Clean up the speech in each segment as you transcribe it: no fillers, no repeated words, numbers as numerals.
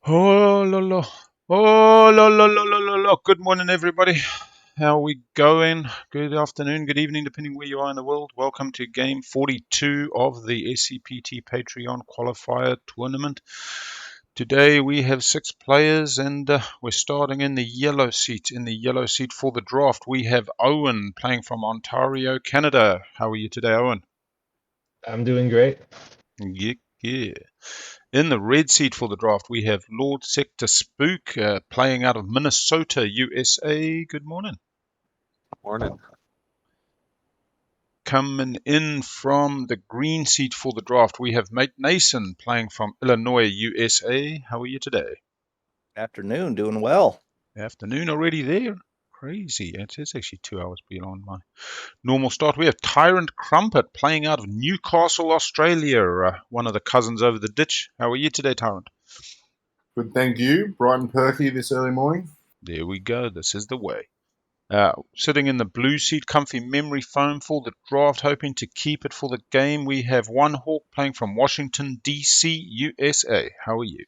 Oh, lo, lo. Oh, lo, lo, lo, lo, lo, lo. Good morning, everybody. How are we going? Good afternoon, good evening, depending where you are in the world. Welcome to game 42 of the SCPT Patreon Qualifier Tournament. Today we have 6 players and we're starting in the yellow seat. In the yellow seat for the draft, we have Owen playing from Ontario, Canada. How are you today, Owen? I'm doing great. Yeah. In the red seat for the draft, we have Lord Sector Spook playing out of Minnesota, USA. Good morning. Morning. Coming in from the green seat for the draft, we have matenason playing from Illinois, USA. How are you today? Afternoon, doing well. Afternoon already there. Crazy. It's actually 2 hours beyond my normal start. We have Tyrant-Crumpet playing out of Newcastle, Australia. One of the cousins over the ditch. How are you today, Tyrant? Good, thank you. Bright and perky this early morning. There we go. This is the way. Sitting in the blue seat, comfy memory foam for the draft, hoping to keep it for the game. We have OneHawk playing from Washington, D.C., USA. How are you?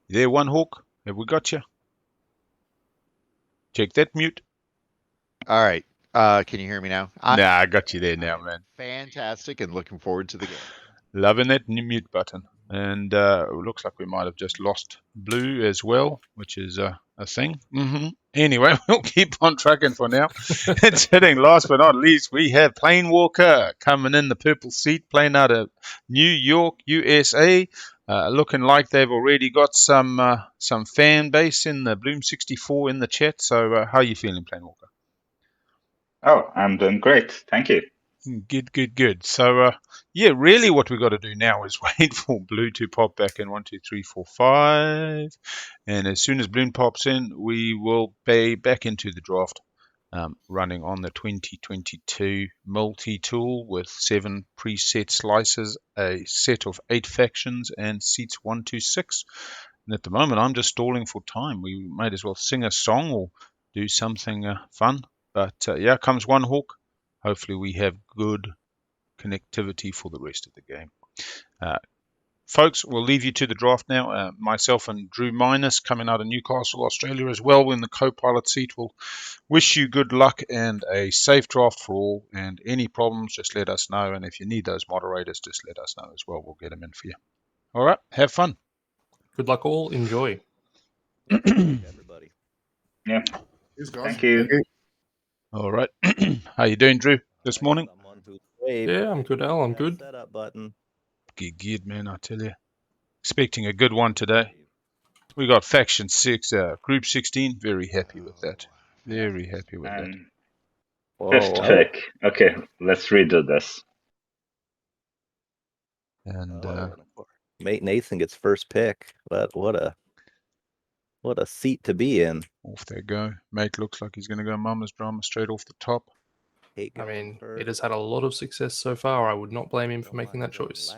You there, OneHawk? Have we got you? Check that mute. All right. Can you hear me now? Nah, I got you there now, man. Fantastic, and looking forward to the game. Loving that mute button. And it looks like we might have just lost blue as well, which is a thing. Anyway, we'll keep on trucking for now. And sitting last but not least, we have plainwalker coming in the purple seat, playing out of New York, USA. Looking like they've already got some fan base in the Bloom 64 in the chat. So how are you feeling, plainwalker? Oh, I'm doing great. Thank you. Good. So, yeah, really what we've got to do now is wait for blue to pop back in 1, 2, 3, 4, 5. And as soon as blue pops in, we will be back into the draft, running on the 2022 multi-tool with 7 preset slices, a set of 8 factions, and seats 1 to 6. And at the moment, I'm just stalling for time. We might as well sing a song or do something fun. But yeah, comes OneHawk. Hopefully we have good connectivity for the rest of the game. Folks, we'll leave you to the draft now. Myself and Drew Minus coming out of Newcastle, Australia as well in the co-pilot seat. We'll wish you good luck and a safe draft for all. And any problems, just let us know. And if you need those moderators, just let us know as well. We'll get them in for you. All right, have fun. Good luck all. Enjoy. Everybody. Yeah. Cheers, guys. Thank you. All right. How you doing, Drew, this morning? Yeah, I'm good, Al. I'm good. Setup button. Good, man, I tell you. Expecting a good one today. We got Faction 6, Group 16. Very happy with that. Very happy with that. First pick. Okay, let's redo this. And Mate Nathan gets first pick, but what a seat to be in. Off they go. Mate looks like he's going to go Mama's Drama straight off the top. I mean, it has had a lot of success so far. I would not blame him for making that choice.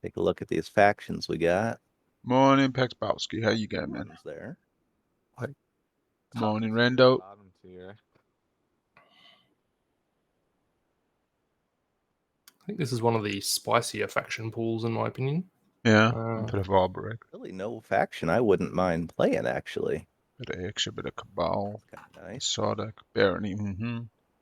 Take a look at these factions we got. Morning, Pax Bowski. How you going, man? There. Morning, Rando. I think this is one of the spicier faction pools, in my opinion. Yeah, a bit of Arborec. Really no faction I wouldn't mind playing, actually. Bit of Xxcha, bit of Cabal. Nice. Sardakk, Barony.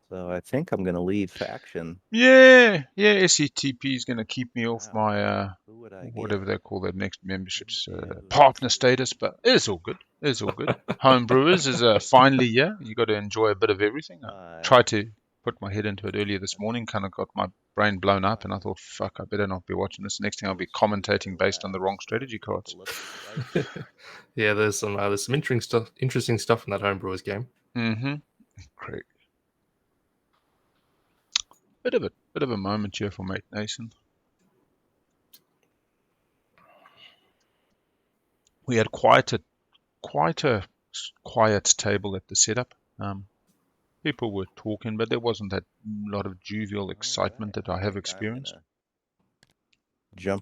So I think I'm going to lead faction. Yeah, SCTP is going to keep me off my, whatever they call their next memberships, partner status, but it's all good. It's all good. Homebrewers is finally, yeah, you got to enjoy a bit of everything. I tried to put my head into it earlier this morning, kind of got my brain blown up, and I thought, fuck, I better not be watching this. Next thing I'll be commentating based on the wrong strategy cards. Yeah, there's some interesting stuff in that Homebrewers game. Great. Bit of a moment here for Mate Nason. We had quite a quiet table at the setup. People were talking, but there wasn't that lot of jovial excitement that I have experienced.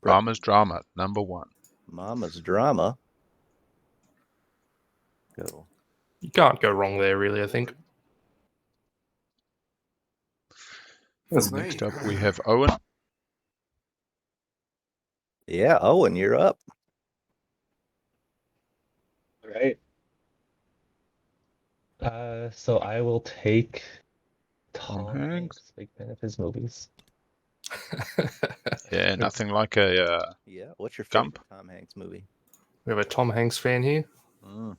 Mama's Drama, number 1. Mama's Drama. Go. You can't go wrong there, really, I think. That's Next me. up, we have Owen. Yeah, Owen, you're up. Right. So I will take Tom Hanks. Hanks, big fan of his movies. Yeah, nothing like a Yeah, what's your Gump. favorite Tom Hanks movie? We have a Tom Hanks fan here. Mm.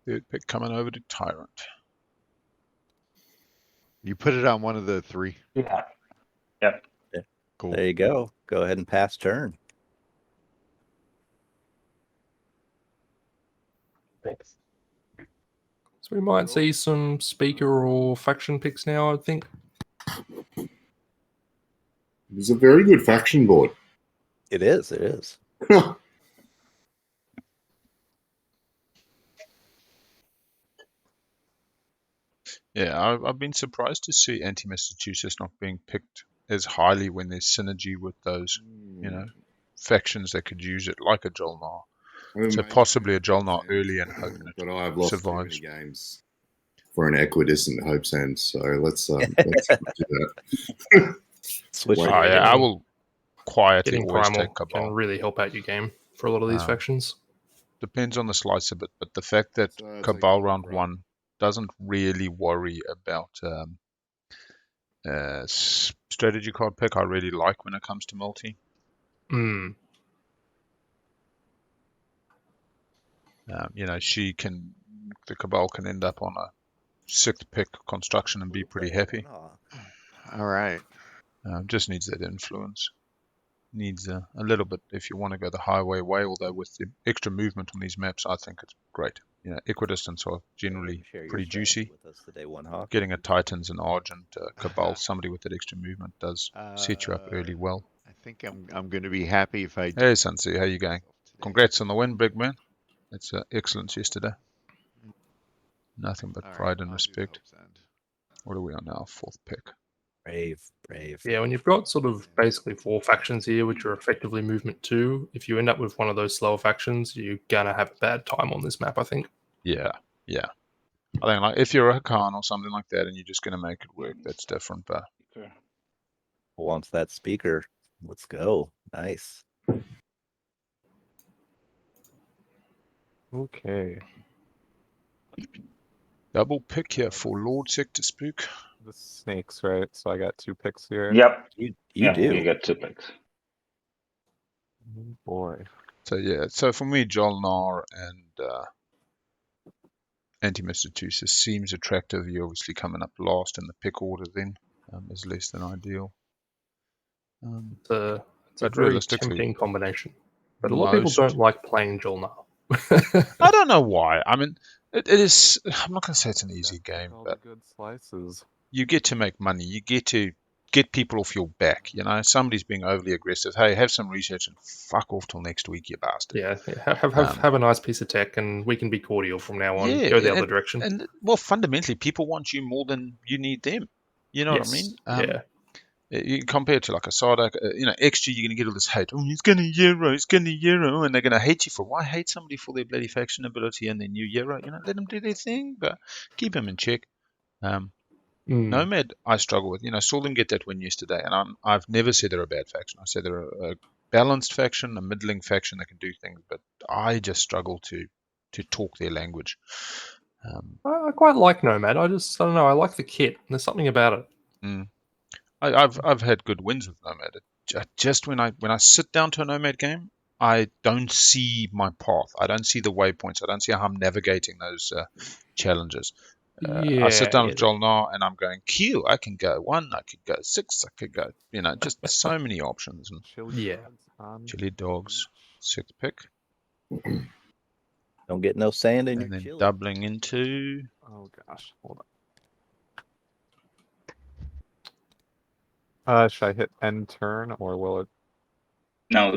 third pick coming over to Tyrant. You put it on one of the three. Yeah. Yep. Cool. There you go. Go ahead and pass turn. Thanks. So we might see some speaker or faction picks now, I think. It's a very good faction board. It is. It is. Yeah, I've been surprised to see anti-Massachusetts not being picked as highly when there's synergy with those, factions that could use it, like a Jol-Nar. So possibly a Jol-Nar early and hoping it But I've lost too many survives. games for an equidistant Hope's End, so let's do that. Switch. Wait. Oh, yeah, I will quietly Getting always primal take can Cabal. really help out your game for a lot of these factions. Depends on the slice a bit, but the fact that So I'll take Cabal Cabal, round right. 1 doesn't really worry about strategy card pick, I really like when it comes to multi. Mm. The Cabal can end up on a 6th pick construction and be pretty happy. All right. Just needs that influence. Needs a little bit if you want to go the highway way, although with the extra movement on these maps, I think it's great. Equidistants are generally Share your pretty strategy juicy. with us today, OneHawk. Getting a Titans and Argent, Cabal, somebody with that extra movement does set you up early well. I think I'm going to be happy if I. Hey, Sunsi, how you going? Congrats on the win, big man. It's excellence yesterday. Nothing but All right, pride and I'll do respect. Hope's End. What are we on now? 4th pick. Brave. Yeah, when you've got sort of basically 4 factions here, which are effectively movement 2, if you end up with one of those slower factions, you're going to have a bad time on this map, I think. Yeah. I think like if you're a Hakan or something like that and you're just going to make it work, that's different. But Okay. Who wants that speaker? Let's go. Nice. Okay. double pick here for Lord Sector Spook. The snakes, right? So I got 2 picks here. Yep. You Yeah, do. you get 2 picks. Oh, boy. So yeah, so for me, Jol-Nar and anti-Massachusetts seems attractive. You're obviously coming up last in the pick order then, is less than ideal. It's a But very realistically, tempting combination. But a lot of people don't like playing Jol-Nar. I don't know why. I mean, it is. I'm not going to say it's an easy game, All but the good slices. you get to make money. You get to get people off your back. Somebody's being overly aggressive. Hey, have some research and fuck off till next week, you bastard. Yeah, have a nice piece of tech, and we can be cordial from now on. Yeah, Go the other direction. And well, fundamentally, people want you more than you need them. You know what I mean? Yeah. You compare it to like a Sardakk, Xxcha, you're going to get all this hate. Oh, he's going to Euro, and they're going to hate you for why hate somebody for their bloody faction ability and their new Euro? Let them do their thing, but keep them in check. Nomad, I struggle with. Saw them get that win yesterday, and I've never said they're a bad faction. I said they're a balanced faction, a middling faction that can do things, but I just struggle to talk their language. I quite like Nomad. I don't know. I like the kit. There's something about it. I've had good wins with Nomad. Just when I sit down to a Nomad game, I don't see my path. I don't see the waypoints. I don't see how I'm navigating those challenges. I sit down with Jol-Nar and I'm going, Q, I can go 1, I could go 6, I could go, just so many options. And Chili Dogs, 6th pick. Don't get no sand in and your then chili. doubling into. Oh gosh, hold on. Should I hit end turn or will it? No,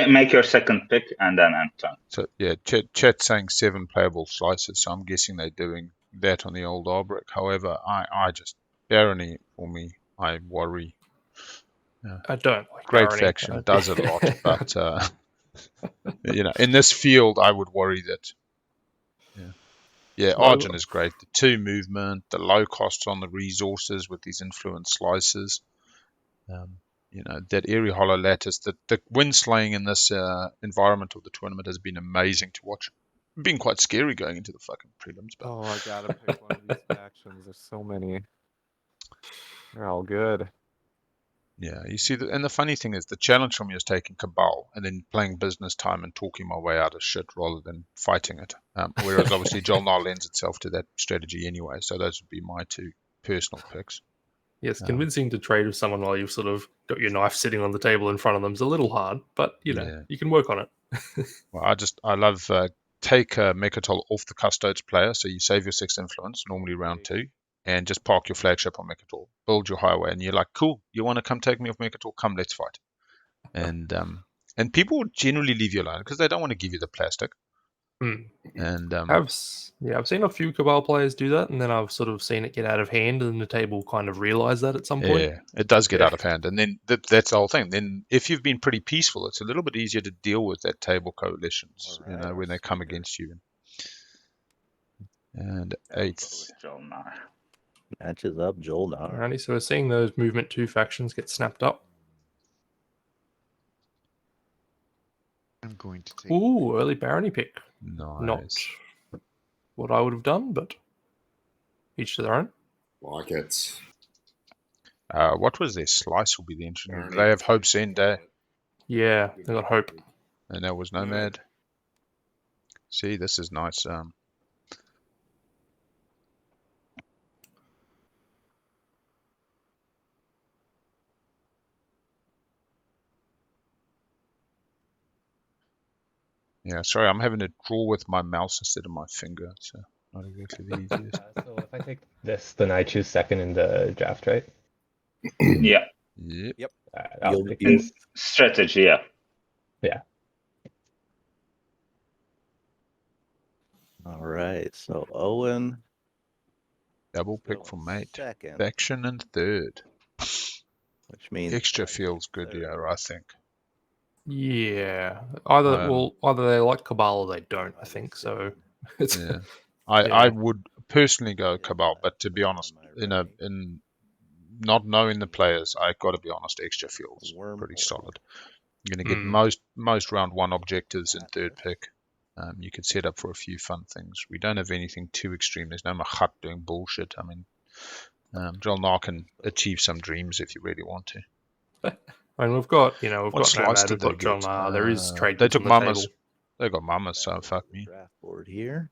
make your 2nd pick and then end turn. So yeah, chat saying 7 playable slices. So I'm guessing they're doing that on the old Arborec. However, I just Barony for me, I worry. I don't like Great Barony. faction, does a lot, but You know, in this field, I would worry that. Yeah, Well, Argent is great. The 2 movement, the low costs on the resources with these influence slices. You know, that area hollow lattice, the wind slaying in this environment of the tournament has been amazing to watch. Been quite scary going into the fucking prelims, but Oh, I gotta pick one of these factions. There's so many. They're all good. yeah, you see, and the funny thing is, the challenge for me is taking Cabal and then playing business time and talking my way out of shit rather than fighting it. Whereas obviously Jol-Nar lends itself to that strategy anyway, so those would be my 2 personal picks. Yes, convincing to trade with someone while you've sort of got your knife sitting on the table in front of them is a little hard, but you know, Yeah. you can work on it. Well, I love take Mechatol off the Custodes player, so you save your 6 influence, normally round 2, and just park your flagship on Mechatol. Build your highway, and you're like, cool, you want to come take me off Mechatol? Come, let's fight. And people would generally leave you alone because they don't want to give you the plastic. And I've seen a few Cabal players do that, and then I've sort of seen it get out of hand, and the table kind of realise that at some point. yeah, it does get out of hand, and then that's the whole thing. Then if you've been pretty peaceful, it's a little bit easier to deal with that table coalitions, you know, when they come against you. And 8th. Jol-Nar. Matches up Jol-Nar. Alrighty, so we're seeing those movement 2 factions get snapped up. I'm going to take. Ooh, early Barony pick. Nice. Not what I would have done, but each to their own. Like it. What was their slice will be the interesting. Barony. They have Hope's End, Yeah, they got Hope. and that was Nomad. See, this is nice. Yeah, sorry, I'm having to draw with my mouse instead of my finger. It's not exactly the easiest. So if I take this, then I choose second in the draft, right? Yeah. Yep. I'll You'll- pick In this. strategy, yeah. Yeah. All right, so Owen. Double pick going from mate. Second, Faction and 3rd. which means Xxcha feels good, third. yeah, I think. Yeah, either they like Cabal or they don't. I think so. It's, Yeah. Yeah. I would personally go Cabal, but to be honest, in not knowing the players, I got to be honest, Xxcha feels pretty solid. You're going to get most round 1 objectives in 3rd pick. You could set up for a few fun things. We don't have anything too extreme. There's no Machat doing bullshit. I mean, Jol-Nar can achieve some dreams if you really want to. I mean, we've got What Nomad, slice we've did they got Jol-Nar. get? There is trade. They goods took on the Mamas. table. They got Mamas, so fuck me. Draft board here.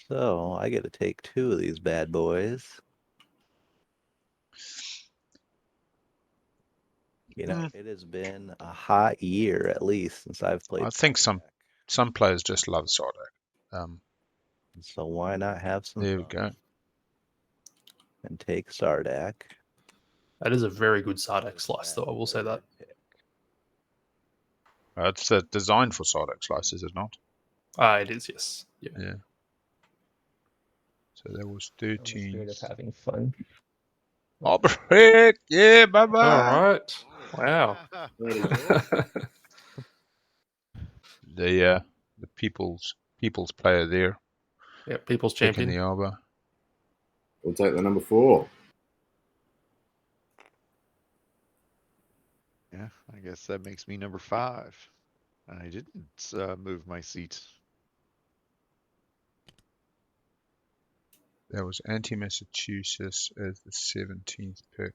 So I get to take 2 of these bad boys. You know, it has been a hot year at least since I've played. I think Sardakk. some players just love Sardakk. So why not have some There we fun go. and take Sardakk? That is a very good Sardakk slice, though. I will say that. It's designed for Sardakk slice, is it not? It is, yes. Yeah. Yeah. So that was In the 13. spirit of having fun. Arborec, yeah, bye bye. All right. Wow. The people's player there, Yeah, People's picking Champion. the Arbor. We'll take the number 4. Yeah, I guess that makes me number 5. I didn't move my seat. That was Anti-Massachusetts as the 17th pick.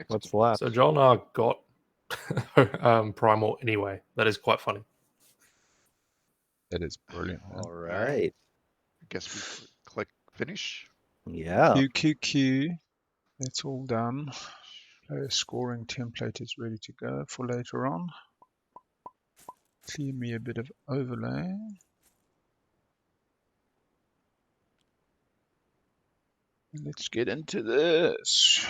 What's left? So Jol-Nar got Primal anyway. That is quite funny. That is brilliant. Man. All right. I guess we click finish. Yeah. QQQ. That's all done. Player scoring template is ready to go for later on. Clear me a bit of overlay. Let's get into this.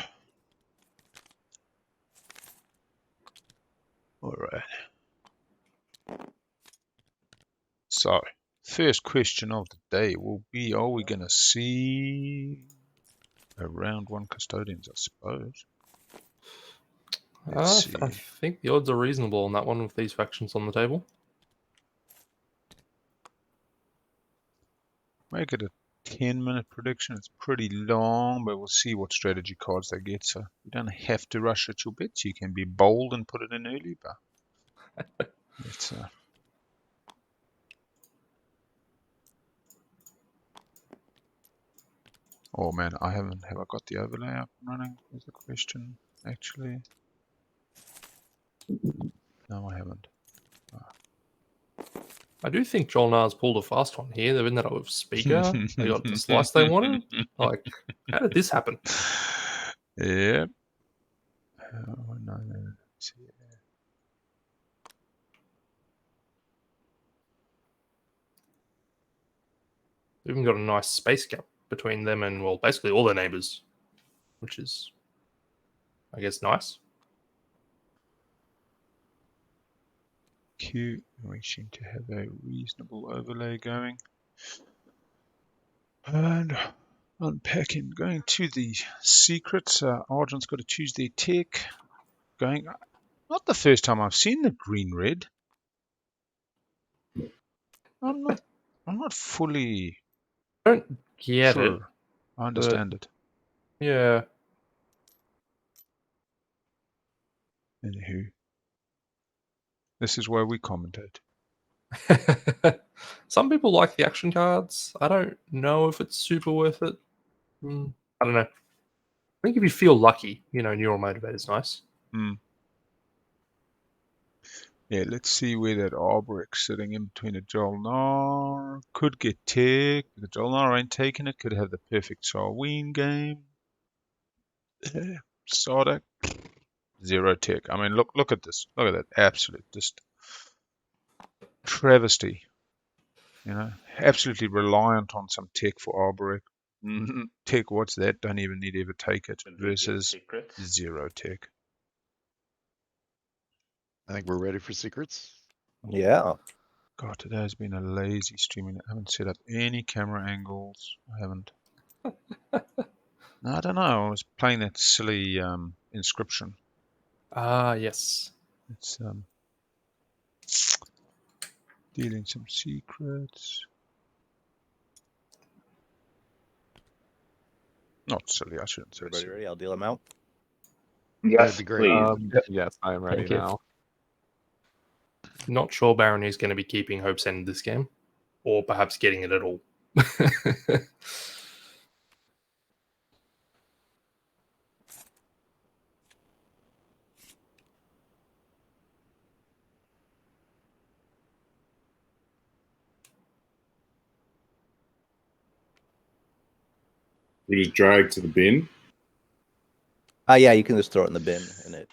All right. So, first question of the day will be, are we going to see a round 1 Custodians, I suppose? Let's see. I think the odds are reasonable on that one with these factions on the table. Make it a 10-minute prediction. It's pretty long, but we'll see what strategy cards they get. So you don't have to rush at your bets. You can be bold and put it in early, but it's oh man, have I got the overlay up and running? Is the question actually? No, I haven't. I do think Jol-Nar's pulled a fast one here. They've ended up with speaker. They got the slice they wanted. Like, how did this happen? Yep. Oh, no. Let's see. They've even got a nice space gap between them and, well, basically all their neighbors, which is, I guess, nice. Q, we seem to have a reasonable overlay going. And unpacking, going to the secrets. Argent's got to choose their tech. Going, not the first time I've seen the green-red. I'm not fully I don't get sure. it. I understand it. Yeah. Anywho, this is where we commentate. Some people like the action cards. I don't know if it's super worth it. I don't know. I think if you feel lucky, neural motivate is nice. Yeah, let's see where that Arborec sitting in between a Jol-Nar. Could get tech. The Jol-Nar ain't taking it. Could have the perfect Sarween game. Sardakk. 0 tech. I mean, look at this. Look at that. Absolute just travesty. Absolutely reliant on some tech for Arborec. Tech, what's that? Don't even need to ever take it. Versus 0 tech. I think we're ready for secrets. Yeah. God, today has been a lazy streaming. I haven't set up any camera angles. I haven't. No, I don't know. I was playing that silly inscription. Ah, yes. It's dealing some secrets. Not silly, I shouldn't say Everybody silly. ready? I'll deal them out. Yes, That'd be great. please. Yes, I am ready Thank you. now. Not sure Barony is going to be keeping Hope's End this game, or perhaps getting it at all. Would it drag to the bin? Yeah, you can just throw it in the bin and it.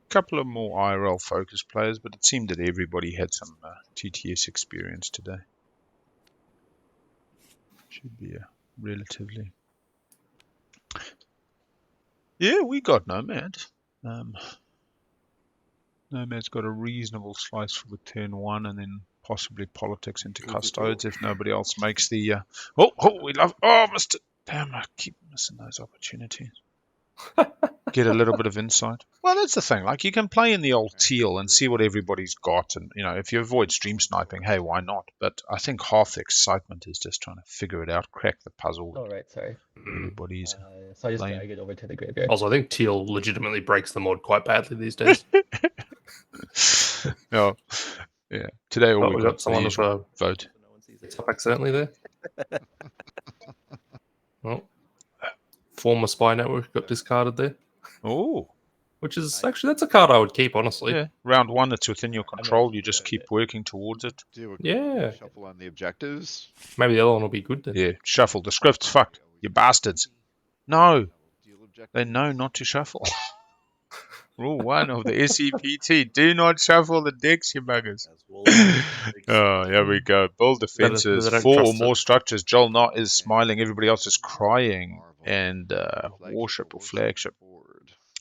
Couple of more IRL focused players, but it seemed that everybody had some TTS experience today. Should be a relatively. Yeah, we got Nomad. Nomad's got a reasonable slice for the turn 1, and then possibly politics into Custodes if nobody else makes the. We love. Oh, Mr. Damn, I keep missing those opportunities. Get a little bit of insight. Well, that's the thing. Like, you can play in the old teal and see what everybody's got, and if you avoid stream sniping, hey, why not? But I think half the excitement is just trying to figure it out, crack the puzzle. Oh, right, sorry. Everybody's So I just playing. drag it over to the graveyard. Also, I think teal legitimately breaks the mod quite badly these days. No, yeah. Today all Oh, we we got got someone the with usual a vote. No one sees it. top accidentally there. Well, former spy network got discarded there, Oh, which is actually that's a card I would keep, honestly. yeah. Round 1 that's within your control. You just keep working towards it. Do a Yeah. shuffle on the objectives. Maybe the other one will be good then. Yeah, shuffle. The script's fucked. You bastards. No, Deal objectives. they know not to shuffle. Rule 1 of the SCPT. Do not shuffle the decks, you buggers. As wolves. Oh, here we go. Build defenses. they don't 4 or trust more it. structures. Jol-Nar is smiling. Everybody else is crying. And warship or flagship.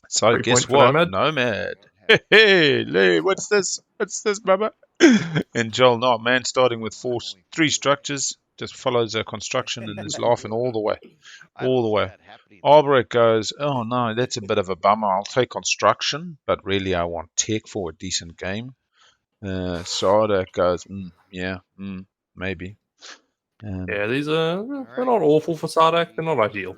So 3 guess point for what? Nomad. Nomad. Hey, what's this? What's this, Bubba? And Jol-Nar, man, starting with three structures, just follows their construction and is laughing all the way. I don't All the see way. that happening. Arborec goes, oh no, that's a bit of a bummer. I'll take construction, but really I want tech for a decent game. Sardakk goes, maybe. Yeah, these are they're not awful for Sardakk. They're not ideal.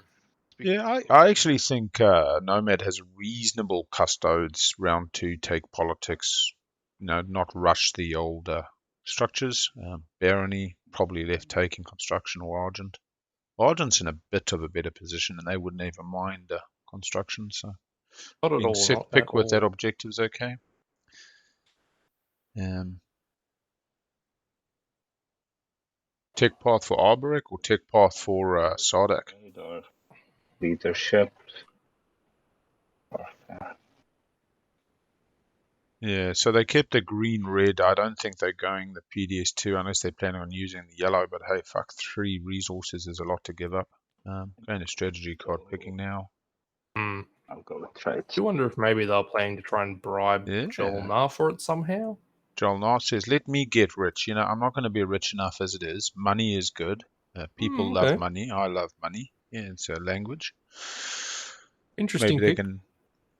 Yeah, I actually think Nomad has reasonable custodes round 2, take politics, not rush the older structures. Barony probably left taking construction or Argent. Argent's in a bit of a better position and they wouldn't even mind construction, so Not at being all. set Not pick at with that all. objective is okay. Tech path for Arborec or tech path for Sardakk? Or leadership. Warfare. Yeah, so they kept the green-red. I don't think they're going the PDS2 unless they're planning on using the yellow, but hey, fuck, 3 resources is a lot to give up. Going to strategy card picking now. Hmm. I'll go with trade. I do wonder if maybe they're planning to try and bribe Yeah. Jol-Nar for it somehow. Jol-Nar says, let me get rich. I'm not going to be rich enough as it is. Money is good. People okay. love money. I love money. Yeah, it's a language. Interesting Maybe they're pick.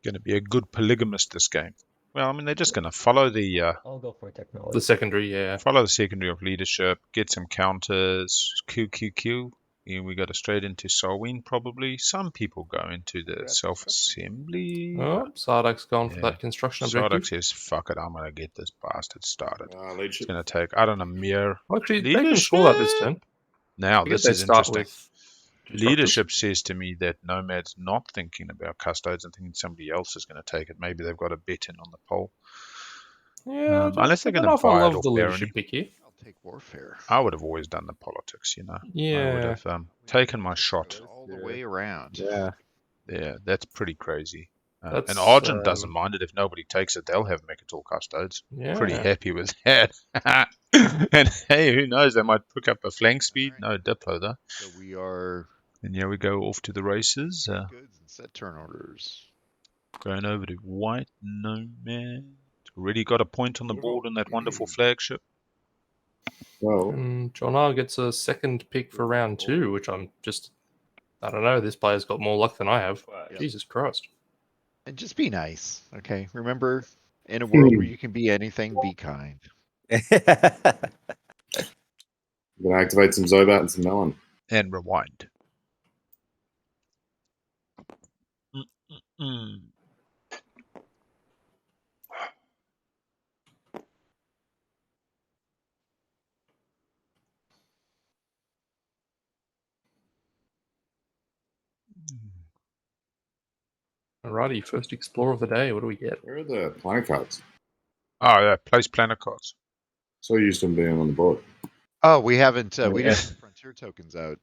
going to be a good polygamist this game. Well, I mean, they're just going to follow the I'll go for technology. The secondary, yeah. follow the secondary of leadership, get some counters, QQQ. Yeah, we go straight into Solwyn probably. Some people go into the self-assembly. Oh, Sardakk's gone for Yeah. that construction objective. Sardakk says, fuck it, I'm going to get this bastard started. It's Leadership. going to take, I don't know, mere Well, actually, they can score that this turn. Now, I guess this they is start interesting. with two structures. Leadership says to me that Nomad's not thinking about Custodians and thinking somebody else is going to take it. Maybe they've got a bet in on the poll. Yeah, Unless they're I don't going know to if I buy it love off the Barony. leadership pick here. I'll take warfare. I would have always done the politics, I would Yeah. have taken my shot. All the way around. Yeah. Yeah, that's pretty crazy. And That's, Argent doesn't mind it. If nobody takes it, they'll have Mechatol Custodes. Yeah. Pretty happy with that. And hey, who knows? They might pick up a flank speed. No Diplo, though. So we are And yeah, we go off to the races. goods and set turn orders. Going over to White Nomad. Already got a point on the board in that wonderful flagship. Well, And Jol-Nar gets a second pick for round 2, which I don't know. This player's got more luck than I have. Jesus Christ. And just be nice, okay? Remember, in a world where you can be anything, be kind. I'm going to activate some Zobat and some Melon. And rewind. Mm-mm-mm. Alrighty, first Explorer of the day. What do we get? Where are the planet cards? Oh, yeah, place planet cards. So used to them being on the board. Oh, we haven't, we Yeah. didn't have Frontier tokens out.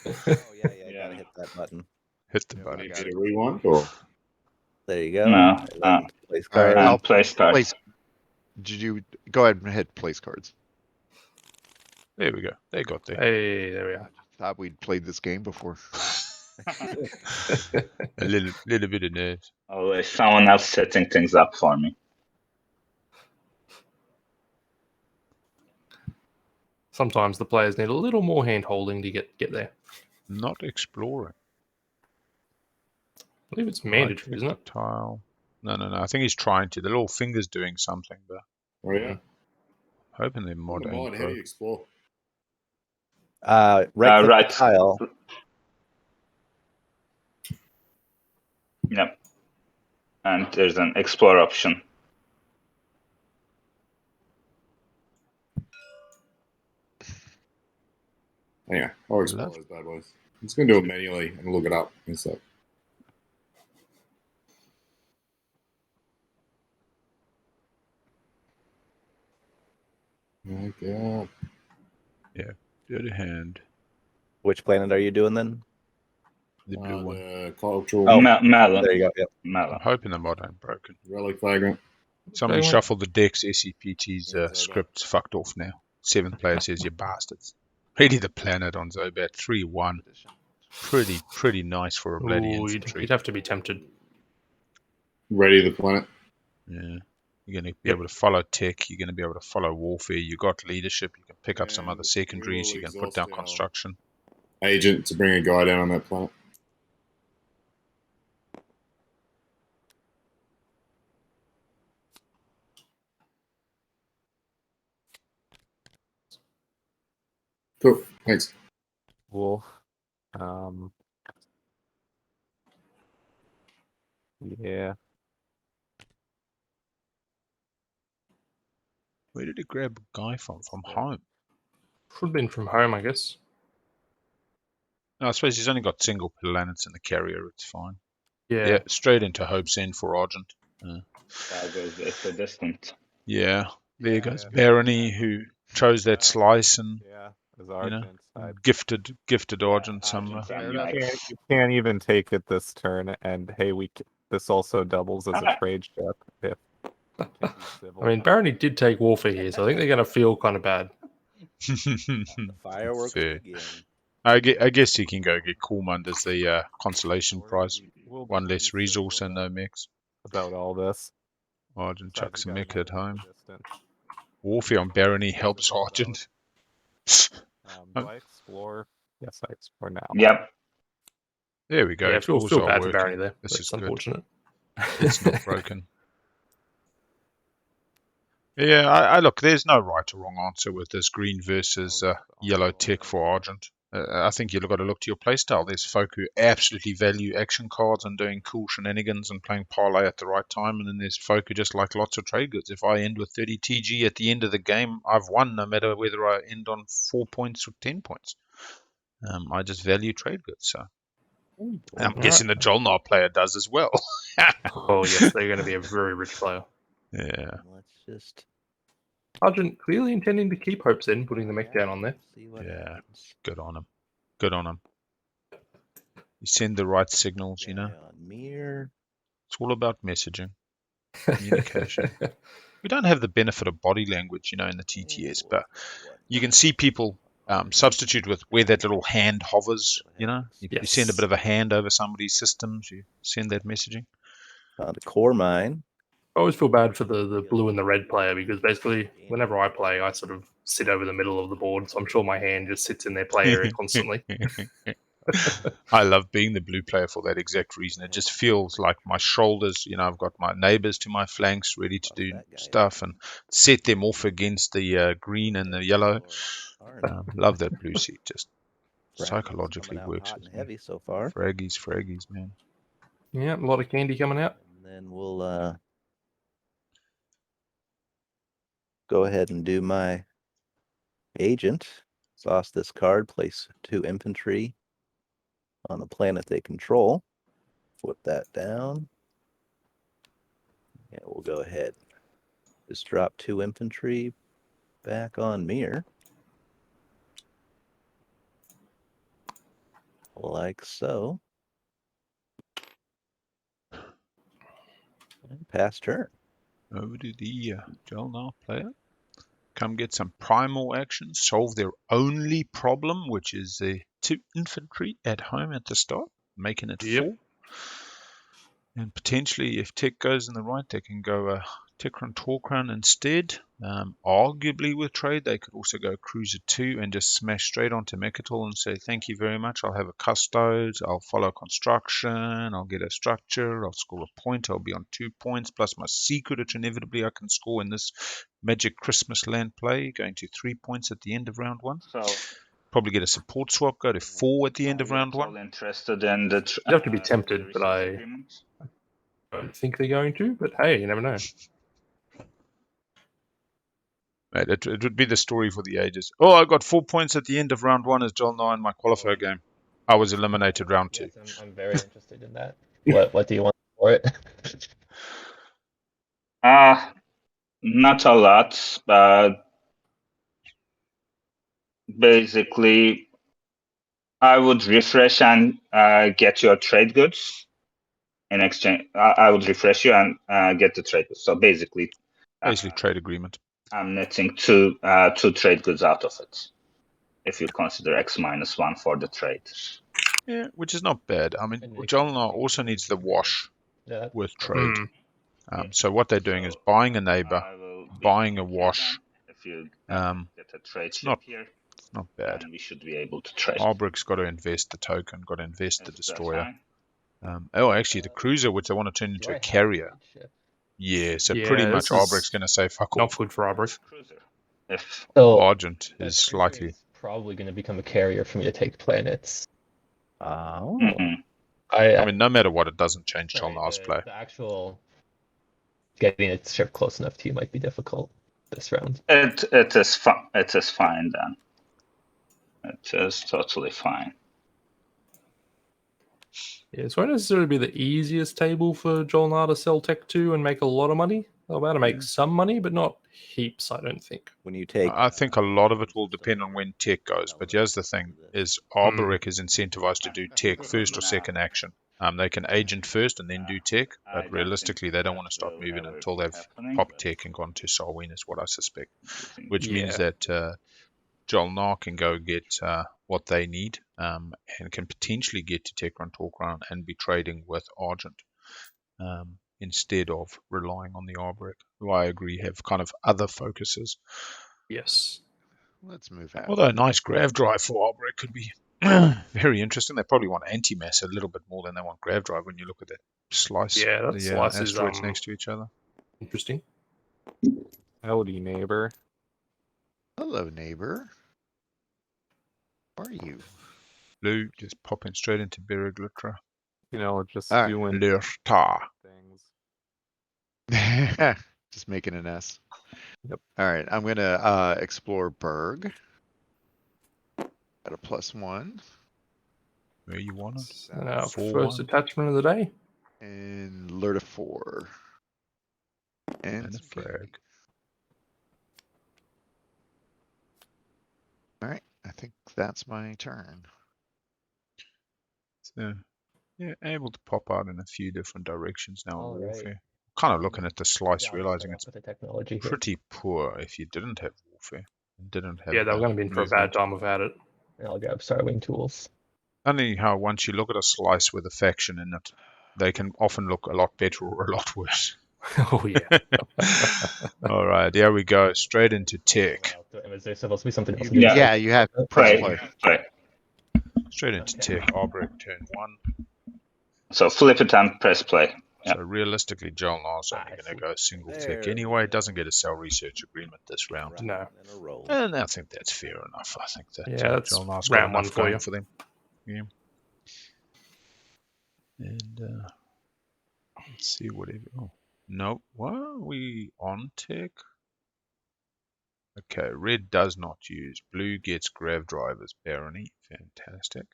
Oh yeah, Yeah. gotta hit that button. Hit the Yeah, button. I got Get it. a rewind or? There you go. No, And then place All right, card. I'll place cards. Place. Did you go ahead and hit place cards? There we go. They got there. Hey, there we are. Thought we'd played this game before. A little bit of nerves. Always someone else setting things up for me. Sometimes the players need a little more hand-holding to get there. Not exploring. I believe it's mandatory, Right, isn't it? Tile. No. I think he's trying to. The little finger's doing something, but Oh, yeah. hoping they're On the mod. mod, how do you explore? Right click right. the tile. Yep. And there's an explore option. Anyway, I'll explore those bad boys. I'm just going to do it manually and look it up and stuff. My God. Dirty hand. Which planet are you doing then? The blue one. The cultural Oh, Malon. There you go. Yep. I'm Malon. hoping the mod ain't broken. relic flagrant. Somebody Okay, shuffled the decks. SCPT's Yeah, Zobat. script's fucked off now. 7th player says, you bastards. Ready the planet on Zobat. 3-1. Pretty nice for a bloody Ooh, infantry. you'd have to be tempted. Ready the planet. Yeah. You're going to be able to follow tech. You're going to be able to follow warfare. You got leadership. You can pick up some other And secondaries. we You will can put down exhaust our construction. Agent to bring a guy down on that planet. Cool. Thanks. Cool. Yeah. Where did he grab a guy from? From home? Should have been from home, I guess. No, I suppose he's only got single planets in the carrier. It's fine. Yeah. Yeah, straight into Hope's End for Argent. That goes equidistant. Yeah, there goes Yeah. Barony, who chose that slice and Yeah. As Argent side. gifted Argent some. Argent and You Max. can't even take it this turn, and hey, this also doubles as a Ah. trade ship. If I mean, Barony did take warfare here, so I think they're going to feel kind of bad. The fireworks Fair. begin. I guess you can go get Coolmund as the consolation prize. One less resource and no mix. about all this. Argent Besides, chucks you a guys mech want at home. equidistant. Warfare on Barony helps Argent. Do I explore? Yes, I explore now. Yep. There we go. Yeah, I feel Explores are bad for working. Barony there. This That's is good. unfortunate. It's not broken. Yeah, I look. There's no right or wrong answer with this green versus yellow tech for Argent. I think you've got to look to your playstyle. There's folk who absolutely value action cards and doing cool shenanigans and playing parlay at the right time, and then there's folk who just like lots of trade goods. If I end with 30 TG at the end of the game, I've won, no matter whether I end on 4 points or 10 points. I just value trade goods. So I'm guessing the Jol-Nar player does as well. Oh, yes, they're going to be a very rich player. Yeah. Let's just Argent clearly intending to keep Hope's End, putting the mech down on there. see what Yeah. happens. Good on him. Good on him. You send the right signals, you know. Guy on Mir. It's all about messaging, communication. We don't have the benefit of body language, you know, in the TTS, but you can see people substitute with where that little hand hovers, you know. You send a bit of a hand over somebody's systems, you send that messaging. Found a core mine. I always feel bad for the blue and the red player because basically whenever I play, I sort of sit over the middle of the board. So I'm sure my hand just sits in their play area constantly. I love being the blue player for that exact reason. It just feels like my shoulders, you know, I've got my neighbors to my flanks ready to do stuff and set them off against the green and the yellow. Love that blue seat. Just psychologically works with me. Heavy so far. Fraggies, man. Yeah, a lot of candy coming out. And then we'll go ahead and do my agent. Exhaust this card, place 2 infantry on the planet they control. Flip that down. And we'll go ahead. Just drop 2 infantry back on Mir. Like so. And pass turn. Over to the Jol-Nar player. Come get some primal action. Solve their only problem, which is the 2 infantry at home at the start, making it 4. And potentially, if tech goes in the right, they can go Tekran Torkran instead. Arguably with trade, they could also go Cruiser 2 and just smash straight onto Mechatol and say, thank you very much, I'll have a Custodes, I'll follow construction, I'll get a structure, I'll score a point, I'll be on 2 points, plus my secret, which inevitably I can score in this Magic Christmas Land play, going to 3 points at the end of round 1. So probably get a support swap, go to 4 at the end of round 1. Interested in the you have to be tempted, but I don't think they're going to, but hey, you never know. Mate, it would be the story for the ages. Oh, I got 4 points at the end of round 1 as Jol-Nar in my qualifier game. I was eliminated round 2. Yes, I'm very interested in that. What do you want for it? Not a lot, but basically, I would refresh and get your trade goods in exchange. I would refresh you and get the trade goods. So basically, trade agreement. I'm netting two trade goods out of it, if you consider X-1 for the trade. Yeah, which is not bad. I mean, Jol-Nar also needs the wash with trade. So what they're doing is buying a neighbor, I will be buying a here wash. then. If you It's get a trade ship not here, not bad. then we should be able to trade. Arbrec's got to invest the token, got to invest the Is that destroyer. fine? Oh, actually, the cruiser, which they want to turn into a carrier. Yeah, so Yeah, pretty much this is Arbrec's going to say fuck not off. good for Arborec. Cruiser. If So Argent that is cruiser slightly. is probably going to become a carrier for me to take planets. Oh. mhm. I mean, no matter what, it doesn't change Sorry, Jol-Nar's play. the actual getting its ship close enough to you might be difficult this round. it is it is fine then. It is totally fine. Yeah, it won't necessarily be the easiest table for Jol-Nar to sell tech to and make a lot of money. They're about to make some money, but not heaps, I don't think. When you take, I think a lot of it will depend on when tech goes. But here's the thing: is Arborec is incentivized to do tech first or second action. They can agent first and then do tech, but realistically, they don't want to start moving until they've popped tech and gone to Sarween, is what I suspect. Which means that Jol-Nar can go get what they need and can potentially get to tech run, talk run, and be trading with Argent instead of relying on the Arborec, who I agree have kind of other focuses. Yes. Let's move out. Although a nice grav drive for Arborec could be very interesting. They probably want anti-mass a little bit more than they want grav drive when you look at that slice. Yeah, that the slice is asteroids next to each other. interesting. Howdy, neighbor. Hello, neighbor. How are you? Blue just popping straight into Berriglitra. You know, just All right. doing Lurta. things. Just making an S. Yep. All right, I'm gonna explore Berg at a +1 Where you want it? And our 4-1. first attachment of the day. and Lurta 4 And a some flag. gaming. All right, I think that's my turn. So, yeah, able to pop out in a few different directions now in All right. Warfare. Kind of looking at the slice, Yeah, I'll realizing start it's off with the technology here. pretty poor if you didn't have Warfare. And didn't have Yeah, they were going to be in for a bad movement. time without it. And I'll grab Starwing tools. Only how once you look at a slice with a faction in it, they can often look a lot better or a lot worse. Oh, yeah. All right, here we go. Straight into tech. Is there supposed to be something else? Yeah. You have press play. Right. Straight into Okay. tech. Arborec turn 1. So flip it and press play. Yeah. So realistically, Jol-Nar's only I going to see. go single There tech we anyway. go. Doesn't get a cell research agreement this round. No. And a roll. And I think that's fair enough. I think that Yeah, that's Jol-Nar's got round one enough for going you. for them. Yeah. And let's see whatever. Oh, no. What are we on tech? Okay, red does not use. Blue gets grav drivers. Barony. Fantastic.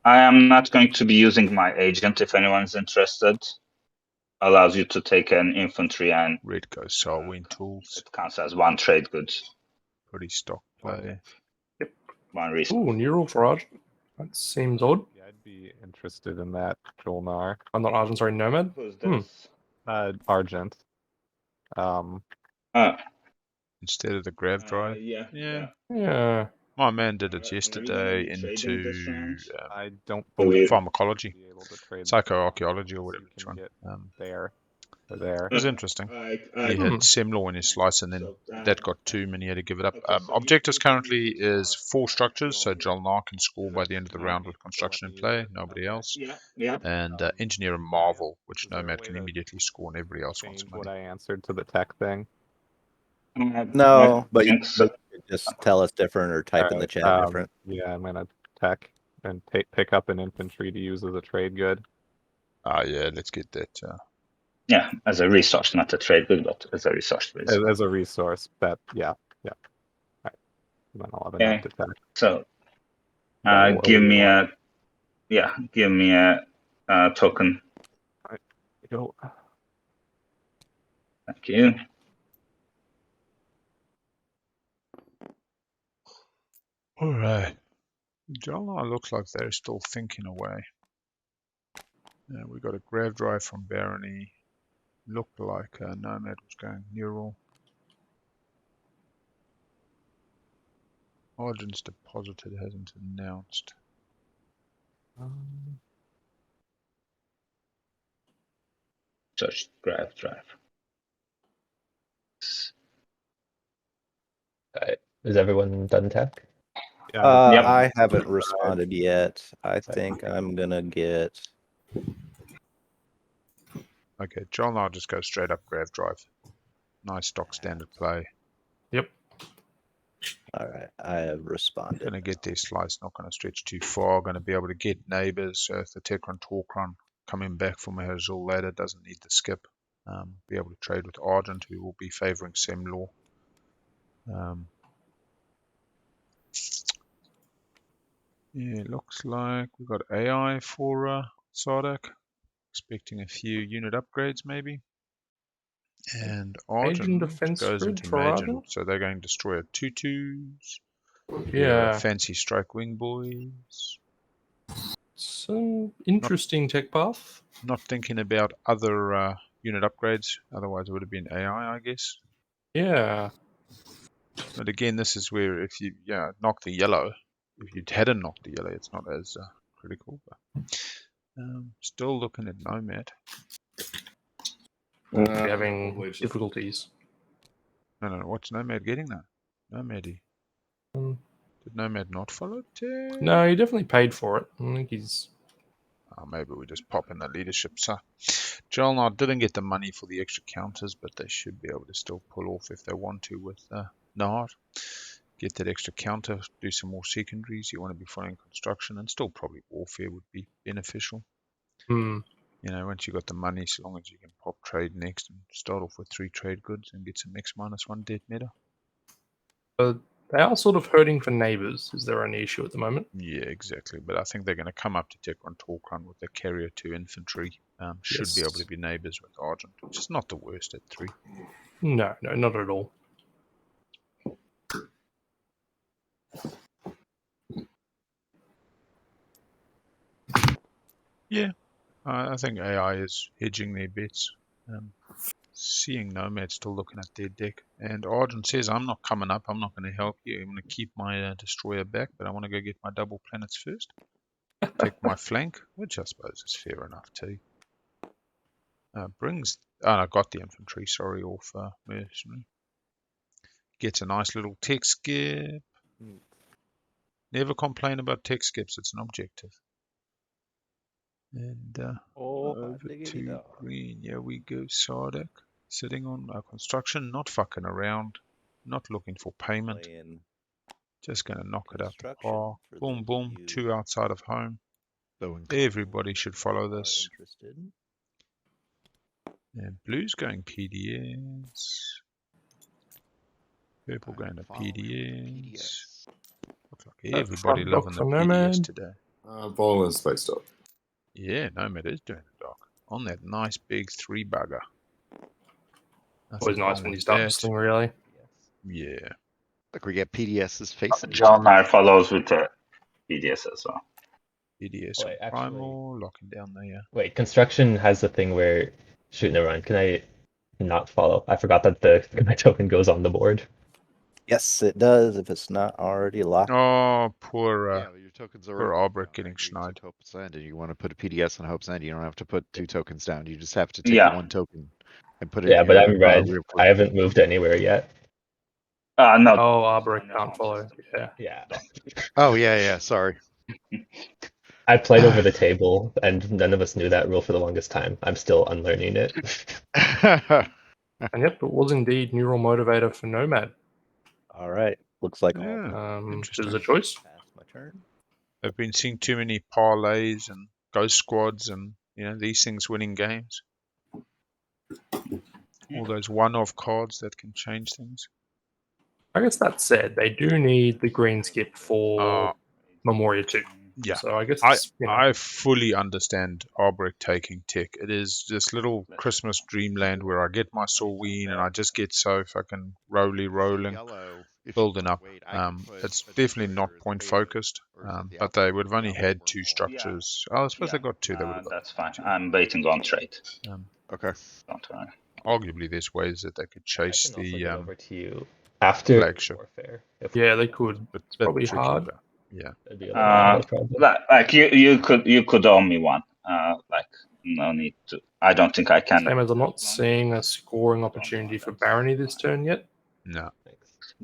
I am not going to be using my agent if anyone's interested. Allows you to take an infantry and Red goes Sarween tools. it counts as one trade goods, Pretty stock play. one resource. Ooh, neural for Argent. That seems odd. Yeah, I'd be interested in that, Jol-Nar. I'm not Argent, sorry, Nomad. Who's this? Argent. Instead of the grav drive. Yeah. Yeah. My man did it Are we yesterday gonna be trading this into round? I don't Believe- pharmacology, be able to trade psychoarchaeology or whatever you it's can one. get It there or there. was interesting. He had Semlaw in his slice, and then that got 2 and he had to give it up. Objectives currently is 4 structures, so Jol-Nar can score by the end of the round with construction in play, nobody else. Yeah. And Engineer and Marvel, which Nomad can immediately score and everybody else wants Change money. what I answered to the tech thing. No, but you Thanks. could just tell us different or type in the chat different. Yeah, I'm gonna tech and pick up an infantry to use as a trade good. Yeah, let's get that. Yeah, as a resource, not a trade good, but as a resource. As a resource. That yeah. Right. Then I'll have enough to tech. So, That'll give me allow- a token. Go. Thank you. All right. Jol-Nar looks like they're still thinking away. We got a grav drive from Barony. Looked like Nomad was going neural. Argent's deposited, hasn't announced. Search, drive. Alright. Is everyone done tech? Yeah, Yep. I haven't responded yet. I think I'm gonna get. okay, Jol-Nar just go straight up Grav Drive. Nice stock standard play. Yep. All right, I have responded. Going to get their slice, not going to stretch too far. Going to be able to get neighbors. So if the Tekron Torkron coming back from a Hazul ladder doesn't need the skip, be able to trade with Argent, who will be favouring Semlaw. Yeah, looks like we've got AI for Sardakk. Expecting a few unit upgrades maybe. And Argent defense goes grid into for Majin. Argent? So they're going to destroy a 2/2s. Yeah. Fancy strike wing boys. Some interesting tech path. Not thinking about other unit upgrades. Otherwise, it would have been AI, I guess. Yeah. But again, this is where if you knock the yellow, if you hadn't knocked the yellow, it's not as critical. But, still looking at Nomad. Having difficulties. No, what's Nomad getting now? Nomad. Did Nomad not follow Ted? No, he definitely paid for it. I think he's. Maybe we just pop in the leadership. So, Jol-Nar didn't get the money for the extra counters, but they should be able to still pull off if they want to with Nar. Get that extra counter, do some more secondaries. You want to be following construction, and still probably warfare would be beneficial. You know, once you got the money, so long as you can pop trade next and start off with 3 trade goods and get some X-1 dead meta. They are sort of hurting for neighbors. Is their only issue at the moment? Yeah, exactly. But I think they're going to come up to Tekron Torkron with the carrier 2 infantry. Should be able to be neighbors with Argent, which is not the worst at 3. No, not at all. Yeah, I think AI is hedging their bets. Seeing Nomad still looking at their deck. And Argent says, I'm not coming up. I'm not going to help you. I'm going to keep my destroyer back, but I want to go get my double planets first. Take my flank, which I suppose is fair enough too. I got the infantry, sorry, off mercenary. Gets a nice little tech skip. Never complain about tech skips, it's an objective. And over to green. Yeah, we go. Sardakk sitting on our construction, not fucking around, not looking for payment. Just going to knock it out the park. Boom, boom. 2 outside of home. Everybody should follow this. And blue's going PDS. Purple going to PDS. Looks like everybody loving the PDS today. Ball and spaced up. Yeah, Nomad is doing it, Doc. On that nice big 3-bugger. Always nice when you start listening, really. Yeah. Look, we get PDSs facing each other. Jol-Nar follows with the PDS as well. PDS Wait, on Primal, locking down there. Wait, construction has a thing where shooting a run. Can I not follow? I forgot that my token goes on the board. Yes, it does if it's not already locked. Oh, poor your tokens are poor Arborec getting schneid. schneid. Hope's End, and you want to put a PDS on Hope's End, you don't have to put 2 tokens down. You just have to take 1 token and put it. Yeah, in but your, I'm red. real I haven't moved anywhere yet. No. Oh, Arborec can't follow. Yeah. Oh yeah. Sorry. I played over the table, and none of us knew that rule for the longest time. I'm still unlearning it. And yep, it was indeed neural motivator for Nomad. All right, looks like Which is a choice. Pass my turn. I've been seeing too many parlays and ghost squads and these things winning games. All those one-off cards that can change things. I guess that said, they do need the green skip for Memoria 2. Yeah, so I guess I fully understand Arborec taking tech. It is this little Christmas dreamland where I get my Sorween and I just get so fucking rolling, building up. It's definitely not point focused, but they would have only had 2 structures. I suppose they got 2. They would have got that's fine. I'm waiting on trade. Okay. Don't worry. Arguably, there's ways that they could chase I can also get over to you after Flagship. warfare. Yeah, they could. But Probably tricky, hard. but yeah. That'd be a lot probably. Like you could owe me one. Like no need to. I don't think I can. Same as I'm not seeing a scoring opportunity for Barony this turn yet. No. Thanks.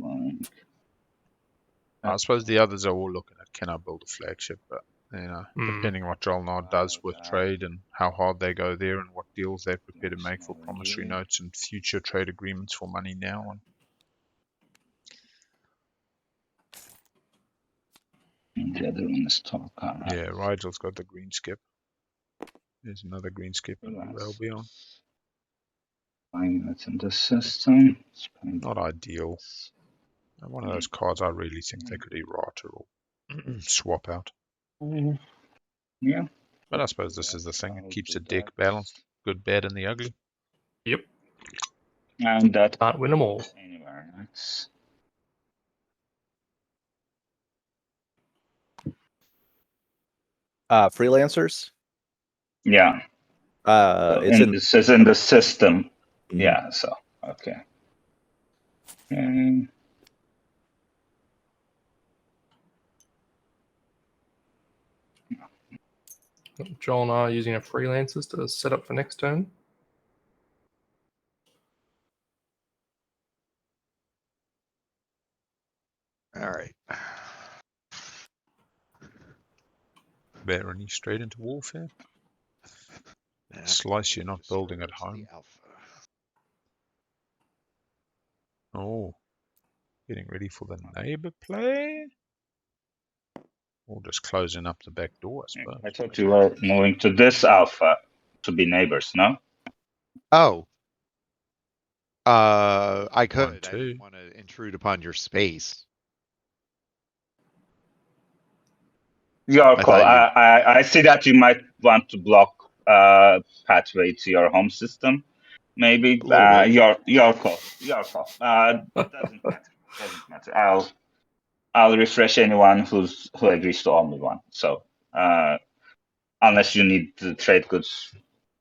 I suppose the others are all looking at can I build a flagship, but depending on what Jol-Nar does with trade and how hard they go there and what deals they're prepared to make for promissory notes and future trade agreements for money now. And the other one is talk. Yeah, Rigel's got the green skip. There's another green skip and Corral be on. Finding that in the system. Not ideal. One of those cards I really think they could errata or swap out. Yeah. But I suppose this is the thing. It keeps the deck balanced. Good, bad, and the ugly. Yep. And that Can't win them all. anywhere. Freelancers. Yeah. It's in. This is in the system. Mhm. Yeah. So okay. And Jol-Nar using a freelancers to set up for next turn. All right. Barony straight into warfare. Yeah, Slice you're not just building at release the home. alpha. Oh, getting ready for the neighbor play? Or just closing up the back door, I suppose. I thought you were moving to this alpha to be neighbors, no? Oh. I could. I two. didn't want to intrude upon your space. Your I call. thought I see that you might want to block pathway to your home system. Maybe A little bit. your call. Your call. Doesn't matter. Doesn't matter. I'll refresh anyone who agrees to only one. So unless you need the trade goods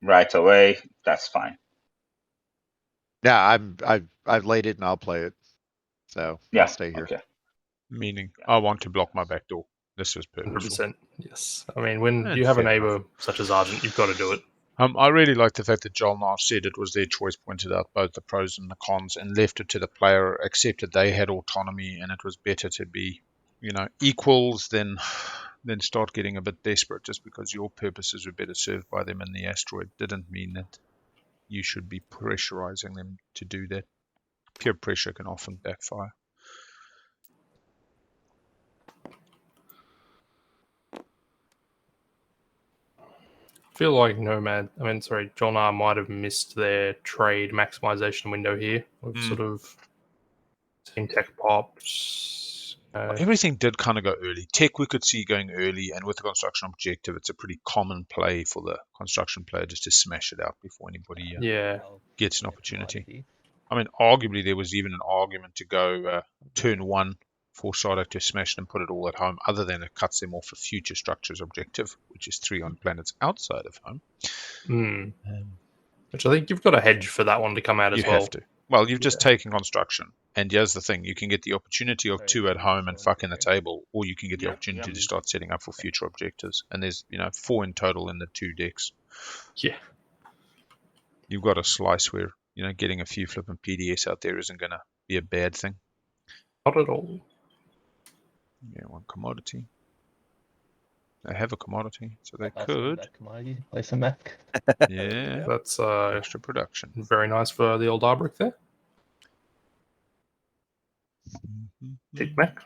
right away, that's fine. Yeah, I've laid it and I'll play it. So Yeah. I'll stay here. Okay. Meaning, I want to block my back door. This was purposeful. 100%. Yes. I mean, when That's you have a fair neighbor such as Argent, you've got to do it. I really like the fact that Jol-Nar said it was their choice, pointed out both the pros and the cons, and left it to the player, accepted they had autonomy, and it was better to be, equals than start getting a bit desperate just because your purposes were better served by them in the asteroid. Didn't mean that you should be pressurizing them to do that. Peer pressure can often backfire. I feel like Jol-Nar might have missed their trade maximization window here. We've sort of seen tech pops. Everything did kind of go early. Tech we could see going early, and with the construction objective, it's a pretty common play for the construction player just to smash it out before anybody gets an opportunity. I mean, arguably there was even an argument to go turn one for Sardakk to smash it and put it all at home, other than it cuts them off a future structures objective, which is 3 on planets outside of home. Which I think you've got a hedge for that one to come out as well. You have to. Well, you've just taken construction. And here's the thing, you can get the opportunity of 2 at home and fucking the table, or you can get the opportunity to start setting up for future objectives. And there's 4 in total in the 2 decks. Yeah. You've got a slice where, getting a few flipping PDS out there isn't going to be a bad thing. Not at all. Yeah, 1 commodity. They have a commodity, so they could. Commodity, play some mech. Yeah, That's extra production. very nice for the old Arborec there. Cheap mech.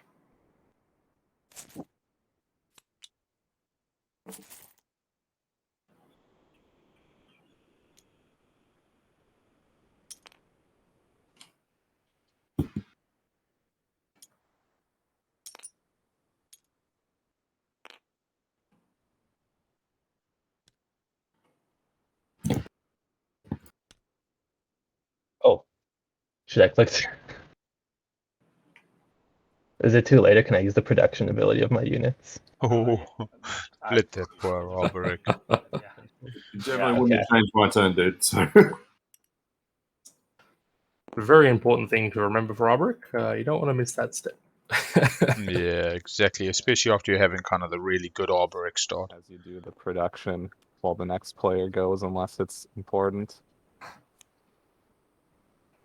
Oh, should I click? Is it too late, or can I use the production ability of my units? Oh, let that poor Arborec. You definitely wouldn't have changed my turn, dude. So a very important thing to remember for Arborec. You don't want to miss that step. Yeah, exactly. Especially after you're having kind of the really good Arborec start. As you do the production while the next player goes, unless it's important.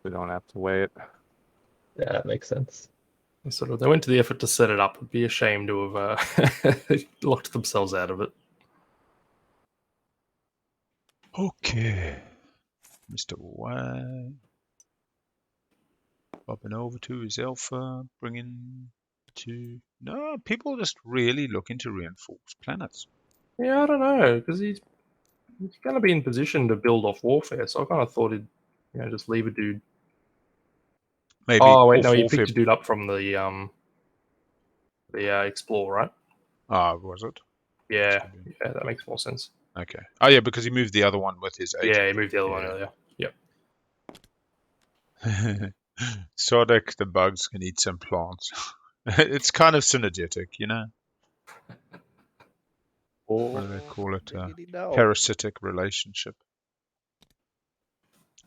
We don't have to wait. Yeah, that makes sense. Sort of, they went to the effort to set it up. It'd be a shame to have locked themselves out of it. Okay. Mr. Y. Popping over to his alpha, bringing to... No, people are just really looking to reinforce planets. Yeah, I don't know, because he's going to be in position to build off warfare, so I kind of thought he'd just leave a dude. Maybe Oh wait, off no, he warfare- picked a dude up from the Explorer, right? Ah, was it? Yeah, Must have been. yeah, that makes more sense. Okay. Oh, yeah, because he moved the other one with his agent. Yeah, he moved the other one Yeah. earlier. Yep. Sardakk the bugs can eat some plants. It's kind of synergetic, you know? What do they call it? Parasitic relationship.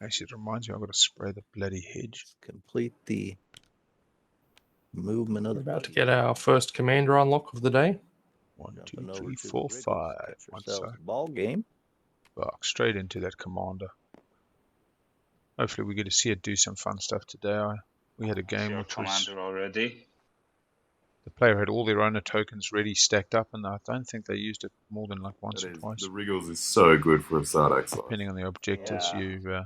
Actually, it reminds me, I've got to spray the bloody hedge. Let's complete the movement of We're the about to get our first commander unlock of the day. 1, 2, Jumping over 3, to the 4, Wriggles, 5. get One yourselves sec. a ball game. Fuck, straight into that commander. Hopefully we get to see it do some fun stuff today. We had a game Your which was... commander already. The player had all their owner tokens ready stacked up, and I don't think they used it more than like once or twice. The Wriggles is so good for a Sardakk side. Depending on the objectives Yeah. you...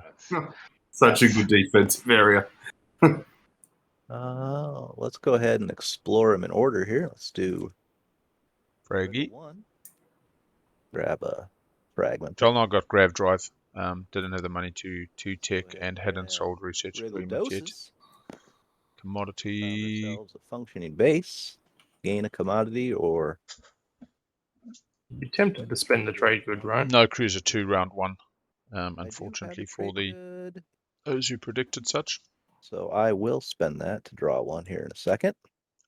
Such a good defensive area. Let's go ahead and explore them in order here. Let's do Fraggy. one. Grab a fragment. Jol-Nar got Grav Drive. Didn't have the money to tech Go ahead and hadn't and sold research Wriggle agreement yet. doses. Found Commodity. ourselves a functioning base. Gain a commodity or You'd be tempted to spend the trade good, right? No Cruiser 2 round 1. I do have Unfortunately a for trade good. those who predicted such. So I will spend that to draw one here in a second.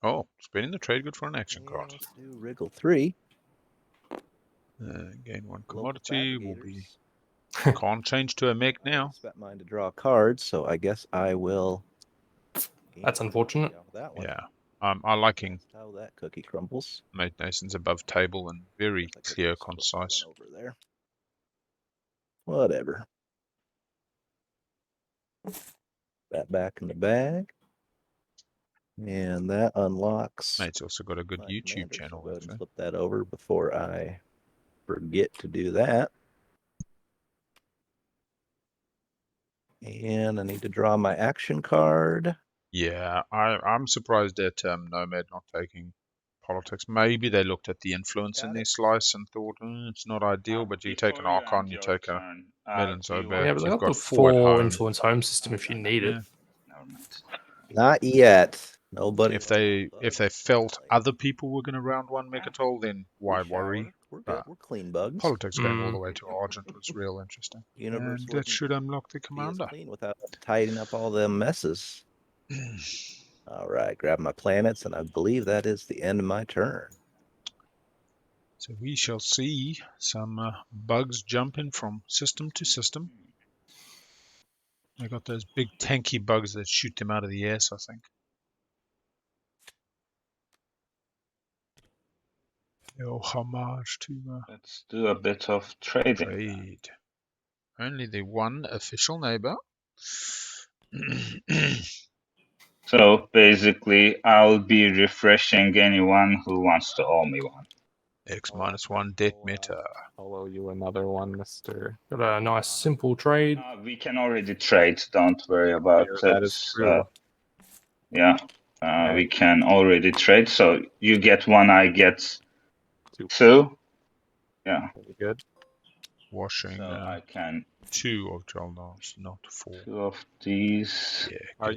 Oh, spending the trade good for an action And card. let's do Wriggle 3. Gain 1 Local commodity will be... fabricators. Can't change to a mech I now. spent mine to draw cards, so I guess I will. That's unfortunate. That one. Yeah. I'm liking That's how that cookie crumbles. Matenason's above table and very Guess I could clear, just flip concise. one over there. Whatever. That back in the bag. And that unlocks. Mate's also got a good my YouTube commander, so channel. go ahead and So. flip that over before I forget to do that. And I need to draw my action card. Yeah, I'm surprised at Nomad not taking politics. Maybe they looked at the influence in Got their it. slice and thought, it's not ideal, but you take an Before you Archon, end you your take a turn, Melon do you Zobat. want- Yeah, but they You've got the got 4 at home. influence home system if you need it. Yeah. Never mind. Not yet. Nobody. If they felt other people were going to round 1 Mechatol, then why worry? We're good. We're clean bugs. Politics going all the way to Argent was real interesting. Universe And that wouldn't should unlock the be as commander. clean without tidying up all them messes. All right, grab my planets, and I believe that is the end of my turn. So we shall see some bugs jumping from system to system. They got those big tanky bugs that shoot them out of the ass, I think. Oh, homage to Let's do a bit of trading. trade. Only the one official neighbor. So basically, I'll be refreshing anyone who wants to owe me one. X-1 debt meta. I'll owe you another one, Mr. Got a nice simple trade. We can already trade. Don't worry about it. That is true. Yeah, we can already trade. So you get 1, I get 2. Yeah. Very good. Washing So I can 2 of Jol-Nar's, not 4. 2 of these. Yeah, Are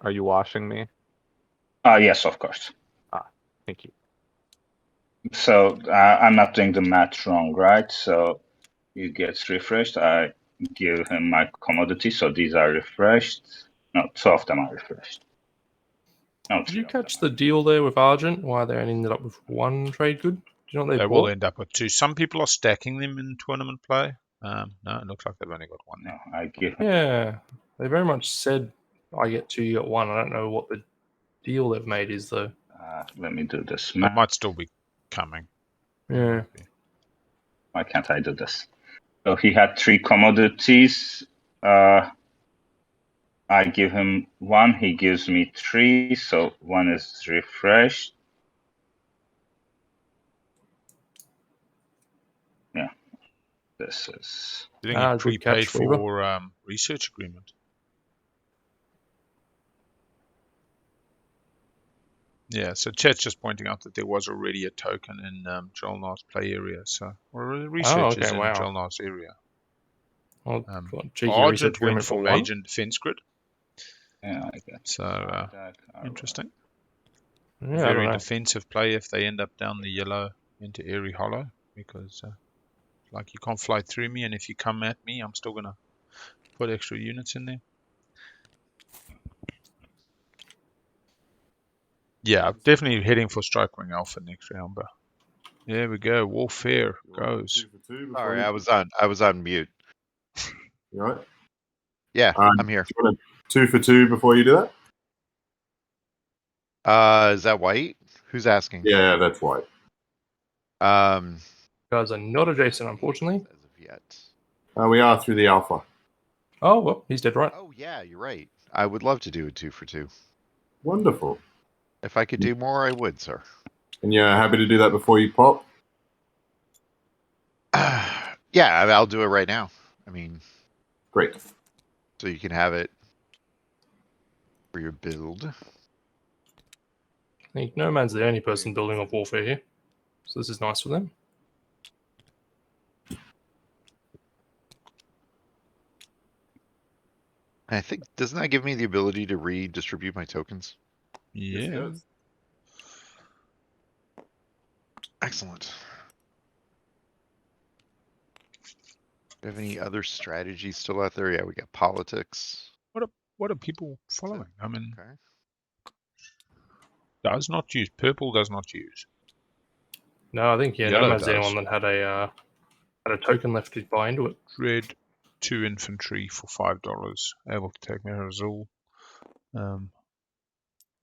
you washing me? Yes, of course. Thank you. So I'm not doing the math wrong, right? So he gets refreshed. I give him my commodity. So these are refreshed. No, 2 of them are refreshed. No, Did 3 you of catch them the deal there with Argent? Why they only ended up with 1 trade good? Do you know what they they will bought? end up with 2. Some people are stacking them in tournament play. No, it looks like they've only got 1 No, now. I give him. Yeah. They very much said I get 2, you get 1. I don't know what the deal they've made is though. Let me do this. It might still be coming. Yeah. Why can't I do this? So he had 3 commodities. I give him 1. He gives me 3. So 1 is refreshed. Yeah. This is. I think he good prepaid catch, Weaver. for research agreement. Yeah, so chat's just pointing out that there was already a token in Jol-Nar's play area. So, or research is in wow. Jol-Nar's area. Well, cheeky Argent research went agreement for for 1. Agent Defense Grid. Yeah, I get. So, Sardakk, interesting. Yeah, I Very don't know. defensive play if they end up down the yellow into Airy Hollow. Because, like, you can't fly through me. And if you come at me, I'm still going to put extra units in there. Yeah, I'm definitely heading for Strike Wing Alpha next round, but there we go. Warfare goes. 2 for 2 before Sorry, you- I was on mute. You all right? Yeah, Um, I'm here. Do you want a 2 for 2 before you do that? Is that white? Who's asking? Yeah, that's white. Um, Guys are not adjacent, unfortunately. as of yet. We are through the alpha. Oh, well, he's dead right. Oh yeah, you're right. I would love to do a 2 for 2. Wonderful. If I could do more, I would, sir. And you're happy to do that before you pop? Yeah, I'll do it right now. I mean, Great. so you can have it for your build. I think Nomad's the only person building off Warfare here. So this is nice for them. I think, doesn't that give me the ability to redistribute my tokens? Yeah. Yes. Excellent. Do you have any other strategies still out there? Yeah, we got politics. What are people following? I mean, Okay. does not use. Purple does not use. No, I think Yellow Nomad's the does. only one that had a token left to buy into it. Red, 2 infantry for $5. Able to take Mare Azul.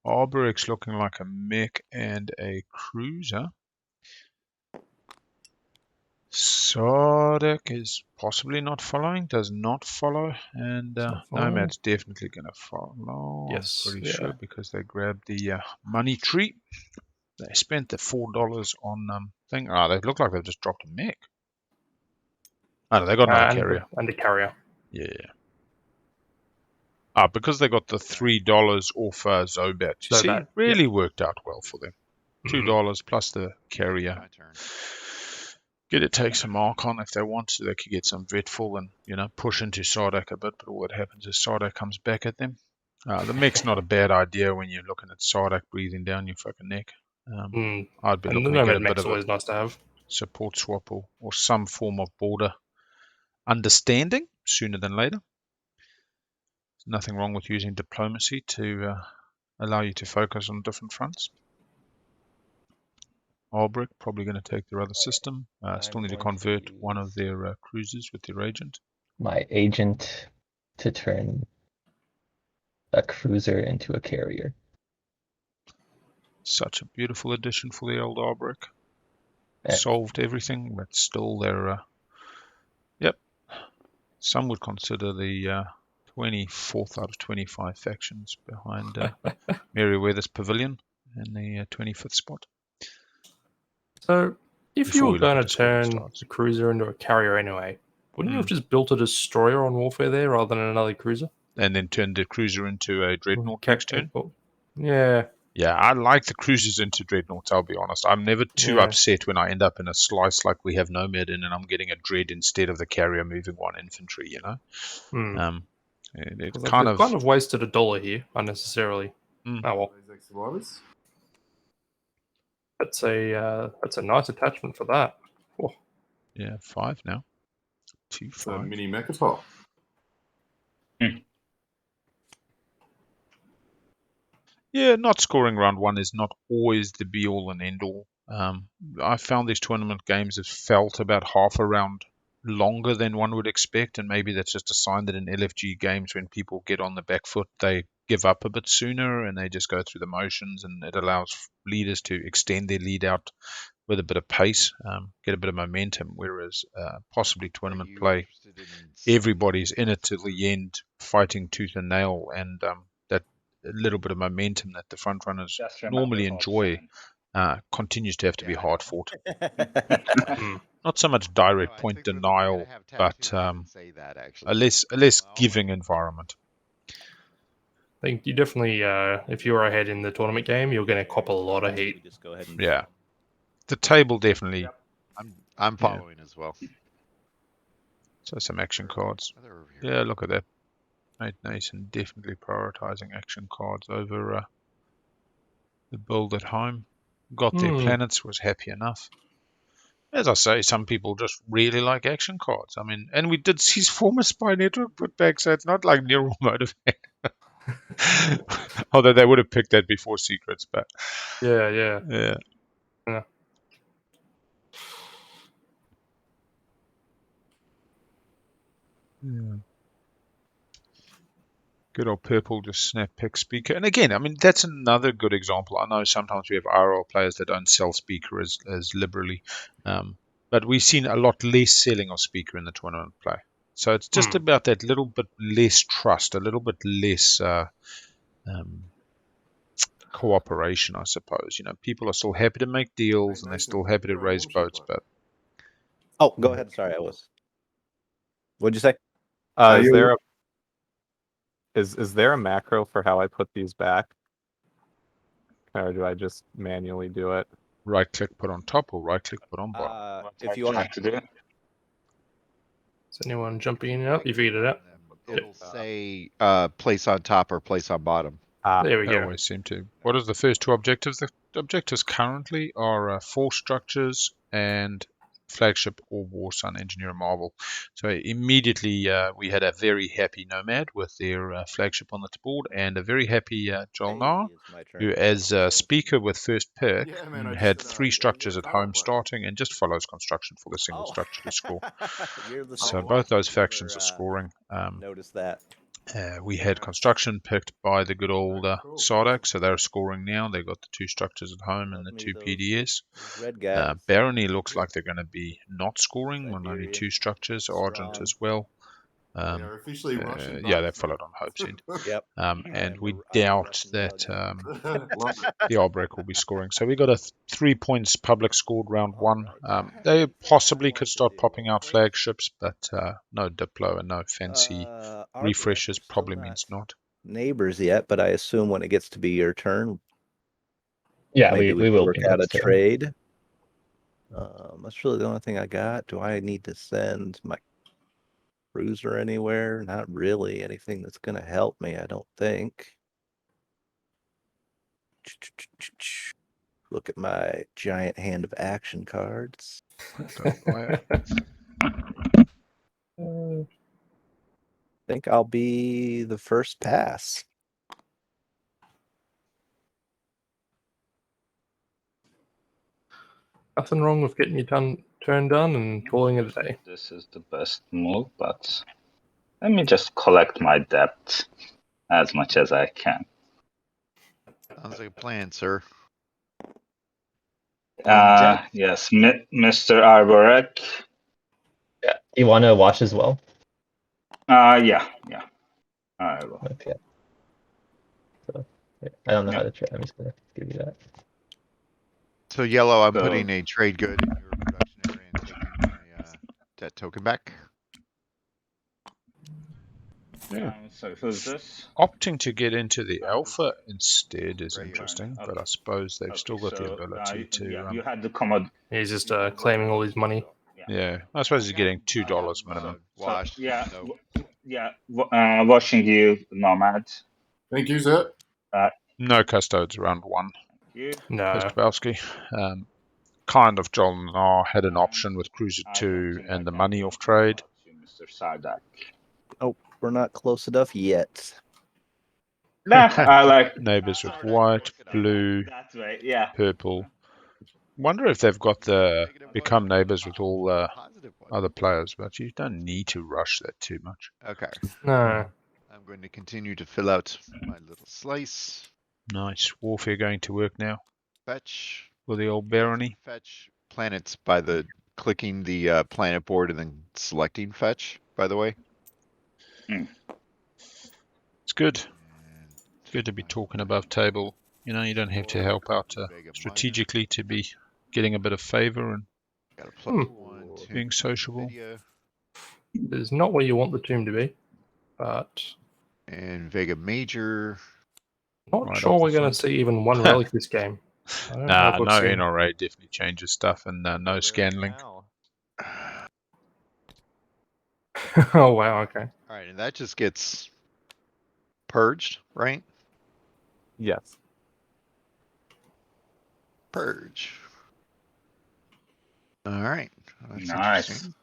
Arborec's looking like a mech and a cruiser. Sardakk is possibly not following, does not follow, and not following. Nomad's definitely going to follow. Yes, I'm pretty yeah. sure because they grabbed the money tree. They spent the $4 on thing. They look like they've just dropped a mech. Oh, no, they got another carrier. And a carrier. Yeah. Because they got the $3 off Zobat. You see, Zobat, really worked out well for them. Mhm. $2 plus the carrier. My turn. Get to take some Archon if they want to. They could get some Vetful and, push into Sardakk a bit. But all that happens is Sardakk comes back at them. The mech's not a bad idea when you're looking at Sardakk breathing down your fucking neck. I'd be And the looking to get a Nomad bit mech's of a always nice to have. support swap or some form of border understanding sooner than later. There's nothing wrong with using diplomacy to allow you to focus on different fronts. Arborec probably going to take their other system. Still need to convert one of their cruisers with their agent. My agent to turn a cruiser into a carrier. Such a beautiful addition for the old Arborec. Yeah. Solved everything, but still they're... Yep. Some would consider the 24th out of 25 factions behind Merryweather's Pavilion in the 25th spot. So, if Before you we were look going at to the scoring turn starts. the cruiser into a carrier anyway, wouldn't you have just built a destroyer on Warfare there rather than another cruiser? And then turned the cruiser into a dreadnought next turn. Yeah. Yeah, I like the cruisers into dreadnoughts, I'll be honest. I'm never too Yeah. upset when I end up in a slice like we have Nomad in and I'm getting a dread instead of the carrier moving 1 infantry, It They've kind of wasted $1 here unnecessarily. Oh well, that's a nice attachment for that. Oh. Yeah, 5 now. 2, So 5. mini Mechatop. Yeah, not scoring round 1 is not always the be all and end all. I found these tournament games have felt about half a round longer than one would expect, and maybe that's just a sign that in LFG games, when people get on the back foot, they give up a bit sooner and they just go through the motions, and it allows leaders to extend their lead out with a bit of pace, get a bit of momentum, whereas possibly tournament play, everybody's in it till the end, fighting tooth and nail, and that little bit of momentum that the front runners normally enjoy continues to have to be hard fought. Not so much direct point denial, but a less giving environment. I think you definitely, if you're ahead in the tournament game, you're going to cop a lot of heat. Just go ahead and Yeah, the table definitely. I'm following as well. So some action cards. Yeah, look at that. Matenason definitely prioritizing action cards over the build at home. Got their planets, was happy enough. As I say, some people just really like action cards. I mean, and we did see former spy network put back, so it's not like neural motivate. Although they would have picked that before secrets, but Yeah. Good old purple just snap pick speaker. And again, I mean, that's another good example. I know sometimes we have RL players that don't sell speaker as liberally, but we've seen a lot less selling of speaker in the tournament play. So it's just about that little bit less trust, a little bit less cooperation, I suppose. You know, people are still happy to make deals and they're still happy to raise boats, but Oh, go ahead. Sorry, I was. What'd you say? Is there a macro for how I put these back? Or do I just manually do it? Right click, put on top, or right click, put on bottom. If you want to do it. Is anyone jumping in and out? You figured it out? It'll say place on top or place on bottom. There we They go. always seem to. What are the first two objectives? The objectives currently are force structures and flagship or war sun engineer marvel. So immediately we had a very happy Nomad with their flagship on the board, and a very happy Jol-Nar, who as a speaker with first pick had 3 structures at home starting and just follows construction for the single structure to score. So both those factions are scoring. Notice that. We had construction picked by the good old Sardakk, so they're scoring now. They've got the 2 structures at home and the 2 PDS. Red guys. Barony looks like they're going to be not scoring on only 2 structures. Argent as well. They followed on Hope's End. Yep. And we doubt that the Arborec will be scoring. So we got a 3 points public scored round 1. They possibly could start popping out flagships, but no Diplo and no fancy refreshes probably means not. Neighbors yet, but I assume when it gets to be your turn, Yeah, maybe we will work be out a next turn. trade. That's really the only thing I got. Do I need to send my cruiser anywhere? Not really anything that's going to help me, I don't think. Look at my giant hand of action cards. I think I'll be the first pass. Nothing wrong with getting your turn done and calling it a day. This is the best move, but let me just collect my debt as much as I can. Sounds like a plan, sir. Yes, Mr. Arborec. Yeah. You want to watch as well? Yeah. I will. Okay. So, I don't know how to trade. I'm just gonna give you that. So yellow, I'm putting a trade good in your production area and taking my debt token back. Yeah. So who's this? Opting to get into the alpha instead is Right, interesting, right. but I suppose they've still got the ability to. You had the commode. He's just claiming all his money. Yeah, I suppose he's getting $2 minimum. Wash. Watching you, Nomad. Thank you, sir. No custodes round 1. You. No. Kostowski. Kind of Jol-Nar had an option with Cruiser 2 and the money off trade. Mr. Sardakk. Oh, we're not close enough yet. Nah, I like Neighbors with white, blue, that way. Yeah. purple. Wonder if they've got the become neighbours with all Positive one. other players, but you don't need to rush that too much. Okay. No. I'm going to continue to fill out my little slice. Nice. Warfare going to work now Fetch. for the old You guys Barony. can fetch planets by the clicking the planet board and then selecting fetch, by the way. It's good. And Good to be talking above table. You know, you don't have to help out strategically to be getting a bit of favour and got a plus 1 to being sociable. Video. It's not where you want the tomb to be, but And Vega Major. not Right sure off the we're going to front. see even one relic this game. I don't know Nah, if we've no seen- NRA definitely changes stuff, and no scan link. Oh wow, okay. All right, and that just gets purged, right? Yes. Purge. All right. That's Nice. interesting.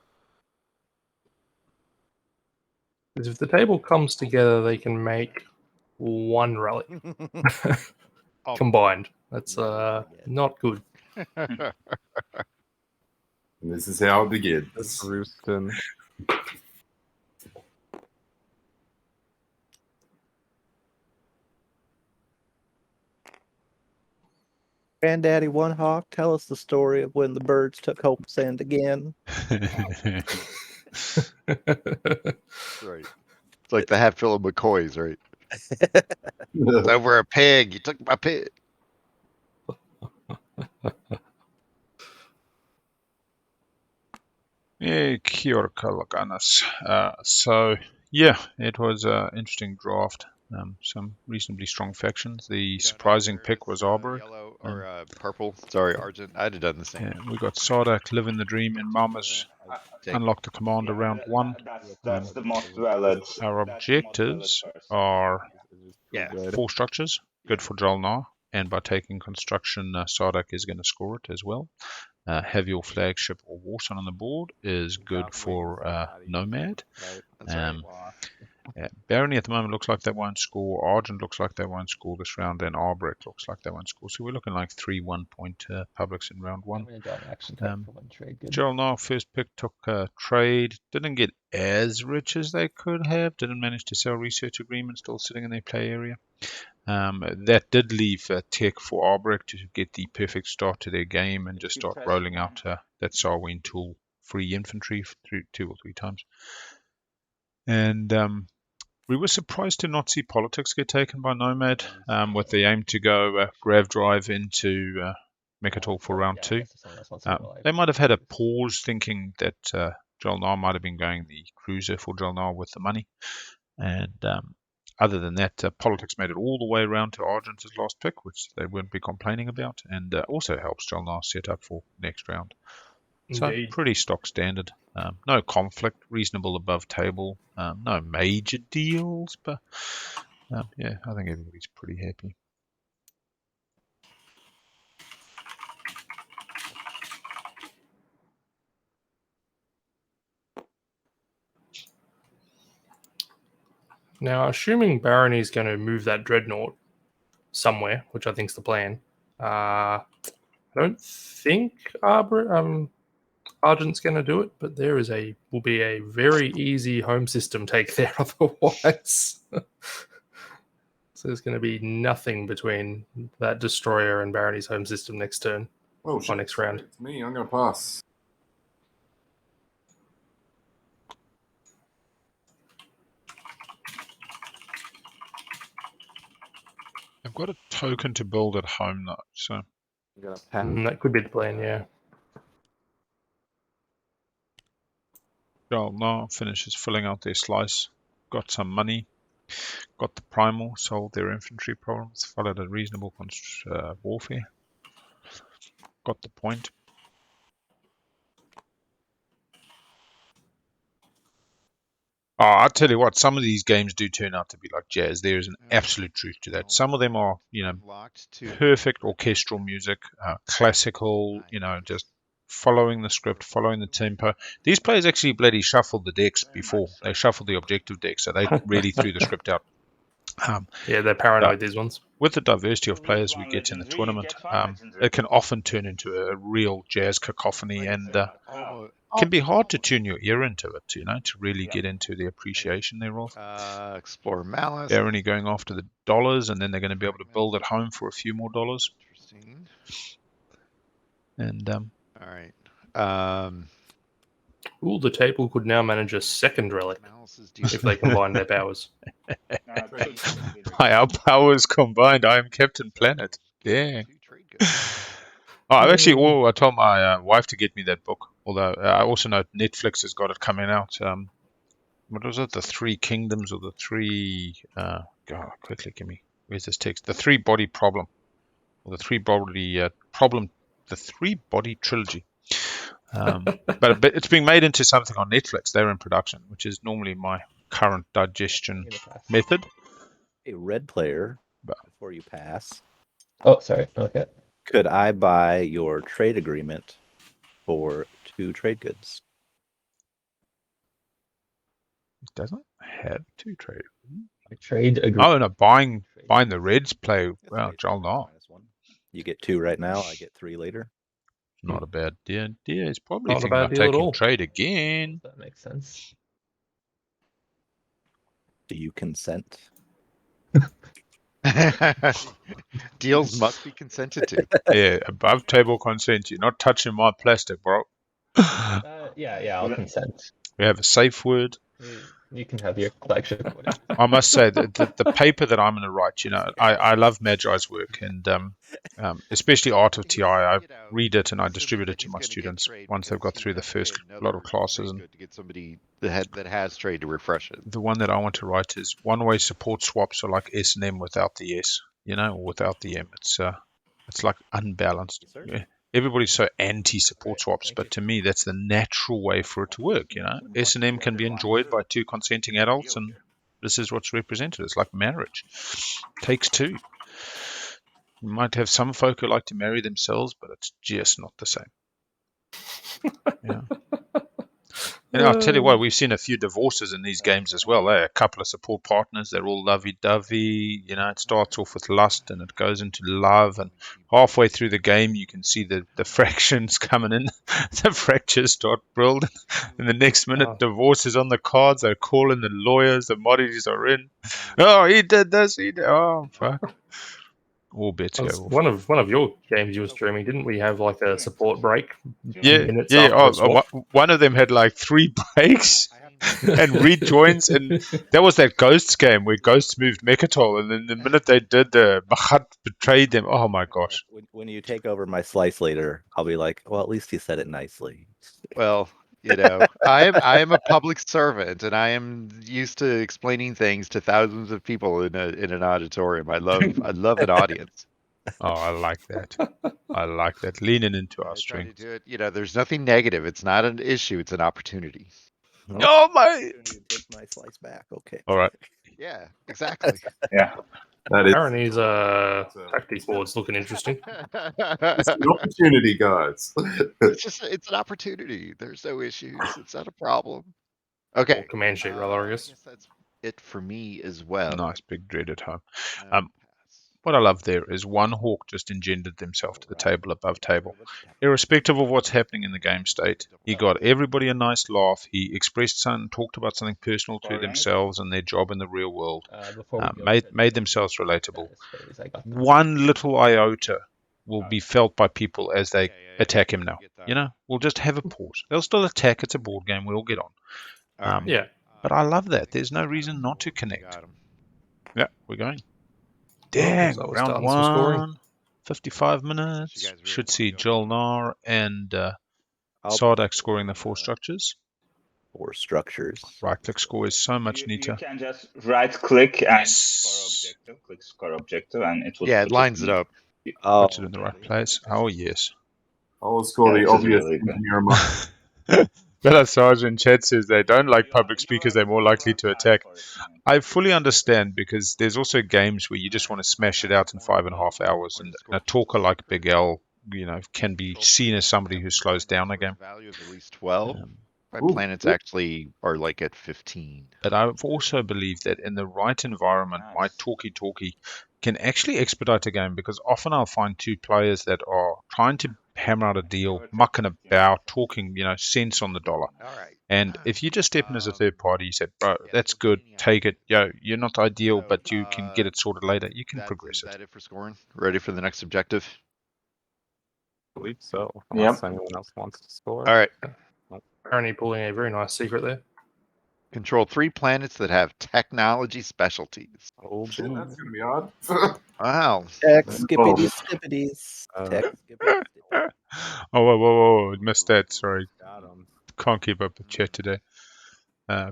Because if the table comes together, they can make one relic Oh. combined. That's Never forget. not good. And this is how it begins. Just roosting. Granddaddy OneHawk, tell us the story of when the birds took Hope's End again. Right. It's like the Hatfield McCoys, right? It's over a pig. You took my pig. Yeah, kia ora kalaganas. So, yeah, it was an interesting draft. Some reasonably strong factions. The surprising pick was Arborec. Yellow or purple. Sorry, Argent. I'd have done the same. Yeah, we got Sardakk, Live in the Dream, and Mamas. Unlock the commander round 1. That's the most valid. Our objectives are Yeah. 4 structures, good for Jol-Nar, and by taking construction, Sardakk is going to score it as well. Have your flagship or warson on the board is good for Nomad. That's right. Barony at the moment looks like they won't score. Argent looks like they won't score this round, and Arborec looks like they won't score. So we're looking like 3 1-point publics in round 1. I'm gonna draw an action card for one trade. Good. Jol-Nar first pick took trade. Didn't get as rich as they could have. Didn't manage to sell research agreements, still sitting in their play area. That did leave tech for Arborec to get the perfect start to their game and just start rolling out that Sarween tool free infantry 2 or 3 times. And we were surprised to not see politics get taken by Nomad with the aim to go grav drive into Mechatol for round 2. They might have had a pause thinking that Jol-Nar might have been going the cruiser for Jol-Nar with the money. And other than that, politics made it all the way around to Argent's last pick, which they wouldn't be complaining about, and also helps Jol-Nar set up for next round. So Indeed. pretty stock standard. No conflict, reasonable above table. No major deals, but yeah, I think everybody's pretty happy. Now, assuming Barony's going to move that dreadnought somewhere, which I think's the plan, I don't think Argent's going to do it, but there will be a very easy home system take there otherwise. So there's going to be nothing between that destroyer and Barony's home system next turn. Oh, Or next round. It's me. I'm going to pass. I've got a token to build at home though, so I'm gonna pass. That could be the plan, yeah. Jol-Nar finishes filling out their slice. Got some money. Got the primal, solved their infantry problems, followed a reasonable warfare. Got the point. Oh, I tell you what, some of these games do turn out to be like jazz. There is an absolute truth to that. Some of them are, Locked to perfect orchestral music, classical, just following the script, following the tempo. These players actually bloody shuffled the decks before. They shuffled the objective deck, so they really threw the script out. Yeah, they're paranoid, these ones. With the diversity of players we get in the tournament, it can often turn into a real jazz cacophony, and can be hard to tune your ear into it, to really get into the appreciation thereof. Explore Mallice. Barony going after the dollars, and then they're going to be able to build at home for a few more dollars. Interesting. And All right. Ooh, the table could now manage a second relic if they combine their powers. our powers combined, I am Captain Planet. Yeah. I told my wife to get me that book, although I also know Netflix has got it coming out. What was it? The Three Kingdoms, or the Three... quickly, give me... Where's this text? The Three Body Problem. Or the Three Body Problem... The Three Body Trilogy. But it's being made into something on Netflix. They're in production, which is normally my current digestion method. A red player, before you pass. Oh, sorry. Okay. Could I buy your trade agreement for 2 trade goods? It doesn't have 2 trade. Trade agreement. Oh, no, buying the Reds play. Well, Jol-Nar. You get 2 right now. I get 3 later. Not a bad deal. He's probably Not a thinking bad about deal at taking all. trade again. That makes sense. Do you consent? Deals must be consented to. Yeah, above table consent. You're not touching my plastic, bro. Yeah, I'll consent. We have a safe word. You can have your flagship. Whatever. I must say that the paper that I'm going to write, I love Magi's work, and especially Art of TI. I read it and I distribute it to my students once they've got through the first lot of classes. And to get somebody that has trade to refresh it. the one that I want to write is one-way support swaps are like S&M without the S, or without the M. It's like unbalanced. Yeah. Everybody's so anti-support swaps, but to me, that's the natural way for it to work. S&M can be enjoyed by 2 consenting adults, and this is what's represented. It's like marriage. Takes 2. You might have some folk who like to marry themselves, but it's just not the same. Yeah. I'll tell you what, we've seen a few divorces in these games as well. A couple of support partners, they're all lovey-dovey. It starts off with lust and it goes into love, and halfway through the game you can see the fractions coming in. The fractures start building, and the next minute divorce is on the cards. They're calling the lawyers, the moddies are in. Oh, he did this, oh, fuck. All bets go off. One of your games you were streaming, didn't we have like a support break? Yeah. One of them had like 3 breaks and rejoins, and that was that Ghosts game where Ghosts moved Mechatol, and then the minute they did, the Machat betrayed them. Oh my gosh. When you take over my slice later, I'll be like, well, at least he said it nicely. Well, I am a public servant, and I am used to explaining things to thousands of people in an auditorium. I love an audience. Oh, I like that. I like that. Leaning into our strength. There's nothing negative. It's not an issue. It's an opportunity. Oh my! Take my slice back. Okay. All right. Yeah, exactly. Yeah. Barony's tactics board's looking interesting. It's an opportunity, guys. It's an opportunity. There's no issues. It's not a problem. Okay. Or command sheet, rather, I guess. That's it for me as well. Nice big dread at home. What I love there is OneHawk just engendered themselves to the table above table. Irrespective of what's happening in the game state, he got everybody a nice laugh. He expressed something, talked about something personal to themselves and their job in the real world. Made themselves relatable. One little iota will be felt by people as they attack him now. We'll just have a pause. They'll still attack. It's a board game. We'll get on. Yeah. But I love that. There's no reason not to connect. Yeah, we're going. Dang, So we're round starting some scoring. 1, 55 minutes. You guys really Should see want to go Jol-Nar and Sardakk scoring the 4 structures. 4 structures. Right-click score is so much You neater. can just right-click and Yes. click score objective, and it will. Yeah, it lines it up. Oh, Puts it in the right place. Oh, yes. I'll score the Yeah, this is obvious really good. engineer mark. Bella Sergeant chat says they don't like public speakers, they're more likely to attack. I fully understand, because there's also games where you just want to smash it out in 5.5 hours, and a talker like Big L, can be seen as somebody who slows down a game. Value of at least 12. My Ooh. planets actually are like at 15. But I've also believed that in the right environment, my Nice. talkie can actually expedite a game, because often I'll find two players that are trying to hammer out a deal, mucking about, talking, cents on the dollar. All right. And if you just step in as a third party, you say, bro, that's good, take it. You're not ideal, but you can get it sorted later. You can progress Is it. that it for scoring? Ready for the next objective? I believe so. Yep. Unless anyone else wants to score. All right. Barony pulling a very nice secret there. Control 3 planets that have technology specialties. Oh, Shit, boo. that's gonna be odd. Wow. Tech Oh. skippity stippities. Tech skippity stippities. Oh, whoa, missed that. Sorry. Got him. Can't keep up with chat today.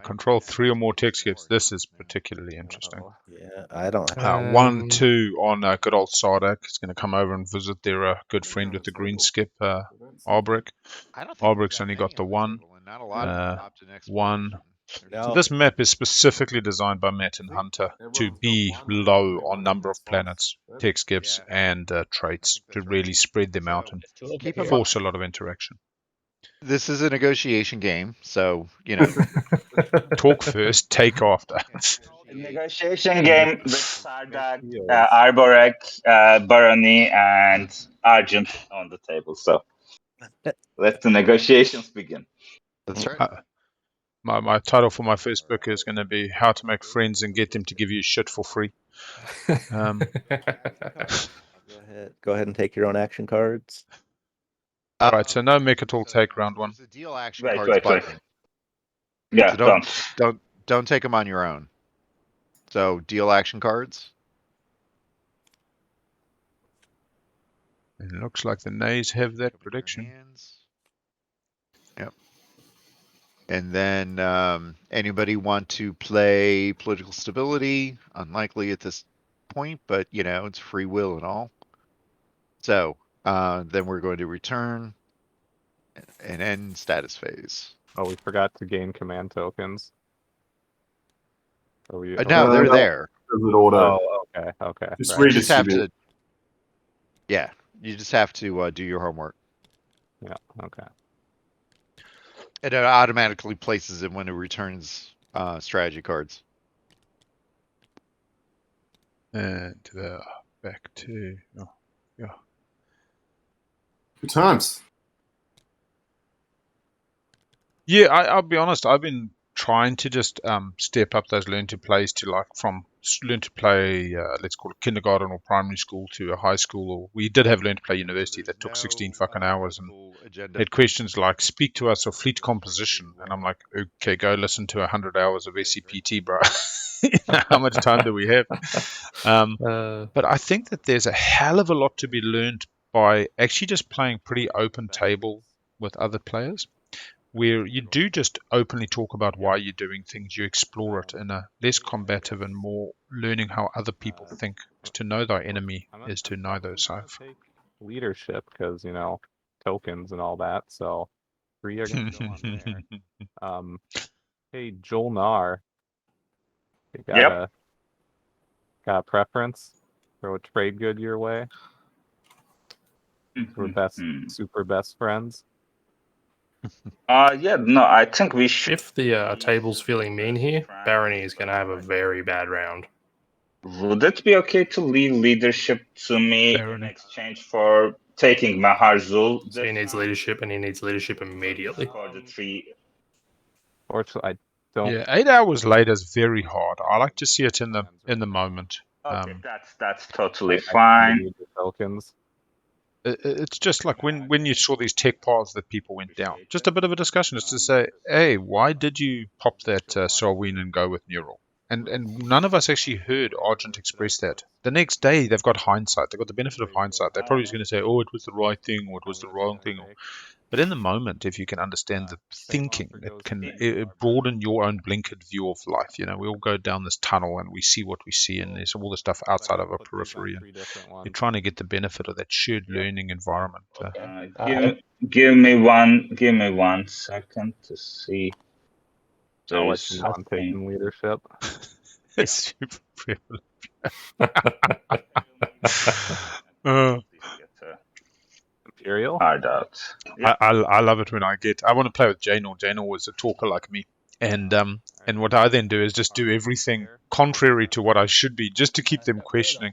Control 3 or more tech skips. This is particularly interesting. Oh, Yeah, I don't have. 1, 2 on good old Sardakk. He's going to come over and visit their good friend with the green skip, Arborec. I don't think Arbrec's only got the one. not a lot of dropped in One. exploration. No. So this map is specifically designed by Matt and Hunter to be low on number of planets, tech skips, and traits, to really spread them out and Keep in force a lot of interaction. This is a negotiation game, so Talk first, take after. Negotiation game with Sardakk, Arborec, Barony, and Argent on the table. So let the negotiations begin. That's right. My title for my first book is going to be How to Make Friends and Get Them to Give You Shit for Free. Go ahead and take your own action cards. Alright, so no mech at all, take round 1. The deal action Wait. cards. Yeah, So don't take them on your own. So deal action cards. It looks like the nays have that prediction. Yep. And then anybody want to play political stability? Unlikely at this point, but it's free will and all. So then we're going to return and end status phase. Oh, we forgot to gain command tokens. No, they're there. Does it auto? Oh, okay. Just Right. You just have redistribute. you just have to do your homework. Yeah, okay. And it automatically places it when it returns strategy cards. And back to... Oh, yeah. Good times. Yeah, I'll be honest, I've been trying to just step up those learn to plays to learn to play, let's call it kindergarten or primary school, to a high school. Or we did have learn to play university that took 16 fucking hours and had questions like speak to us or fleet composition. And I'm like, okay, go listen to 100 hours of SCPT, bro. How much time do we have? But I think that there's a hell of a lot to be learned by actually just playing pretty open table with other players, where you do just openly talk about why you're doing things. You explore it in a less combative and more learning how other people think. To know thy enemy is to know thyself. Leadership, because tokens and all that. So 3 are going to go on there. Hey, Jol-Nar. You got a preference for a trade good your way? We're super best friends. I think we should. If the table's feeling mean here, Barony is going to have a very bad round. Would it be okay to leave leadership to me in exchange for taking Maharzul? So he needs leadership, and he needs leadership immediately. For the 3. Fortunately, I don't. Yeah, 8 hours later is very hard. I like to see it in the moment. Okay, that's totally fine. Tokens. It's just like when you saw these tech paths that people went down. Just a bit of a discussion is to say, hey, why did you pop that Sarween and go with Neural? And none of us actually heard Argent express that. The next day, they've got hindsight. They've got the benefit of hindsight. They're probably just going to say, oh, it was the right thing, or it was the wrong thing. But in the moment, if you can understand the thinking, it can broaden your own blinkered view of life. We all go down this tunnel and we see what we see, and there's all the stuff outside of our periphery. And you're trying to get the benefit of that shared learning environment. Give me 1 second to see. There's not taking leadership. It's super privileged. Imperial. hard out. Yeah. I love it when I want to play with Janor. Janor was a talker like me, and what I then do is just do everything contrary to what I should be, just to keep them questioning,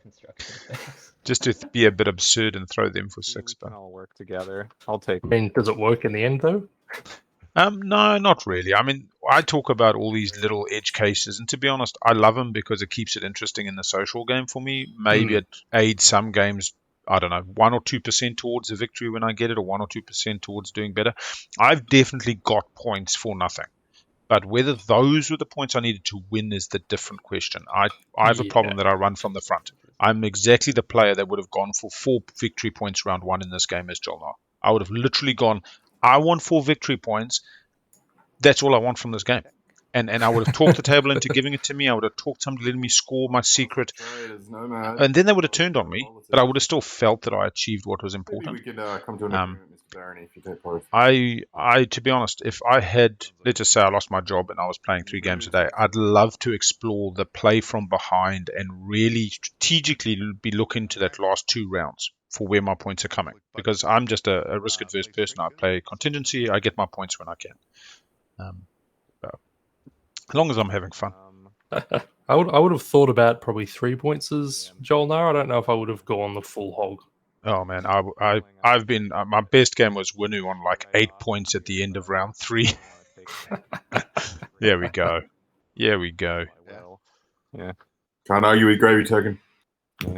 just to be a bit absurd and throw them for We six. can But all work together. I'll take. I mean, does it work in the end though? no, not really. I mean, I talk about all these little edge cases, and to be honest, I love them because it keeps it interesting in the social game for me. Maybe it aids some games, I don't know, 1 or 2% towards a victory when I get it, or 1 or 2% towards doing better. I've definitely got points for nothing. But whether those were the points I needed to win is the different question. I have a problem that I run from the front. I'm exactly the player that would have gone for 4 victory points round 1 in this game as Jol-Nar. I would have literally gone, I want 4 victory points. That's all I want from this game. And I would have talked the table into giving it to me. I would have talked somebody letting me score my secret. Nomad. And then they would have turned on me, but I would have still felt that I achieved what was important. Maybe we could come to an agreement, Mr. Barony, if you take part. I, to be honest, if I had, let's just say I lost my job and I was playing 3 games a day, I'd love to explore the play from behind and really strategically be looking to that last 2 rounds for where my points are coming. Because I'm just a risk-adverse person. I play contingency. I get my points when I can. As long as I'm having fun. I would have thought about probably 3 points as Jol-Nar. I don't know if I would have gone the full hog. Oh man, I've been my best game was Winu on like 8 points at the end of round 3. There we go. Yeah, we go. Yeah. Can't argue with Gravy Token.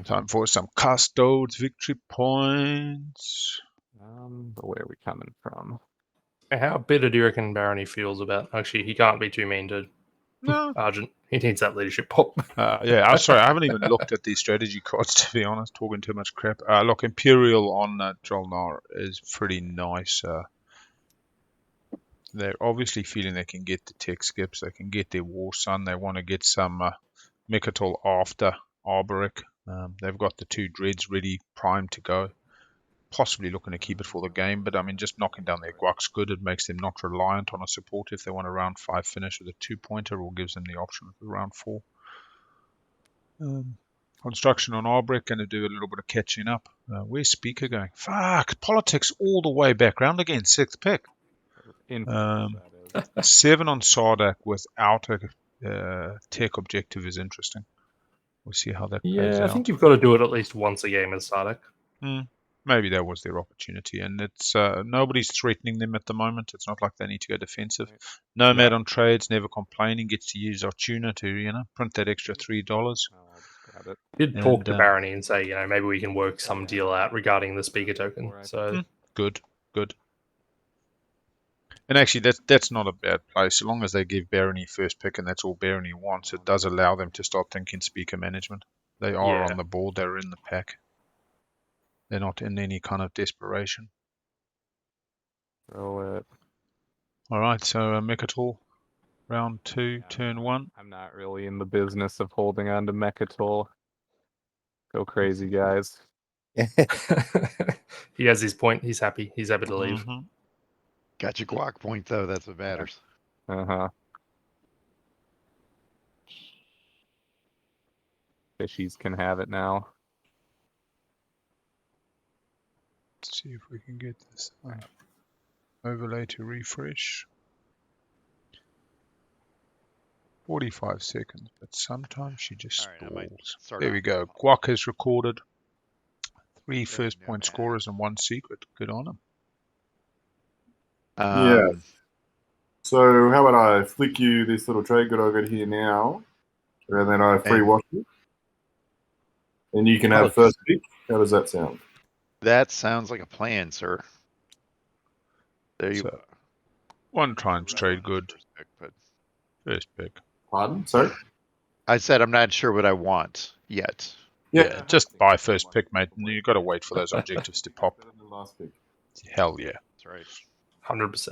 Time for some Custodes victory points. But where are we coming from? How bitter do you reckon Barony feels about? Actually, he can't be too mean to Argent. He needs that leadership pop. Yeah, I'm sorry, I haven't even looked at these strategy cards, to be honest, talking too much crap. Look, Imperial on Jol-Nar is pretty nice. They're obviously feeling they can get the tech skips, they can get their War Sun, they want to get some Mechatol after Arborec. They've got the 2 Dreads ready, primed to go. Possibly looking to keep it for the game, but I mean, just knocking down their Guak's good. It makes them not reliant on a support if they want a round 5 finish with a 2-pointer, or gives them the option of a round 4. Construction on Arborec, going to do a little bit of catching up. Where's Speaker going? Fuck, politics all the way back round again, 6th pick. 7 on Sardakk without a tech objective is interesting. We'll see how that plays out. I think you've got to do it at least once a game as Sardakk. Maybe that was their opportunity, and it's nobody's threatening them at the moment. It's not like they need to go defensive. Nomad on trades, never complaining, gets to use our tuner to print that extra $3. Did talk to Barony and say, maybe we can work some deal out regarding the speaker token. So good. And actually, that's not a bad place. So long as they give Barony first pick, and that's all Barony wants, it does allow them to start thinking speaker management. They are on the board. They're in the pack. They're not in any kind of desperation. Throw it. All right, so Mechatol, round 2, turn 1. I'm not really in the business of holding on to Mechatol. Go crazy, guys. He has his point. He's happy. He's happy to leave. Got your guac point, though. That's what matters. Fishies can have it now. Let's see if we can get this overlay to refresh. 45 seconds, but sometimes she just stalls. There we go. Guac has recorded 3 first-point scorers and 1 secret. Good on him. Yeah. So how about I flick you this little trade good I got here now, and then I free wash you, and you can have first pick. How does that sound? That sounds like a plan, sir. There you go. 1 times trade good. First pick. Pardon? Sorry? I said I'm not sure what I want yet. Yeah, just buy first pick, mate. You've got to wait for those objectives to pop. Last pick. Hell yeah. That's right. 100%.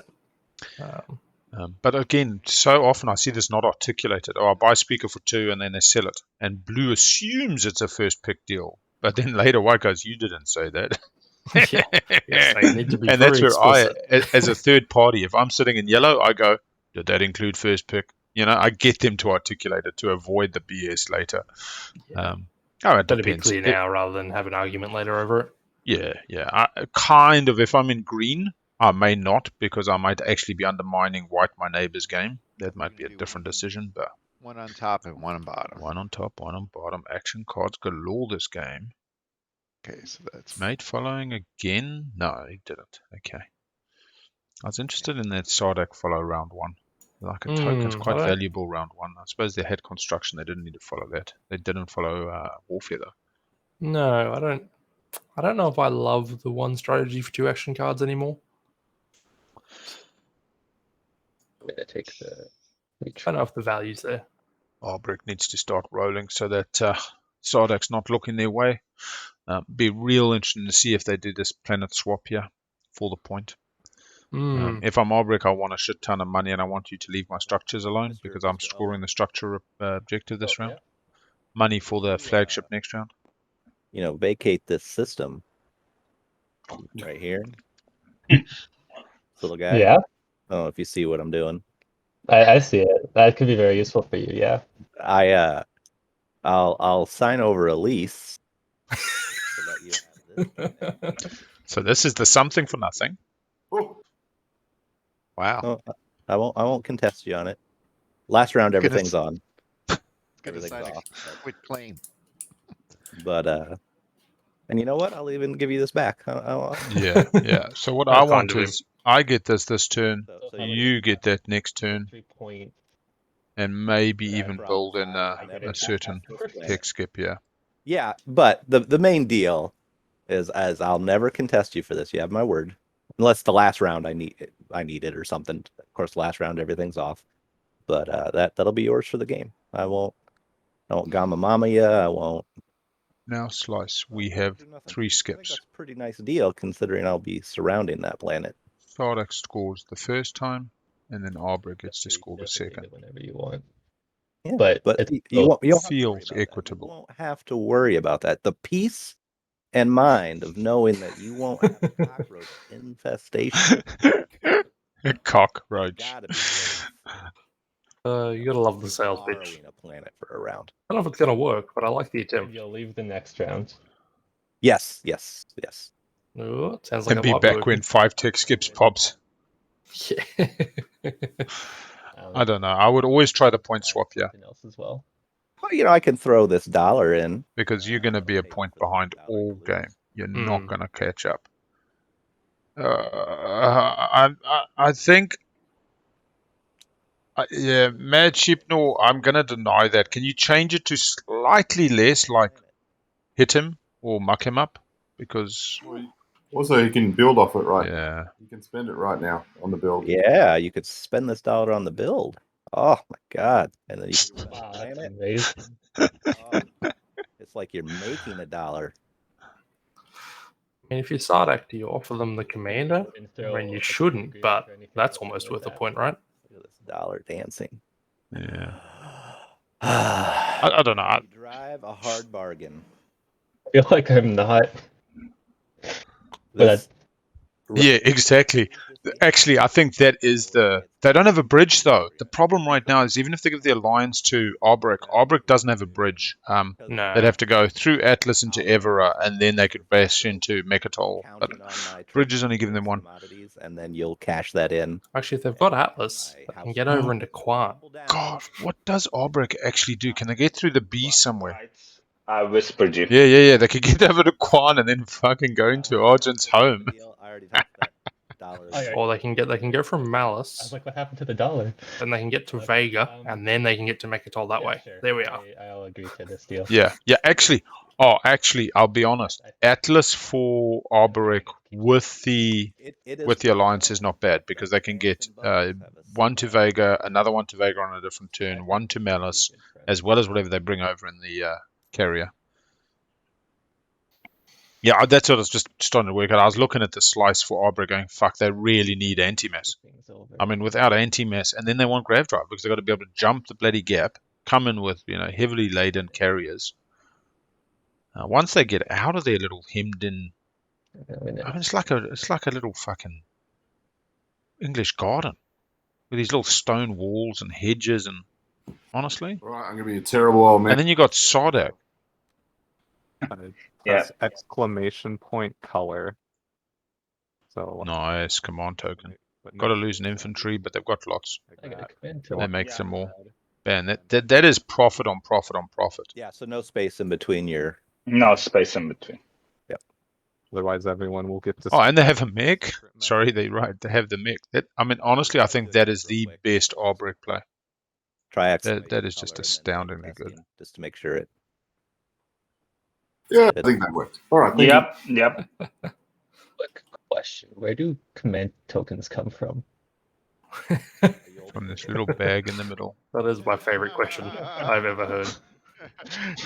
But again, so often I see this not articulated. I buy speaker for 2 and then they sell it. And blue assumes it's a first pick deal. But then later white goes, you didn't say that. Yes, need to be and that's where explicit. as a third party, if I'm sitting in yellow, I go, did that include first pick? I get them to articulate it to avoid the BS later. It Better be depends. clear now rather than have an argument later over it. Yeah, yeah. Kind of. If I'm in green, I may not, because I might actually be undermining white my neighbor's game. That might be a different decision, but One on top and one on bottom. one on top, one on bottom. Action cards galore this game. Okay, so that's Mate following again? No, he didn't. Okay. I was interested in that Sardakk follow round 1. Like a token's quite valuable round 1. I suppose they had construction. They didn't need to follow that. They didn't follow warfare though. No, I don't know if I love the one strategy for 2 action cards anymore. I'm gonna take the. I don't know if the value's there. Arborec needs to start rolling so that Sardakk's not looking their way. Be real interesting to see if they do this planet swap here for the point. If I'm Arborec, I want a shit ton of money and I want you to leave my structures alone because I'm scoring the structure objective this round. Money for the flagship next round. You know, vacate this system right here. This little guy. Yeah, I don't know if you see what I'm doing. I see it. That could be very useful for you. Yeah. I'll sign over a lease. So that you have this. So this is the something for nothing. Oh, wow. Oh, I won't contest you on it. Last round, everything's on. Gonna Everything's sign a off. quit claim. But and you know what? I'll even give you this back. Yeah, yeah. So what That's I want kind of is I get this turn, So you get that next turn, 3-point. and maybe Yeah, even from- build in I a never certain contested. pick skip. Yeah. Yeah, but the main deal is, as I'll never contest you for this. You have my word. Unless the last round I need it or something. Of course, last round everything's off. But that'll be yours for the game. I won't gamma mama you. I won't. Now slice. We have do nothing. 3 I think skips. that's a pretty nice deal considering I'll be surrounding that planet. Sardakk scores the first time, and then Arborec gets to So you score can the definitely second. leave it whenever you want. Yeah, But but it's you won't have to worry feels about that. equitable. You won't have to worry about that. The peace and mind of knowing that you won't have a cockroach infestation. A cockroach. Gotta be worth You gotta love the sales pitch. borrowing a planet for a round. I don't know if it's gonna work, but I like the And attempt. you'll leave the next round. Yes. Oh, it sounds like And it be might back working. when 5 tech skips pops. Yeah. I don't know. I would always try the point swap here Something else as well. Well, I can throw this dollar in. because you're going to be a point behind all game. You're not going to catch up. I think, yeah, Mad Sheepnor, I'm going to deny that. Can you change it to slightly less, like hit him or muck him up? Because, also, you can build off it right now. yeah. You can spend it right now on the build. Yeah, you could spend this dollar on the build. Oh my god! And then you can Wow, that's planet. amazing. Oh, it's like you're making a dollar. I mean, if you Sardakk, do you offer them the commander? I mean, you shouldn't, but that's almost worth a point, right? Look at this dollar dancing. Yeah. I I don't know. drive a hard bargain. I feel like I'm not. But This- Yeah, exactly. Actually, I think that is they don't have a bridge though. The problem right now is even if they give the alliance to Arborec doesn't have a bridge. No. They'd have to go through Atlas into Evera, and then they could bash into Mechatol. But counting on my Bridge is only giving them one. commodities, and then you'll cash that in. Actually, if they've got Atlas, they can get over into Quan. God, what does Arborec actually do? Can they get through the B somewhere? I whispered you. Yeah. They could get over to Quan and then fucking go into Argent's home. I already touched that dollar. Or they can go from I was Mallice, like, what happened to the dollar? then they can get to Vega, and then they can get to Mechatol that Yeah, way. sure. There we are. I'll agree to this deal. Yeah. Actually, I'll be honest. Atlas for Arborec with the alliance is not bad because they can get one to Vega, another one to Vega on a different turn, one to Mallice, as well as whatever they bring over in the carrier. Yeah, that's what I was just starting to work out. I was looking at the slice for Arborec going, fuck, they really need anti-mass. I mean, without anti-mass, and then they want grave drive because they've got to be able to jump the bloody gap, come in with, heavily laden carriers. Once they get out of their little hemmed in, I mean, it's like a little fucking English garden with these little stone walls and hedges, and honestly, Right, I'm gonna be a terrible old man. and then you got Sardakk. Yeah. Exclamation point color. So Nice command token. but Got to next lose an to it, infantry, but they've got lots. like I got a that. command That token. makes them more. Red. Man, that is profit on profit on profit. Yeah, so no space in between your. No space in between. Otherwise, everyone will get Oh, and they have a distracted. mech. Sorry, they're right. They have the mech. I mean, honestly, I think that is the best Arborec play. Try That exclamation is just color and then type astoundingly good. testing, just to make sure it. Yeah, I think that worked. All right. Thank you. Yep. Quick question: where do command tokens come from? From this little bag in the middle. That is my favorite question I've ever heard.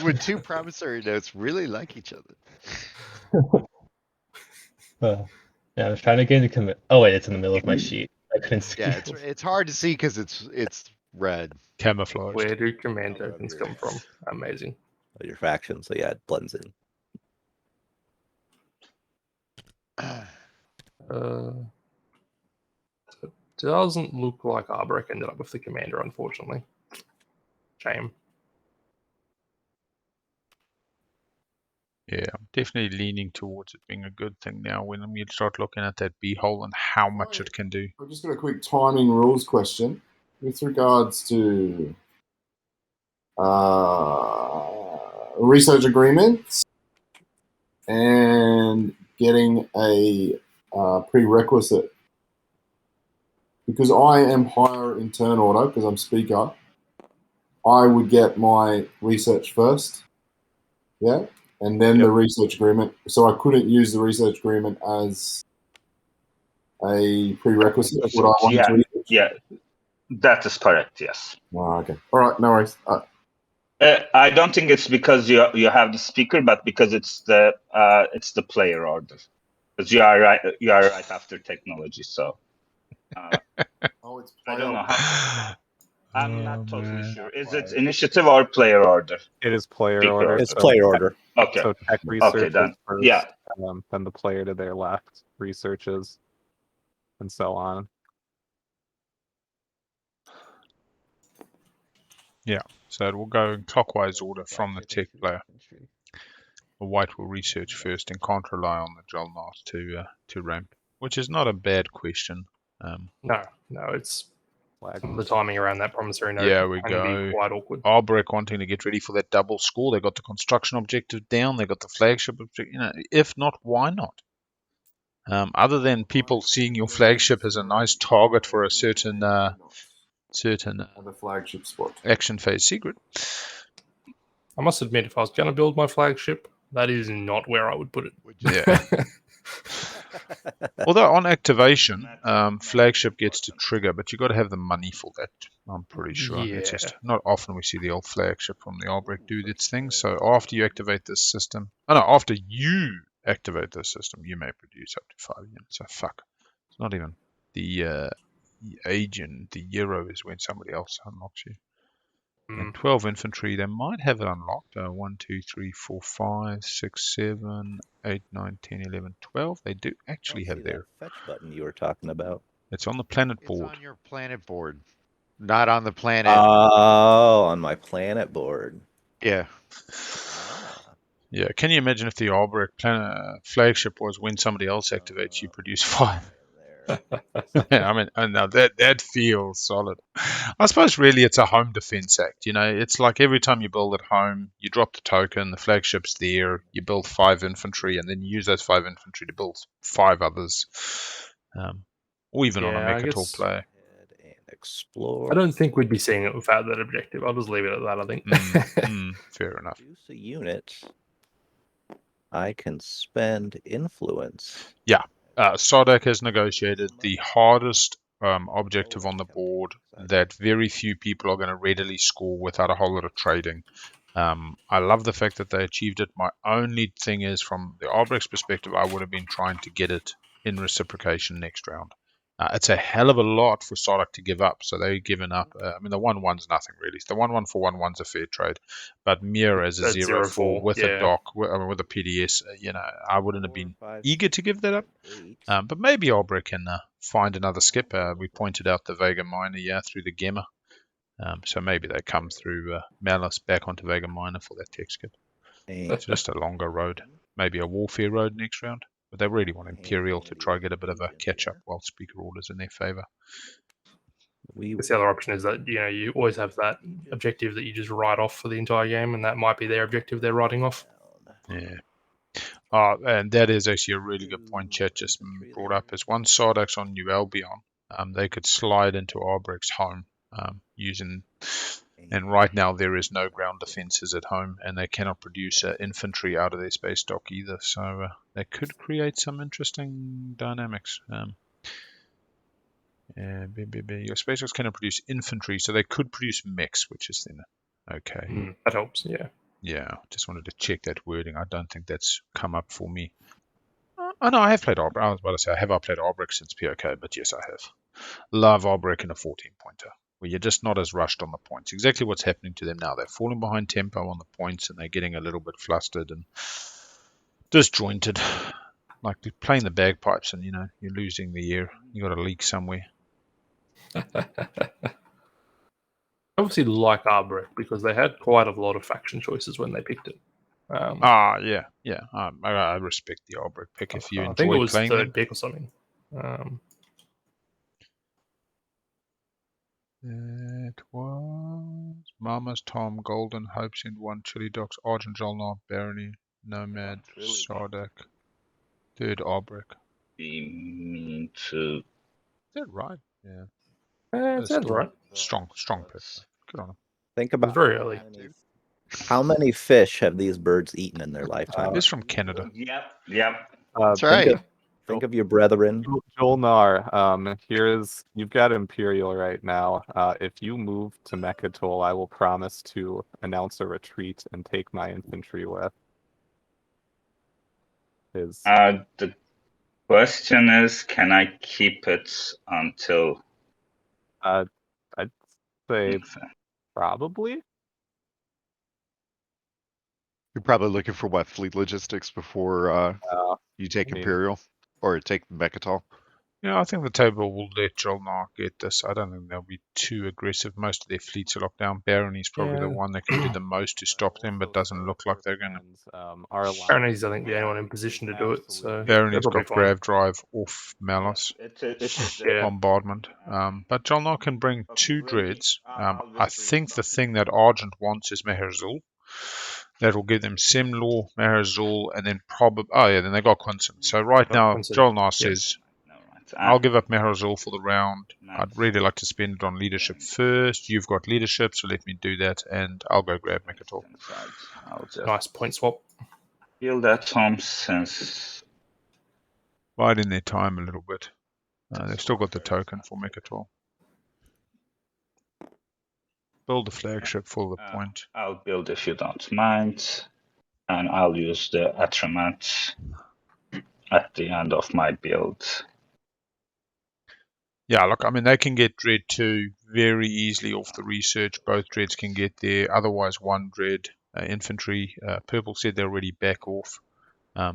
When two promissory notes really like each other. Yeah, I was trying to get into command. Oh wait, it's in the middle of my sheet. I couldn't see. Yeah, it's hard to see because it's red. Camouflaged. Where do command tokens come from? Amazing. Your faction, so yeah, it blends in. It doesn't look like Arborec ended up with the commander, unfortunately. Shame. Yeah, I'm definitely leaning towards it being a good thing now when you start looking at that B-hole and how much it can do. I've just got a quick timing rules question with regards to research agreements and getting a prerequisite. Because I am higher in turn order, because I'm speaker, I would get my research first. Yeah. And then the research agreement. So I couldn't use the research agreement as a prerequisite. Would I want to research? Yeah. That is correct, yes. Oh, okay. All right, no worries. I don't think it's because you have the speaker, but because it's the player order. Because you are right after technology, so It's I don't know how. I'm not totally sure. Is it Player. initiative or player order? It is player Speaker order. It's so player order. Okay. So tech research then. is first, Yeah. then the player to their left researches, and so on. Yeah, so it will go in clockwise order from the tech player. The white will research first and can't rely on the Jol-Nar to ramp, which is not a bad question. No, it's the timing around that promissory note. Yeah, we can go. Be quite awkward. Arborec wanting to get ready for that double score. They got the construction objective down. They got the flagship objective. You know, if not, why not? Other than people seeing your flagship as a nice target for a certain on the flagship spot. action phase secret. I must admit, if I was going to build my flagship, that is not where I would put it. Yeah. Although on activation, flagship gets to trigger, but you got to have the money for that. I'm pretty sure. Yeah. It's just not often we see the old flagship from the Arborec do its thing. So after you activate this system, after you activate this system, you may produce up to 5 units. So fuck, it's not even the agent. The euro is when somebody else unlocks you. And 12 infantry, they might have it unlocked. 1, 2, 3, 4, 5, 6, 7, 8, 9, 10, 11, 12. They do actually have their fetch button you were talking about. It's on the planet board. It's on your planet board, not on the planet. Oh, on my planet board. Yeah. Yeah, can you imagine if the Arborec flagship was when somebody else activates, you produce 5? I mean, now that feels solid. I suppose really it's a home defense act. You know, it's like every time you build at home, you drop the token, the flagship's there, you build 5 infantry, and then you use those 5 infantry to build 5 others, or even on a Mechatol play. Explore. I don't think we'd be seeing it without that objective. I'll just leave it at that, I think. Fair enough. Use a unit. I can spend influence. Yeah. Sardakk has negotiated the hardest objective on the board that very few people are going to readily score without a whole lot of trading. I love the fact that they achieved it. My only thing is, from the Arbrec's perspective, I would have been trying to get it in reciprocation next round. It's a hell of a lot for Sardakk to give up, so they've given up. I mean, the 1-1's nothing really. The 1-1 for 1-1's a fair trade, but Mir as a 0-4 with a dock, with a PDS, I wouldn't have been eager to give that up. But maybe Arborec can find another skip. We pointed out the Vega Minor through the Gemma, so maybe they come through Mallice back onto Vega Minor for that tech skip. A Just a longer road. Maybe a warfare road next round. But they really want Imperial to try and get a bit of a catch-up while Speaker Order's in their favour. we The other option is that you always have that objective that you just write off for the entire game, and that might be their objective they're writing off. Yeah. And that is actually a really good point Chat just brought up. Is once Sardakk's on New Albion, they could slide into Arbrec's home using. And right now there is no ground defences at home, and they cannot produce infantry out of their space dock either. So they could create some interesting dynamics. Your space docks cannot produce infantry, so they could produce mechs, which is then okay. That helps, yeah. Yeah, just wanted to check that wording. I don't think that's come up for me. Oh no, I have played Arborec. I was about to say, have I played Arborec since POK? But yes, I have. Love Arborec in a 14-pointer, where you're just not as rushed on the points. Exactly what's happening to them now. They're falling behind tempo on the points, and they're getting a little bit flustered and disjointed. Like playing the bagpipes, and you're losing the air. You got a leak somewhere. Obviously like Arborec because they had quite a lot of faction choices when they picked it. Yeah. I respect the Arborec pick if you I enjoy think it was playing third them. pick or something. It was Mama's Tom, Golden, Hopes in one, Chili Dogs, Argent, Jol-Nar, Barony, Nomad, Sardakk, third Arborec. You mean to? Is that right? Yeah. It sounds right. Strong pick. Good on him. think It was about very early. how many fish have these birds eaten in their lifetime. He's from Canada. Yep. That's right. Think of your brethren. Jol-Nar, you've got Imperial right now. If you move to Mechatol, I will promise to announce a retreat and take my infantry with. The question is, can I keep it until? I'd say probably. You're probably looking for what, fleet logistics before you take Imperial or take Mechatol? Yeah, I think the table will let Jol-Nar get this. I don't think they'll be too aggressive. Most of their fleets are locked down. Barony's probably the one that can do the most to stop them, but doesn't look like they're going to. Barony's, I think, the only one in position to do it. So Barony's they're got probably Grav Drive off Mallice. It's Bombardment. But Jol-Nar can bring 2 dreads. I think the thing that Argent wants is Meher Zul. That will give them Simlaw, Meher Zul, and then then they got Quinson. So right now, Jol-Nar says, I'll give up Meher Zul for the round. I'd really like to spend it on leadership first. You've got leadership, so let me do that, and I'll go grab Mechatol. Nice point swap. Build that home since Bide in their time a little bit. They've still got the token for Mechatol. Build the flagship for the point. I'll build if you don't mind, and I'll use the attribute at the end of my build. Yeah, look, I mean, they can get Dread 2 very easily off the research. Both Dreads can get there. Otherwise, one Dread infantry. Purple said they're already back off.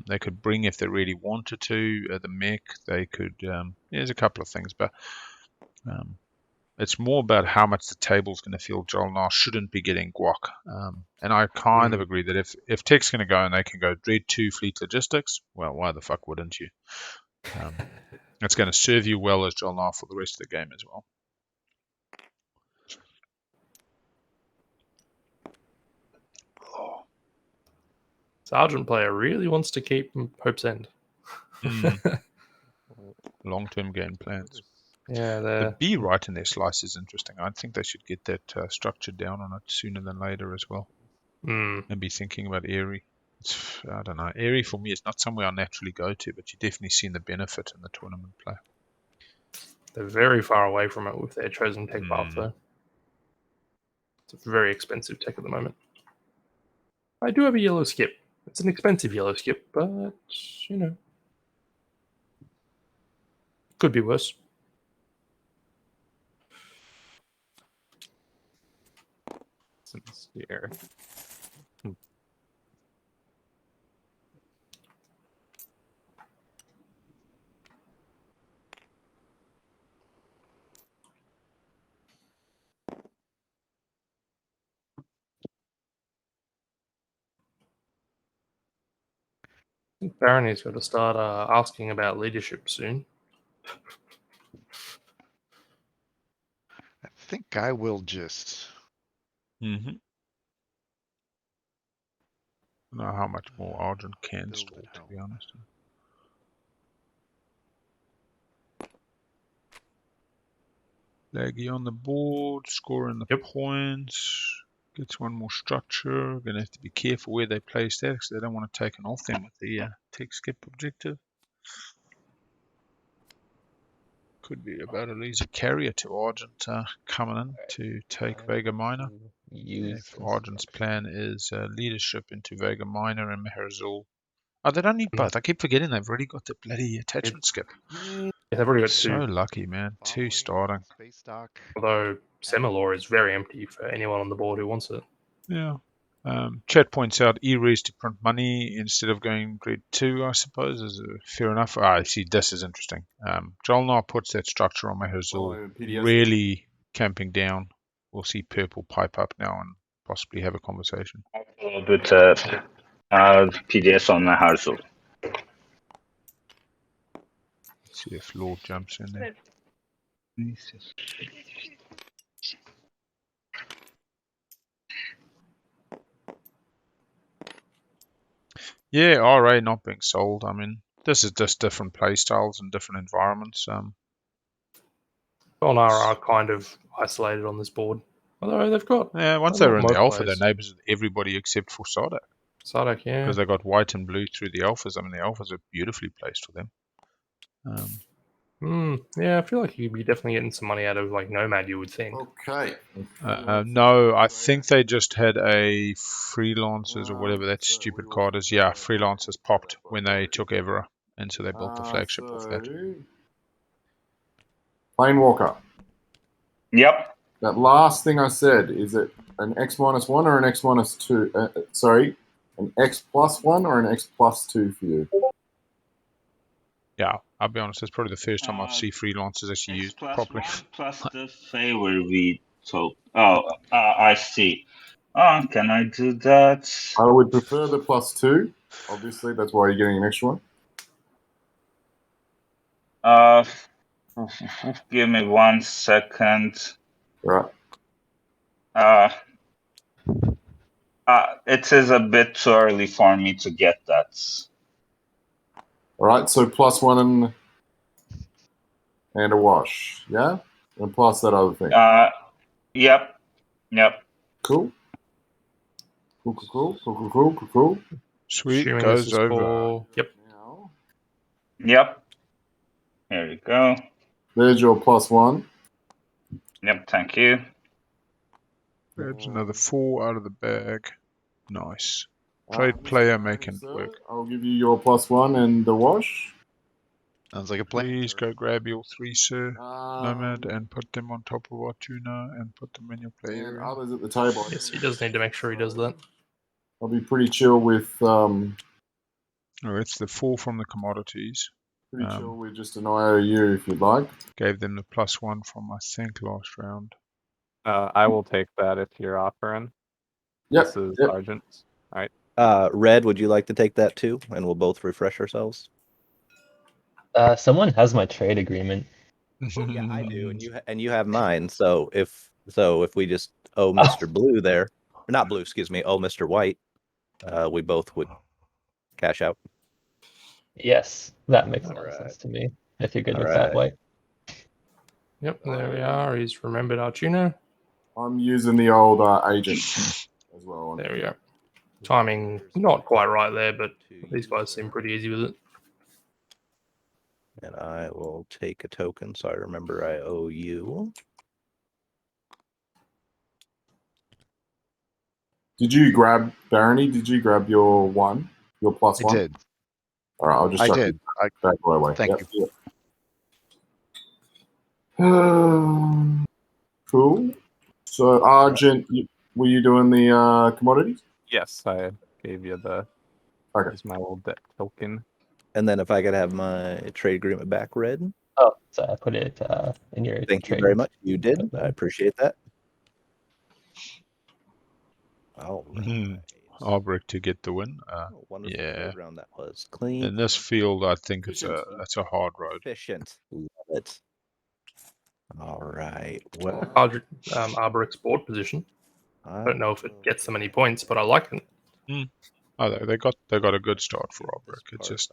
They could bring, if they really wanted to, the mech. They could, there's a couple of things, but it's more about how much the table's going to feel Jol-Nar shouldn't be getting guac. And I kind of agree that if Tech's going to go and they can go Dread 2 fleet logistics, well, why the fuck wouldn't you? It's going to serve you well as Jol-Nar for the rest of the game as well. Sergeant player really wants to keep Hope's End. Long-term game plans. Yeah, the B right in their slice is interesting. I think they should get that structure down on it sooner than later as well. And be thinking about Airy. I don't know. Airy for me is not somewhere I naturally go to, but you've definitely seen the benefit in the tournament play. They're very far away from it with their chosen tech path, though. It's a very expensive tech at the moment. I do have a yellow skip. It's an expensive yellow skip, but, could be worse. Sincere. think Barony's got to start asking about leadership soon. I think I will just. Mm-hmm. I don't know how much more Argent can Build store, at to home. be honest. Laggy on the board, scoring the Yep. points. Gets one more structure. Gonna have to be careful where they place that because they don't want to take it off them with the tech skip objective. Could be about to lose a carrier to Argent coming in to take Vega Minor. Use If Argent's plan is leadership into Vega Minor and Meherzul. Oh, they don't need both. I keep forgetting they've already got the bloody attachment skip. Yeah, they've already got So two. lucky, man. Two starting. Space dock. Although Semilore is very empty for anyone on the board who wants it. Yeah. Chat points out E-raise to print money instead of going grade 2, I suppose, is fair enough. I see, this is interesting. Jol-Nar puts that structure on Meherzul, Follow PDS. really camping down. We'll see Purple pipe up now and possibly have a conversation. With PDS on Meherzul. See if Lord jumps in there. Yeah, RA not being sold. I mean, this is just different playstyles and different environments. Jol-Nar are kind of isolated on this board. Although they've got Yeah, once a they lot were in the more alpha, players. they're neighbors with everybody except for Sardakk. Sardakk, yeah. Because they got white and blue through the alphas. I mean, the alphas are beautifully placed for them. Yeah, I feel like you'd be definitely getting some money out of like Nomad, you would think. Okay. No, I think they just had a freelancers or whatever that stupid card is. Yeah, freelancers popped when they took Evera, and so they built the flagship off that. Plainwalker. Yep. That last thing I said, is it an X-1 or an X-2? Sorry, an X+1 or an X+2 for you? Yeah, I'll be honest, it's probably the first time I see freelancers actually used properly. Plus the favor we took. Oh, I see. Oh, can I do that? I would prefer the +2. Obviously, that's why you're getting an extra one. Give me 1 second. Right. It is a bit too early for me to get that. All right, so +1 and a wash, yeah? And plus that other thing. Yep. Cool. Cool. Sweet, Assuming goes this is over. for... Yep. Yep. Here we go. There's your +1. Yep, thank you. Grabs another 4 out of the bag. Nice. Trade player making it work. I'll give you your +1 and the wash. Sounds like a plan. Please go grab your 3, sir. Nomad, and put them on top of our tuna and put them in your play And area. others at the table. Yes, he does need to make sure he does that. I'll be pretty chill with Oh, it's the 4 from the commodities. chill with just an IOU if you'd like. Gave them the +1 from I think last round. I will take that if you're offering. Yep. This is Argent. All right. Red, would you like to take that too? And we'll both refresh ourselves. Someone has my trade agreement. Yeah, I do, and you have mine. So if we just owe Mr. Blue there, or not Blue, excuse me, owe Mr. White, we both would cash out. Yes, that makes a lot of sense to me. If you're good with that, White. Yep, there we are. He's remembered our tuna. I'm using the old agent as well. There we go. Timing not quite right there, but these guys seem pretty easy with it. And I will take a token, so I remember I owe you. Did you grab, Barony? Did you grab your +1? I did. All right, I'll just I chuck did. it back away. Thank you. Cool. So, Argent, were you doing the commodities? Yes, I gave you the. Okay. Here's my little deck token. And then if I could have my trade agreement back, Red. Oh, so I put it in your Thank trade. you very much. You did. I appreciate that. Oh. Arborec to get the win. Wonderful yeah. trade round that was. Clean. In this field, I think it's a hard road. Efficient. Love it. All right. Well, Arborec's board position. I don't know if it gets them any points, but I like it. Oh, they got a good start for Arborec. It's just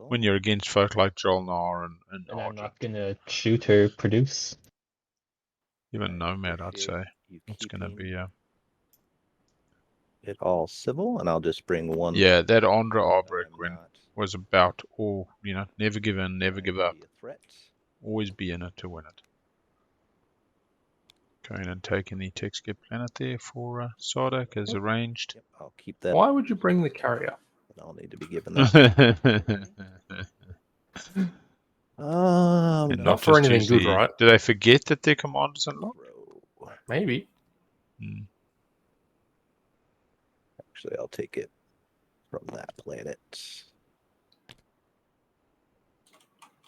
when you're against folk like Jol-Nar and And I'm Argent, not gonna shoot or produce. even Nomad, I'd say it's gonna be it all civil, and I'll just bring one. Yeah, that Andra Arborec win was about all, never give in, never give up. Always be in it to win it. Going and taking the Xxcha planet there for Sardakk as arranged. Yep, I'll keep that. Why would you bring the carrier? I'll need to be given that. And not for anything good, right? Did I forget that their commanders unlocked? Maybe. Actually, I'll take it from that planet.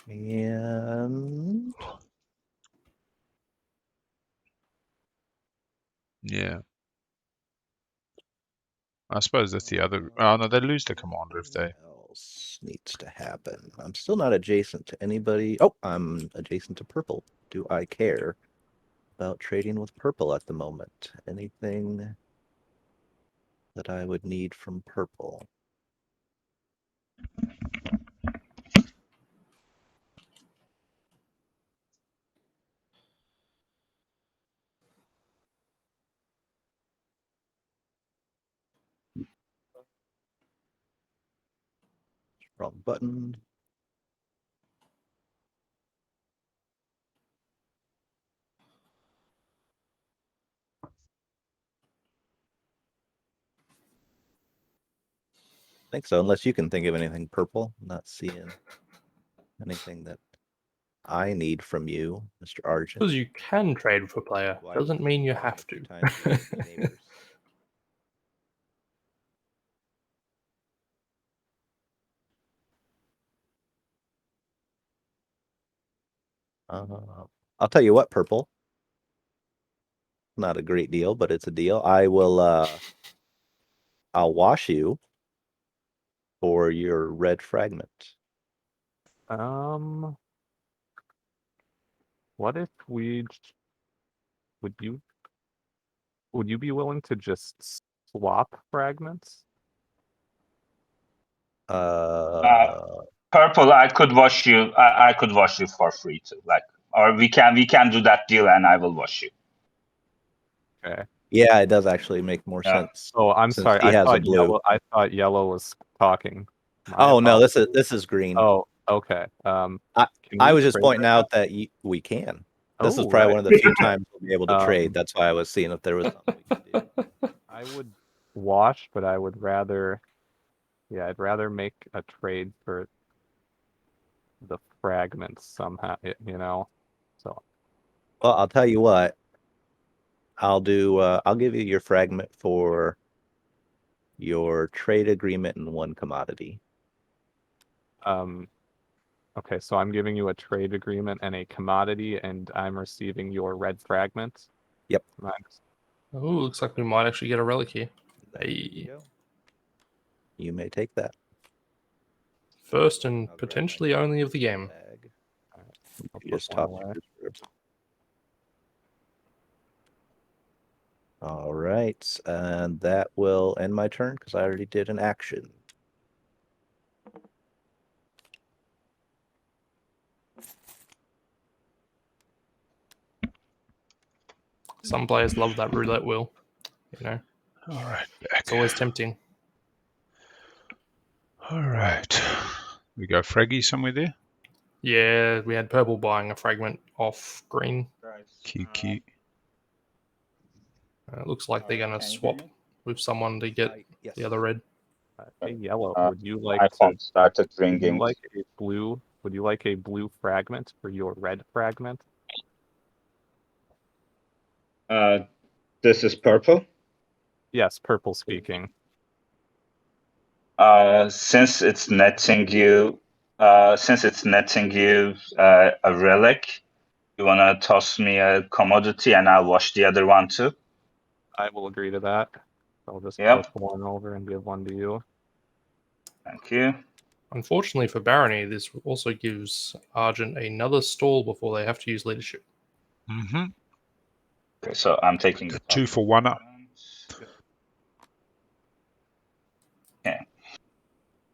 And yeah. I suppose that's the other. Oh no, they lose the commander if they. Else needs to happen. I'm still not adjacent to anybody. Oh, I'm adjacent to purple. Do I care about trading with purple at the moment? Anything that I would need from purple? Wrong button. I think so, unless you can think of anything purple. I'm not seeing anything that I need from you, Mr. Argent. Because you can trade with a player doesn't mean you have to. I'll tell you what, purple. Not a great deal, but it's a deal. I will. I'll wash you for your red fragment. What if we? Would you be willing to just swap fragments? Purple, I could wash you. I could wash you for free too. Or we can do that deal, and I will wash you. Okay. Yeah, it does actually make more sense. Oh, I'm sorry. I thought yellow was talking. Oh no, this is green. Oh, okay. I was just pointing out that we can. This is probably one of the few times we'll be able to trade. That's why I was seeing if there was something we could do. I would wash, but I would rather. Yeah, I'd rather make a trade for the fragments somehow. So. Well, I'll tell you what. I'll do. I'll give you your fragment for your trade agreement in one commodity. Okay, so I'm giving you a trade agreement and a commodity, and I'm receiving your red fragment. Yep. Nice. Oh, looks like we might actually get a relic here. Hey. You may take that. First and potentially only of the game. Just top. All right, and that will end my turn because I already did an action. Some players love that roulette wheel, All right, It's always tempting. All right, we go fraggy somewhere there. Yeah, we had purple buying a fragment off green. Kiki. It looks like they're going to swap with someone to get the other red. Hey, yellow. Would you like my phone started Would you ringing. like a blue? Would you like a blue fragment for your red fragment? This is purple. Yes, purple speaking. Since it's netting you, a relic, you wanna toss me a commodity, and I'll wash the other one too. I will agree to that. I'll just Yep. flip one over and give one to you. Thank you. Unfortunately for Barony, this also gives Argent another stall before they have to use leadership. Mm-hmm. Okay, so I'm taking the 2 for 1 up. Okay.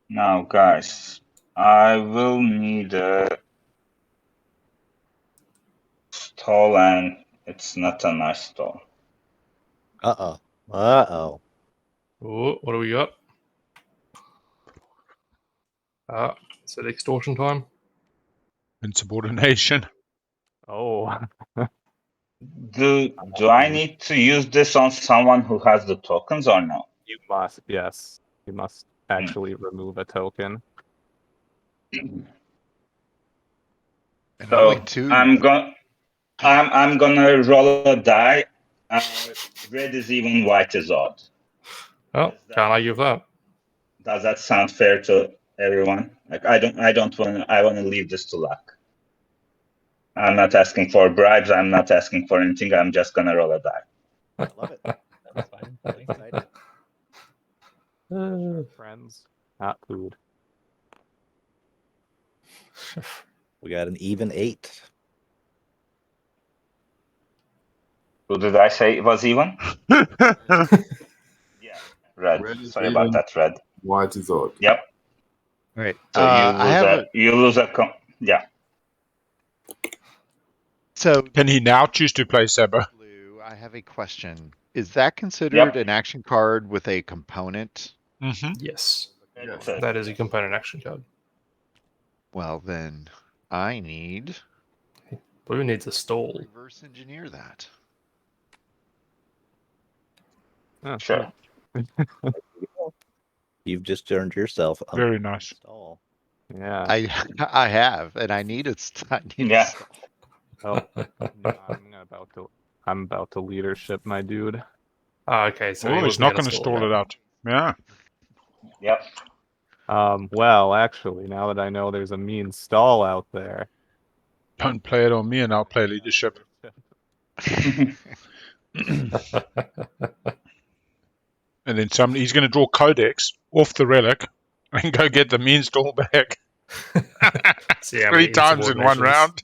Now, guys, I will need a stall, and it's not a nice stall. Uh-oh. Uh-oh. Oh, what do we got? Is it extortion time? Insubordination. Oh, Do I need to use this on someone who has the tokens or no? you must, yes. You must actually remove a token. And So only 2. I'm gonna roll a die. Red is even, white is odd. Oh, can't argue with that. Does that sound fair to everyone? Like I want to leave this to luck. I'm not asking for bribes. I'm not asking for anything. I'm just gonna roll a die. I love it. That's fine. I'm excited. Friends, not food. We got an even 8. Who did I say it was even? Yeah, red. Red is Sorry even. about that, red. White is odd. Yep. Right. So you lose a yeah. So Can he now choose to play Saber? Blue, I have a question. Is that considered an action card with a component? Mm-hmm. Yes, Yes. that is a component action card. Well, then I need Blue needs a stall. reverse engineer that. Oh, Sure. You've just earned yourself a Very nice. stall. yeah. I have, and I need it. Yeah. Oh, no, I'm about to leadership, my dude. Ah, okay, so Oh, he's not going to stall stall it out. Yeah. Yep. Well, actually, now that I know there's a mean stall out there. Don't play it on me and I'll play leadership. And then he's going to draw Codex off the relic and go get the mean stall back. See how 3 many times in one round.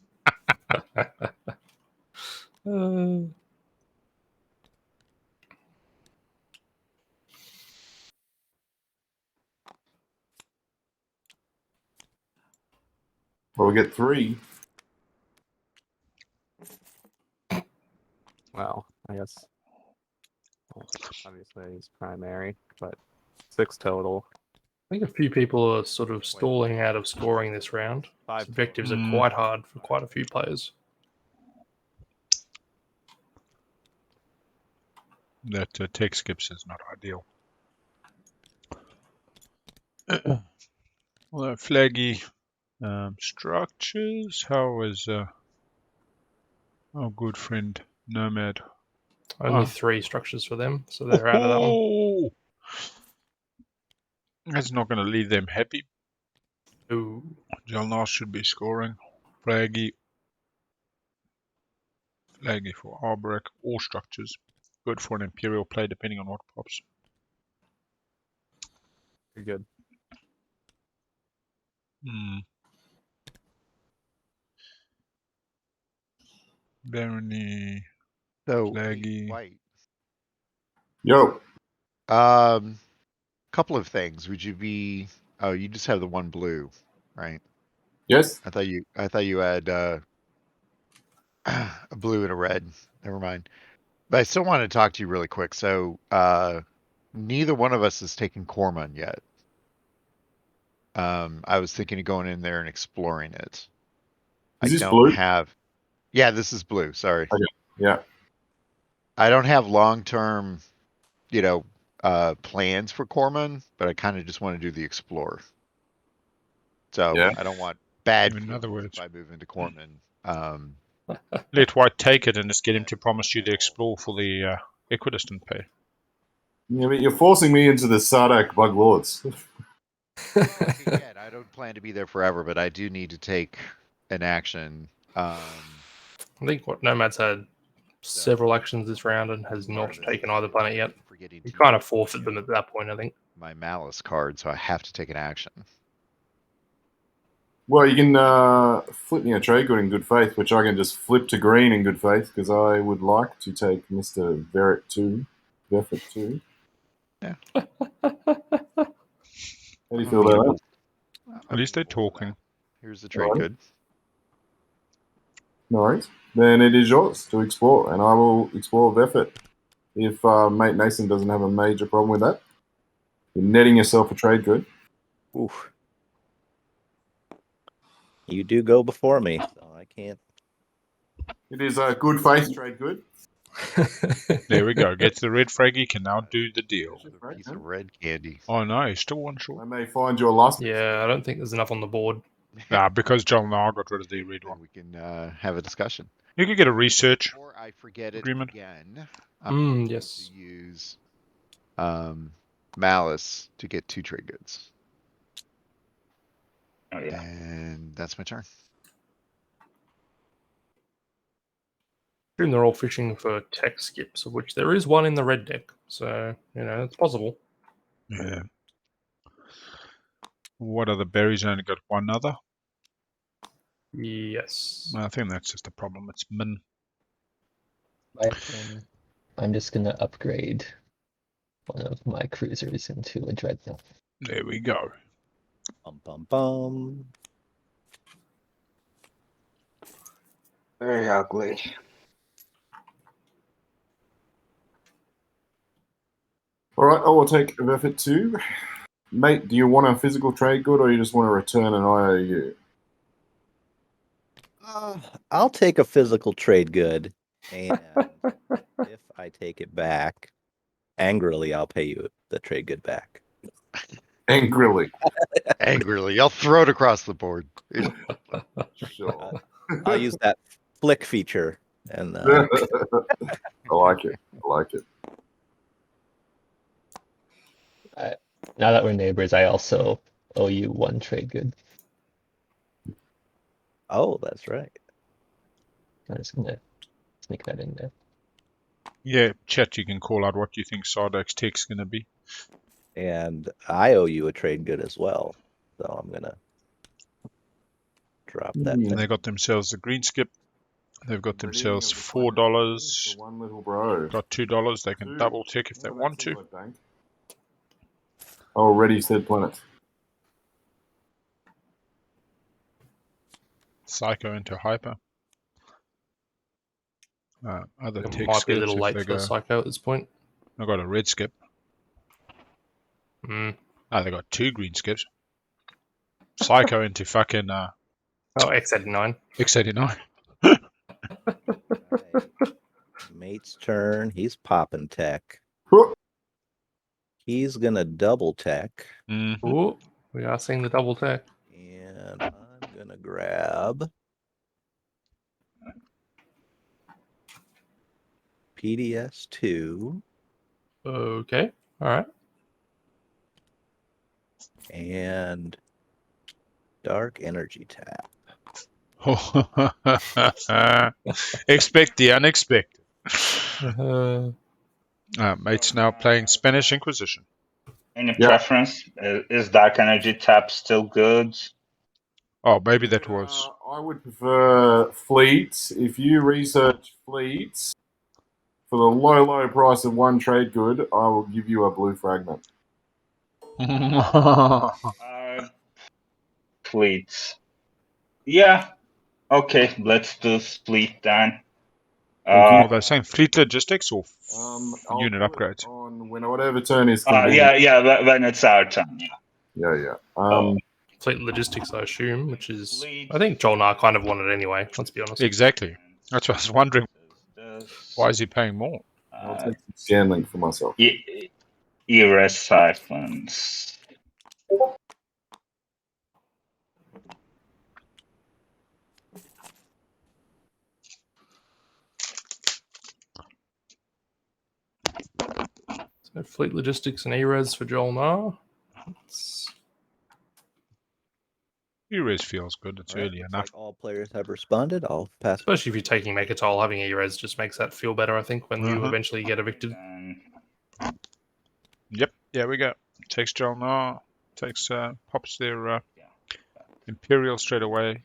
Well, we get 3. Well, I guess. Obviously, he's primary, but 6 total. I think a few people are sort of stalling out of scoring this round. Five Objectives are total. quite hard for quite a few players. That tech skips is not ideal. Well, flaggy structures. How is our good friend Nomad? Only 3 structures for them, so they're out of that one. Oh, that's not going to leave them happy. Ooh. Jol-Nar should be scoring. Flaggy for Arborec, all structures. Good for an Imperial play, depending on what pops. Pretty good. Barony, So flaggy. white. Yo. Couple of things. Would you be? Oh, you just have the one blue, right? Yes. I thought you had a blue and a red. Never mind. But I still want to talk to you really quick. So neither one of us has taken Cormon yet. I was thinking of going in there and exploring it. Is this I don't blue? have. Yeah, this is blue. Sorry. Okay. Yeah. I don't have long-term, plans for Cormon, but I kind of just want to do the explorer. So Yeah. I don't want bad In other feelings words. if I move into Cormon. Let White take it and just get him to promise you the explore for the equidistant pay. Yeah, but you're forcing me into the Sardakk Bug Lords. Again, I don't plan to be there forever, but I do need to take an action. I think what Nomad's had several actions this round and has not taken either planet yet. Forgetting You to kind of use forfeit them at that point, I think. my Mallice card, so I have to take an action. Well, you can flip me a trade good in good faith, which I can just flip to green in good faith because I would like to take Mr. Verret 2. Verret 2. Yeah. How do you feel about that? At least they're talking. Here's the trade Alright. good. No worries. Then it is yours to explore, and I will explore Verret. If Matenason doesn't have a major problem with that, you're netting yourself a trade good. Oof. You do go before me, so I can't. It is a good faith trade good. There we go. Gets the red frag. He can now do the deal. A piece of red candy. Oh no, he's still one I short. may find your last. Yeah, I don't think there's enough on the board. Nah, because Jol-Nar got rid of the red Then one. we can have a discussion. You could get a research. Before I forget it Agreement. again, I'm going Yes. to use Mallice to get 2 trade goods. Oh, yeah. And that's my turn. Assume they're all fishing for tech skips, of which there is one in the red deck. So, it's possible. Yeah. What other berries? Only got one other. Yes. I think that's just a problem. It's min. My turn. I'm just gonna upgrade one of my cruisers into a dreadnought. There we go. Bum bum bum. Very ugly. All right, I will take Verret 2. Mate, do you want a physical trade good or you just want to return an IOU? I'll take a physical trade good, and if I take it back, angrily, I'll pay you the trade good back. Angrily. Angrily, I'll throw it across the board. Sure. I'll use that flick feature, and I like it. I like it. Now that we're neighbors, I also owe you 1 trade good. oh, that's right. I'm just gonna sneak that in there. Yeah, chat, you can call out what you think Sardakk's tech's going to be. And I owe you a trade good as well, so I'm gonna drop that. And they got themselves the green skip. They've got themselves $4. One little bro. Got $2. They can Two. double tech if they Oh, want that's to. in my bank. Already said planet. Psycho into hyper. Other It tech might be a skips little if late they for go. Psycho at this point. I've got a red skip. Mm. Oh, they got 2 green skips. Psycho into fucking Oh, X89. X89. Right. Mate's turn. He's popping tech. He's gonna double tech, Mm-hmm. Ooh, we are seeing the double tech. and I'm gonna grab PDS2 Okay. All right. and Dark Energy Tap. Expect the unexpected. Uh, Mate's now playing Spanish Inquisition. Any Yeah. preference? Is Dark Energy Tap still good? Oh, maybe that was. I would prefer fleets. If you research fleets for the low price of 1 trade good, I will give you a blue fragment. Fleets. Yeah. Okay, let's do fleet then. Oh, they're saying fleet logistics or I'll unit put it upgrades. on whatever turn is convenient. yeah, when it's our turn. Yeah. Yeah. Fleet logistics, I assume, which is I think Jol-Nar kind of wanted anyway. Let's be honest. Exactly. That's what I was wondering. Why is he paying more? I'll take some Scanlink for myself. Erase siphons. So fleet logistics and ERES for Jol-Nar. E-res feels good. It's All right, early looks enough. like all players have responded. I'll pass. Especially if you're taking Make a Toll, having E-res just makes that feel better, I think, when you Uh-huh. eventually get evicted. And Yep, there we go. Takes Jol-Nar, pops their Imperial straight away.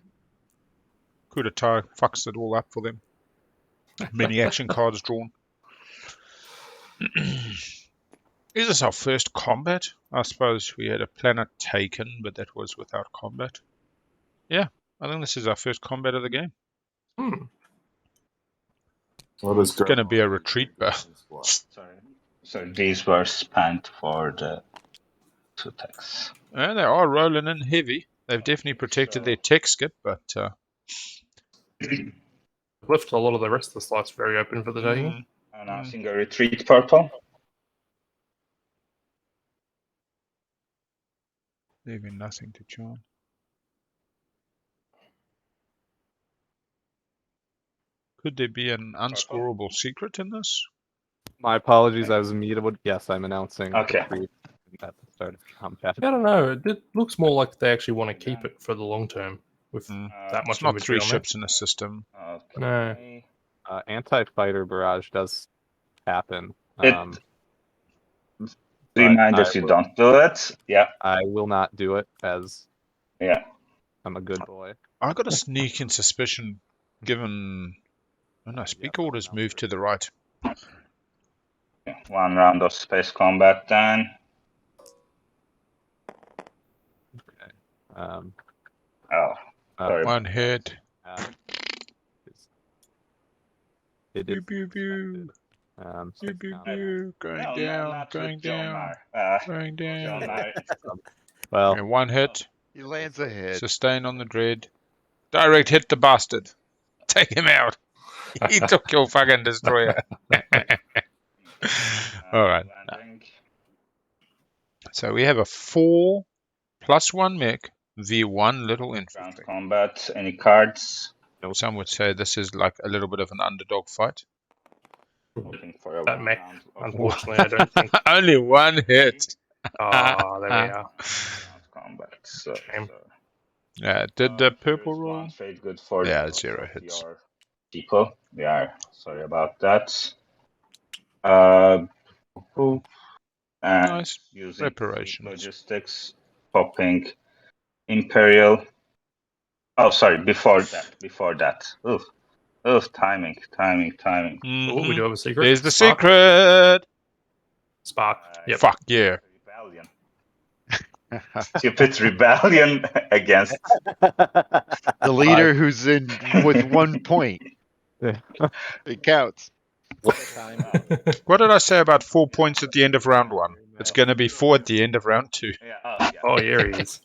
Coup d'etat fucks it all up for them. Many action cards drawn. Is this our first combat? I suppose we had a planet taken, but that was without combat. Yeah, I think this is our first combat of the game. It's going to be a retreat, but sorry. So these were spent for the 2 attacks. they are rolling in heavy. They've definitely protected their tech skip, but Left a lot of the rest of the slots very open for the taking. Announcing a retreat, purple. leaving nothing to charm. Could there be an unscorable secret in this? My apologies, I was muted. Yes, I'm announcing. Okay. At the start of combat. I don't know. It looks more like they actually want to keep it for the long term with that much It's not inventory 3 on there. ships in a system. No. Anti-fighter barrage does happen. Reminders you don't do it. Yeah. I will not do it as I'm a good boy. I got a sneaking suspicion, given speak orders moved to the right. 1 round of space combat then. Okay. Sorry. 1 hit. It Pew, is pew, pew. so Pew, pew, pew. Going No, down, not going with down, Jol-Nar. going down. Jol-Nar. well, And 1 hit. He lands a hit. Sustain on the dread. Direct hit the bastard. Take him out. He took your fucking destroyer. Alright. So we have a 4 plus 1 mech v 1 little Round infantry. combat. Any cards? Some would say this is like a little bit of an underdog fight. Hoping for a That 1 mech, round of unfortunately, I don't think. Only 1 hit. There we are. round combat. So, Shame. Yeah, did the purple roll? One trade good for Yeah, the 0 of hits. your people. Yeah, sorry about that. And Nice. using Reparations. logistics, popping Imperial. Oh, sorry, before that. Oof, timing. Oh, we do have a secret. There's the Spark. secret. Spark. Yep. Fuck yeah. Rebellion. Stupid rebellion against The leader who's in with 1 point. It counts. What did I say about 4 points at the end of round 1? It's going to be 4 at the end of round 2. Oh, here he is.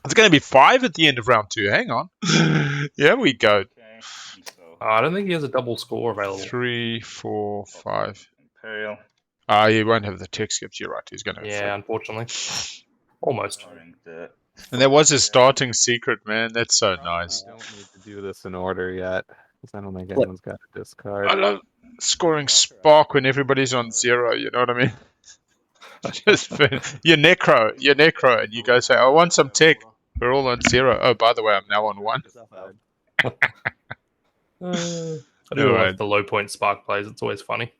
It's going to be 5 at the end of round 2. Hang on. Here we go. Okay, so I don't think he has a double score available. 3, 4, 5. Imperial. He won't have the tech skips. You're right. He's going to have Yeah, unfortunately. Almost. The And that was his starting secret, man. That's so nice. I don't need to do this in order yet, because I don't think anyone's got a discard. I love scoring Spark when everybody's on 0. You know what I mean? You're necro, and you go say, "I want some tech." We're all on 0. Oh, by the way, I'm now on 1. I do like the low point Spark plays. It's always funny.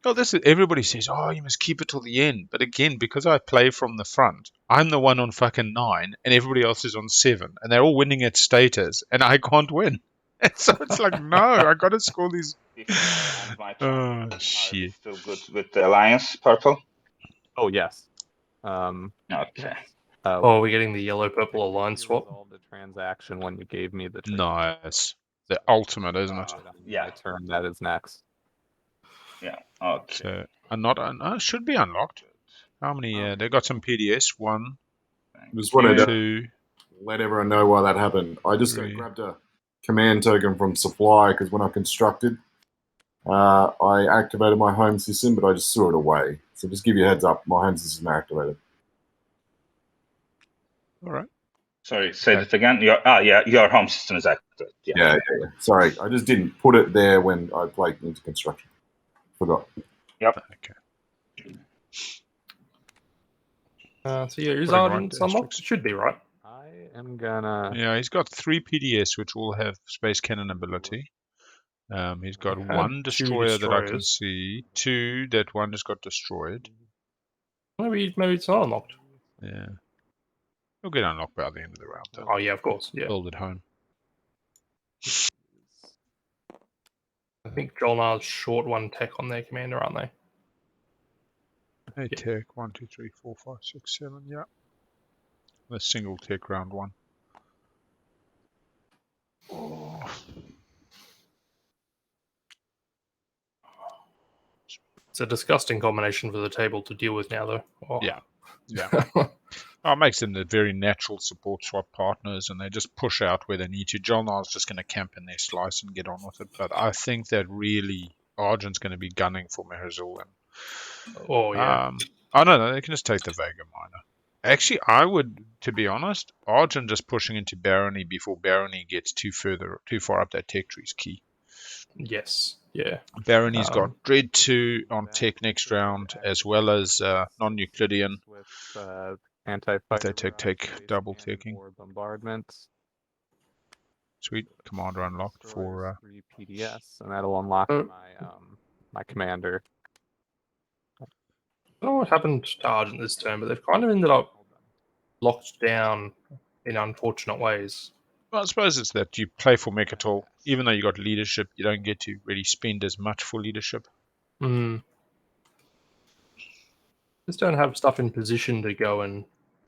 Oh, this is everybody says, "Oh, you must keep it till the end." But again, because I play from the front, I'm the one on fucking 9, and everybody else is on 7, and they're all winning at status, and I can't win. And so it's like, no, I got to score these. Oh shit! Still good with the alliance, purple. Oh yes. Okay. Oh, we're getting the yellow-purple alliance swap. Resolved the transaction when you gave me the trade. Nice. The ultimate, isn't it? Yeah. My turn. That is next. Yeah. Okay. So, should be unlocked. How many? They got some PDS. 1, Just wanted to 2. let everyone know why that happened. I just grabbed a command token from supply because when I constructed, I activated my home system, but I just threw it away. So just give you a heads up, my home system activated. All right. Sorry, say that again. Your home system is active. Yeah. Sorry, I just didn't put it there when I played into construction. Forgot. Yep. Okay. So yeah, is Putting Argent right unlocked? It should be, right? I am gonna. Yeah, he's got 3 PDS, which will have space cannon ability. He's got Had 1 2 destroyer that I can destroyers. see. 2 that 1 just got destroyed. Maybe it's not unlocked. Yeah. It'll get unlocked by the end of the round, though. Oh yeah, of course. Yeah. Build it home. I think Jol-Nar's short 1 tech on their commander, aren't they? Hey, Yeah. tech. 1, 2, 3, 4, 5, 6, 7. Yeah. The single tech round 1. Oh. It's a disgusting combination for the table to deal with now, though. Oh. Yeah. Yeah. It makes them the very natural support swap partners, and they just push out where they need to. Jol-Nar's just going to camp in their slice and get on with it. But I think that really Argent's going to be gunning for Meherzul. Oh yeah. I don't know. They can just take the Vega Minor. Actually, I would, to be honest, Argent just pushing into Barony before Barony gets too far up that tech tree is key. Yes. Yeah. Barony's got Dread 2 on tech next round, as well as non-Euclidean. With anti-fighter. They take double taking. Bombardments. Sweet. Commander unlocked for 3 PDS, and that'll unlock my commander. I don't know what happened to Argent this turn, but they've kind of ended up locked down in unfortunate ways. Well, I suppose it's that you play for Mechatol. Even though you got leadership, you don't get to really spend as much for leadership. Just don't have stuff in position to go and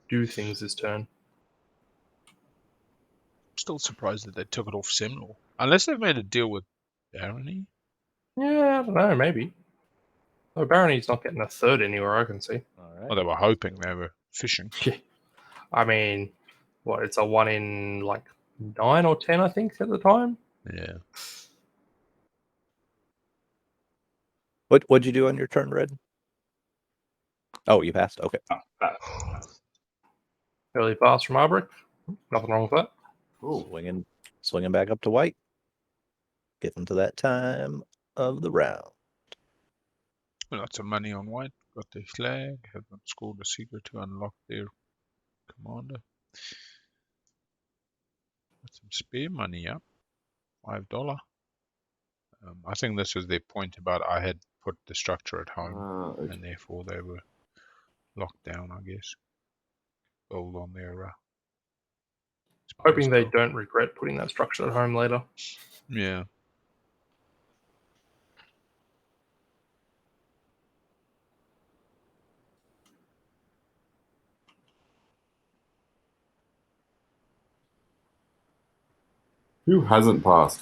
do things this turn. I'm still surprised that they took it off Seminole. Unless they've made a deal with Barony. Yeah, I don't know, maybe. Oh, Barony's not getting a third anywhere I can see. All right. Well, they were hoping, they were fishing. I mean, what, it's a 1 in like 9 or 10, I think, at the time? Yeah. What'd you do on your turn, Red? Oh, you passed? Okay. Early pass from Arborec. Nothing wrong with that. Cool. Swinging back up to white. Getting to that time of the round. Lots of money on white. Got their flag. Haven't scored a secret to unlock their commander. Got some spare money up. $5. I think this was their point about I had put the structure at home, Okay. and therefore they were locked down, I guess. Build on their. Hoping they don't regret putting that structure at home later. Yeah. Who hasn't passed?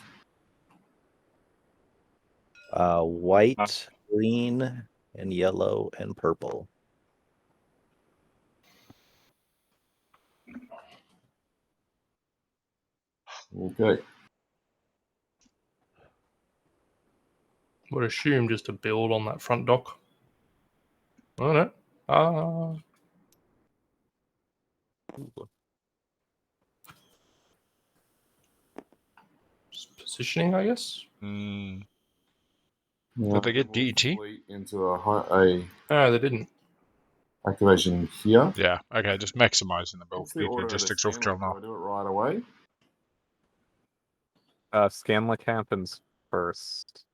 White, green, and yellow, and purple. Okay. Would assume just to build on that front dock. I don't know. Just positioning, I guess. Mm. Yeah. Did they get DET? Into a No, they didn't. activation here. Yeah. Okay. Just maximizing the build What's the fleet order of logistics the off scan? Jol-Nar. Do I do it right away? Scanlick happens first.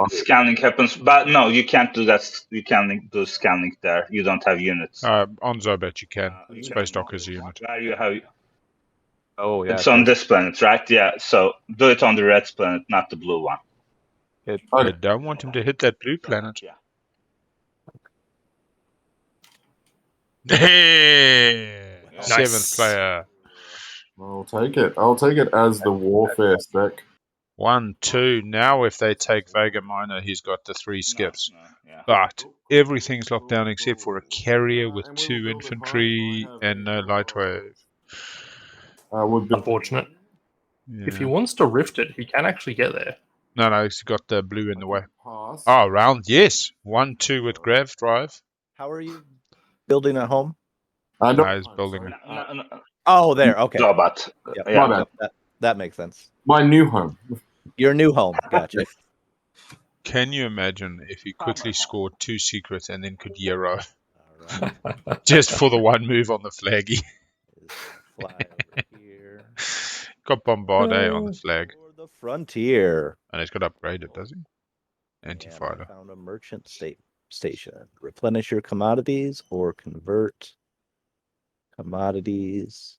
Scanning happens, but no, you can't do that. You can't do scanning there. You don't have units. On Zobat you can. Space Dock is a unit. Where you have, Oh yeah. it's on this planet, right? Yeah. So do it on the red planet, not the blue one. I don't want him to hit that blue planet. Yeah. Nice. 7th player. I'll take it. I'll take it as the warfare spec. 1, 2. Now if they take Vega Minor, he's got the 3 skiffs. Yeah. But everything's locked down except for a carrier with 2 infantry and no light wave. Unfortunate. Yeah. If he wants to rift it, he can actually get there. No, he's got the blue in the way. Pass. Oh, round, yes. 1, 2 with Grav Drive. How are you building at home? No, he's building it. Oh, there. Okay. Zobat. Yep. Yeah. My bad. That makes sense. My new home. Your new home. Gotcha. Can you imagine if he quickly scored 2 secrets and then could Euro All right. just for the 1 move on the flaggy? Fly over here. Got bombarded on the flag. For the frontier. And he's got upgraded, does he? And I Anti-fighter. found a merchant station. Replenish your commodities or convert commodities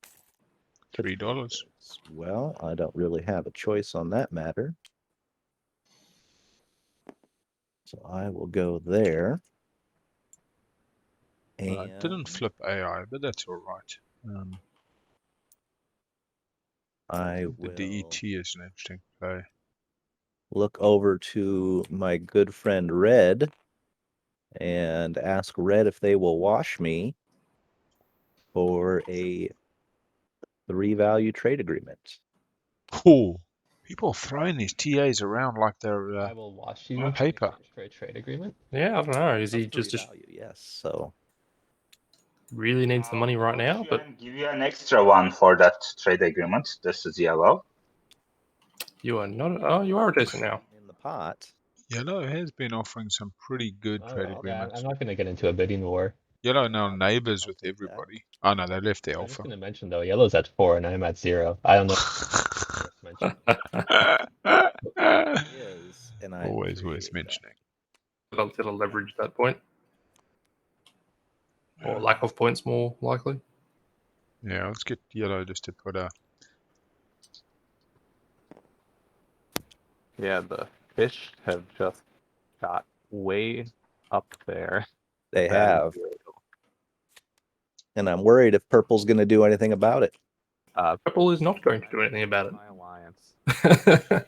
to $3. goods. Well, I don't really have a choice on that matter. So I will go there. Well, I And didn't flip AI, but that's all right. I The will DET is an interesting play. look over to my good friend Red and ask Red if they will wash me for a 3-value trade agreement. Cool. People throwing these TAs around like they're I will wash you paper. in exchange for a trade agreement. Yeah, I don't know. Is he Of just 3-value, yes. So really needs the money right now? But give you an extra one for that trade agreement. This is yellow. you are not. Oh, you are decent now. in the pot. Yellow has been offering some pretty good Oh, trade well, yeah, agreements. I'm not going to get into a bidding war. Yellow now neighbors with take that. everybody. Oh no, they left the I'm just alpha. going to mention though, yellow's at 4 and I'm at 0. I don't know. Worth mentioning. Is, and I Always worth appreciate that. mentioning. It'll leverage that point, or lack of points, more likely. Yeah, let's get yellow just to put a. Yeah, the fish have just got way up there. They That is have. good. And I'm worried if purple's going to do anything about it. Purple is not going to do anything about My alliance. it.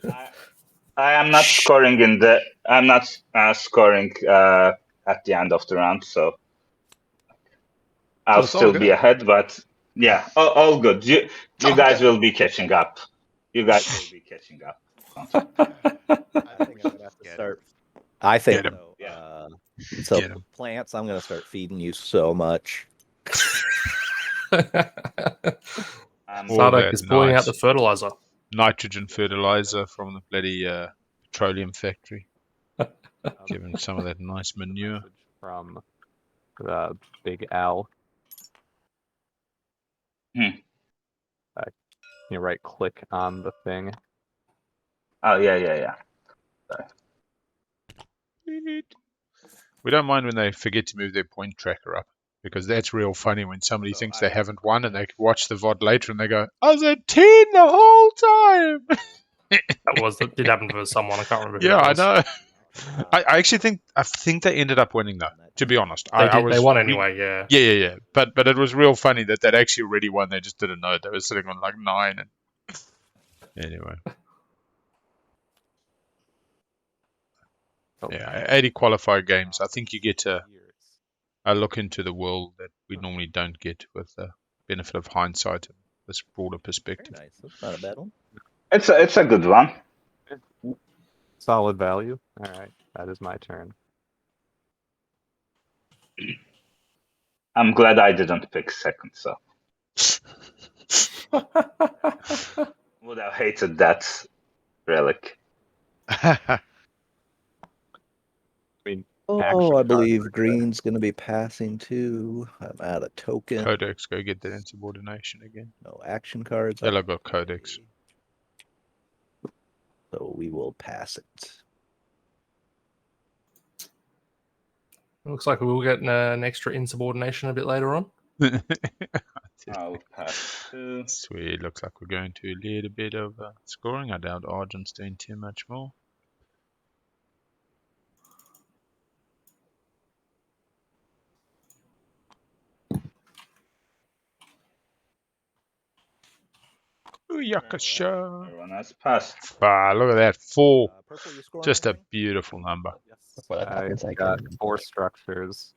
I am not scoring in the. I'm not scoring at the end of the round, so I'll It's all still be good. ahead. But yeah, all good. You all guys good. will be catching up. You guys will be catching up. I think I'm going to have to start. I think Get 'em. so. So Get 'em. plants, I'm going to start feeding you so much. All Sardakk that is pulling out nice the fertilizer. nitrogen fertilizer from the bloody petroleum factory. Giving some of that nice manure. Message from Big Al. You right click on the thing. Oh yeah. We don't mind when they forget to move their point tracker up, because that's real funny when somebody thinks they haven't won and they watch the VOD later and they go, I was at 10 the whole time. That did happen for someone. I can't remember who Yeah, it I was. know. I actually think they ended up winning though. To be honest, They won anyway. Yeah. Yeah. But it was real funny that they'd actually already won. They just didn't know it. They were sitting on like 9. And anyway, yeah, 80 qualifier games. I think you get a look into the world that we normally don't get with the benefit of hindsight and this broader perspective. Nice. That's not a bad one. It's a good one. Solid value. All right, that is my turn. I'm glad I didn't pick second. So would have hated that relic. Oh, I believe green's going to be passing too. I'm out of token. Codex, go get that insubordination again. No action cards. Yellow got Codex. So we will pass it. Looks like we will get an extra insubordination a bit later on. I'll pass 2. Sweet, looks like we're going to a little bit of scoring. I doubt Argent's doing too much more. Yakasha. Everyone has passed. Ah, look at that. 4. Purple, you score Just a anything? beautiful number. Before that happens, I got can 4 structures.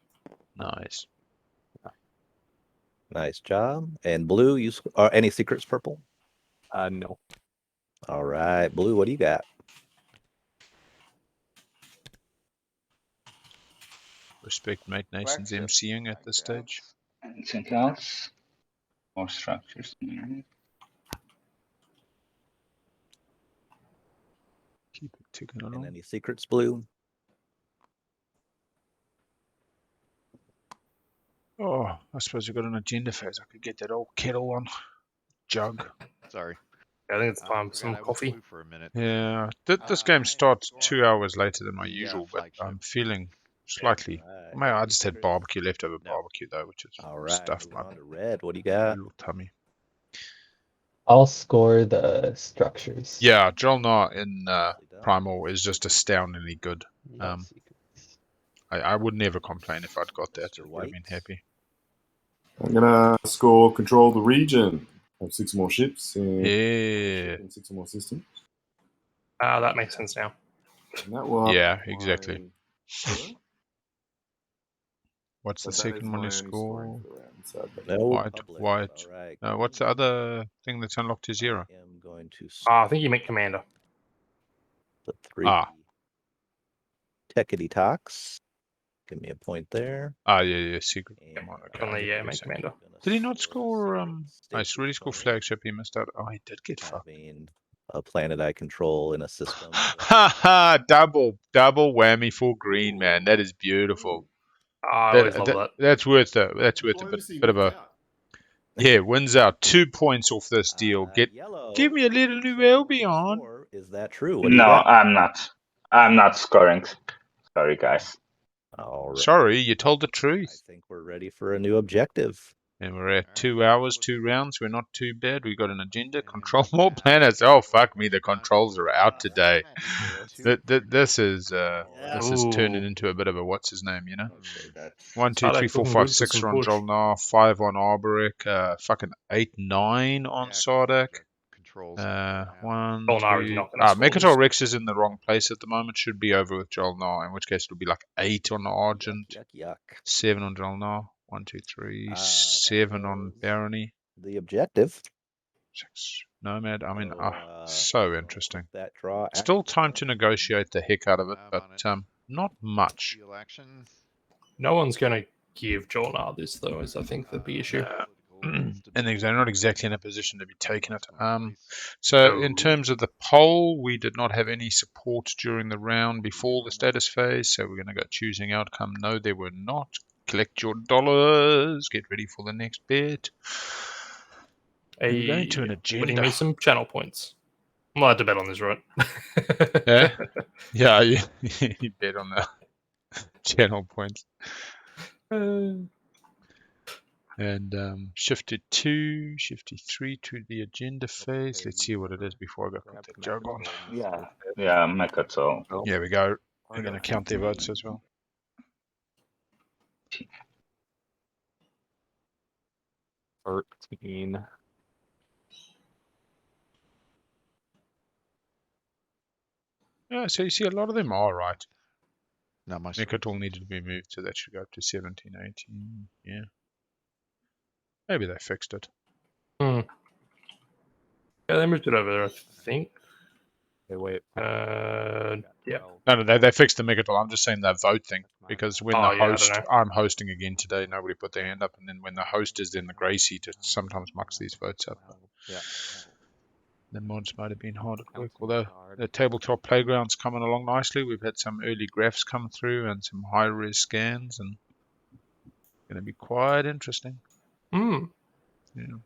Nice. Nice job. And blue, you any secrets? Purple. No. All right, blue. What do you got? Respect Mate Nason's MCing at this stage. Anything else? More structures. Keep it ticking And along. any secrets, blue? Oh, Oh, I suppose we've got an agenda phase. I could get that old kettle on. Jug. Sorry. I think it's I time for forgot some I was coffee. blue for a minute. Yeah, this game starts 2 hours later than my The, usual, but flagship. I'm feeling slightly. Right. Maybe I just had barbecue, leftover No. barbecue though, which is All right. stuffed Moving my on to red. What do you got? little tummy. I'll score the structures. Yeah, Jol-Nar in Nicely done. Primal is just astoundingly good. No secrets. I would never complain if I'd got that. Mr. Would have been White. happy. I'm gonna score control the region. Have 6 more ships in, Yeah, in 6 more systems. Ah, that makes sense now. And that will yeah, up my exactly. score. What's the But that is second one my you only scoring score? for the round, sadly. No White, public. white. All right. No, what's the other thing that's unlocked to 0? I am going to I think you meant commander. the 3 Ah. techity talks. Give me a point there. Ah, yeah, secret. And Come on, okay. On I the get what you're main saying. commander. gonna Did he not score? secret Nice, really score component, flagship. He missed out. Oh, he did get fucked. having a planet I control in a system. Ha ha! Double whammy for green, man. That is beautiful. I always love that. That's worth a bit of a. Yeah, wins out 2 points off this deal. Yellow. Give me a little new Albion. Is that true? What do you No, got? I'm not. I'm not scoring. Sorry, guys. All right. Sorry, you told the I truth. think we're ready for a new objective. And we're at 2 hours, 2 rounds. We're not too bad. We got an agenda. Control more planets. Oh fuck me, the controls are out today. This is turning Ooh. into a bit of a what's his name, you know? Okay, that's 1, 2, Sardakk 3, 4, looking 5, good for 6 some on push. Jol-Nar, 5 on Arborec, fucking 8, 9 on Sardakk. Controls. 1, Jol-Nar is 2. not gonna score Mechatol this. Rex is in the wrong place at the moment. Should be over with Jol-Nar, in which case it'll be like 8 on Argent, Yuck. 7 on Jol-Nar, 1, 2, 3, 7 on Barony, The objective. 6 Nomad. I mean, So, so interesting. That draw. Still time to negotiate the heck out of it, but not much. Election. No one's going to give Jol-Nar this, though, is I think the big issue. And they're not exactly in a position to be taking it. So in terms of the poll, we did not have any support during the round before the status phase, so we're going to go choosing outcome. No, there were not. Collect your dollars. Get ready for the next bet. We're going to an agenda. Putting me some channel points. I'm allowed to bet on this, right? Yeah, you bet on the channel points. And shifted 2, shifted 3 to the agenda phase. Let's see what it is before I go put the jug on. yeah, Mechatol. Here we go. We're going to count their votes as well. $13. Yeah, so you see a lot of them are right. Not much. Mechatol needed to be moved, so that should go up to 17, 18. Yeah. Maybe they fixed it. Yeah, they moved it over there, I think. Okay, wait. Yeah. No, they fixed the Mechatol. I'm just saying that vote thing. Because when the host, I'm hosting again today, nobody put their hand up. And then when the host is in the grey seat, it sometimes mucks these votes up. Yeah. The mods might have been hard at work. Although the tabletop playground's coming along nicely. We've had some early graphs come through and some high-res scans. And going to be quite interesting. Yeah.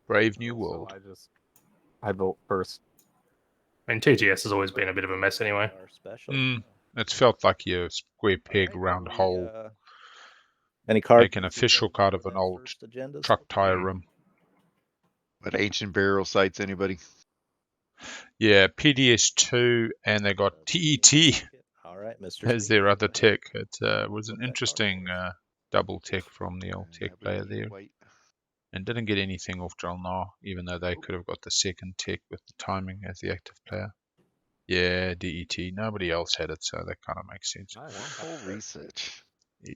Brave new world. I vote first. I mean, TGS has always been a bit of a mess anyway. It's felt like your square peg round hole. Any card? Making a fish hook out of an old truck tire rim. But ancient burial sites, anybody? Yeah, PDS2, and they got TET All right, Mr. as their other tech. It was an interesting double tech from the old tech player there. And didn't get anything off Jol-Nar, even though they could have got the second tech with the timing as the active player. Yeah, DET. Nobody else had it, so that kind of makes sense. Wormhole Research.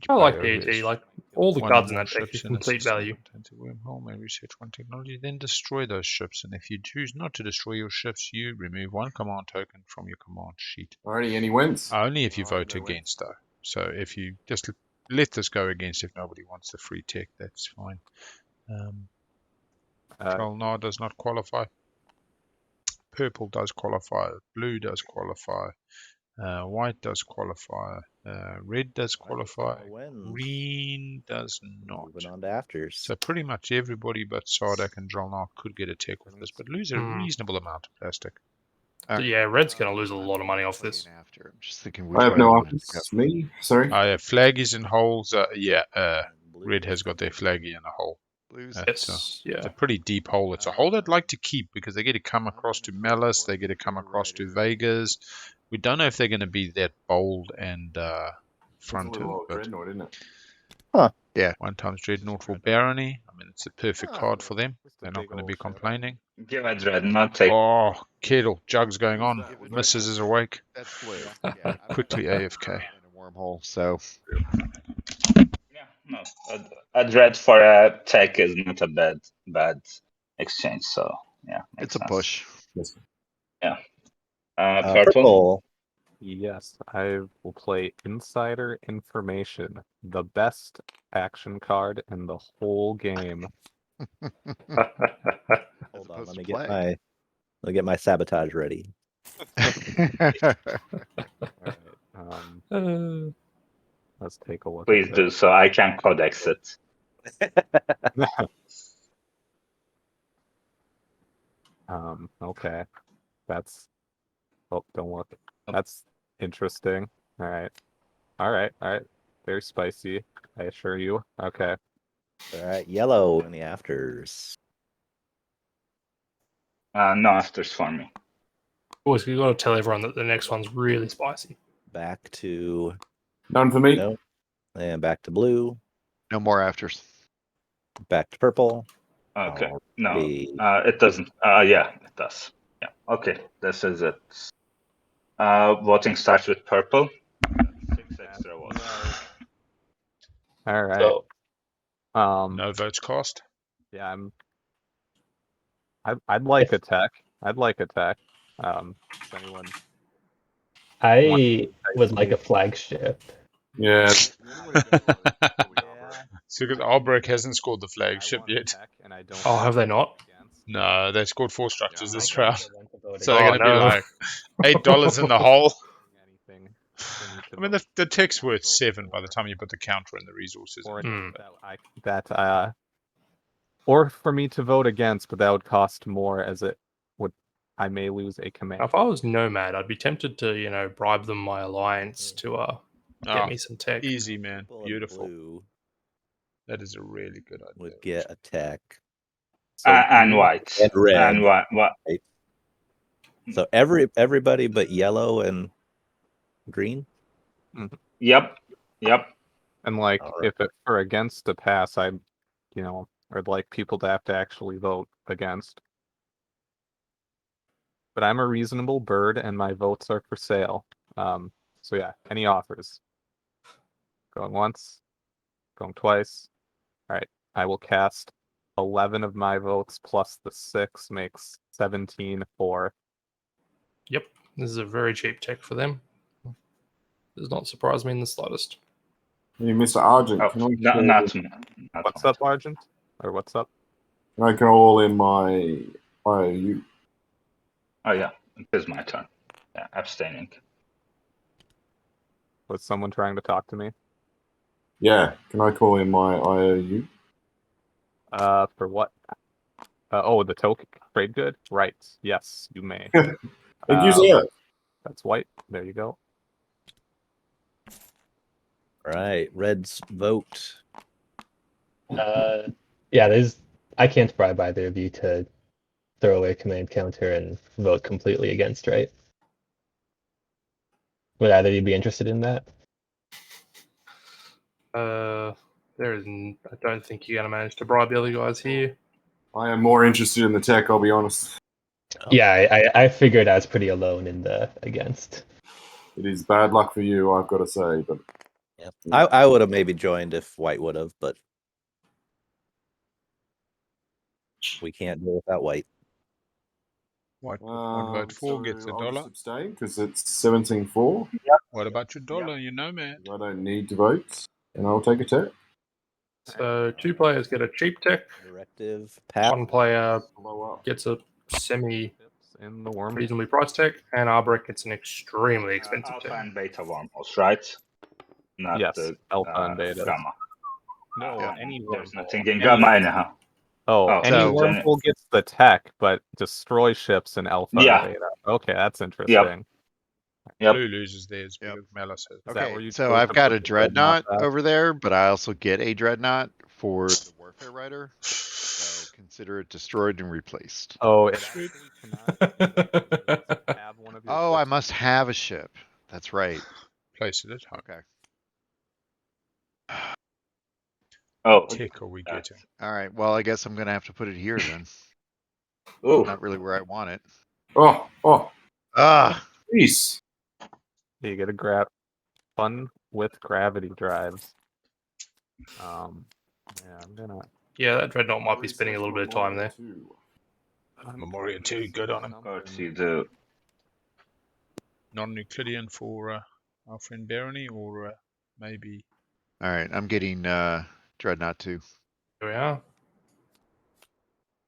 I like DET. Like all the cards in that deck is complete value. Wormhole may research one technology, then destroy those ships. And if you choose not to destroy your ships, you remove one command token from your command sheet. Alrighty, any wins? Only if you vote against, though. So if you just let this go against, if nobody wants the free tech, that's fine. Jol-Nar does not qualify. Purple does qualify. Blue does qualify. White does qualify. Red does qualify. Wins. Green does not. Moving on to afters. So pretty much everybody but Sardakk and Jol-Nar could get a tech with this, but lose a reasonable amount of plastic. Yeah, Red's going to lose a lot of money off this. After. I'm just thinking I have no options. Me? Sorry. Yeah, flaggies and holes. Red has got their flaggy in a hole. Blues. Yes, It's a pretty deep hole. It's a hole I'd like to keep because they get to come across to Mallice, they get to come across to Vegas. We don't know if they're going to be that bold and fronted. But Dreadnought, isn't it? Yeah. 1 times Dreadnought for Barony. I mean, it's a perfect card for them. They're not going to be complaining. Give a Dreadnought, take. Oh, Kettle, Jug's going on. Mrs. is awake. That's blue. Yeah, Quickly AFK. in a wormhole. So Yeah, no. A Dread for a tech is not a bad exchange. So yeah, it's makes a sense. push. Purple. Yes, I will play Insider Information, the best action card in the whole game. Hold on, let me get my sabotage ready. Alright, let's take a look. Please at do this. so. I can codex it. Okay, that's. Oh, don't look. That's interesting. All right. Very spicy, I assure you. Okay. All right, yellow in the afters. No afters for me. Boys, we've got to tell everyone that the next one's really spicy. Back to None for me. no, and back to blue. No more afters. Back to purple. Okay. No, Alrighty. it doesn't. Yeah, it does. Yeah. Okay, this is it. Voting starts with purple. 6 extra votes. All right. So, No votes cast. Yeah, I'd like a tech. I'd like a tech. Does anyone? I would like a flagship. Yeah. So because Arborec hasn't scored the flagship yet. Oh, have they not? No, they scored 4 structures this round. So Oh, they're going to be no. like $8 in the hole. Anything. I mean, the tech's worth 7 by the time you put the counter and the resources. Or in. or for me to vote against, but that would cost more, as it would. I may lose a command. If I was Nomad, I'd be tempted to, bribe them my alliance to get me some tech. Easy, man. Purple and Beautiful. blue That is a really good idea. would get a tech. and white. And red. And white. So everybody but yellow and green. Yep. And like, Alright. if it were against a pass, I'd like people to have to actually vote against. But I'm a reasonable bird, and my votes are for sale. So yeah, any offers? Going once, going twice. All right, I will cast 11 of my votes plus the 6 makes 17 for. Yep, this is a very cheap tech for them. Does not surprise me in the slightest. Hey, Mr. Argent, Oh, can I not What's up, Argent? Or what's up? Can I call in my IOU? Oh yeah, it is my turn. Yeah, abstaining. Was someone trying to talk to me? Yeah, can I call in my IOU? For what? The token trade good? Right. Yes, you may. Thank you, sir. That's white. There you go. Right, red's vote. Yeah, I can't bribe either of you to throw away command counter and vote completely against, right? Would either of you be interested in that? I don't think you're going to manage to bribe the other guys here. I am more interested in the tech, I'll be honest. Yeah, I figured I was pretty alone in the against. It is bad luck for you, I've got to say, but Yep. I would have maybe joined if white would have, but we can't deal without white. White one vote for gets I'll $1. just abstain because it's 17-4. What about your dollar? You know, man. I don't need to vote, and I'll take a tech. So 2 players get a cheap tech. Directive pass. 1 player Blow up. gets a semi in the worm. reasonably priced tech, and Arborec gets an extremely expensive Alpha tech. and beta wormholes, right? Not Yes, the alpha and beta. gamma. No, Yeah, any there's wormhole. nothing in Any- gamma anyhow. Oh, Oh, any so- wormhole gets the tech, but destroy ships in alpha Yeah. and beta. Okay, that's interesting. Yep. Blue loses theirs Yep. because Mallice has. Is that where Okay, you so chose I've to got put a the dreadnought dreadnought back? over there, but I also get a dreadnought for the warfare rider. So consider it destroyed and replaced. Oh, it actually cannot. Have one of your Oh, I ships. must have a ship. That's right. Place it at home. Okay. Oh, Tech are we getting? All right. Well, I guess I'm gonna have to put it here then. ooh. Not really where I want it. Oh, Ah, jeez. You get a fun with gravity drives. Yeah, I'm gonna. Yeah, that dreadnought might be spending a little bit of time there. Memoria 2, good on him. Go to the Non-Euclidean for our friend Barony, or maybe. all right. I'm getting dreadnought too. Here we are.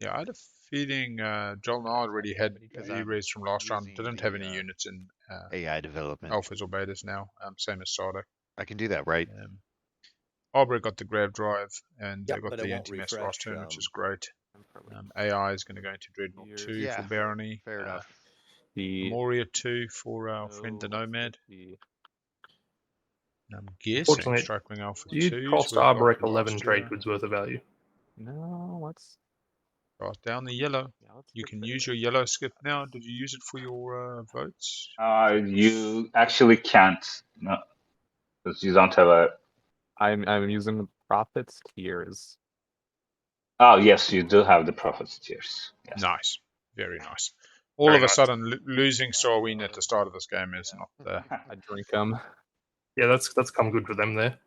Yeah, I had a feeling Jol-Nar already had Because the I'm raised from last round. using Didn't the, have any units in AI development. alphas or betas now. Same as Sardakk. I can do that, right? Arborec got the grav drive, and Yep, they got but it the won't anti-mass refresh, last turn, which is um, great. AI is going to go into Dreadnought 2 Yeah, for Barony. Fair enough. The Memoria 2 for our friend the Nomad. I'm guessing Unfortunately, Striking Alpha 2. You cost Arborec 11 trade goods worth of value. No, let's Write down the yellow. You can use your yellow skip now. Did you use it for your votes? you actually can't, no, because you don't have a. I'm using the profits tiers. Oh yes, you do have the profits tiers. Yes. Nice. Very nice. All Very of a nice. sudden, losing Starwing at the start of this game is not. I drink them. Yeah, that's come good for them there.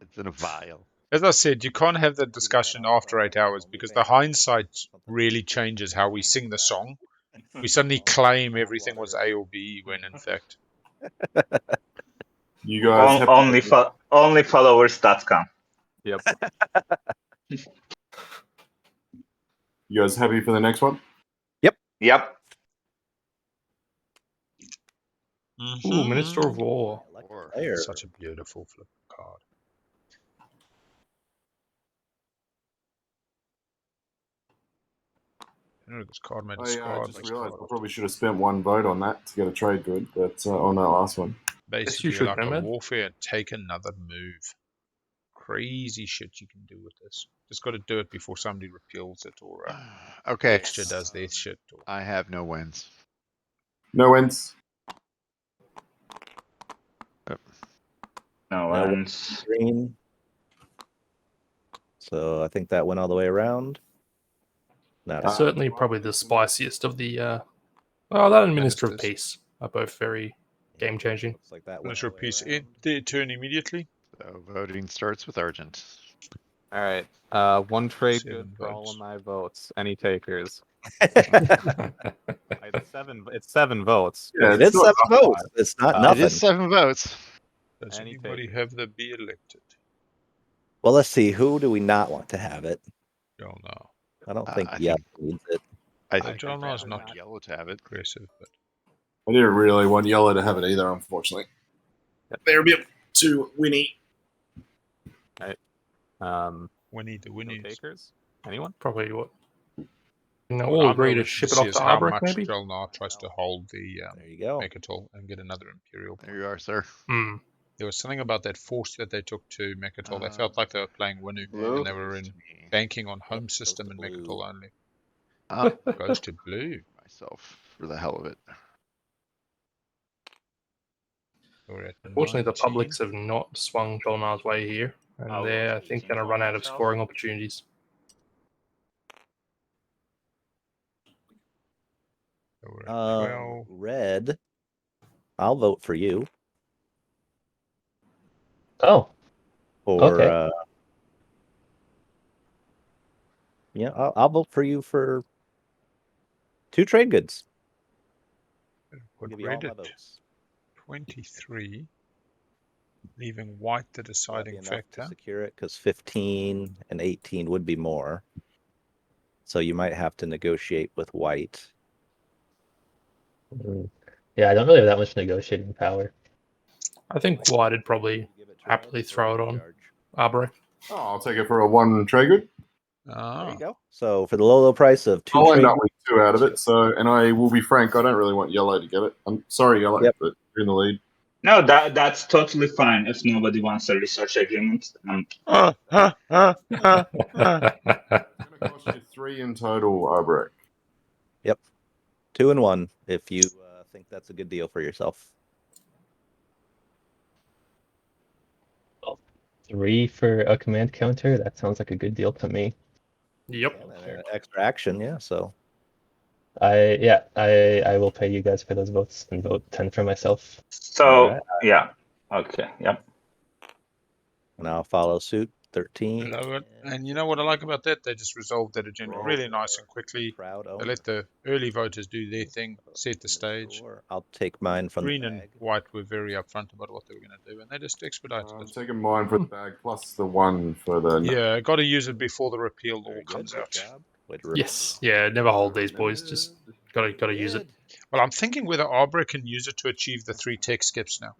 It's in a vial. As I said, you can't have that discussion after 8 hours because the hindsight really changes how we sing the song. We suddenly claim everything was A or B when in fact. You guys have only followers.com. Yep. You guys happy for the next one? Yep. Ooh, Minister of War. Player. Such a beautiful flip card. I know this card made a I squad. just realised I probably should have spent one vote on that to get a trade good, but on that last one. Basically, should, like a Nomad. warfare, take another move. Crazy shit you can do with this. Just got to do it before somebody repeals it, or Okay. Xxcha does their shit. Or... I have no wins. No wins. No No one's. green. So I think that went all the way around. Not Certainly, probably the spiciest of the. Oh, that and Minister of Ministers. Peace are both very game changing. looks like that went Minister all of the way Peace, around. their turn immediately. So voting starts with Argent. All right. One trade 7 good for all votes. of my votes. Any takers? It's 7 votes. Yeah, It is 7 votes. It's not It nothing. is 7 votes. Does Any anybody takers? have the be elected? Well, let's see. Who do we not want to have it? Jol-Nar. I don't I think think- Yelp needs it. I think Jol-Nar's I'd not- like yellow to have it. Aggressive, but I didn't really want yellow to have it either, unfortunately. They're a bit too winny. Winnie the No Winnies. takers? Anyone? Probably what. You know, What all I'm agree to interested ship it see off is to how Arborec, much maybe? Jol-Nar tries to hold the There you go. Mechatol and get another Imperial. There you are, sir. Hmm. There was something about that force that they took to Mechatol. They felt like they were playing Winu, Blue? and they were in banking on home Goes system to and blue. Mechatol only. Uh, Goes to blue. myself for the hell of it. We're at Fortunately, the 19. publics have not swung Jol-Nar's way here, and Oh, they're, I think, going to run out of scoring opportunities. So we're at 12. Red. I'll vote for you. Oh, Or Okay. yeah, I'll vote for you for 2 trade goods. I'll Put give you all red my at votes. 23, leaving white the Will that be deciding enough to factor. secure it? Because 15 and 18 would be more. So you might have to negotiate with white. Yeah, I don't really have that much negotiating power. I think White'd probably Give it to happily us, throw it or on charge. Arborec. Oh, I'll take it for a 1 trade good. There Ah, you go. So for the low price of 2 I'll end trade, up with 2 out of it. So, and I will be frank, I don't really want yellow to get it. I'm sorry, yellow, Yep. but you're in the lead. No, that's totally fine if nobody wants a research agreement. It's going to cost you 3 in total, Arborec. 2 and 1 if you think that's a good deal for yourself. 3 for a command counter. That sounds like a good deal to me. Yep. And extra action, yeah. So I will pay you guys for those votes and vote 10 for myself. So Alright. yeah, okay, yep. and I'll follow suit. 13. love it. And you know what I like about that? They just resolved that agenda really nice and quickly. Proud They owner. let the early voters do their thing, set the stage. Sure. I'll take mine from Green the and bag. white were very upfront about what they were going to do, and they just expedited I'm it. taking mine for the bag plus the 1 for the. Yeah, got to use it before the repeal law Very good. comes Good out. job. Way to Yes. Yeah. Never hold these boys. Just gotta use it. Well, I'm thinking whether Arborec can use it to achieve the 3 tech skips now.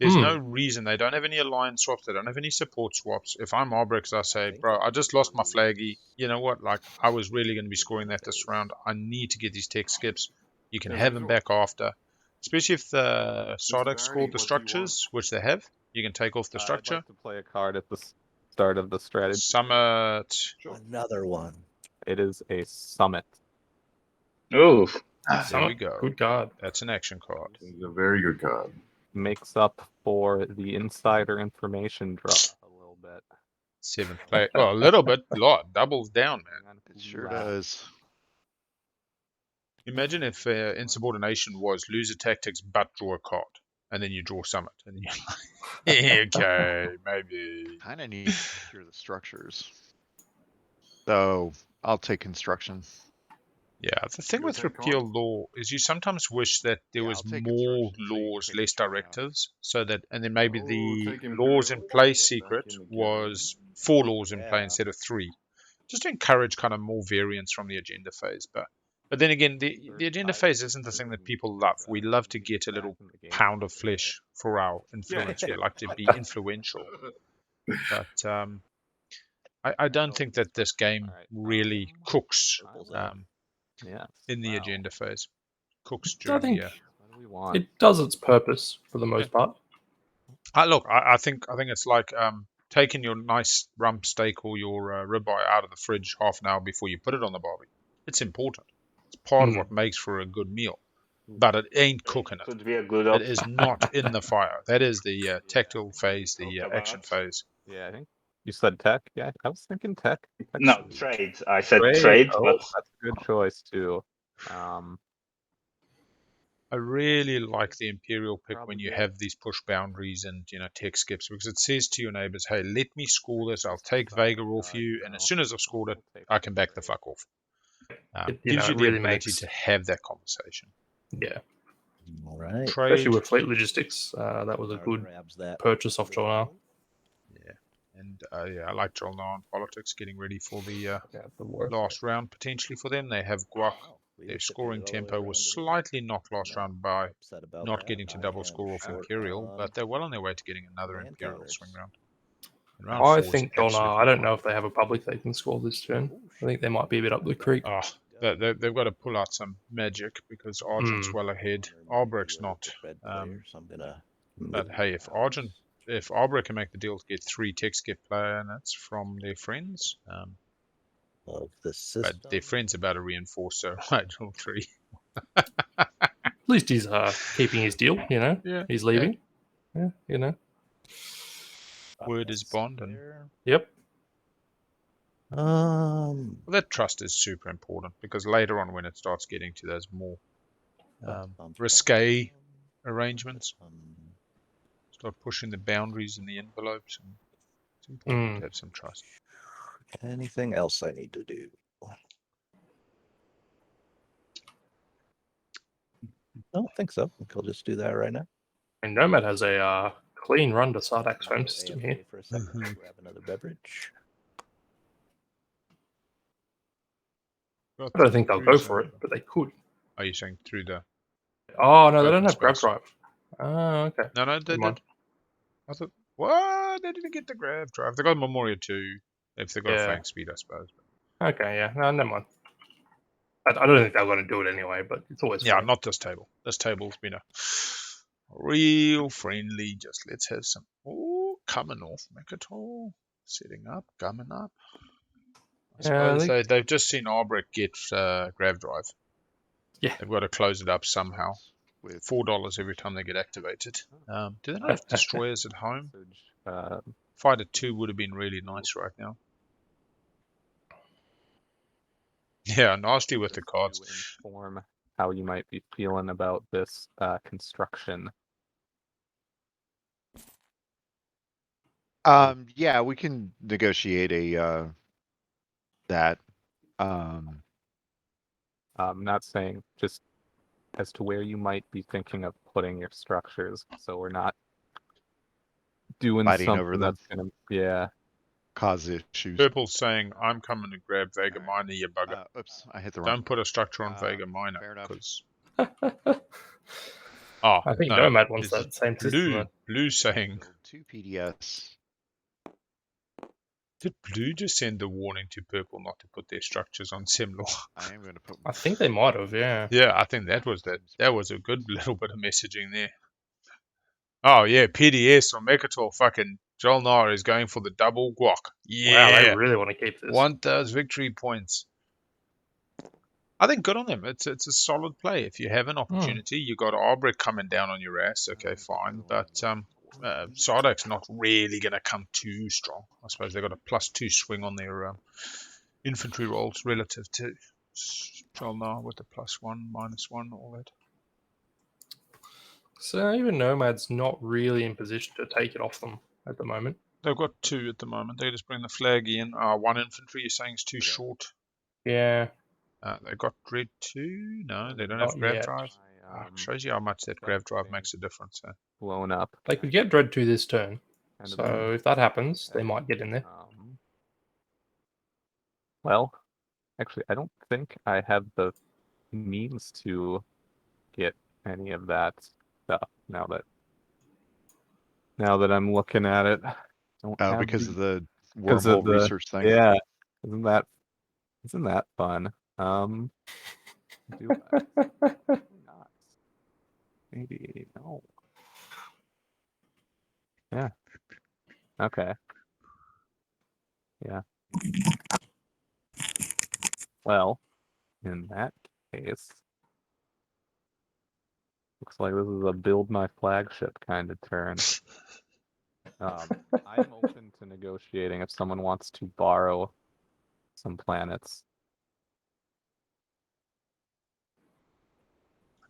There's no reason. They don't have any alliance swaps. They don't have any support swaps. If I'm Arborec, I say, bro, I just lost my flaggy. You know what? Like, I was really going to be scoring that this round. I need to get these tech skips. You can have them back after. Especially if the Sardakk scored the structures, which they have. You can take off the I'd structure. like to play a card at the start of the strategy. Summit. Another one. It is a summit. Ooh, There we go. Good card. That's an action card. It's a very good card. Makes up for the insider information draw a little bit. 7 play. Well, a little bit. Lot. Doubles down, man. It sure does. Imagine if insubordination was lose a tactics but draw a card. And then you draw summit. And you're like, okay, maybe. Kind of need to secure the structures. So I'll take construction. Yeah, the thing You with gonna take repeal law is you sometimes wish that there Yeah, was I'll take more construction, so you can laws, take less the turn out. directives, so that, and then maybe Oh, the take Imperial, laws in get play back secret in the game. was 4 laws in play Yeah. instead of 3, just to encourage kind of more variance from the agenda phase. But then again, the agenda phase isn't the thing that people love. We love to get a little pound of flesh for our influence. We like to be influential. But I don't think that this game really cooks Yes. in the Wow. agenda phase. Cooks I during think the What do we want? it does its purpose for the most part. look, I think it's like taking your nice rump steak or your ribeye out of the fridge half an hour before you put it on the barbie. It's important. It's part of what makes for a good meal, but it ain't cooking it. could be a good It option. is not in the fire. That is the tactile phase, the action phase. Yeah, I think you said tech. Yeah, I was thinking tech. No, trade. I said trade, Oh, but that's a good choice too. I really like the Imperial pick when you have these push boundaries and tech skips, because it says to your neighbors, hey, let me score this, I'll take Vega off you, and as soon as I've scored it, I can back the fuck off. Gives you it the really ability makes to have that conversation. yeah, All right. Trade, especially with fleet logistics. That was a good Grabs that. purchase off Jol-Nar. and I like Jol-Nar in politics, getting ready for the The war. last round potentially for them. They have Guac. Their scoring tempo was slightly knocked last round by not getting to double score off Imperial, but they're well on their way to getting another Imperial swing round. And round I 4 is think Jol-Nar. absolutely I don't know if they have a public they can score this turn. I think they might be a bit up the creek. Oh, they've got to pull out some magic because Argent's well ahead. Arbrec's not. But hey, if Arborec can make the deal to get 3 tech skip planets from their friends, Of the system. but their friends are about to reinforce so Rigel 3. At least he's keeping his deal. Yeah, He's leaving. Yeah. Word is bond, and Yep. well, that trust is super important because later on when it starts getting to those more risque arrangements, start pushing the boundaries and the envelopes, and it's important to have some trust. Anything else I need to do? I don't think so. I think I'll just do that right now. And Nomad has a clean run to Sardakk's home system here. For a second. Grab another beverage. I don't think they'll go for it, but they could. Are you saying through the Oh no, they don't Open have grab space. drive. Oh, okay. No, they Never mind. did. I thought, what? They didn't get the grab drive. They got Memoria 2. If they got a Yeah. flank speed, I suppose. Okay, yeah. No, never mind. I don't think they're going to do it anyway, but it's always Yeah, funny. not this table. This table's been a real friendly. Just let's have some. Oh, coming off Mechatol. Setting up, coming up. I suppose they've just seen Arborec get grab drive. Yeah. They've got to close it up somehow. With $4 every time they get activated. Do they not have destroyers at home? Uh, Fighter 2 would have been really nice right now. Yeah, nasty with the just cards. to inform how you might be feeling about this construction. Yeah, we can negotiate a that. I'm not saying just as to where you might be thinking of putting your structures, so we're not doing Fighting over something them. that's gonna, yeah. Cause issues. Purple's saying, I'm coming to grab Vega Minor, you bugger. Oops, I hit the wrong. Don't put a structure on Vega fair Minor, enough. because... I think Nomad wants it's that same system. Though. Blue saying... Build 2 PDS. Did Blue just send the warning to Purple not to put their structures on Semlor? I am going to put. I think they might have, yeah. Yeah, I think that was that was a good little bit of messaging there. Oh yeah, PDS or Mechatol fucking Jol-Nar is going for the double guac. Wow, they Yeah, really want to keep this. want those victory points. I think good on them. It's a solid play. If you have an opportunity, you got Arborec coming down on your ass. Okay, fine, but Sardakk's not really going to come too strong. I suppose they got a +2 swing on their infantry rolls relative to Jol-Nar with the +1, -1, all that. So even Nomad's not really in position to take it off them at the moment. They've got 2 at the moment. They just bring the flag in. 1 infantry, you're saying, is too short. Yeah. They got Red 2. No, they don't have Not grab yet. drive. Shows you how much that grab drive makes a difference. Blown up. They could get Dread 2 this turn. Kind of So if that happens, they might get in there. Well, actually, I don't think I have the means to get any of that stuff now that I'm looking at it. Don't have Because of the because of wormhole the research thing. Yeah, isn't that fun? Do not. Maybe no. Yeah. Okay. Yeah. Well, in that case, looks like this is a build my flagship kind of turn. I'm open to negotiating if someone wants to borrow some planets.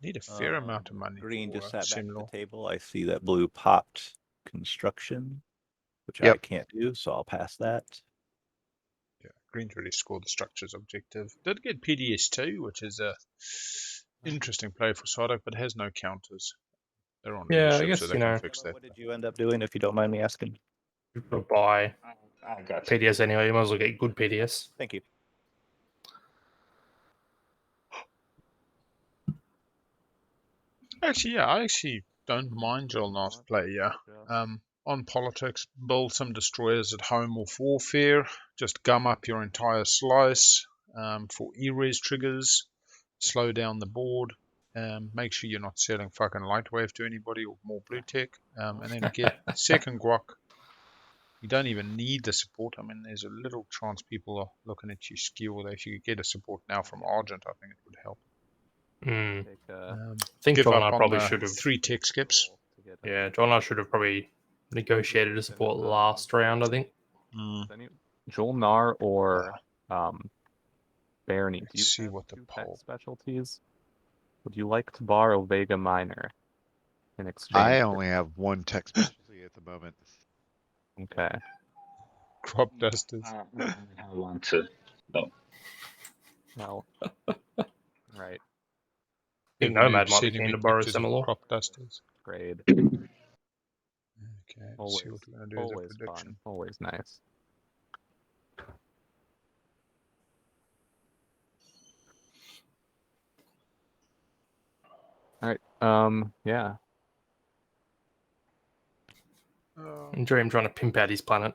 I need a fair amount of money. Green for, just sat back at Semlor. the table. I see that blue popped construction, which I can't do, so I'll pass that. Yeah, Green's really scored the structures objective. Did get PDS 2, which is a interesting play for Sardakk, but has no counters. They're on leadership, I guess, so they can fix that. What did you end up doing, if you don't mind me asking? You've got to buy I got you. PDS anyway. You might as well get good PDS. Thank you. Actually, yeah, I actually don't mind Jol-Nar's play, yeah. On politics, build some destroyers at home or warfare. Just gum up your entire slice for E-res triggers. Slow down the board. Make sure you're not selling fucking Lightwave to anybody or more blue tech. And then get second guac. You don't even need the support. I mean, there's a little chance people are looking at you skew. If you could get a support now from Argent, I think it would help. I think Give Jol-Nar up on probably the should have. 3 tech skips. Yeah, Jol-Nar should have probably negotiated a support last round, I think. Jol-Nar or Barony. Do you see have what the 2 tech poll. specialties? Would you like to borrow Vega Minor in exchange? I only have 1 tech specialty at the moment. Okay. Crop dusters. I want to. No. Right. I think Nomad might be keen to borrow similar. Crop dusters. Grade. Okay, Always, see what we're going to do as a prediction. fun. Always nice. All right. Yeah. Imperium trying to pimp out his planet.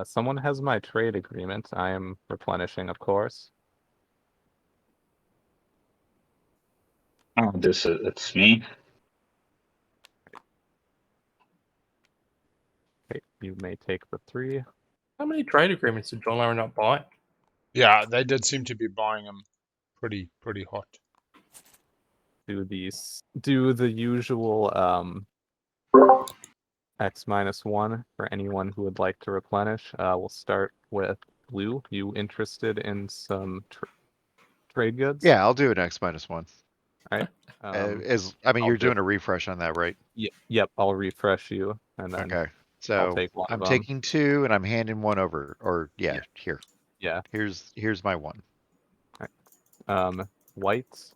Someone has my trade agreement. I am replenishing, of course. Oh, it's me. Okay, you may take the 3. How many trade agreements did Jol-Nar end up buying? Yeah, they did seem to be buying them pretty hot. Do the usual X-1 for anyone who would like to replenish. We'll start with Blue. You interested in some trade goods? Yeah, I'll do an X-1. All right. You're doing a refresh on that, right? Yep. I'll refresh you, and then Okay. So take one I'm of them. taking 2, and I'm handing 1 over. Or here. Yeah. Here's my 1. Whites.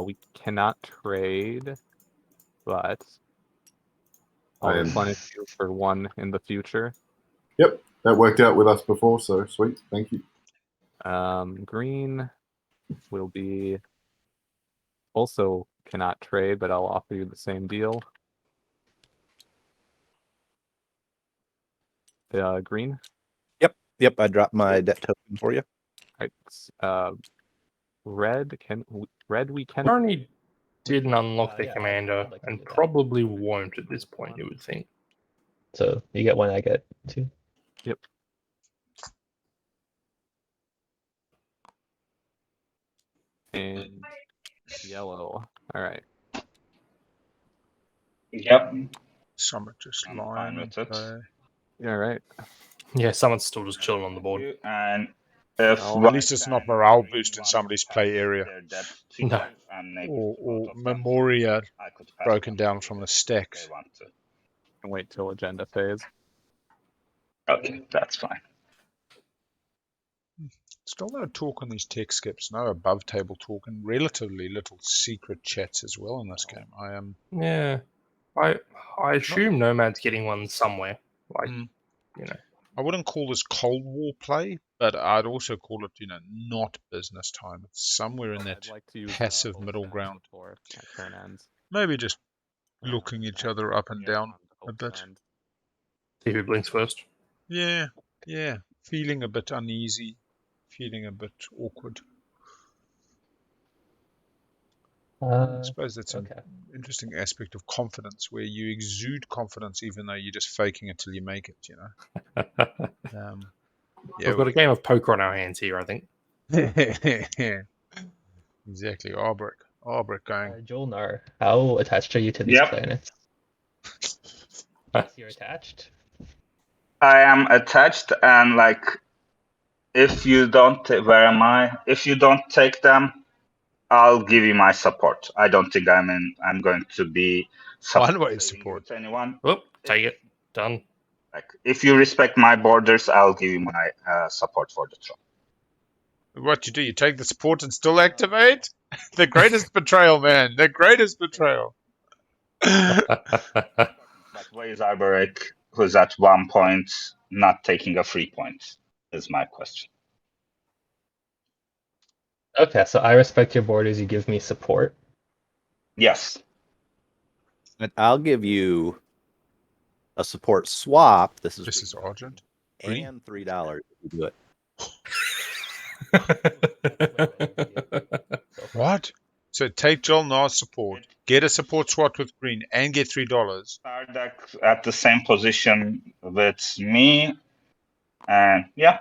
We cannot trade, but I'll replenish you for 1 in the future. Yep, that worked out with us before, so sweet. Thank you. Green will be also cannot trade, but I'll offer you the same deal. Green. Yep. I dropped my debt token for you. Right. Red we can. Barony didn't unlock the Yeah, commander I'd like to and do that. probably won't at this point, you would think. So you get 1, I get 2. Yep. And yellow. All right. Yep. Some are just I'm lying. fine with it. All right. Yeah, someone's still just chilling on the board. And if Well, At least it's not morale boost in somebody's play area. No. Or Memoria broken down from the stacks. Can wait till agenda phase. Okay, that's fine. Still no talk on these tech skips, no above table talk, and relatively little secret chats as well in this game. I am. Yeah. I assume Nomad's getting one somewhere. Like, you know. I wouldn't call this Cold War play, but I'd also call it, not business time. It's somewhere in that I'd like to use passive Hope middle Send ground. before my turn ends. Maybe just looking each other up and down a Hope bit. Send. See who blinks first. Yeah. Feeling a bit uneasy, feeling a bit awkward. I suppose that's an interesting aspect of confidence, where you exude confidence even though you're just faking it till you make it, We've got a game of poker on our hands here, I think. Exactly. Arborec going. Jol-Nar, how attached are you to these planets? Yes, you're attached? I am attached, and if you don't, where am I? If you don't take them, I'll give you my support. I don't think I'm going to be one-way support with anyone. Oh, take it. Done. If you respect my borders, I'll give you my support for the throne. What you do? You take the support and still activate? The greatest betrayal, man. The greatest betrayal. But where is Arborec, who's at 1 point, not taking a 3 point, is my question. Okay, so I respect your borders, you give me support. Yes. And I'll give you a support swap. This is Argent. And $3 if you do it. What? So take Jol-Nar's support, get a support swap with green, and get $3. Sardakk at the same position with me, and yeah.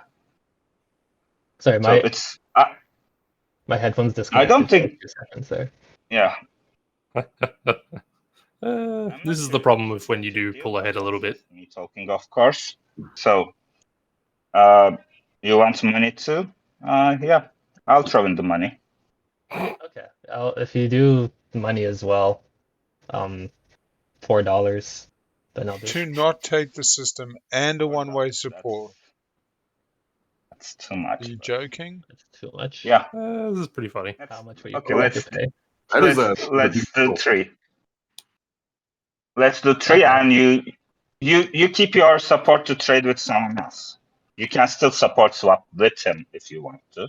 Sorry, my headphones disconnected. I don't think. There. Yeah. This is the problem with when you do pull ahead a little bit. Me talking, of course. So, you want some money too? Yeah, I'll throw in the money. Okay. If you do money as well, $4, then I'll do. To not take the system and a one-way support. That's too much. Are you joking? That's too much. Yeah. This is pretty funny. How much were you Okay, to pay? Let's do 3. Let's do 3, and you keep your support to trade with someone else. You can still support swap with him if you want to.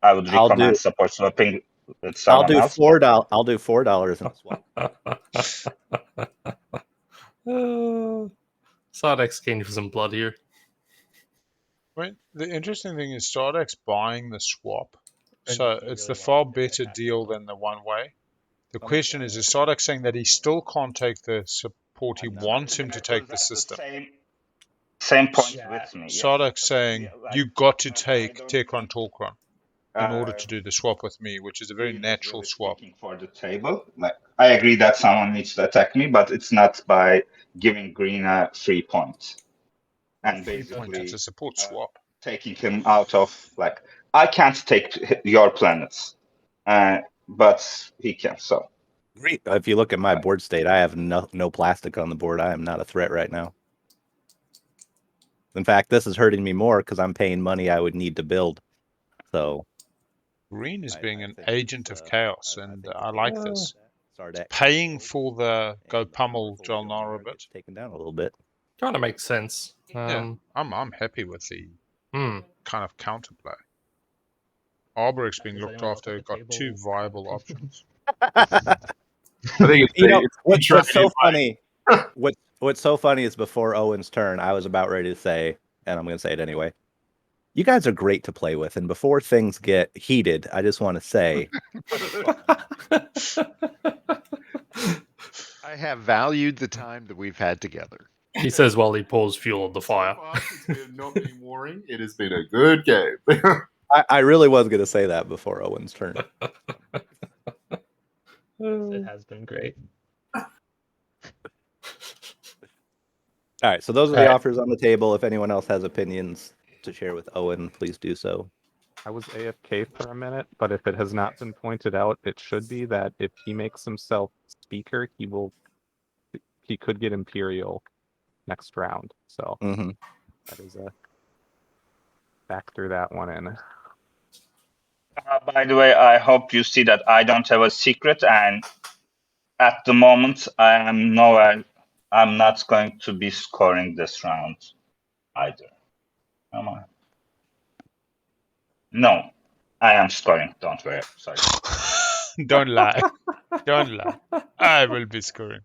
I would recommend support swapping with I'll someone do else. $4. I'll do $4 in a swap. Sardakk's keen for some blood here. Right. The interesting thing is Sardakk's buying the swap, And so he it's really the far wants to better attack deal people. than the one way. The question is Sardak saying that he still can't take the support he wants him to take the system? Same point Yeah. with me. Yes. Sardak's saying, Like, you got to I take don't Tekron think, Torkron in order to do the swap with me, which is a very Green is natural really swap. speaking for the table. Like, I agree that someone needs to attack me, but it's not by giving Green a 3 point and 3 points, it's basically a support swap. taking him out of, like, I can't take your planets, but he can. So Great. If you look at my board state, I have no plastic on the board. I am not a threat right now. In fact, this is hurting me more because I'm paying money I would need to build. So Green is being an think agent it's, of chaos, I and think I it's like a- this. Sardakk Paying for the go and pummel powerful Jol-Nar a Jol-Nar bit. gets taken down a little bit. Kind of makes sense. Yeah, I'm happy with the Hmm. kind of counterplay. Arborec's being Does looked anyone else after, at the got two table viable have options. I think it's You know, it's what's so funny. funny? What's so funny is before Owen's turn, I was about ready to say, and I'm going to say it anyway. You guys are great to play with, and before things get heated, I just want to say, I have valued the time that we've had together. He says while he pours fuel on the fire. So far, it's been not been boring. It has been a good game. I really was going to say that before Owen's turn. It has been great. All right, so those are the All right. offers on the table. If anyone else has opinions to share with Owen, please do so. I was AFK for a minute, but if it has not been pointed out, it should be that if he makes himself speaker, he could get Imperial next round. So that is a factor that one in. by the way, I hope you see that I don't have a secret, and at the moment, I am nowhere. I'm not going to be scoring this round either. Am I? No, I am scoring. Don't worry. Sorry. Don't lie. Don't lie. I will be scoring.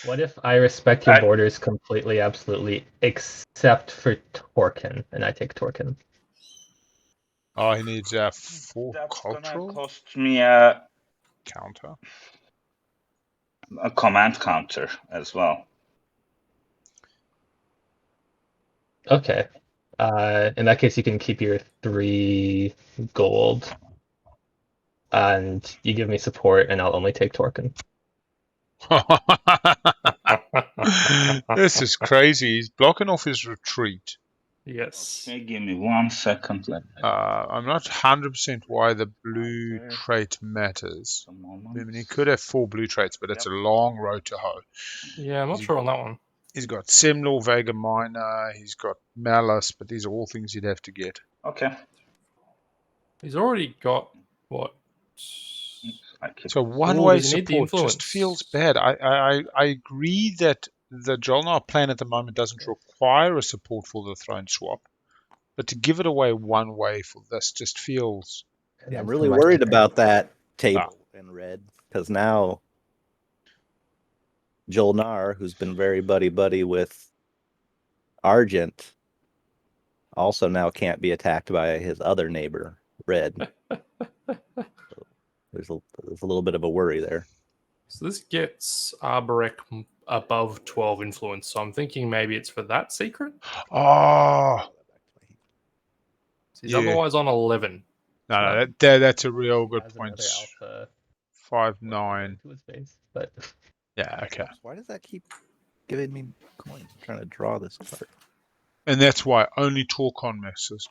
What if I respect your borders completely, absolutely, except for Torkin, and I take Torkin? Oh, he needs 4 That's cultural gonna cost me a counter. command counter as well. Okay. In that case, you can keep your 3 gold, and you give me support, and I'll only take Torkin. This is crazy. He's blocking off his retreat. Yes. Okay, give me 1 second. I'm not 100% why the blue trait matters. I mean, he could have 4 blue traits, but it's a long road to hoe. Yeah, I'm not sure on that one. He's got Semlor, Vega Minor, he's got Mallice, but these are all things he'd have to get. Okay. He's already got what? So one-way does he need the support influence? just feels bad. I agree that the Jol-Nar plan at the moment doesn't require a support for the throne swap, but to give it away one way for this just feels... Yeah, I'm really worried about that table in red, because now Jol-Nar, who's been very buddy-buddy with Argent, also now can't be attacked by his other neighbor, red. There's a little bit of a worry there. So this gets Arborec above 12 influence, so I'm thinking maybe it's for that secret? Oh! He's otherwise on 11. No, that's a real good Has point. another alpha 5-9. to his base, but Yeah, okay. Why does that keep giving me coins? I'm trying to draw this card. And that's why only Torkon matters.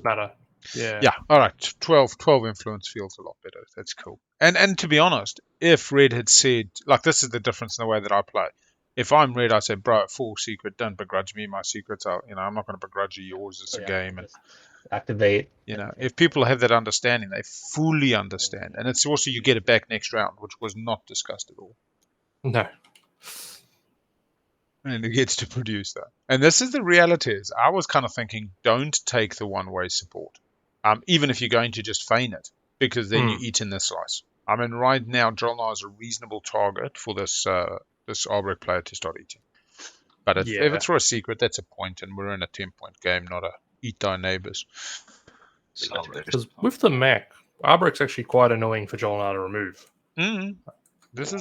Matter. Yeah. Yeah, alright. 12 influence feels a lot better. That's cool. And to be honest, if Red had said, like, this is the difference in the way that I play. If I'm Red, I say, bro, 4 secret, don't begrudge me my secrets. I'm not going to begrudge you yours. It's a game. And activate. If people have that understanding, they fully understand. And it's also, you get it back next round, which was not discussed at all. No. And it gets to produce that. And this is the reality is, I was kind of thinking, don't take the one-way support. Even if you're going to just feign it. because then you eat in the slice. I mean, right now, Jol-Nar is a reasonable target for this this Arborec player to start eating. But if it's for a secret, that's a point, and we're in a 10-point game, not a eat thy neighbors. Because with the mech, Arbrec's actually quite annoying for Jol-Nar to remove. This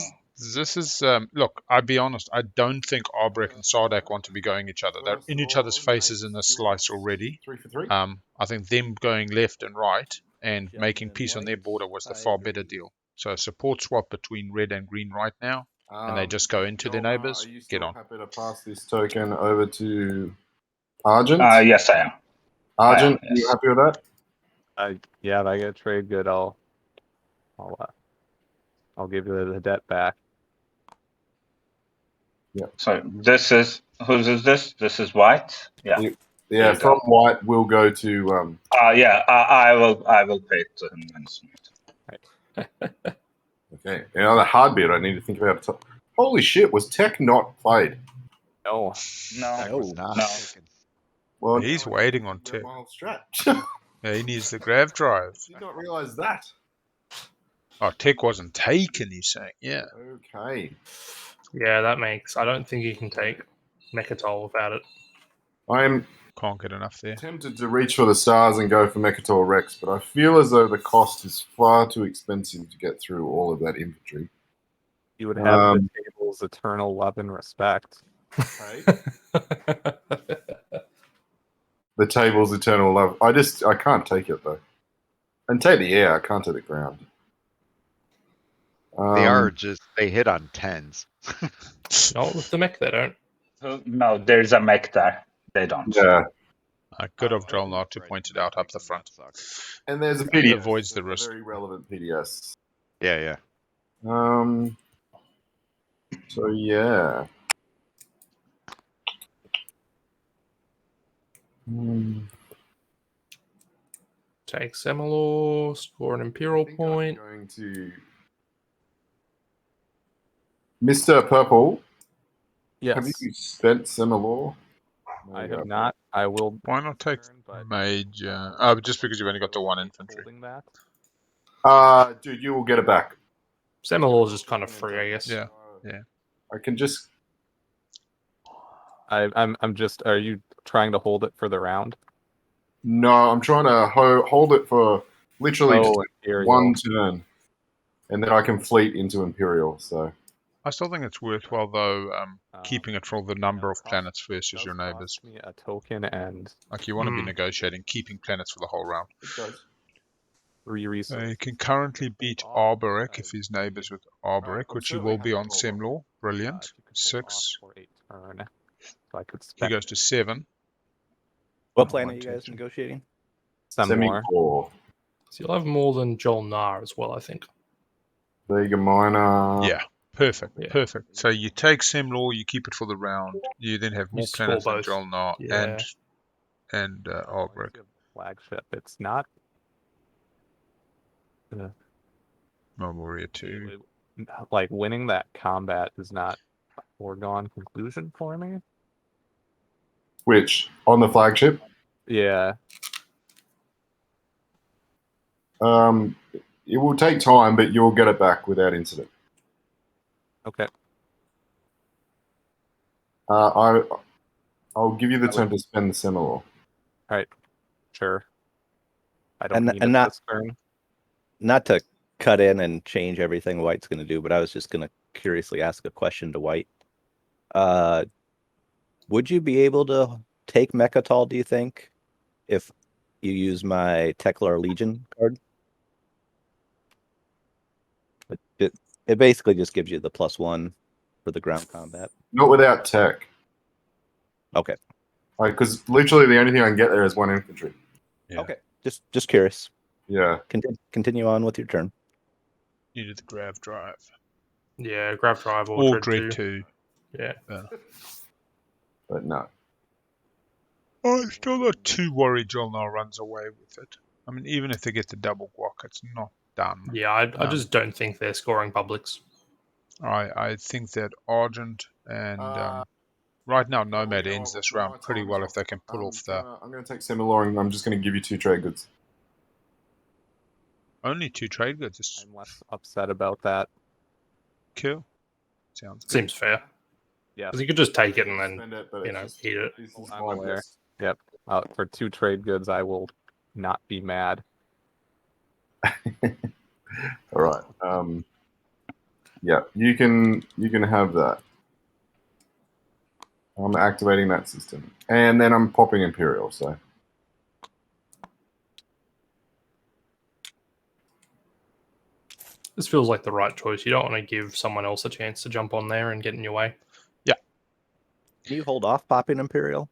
is look, I'll be honest, I don't think Arborec and Sardakk want to be going each other. They're in each other's faces in this slice already. 3 for 3. I think them going left and right and making peace on their border was the far better deal. So support swap between red and green right now, and they just go into their neighbors. Are you Get on. happy to pass this token over to Argent? Yes, I am. Argent, yes. you happy with that? Yeah, if I get trade good, I'll give you the debt back. Yeah. So this is whose is this? This is white. Yeah. Yeah, from white we'll go to I will pay it to him next minute. Okay. Another hard bit I need to think about. Holy shit, was Tech not played? No. That was not no. taken. Well, He's waiting on Tech. my whole strat. Yeah, he needs the grav drive. Did not realize that. Oh, Tech wasn't taken, he's saying. Yeah. Okay. Yeah, that makes. I don't think you can take Mechatol without it. I am Can't get enough there. tempted to reach for the stars and go for Mechatol Rex, but I feel as though the cost is far too expensive to get through all of that infantry. You would have the table's eternal love and respect. The table's eternal love. I can't take it though. And take the air, I can't take the ground. They are just, they hit on 10s. Not with the mech, they don't. No, there's a mech there. They don't. Yeah. Good of Jol-Nar to point it out up the front. And there's a It PDS. avoids the There's a risk. very relevant PDS. Yeah. So yeah. Take Semalor, score an Imperial point. I'm going to Mr. Purple. Yes. Have you spent Semalor? I have not. I will. Why not take but Mage? Just because you've only got the one infantry. holding that. Dude, you will get it back. Semalor's just kind of free, I guess. Yeah. I can just. I'm just. Are you trying to hold it for the round? No, I'm trying to hold it for literally just Imperial. one turn, and then I can fleet into Imperial. So I still think it's worthwhile though, keeping it for the number of planets versus Does your cost neighbors. me a token and Like you want to be negotiating, keeping planets for the whole round. it does. 3 resources. You can currently beat Arborec if he's neighbors with Arborec, which he will be on Semlor. Brilliant. 6. For a turn. So I could He spend goes to 7. What planet are One, you two, guys three. negotiating? some more. Semi-core. So you'll have more than Jol-Nar as well, I think. Vega Minor. Yeah. Perfect. Yeah. Perfect. So you take Semlor, you keep it for the round. You then have more score planets than both. Jol-Nar Yeah. and Arborec. Flagship. It's not. Memoria 2. Like winning that combat is not a foregone conclusion for me. Which on the flagship? Yeah. It will take time, but you'll get it back without incident. Okay. I'll give you the turn to spend the Semalor. Sure. I don't need and it not this turn. not to cut in and change everything White's going to do, but I was just going to curiously ask a question to White. Would you be able to take Mechatol, do you think, if you use my Teklar Legion card? It basically just gives you the +1 for the ground combat. Not without tech. Okay. Because literally the only thing I can get there is 1 infantry. Yeah. Okay. Just curious. Yeah. Continue on with your turn. Needed the grav drive. Yeah, Grav Drive or Dread Dread 2. 2. Yeah. But no. I'm still not too worried Jol-Nar runs away with it. I mean, even if they get the double guac, it's not done. Yeah, I just don't think they're scoring publics. I think that Argent and right now Nomad ends this round pretty well if they can pull off the... I'm going to take Semalor and I'm just going to give you 2 trade goods. Only 2 trade goods. It's I'm less upset about that. cool. Sounds good. Seems fair. Yeah, Because you could just take it and then, Spend it, but you it's know, just- eat it. this is I'm my aware. best. Yep. For 2 trade goods, I will not be mad. All right. Yeah, you can have that. I'm activating that system, and then I'm popping Imperial. So This feels like the right choice. You don't want to give someone else a chance to jump on there and get in your way. Can you hold off popping Imperial?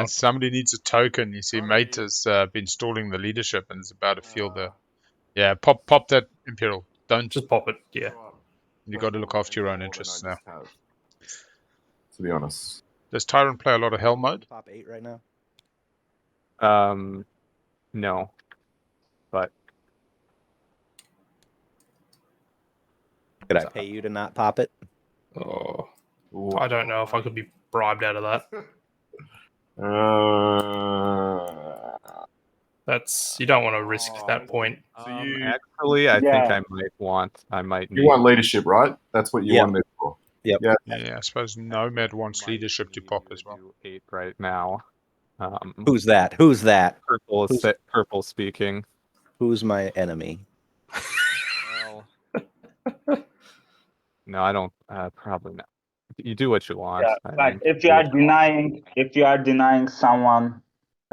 Somebody needs a token. You see, mate has been stalling the leadership and is about to feel the. Yeah, pop that Imperial. Don't. Just pop it. Yeah. You got to look after your own interests now. To be honest, Does Tyrant play a lot of Hell mode? Pop 8 right now. No, but Could I pay you to not pop it? Oh, I don't know if I could be bribed out of that. You don't want to risk that point. So you actually, I think Yeah. I might need. you want leadership, right? That's what you Yep. want it for. Yep. Yeah. Yeah, I suppose Nomad wants might leadership to need pop you as well. do 8 right now. Who's that? Who's that? Purple speaking. Who's my enemy? Well, no, I don't. Probably not. You do what you want. Yeah, I like mean, if do you are what want. denying someone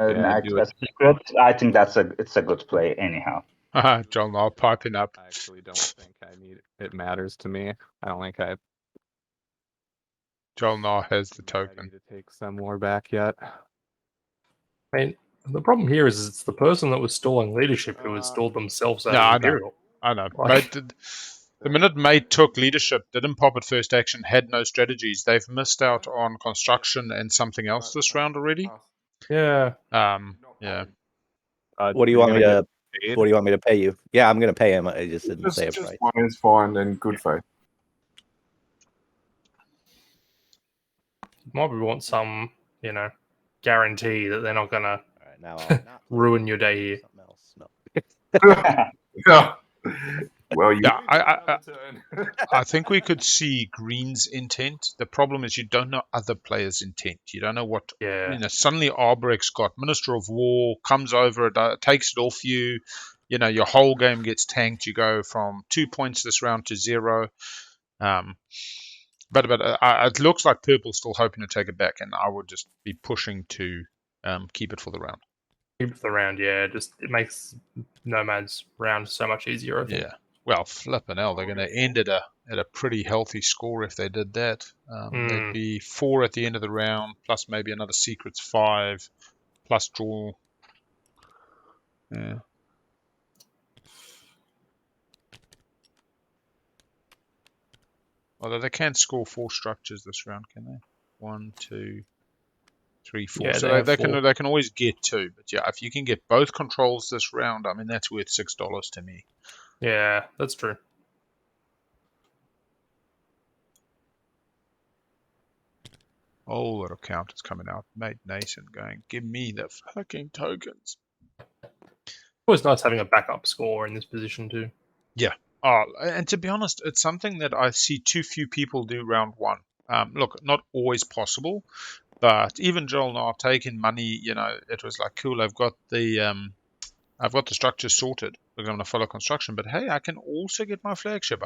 an Yeah, do access secret, I think it's a good play anyhow. Jol-Nar piping up. I actually don't think it matters to me. I don't think I'm Jol-Nar has the ready token. to take some more back yet. I mean, the problem here is it's the person that was stalling leadership who has stalled themselves out No, of I know. Imperial. I know. Like- Mate the minute Mate took leadership, didn't pop at first action, had no strategies. They've missed out on construction and something else this round already. Yeah. Yeah. What do you want me to? What do you want me to pay you? Yeah, I'm gonna pay him. I just didn't say a Just price. one is fine and good faith. Might we want some, guarantee that they're not going to All right, now I'll not ruin your day here. something else. No. Yeah. Well, you. Yeah, I think we could see Green's intent. The problem is you don't know other players' intent. You don't know what. Yeah. Suddenly Arborec's got Minister of War, comes over, takes it off you. Your whole game gets tanked. You go from 2 points this round to 0. But it looks like Purple's still hoping to take it back, and I would just be pushing to keep it for the round. Keep it for the round, yeah. Just it makes Nomad's round so much easier, I think. Yeah. Well, flipping hell, they're going to end at a pretty healthy score if they did that. They'd be 4 at the end of the round, plus maybe another secret's 5, plus draw. Yeah. Although they can't score 4 structures this round, can they? 1, 2, 3, 4. Yeah, So they can always get 2. But yeah, if you can get both controls this round, I mean that's worth $6 to me. Yeah, that's true. Oh, little count is coming out. Matenason going, give me the fucking tokens. Always nice having a backup score in this position too. Yeah. Oh, and to be honest, it's something that I see too few people do round 1. Look, not always possible, but even Jol-Nar taking money, it was like, cool, I've got the structure sorted. We're going to follow construction, but hey, I can also get my flagship.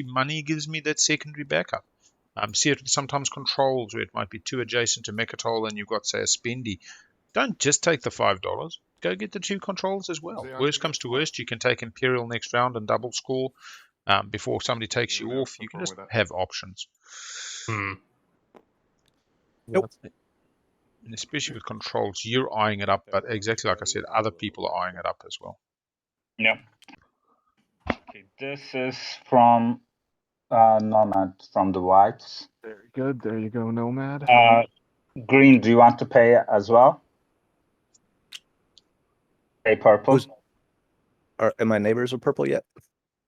Money gives me that secondary backup. See it with sometimes controls where it might be 2 adjacent to Mechatol and you've got, say, a spendy. Don't just take the $5. Go get the 2 controls as well. Worst comes to worst, you can take Imperial next round and double score before somebody takes you off. You can just have options. Nope. And especially with controls, you're eyeing it up, but exactly like I said, other people are eyeing it up as well. Yep. Okay, this is from Nomad from the Whites. Very good. There you go, Nomad. Green, do you want to pay as well? Pay purple? Am my neighbors with purple yet?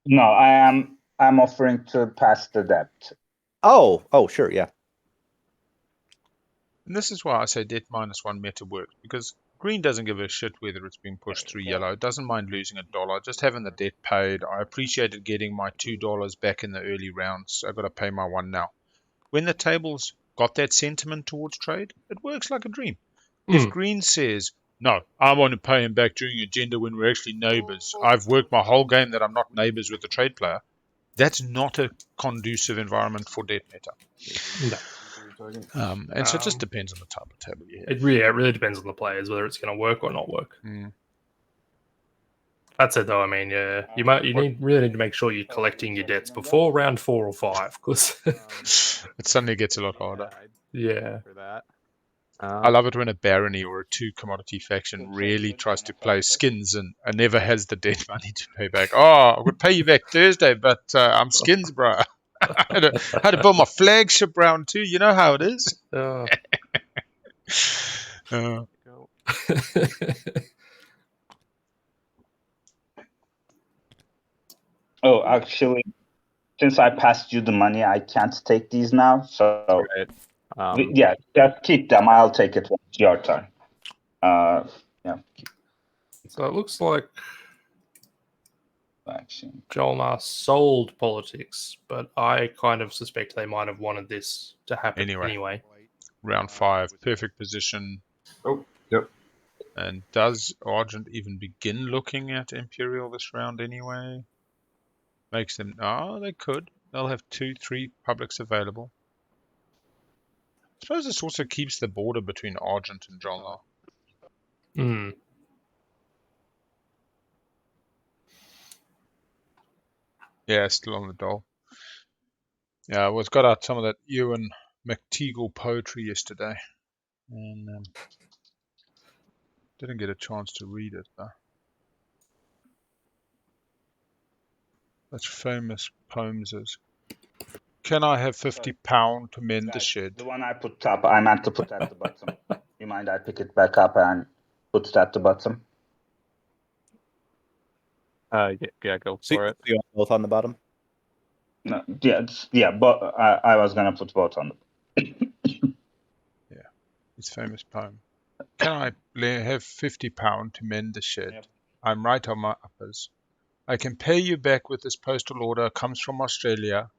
No, I'm offering to pass the debt. Oh, sure, yeah. And this is why I say debt -1 meta works, because Green doesn't give a shit whether it's being pushed through yellow. It doesn't mind losing $1, just having the debt paid. I appreciated getting my $2 back in the early rounds. I've got to pay my one now. When the table's got that sentiment towards trade, it works like a dream. If Green says, no, I want to pay him back during agenda when we're actually neighbours. I've worked my whole game that I'm not neighbours with the trade player. That's not a conducive environment for debt meta. No. And so it just depends on the type of table you have. It really depends on the players whether it's going to work or not work. That's it, though. I mean, you really need to make sure you're collecting your debts before round 4 or 5, because it suddenly gets a lot harder. Yeah. For that. I love it when a Barony or a 2-commodity faction really tries to play skins and never has the debt money to pay back. Oh, I would pay you back Thursday, but I'm skins, bro. I had to build my flagship round 2. You know how it is. Oh, actually, since I passed you the money, I can't take these now. So, yeah, just keep them. I'll take it when it's your turn. Yeah. So it looks like Jol-Nar sold politics, but I kind of suspect they might have wanted this to happen anyway. Round 5, perfect position. Oh, yep. And does Argent even begin looking at Imperial this round anyway? Makes them... Oh, they could. They'll have 2-3 publics available. I suppose this also keeps the border between Argent and Jol-Nar. Yeah, still on the dole. Yeah, well, it's got out some of that Ewan McTeagle poetry yesterday. And didn't get a chance to read it, though. That's famous poems is, can I have £50 to mend the shed? The one I put up, I meant to put at the bottom. You mind I pick it back up and put it at the bottom? Yeah, go for it. You both on the bottom? No, yeah, but I was gonna put both on. Yeah, his famous poem. Can I have £50 to mend the shed? Yep. I'm right on my uppers. I can pay you back with this postal order. Comes from Australia.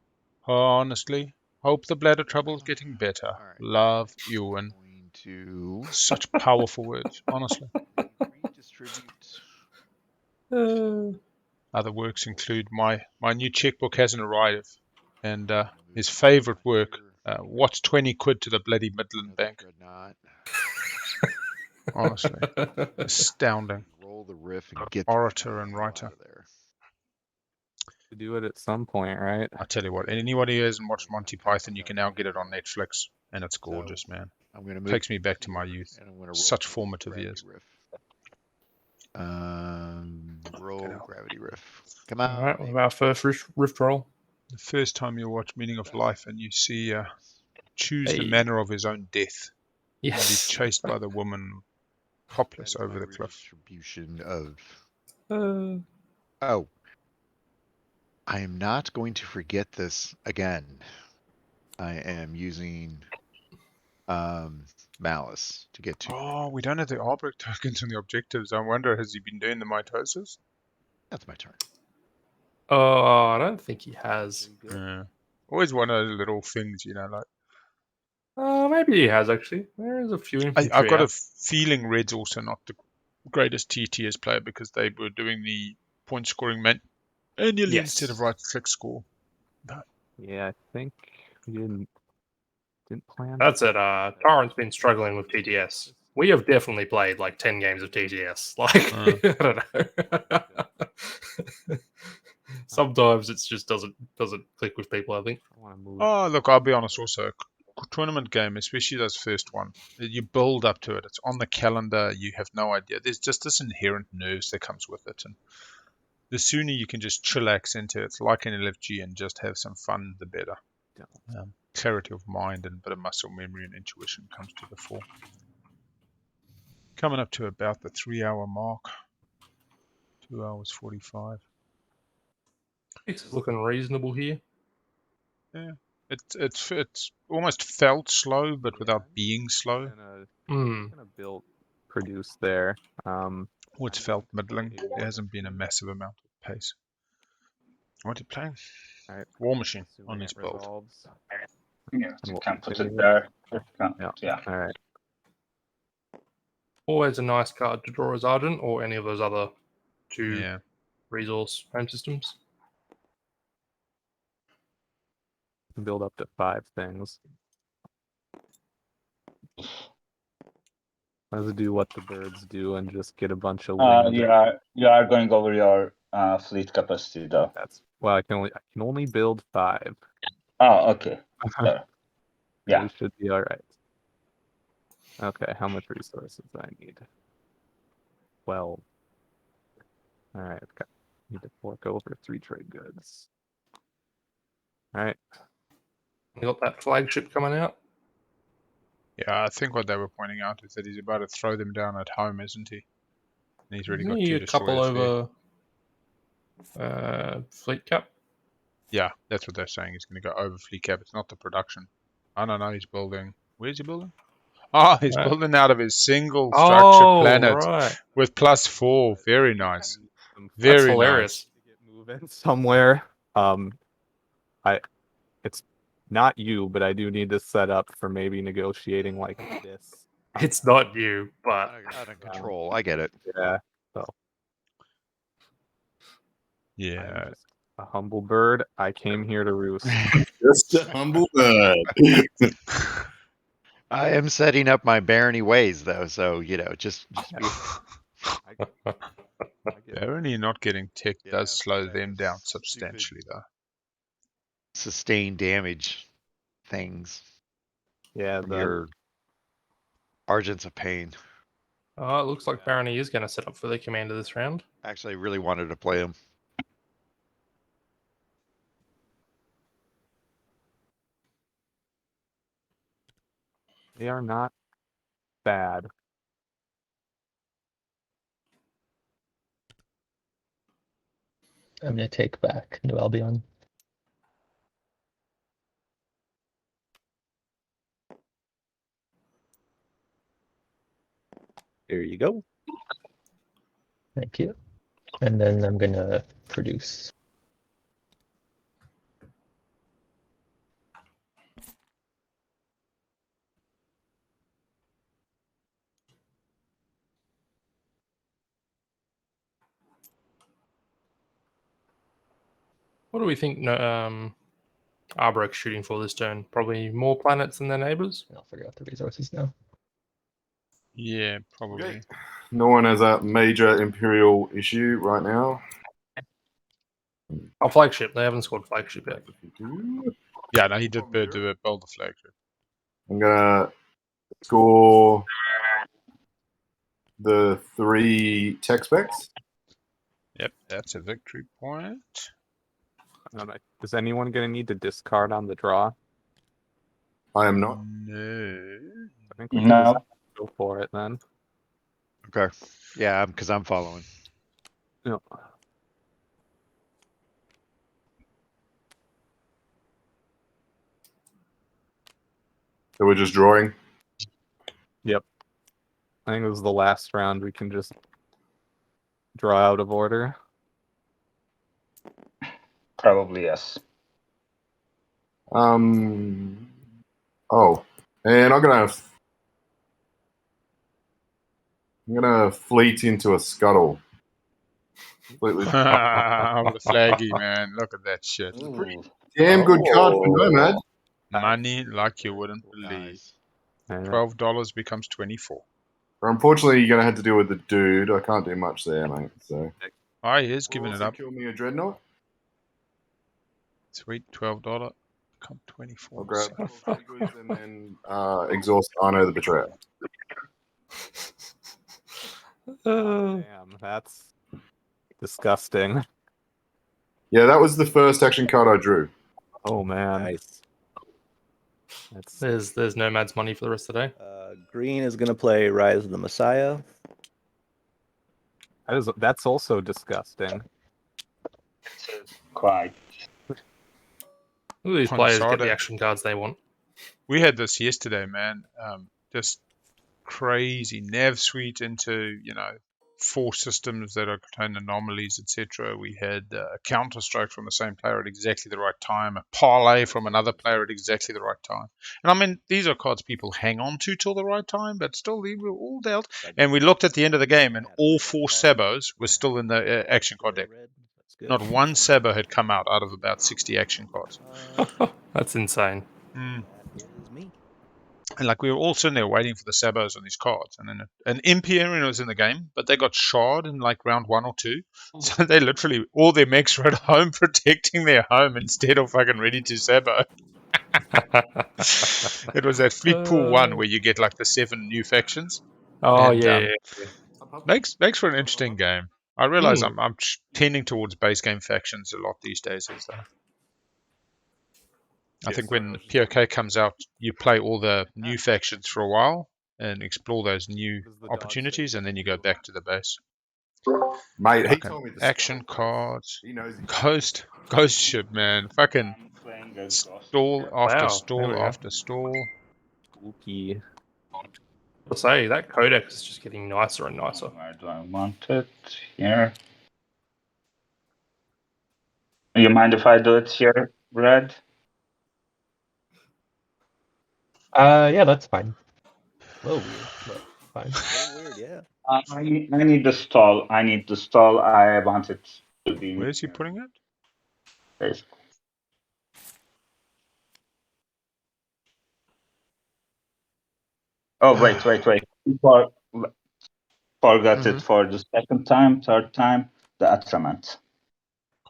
Honestly, hope the bladder trouble's getting better. Right. Love, Ewan. Such powerful words, honestly. Redistribute. Other works include my new checkbook hasn't arrived, and his favourite work, what's 20 quid to the bloody Midland Bank? Honestly, astounding. Roll the riff and get orator and writer. To do it at some point, right? I tell you what, anybody who hasn't watched Monty Python, you can now get it on Netflix, and it's gorgeous, man. Takes me back to my youth. Such formative years. Roll gravity riff. Come on. All right, what about first rift roll? The first time you watch Meaning of Life and you see choose the manner of his own death. Yes. And be chased by the woman topless over the cliff. Distribution of... Oh. I am not going to forget this again. I am using Mallice to get to. Oh, we don't have the Arborec tokens in the objectives. I wonder, has he been doing the mitosis? That's my turn. Oh, I don't think he has. Yeah. Always one of those little things, you know, like. Maybe he has actually. There is a few. I've got a feeling Red's also not the greatest TTS player because they were doing the point scoring annually instead of right click score. But yeah, I think we didn't plan. That's it. Tyrant's been struggling with TTS. We have definitely played like 10 games of TTS. Like I don't know. Sometimes it just doesn't click with people, I think. Oh, look, I'll be honest also. Tournament game, especially those first one, you build up to it. It's on the calendar. You have no idea. There's just this inherent nerves that comes with it. And the sooner you can just chillax into it, like an LFG, and just have some fun, the better. Clarity of mind and a bit of muscle memory and intuition comes to the fore. Coming up to about the 3-hour mark. 2 hours 45. It's looking reasonable here. Yeah. It's almost felt slow, but without being slow. Gonna build produce there. What's felt middling? There hasn't been a massive amount of pace. What are you playing? All right. War Machine Assuming on his it build. resolves. Yeah, And you we'll can put continue. it there. Yeah. Yeah. All right. Always a nice card to draw as Argent or any of those other two Yeah. resource home systems. Build up to 5 things. Let's do what the birds do and just get a bunch of winged. You are going over your fleet capacity though. That's well, I can only build 5. Oh, okay. Sorry. Yeah. We should be all right. Okay, how much resources do I need? 12. All right, need to fork over 3 trade goods. All right. You got that flagship coming out? Yeah, I think what they were pointing out is that he's about to throw them down at home, isn't he? And he's already got 2 a couple destroyers there. over fleet cap. Yeah, that's what they're saying. He's going to go over fleet cap. It's not the production. I don't know. He's building. Where's he building? Oh, he's building out of his single structure planet right. with +4. Very nice. That's Very hilarious. To get moving somewhere. It's not you, but I do need to set up for maybe negotiating like this. It's not you, but Out of control. I get it. Yeah. So Yeah. I'm just a humble bird. I came here to roost. Just a humble bird. I am setting up my barony ways though, so just be. I get Barony not getting tech Yeah, does slow that them down stupid- substantially, though. Sustain damage things. yeah, From the your Argent's a pain. it looks like Barony is going to set up for the commander this round. Actually, I really wanted to play him. they are not bad. I'm gonna take back New Albion. There you go. Thank you. And then I'm gonna produce. What do we think Arborec shooting for this turn? Probably more planets than their neighbors. I'll figure out the resources now. Yeah, probably. Okay. No one has a major Imperial issue right now. Oh, flagship. They haven't scored flagship yet. Yeah, no, he did build the flagship. I'm gonna score the 3 tech specs. Yep, that's a victory point. I don't know. Is anyone going to need to discard on the draw? I am not. No. I think we can No. just go for it then. Okay. Yeah, because I'm following. No. So we're just drawing. I think it was the last round. We can just draw out of order. Probably yes. Oh, and I'm gonna fleet into a scuttle. Completely. The flaggy, man. Look at that shit. Ooh. Damn good card for Nomad. Money like you wouldn't believe. Nice. And $12 becomes 24. Unfortunately, you're gonna have to deal with the dude. I can't do much there, mate. So. Oh, he is giving it Also up. Kill me a dreadnought. Sweet, $12. Become 24. I'll grab 12 goods and then exhaust Arno the Betrayer. damn, that's disgusting. Yeah, that was the first action card I drew. Oh man, Nice. that's There's Nomad's money for the rest of the day. Green is going to play Rise of the Messiah. that's also disgusting. Quite. Look at these On players get the Sardakk. action cards they want. We had this yesterday, man. Just crazy nav suite into, 4 systems that are contain anomalies, etc. We had a counter strike from the same player at exactly the right time, a parlay from another player at exactly the right time. And I mean, these are cards people hang on to till the right time, but still, they were all dealt. And we looked at the end of the game, and all 4 sabos were still in the action card deck. That's good. Not one sabo had come out of about 60 action cards. That's insane. Mm. That is me. And like we were all sitting there waiting for the sabos on these cards, and then an Imperium was in the game, but they got shard in like round 1 or 2, so they literally all their mechs were at home protecting their home instead of fucking ready to sabo. It was that Fleet Pool 1 where you get like the 7 new factions. Oh And, yeah. makes for an interesting game. I realize I'm tending towards base game factions a lot these days. I think when POK comes out, you play all the new factions for a while and explore those new opportunities, and then you go back to the base. Mate, he Fucking told me to action stop. cards, He knows. ghost ship, man, fucking I'm playing a stall Ghost after Wow, there stall we go. after stall. Spooky. I'll say that codex is just getting nicer and nicer. Where do I want it? Here. You mind if I do it here, Red? Yeah, that's fine. A little weird, but fine. So weird, yeah. I need the stall. I need the stall. I want it to be. Where's he putting it? Basically. Oh wait. Forgot it for the second time, third time. The attrament.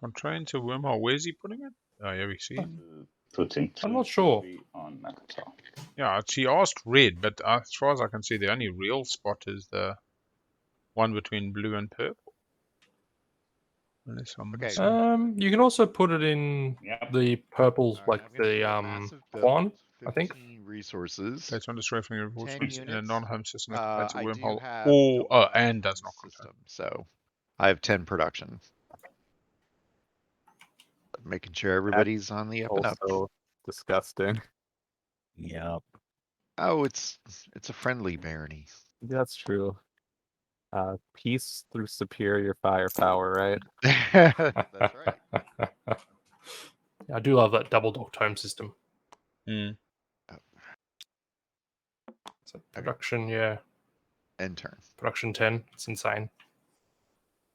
Contrain to Wormhole. Where's he putting it? Oh, yeah, we see him. Putting. I'm not sure. On metal. Yeah, she asked red, but as far as I can see, the only real spot is the one between blue and purple. Unless I'm Okay. missing. You can also put it in Yep. the purple, All right, like I'm gonna the do a massive build, Quan, I think. 15 resources. Place on destroy from your 10 resources in a units. non-home system that contains a I do wormhole. have Or the and does not one contain. system, so I have 10 production. Making sure everybody's on the up and up. Also disgusting. Yep. Oh, it's a friendly barony. That's true. Peace through superior firepower, right? That's right. I do love that double dock tome system. Mm. So production, yeah. End turn. Production 10. It's insane.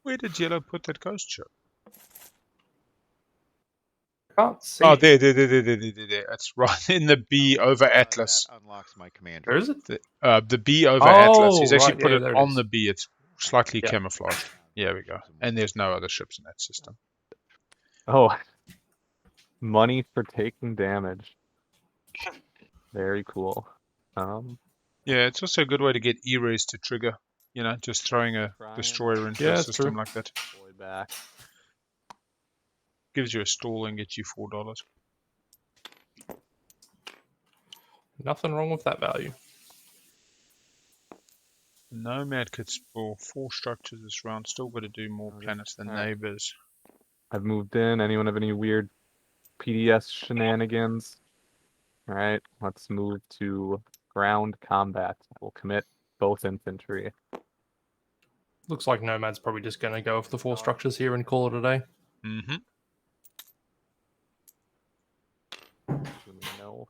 Where did Yellow put that ghost ship? Can't see. Oh, it. there. That's right in the B over Atlas. That unlocks my commander. Where is it? The B over Oh, Atlas. He's actually right, put yeah, it there it on is. the B. It's slightly Yeah. camouflaged. Yeah, we go. And there's no other ships in that system. Oh, money for taking damage. Very cool. Yeah, it's also a good way to get E-rays to trigger. Just throwing a destroyer into Yeah, a that's system true. like that. Boy back. Gives you a stall and gets you $4. Nothing wrong with that value. Nomad could spoil 4 structures this round. Still got to do more planets than Alright. neighbors. I've moved in. Anyone have any weird PDS shenanigans? All right, let's move to ground combat. We'll commit both infantry. Looks like Nomad's probably just going to go for the 4 structures here and call it a day. Mm-hmm. No,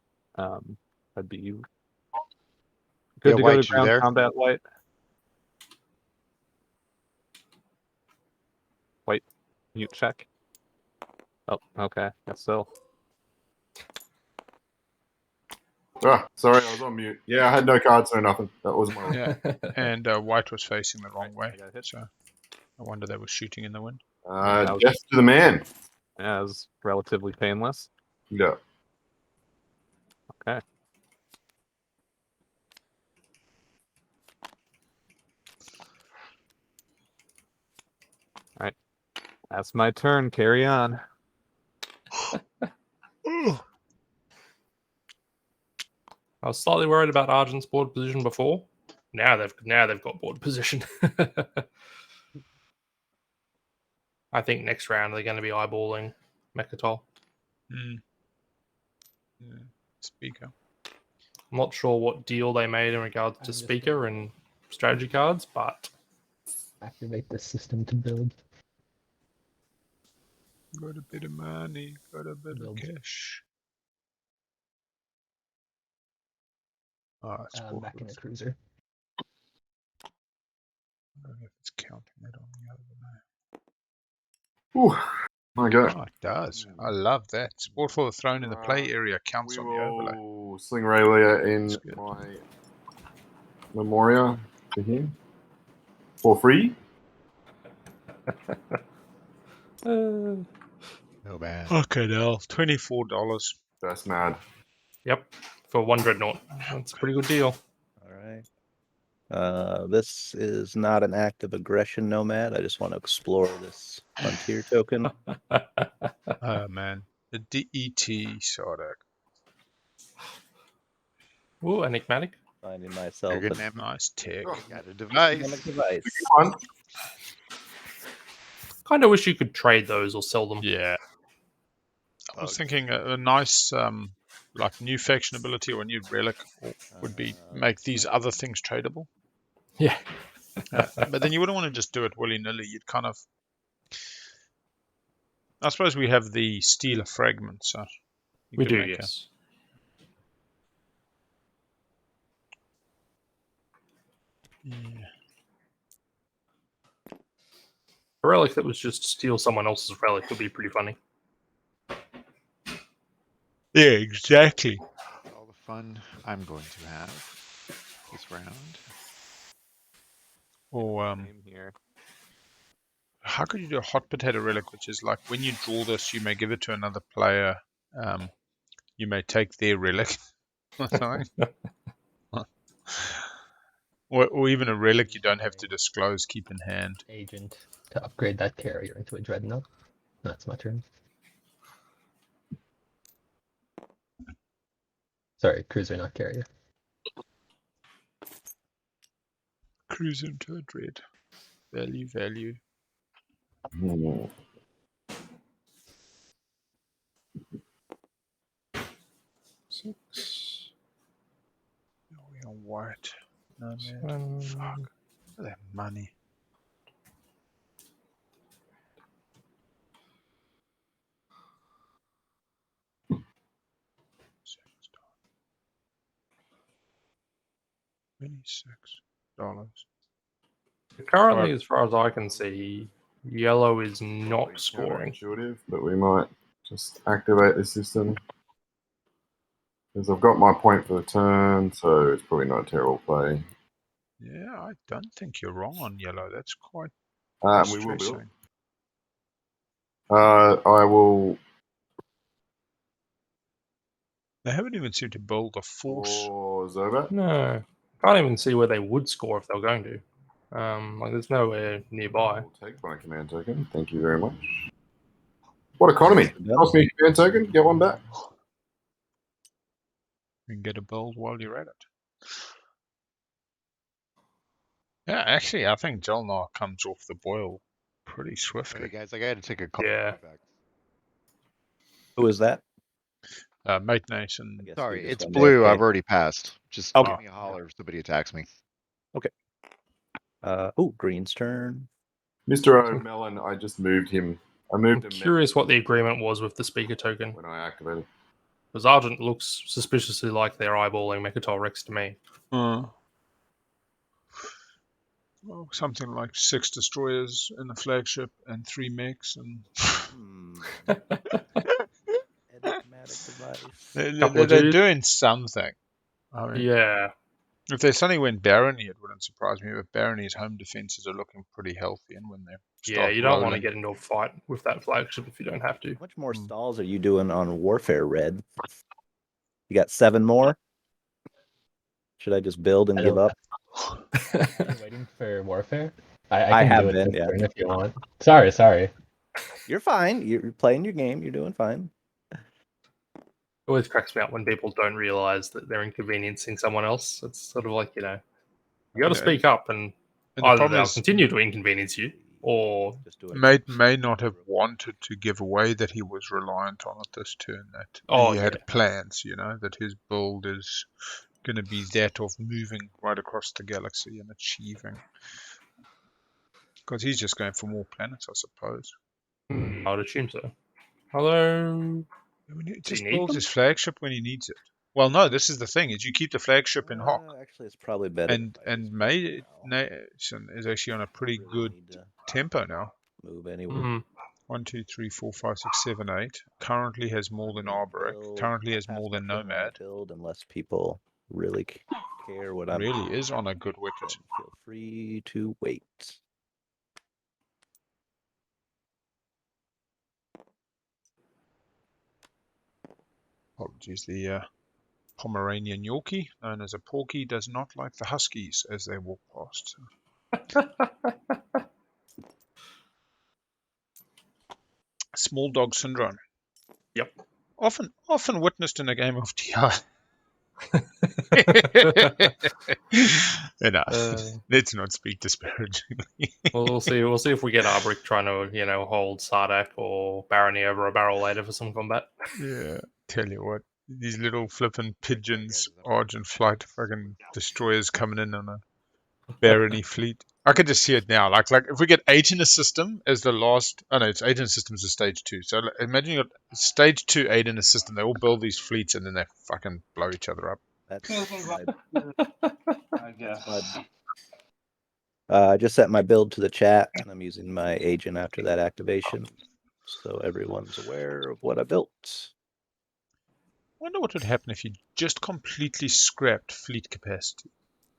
that'd be good to go White, to you ground there? combat. White, mute check. Oh, okay. Guess so. Ah, sorry, I was on mute. Yeah, I had no cards, no nothing. That was my. Yeah, and White was facing the wrong way, I got hit. so I wonder they were shooting in the wind. Death to the man. Yeah, it was relatively painless. Yeah. Okay. All right. That's my turn. Carry on. I was slightly worried about Argent's board position before. Now they've got board position. I think next round they're going to be eyeballing Mechatol. Mm. Yeah. Speaker. I'm not sure what deal they made in regards to speaker and strategy cards, but Activate the system to build. Got a bit of money, got a bit of Build. cash. It's Back in a cruiser. I don't know if it's counting that on the other Ooh, okay. Oh, it does. I love that. Sport for the throne in the play area counts We on the overlay. will sling Raylia in That's good. my Memoria to him for free. No bad. Okay, now $24. That's mad. yep, for 1 Dreadnought. That's a pretty good deal. All right. This is not an act of aggression, Nomad. I just want to explore this frontier token. Oh man, the DET Sardakk. Ooh, enigmatic. Finding myself You're a gonna have Nice tech. got a device. dynamic device. One. Kind of wish you could trade those or sell them. Yeah. I was thinking a nice like new faction ability or a new relic would be make these other things tradable. Yeah. But then you wouldn't want to just do it willy-nilly. You'd kind of... I suppose we have the Stealer fragment, so... you We could do, make yes. Yeah. A relic that was just steal someone else's relic would be pretty funny. Yeah, exactly. All the fun I'm going to have this round. Or Same here. how could you do a hot potato relic, which is like when you draw this, you may give it to another player. You may take their relic. or something. Or even a relic you don't have to disclose, keep in hand. Agent to upgrade that carrier into a dreadnought. That's my turn. Sorry, cruiser, not carrier. Cruise into a dread. Value, value. Hmm. Six. Oh, we are white. No, man. Fuck. Look at that money. $26. Currently, Right. as far as I can see, yellow is not scoring. Counterintuitive, but we might just activate the system. Because I've got my point for the turn, so it's probably not a terrible play. Yeah, I don't think you're wrong on yellow. That's quite We will build. distressing. I will. They haven't even seemed to build a force. For Zobat. No. Can't even see where they would score if they were going to. Like, there's nowhere nearby. I'll take my command token. Thank you very much. What economy? Cost me a command token. Get one back. You can get a build while you're at it. Yeah, actually, I think Jol-Nar comes off the boil pretty swiftly. Okay, guys, I gotta take a call. Yeah. Back. Who is that? Matenason. I guess Sorry, we just it's went blue. AFK. I've already passed. Just Okay. give me a holler if somebody attacks me. Green's turn. Mr. O'Melon, I just moved him. I I'm moved him curious what the agreement was with the speaker token. when I activated. Because Argent looks suspiciously like they're eyeballing Mechatol Rex to me. Well, something like 6 destroyers in the flagship and 3 mechs, and Enigmatic device. Couple of they're dudes. doing something. I mean, Yeah. if they suddenly went Barony, it wouldn't surprise me. But Barony's home defenses are looking pretty healthy, and when they Yeah, start you don't want to rolling- get into a fight with that flagship if you don't have to. How much more stalls are you doing on Warfare Red? You got 7 more? Should I just build and give up? You're waiting for warfare? I I can have do it been, this yeah. turn if you want. Sorry. You're fine. You're playing your game. You're doing fine. It always cracks me up when people don't realize that they're inconveniencing someone else. It's sort of like, you got to Yeah. speak up, and And the either problem they'll is, continue to inconvenience you, or Just do it. may not have wanted to give away that he was reliant on it this turn. That Oh, he had yeah. plans, that his build is going to be that of moving right across the galaxy and achieving. Because he's just going for more planets, I suppose. I would assume so. Although, Just need builds them? his flagship when he needs it. Well, no, this is the thing: is you keep the flagship in Hawk, Actually, it's probably better. and Mason is actually on a pretty good tempo now. Move anywhere. hmm. 1, 2, 3, 4, 5, 6, 7, 8. Currently has more than Arborec. Currently has more than Nomad. Build unless people really care what I'm Really is on a good wicket. So feel free to wait. Apologies, the Pomeranian Yorkie, known as a Porky, does not like the Huskies as they walk past. Small dog syndrome. Yep. Often witnessed in a game of TI. Enough. Let's not speak disparagingly. We'll see. We'll see if we get Arborec trying to, hold Sardakk or Barony over a barrel later for some combat. Yeah, tell you what, these little flippin' pigeons, Argent flight fucking destroyers coming in on a Barony fleet. I could just see it now. Like if we get 8 in a system as the last. Oh no, it's 8 in systems as stage 2. So imagine you got stage 2 8 in a system. They all build these fleets and then they fucking blow each other up. That's I guess. I just set my build to the chat, and I'm using my agent after that activation, so everyone's aware of what I built. Wonder what would happen if you just completely scrapped fleet capacity,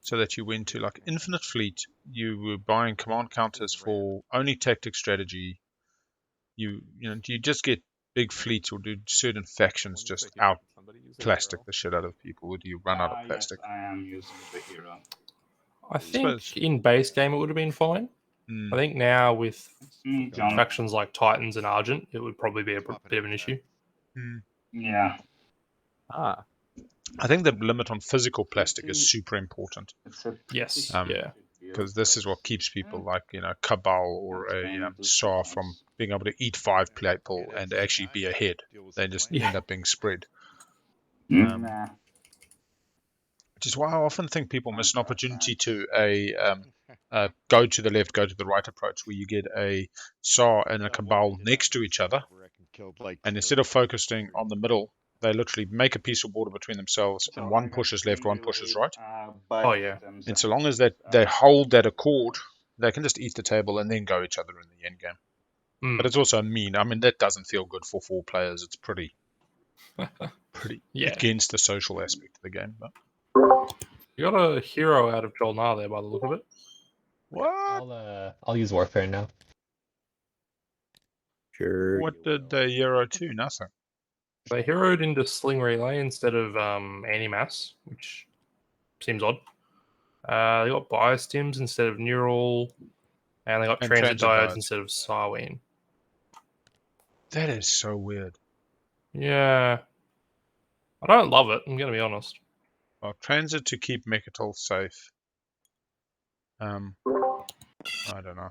so that you went to like infinite fleet. You were buying command counters for only tactic strategy. You just get big fleets, or do certain factions just out plastic the shit out of people? Or do you run out of plastic? Yes, I am using the hero. I think in base game it would have been fine. I think now with factions like Titans and Argent, it would probably be a bit of an issue. Yeah. I think the limit on physical plastic is super important. Yes. Yeah. Because this is what keeps people like Cabal or a Saw from being able to eat 5 people and actually be ahead. They just end up being spread. Which is why I often think people miss an opportunity to go to the left, go to the right approach, where you get a Saw and a Cabal next to each other, and instead of focusing on the middle, they literally make a piece of border between themselves, and one pushes left, one pushes right. Oh yeah. And so long as they hold that accord, they can just eat the table and then go each other in the end game. But it's also mean. I mean, that doesn't feel good for 4 players. It's pretty against the social aspect of the game. But you got a hero out of Jol-Nar there by the look of it. What? I'll use Warfare now. Sure. What did the Euro 2? Nothing. They heroed into Sling Relay instead of Anti-Mass, which seems odd. They got Bias Stims instead of Neural, and they got Transit Diodes instead of Sarween. That is so weird. Yeah. I don't love it, I'm going to be honest. Well, Transit to keep Mechatol safe. I don't know.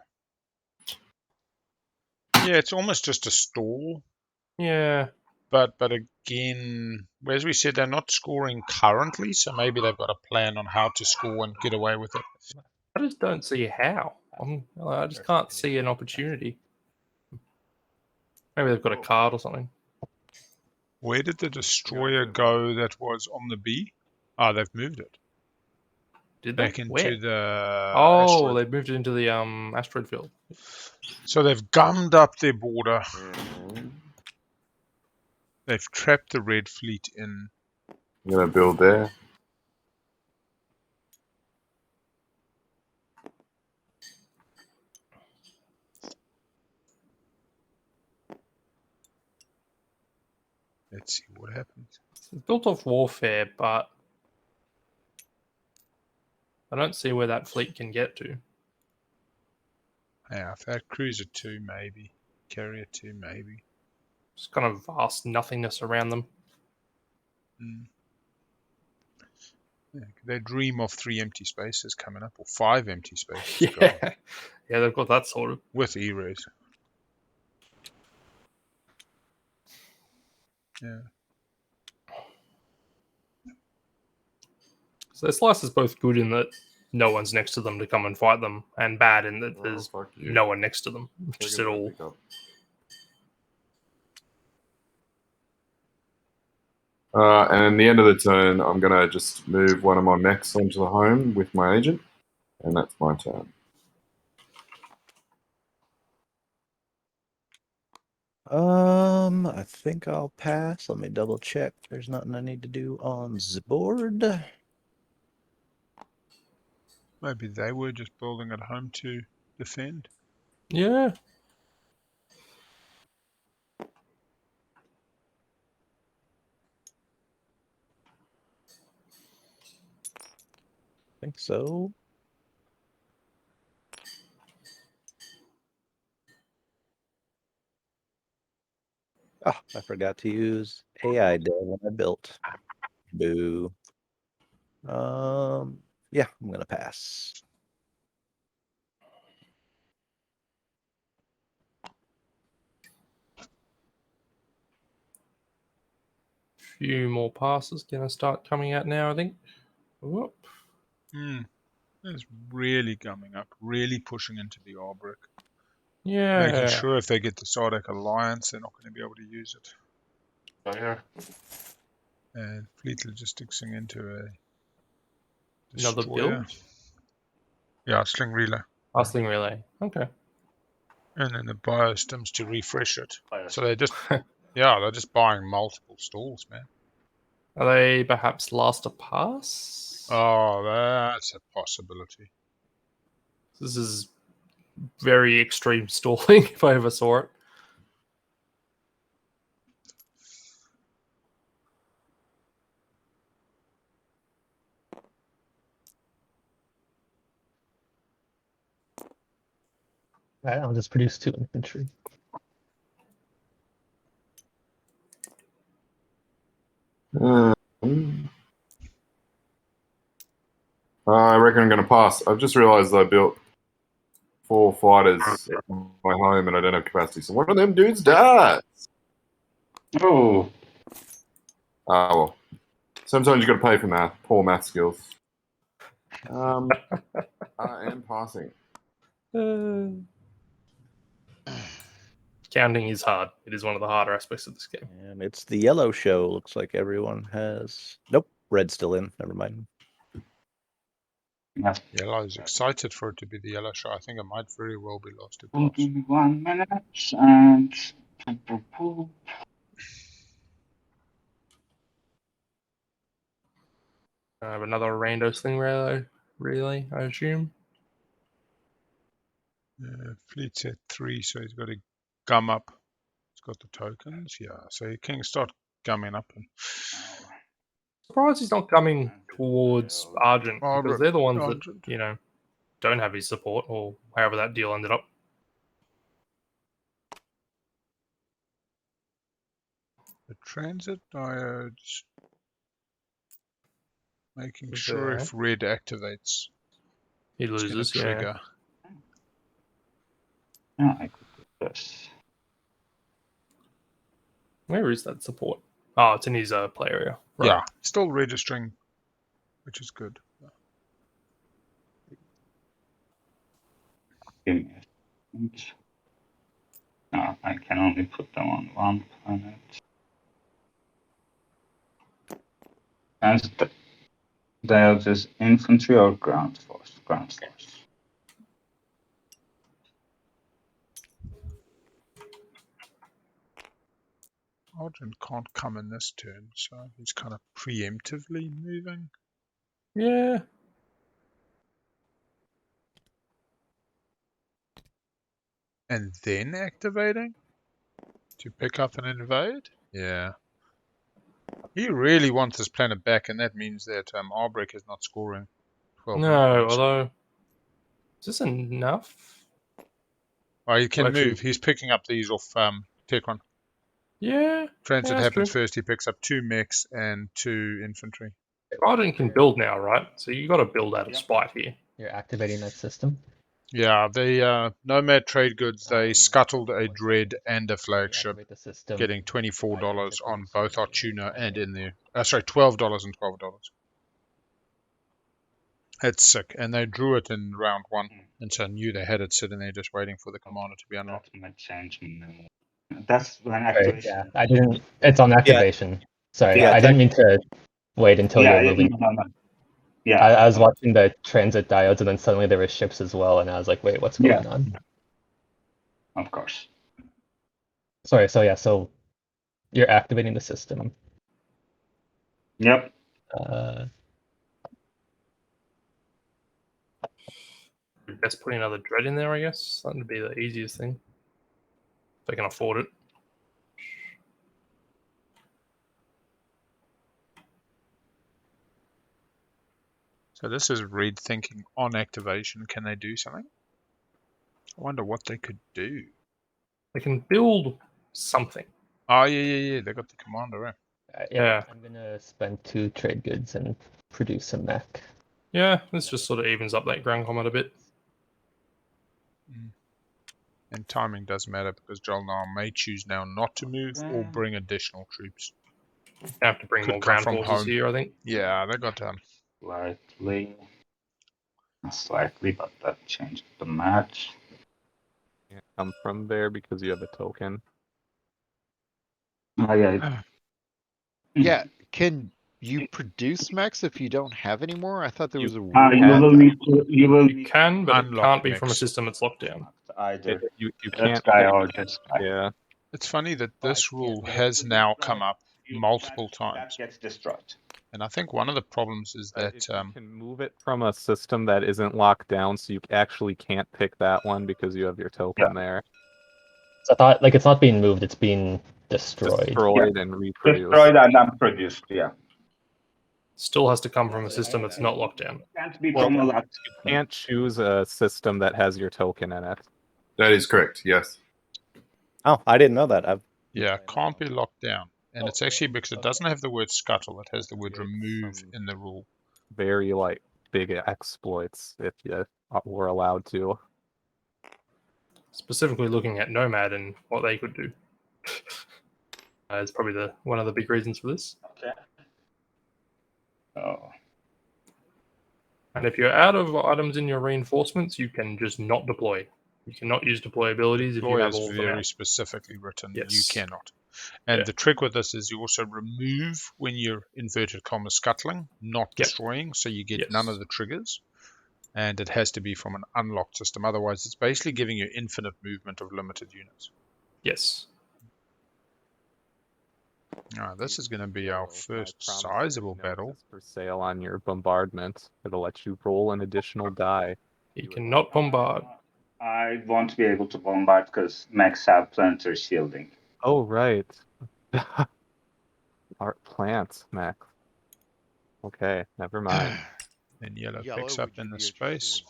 Yeah, it's almost just a stall. Yeah. But again, as we said, they're not scoring currently, so maybe they've got a plan on how to score and get away with it. I just don't see how. I just can't see an opportunity. Maybe they've got a card or something. Where did the destroyer go that was on the B? Oh, they've moved it. Did they? Back into Where? the asteroid. They moved it into the asteroid field. So they've gummed up their border. They've trapped the red fleet in. I'm going to build there. Let's see what happens. It's built off Warfare, but I don't see where that fleet can get to. Yeah, if that cruiser 2, maybe. Carrier 2, maybe. Just kind of vast nothingness around them. Yeah, they dream of 3 empty spaces coming up, or 5 empty spaces. Yeah, they've got that sorted. With E-rays. Yeah. So their slice is both good in that no one's next to them to come and fight them, and bad in that there's fuck you. no one next to them. Take Just it at to all. pick up. And at the end of the turn, I'm going to just move one of my mechs onto the home with my agent, and that's my turn. I think I'll pass. Let me double check. There's nothing I need to do on the board. Maybe they were just building at home to defend. Yeah. I think so. Oh, I forgot to use AI dev when I built. Boo. Yeah, I'm gonna pass. Few more passes gonna start coming out now, I think. Whoop. It's really coming up, really pushing into the Arborec. Yeah. Making sure if they get the Sardakk Alliance, they're not going to be able to use it. Yeah. And fleet logisticsing into a Another destroyer. build? Yeah, sling relay. Passing relay. Okay. And then the biostims to refresh it. So they're just, yeah, they're just buying multiple stalls, man. Are they perhaps last a pass? Oh, that's a possibility. This is very extreme stalling if I ever saw it. Alright, I'll just produce 2 infantry. I reckon I'm going to pass. I've just realised I built 4 fighters on my home and I don't have capacity. So one of them dudes died. Oh, Ah, well. Sometimes you've got to pay for math. Poor math skills. I am passing. Counting is hard. It is one of the harder aspects of this game. And it's the yellow show. Looks like everyone has. Nope, red's still in. Never mind. Yellow's excited for it to be the yellow show. I think it might very well be lost to give pass. me 1 minute and I have another rando sling relay, I assume. Fleet's at 3, so he's got to gum up. He's got the tokens, yeah. So he can start gumming up. And Surprised he's not coming towards Argent, because they're the ones Argent. that, you know, don't have his support, or however that deal ended up. The transit diodes. Making Is sure there- if red activates, He it's going to loses, yeah. trigger. yeah, I could do this. Where is that support? Oh, it's in his play area. Right. Yeah, still registering, which is good. Give me a second. No, I can only put them on 1 planet. And they're just infantry or ground force? Ground force. Argent can't come in this turn, so he's kind of preemptively moving. Yeah. And then activating to pick up and invade? Yeah. He really wants this planet back, and that means that Arborec is not scoring 12. No, points. although... Is this enough? Oh, he can Actually- move. He's picking up these off Tekron. Yeah. Transit that's happens true. first. He picks up 2 mechs and 2 infantry. Argent can build now, right? So you got to build out of spite here. You're activating that system. Yeah, the Nomad trade goods, they scuttled a dread and a flagship, Activate the system. getting $24 on both our tuner and in there. Sorry, $12 and $12. It's sick, and they drew it in round 1, and so knew they had it sitting there just waiting for the commander to be unlocked. That might change. That's when Right, activation. yeah, I didn't. It's on activation. Sorry, Yeah, I didn't mean to wait until yeah, you're moving. no. Yeah, I was watching the transit diodes, and then suddenly there were ships as well, and I was like, wait, what's going on? of course. Sorry, so you're activating the system. Yep. Best putting another dread in there, I guess. That would be the easiest thing. If they can afford it. So this is Red thinking on activation, can they do something? I wonder what they could do. They can build something. Oh, yeah, they got the commander, eh? Yeah. I'm gonna spend 2 trade goods and produce a mech. Yeah, this just sort of evens up that ground combat a bit. And timing does matter because Jol-Nar may choose now not to move or bring additional troops. They have to bring Could more come ground from forces home. here, I think. Yeah, they got Slightly, but that changed the match. Can't come from there because you have a token. Oh, yeah. Yeah, can you produce mechs if you don't have any more? I thought there was a rule. You will need to. You can, but it unlock can't be from a mechs. system that's locked down. Either You that can't guy pick- or this guy. Yeah. It's funny that this rule has now come up multiple times. That gets destroyed. And I think one of the problems is that if you can move it from a system that isn't locked down, so you actually can't pick that one because you have your token there. So I thought, like, it's not being moved; it's being destroyed. Destroyed and reproduced. Destroyed and unproduced, yeah. Still has to come from a system that's not locked down. Can't be from a locked. You can't choose a system that has your token in it. That is correct. Yes. Oh, I didn't know that. yeah, can't be locked down. And it's actually because it doesn't have the word scuttle, it has the word remove in the rule. Very big exploits if you were allowed to. Specifically looking at Nomad and what they could do. Is probably one of the big reasons for this. Okay. Oh. And if you're out of items in your reinforcements, you can just not deploy. You cannot use deploy abilities if you Deploy have is all of them very out. specifically written. Yes. You cannot. And Yeah. the trick with this is you also remove when you're inverted commas scuttling, not Yep. destroying, so you get Yes. none of the triggers. And it has to be from an unlocked system. Otherwise, it's basically giving you infinite movement of limited units. Yes. This is going to be our first I promise sizable there's no battle. for sale on your bombardment. It'll let you roll an additional die. You cannot bombard. I won't be able to bombard because mechs have planetary shielding. Oh, right. Art plants, Max. Okay, never mind. And yellow Yellow, picks up would you in the be interested space.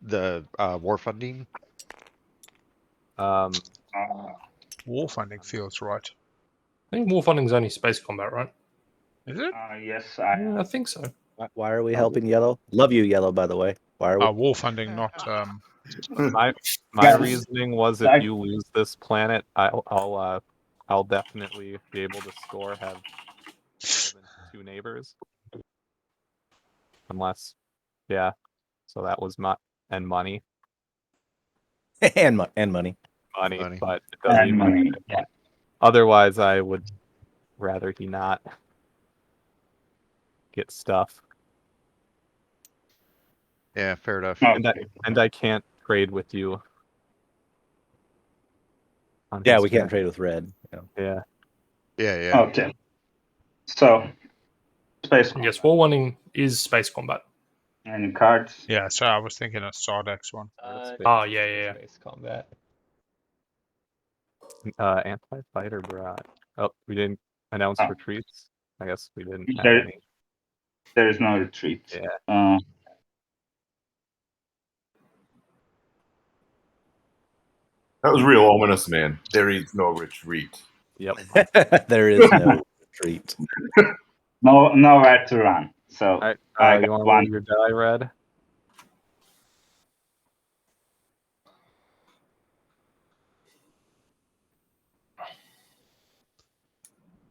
in war funding? War funding feels right. I think war funding's only space combat, right? Is it? Yes, Yeah, I think so. Why are we helping Yellow? Love you, Yellow, by the way. Why are we? War funding, not My Yes. reasoning was if you lose this planet, I'll definitely be able to have more than 2 neighbors. Unless, yeah. So that was and money. and money. Money, Money. but it doesn't And even. money. Yeah. Otherwise, I would rather he not get stuff. Yeah, fair enough. And I can't trade with you. Yeah, we can't trade with red. Yeah. Yeah. Okay. So, space. Yes, war funding is space combat. Any cards? Yeah, so I was thinking of Sardakk's one. Yeah. Space combat. Anti-fighter brat. Oh, we didn't announce retreats. I guess we didn't have any. There is no retreat. Yeah. That was real ominous, man. There is no retreat. Yep. There is no retreat. Nowhere to run. So I you got want one. to roll your die, Red?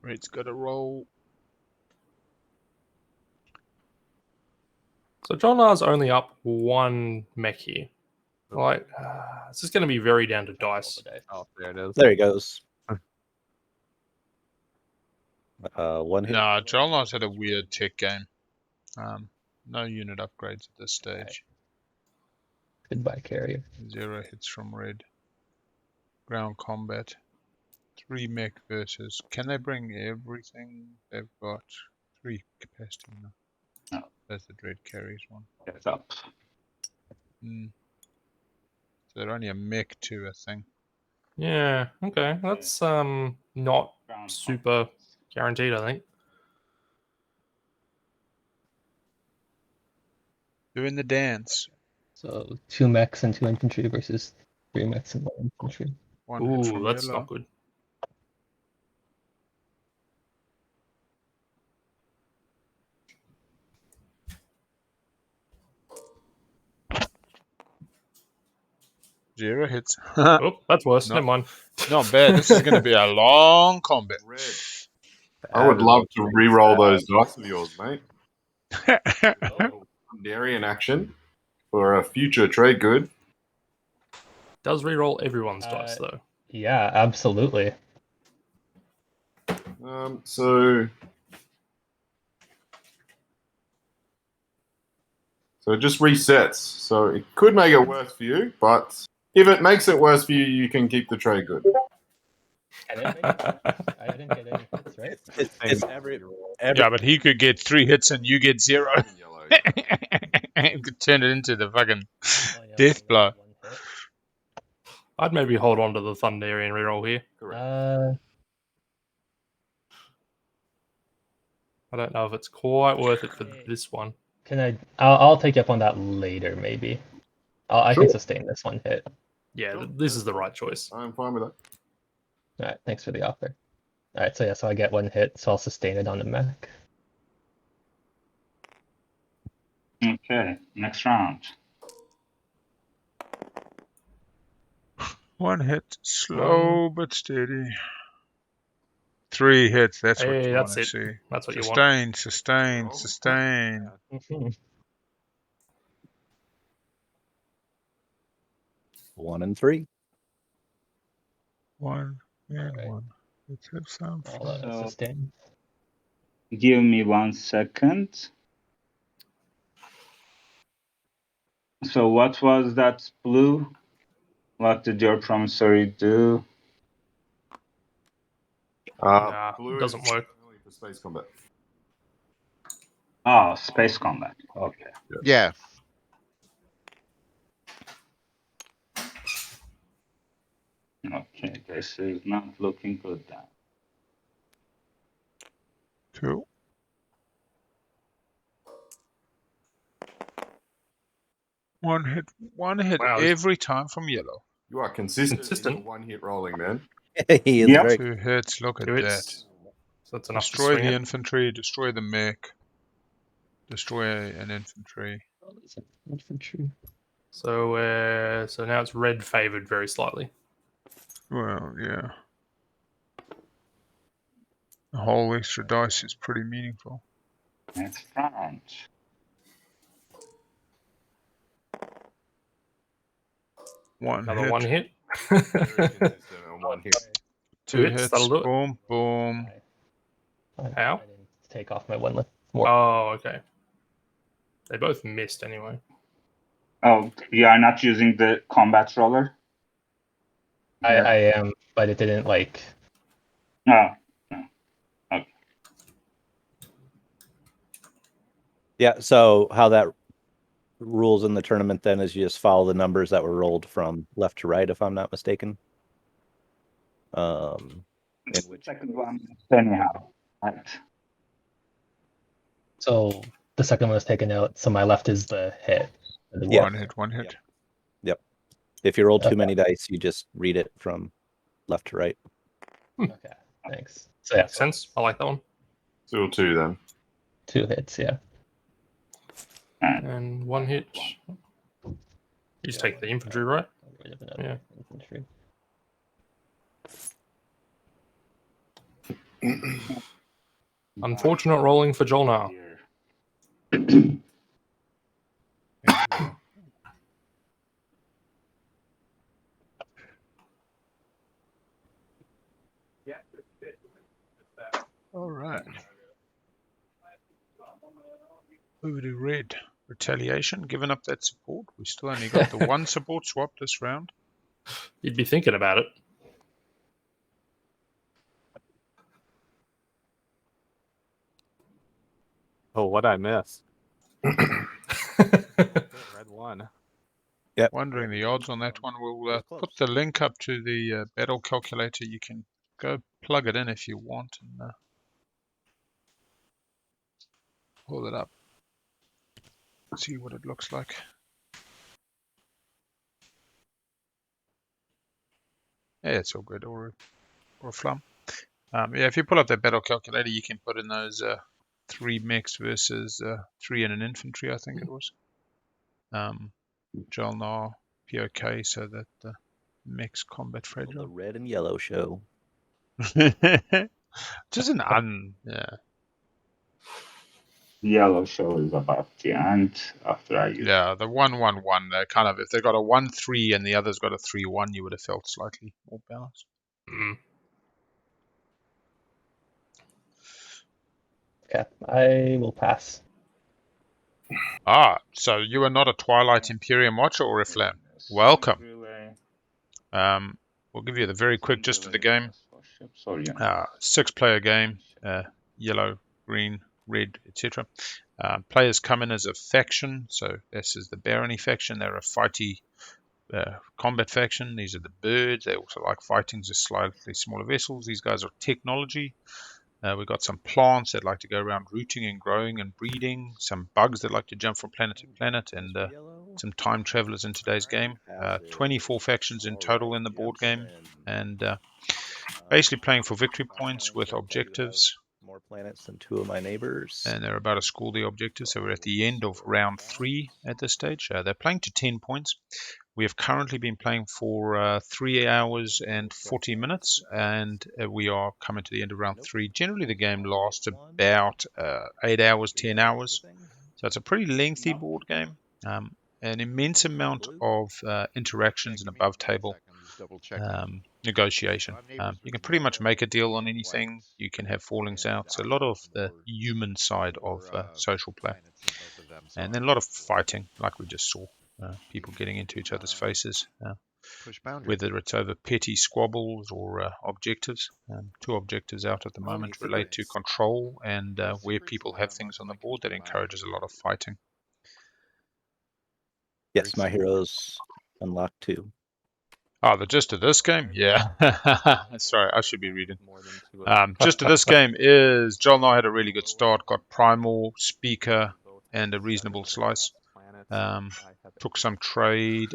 Red's got to roll. So Jol-Nar's only up one mech here. Like, this is going to be very down to dice. Oh, there it is. There he goes. One hit. Nah, Jol-Nar's had a weird tech game. No unit upgrades at this stage. Goodbye, carrier. 0 hits from red. Ground combat. 3 mech versus. Can they bring everything? They've got 3 capacity now. No. That's the dread carries one. It's up. So they're only a mech 2, I think. Yeah, okay. That's not super guaranteed, I think. Doing the dance. So 2 mechs and 2 infantry versus 3 mechs and 1 infantry. 1 hit Ooh, from that's yellow. not good. Zero hits. Oh, that's worse. No. Never mind. Not bad. This is going to be a long combat. Red. I would love to re-roll those dice of yours, mate. Dairy in action for a future trade good. Does reroll everyone's dice, though. Yeah, absolutely. So it just resets. So it could make it worse for you, but if it makes it worse for you, you can keep the trade good. I didn't get any hits, right? It's every Yeah, but he could get 3 hits and you get 0. Could turn it into the fucking death blow. I'd maybe hold on to the Thunderian reroll here. I don't know if it's quite worth it for this one. I'll take you up on that later, maybe. I can sustain this 1 hit. Yeah, this is the right choice. I'm fine with that. All right, thanks for the offer. All right, so I get 1 hit, so I'll sustain it on the mech. Okay, next round. 1 hit, slow but steady. 3 hits, that's what Hey, you want that's to it. see. That's what you want. Sustain. One and 3. 1 and Alright. 1. Let's have some fun. So- Sustain. Give me 1 second. So what was that blue? What did your promissory do? Nah, Blue it doesn't work. only for space combat. Oh, space combat. Okay. Yeah. Okay, this is not looking good then. Cool. One hit Wow. every time from yellow. You are consistent. Consistent. In your one-hit rolling, man. He is Yep. very 2 hits, look at 2 that. hits. So that's enough Destroy to swing the it. infantry, destroy the mech, destroy an infantry. Infantry. So now it's red favored very slightly. Well, yeah. A whole extra dice is pretty meaningful. Next round. Another 1 hit. Very consistent on one hit. 2 hits, hits, that'll do it. boom, boom. How? I didn't take off my 1 left. More. Oh, okay. They both missed anyway. Oh, you are not using the combat roller? I am, but it didn't like. No. Yeah, so how that rules in the tournament then is you just follow the numbers that were rolled from left to right, if I'm not mistaken. In which Second one, anyhow. Right. So the second one was taken out. So my left is the hit. And the Yeah. One hit. if you roll too Okay. many dice, you just read it from left to right. Okay, thanks. So yeah, Makes sense. I like that one. Still 2 then. 2 hits. Yeah. And 1 hit. You just take the infantry, right? Get rid of another Yeah. infantry. Unfortunate rolling for Jol-Nar. All right. Over to red. Retaliation. Giving up that support. We still only got the one support swap this round. You'd be thinking about it. Oh, what I missed. Red one. Yep. Wondering the odds on that one. We'll Close. put the link up to the battle calculator. You can go plug it in if you want and pull it up. See what it looks like. Yeah, it's all good. Or flum. Yeah, if you pull up that battle calculator, you can put in those 3 mechs versus 3 in an infantry, I think it was. Jol-Nar, POK, so that the mechs combat The fragile. red and yellow show. Just an yeah. Yellow show is about the end after I use. Yeah, the 1-1-1. They're kind of, if they got a 1-3 and the other's got a 3-1, you would have felt slightly more balanced. Mm. Okay, I will pass. Ah, so you are not a Twilight Imperium watcher or a Flam? Welcome. We'll give you the very quick gist of the game. 6-player game, yellow, green, red, etc. Players come in as a faction, so this is the Barony faction. They're a fighty combat faction. These are the birds. They also like fighting, just slightly smaller vessels. These guys are technology. We've got some plants that like to go around rooting and growing and breeding, some bugs that like to jump from planet to planet, and some time travelers in today's game. 24 factions in total in the board game, and basically playing for victory points with objectives. More planets than 2 of my neighbors. And they're about to score the objectives, so we're at the end of round 3 at this stage. They're playing to 10 points. We have currently been playing for 3 hours and 40 minutes, and we are coming to the end of round 3. Generally, the game lasts about 8 hours, 10 hours. So it's a pretty lengthy board game. An immense amount of interactions and above table negotiation. You can pretty much make a deal on anything. You can have fallings out. So a lot of the human side of social play. And then a lot of fighting, like we just saw. People getting into each other's faces, whether it's over petty squabbles or objectives. 2 objectives out at the moment relate to control and where people have things on the board that encourages a lot of fighting. Yes, my heroes unlocked 2. Oh, the gist of this game? Yeah. Sorry, I should be reading. Gist of this game is Jol-Nar had a really good start, got Primal, Speaker, and a reasonable slice. Took some trade.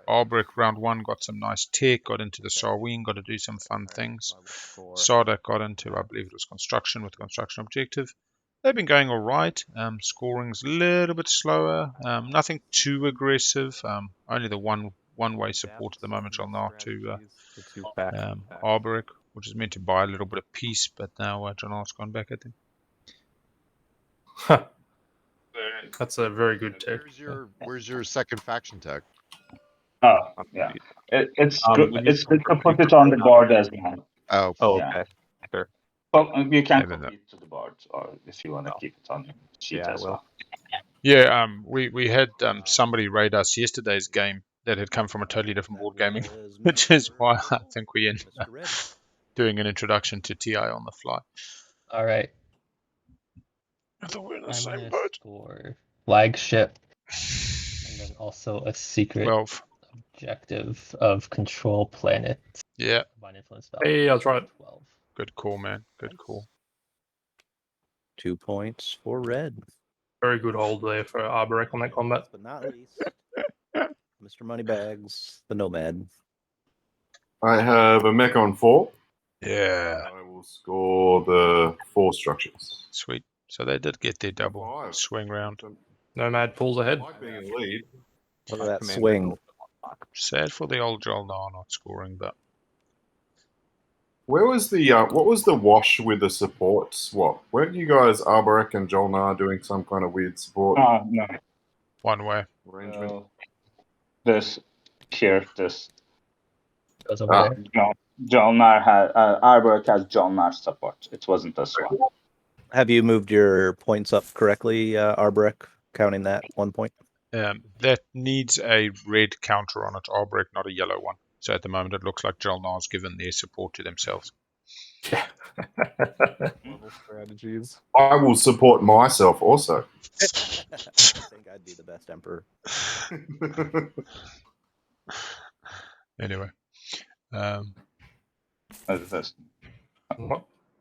Arborec round 1 got some nice tech, got into the Sarween, got to do some fun things. Sardakk got into, I believe it was construction with construction objective. They've been going all right. Scoring's a little bit slower. Nothing too aggressive. Only the one-way support at the moment, Jol-Nar to Arborec, which is meant to buy a little bit of peace, but now Jol-Nar's gone back at them. Huh. That's a very good tech. Where's your second faction tech? Oh, yeah. It's good to put it on the board as well. Oh, yeah. Okay. Sure. Well, you can copy it to the board, or if you want to keep it on your sheet as well. Yeah, we had somebody raid us yesterday's game that had come from a totally different board gaming, which is why I think we ended up doing an introduction to TI on the fly. All right. I thought we were in the I'm same gonna boat. score flagship, and then also a secret 12. objective of control planet. Yeah. Divine influence Hey, I was right. 12. Good call, man. Good call. 2 points for red. Very good hold there for Arborec on that combat. But not least, Mr. Moneybags, the Nomad. I have a mech on 4. Yeah. I will score the 4 structures. Sweet. So they did get their double 5. swing round. Nomad pulls ahead. I like being in lead. Look at that swing. Sad for the old Jol-Nar not scoring, but Where was the what was the wash with the support swap? Weren't you guys Arborec and Jol-Nar doing some kind of weird support No. one way. arrangement? This here, this. Goes over there. No, Jol-Nar had Arborec has Jol-Nar support. It wasn't a swap. Have you moved your points up correctly, Arborec, counting that 1 point? That needs a red counter on it, Arborec, not a yellow one. So at the moment, it looks like Jol-Nar's given their support to themselves. Yeah. Level strategies. I will support myself also. I think I'd be the best emperor. Anyway. What?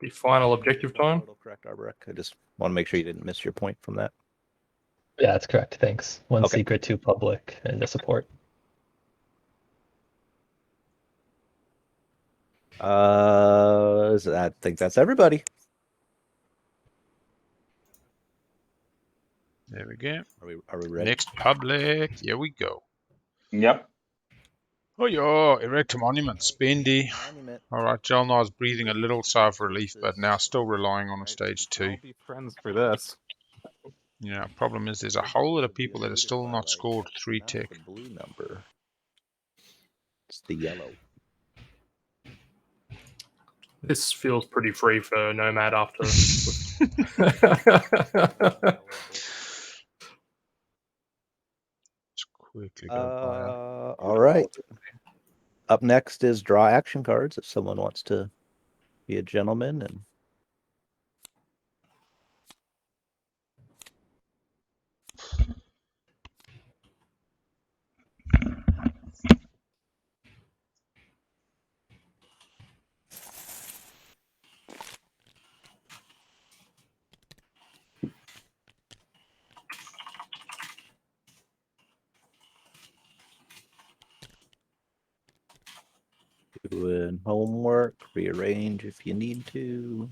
The final objective time? Total correct, Arborec. I just want to make sure you didn't miss your point from that. Yeah, that's correct. Thanks. One Okay. secret, 2 public, and the support. I think that's everybody. There we go. Are we ready? Next public. Here we go. Yep. Oh, yeah. Erect a monument. Spendy. Monument. All right. Jol-Nar's breathing a little sigh of relief, but now still relying on a stage 2. I'll be friends for this. Yeah, problem is there's a whole lot of people that are still not scored 3 Not tech. the blue number. It's the yellow. This feels pretty free for Nomad after. Quickly go All right. Up next is draw action cards. If someone wants to be a gentleman and doing homework, rearrange if you need to.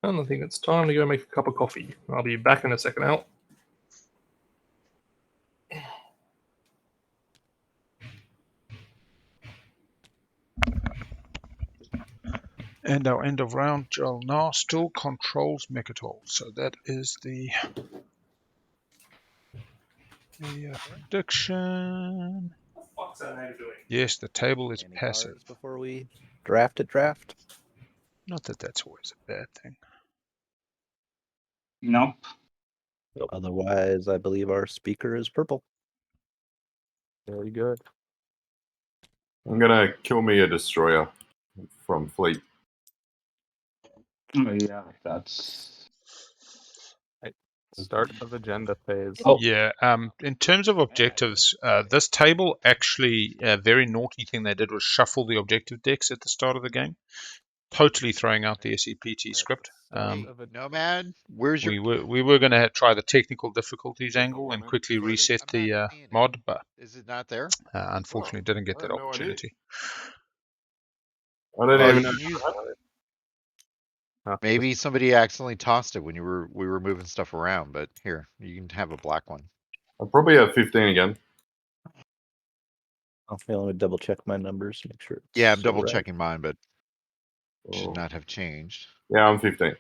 And I think it's time to go make a cup of coffee. I'll be back in a second out. And our end of round, Jol-Nar still controls Mechatol. So that is the prediction. What's that name doing? Yes, the table is Any passive. cards before we draft? Not that that's always a bad thing. Nope. Otherwise, I believe our speaker is purple. Very good. I'm gonna kill me a destroyer from fleet. Yeah, that's. Start of agenda phase. Oh. Yeah, in terms of objectives, this table actually, a very naughty thing they did was shuffle the objective decks at the start of the game, totally throwing out the SCPT script. Nomad, where's your? We were going to try the technical difficulties angle and quickly reset the mod, but Is it not there? unfortunately didn't get that I have no opportunity. I don't Well, even you know. can use- Huh, Maybe somebody accidentally tossed it when we were moving stuff around. But here, you can have a black one. I'll probably have 15 again. Okay, let me double check my numbers, make sure. Yeah, I'm it's double right. checking mine, but Oh. should not have changed. Yeah, I'm 15.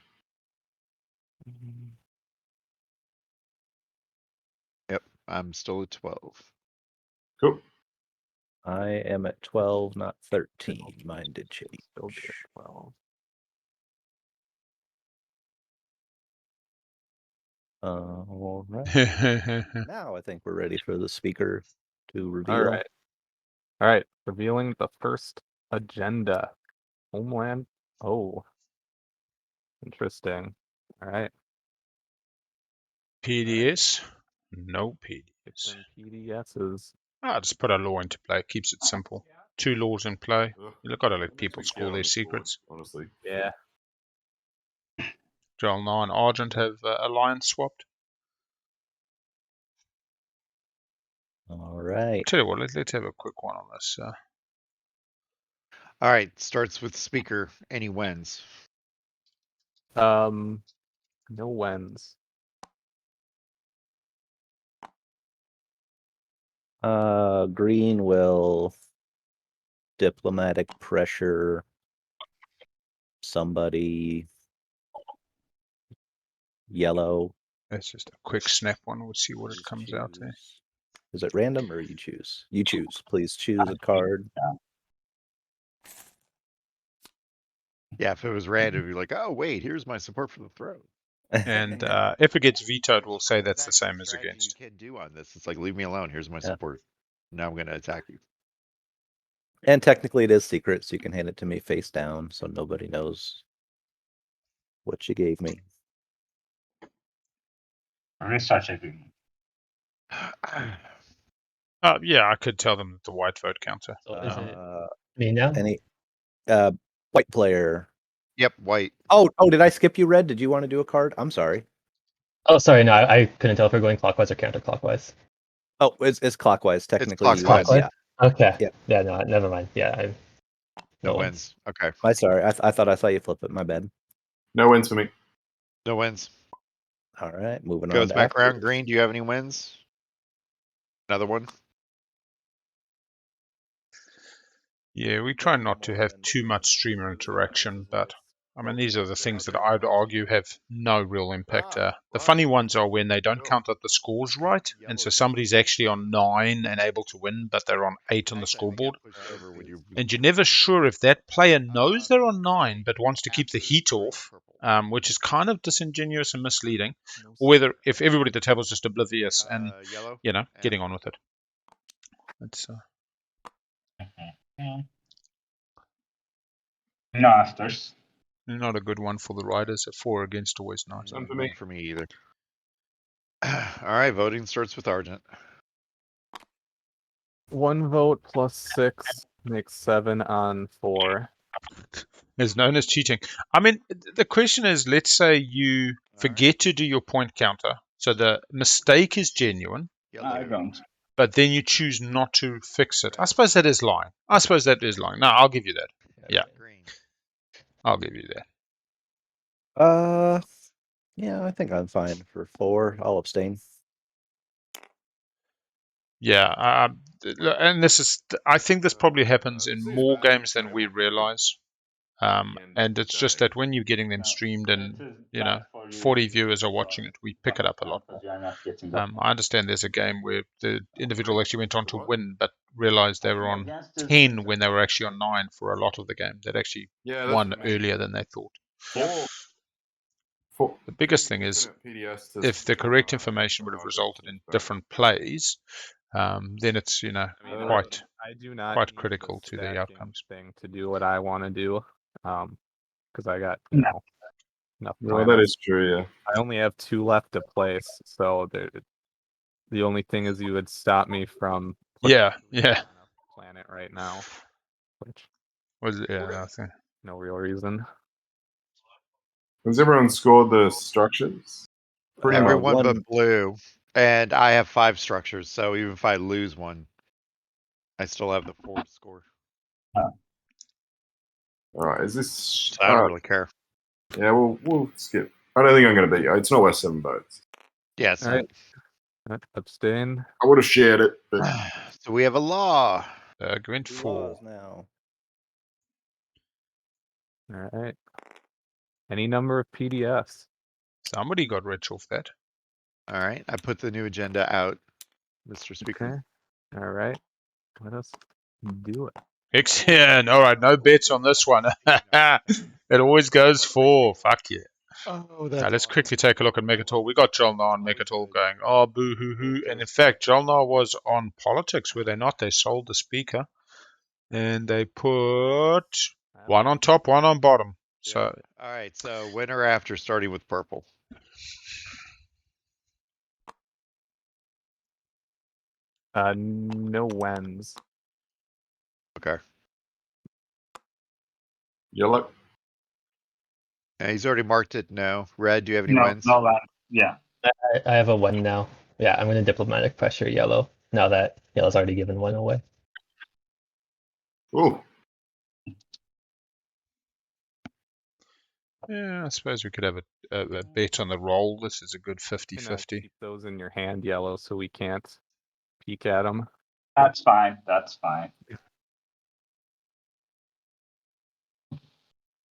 Yep, I'm still at 12. Cool. I am at 12, not 13. Mine did change. Still be at 12. All right. Now I think we're ready for the speaker to reveal. All right. All right. Revealing the first agenda. Homeland. Oh. Interesting. All right. PDS? No PDS. Some PDSs. Just put a law into play. It keeps it simple. 2 laws in play. Ugh. You've got to let Makes people me score count their on the secrets. board, honestly. Yeah. Jol-Nar and Argent have alliance swapped. All right. Tell you what, let's have a quick one on this. All right, starts with speaker. Any wins? No wins. Green will diplomatic pressure somebody yellow. That's just a quick snap one. We'll see what it comes out there. Is it random or you choose? You choose. Please choose a card. Yeah, if it was random, you're like, oh wait, here's my support for the throne. And if it gets vetoed, we'll say that's the same as Strategy against. You can do on this. It's like, leave me alone. Here's my support. Now I'm going to attack you. And technically it is secret, so you can hand it to me face down so nobody knows what you gave me. Research agreement. Yeah, I could tell them the white vote counter. So is it me now? Any white player? Yep, white. Oh, did I skip you, Red? Did you want to do a card? I'm sorry. Oh, sorry, no, I couldn't tell if we're going clockwise or counterclockwise. Oh, it's clockwise. Technically, It's clockwise. Yeah. Okay. Yeah. No, never mind. Yeah, No wins. Okay. I'm sorry. I thought I saw you flip it. My bad. No wins for me. No wins. All right, moving Goes on. back around. Green, do you have any wins? Another one? Yeah, we try not to have too much streamer interaction, but I mean, these are the things that I'd argue have no real impact. The funny ones are when they don't count up the scores right, and so somebody's actually on 9 and able to win, but they're on 8 on the scoreboard. And you're never sure if that player knows they're on 9, but wants to keep the heat off, which is kind of disingenuous and misleading, or whether if everybody at the table is just oblivious and, getting on with it. It's No afters. not a good one for the riders. A 4 against always nice. None for me. For me either. All right, voting starts with Argent. 1 vote plus 6 makes 7 on 4. Is known as cheating. I mean, the question is, let's say you forget to do your point counter, so the mistake is genuine, I don't. but then you choose not to fix it. I suppose that is lying. No, I'll give you that. Yeah, I'll give you that. Yeah, I think I'm fine for 4. I'll abstain. Yeah, and I think this probably happens in more games than we realize. And it's just that when you're getting them streamed and 40 viewers are watching it, we pick it up a lot more. I understand there's a game where the individual actually went on to win, but realized they were on 10 when they were actually on 9 for a lot of the game. They'd actually won earlier than they thought. The biggest thing is, if the correct information would have resulted in different plays, then it's quite critical to the outcomes. Thing to do what I want to do, because I got enough Well, time. that is true, yeah. I only have 2 left to place, so the only thing is you would stop me from Yeah. planet right now, which Was it? Yeah, I think. no real reason. Has everyone scored the structures? Pretty much. Everyone but blue. And I have 5 structures, so even if I lose one, I still have the 4 to score. All right, is this? So I don't really care. Yeah, we'll skip. I don't think I'm going to beat you. It's not worth 7 votes. Yeah, it's All right. Abstain. I would have shared it, but So we have a law. Gwent 4. Now. All right. Any number of PDFs. Somebody got rich off that. All right, I put the new agenda out, Mr. Speaker. Okay. All right. Let us do it. Excellent. All right, no bets on this one. It always goes 4. Fuck yeah. Oh, Now, let's quickly take a look at Megatol. We got Jol-Nar and Megatol going, oh, boo-hoo-hoo. And in fact, Jol-Nar was on politics, were they not? They sold the speaker. And they put one on top, one on bottom. So, all right, so winner after, starting with purple. No wins. Okay. yellow. Yeah, he's already marked it. No. Red, do you have any No, wins? no land. Yeah. I have a 1 now. Yeah, I'm going to diplomatic pressure yellow now that yellow's already given 1 away. Ooh. yeah, I suppose we could have a bet on the roll. This is a good 50-50. Keep those in your hand, yellow, so we can't peek at them. That's fine. That's fine.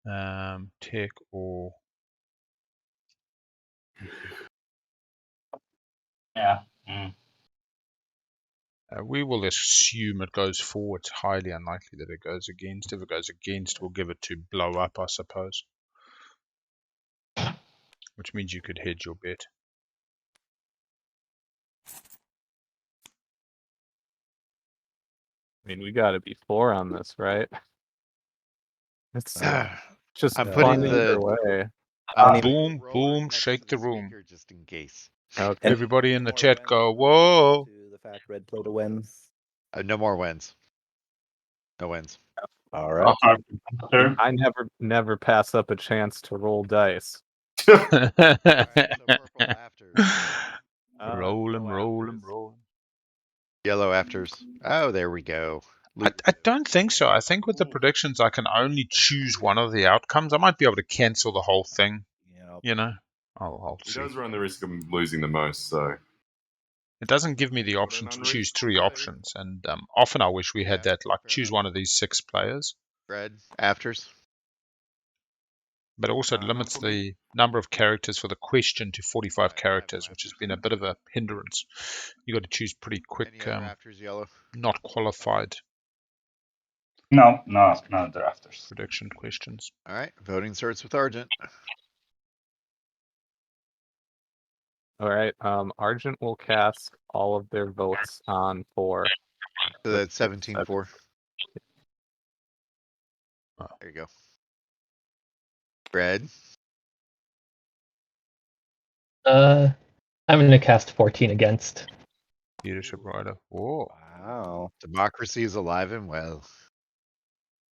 Tech or Yeah. we will assume it goes for. It's highly unlikely that it goes against. If it goes against, we'll give it to blow up, I suppose. Which means you could hedge your bet. I mean, we got to be 4 on this, right? It's just I'm fun putting either the way. Boom, boom, shake the room. Just in case. Okay. Everybody in the More chat wins go, in regards whoa. To the fact red played a win. No more wins. No wins. All right. I never pass up a chance to roll dice. All right, so purple afters. Roll 'em, Yellow roll 'em, afters. roll 'em. Yellow afters. Oh, there we go. I don't think so. I think with the predictions, I can only choose one of the outcomes. I might be able to cancel the whole thing. Yeah. You know, I'll He see. does run the risk of losing the most, so. It doesn't give me the option to choose 3 options, and often I wish we had that. Like, choose one of these 6 players. Red afters. But also it limits the number of characters for the question to 45 characters, which has been a bit of a hindrance. You got to choose pretty quick. Any other afters yellow? Not qualified. No, the afters. Prediction questions. All right, voting starts with Argent. All right. Argent will cast all of their votes on 4. So that's 17-4. Oh. There you go. Red. I'm gonna cast 14 against. Leadership rider. Whoa. Wow. Democracy is alive and well.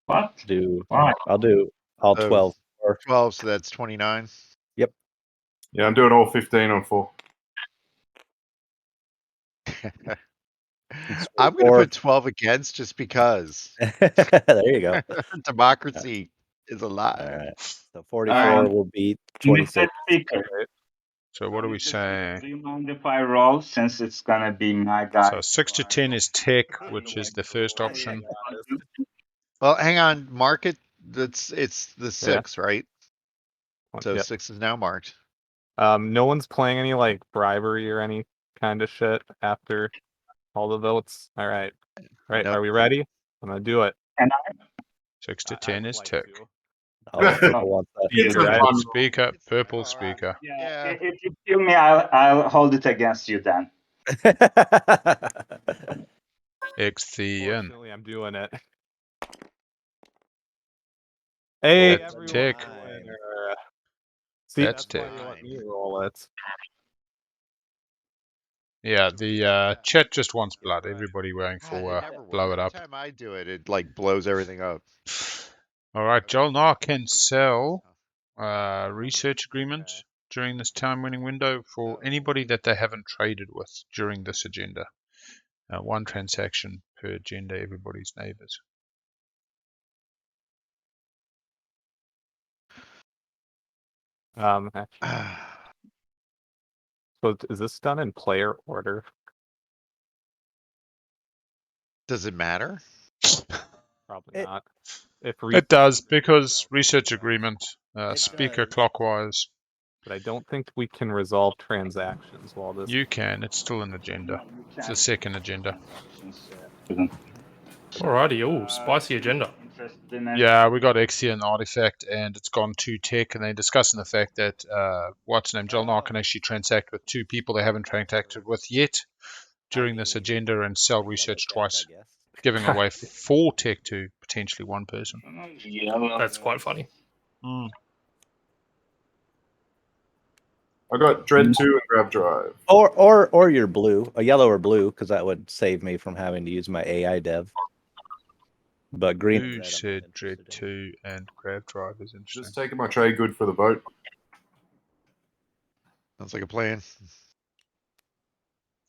What? I'll do all So, 12. 12, so that's 29. Yep. Yeah, I'm doing all 15 on 4. I'm going to put 12 against just because. There you go. Democracy is alive. All right. So 44 will beat Mr. 26. Speaker, So what are we do saying? you mind if I roll since it's gonna be my guy? So 6 to 10 is tech, which is the first option. Well, hang on. Mark it. It's the 6, right? So Yep. 6 is now marked. No one's playing any like bribery or any kind of shit after all the votes. All right. Right. Nope. Are we ready? I'm gonna do it. 6 to 10 is tech. You're right. Speaker, purple speaker. Yeah. If you kill me, I'll hold it against you then. Unfortunately, I'm doing it. Hey, That's everyone. tech. See, That's why tech. you let me roll it. Yeah, the chat just wants blood. Everybody waiting for blow it up. Every time I do it, it like blows everything up. All right, Jol-Nar can sell research agreement during this time-winning window for anybody that they haven't traded with during this agenda. 1 transaction per agenda, everybody's neighbors. Actually, so is this done in player order? Does it matter? Probably not. It does, because research agreement, speaker clockwise. But I don't think we can resolve transactions while this. You can. It's still an agenda. It's the second agenda. Alrighty, oh, spicy agenda. Yeah, we got Xxcha and Artifact, and it's gone to tech, and they're discussing the fact that what's name Jol-Nar can actually transact with 2 people they haven't transacted with yet during this agenda, and sell research twice, giving away 4 tech to potentially 1 person. That's quite funny. I got Dread 2 and Grab Drive. Or you're blue, a yellow or blue, because that would save me from having to use my AI dev. But green. Who said Dread 2 and Grab Drive is interesting? Just taking my trade good for the vote. Sounds like a plan.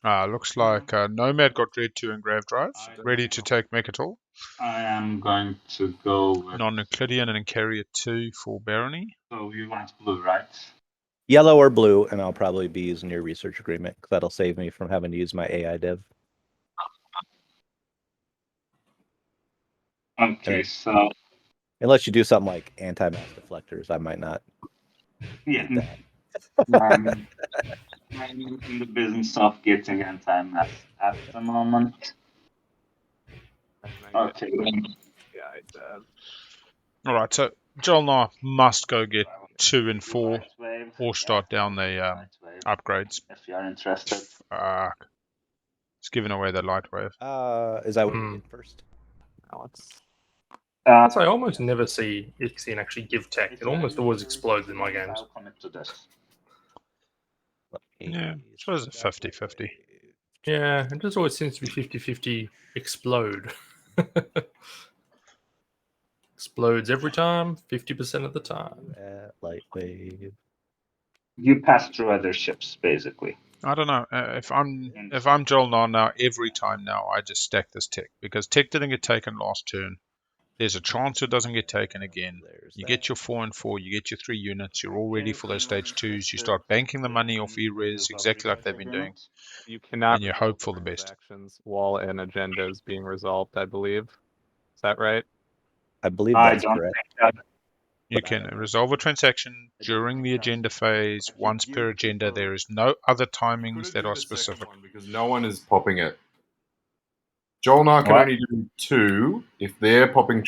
Looks like Nomad got Dread 2 and Grab Drive. Ready to take Mechatol. I am going to go with Non-Euclidean and Carrier 2 for Barony. So you want blue, right? Yellow or blue, and I'll probably be using your research agreement, because that'll save me from having to use my AI dev. Okay, so Unless you do something like anti-mass deflectors, I might not. Yeah. need that. I'm in the business of getting anti-mass at the moment. Okay. All right, so Jol-Nar must go get 2 and 4 or start down the upgrades. If you are interested. Fuck. It's giving away the light wave. Is that what you did first? I almost never see Ixion actually give tech. It almost always explodes in my games. I'll commit to this. Yeah, so it's a 50-50. Yeah, it just always seems to be 50-50 explode. Explodes every time, 50% of the time. Light wave. You pass through other ships, basically. I don't know. If I'm Jol-Nar now, every time now I just stack this tech because tech didn't get taken last turn. There's a chance it doesn't get taken again. You get your 4 and 4, you get your 3 units, you're all ready for those stage 2s. You start banking the money off E-Res exactly like they've been doing. You cannot and you hope for the best. transactions while an agenda is being resolved, I believe. Is that right? I believe that's correct. You can resolve a transaction during the agenda phase, once per agenda. There is no other timings that are specific. Because no one is popping it. Jol-Nar can only do 2 if they're popping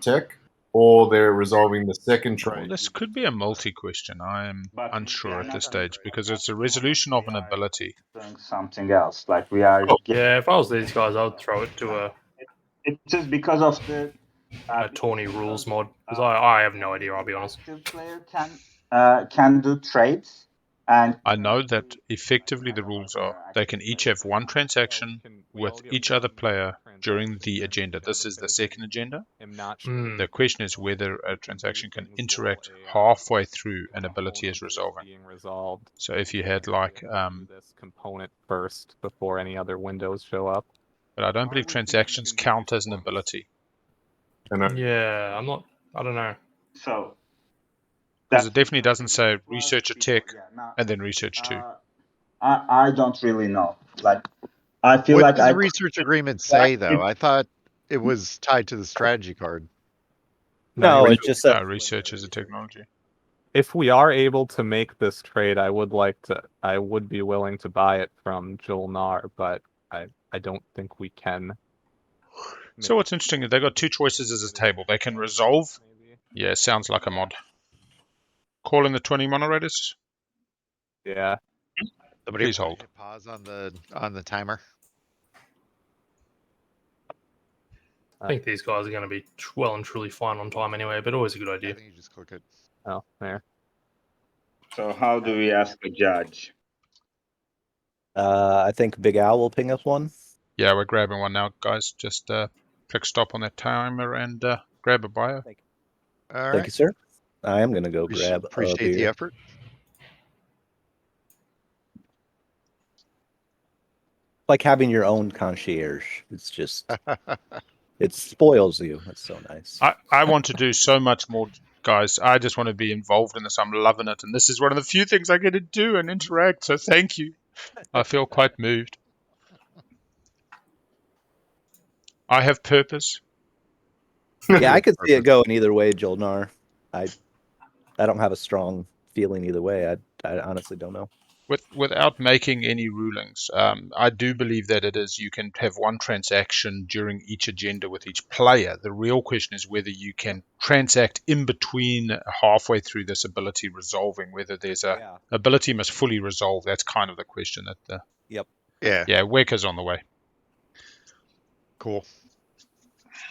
tech or they're resolving the second trade. Well, this could be a multi-question. I am unsure at this stage because it's a resolution of an ability. Doing something else, like we are. Yeah, if I was these guys, I'd throw it to a. It is because of the Tawny rules mod because I have no idea. I'll be honest. Player can do trades, and I know that effectively the rules are they can each have 1 transaction with each other player during the agenda. This is the second agenda. The question is whether a transaction can interact halfway through an ability is resolving. So if you had like this component first before any other windows show up. But I don't believe transactions count as an ability. Yeah, I'm not. I don't know. So because it definitely doesn't say research a tech and then research 2. I don't really know. Like, I feel what like does the research agreement say though? I thought it was tied to the strategy card. No, it just says research is a technology. If we are able to make this trade, I would be willing to buy it from Jol-Nar, but I don't think we can. So what's interesting is they got 2 choices as a table. They can resolve. Yeah, sounds like a mod. Call in the 20 monorators. Yeah. Somebody please hold. Pause on the timer. I think these guys are going to be well and truly fine on time anyway, but always a good idea. I think you just click it. Oh, there. So how do we ask a judge? I think Big Al will ping us one. Yeah, we're grabbing one now, guys. Just click stop on that timer and grab a bio. All Thank you, sir. I am going to go grab. Appreciate the effort. Like having your own concierge. It's just, it spoils you. It's so nice. I want to do so much more, guys. I just want to be involved in this. I'm loving it. And this is one of the few things I get to do and interact. So thank you. I feel quite moved. I have purpose. Yeah, I could see it going either way, Jol-Nar. I don't have a strong feeling either way. I honestly don't know. Without making any rulings, I do believe that it is you can have 1 transaction during each agenda with each player. The real question is whether you can transact in between halfway through this ability resolving, whether there's a ability must fully resolve. That's kind of the question that Yep. Yeah, Weka's on the way. Cool.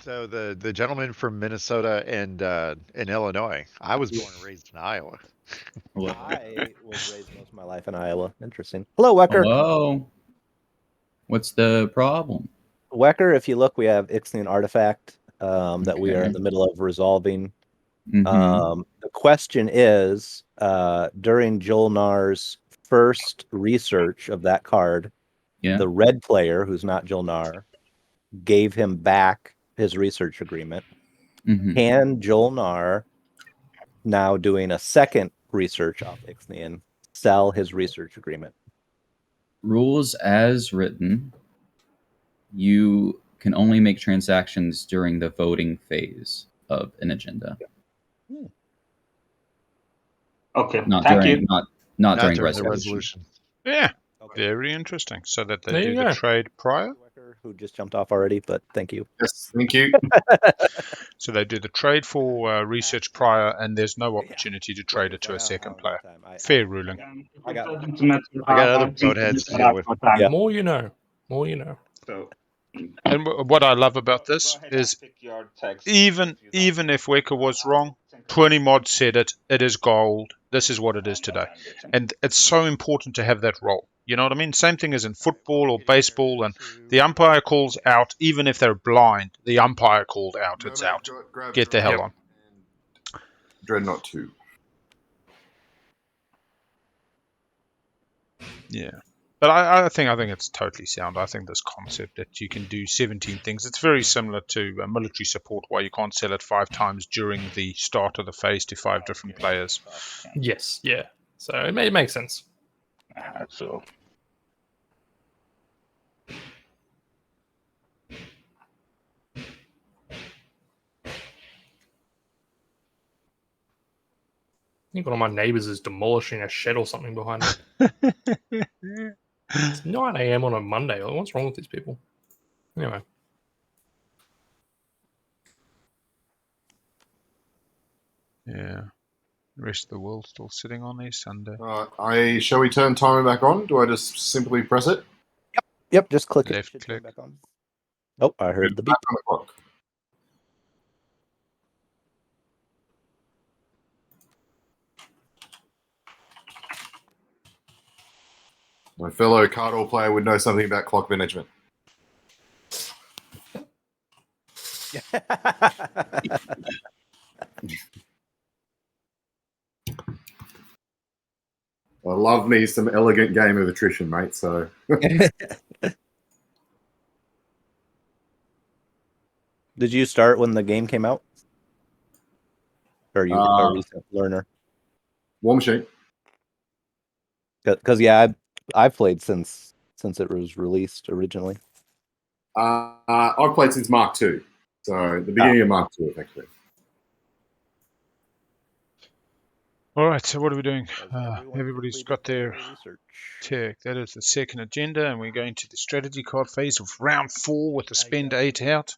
So the gentleman from Minnesota and Illinois. I was born and raised in Iowa. I was raised most of my life in Iowa. Interesting. Hello, Wecker. Hello. What's the problem? Wecker, if you look, we have Xxcha artifact that we are in the middle of resolving. The question is, during Jol-Nar's first research of that card, the red player, who's not Jol-Nar, gave him back his research agreement. Can Jol-Nar, now doing a second research off Xxcha, sell his research agreement? Rules as written, you can only make transactions during the voting phase. of an agenda. Okay, Not thank during you. not during during the resolution. resolution. Yeah, Okay. very interesting. So that they There do you the go. trade prior. Who just jumped off already, but thank you. Yes, thank you. So they do the trade for research prior, and there's no opportunity to trade it to a second player. Fair ruling. I got I got other boatheads to deal with. Yeah. More you know. More you know. So, And what I love about this go ahead is and pick your text even if you don't. if Weka was wrong, 20 mods said it. It is gold. This is what it is today, and it's so important to have that role. You know what I mean? Same thing as in football or baseball, and the umpire calls out, even if they're blind. The umpire called out. It's out. Get the hell Yep. on. Dreadnought 2. Yeah. But I think it's totally sound. I think this concept that you can do 17 things, it's very similar to military support, where you can't sell it 5 times during the start of the phase to 5 different players. Yes, yeah. So it makes sense. So, I think one of my neighbors is demolishing a shed or something behind me. It's 9 a.m. on a Monday. What's wrong with these people? Anyway. Yeah. The rest of the world still sitting on their Sunday. Shall we turn timer back on? Do I just simply press it? Yep, just click it. Left Should turn click. back on. Oh, I heard the beep. Back on the clock. My fellow cardall player would know something about clock management. I love me some elegant game of attrition, mate. So Did you start when the game came out? Or are you a recent learner? War Machine. Because yeah, I've played since it was released originally. I've played since Mark II, so the beginning of Mark II, effectively. All right, so what are we doing? everyone Everybody's completed got their research? tech. That is the second agenda, and we're going to the strategy card phase of round 4 with the spend 8 out.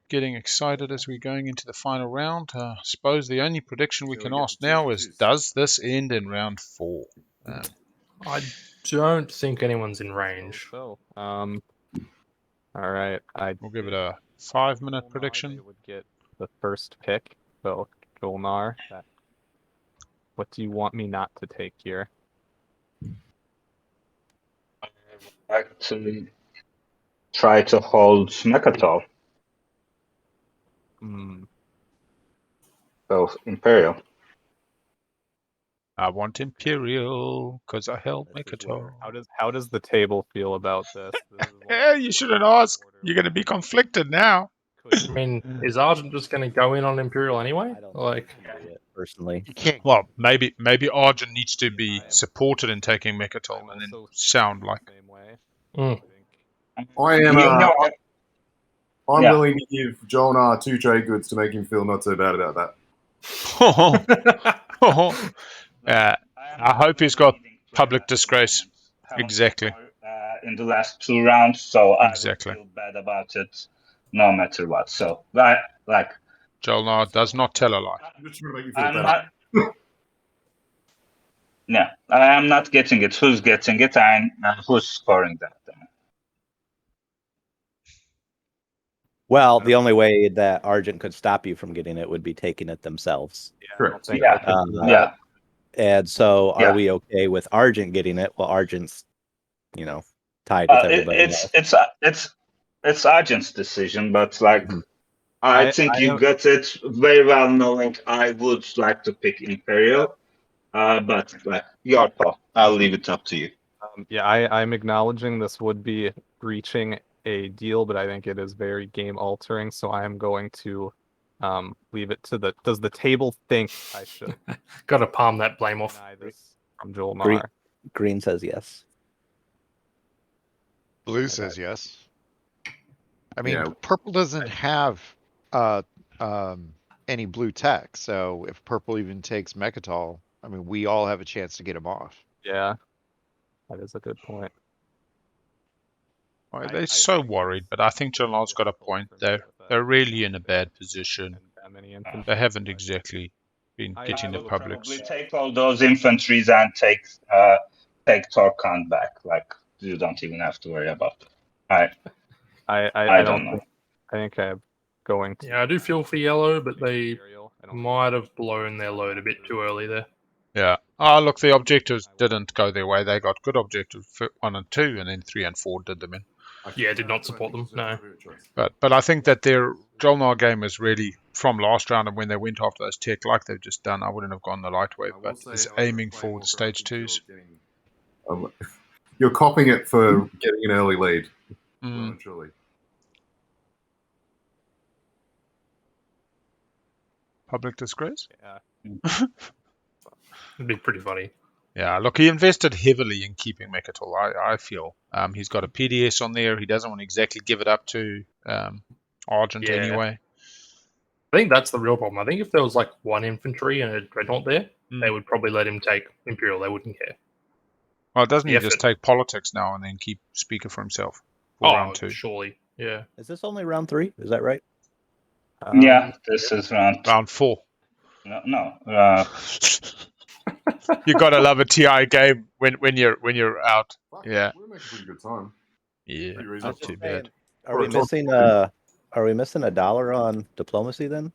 Getting excited as we're going into the final round. I suppose the only prediction we can ask now is, does this end in round 4? I don't think anyone's in range. So, all right. We'll give it a 5-minute Jol-Nar, prediction. they would get the first pick. So, Jol-Nar, what do you want me not to take here? actually, try to hold Mechatol. So, Imperial. I want Imperial because I held Mechatol. How does the table feel about this? This is Yeah, you shouldn't ask. You're going to be conflicted now. I mean, is Argent just going to go in on Imperial anyway? I don't Like, think I can do it, personally. You can't. Well, maybe Argent needs to be supported in taking Mechatol and then sound like. Same way. Mm. I am. You know, I'm Yeah. willing to give Jol-Nar 2 trade goods to make him feel not so bad about that. I hope he's got public disgrace. Exactly. In the last 2 rounds, so Exactly. I would feel bad about it no matter what. So, like, Jol-Nar does not tell a lie. I'm just trying to make you feel I'm better. not. Yeah, I am not getting it. Who's getting it, and who's scoring that? Well, the only way that Argent could stop you from getting it would be taking it themselves. Correct. Yeah. Yeah. And so, are Yeah. we okay with Argent getting it? Well, Argent's, tied with everybody else. It's Argent's decision, but like, I think I you don't- got it very well, knowing I would like to pick Imperial, but like, your call. I'll leave it up to you. I'm acknowledging this would be breaching a deal, but I think it is very game altering. So I am going to leave it to does the table think I should got to palm that blame off. deny this from Jol-Nar? Green says yes. Blue says yes. I mean, Yeah. purple doesn't have any blue tech. So if purple even takes Mechatol, I mean, we all have a chance to get him off. Yeah, that is a good point. Well, they're so worried, but I think Jol-Nar's got a point. They're really in a bad position. They haven't exactly been getting the would publics. probably take all those infantries and take Torkhan back. Like, you don't even have to worry about it. I don't know. I think I'm going to. Yeah, I do feel for yellow, but they Imperial. I don't might have blown their load a bit too early there. Yeah. Oh, look, the objectives didn't go their way. They got good objectives for 1 and 2, and then 3 and 4 did them in. Yeah, did not support them. No. But I think that their Jol-Nar game is really from last round, and when they went after those tech like they've just done, I wouldn't have gone the light way, but is aiming for the stage 2s. You're copying it for getting an early lead. Well and truly. Public disgrace? Yeah. It'd be pretty funny. Yeah, look, he invested heavily in keeping Mechatol, I feel. He's got a PDS on there. He doesn't want to exactly give it up to Argent anyway. I think that's the real problem. I think if there was like 1 infantry and a dreadnought there, they would probably let him take Imperial. They wouldn't care. Well, doesn't he just take politics now and then keep speaker for himself for round 2? Surely. Yeah. Is this only round 3? Is that right? Yeah, this is round 4. No. You gotta love a TI game when you're out. Yeah. We're making a pretty good time. Yeah, not too bad. Are we missing $1 on diplomacy then?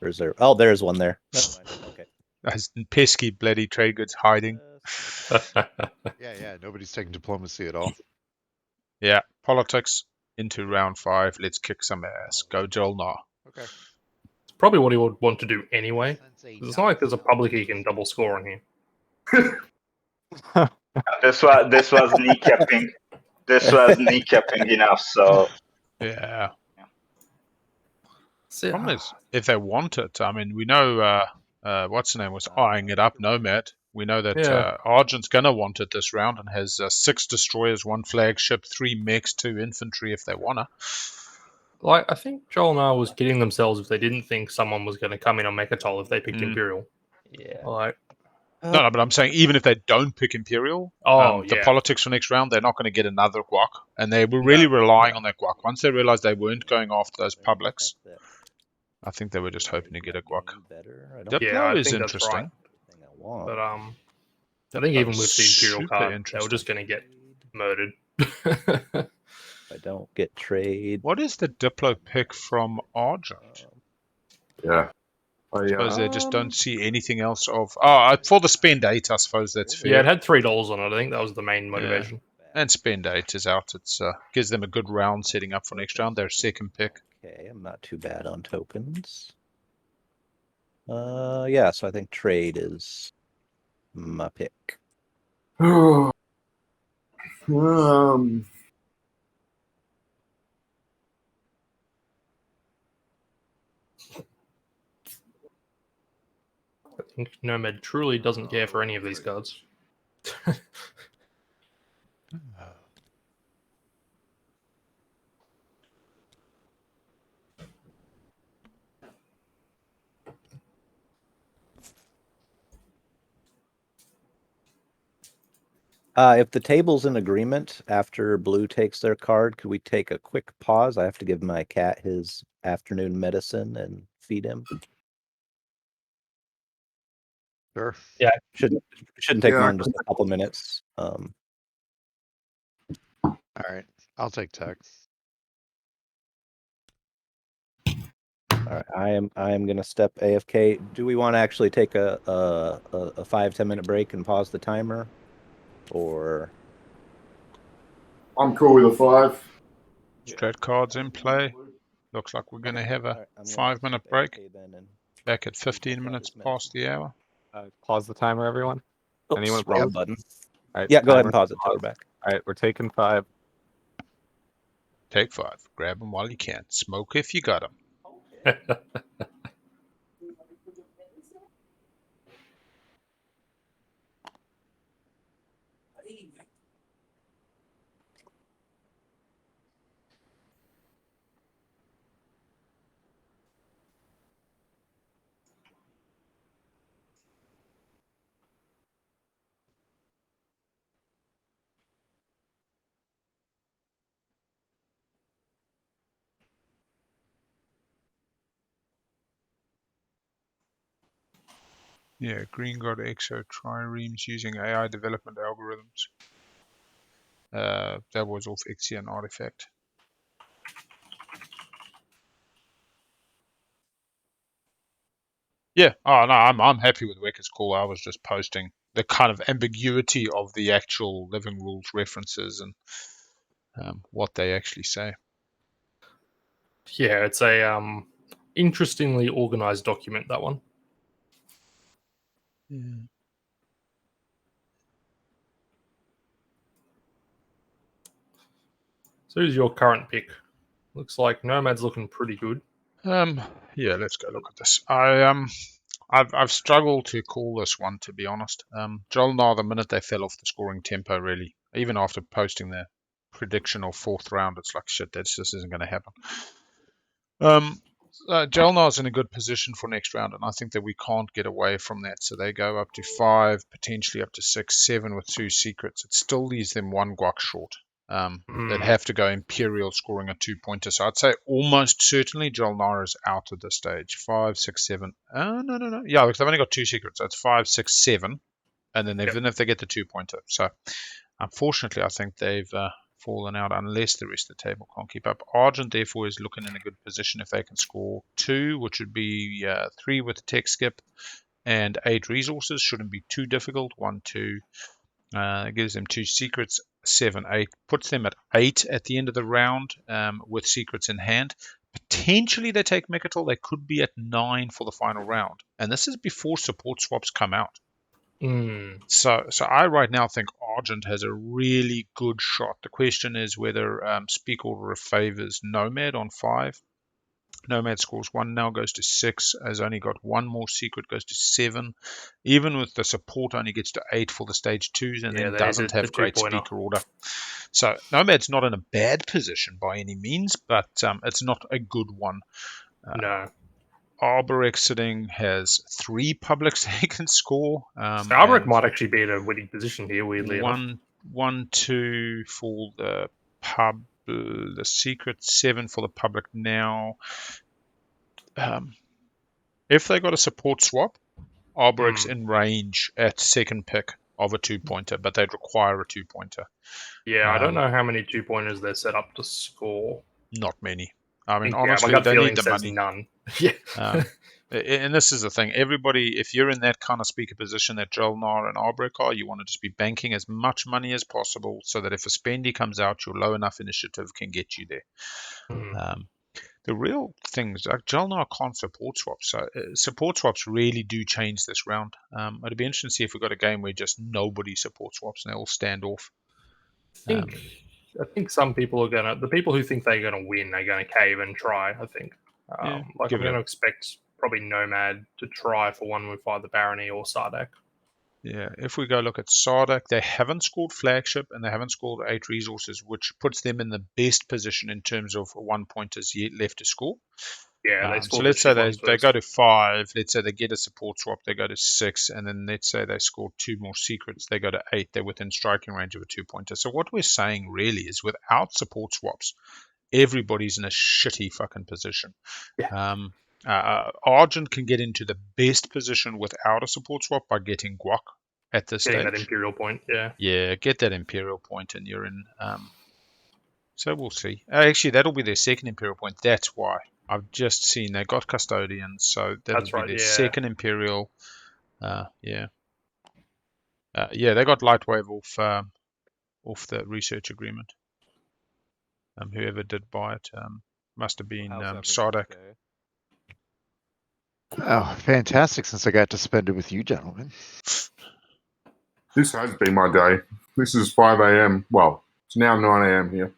Or is there? Oh, there's one there. Never mind. Okay. Those pesky bloody trade goods hiding. Yeah. Nobody's taking diplomacy at all. Yeah, politics into round 5. Let's kick some ass. Go Jol-Nar. Okay. It's probably what he would want to do anyway. It's not like there's a public he can double score on here. This was kneecapping. This was kneecapping enough. So yeah. Problem is, if they want it, I mean, we know what's the name was eyeing it up. Nomad. We know that Argent's gonna want it this round and has 6 destroyers, 1 flagship, 3 mechs, 2 infantry if they wanna. Like, I think Jol-Nar was kidding themselves if they didn't think someone was going to come in on Mechatol if they picked Imperial. Yeah. Like, no, but I'm saying even if they don't pick Imperial, the politics for next round, they're not going to get another guac, and they were really relying on that guac. Once they realized they weren't going after those publics, I think they were just hoping to get a guac. Diplo is interesting. Right. But I think even with the Imperial card, they were just going to get murdered. If I don't get trade. What is the Diplo pick from Argent? Yeah. I suppose they just don't see anything else of... for the spend 8, I suppose that's fair. Yeah, it had $3 on it. I think that was the main motivation. Yeah. And spend 8 is out. It gives them a good round setting up for next round. Their second pick. Okay, I'm not too bad on tokens. Yeah, so I think trade is my pick. I think Nomad truly doesn't care for any of these cards. If the table's in agreement after blue takes their card, could we take a quick pause? I have to give my cat his afternoon medicine and feed him. Sure. Yeah. Shouldn't take more than just a couple minutes. All right. I'll take tech. All right. I am gonna step AFK. Do we want to actually take a 5-10 minute break and pause the timer? Or I'm cool with a 5. Strat cards in play. Looks like we're going to have a 5-minute break. Back at 15 minutes past the hour. Pause the timer, everyone. Oops, Anyone? wrong button. All right, Yeah, go ahead and pause it till we're back. All right, we're taking 5. Take 5. Grab them while you can. Smoke if you got them. Yeah, green got Xxcha triremes using AI development algorithms. That was off Xxcha and Artifact. Yeah, oh no, I'm happy with Wecker's call. I was just posting the kind of ambiguity of the actual living rules references and what they actually say. Yeah, it's a interestingly organized document, that one. Yeah. So who's your current pick? Looks like Nomad's looking pretty good. Yeah, let's go look at this. I've struggled to call this one, to be honest. Jol-Nar, the minute they fell off the scoring tempo, really, even after posting their prediction of 4th round, it's like shit. That just isn't going to happen. Jol-Nar's in a good position for next round, and I think that we can't get away from that. So they go up to 5, potentially up to 6, 7 with 2 secrets. It still leaves them 1 guac short. They'd have to go Imperial scoring a 2-pointer. So I'd say almost certainly Jol-Nar is out at this stage. 5, 6, 7. No. Yeah, because they've only got 2 secrets. So it's 5, 6, 7. And then even if they get the 2-pointer. So unfortunately, I think they've fallen out unless the rest of the table can't keep up. Argent, therefore, is looking in a good position if they can score 2, which would be 3 with tech skip and 8 resources. Shouldn't be too difficult. 1, 2. Gives them 2 secrets, 7, 8. Puts them at 8 at the end of the round with secrets in hand. Potentially they take Mechatol. They could be at 9 for the final round. And this is before support swaps come out. So I right now think Argent has a really good shot. The question is whether Speak Order favors Nomad on 5. Nomad scores 1 now, goes to 6, has only got 1 more secret, goes to 7. Even with the support, only gets to 8 for the stage 2s, and then doesn't have great speaker order. So Nomad's not in a bad position by any means, but it's not a good one. No. Arborec sitting has 3 publics they can score. So Arborec might actually be in a winning position here, weirdly enough. 1, 2 for the pub. The secret, 7 for the public now. If they got a support swap, Arborec's in range at 2nd pick of a 2-pointer, but they'd require a 2-pointer. Yeah, I don't know how many 2-pointers they're set up to score. Not many. I mean, honestly, they need the money. None. Yeah. And this is the thing. Everybody, if you're in that kind of speaker position that Jol-Nar and Arborec are, you want to just be banking as much money as possible so that if a spendy comes out, your low enough initiative can get you there. The real thing is like Jol-Nar can't support swaps. So support swaps really do change this round. It'd be interesting to see if we've got a game where just nobody support swaps and they all stand off. I think some people are the people who think they're gonna win are gonna cave and try. I think. I'm gonna expect probably Nomad to try for one with either Barony or Sardakk. Yeah, if we go look at Sardakk, they haven't scored flagship and they haven't scored 8 resources, which puts them in the best position in terms of 1-pointers yet left to score. Yeah, so let's say they go to 5. Let's say they get a support swap, they go to 6, and then let's say they score 2 more secrets, they go to 8. They're within striking range of a 2-pointer. So what we're saying really is, without support swaps, everybody's in a shitty fucking position. Yeah. Argent can get into the best position without a support swap by getting guac at this stage. Getting that Imperial point, yeah. Yeah, get that Imperial point and you're in. So we'll see. Actually, that'll be their 2nd Imperial point. That's why. I've just seen they got Custodians, so that'll be their 2nd Imperial. Yeah, they got Lightwave off the research agreement. Whoever did buy it must have been Sardakk. Oh, fantastic! Since I got to spend it with you, gentlemen. This has been my day. This is 5 a.m. Well, it's now 9 a.m. here.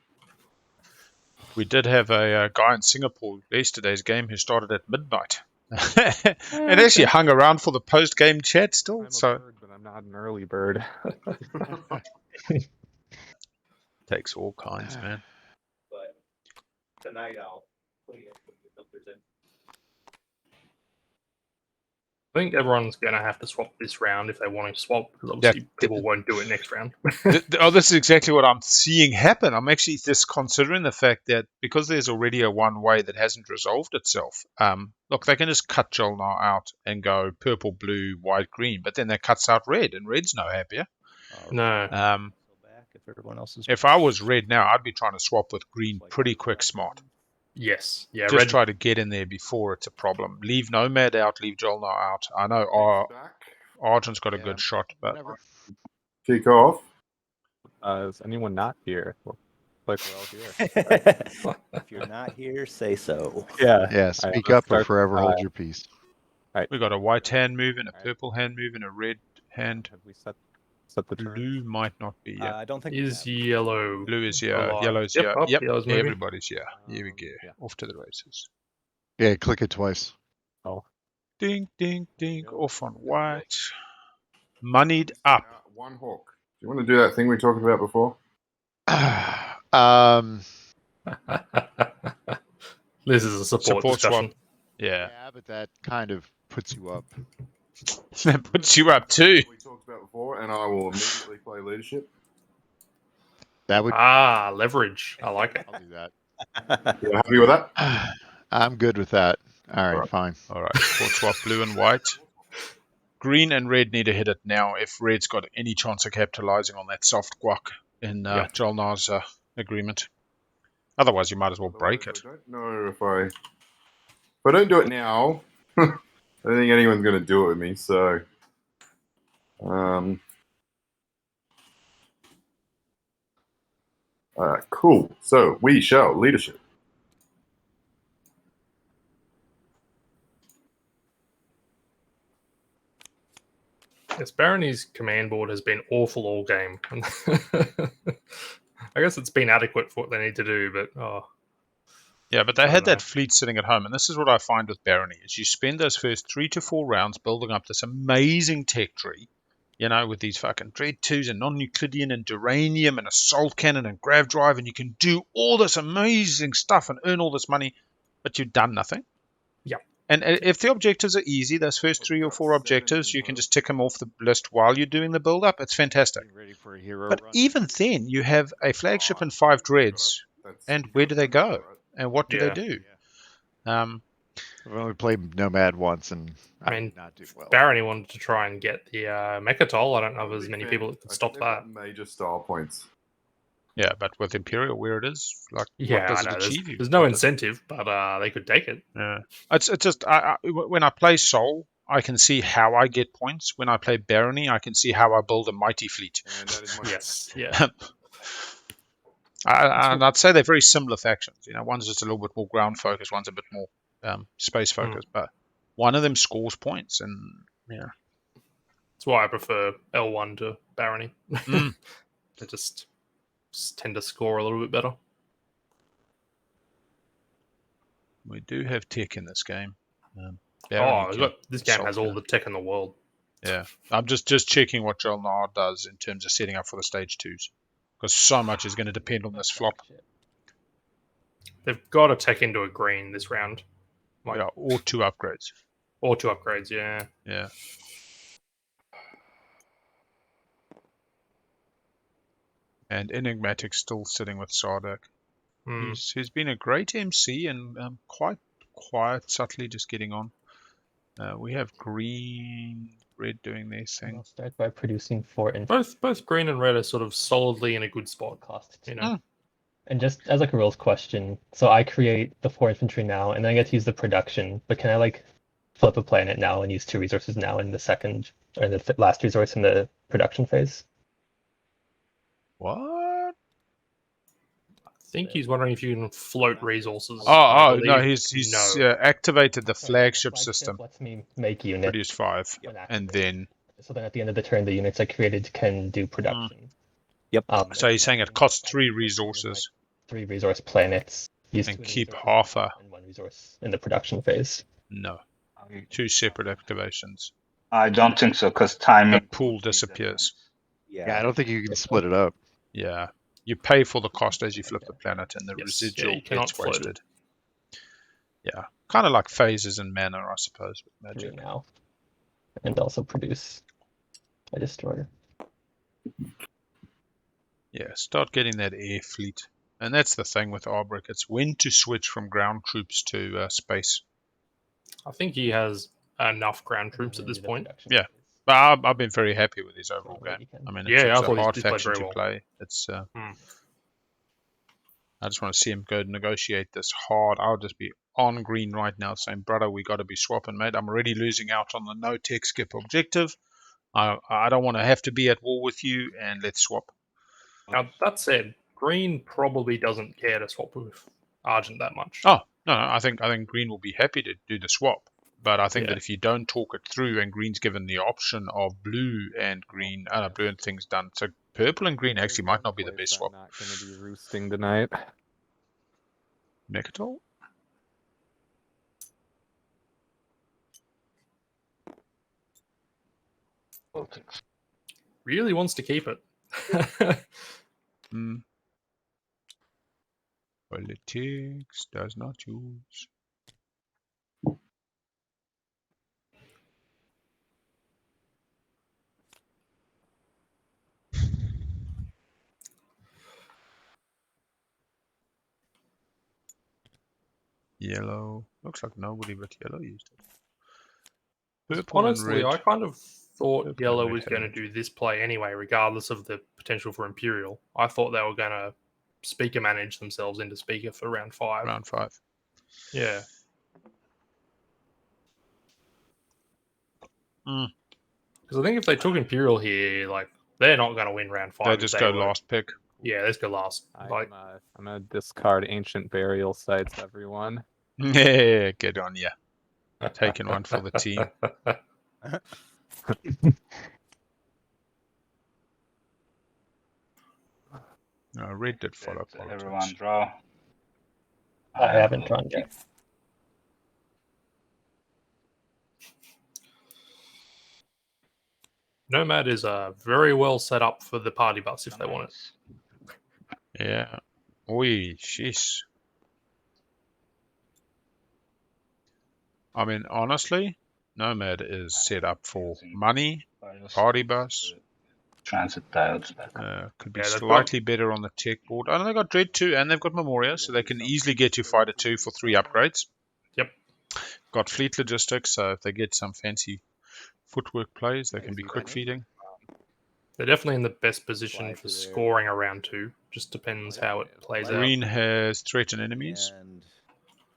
We did have a guy in Singapore yesterday's game who started at midnight. And actually hung around for the post-game chat still. I'm a bird, but I'm not an early bird. Takes all kinds, man. But tonight I'll put the filters in. think everyone's going to have to swap this round if they want to swap, because obviously people won't do it next round. This is exactly what I'm seeing happen. I'm actually just considering the fact that because there's already a one way that hasn't resolved itself, look, they can just cut Jol-Nar out and go purple, blue, white, green, but then that cuts out red, and red's no happier. No. If I was red now, I'd be trying to swap with green pretty quick smart. Yes. Yeah. Just Red. try to get in there before it's a problem. Leave Nomad out, leave Jol-Nar out. I know Argent's got a good shot, but Kick off. Is anyone not here? Like we're all here. If you're not here, say so. Yeah, speak up or forever hold your peace. Right. we got a white hand move and a purple hand move and a red hand. Have we set the turn? Blue might not be yet. I don't think Is yellow. Blue is here. alive? Yellow's Yep, here. up, Yep. yellow's moving. Everybody's here. Here we go. Yeah. Off to the races. Yeah, click it twice. Ding, ding, ding. Off on white. Moneyed up. OneHawk. Do you want to do that thing we talked about before? This is a support discussion. swap. Yeah. Yeah, but that kind of puts you up. That puts you up too. We talked about before, and I will immediately play leadership. That would. Leverage. I like it. I'll do that. You happy with that? I'm good with that. All right, fine. All right. Support swap blue and white. Green and red need to hit it now if red's got any chance of capitalizing on that soft guac in Jol-Nar's agreement. Otherwise, you might as well break it. I don't know if I don't do it now, I don't think anyone's going to do it with me. So, cool. So we shall leadership. Yes, Barony's command board has been awful all game. I guess it's been adequate for what they need to do, but Yeah, but they had that fleet sitting at home, and this is what I find with Barony, is you spend those first 3 to 4 rounds building up this amazing tech tree, you know, with these fucking Dread 2s and non-Euclidean and Duranium and Assault Cannon and Grav Drive, and you can do all this amazing stuff and earn all this money, but you've done nothing. Yeah. And if the objectives are easy, those first 3 or 4 objectives, you can just tick them off the list while you're doing the build-up. It's fantastic. Ready for a hero But run? even then, you have a flagship and 5 dreads, and where do they go? And what do they do? I've only played Nomad once, and I mean, did not do well. Barony wanted to try and get the Mechatol. I don't know if there's many people that could stop that. Major style points. Yeah, but with Imperial where it is, like, Yeah, what does I know. it achieve you? There's no incentive, but they could take it. Yeah, it's just when I play Sol, I can see how I get points. When I play Barony, I can see how I build a mighty fleet. And that is my Yes, yeah. And I'd say they're very similar factions. You know, one's just a little bit more ground focused, one's a bit more space focused, but one of them scores points, and yeah, That's why I prefer L1 to Barony. Mm. They just tend to score a little bit better. we do have tech in this game. Look, this game has all the tech in the world. Yeah, I'm just checking what Jol-Nar does in terms of setting up for the stage 2s, because so much is going to depend on this flop. They've got to tech into a green this round. Yeah, or 2 upgrades. Or 2 upgrades, yeah. Yeah. And Enigmatic still sitting with Sardakk. He's been a great MC and quite quiet, subtly just getting on. We have green, red doing their thing. I'll start by producing 4 infantry. Both green and red are sort of solidly in a good spot. Cost, you know. And just as like a rules question, so I create the 4 infantry now, and then I get to use the production. But can I like flip a planet now and use 2 resources now in the second or the last resource in the production phase? What? I think he's wondering if you can float resources. No, he's activated the flagship system. Lets me make units. Produce 5, and then. So then at the end of the turn, the units I created can do production. Yep. So he's saying it costs 3 resources. 3 resource planets. And keep half a. And 1 resource in the production phase. No. 2 separate activations. I don't think so, because time. The pool disappears. Yeah, I don't think you can split it up. Yeah. You pay for the cost as you flip the planet, and the residual gets wasted. Yeah. Kind of like phases in mana, I suppose. With Magic. Now. and also produce a destroyer. Yeah, start getting that air fleet. And that's the thing with Arborec. It's when to switch from ground troops to space. I think he has enough ground troops at this point. Yeah. But I've been very happy with his overall game. I mean, Yeah, it's I a thought hard he's played faction very to well. play. It's I just want to see him go negotiate this hard. I'll just be on green right now saying, brother, we got to be swapping, mate. I'm already losing out on the no tech skip objective. I don't want to have to be at war with you, and let's swap. Now, that said, green probably doesn't care to swap with Argent that much. Oh, no, I think green will be happy to do the swap. But I think Yeah. that if you don't talk it through and green's given the option of blue and green, blue and things done. So purple and green actually might not be the best swap. Not going to be roosting tonight. Mechatol? Really wants to keep it. Politics does not use. Yellow. Looks like nobody but yellow used it. Purple Honestly, and red. I kind of thought Purple yellow and red was going to had do this play anyway, regardless of the potential for Imperial. I thought they were going to speaker manage themselves into speaker for round 5. Round 5. Yeah. Because I think if they took Imperial here, like, they're not going to win round 5. They if just they go were- last pick. Yeah, let's go last. I'm Like, gonna discard ancient burial sites, everyone. Yeah, get on ya. Taking one for the team. No, red did follow politics. Everyone draw. I haven't drawn yet. Nomad is very well set up for the party bus if they want it. Yeah. Oi, sheesh. I mean, honestly, Nomad is set up for money, party bus. Transit tiles. Could be Yeah, they've slightly better on the tech board. Oh, they've got Dread 2 and they've got Memoria, so they can easily get you Fighter 2 for 3 upgrades. Yep. Got Fleet Logistics, so if they get some fancy footwork plays, they can be quick feeding. They're definitely in the best position for scoring a round 2. Just depends how it plays out. Green has threatened enemies. And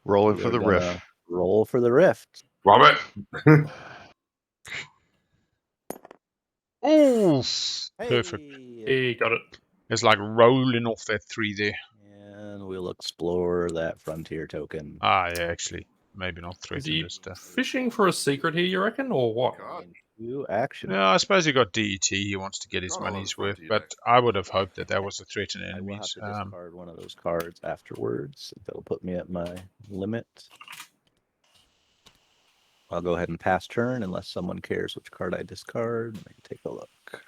Rolling for we're the gonna rift. Roll for the rift. Robert. Ooh, perfect. He got it. It's like rolling off that 3 there. And we'll explore that frontier token. Ah, yeah, actually, maybe not Is threaten, he just fishing for a secret here, you reckon, or what? New action. No, I suppose he got DET. He wants to get his money's worth, but I would have hoped that that was the threatened I will have enemies. to discard one of those cards afterwards. That'll put me at my limit. I'll go ahead and pass turn unless someone cares which card I discard. Let me take a look.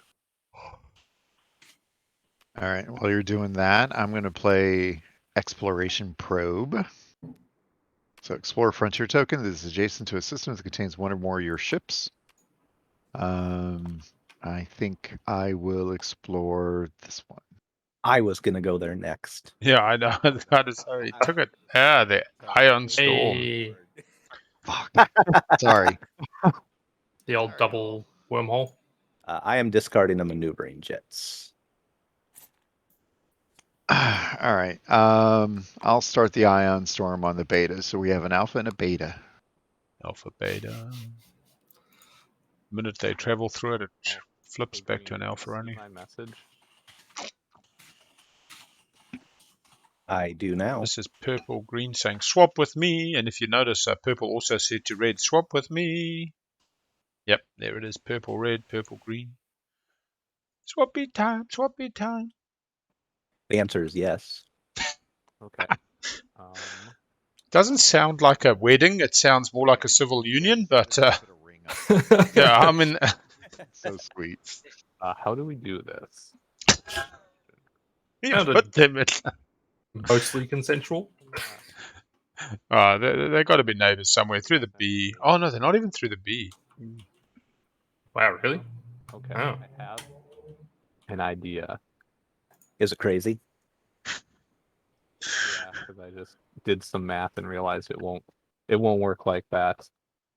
All right, while you're doing that, I'm going to play Exploration Probe. So explore a frontier token that is adjacent to a system that contains one or more of your ships. I think I will explore this one. I was going to go there next. Yeah, I know. That is how he took it. Ah, the Ion Storm. Hey, Fuck. Sorry. the old double wormhole. I am discarding the maneuvering jets. All right. I'll start the Ion Storm on the beta. So we have an alpha and a beta. Alpha, beta. The minute they travel through it, it flips Hey, back Green, to an you alpha see only. My message. I do now. This is purple, green saying swap with me. And if you notice, purple also said to red, swap with me. Yep, there it is. Purple, red, purple, green. Swappy time, swappy time. The answer is yes. Okay. Doesn't sound like a wedding. It sounds more like a civil union, but yeah, I mean, So sweet. How do we do this? you Sounded- put them in. Mostly consensual. They got to be neighbors somewhere through the B. Oh no, they're not even through the B. Wow, really? Okay, Oh. I have an idea. Is it crazy? Yeah, because I just did some math and realized it won't work like that.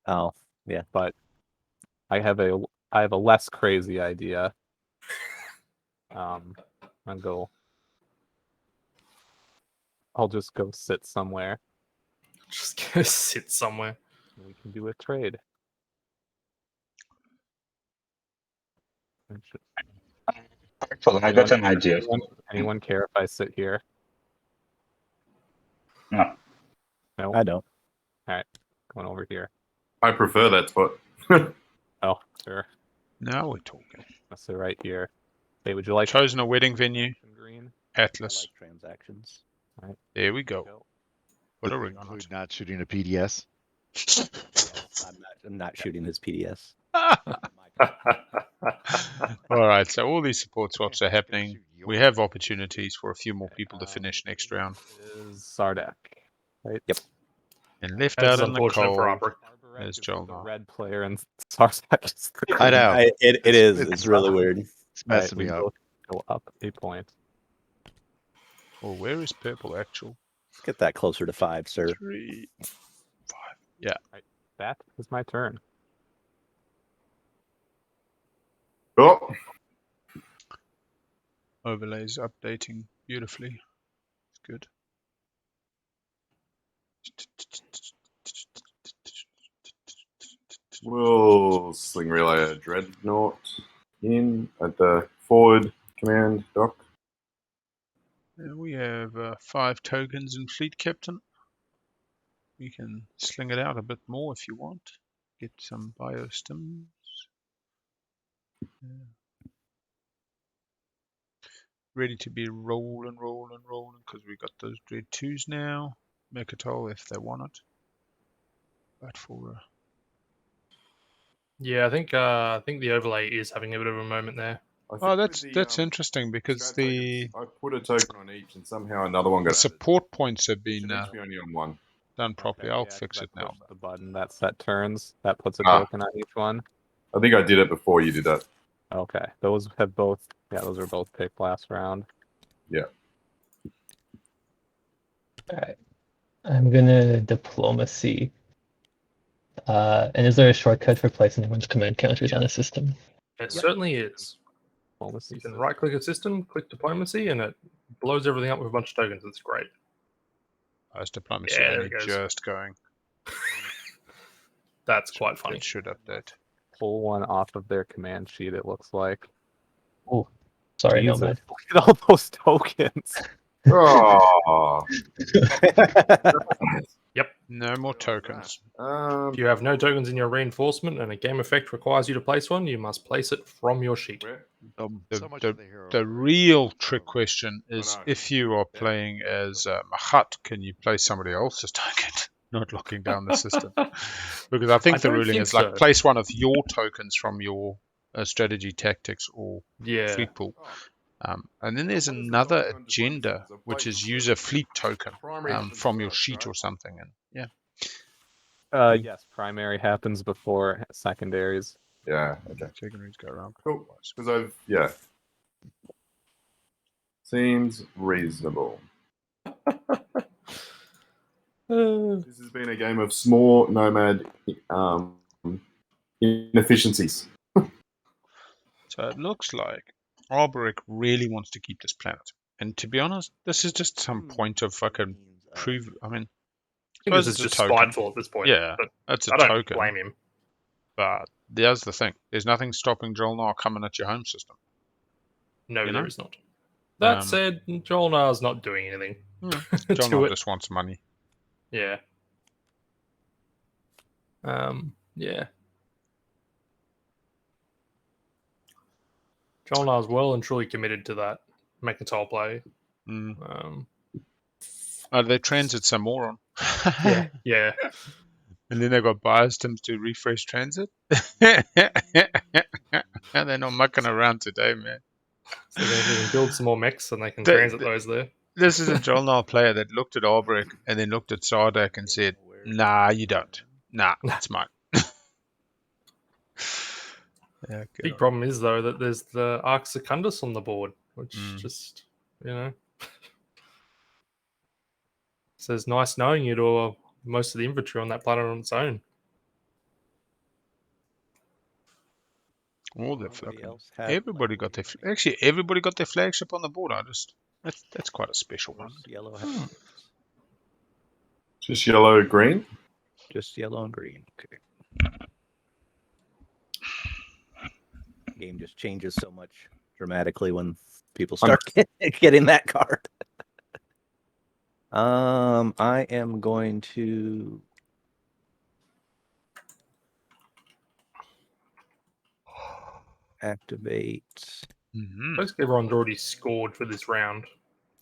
Oh, yeah. But I have a less crazy idea. I'll just go sit somewhere. Just go sit somewhere. We can do a trade. I got an idea. Anyone care if I sit here? No. No? I don't. Alright, going over here. I prefer that spot. Oh, sure. Now we're talking. I'll sit right here. Hey, would you like Chosen a wedding venue. green? Atlas. I like transactions. There we go. Put a ring on Include it. not shooting a PDS. I'm not shooting his PDS. All right, so all these support swaps are happening. We have opportunities for a few more people to finish next round. Is Sardakk, right? Yep. And left That's out in the unfortunate for cold Arborec. is The Jol-Nar. red player and Sardakk is the I know. It is. It's really weird. It's messing we me up. both go up a point. Well, where is purple actual? Let's get that closer to 5, sir. 3, 5. Yeah. That is my turn. Oh, Overlays updating beautifully. It's good. we'll sling relay a dreadnought in at the forward command dock. We have 5 tokens in fleet captain. We can sling it out a bit more if you want. Get some biostims. Ready to be rolling because we got those dread 2s now. Mechatol if they want it. But for Yeah, I think the overlay is having a bit of a moment there. oh, that's interesting because strat the tokens, I put a token on each, and somehow another one the got added. support points have It been should actually be only on one. done properly. I'll yeah, fix 'cause it I now. pushed the button that set turns. That puts a Ah. token on each one. I think I did it before you did that. Okay, those have both. Yeah, those are both picked last round. Alright. I'm gonna diplomacy. And is there a shortcut for placing everyone's command counters on a system? It certainly is. Diplomacy You can system. right-click a system, click diplomacy, and it blows everything up with a bunch of tokens. It's great. As diplomacy Yeah, there only it goes. just going. That's quite funny. It should update. Pull one off of their command sheet. It looks like. Oh, sorry, Jesus, Nomad. look at all those tokens. Oh, Yep. No more tokens. If you have no tokens in your reinforcement and a game effect requires you to place one, you must place it from your sheet. So much of the hero. The real trick question is know. if you are playing as Mahat, can you place somebody else's token? Not locking down the system. Because I think I the don't ruling think is like so. place one of your tokens from your strategy, tactics, or Yeah. fleet pool. And then there's another agenda, which is use a fleet token from your sheet or something. And yeah, Yes, primary happens before secondaries. yeah, okay, secondaries go around. cool. Because seems reasonable. This has been a game of small nomad inefficiencies. So it looks like Arborec really wants to keep this planet. And to be honest, this is just some point of fucking prove. I mean, I think this is it's a just token. spiteful at this point. Yeah, but that's a I don't token. blame him. But there's the thing. There's nothing stopping Jol-Nar coming at your home system. No, You there know? is not. That Um, said, Jol-Nar's not doing anything to Jol-Nar it. just wants money. Yeah. Yeah. Jol-Nar's well and truly committed to that Mechatol play. They transit some more on. Yeah, yeah. And then they got biostims to refresh transit. And they're not mucking around today, man. So they can build some more mechs and they can transit those there. This is a Jol-Nar player that looked at Arborec and then looked at Sardakk and said, "Nah, you don't. Nah, it's mine." Yeah, Big problem is though that there's the Arc Secundus on the board, which Mm. just says nice knowing you to most of the infantry on that planet on its own. All the Nobody fucking else had everybody got their lightweight. actually everybody got their flagship on the board. That's quite a special one. Just yellow has Just yellow, green. just yellow and green. Okay. Game just changes so much dramatically when people start getting that card. I am going to activate. Mm-hmm. Most everyone's already scored for this round,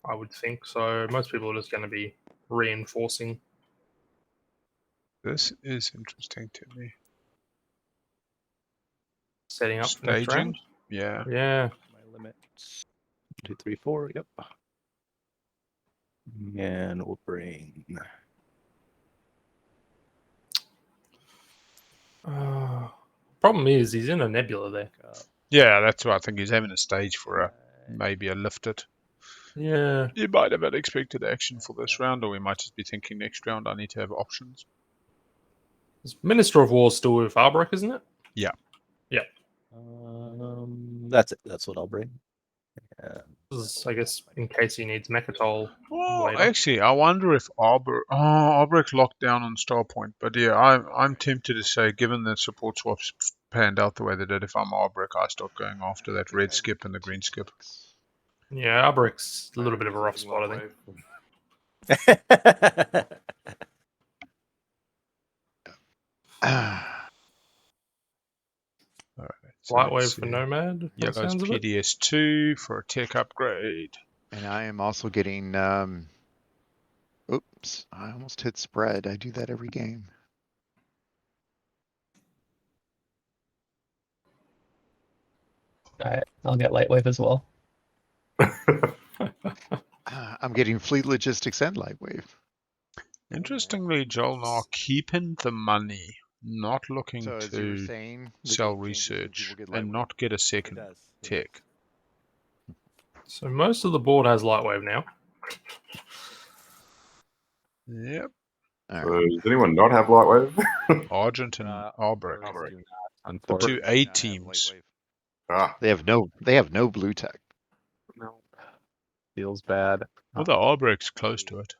I would think. So most people are just going to be reinforcing. This is interesting to me. Setting up for next Staging, round. yeah. Yeah. My limit 2, 3, 4. Yep. And we'll bring. Problem is, he's in a nebula there. Yeah, that's what I think. He's having a stage for maybe a lifted. Yeah. You might have unexpected action for this round, or we might just be thinking next round I need to have options. Minister of War still with Arborec, isn't it? Yeah. Yeah. That's it. That's what I'll bring. This is, I guess, in case he needs Mechatol later. Actually, I wonder if Arborec's locked down on Starpoint. But yeah, I'm tempted to say, given that support swaps panned out the way they did, if I'm Arborec, I start going after that red skip and the green skip. Yeah, Arborec's a little bit of a rough spot, I think. Alright, Lightwave for Nomad. Yellow's PDS2 for a tech upgrade. And I am also getting, oops, I almost hit spread. I do that every game. All right, I'll get Lightwave as well. I'm getting Fleet Logistics and Lightwave. Interestingly, Jol-Nar keeping the money, not looking So as you were to saying, the sell game changes when research people get and Lightwave. not get a second tech. So most of the board has Lightwave now. Yep. So does anyone not have Lightwave? Argent and Arborec. The two A teams. They have no blue tech. No. Feels bad. Well, the Arbrec's close to it.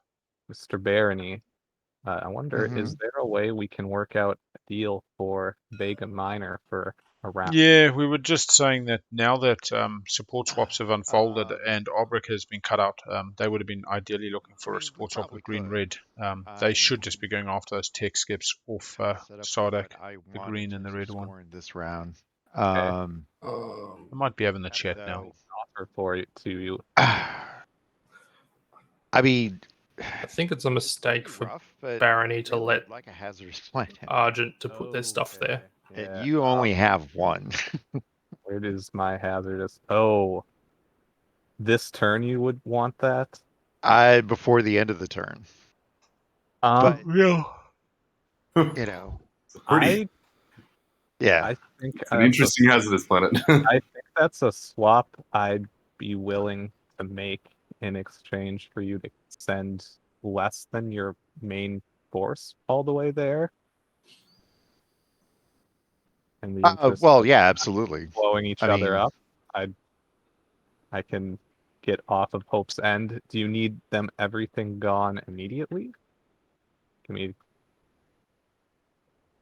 Mr. Barony, I wonder, is there a way we can work out a deal for Vega Minor for a round? Yeah, we were just saying that now that support swaps have unfolded and Arborec has been cut out, they would have been ideally looking for a support swap with green-red. They should just be going after those tech skips off Sardakk, the green and the red one. This round. I might be having the chat now. Offer for it to you. I mean, I think it's a mistake for rough, but Barony to let like a hazardous planet. Argent to put their stuff there. Yeah. And you only have one. Where is my hazardous? Oh, this turn you would want that? Before the end of the turn. But yeah. You know, Pretty. I think It's an interesting hazardous planet. I think that's a swap I'd be willing to make in exchange for you to send less than your main force all the way there. And the interest well, of yeah, absolutely. blowing each other up. I can get off of Hope's End. Do you need them everything gone immediately? Can we?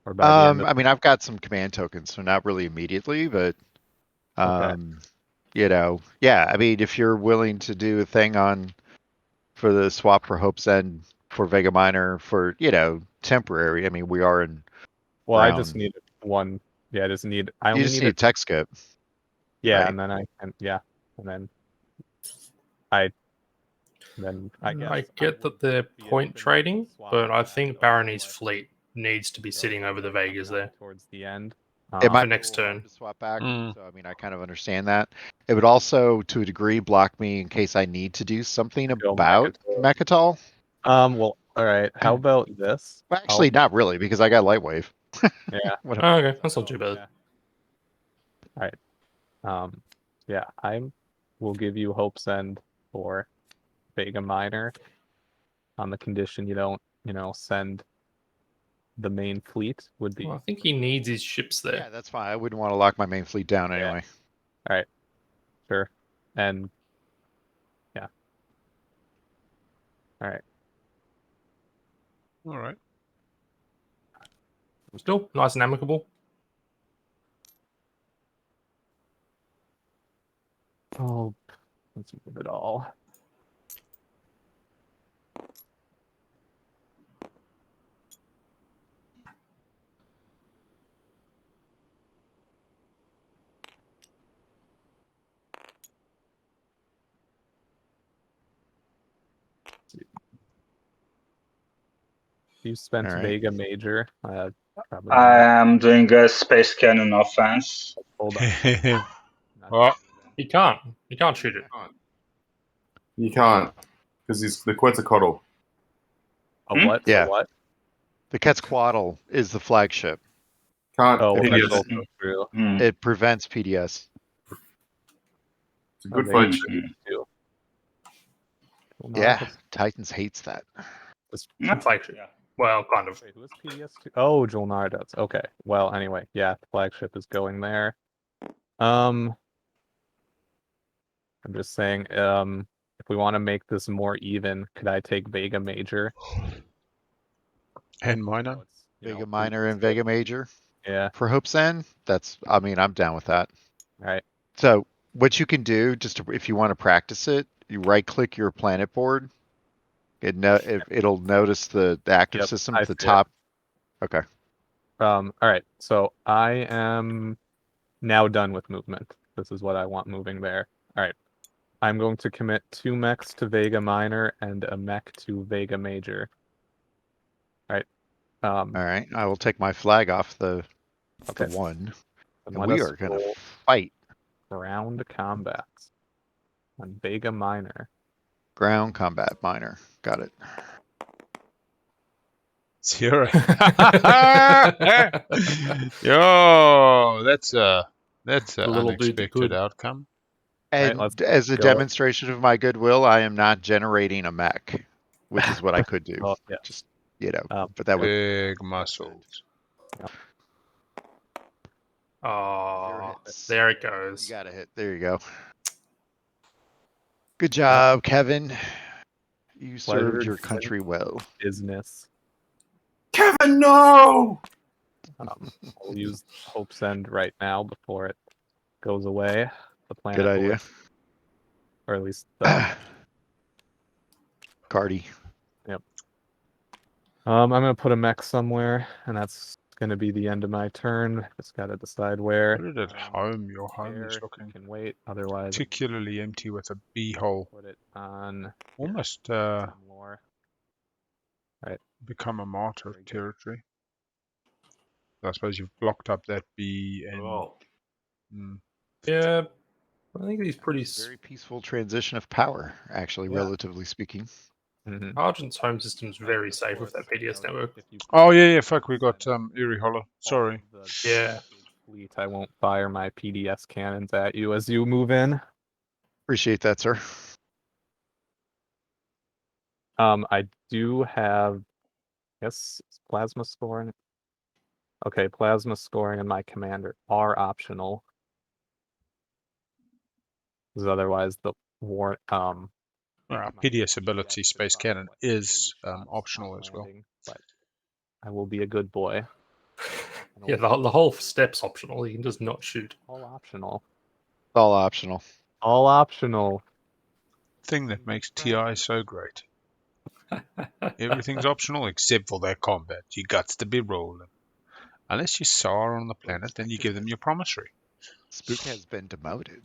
Or by the end of I mean, I've got some command tokens, so not really immediately, but you know, yeah. I mean, if you're willing to do a thing for the swap for Hope's End for Vega Minor for, you know, temporary. I mean, we are in. Well, I just need one. Yeah, I just need. I only just need need a a tech skip. Yeah, right? and then I can. Yeah, and then I guess I get that they're point trading, but I think Barony's fleet needs to be sitting over the Vegas there towards the end. It might for be next a little hard turn. to swap back, so I mean, I kind of understand that. It would also, to a degree, block me in case I need to do something about Mechatol. Well, all right. How about this? Well, actually, not really, because I got Lightwave. Yeah. Okay, that's not too bad. Yeah, I will give you Hope's End for Vega Minor on the condition you don't, send the main fleet would be. Well, I think he needs his ships there. Yeah, that's fine. I wouldn't want to lock my main fleet down anyway. All right. Sure. And yeah. All right. All right. Still nice and amicable. Oh, let's move it all. You spent All right. Vega Major. Probably I am doing a space cannon offense. Hold on. Oh, He can't shoot it. You can't, because the Quetzalcoatl. A what? Yeah. A what? The Quetzalcoatl is the flagship. Can't. Oh, it that's is. also true. Hmm. It prevents PDS. It's a good Okay. flagship. Too. Well, Yeah, Marcus- Titans hates that. Flagship. Well, kind of. Wait, who is PDS2? Oh, Jol-Nar does. Okay. Well, anyway, yeah, the flagship is going there. I'm just saying, if we want to make this more even, could I take Vega Major? and minor. So it's, Vega Minor and Vega Major Yeah. for Hope's End. I'm down with that. All right. So what you can do, if you want to practice it, you right click your planet board. It'll notice the active Yep, system I at the see it. top. Okay. All right. So I am now done with movement. This is what I want moving there. All right. I'm going to commit 2 mechs to Vega Minor and a mech to Vega Major. All right. All right. I will take my flag off the Okay. one. And And let we us are going to roll fight. ground combat on Vega Minor. Ground combat minor. Got it. 0. Yo, that's an little dude that unexpected could. outcome. And let's as a go. demonstration of my goodwill, I am not generating a mech, which is what I could do. Oh, yeah. Just, but that would. Big muscles. Oh, hits. there it You goes. got to hit. There you go. Good job, Kevin. You served Pleasure your to country well. Business. Kevin, no! I'll use Hope's End right now before it goes away. The planet Good idea. or at least the Cardi. Yep. I'm gonna put a mech somewhere, and that's gonna be the end of my turn. Just gotta decide where. Put it at home. Your home is There, looking you can wait. Otherwise, particularly empty with a bee-hole. put it on Almost more. become a martyr Very good. territory. I suppose you've blocked up that bee and Oh. mm, Yeah, I think he's pretty. Very peaceful transition of power, actually, Yeah. relatively speaking. Mm-hmm. Argent's home system's very safe with that PDS network. oh yeah, fuck, we got Eerie Hollow. Sorry. Yeah. Fleet, I won't fire my PDS cannons at you as you move in. Appreciate that, sir. I do have, yes, plasma scoring. Okay, plasma scoring and my commander are optional. Because otherwise the war Our PDS ability space cannon is optional as well. But I will be a good boy. Yeah, the whole step's optional. You can just not shoot. All optional. All optional. All optional. Thing that makes TI so great. Everything's optional except for their combat. You guts to be rolling. Unless you SAR on the planet, then you give them your promissory. Spook has been demoted.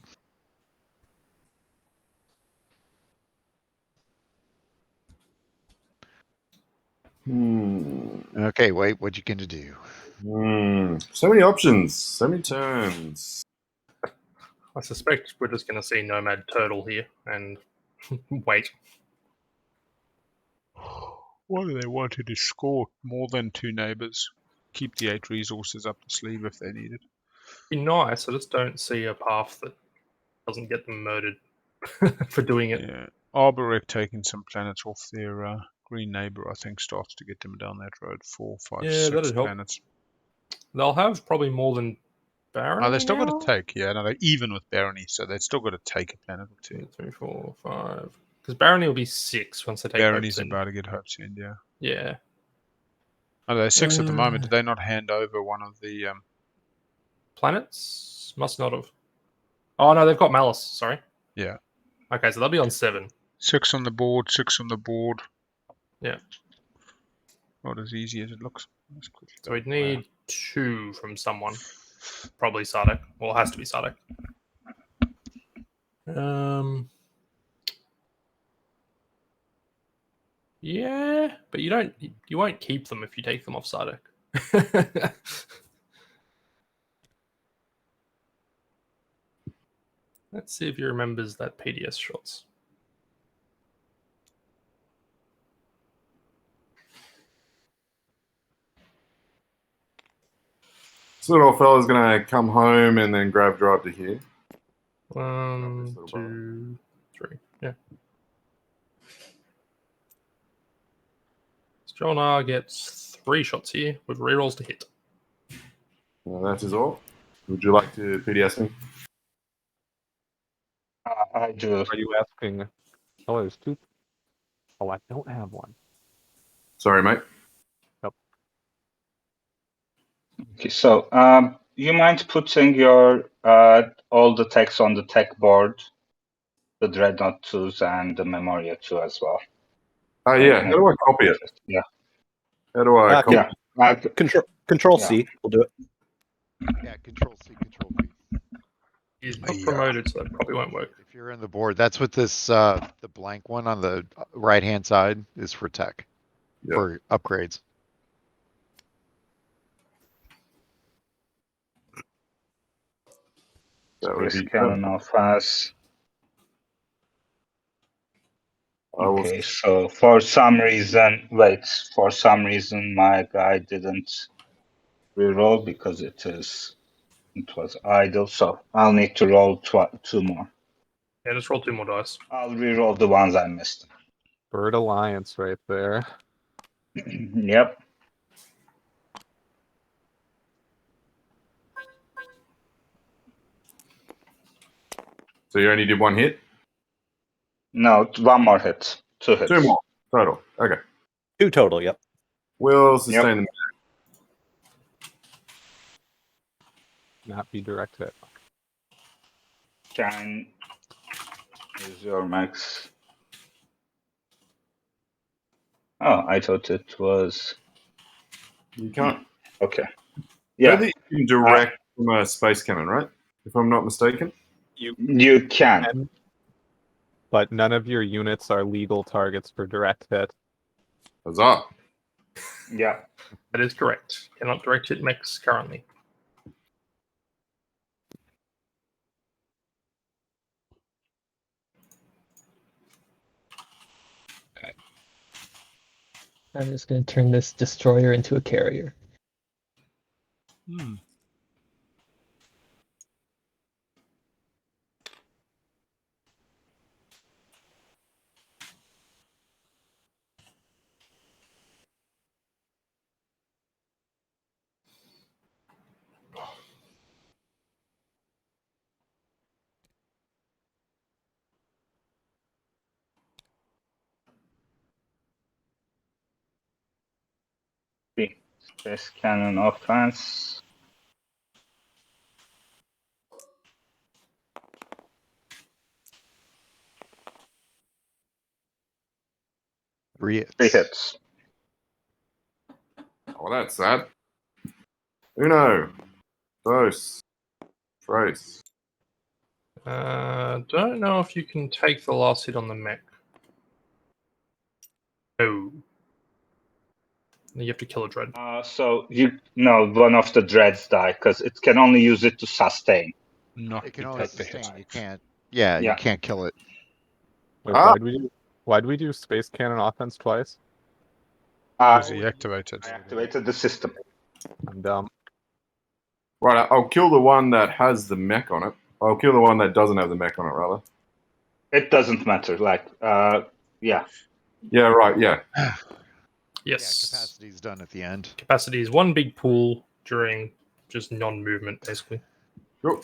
Okay, wait, what you gonna do? So many options, so many turns. I suspect we're just going to see Nomad Turtle here and wait. Why do they want to score more than 2 neighbors? Keep the 8 resources up the sleeve if they need it. Be nice. I just don't see a path that doesn't get them murdered for doing it. Yeah. Arborec taking some planets off their green neighbor, I think, starts to get them down that road. 4, 5, Yeah, 6 that'd help. planets. They'll have probably more than Barony. Oh, they still got now? to take. Yeah, no, they're even with Barony, so they've still got to take a planet or 2. 2, 3, 4, 5. Because Barony will be 6 once they take Barony's Hopes in. about to get Hopes in, yeah. Yeah. Oh, they're 6 at the moment. Did they not hand over one of the... Planets? Must not have. Oh, no, they've got Mallice. Sorry. Yeah. Okay, so they'll be on 7. 6 on the board, 6 on the board. Yeah. Not as easy as it looks. So we'd need 2 from someone. Probably Sardakk. Well, it has to be Sardakk. Yeah, but you won't keep them if you take them off Sardakk. Let's see if he remembers that PDS shots. This little fella's gonna come home and then grab drive to here. 1, 2, 3. Yeah. Jol-Nar gets 3 shots here with rerolls to hit. That is all. Would you like to PDS me? I do. Are you asking? Oh, there's 2. Oh, I don't have one. Sorry, mate. Nope. Okay, so you mind putting your all the text on the tech board, the Dreadnought 2s and the Memoria 2 as well? Oh, yeah. How do I copy it? Yeah. How do I copy Yeah. Control C. We'll do it. Yeah, Control C, Control V. He's not promoted, so that probably won't work. If you're in the board, that's what this the blank one on the right hand side is for tech, for upgrades. Space cannon offense. Okay, so for some reason my guy didn't reroll because it was idle, so I'll need to roll 2 more. Yeah, just roll 2 more dice. I'll reroll the ones I missed. Bird Alliance right there. Yep. So you only did 1 hit? No, 1 more hit. 2 hits. 2 more total. Okay. 2 total, yep. Will sustain Not be direct hit. Can is your max. Oh, I thought it was. You can't. Okay. Yeah. I think you can direct from a space cannon, right? If I'm not mistaken. You can. But none of your units are legal targets for direct hit. Huzzah. Yeah. That is correct. Cannot direct hit mechs currently. I'm just going to turn this destroyer into a carrier. Space cannon offense. Three hits. 3 hits. Oh, that's sad. Uno. Dos. Tres. Don't know if you can take the last hit on the mech. No. You have to kill a dread. So one of the dreads die because it can only use it to sustain. Not It can to only take the hit. sustain. You can't. Yeah, you can't kill it. Wait, why do we do space cannon offense twice? Because he activated. I activated the system. I'm dumb. Right, I'll kill the one that has the mech on it. I'll kill the one that doesn't have the mech on it, rather. It doesn't matter. Like, yeah. Yeah, right, yeah. Yes. Yeah, capacity's done at the end. Capacity is one big pool during just non-movement, basically. Cool.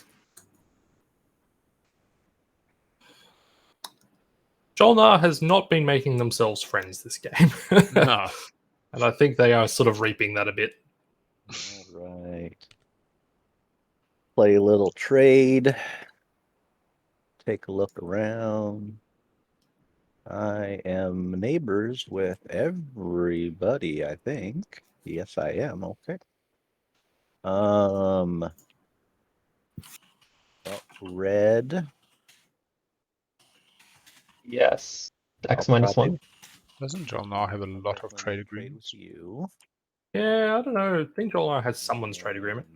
Jol-Nar has not been making themselves friends this game. No. And I think they are sort of reaping that a bit. All right. Play a little trade. Take a look around. I am neighbors with everybody, I think. Yes, I am. Okay. Red. Yes. X I'll minus probably- 1. Doesn't Jol-Nar have a lot of definitely trade trade agreements? with you. Yeah, I don't know. I think Jol-Nar has someone's trade agreement.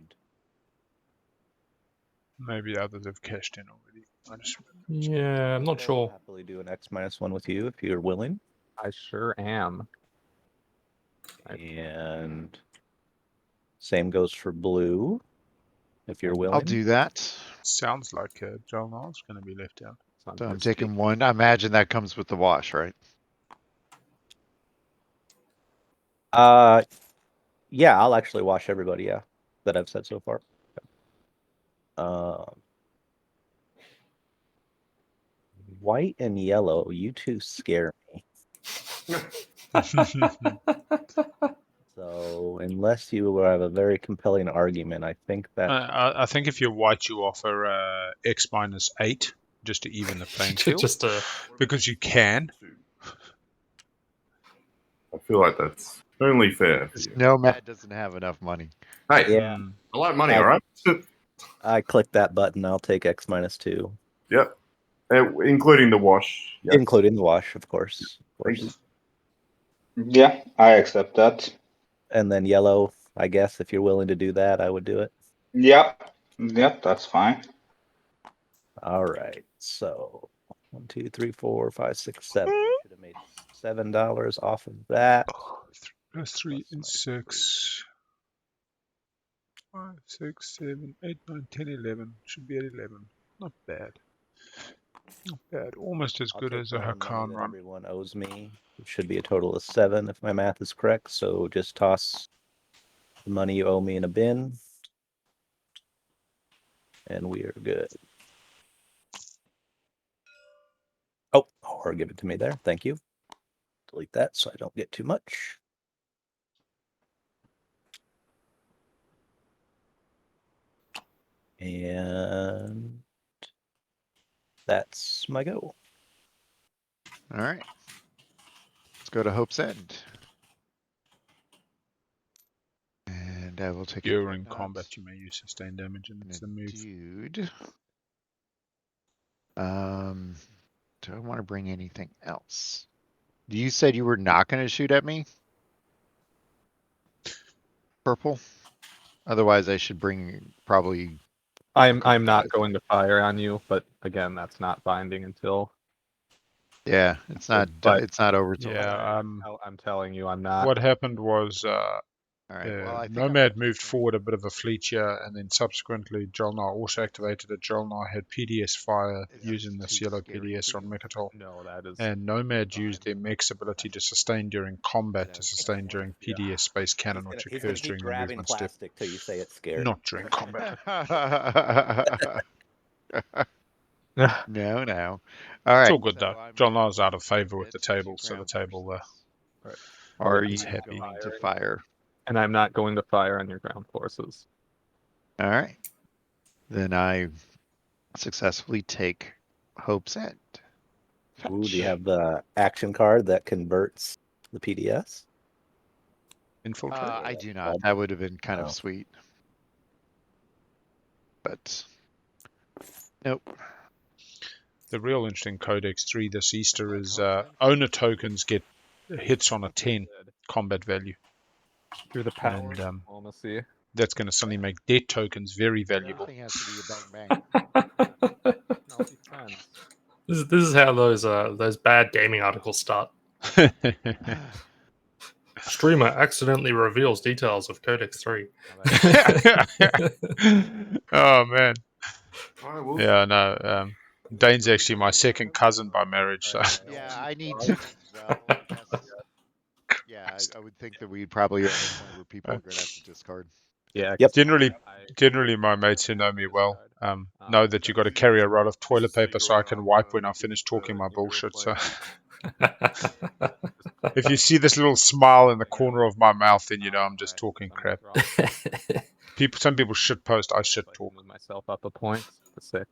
And Maybe others have cashed in already. I just Yeah, I'm not okay, I'll sure. happily do an X-1 with you if you're willing. I sure am. And same goes for blue, if you're willing. I'll do that. sounds like Jol-Nar's going to be left out. So I'm taking one. I imagine that comes with the wash, right? Yeah, I'll actually wash everybody, yeah, that I've said so far. White and yellow, you two scare me. So unless you have a very compelling argument, I think that I think if you're white, you offer X-8 just to even the playing field. Just because you can. I feel like that's only fair. For you. Nomad doesn't have enough money. Hey, yeah, I like money, I- all right? I click that button. I'll take X-2, Yep. Including the wash. Yes. including the wash, of course. Thank you. Yeah, I accept that. And then yellow, I guess if you're willing to do that, I would do it. Yep. Yep, that's fine. All right. So 1, 2, 3, 4, 5, 6, 7. I should have made $7 off of that. 3 and 6. 5, 6, 7, 8, 9, 10, 11. Should be at 11. Not bad. Not bad. Almost as I'll good take as a the money Hakan that run. everyone owes me. It should be a total of 7 if my math is correct. So just toss the money you owe me in a bin. And we are good. Oh, or give it to me there. Thank you. Delete that so I don't get too much. And that's my go. All right. Let's go to Hope's End. And I will take During combat, you may use sustained damage, and it's the move. Dude. Do I want to bring anything else? You said you were not going to shoot at me? Purple? Otherwise, I should bring probably. I'm not going to fire on you, but again, that's not binding until. Yeah, it's not. But- It's not over till. Yeah, I'm telling you, I'm not. what happened was All right. Well, I think Nomad moved forward a bit of a Fleetcher, and then subsequently Jol-Nar also activated it. Jol-Nar had PDS fire using this yellow PDS on Mechatol. No, that is. And Nomad used their mech's ability to sustain during combat to sustain during PDS space cannon, which He's gonna occurs keep during the grabbing movement step, plastic till you say it's scary. not during combat. No. All right. It's all good so though. I'm Jol-Nar's gonna out of favor with the get 2 table, so the ground table forces. Are he's you happy. going to fire? And I'm not going to fire on your ground forces. All right. Then I successfully take Hope's End. Ooh, do you have the action card that converts the PDS? Infiltrate. I do not. That would have been kind Oh. of sweet. But nope. The real interesting Codex 3 this Easter is owner tokens get hits on a 10 combat value. Through the power And, of diplomacy. That's going to suddenly make debt tokens very valuable. Everything has to be a bang I'll be friends. This is how those bad gaming articles start. bang. Streamer accidentally reveals details of Codex 3. Oh man. All right, well, Yeah, no. Dane's actually my second cousin by marriage. So Yeah, I need to as well. I guess. Yeah, I would think that we'd probably at a point where people are going to have to discard. Yeah. Yep. generally, my mates who know me well know that you got to carry a roll of toilet paper so I can wipe when I finish talking my bullshit. So if you see this little smile in the corner of my mouth, then you know I'm just talking crap. Some people shit post. I shit talk. Move myself up a point to 6.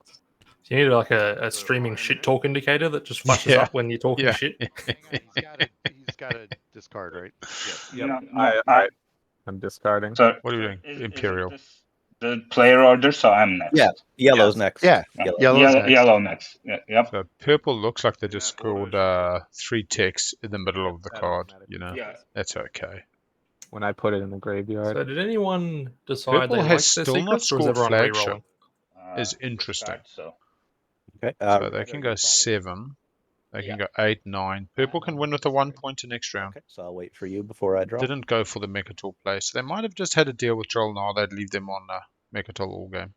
You need like a streaming shit talk indicator that just flashes Yeah. up when you're talking Yeah. shit. He's got to discard, right? Yep. No, I'm discarding. so What are you doing? is Imperial. this the player order, so I'm next. Yeah, yellow's next. Yeah, yellow's next. Yellow next. Yeah, yep. So purple looks like they just scored 3 ticks in the middle of the card. You know, Yeah. that's okay. When I put it in the graveyard. So did anyone decide Purple they has liked still their not secrets, or is scored everyone flagship. re-rolling? Is interesting. So Okay. So they can go 7. They can go 8, 9. Purple can win with a 1 point next round. Okay, so I'll wait for you before I draw. Didn't go for the Mechatol play, so they might have just had a deal with Jol-Nar. They'd leave them on Mechatol all game.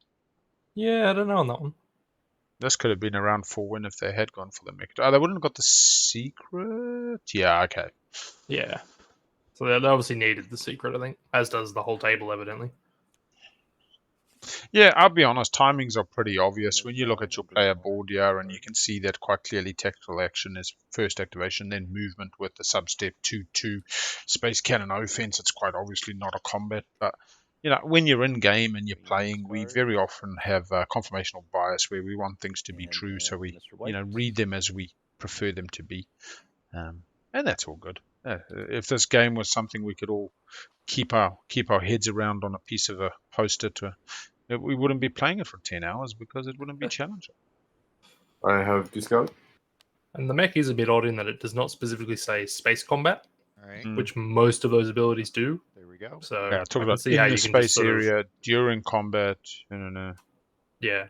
Yeah, I don't know on that one. This could have been a round 4 win if they had gone for the Mechatol. Oh, they wouldn't have got the secret. Yeah, okay. Yeah. So they obviously needed the secret, I think, as does the whole table, evidently. Yeah, I'll be honest, timings are pretty obvious. When you look at your player board here, and you can see that quite clearly tactical action is first activation, then movement with the sub-step 2-2 space cannon offense. It's quite obviously not a combat, but you know, when you're in game and you're playing, we very often have confirmational bias where we want things to be true, so we read them as we prefer them to be, and that's all good. If this game was something we could all keep our heads around on a piece of a post-it, we wouldn't be playing it for 10 hours because it wouldn't be challenging. I have discarded. And the mech is a bit odd in that it does not specifically say space combat, All right. which most of those abilities do. There we go. So Yeah, talk I about can see in how the you can just space sort of- area during combat. No. Yeah,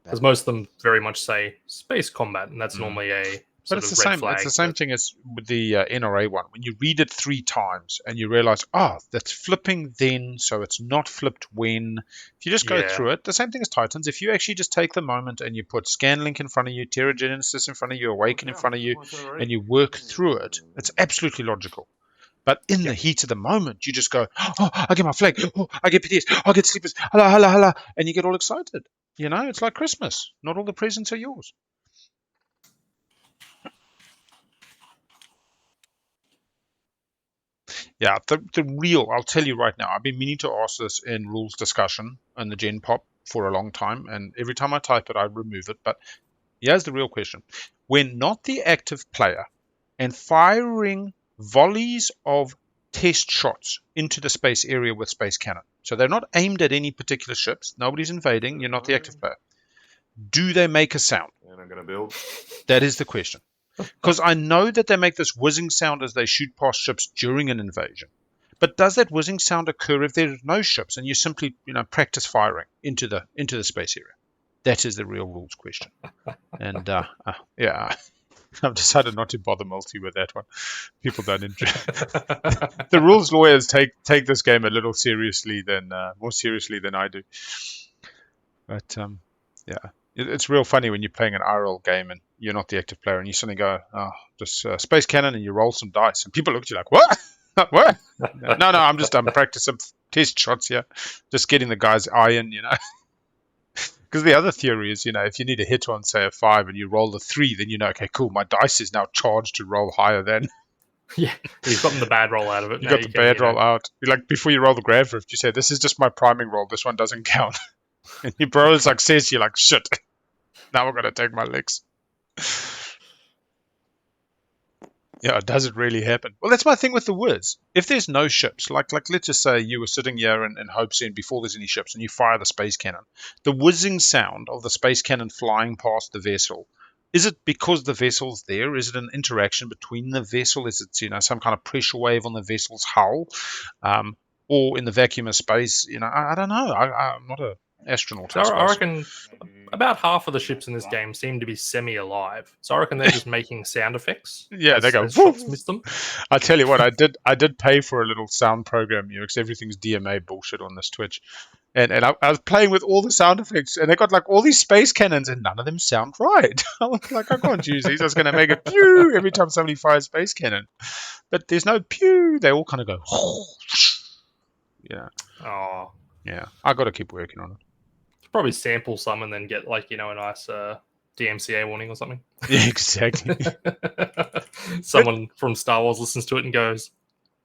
because most of them very much say space combat, and that's normally a But sort it's of the red same. flag. It's the same thing as with the NRA one. When you read it 3 times and you realize, that's flipping then, so it's not flipped when. If you just go Yeah. through it, the same thing as Titans. If you actually just take the moment and you put Scanlink in front of you, Terragenesis in front of you, Awaken in front of you, and you work through it, it's absolutely logical. But in the heat of the moment, you just go, I get my flag, I get PTS, I get sleepers, hala, and you get all excited. You know, it's like Christmas. Not all the presents are yours. Yeah, the real, I'll tell you right now, I've been meaning to ask this in rules discussion and the Gen Pop for a long time, and every time I type it, I remove it. But here's the real question. When not the active player and firing volleys of test shots into the space area with space cannon, so they're not aimed at any particular ships, nobody's invading, you're not the active player, do they make a sound? And I'm going to build. That is the question. Because I know that they make this whizzing sound as they shoot past ships during an invasion. But does that whizzing sound occur if there are no ships and you simply, practice firing into the space area? That is the real rules question. And yeah, I've decided not to bother multi with that one. People don't enjoy. The rules lawyers take this game a little more seriously than I do. But yeah. It's real funny when you're playing an IRL game and you're not the active player and you suddenly go, just space cannon, and you roll some dice and people look at you like, what? What? No, I'm just practicing test shots here, just getting the guy's eye in, Because the other theory is, if you need a hit on, say, a 5 and you roll the 3, then okay, cool, my dice is now charged to roll higher than. Yeah, you've gotten the bad roll out of it. You got the bad roll out. Like before you roll the grab rift, you say, this is just my priming roll, this one doesn't count. And your bro is success, you're like, shit. Now we're going to take my licks. Yeah, does it really happen? Well, that's my thing with the whiz. If there's no ships, like let's just say you were sitting here in Hope's End before there's any ships and you fire the space cannon, the whizzing sound of the space cannon flying past the vessel, is it because the vessel's there? Is it an interaction between the vessel? Is it, some kind of pressure wave on the vessel's hull? Or in the vacuum of space, I don't know. I'm not a astronaut. So I I suppose. reckon about half of the ships in this game seem to be semi-alive. So I reckon they're just making sound effects. Yeah, they go. as shots miss them. I tell you what, I did pay for a little sound program, because everything's DMA bullshit on this Twitch, and I was playing with all the sound effects, and they got like all these space cannons, and none of them sound right. I was like, I can't use these. I was going to make it pew every time somebody fires space cannon, but there's no pew. They all kind of go. Yeah. Oh, Yeah. I got to keep working on it. probably sample some and then get like a nice DMCA warning or something. Yeah, exactly. Someone from Star Wars listens to it and goes,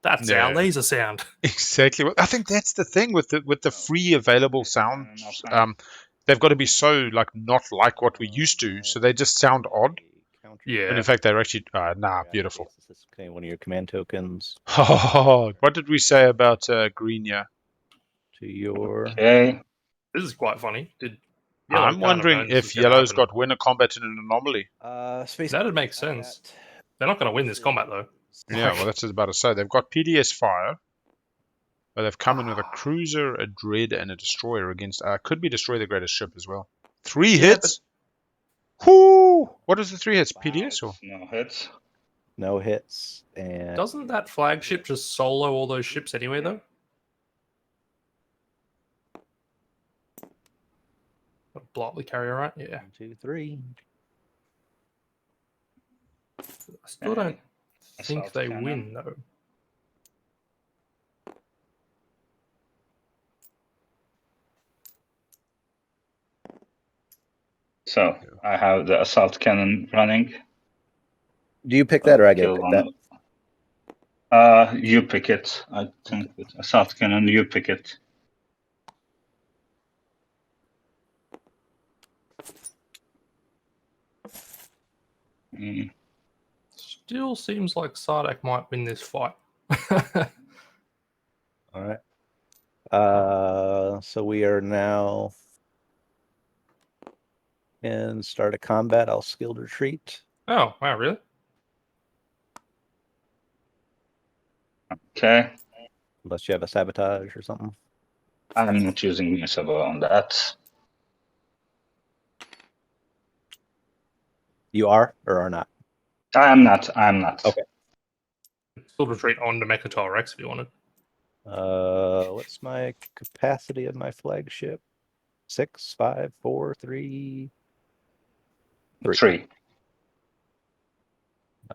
"That's our laser sound." Exactly. Well, I think that's the thing with the free available sounds. They've got to be so not like what we used to, so they just sound odd. Yeah. And in fact, they're actually beautiful. Okay, one of your command tokens Oh, what did we say about green? Yeah. to your. Okay. This is quite funny. I'm wondering if yellow's got winner combat in an anomaly. That'd make sense. They're not going to win this combat though. Yeah, well, that's just about to say. They've got PDS fire, but they've come in with a cruiser, a dread, and a destroyer against. Could be destroy the greatest ship as well. 3 hits. Whoo! What is the 3 hits? PDS or no hits? No hits. And Doesn't that flagship just solo all those ships anyway though? Blow up the carrier, right? Yeah. 1, 2, 3. I still don't think they win though. So I have the assault cannon running. Do you pick that or I get to pick that? You pick it. I think with assault cannon, you pick it. Still seems like Sardakk might win this fight. All right. So we are now in start a combat. I'll skilled retreat. Oh, wow, really? Okay. Unless you have a sabotage or something. I'm not using Misaba on that. You are or are not? I am not. I am not. Okay. Skilled retreat on to Mechatol Rex if you wanted. What's my capacity of my flagship? 6, 5, 4, 3. 3.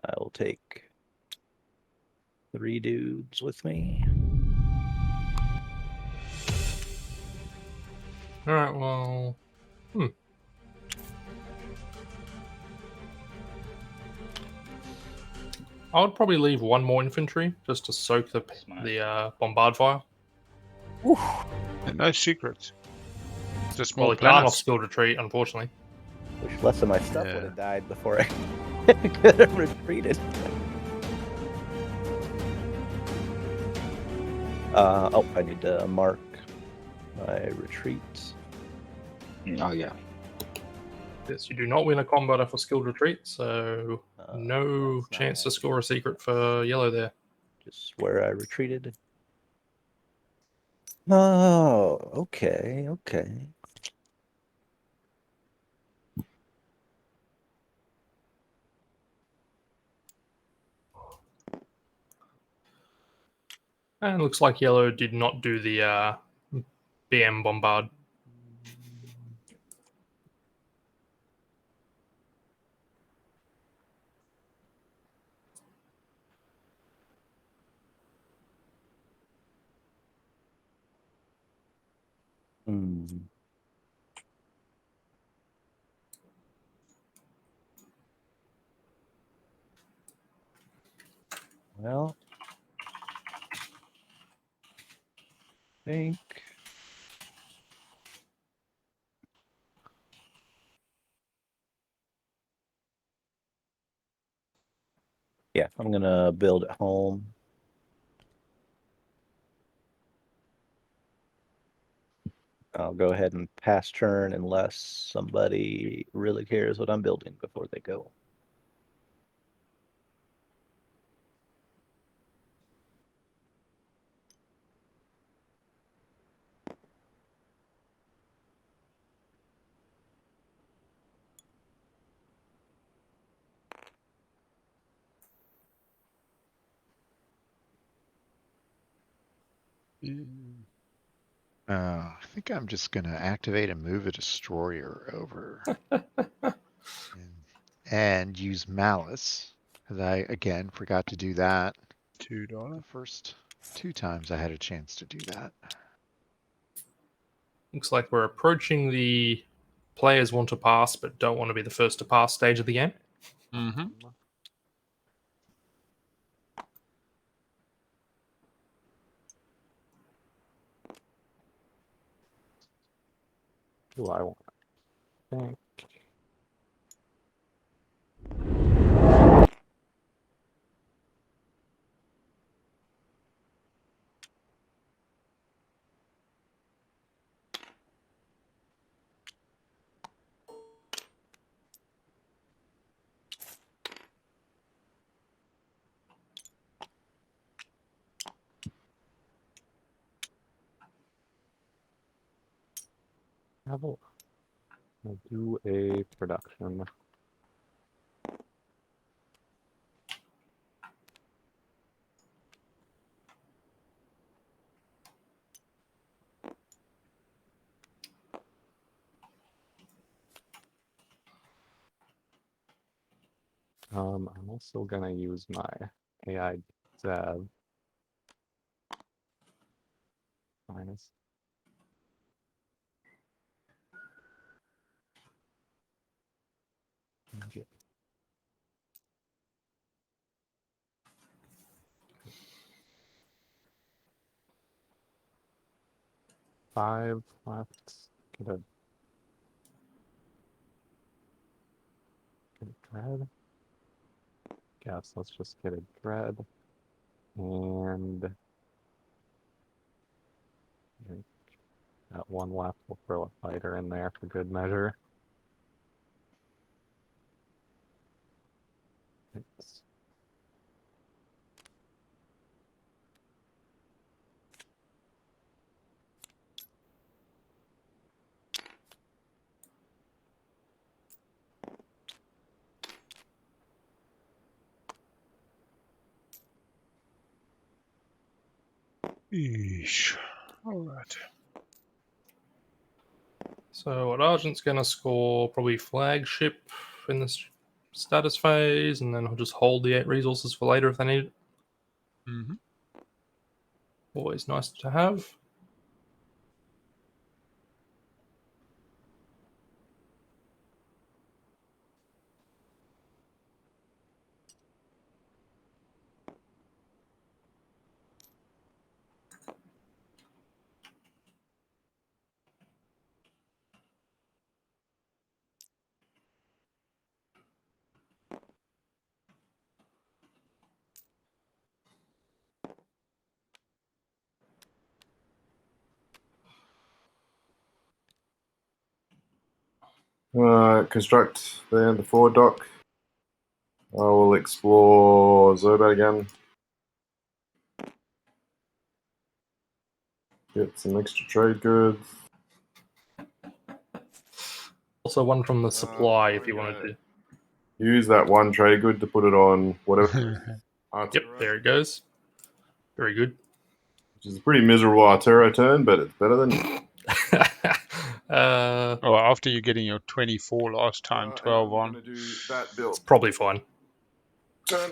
I'll take 3 dudes with me. All right. Well. I would probably leave 1 more infantry just to soak the bombard fire. And no secrets. Just Well, more it can't off planets. skilled retreat, unfortunately. Wish less of my stuff would have died before I could have retreated. I need to mark my retreat. Oh, yeah. Yes, you do not win a combat for skilled retreat, so no chance to score a secret for yellow there. Just where I retreated. Oh, okay. And looks like yellow did not do the BM bombard. Well, I think I'm gonna build at home. I'll go ahead and pass turn unless somebody really cares what I'm building before they go. I think I'm just going to activate and move a destroyer over. and use Mallice, because I, again, forgot to do that. $2. The first 2 times I had a chance to do that. Looks like we're approaching the players want to pass but don't want to be the first to pass stage of the game. Mm-hmm. Do I want? Think. I'll do a production. I'm also gonna use my AI Zev. Minus. Okay. 5 left. Get a dread. Guess let's just get a dread. And that 1 left, we'll throw a fighter in there for good measure. Thanks. Eesh. All right. So what Argent's going to score probably flagship in the status phase, and then he'll just hold the 8 resources for later if they need it. Mm-hmm. Always nice to have. Construct the forward dock. I will explore Zobat again. Get some extra trade goods. Also one from the supply if you wanted to. Use that 1 trade good to put it on whatever. Yep, there it goes. Very good. Which is a pretty miserable Arturo turn, but it's better than. Well, after you're getting your 24 last time, 12 on. I'm do that build. It's probably fine. Turn.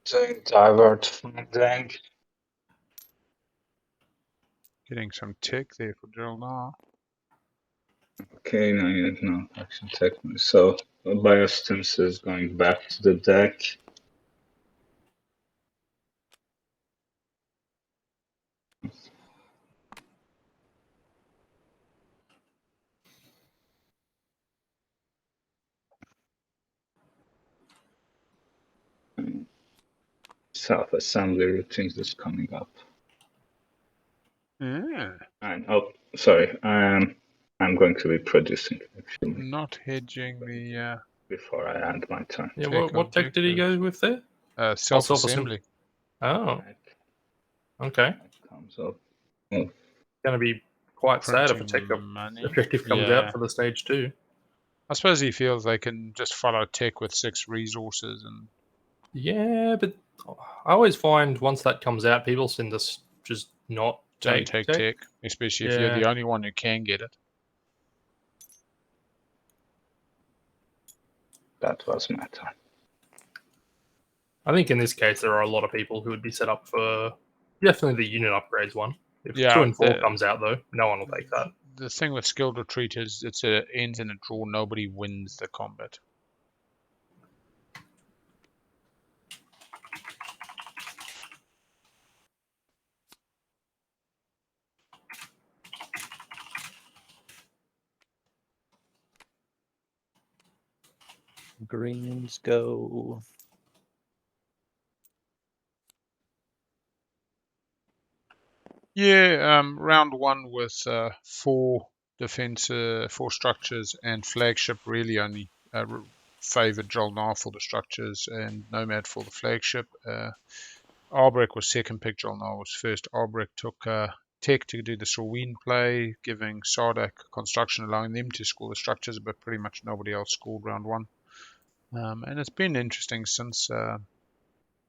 So divert flank. Getting some tech there for Jol-Nar. Okay, no action tech. So Biostim's is going back to the deck. Self-assembly routines is coming up. Yeah. And sorry, I'm going to be producing actually Not hedging the before I end my turn. Yeah, Tech what tech did he go with there? self-assembly. Oh, okay. That comes up. Going to be quite sad if a tech Printing money. objective comes Yeah. out for the stage 2. I suppose he feels they can just follow tech with 6 resources and Yeah, but I always find once that comes out, people tend to just not don't take tech, especially if you're Yeah. the only one who can get it. That was my turn. I think in this case, there are a lot of people who would be set up for definitely the unit upgrades one. If Yeah, 2 and 4 comes out, though, no one will take that. The thing with skilled retreat is it's a ends in a draw. Nobody wins the combat. Greens go. Yeah, round 1 with 4 defense, 4 structures, and flagship really only favoured Jol-Nar for the structures and Nomad for the flagship. Arborec was second pick, Jol-Nar was first. Arborec took tech to do the Sorween play, giving Sardakk construction, allowing them to score the structures, but pretty much nobody else scored round 1. And it's been interesting since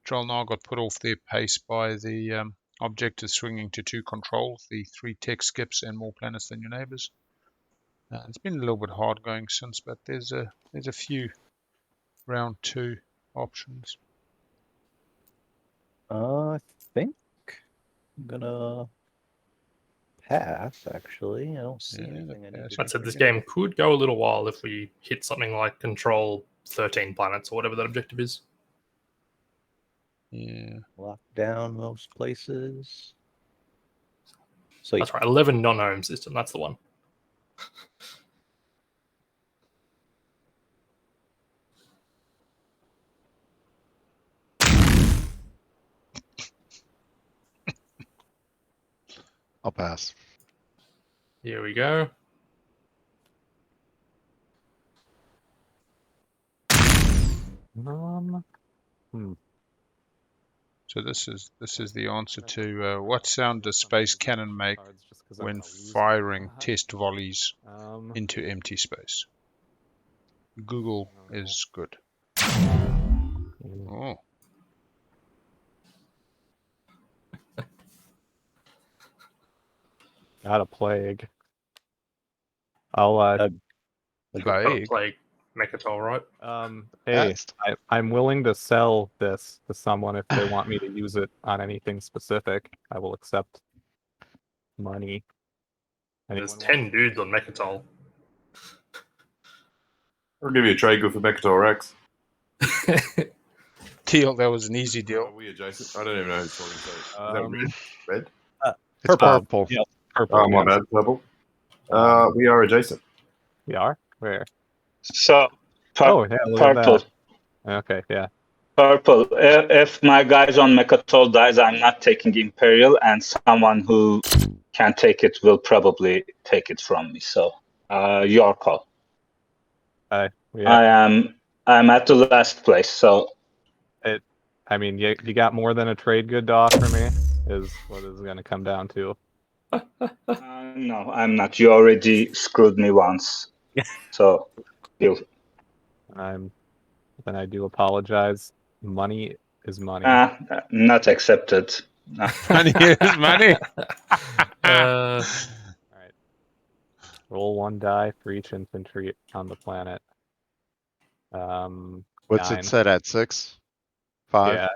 Jol-Nar got put off their pace by the objectives swinging to 2 control, the 3 tech skips and more planets than your neighbors. It's been a little bit hard going since, but there's a few round 2 options. I think I'm gonna pass. Actually, I don't see anything. I said this game could go a little while if we hit something like control 13 planets or whatever that objective is. Yeah. Lock down most places. So that's right, 11 non-home system. That's the one. I'll pass. Here we go. So this is the answer to what sound does space cannon make when firing test volleys into empty space? Google is good. Oh. Not a plague. I'll plague Mechatol, right? Hey, I'm willing to sell this to someone if they want me to use it on anything specific. I will accept money. There's 10 dudes on Mechatol. I'll give you a trade good for Mechatol Rex. Deal, that was an easy deal. Are we adjacent? I don't even know who's talking. So is that red? It's purple. Yeah, purple. Oh, my bad, purple. We are adjacent. We are? Where? So, oh, yeah, look at purple. that. Okay, yeah. Purple. If my guys on Mechatol dies, I'm not taking Imperial, and someone who can take it will probably take it from me. So, your call. I'm at the last place, so. I mean, you got more than a trade good to offer me, is what it's going to come down to. No, I'm not. You already screwed me once. So, then I do apologize. Money is money. Not accepted. Money is money. All right. Roll 1 die for each infantry on the planet. What's 9. it set at? 6? 5? Yeah,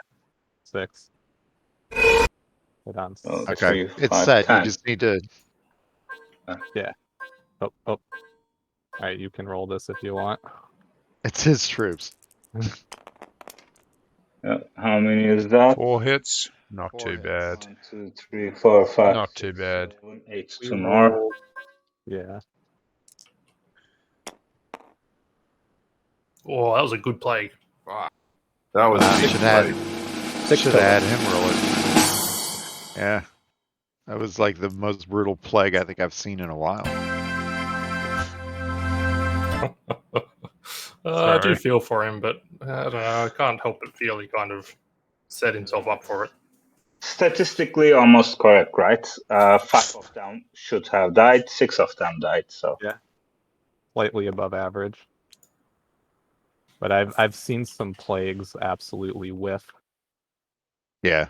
6. Hold on. Okay, it's set. 10. You just need to. Yeah. Oh. All right, you can roll this if you want. It's his troops. How many is that? 4 hits. Not too bad. 1, 2, 3, 4, 5. Not too bad. 7, 8, 2 more. Yeah. Oh, that was a good plague. Wow. That was you should have had him roll it. Yeah. That was like the most brutal plague I think I've seen in a while. I do feel for him, but I don't know. I can't help but feel he kind of set himself up for it. Statistically, almost correct, right? 5 of them should have died. 6 of them died. So yeah, slightly above average. But I've seen some plagues absolutely whiff. Yeah.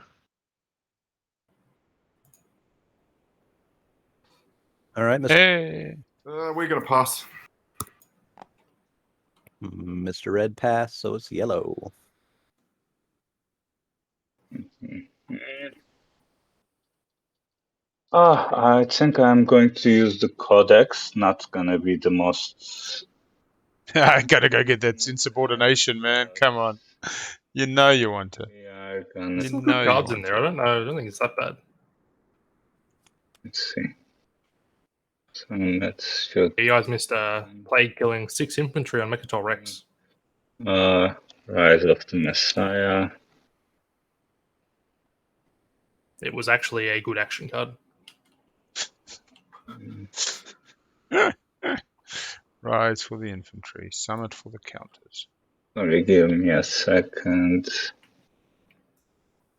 All right, Mr. Hey. We're going to pass. Mr. Red pass, so it's yellow. I think I'm going to use the Codex. Not gonna be the most. I gotta go get that insubordination, man. Come on. You know you want to. Yeah, gonna. You There's some know good you cards in want there. I don't know. I don't think it's that bad. Let's see. So let's shoot. You guys missed plague killing 6 infantry on Mechatol Rex. Rise of the Messiah. It was actually a good action card. Rise for the infantry, summit for the counters. Sorry, give me a second.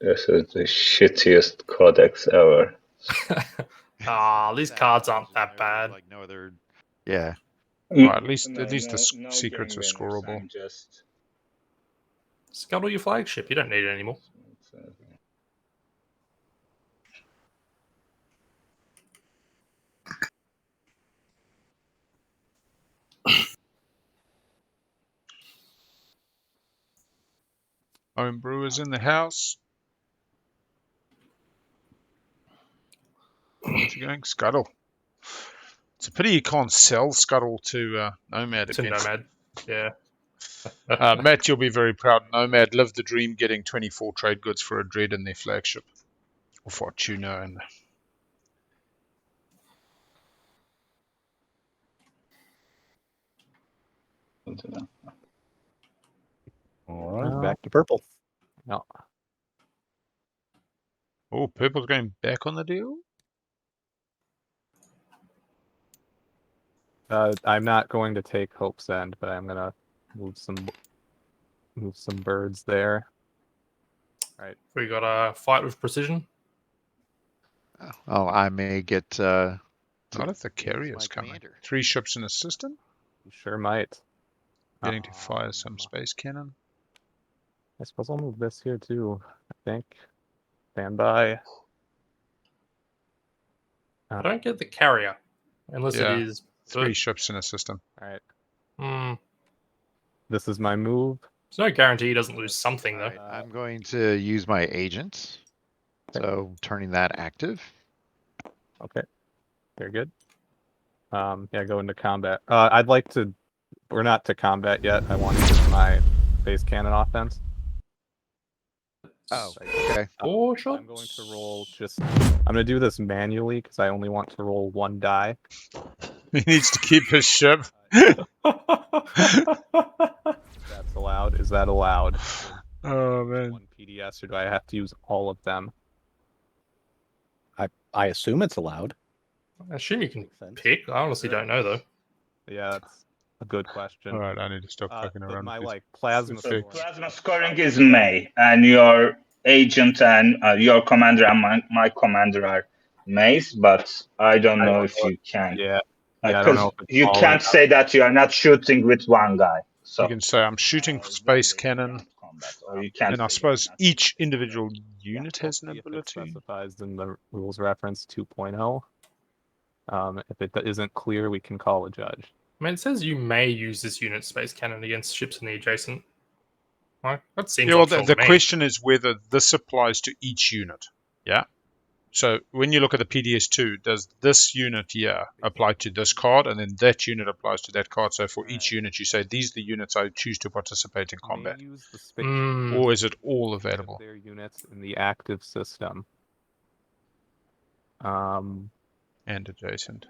This is the shittiest Codex ever. These cards aren't that bad. Like no other. Yeah. Well, at least the secrets are scorable. Just Scuttle your flagship. You don't need it anymore. Owen Brewer's in the house. What's he going? Scuttle. It's a pity you can't sell Scuttle to Nomad To again. Nomad. Yeah. Matt, you'll be very proud. Nomad lived the dream getting 24 trade goods for a Dread in their flagship. Or Fortuna. And All right, back to purple. No. oh, Purple's going back on the deal? I'm not going to take Hope's End, but I'm gonna move some birds there. Right. We got a fight with precision. Oh, I may get. Not if the use carrier's my coming. commander. 3 ships in a system? You sure might. Getting to fire some space cannon. I suppose I'll move this here too. I think. Stand by. I don't get the carrier. Unless Yeah. it is... 3 ships in a system. All right. There's This is my move. no guarantee he doesn't lose something, though. Alright, I'm going to use my agent. So turning that active. Okay. Very good. Yeah, go into combat. I'd like to. We're not to combat yet. I want to use my base cannon offense. Oh, okay. Four I'm shots? going to roll just. I'm going to do this manually because I only want to roll 1 die. He needs to keep his ship. That's allowed. Is that allowed? Oh, man. 1 PDS, or do I have to use all of them? I assume it's allowed. I assume you can Makes sense. pick. I honestly don't know, though. Yeah, that's a good question. Alright, I need to stop fucking But around my with like plasma So sword- plasma scoring is May, and your agent and your commander and my commander are Mays, but I don't know if you can. Yeah, I don't know if it's you all can't say that you are not shooting with one guy. So You can say I'm shooting space cannon, or you can't and I say suppose you're not each individual unit has an see if it ability. specifies in the rules reference 2.0. If it isn't clear, we can call a judge. I mean, it says you may use this unit space cannon against ships in the adjacent. Right? That seems Yeah, well, optional the to me. question is whether this applies to each unit. Yeah. So when you look at the PDS2, does this unit here apply to this card, and then that unit applies to that card? So for each unit, you say these are the units I choose to participate in combat, May use the space or is it all of available? their units in the active system. Um, And adjacent.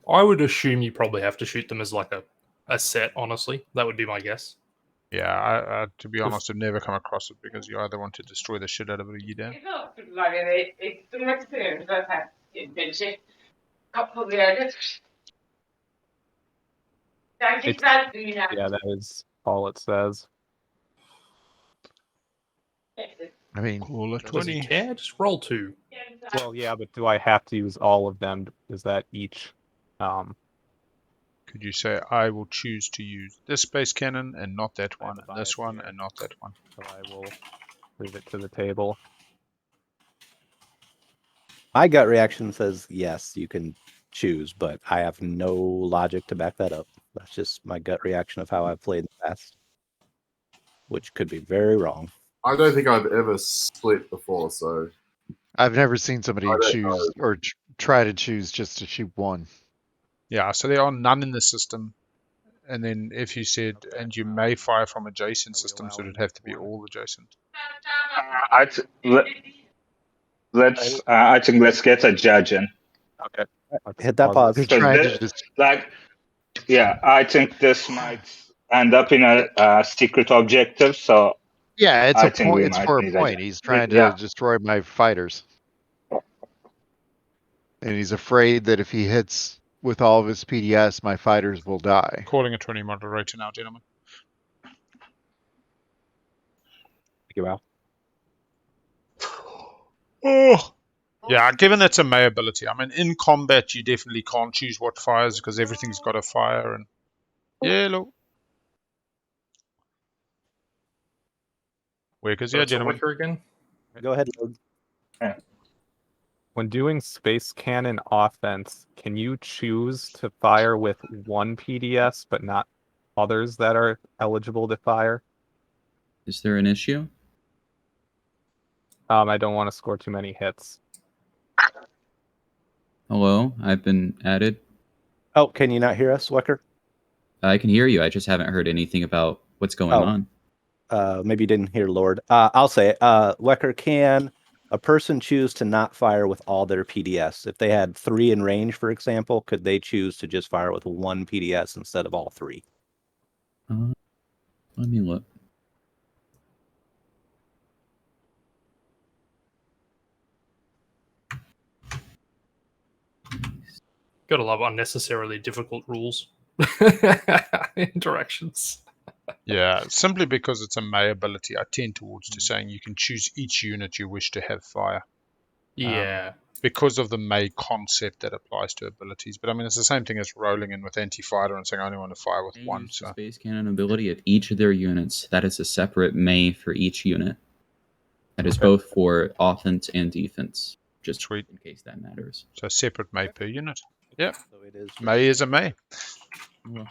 I would assume you probably have to shoot them as like a set, honestly. That would be my guess. Yeah, I to be honest, I've never come across it because you either want to destroy the shit out of it or you don't. Durmak istemiyorum zaten. Bence kapalı yerde. Bence It's- güzel bir dünya. yeah, that is all it says. I mean, Call it Does he 20. care? Just roll 2. Well, yeah, but do I have to use all of them? Is that each? Could you say, I will choose to use this space cannon and not that I have one, a and this bias one, here. and not that one? So I will leave it to the table. My gut reaction says yes, you can choose, but I have no logic to back that up. That's just my gut reaction of how I've played in the past, which could be very wrong. I don't think I've ever split before, so I've never seen somebody I don't choose or try to choose just to shoot one. Yeah, so there are none in the system. And then if you said, Okay, and you may fire from adjacent are we systems, allowing it'd have to be one? all adjacent. I think let's get a judge in. Okay. Let's Hit that pause pause. They're this. trying to this, just like, yeah, I think this might end up in a secret objective. So yeah, it's I a think point. we It's might for a need a point. judge. He's trying to Yeah. destroy my fighters, and he's afraid that if he hits with all of his PDS, my fighters will die. Calling a 20 moderator now, gentlemen. Thank you, Al. Oh, yeah, given it's a May ability, I mean, in combat, you definitely can't choose what fires because everything's got a fire. And yellow. Workers, So yeah, it's a gentlemen. Wicker again. Go ahead, Lord. When doing space cannon offense, can you choose to fire with one PDS but not others that are eligible to fire? Is there an issue? I don't want to score too many hits. Hello, I've been added. Oh, can you not hear us, Wecker? I can hear you. I just haven't heard anything about what's going on. Maybe you didn't hear Lord. I'll say it. Wecker, can a person choose to not fire with all their PDS? If they had 3 in range, for example, could they choose to just fire with 1 PDS instead of all 3? Let me look. Gotta love unnecessarily difficult rules. Interactions. Yeah, simply because it's a May ability, I tend towards to saying you can choose each unit you wish to have fire. Yeah. Because of the May concept that applies to abilities. But I mean, it's the same thing as rolling in with anti-fighter and saying I only want to fire with They one. use the So space cannon ability of each of their units. That is a separate May for each unit. That is both for offense and defense. Just Sweet. in case that matters. So separate May per unit. Yep. So it is. May is a May. Alright,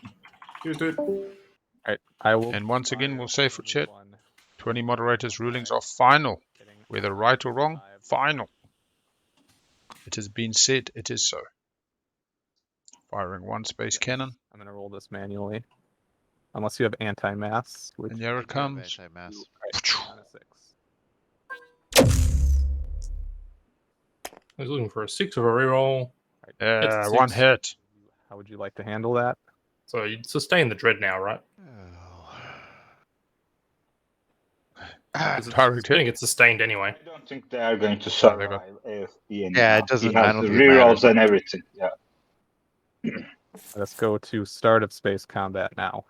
I will. And once again, fire we'll say for only chat, one. 20 moderators' rulings are final. Whether right or wrong, final. It has been said, it is so. Firing one space cannon. I'm going to roll this manually. Unless you have anti-mass. Which And here it comes. Anti-mass. I was looking for a 6 of a reroll. It's a One 6. hit. How would you like to handle that? So you'd sustain the dread now, right? Because Direct getting hit. it sustained anyway. I don't think they are going to Oh, they survive got- AFP anymore. Yeah, it doesn't- He I has don't the think it matters. rerolls and everything. Yeah. Let's go to start of space combat now.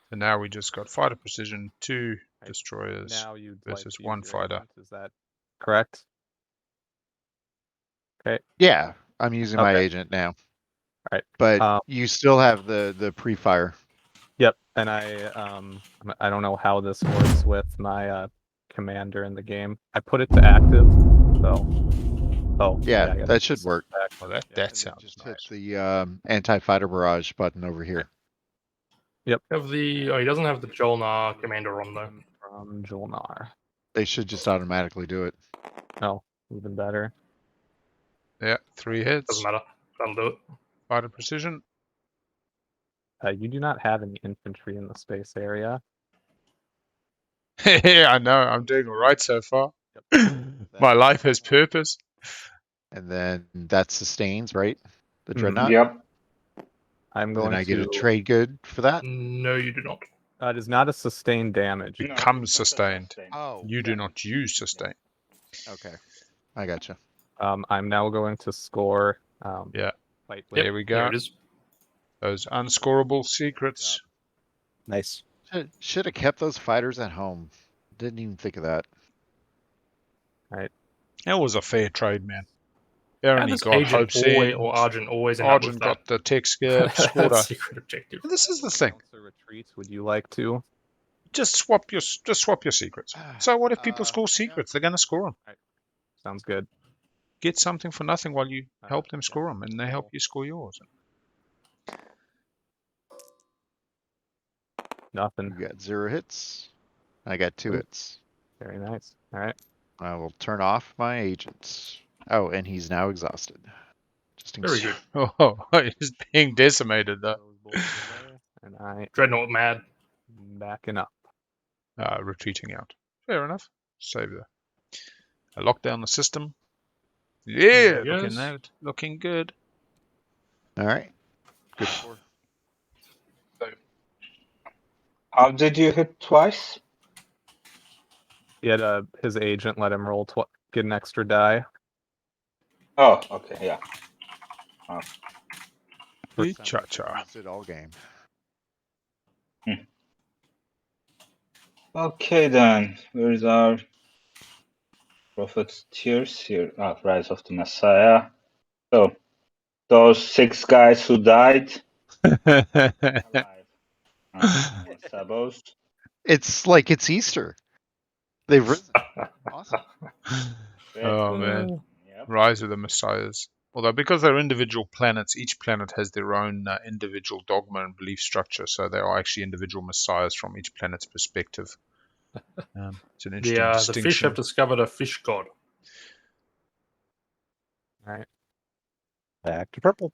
So now we just got fighter precision, 2 destroyers Now you'd like versus to use 1 your fighter. agent, is that correct? Okay. Yeah, I'm using my Okay. agent now. Alright. But you still have the pre-fire. Yep, and I don't know how this works with my commander in the game. I put it to active, so Yeah, I got that should work. back. Well, that And then sounds just nice. hit the anti-fighter barrage button over here. Have the he doesn't have the Jol-Nar commander on though. From Jol-Nar. They should just automatically do it. Oh, even better. Yeah, 3 hits. Doesn't matter. That'll do it. Fighter precision. You do not have any infantry in the space area. Yeah, I know. I'm doing all right so far. My life has purpose. And then that sustains, right? The dreadnought. Yep. I'm And going then I get a to trade good for that. No, you do not. It is not a sustained damage. No, Becomes it's not a sustained. sustain. Oh, You do not use sustain. okay. I gotcha. I'm now going to score. Yeah. Fight with. There we go. There it is. Those unscorable secrets. Nice. Should have kept those fighters at home. Didn't even think of that. That was a fair trade, man. Barony does got Agent hopes always, in. or Argent always end up Argent with got that, the tech scare, scored that a. secret objective? This is the thing. Bouncer retreat, would you like to? Just swap your secrets. So what if people score secrets? They're going to score them. Sounds good. Get something for nothing while you help them score them, and they help you score yours. Nothing. You got 0 hits. I got 2 hits. Very nice. All right. I will turn off my agent. Oh, and he's now exhausted. Just in Very case. good. Oh, he's being decimated though. Those bolts away, and I Dreadnought mad. backing up. Retreating out. Fair enough. Save the. I lock down the system. Yeah, Yes. looking good. All right. Good score. How did you hit twice? He had his agent let him roll get an extra die. Oh, okay, yeah. Xxcha. Used it all game. Okay then, where's our Prophet's Tears here? Rise of the Messiah. So, those 6 guys who died alive. Sabos. It's like it's Easter. They've risen. Awesome. Oh man, Yep. Rise of the Messiahs. Although because they're individual planets, each planet has their own individual dogma and belief structure, so they are actually individual messiahs from each planet's perspective. It's an interesting The distinction. fish have discovered a fish god. All right. Back to purple.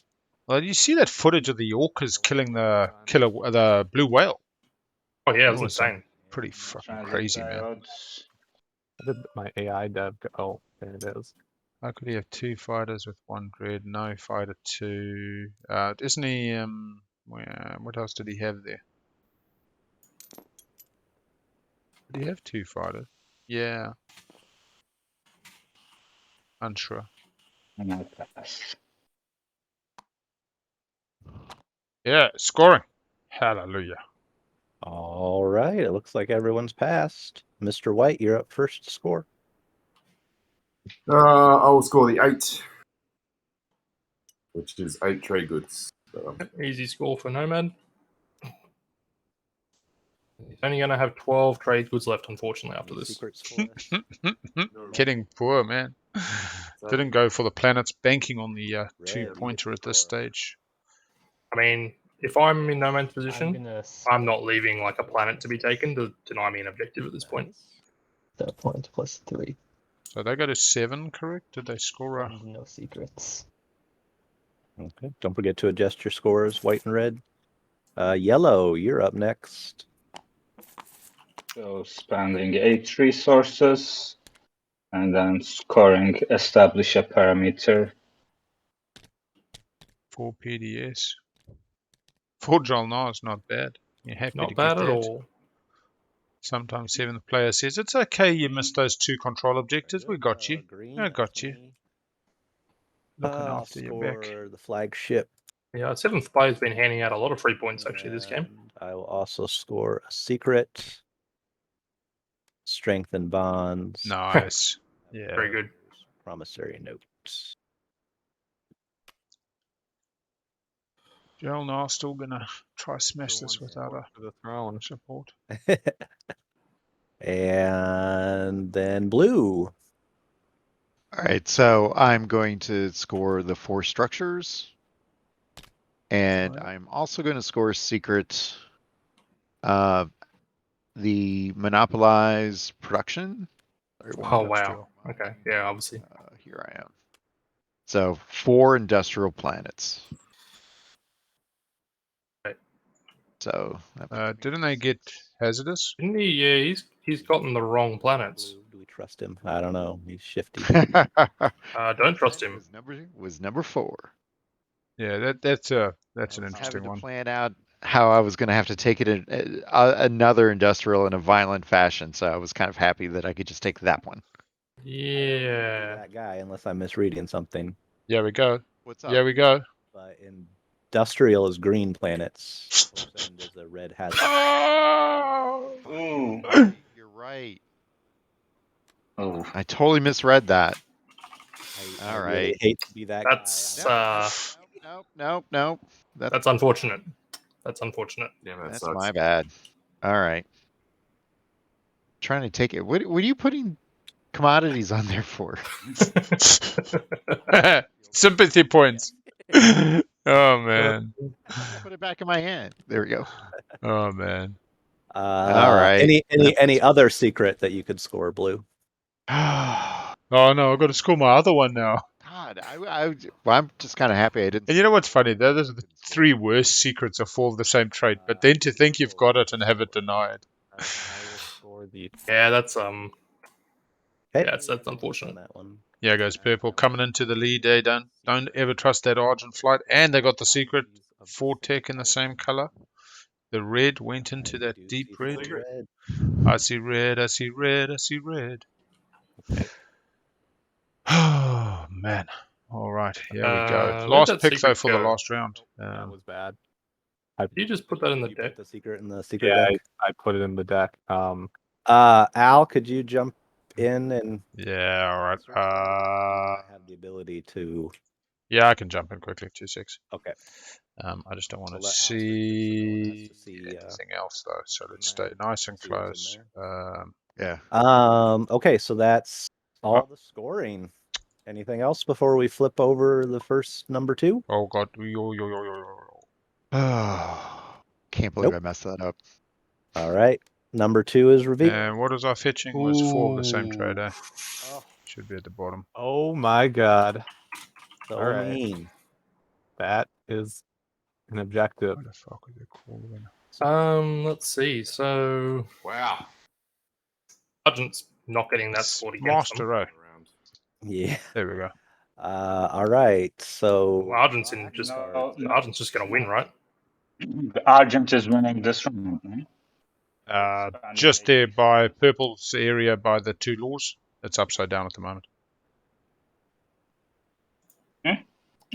Well, you see that footage of the orcas killing the blue whale? Oh yeah, it was Awesome. insane. Pretty fucking Transit crazy, man. diodes. How did my AI dev go? Oh, there it is. How could he have 2 fighters with 1 dread? No fighter 2. Isn't he? What else did he have there? Did he have 2 fighters? Yeah. Unsure. And I pass. Yeah, scoring. Hallelujah. All right. It looks like everyone's passed. Mr. White, you're up first to score. I will score the 8, which is 8 trade goods. So, Easy score for Nomad. He's only going to have 12 trade goods left, unfortunately, after this. Secret score. Getting poor, man. Didn't go for the planets, banking on the Red. 2-pointer at this stage. I mean, if I'm in Nomad's I'm position, gonna I'm not leaving like a planet to be taken to deny me an objective at this point. the point +3 So they go to 7, correct? Did they score a... and no secrets. Okay. Don't forget to adjust your scores, white and red. Yellow, you're up next. So, spending 8 resources. And then scoring, establish a parameter. 4 PDS. 4 Jol-Nar is not bad. You're happy to Not get bad at that. all. Sometimes 7th player says, it's okay, you missed those 2 control objectives. We got you. Green, I got you. me. Looking I'll after your back. score the flagship. Yeah, 7th player's been handing out a lot of free points actually this game. And I will also score a secret. Strength and bonds. Nice. Yeah. Very good. Promissory notes. Jol-Nar still gonna try smash So this one without support a for the throne. support. And then blue. All right, so I'm going to score the 4 structures. And Alright. I'm also going to score secret, the monopolize production. Oh, wow. Okay. Yeah, obviously. Here I am. So 4 industrial planets. Right. So Didn't they get hazardous? Didn't he? Yeah, he's gotten the wrong planets. Do we trust him? I don't know. He's shifty. Don't trust him. Was number 4. Yeah, that's an interesting Having to one. plan out how I was going to have to take it in another industrial in a violent fashion. So I was kind of happy that I could just take that one. Yeah. That guy, unless I'm misreading something. Yeah, we go. What's up? Yeah, we go. But industrial is green planets. And is a red hazard. Ooh. You're right. Oh. I totally misread that. All I right. really hate to be that That's guy. Nope. that's unfortunate. That's unfortunate. Damn, that That's sucks. my bad. All right. Trying to take it. What are you putting commodities on there for? Sympathy points. Oh man. I'll put it back in my hand. There we go. Oh man. All right. Any other secret that you could score, Blue? Oh no, I've got to score my other one now. God, I'm just kind of happy I didn't. And you know what's funny? Those are the 3 worst secrets of 4 of the same trait. But then to think you've got it and have it denied. I will score the. Yeah, that's Okay. yeah, that's unfortunate. On that one. Yeah, guys, purple coming into the lead. They don't ever trust that Argent flight. And they got the secret 4 tech in the same color. The red went into I that do deep see red. red. I see red. I see red. I see red. Oh man. All right, here we go. Where'd Last that pick though secret for the go? last round. That was bad. Did you just put that in the You deck? put the secret in the secret Yeah, deck. I put it in the deck. Al, could you jump in and Yeah, all right. search that? I have the ability to. Yeah, I can jump in quickly. 2 6. Okay. I just don't want So to let Al search it so no one has see to see, anything else though. So let's in there. stay nice and see what's in close. Yeah. Okay, so that's all the scoring. Anything else before we flip over the first number 2? Oh god. Can't believe Nope. I messed that up. All right. Number 2 is revealed. And what was our fetching? Was 4 of the same trade, eh? Oh, Should be at the bottom. Oh my god. so All right. mean. That is an objective. What the fuck is it called then? Let's see. So Wow. Argent's not getting that scored against Master them. row. Yeah. There we go. All right. So Well, Argent's just No. Argent's just going to win, right? The Argent is winning this round. Hmm? Just there by purple's area by the 2 laws. It's upside down at the moment.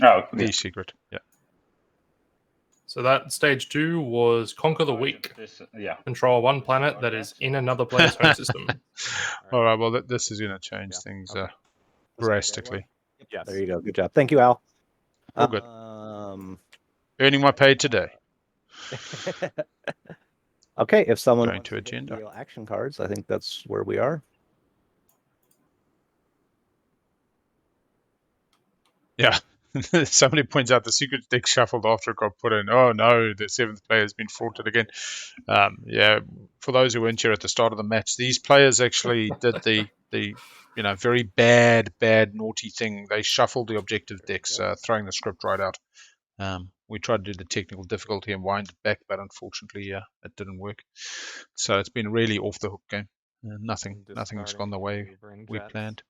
Oh, The yeah. secret. Yeah. So that stage 2 was conquer the weak. Yeah. Control 1 planet that is in another player's home system. All right. Well, this is going to change things drastically. Yes. there you go. Good job. Thank you, Al. All good. Um, Earning my pay today. okay, if someone Going wants to hit agenda. real action cards, I think that's where we are. Yeah. Somebody points out the secret deck shuffled after it got put in. Oh no, the 7th player has been faulted again. Yeah, for those who weren't here at the start of the match, these players actually did the very bad, naughty thing. They shuffled the objective decks, throwing the script right out. We tried to do the technical difficulty and wind it back, but unfortunately, it didn't work. So it's been really off the hook game. Nothing's gone the way we planned.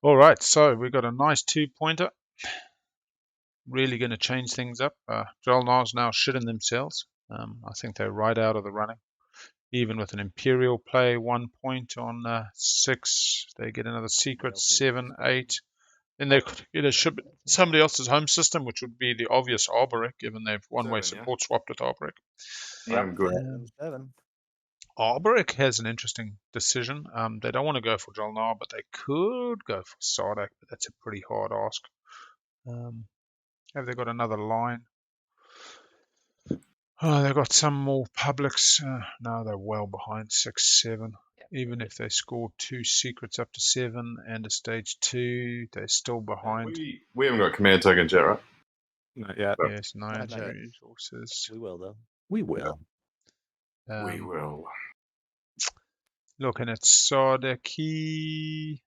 All right, so we've got a nice 2-pointer. Really going to change things up. Jol-Nar's now shitting themselves. I think they're right out of the running. Even with an Imperial play, 1 point on 6, they get another secret, 7, 8. Then they could get a ship somebody else's home system, which would be the obvious Arborec, given they've one-way 7, yeah. support swapped with Arborec. I'm good. 7. Arborec has an interesting decision. They don't want to go for Jol-Nar, but they could go for Sardakk, but that's a pretty hard ask. Have they got another line? Oh, they've got some more publics. No, they're well behind, 6, 7. Even if they score 2 secrets up to 7 and a stage 2, they're still behind. We haven't got command tokens yet, right? Not yet. Yes, 9 Not yet. resources. We will, though. We will. We will. Looking at Sardakk.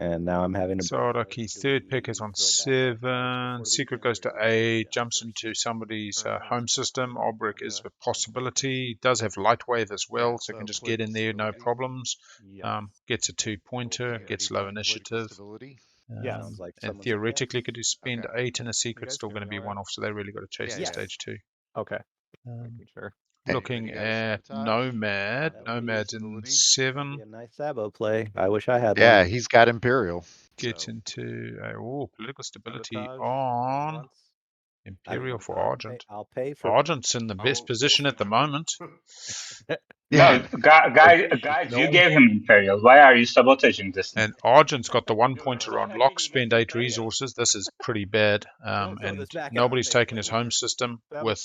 And now I'm having a Sardakk, third pick is on 7. Secret goes to 8. Jumps into somebody's home system. Arborec is a possibility. Does have Lightwave as well, so can just get in there, no problems. Gets a 2-pointer. Gets low initiative. And theoretically could spend 8 in a secret. Still going to be 1 off, so they really got to chase the stage 2. Okay. Sure. Looking at Nomad. Nomad's in 7. Be a nice Sabo play. I wish I had Yeah, one. he's got Imperial. Gets into political stability Sabotage on. Imperial for Argent. I'll pay for. Argent's in the best position at the moment. No, guys, you gave him Imperial. Why are you sabotaging this thing? And Argent's got the 1 pointer on lock, spend 8 resources. This is pretty bad. And nobody's taken his home system with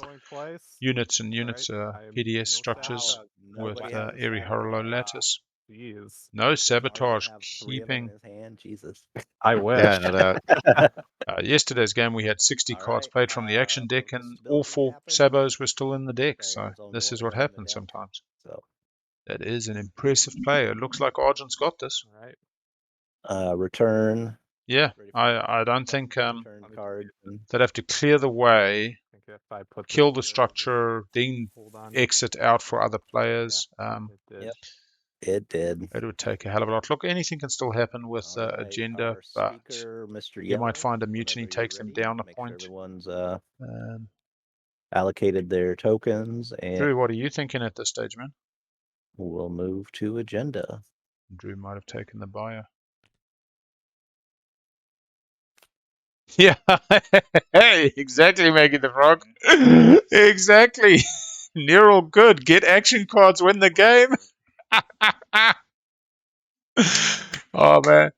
Going twice. units and units, PDS structures with airy Harlow lattice. Jeez. No sabotage, Have 3 of them in keeping. his hand. Jesus. I wish. Yeah, no doubt. Yesterday's game, we had 60 All cards right, played from the action deck, will and the all stability 4 happen? sabos were still in the deck. Okay, So it's only this one is what round of happens downtime. sometimes. So That is an impressive player. It looks like Argent's got this. Right. return. Yeah, Ready for I don't think return card. they'd have to clear the way, I think if I put kill the this here, structure, then hold on. exit out for other players. It did. Yep. It did. It would take a hell of a lot. Look, anything can still happen with All right, agenda, our but speaker, Mr. you might Yellow, find a mutiny whenever you're takes them ready, down a make sure point. everyone's Um, allocated their tokens, and Drew, what are you thinking at this stage, man? we'll move to agenda. Drew might have taken the buyer. Yeah, hey, exactly, Maggie the Frog. Exactly. Neural good. Get action cards, win the game. Oh man,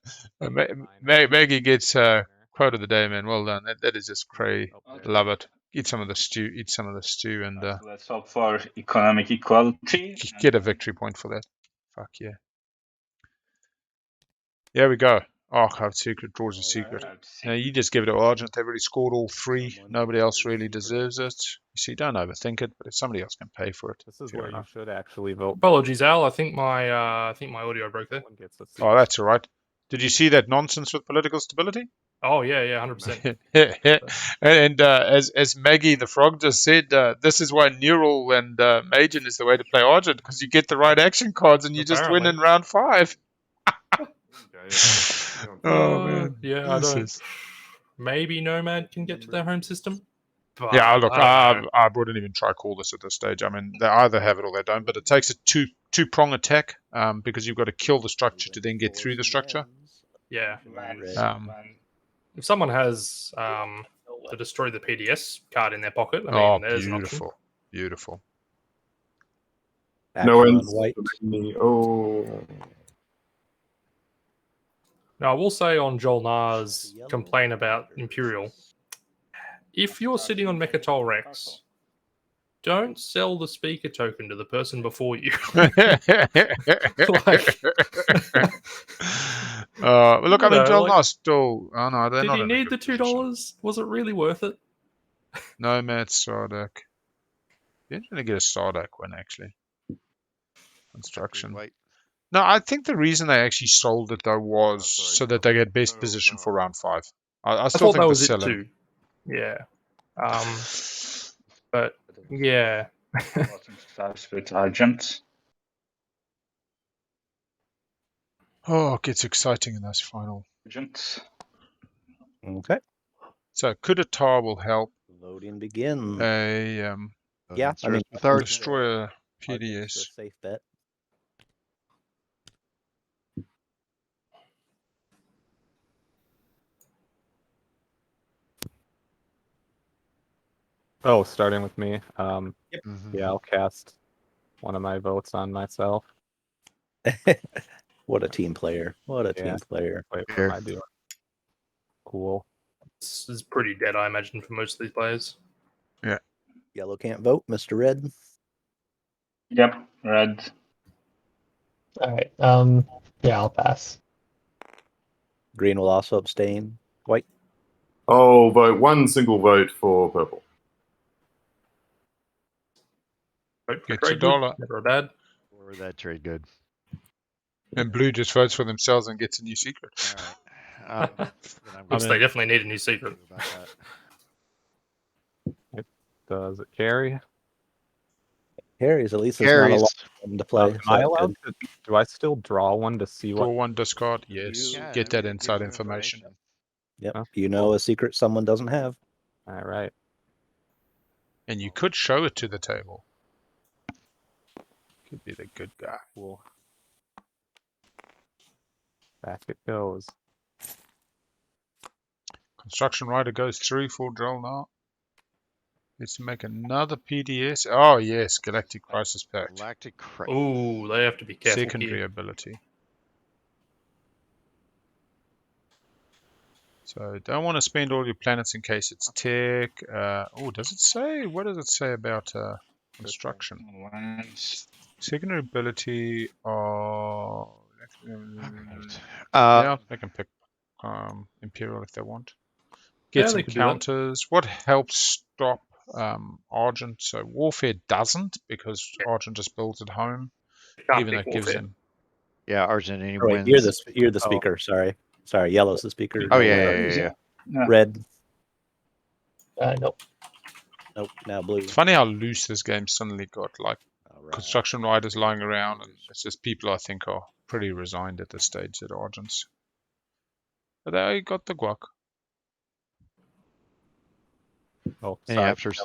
Maggie gets quote of the day, man. Well done. That is just crazy. Love it. Eat some of the stew. Eat some of the stew, and Let's hope for economic equality. get a victory point for that. Fuck yeah. There we go. Archive secret draws a secret. Now you just give it to Argent. They've already scored all 3. Nobody else really deserves it. You see, don't overthink it, but if somebody else can pay for it, This is fair where you enough. should actually vote. Apologies, Al. I think my audio broke there. One gets a seat. Oh, that's all right. Did you see that nonsense with political stability? Oh yeah, 100%. And as Maggie the Frog just said, this is why Neural and Majin is the way to play Argent, because you get the right action cards and you just win in round 5. Oh man. Yeah, I This don't. is- Maybe Nomad can get to their home system. But Yeah, look, I don't know. I wouldn't even try call this at this stage. I mean, they either have it or they don't, but it takes a two-prong attack because you've got to kill the structure to then get through the structure. Yeah. Um, If someone has to destroy the PDS card in their pocket, I mean, oh, there's an option. beautiful. Beautiful. No Action on ends. white. Oh. Now, I will say on Jol-Nar's complaint about Imperial, if you're sitting on Mechatol Rex, don't sell the speaker token to the person before you. Look, I mean, No, Jol-Nar still. Oh no, they're Did not he in a need the good $2? position. Was it really worth it? Nomad, Sardakk. You're going to get a Sardakk one actually. Construction. White. No, I think the reason they actually sold it though was so that they get best position for round 5. I still I thought think that the was it selling. too. Yeah. But yeah. Starts with Argent. Oh, it gets exciting in those final. Argent. Okay. So Kudatar will help Loading begins. a Yeah, I mean, destroy a Argent's a PDS. safe bet. Oh, starting with me. Yep. Yeah, I'll cast one of my votes on myself. What a team player. What a Yeah. team player. Wait, what am I doing? Cool. This is pretty dead, I imagine, for most of these players. Yeah. Yellow can't vote, Mr. Red. Yep, red. All right. Yeah, I'll pass. Green will also abstain. White. I'll vote 1 single vote for purple. Vote for Gets a trade dollar. good, never bad. Or that trade good. And blue just votes for themselves and gets a new secret. All right. Which they definitely need a new secret. Does it carry? Carries. At least it's not a Carries. lot of them to play. Am so I that's allowed good. to? Do I still draw one to see Draw what? 1 discard. Yes. Yeah, Get that it inside gives you information. Yep. Huh? You know a secret someone doesn't have. All right. And you could show it to the table. Could be the good guy. Cool. Back it goes. Construction Rider goes through for Jol-Nar. Let's make another PDS. Oh yes, Galactic Crisis Pact. Galactic Crisis. Ooh, they have to be careful Secondary here. ability. So don't want to spend all your planets in case it's tech. Oh, does it say? What does it say about construction? Secondary ability. Oh, yeah, they can pick Imperial if they want. Get Yeah, some they could do that. counters. What helps stop Argent? So Warfare doesn't, because Argent just builds at home, Can't even though pick it gives Warfare. him. Yeah, Argent, and he Oh, wait, wins. you're the speaker. Sorry, yellow's the speaker. Oh yeah. Red. Nope. Nope. Now blue. It's funny how loose this game suddenly got. Like All construction riders lying around, and it's just people I think are pretty resigned at this stage at Argent's. But they got the guac. Oh, Any sorry. afters?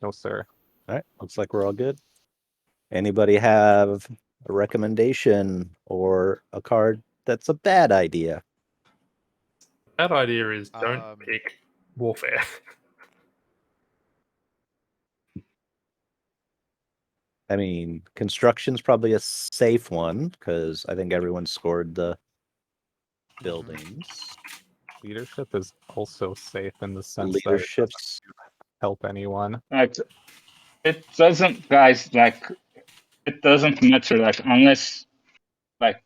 No, sir. All right. Looks like we're all good. Anybody have a recommendation or a card that's a bad idea? Bad idea is don't pick Warfare. I mean, construction's probably a safe one because I think everyone scored the buildings. Leadership is also safe in the sense Leadership's that it doesn't help anyone. Like, it doesn't, guys. Like, it doesn't matter. Like, unless, like,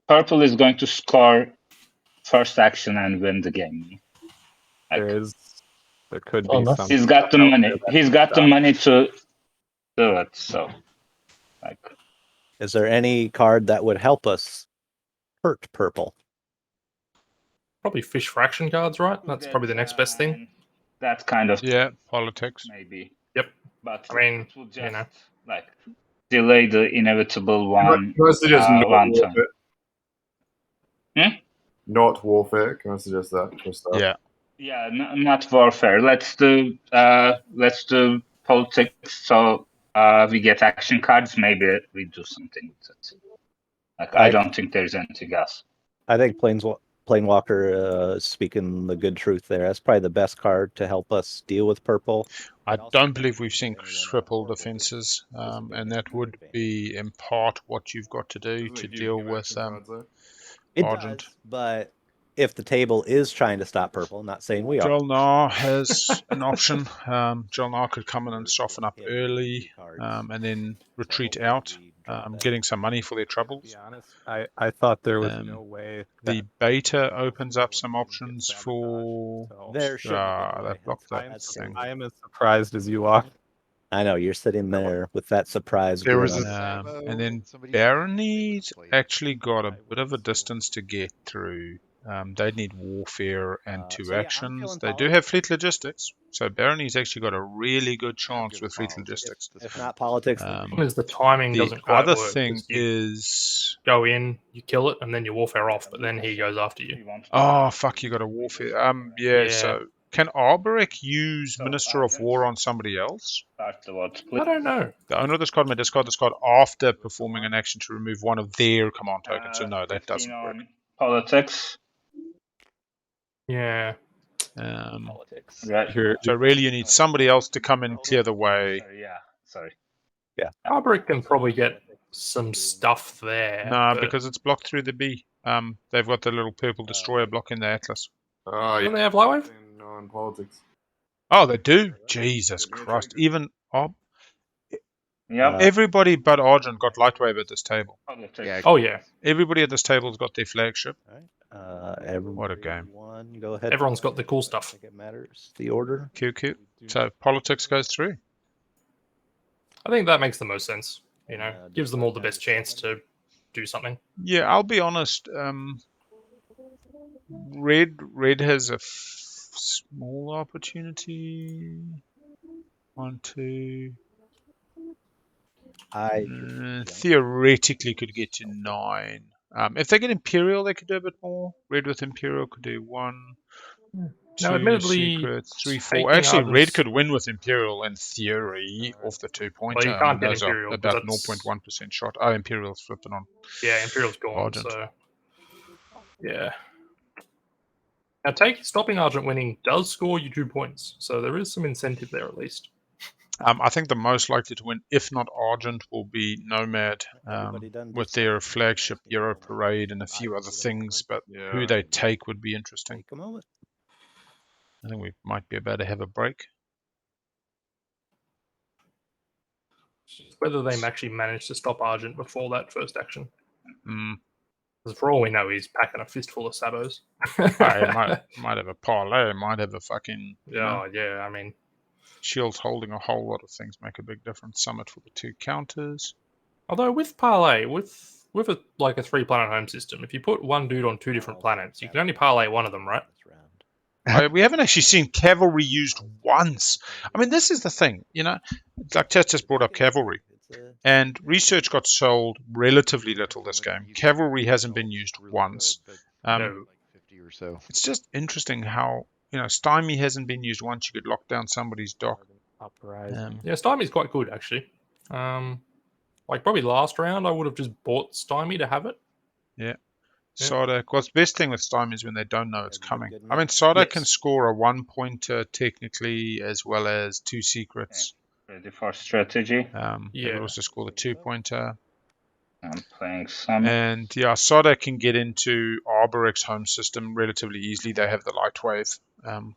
purple is going to score first action and win the game. Like, there could be Unless- some. he's got the stuff out money. there that He's got the stuff. money to do it. So, like, Is there any card that would help us hurt purple? Probably fish fraction cards, right? That's probably the next best thing. that kind of politics. maybe. Yep. But I mean, it will just, you know, like, delay the inevitable one. Can I suggest not one turn. Warfare? Not Warfare. Can I suggest that for a start? Yeah. Yeah, not Warfare. Let's do politics. So we get action cards. Maybe we do something with it. Like, I don't think there's anything else. I think Plainwalker is speaking the good truth there. That's probably the best card to help us deal with purple. I don't believe we've seen triple defenses, and that would be in part what you've got to do to deal with It Argent. does, but if the table is trying to stop purple, I'm not saying we are. Jol-Nar has an option. Jol-Nar could come in and soften up early, and then retreat out, getting some money for their troubles. To be honest, I thought there was no way. The beta opens up some options for. There should be. That blocked that thing. I am as surprised as you are. I know you're sitting there with that surprise. There was grin a, on- and then Barony's actually got a bit of a distance to get through. They need warfare and two actions. They do have fleet logistics, so Barony's actually got a really good chance with fleet logistics. If not politics, because the timing the doesn't quite other work. thing 'Cause you is, go in, you kill it, and then you warfare off, but then he goes after you. oh fuck, you got a warfare. Yeah. So can Arborec use Minister of War on somebody else? I don't know. The owner of this card may discard this card after performing an action to remove one of their command tokens. So no, that doesn't work. Politics. Yeah. Politics. Right. So really, you need somebody else to come in, clear the way. Yeah. Sorry. Yeah. Arborec can probably get some stuff there. No, but because it's blocked through the B. They've got the little purple destroyer blocking the Atlas. Oh, don't they have Lightwave? No, in politics. Oh, they do. Jesus Christ! Even Yeah. everybody but Argent got Lightwave at this table. Yeah. Oh yeah. Everybody at this table's got their flagship. What a game. Go ahead. Everyone's got the cool stuff. I think it matters. The order. Cute. So politics goes through. I think that makes the most sense. You know, gives them all the best chance to do something. Yeah, I'll be honest. Red has a small opportunity. 1, 2. Theoretically could get to 9. If they get Imperial, they could do a bit more. Red with Imperial could do 1, 2 admittedly, secrets, 3, 4. taking Actually, others- Red could win with Imperial in theory off the 2-pointer. Well, you can't get Those are Imperial, about that's- 0.1% shot. Oh, Imperial's flipping on. Yeah, Imperial's gone. Argent. So yeah. Now, stopping Argent winning does score you 2 points, so there is some incentive there at least. I think the most likely to win, if not Argent, will be Nomad with their flagship Euro Parade and a few other things, but who they take would be interesting. Take a moment. I think we might be about to have a break. Whether they actually manage to stop Argent before that first action. Mm. Because for all we know, he's packing a fistful of sabos. might have a parlay, might have a fucking... Yeah, I mean... Shields holding a whole lot of things make a big difference. Summit for the 2 counters. Although with parlay, with a 3-planet home system, if you put one dude on 2 different planets, you can only parlay one of them, right? We haven't actually seen cavalry used once. I mean, this is the thing, like Chat just brought up cavalry. And research got sold relatively little this game. Cavalry hasn't been used once. No. It's just interesting how, Stymie hasn't been used once. You could lock down somebody's dock. Yeah, Stymie's quite good, actually. Probably last round, I would have just bought Stymie to have it. Yeah. Sardakk. Well, the best thing with Stymie is when they don't know it's coming. I mean, Sardakk can score a 1-pointer technically, as well as 2 secrets. Ready for strategy. They can also score the 2-pointer. I'm playing some. And Sardakk can get into Arborec's home system relatively easily. They have the light wave. The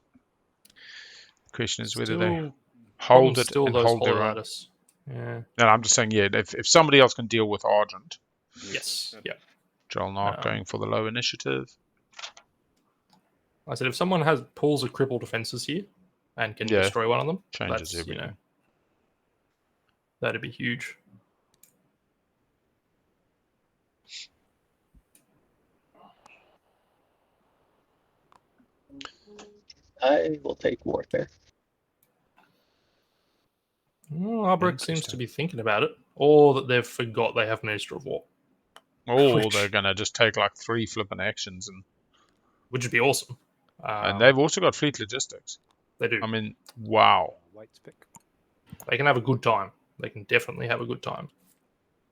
question is whether they hold it and hold their own. Yeah. And I'm just saying, if somebody else can deal with Argent. Yes. Yeah. Jol-Nar going for the low initiative. I said if someone pulls a cripple defenses here and can destroy one of them, changes everything. That'd be huge. I will take warfare. Well, Arborec seems to be thinking about it, or that they've forgot they have Minister of War. Or they're going to just take 3 flipping actions, which would be awesome. And they've also got fleet logistics. They do. I mean, wow. They can have a good time. They can definitely have a good time.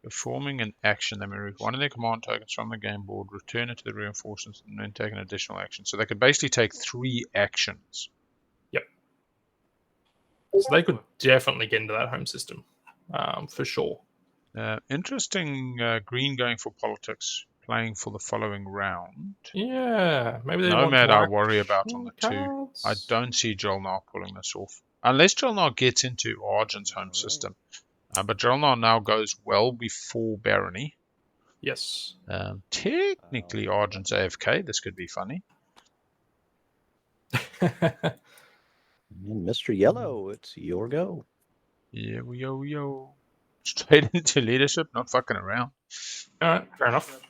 Performing an action, they may remove one of their command tokens from the game board, return it to the reinforcements, and then take an additional action. So they could basically take 3 actions. Yep. So they could definitely get into that home system, for sure. Interesting green going for politics, playing for the following round. Yeah, maybe they Nomad want I worry about on the 2. I don't see Jol-Nar pulling this off. Unless Jol-Nar gets into Argent's home system. But Jol-Nar now goes well before Barony. Yes. Technically, Argent's AFK. This could be funny. Mr. Yellow, it's your go. Yeah, yo. Straight into leadership, not fucking around. All right, fair enough.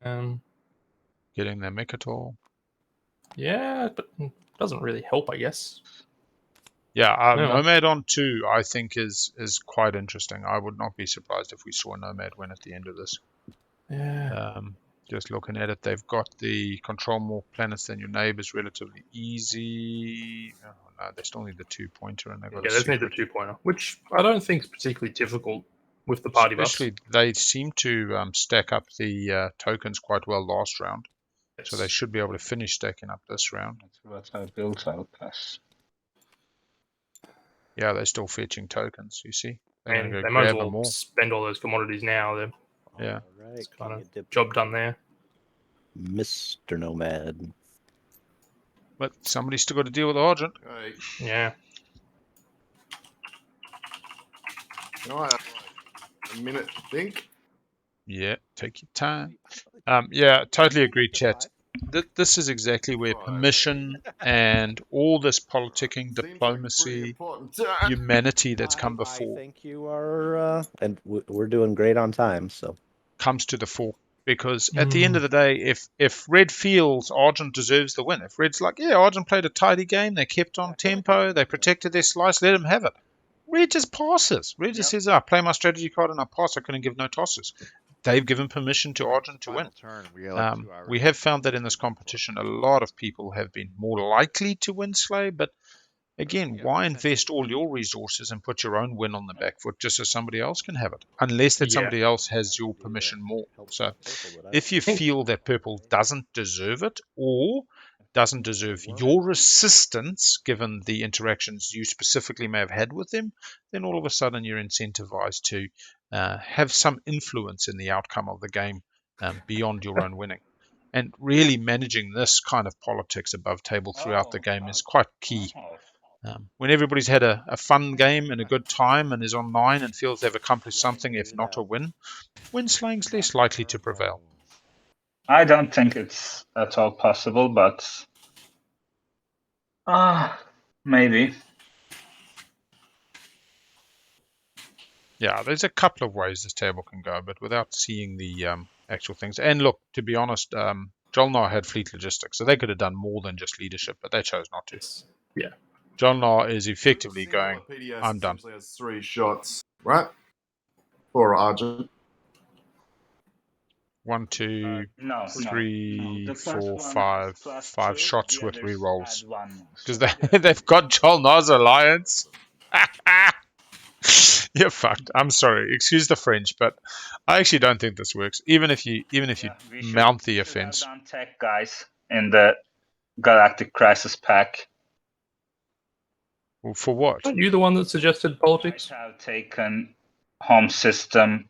Getting their Mechatol. Yeah, but it doesn't really help, I guess. Yeah, Nomad on 2, I think, is quite interesting. I would not be surprised if we saw Nomad win at the end of this. Yeah. Just looking at it, they've got the control more planets than your neighbors relatively easy. Oh, no, they still need the 2-pointer, and they've got they need the 2-pointer, which I don't think is particularly difficult with the party buffs. Especially, they seem to stack up the tokens quite well last round, so they should be able to finish stacking up this round. That's what I built out plus. Yeah, they're still fetching tokens, you see. They're And going they to might as grab them well all. spend all those commodities now. Yeah. It's kind of job done there. Mr. Nomad. But somebody's still got to deal with Argent. Yeah. Can I have a minute to think? Yeah, take your time. Yeah, totally agree, chat. This is exactly where permission and all this politicking, diplomacy, humanity that's come before I think you are, and we're doing great on time, so comes to the fore. Because at the end of the day, if Red feels Argent deserves the win, if Red's like, yeah, Argent played a tidy game, they kept on tempo, they protected their slice, let them have it. Red just passes. Red just says, I play my strategy card and I pass. I couldn't give no tosses. They've given permission to Argent to win. We have found that in this competition, a lot of people have been more likely to win Slay, but Again, why invest all your resources and put your own win on the back foot just so somebody else can have it? Unless that Yeah. somebody else has your permission more. So if you feel that purple doesn't deserve it or doesn't deserve your assistance, given the interactions you specifically may have had with them, then all of a sudden you're incentivized to have some influence in the outcome of the game beyond your own winning. And really managing this kind of politics above table throughout the game is quite key. When everybody's had a fun game and a good time and is online and feels they've accomplished something, if not a win, win slaying's less likely to prevail. I don't think it's at all possible, but maybe. Yeah, there's a couple of ways this table can go, but without seeing the actual things. And look, to be honest, Jol-Nar had fleet logistics, so they could have done more than just leadership, but they chose not to. Yeah. Jol-Nar is effectively going, I'm done. Has 3 shots, right? For Argent. 1, 2, No, 3, The first 4, one 5, plus 5 two, shots the with others rerolls. add 1 more. Because they've got Jol-Nar's alliance. You're fucked. I'm sorry. Excuse the French, but I actually don't think this works. Even if you We mount the should have offense. done tech, guys, in the Galactic Crisis pack. Well, for what? Aren't you the one that suggested politics? Might have taken home system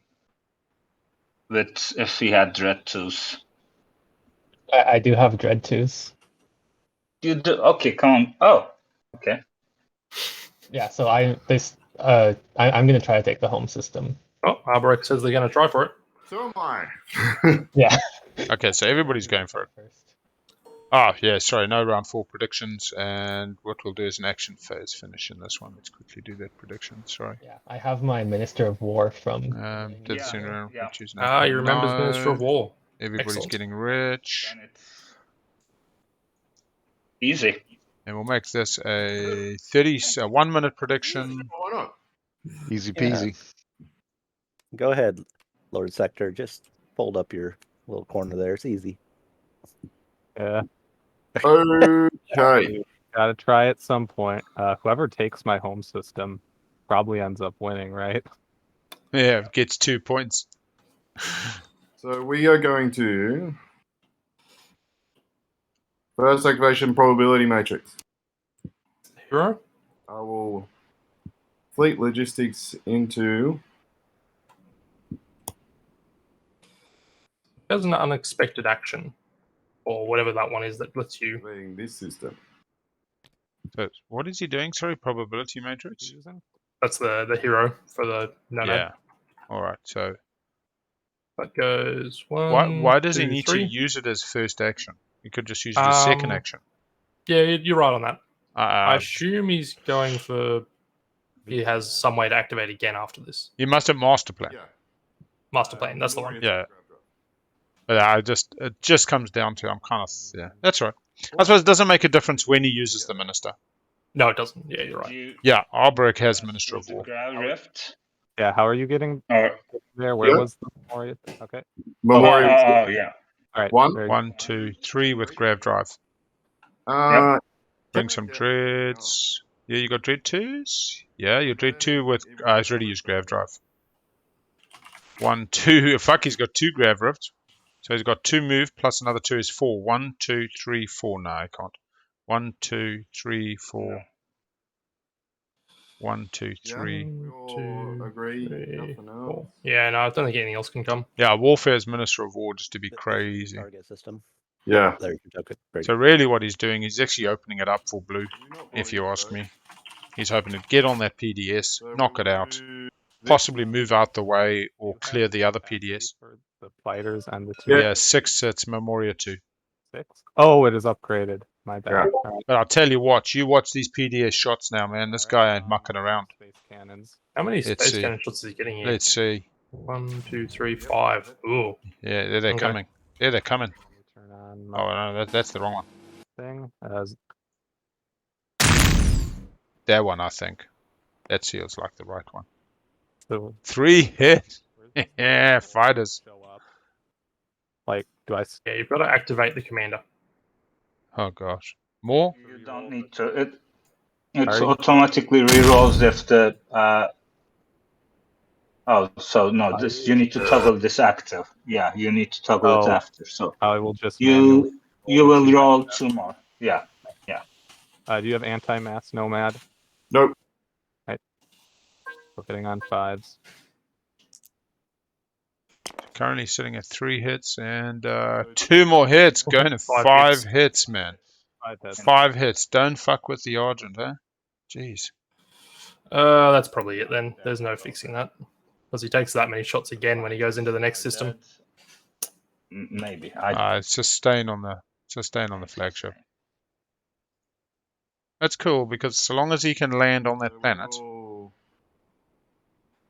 with if he had Dread 2s. I do have Dread 2s. You do? Okay, come on. Oh, okay. Yeah, so I'm gonna try to take the home system. Oh, Arborec says they're going to try for it. So am I. Yeah. Okay, so everybody's going for it. First. Yeah, sorry, no round 4 predictions, and what we'll do is an action phase finish in this one. Let's quickly do that prediction, sorry. Yeah, I have my Minister of War from. Did sooner, yeah. which is He remembers Minister of War. Everybody's Excellent. getting rich. Then it's easy. And we'll make this a 1-minute prediction. Why not? Easy Yeah. peasy. Go ahead, Lord Sector. Just fold up your little corner there. It's easy. Yeah, Okay. gotta try at some point. Whoever takes my home system probably ends up winning, right? Yeah, gets 2 points. So we are going to first activation probability matrix. Hero? I will fleet logistics into There's an unexpected action, or whatever that one is that lets you. activating this system. So what is he doing? Sorry, probability matrix? That's the hero for the Nomad. Yeah. All right. So That goes 1. why does he 2, need 3. to use it as first action? He could just use it as second action. Yeah, you're right on that. I Uh, assume he's going for. He has some way to activate again after this. you must have master plan. Yeah. Master plan, that's the one. Yeah. But it just comes down to that's right. I suppose it doesn't make a difference when he uses the minister. No, it doesn't. Yeah, you're right. Yeah, Arborec has Minister of War. Ground Rift. Yeah, how are you getting Or there? Where Yeah. was the Memorial? Okay. Memorial. yeah. All right. One. very 1, 2, 3 with Grav Drive. Bring some dreads. Yeah, you got dread 2s? Yeah, you dread 2 with. He's already used Grav Drive. 1, 2. Fuck, he's got 2 Grav Rifts. So he's got 2 move plus another 2 is 4. 1, 2, 3, 4. No, I can't. 1, 2, 3, 4. 1, 2, 3. We all agree. 3, Nothing 4. else. Yeah, no, I don't think anything else can come. Yeah, Warfare's Minister of War just to be crazy. Target system. Yeah. There you go. Okay, very So good. really what he's doing, he's actually opening it up for blue, if you ask me. He's hoping to get on that PDS, knock it out, possibly move out the way or clear the other PDS. For the fighters and the 2. Yeah, 6 sets Memoria 2. 6. Oh, it is upgraded. My bad. Yeah. All right. But I'll tell you what, you watch these PDS shots now, man. This guy ain't mucking around. Space cannons. How many Let's space see. cannon shots is he getting here? Let's see. 1, 2, 3, 5. Ooh. Yeah, there they're Okay. coming. There they're coming. Let me turn on my Oh, no, that's the wrong one. thing. As That one, I think. That feels like the right one. the 3 hit. Yeah, fighters. show up. Like, do I? Yeah, you've got to activate the commander. Oh, gosh. More? You don't need to. It Are you- automatically rerolls if the. Oh, so no, this you need to toggle this active. Yeah, you need to toggle it Oh, after. So I will just manually you roll the will two roll dice. 2 more. Yeah. Do you have anti-mass Nomad? Nope. We're hitting on 5s. Currently sitting at 3 hits and 2 more hits. Going to 5 hits, man. 5 hits. 5 hits. Don't fuck with the Argent, huh? Jeez. That's probably it then. There's no fixing that. Because he takes that many shots again when he goes into the next system. Maybe. It's just staying on the flagship. That's cool because so long as he can land on that planet. Oh.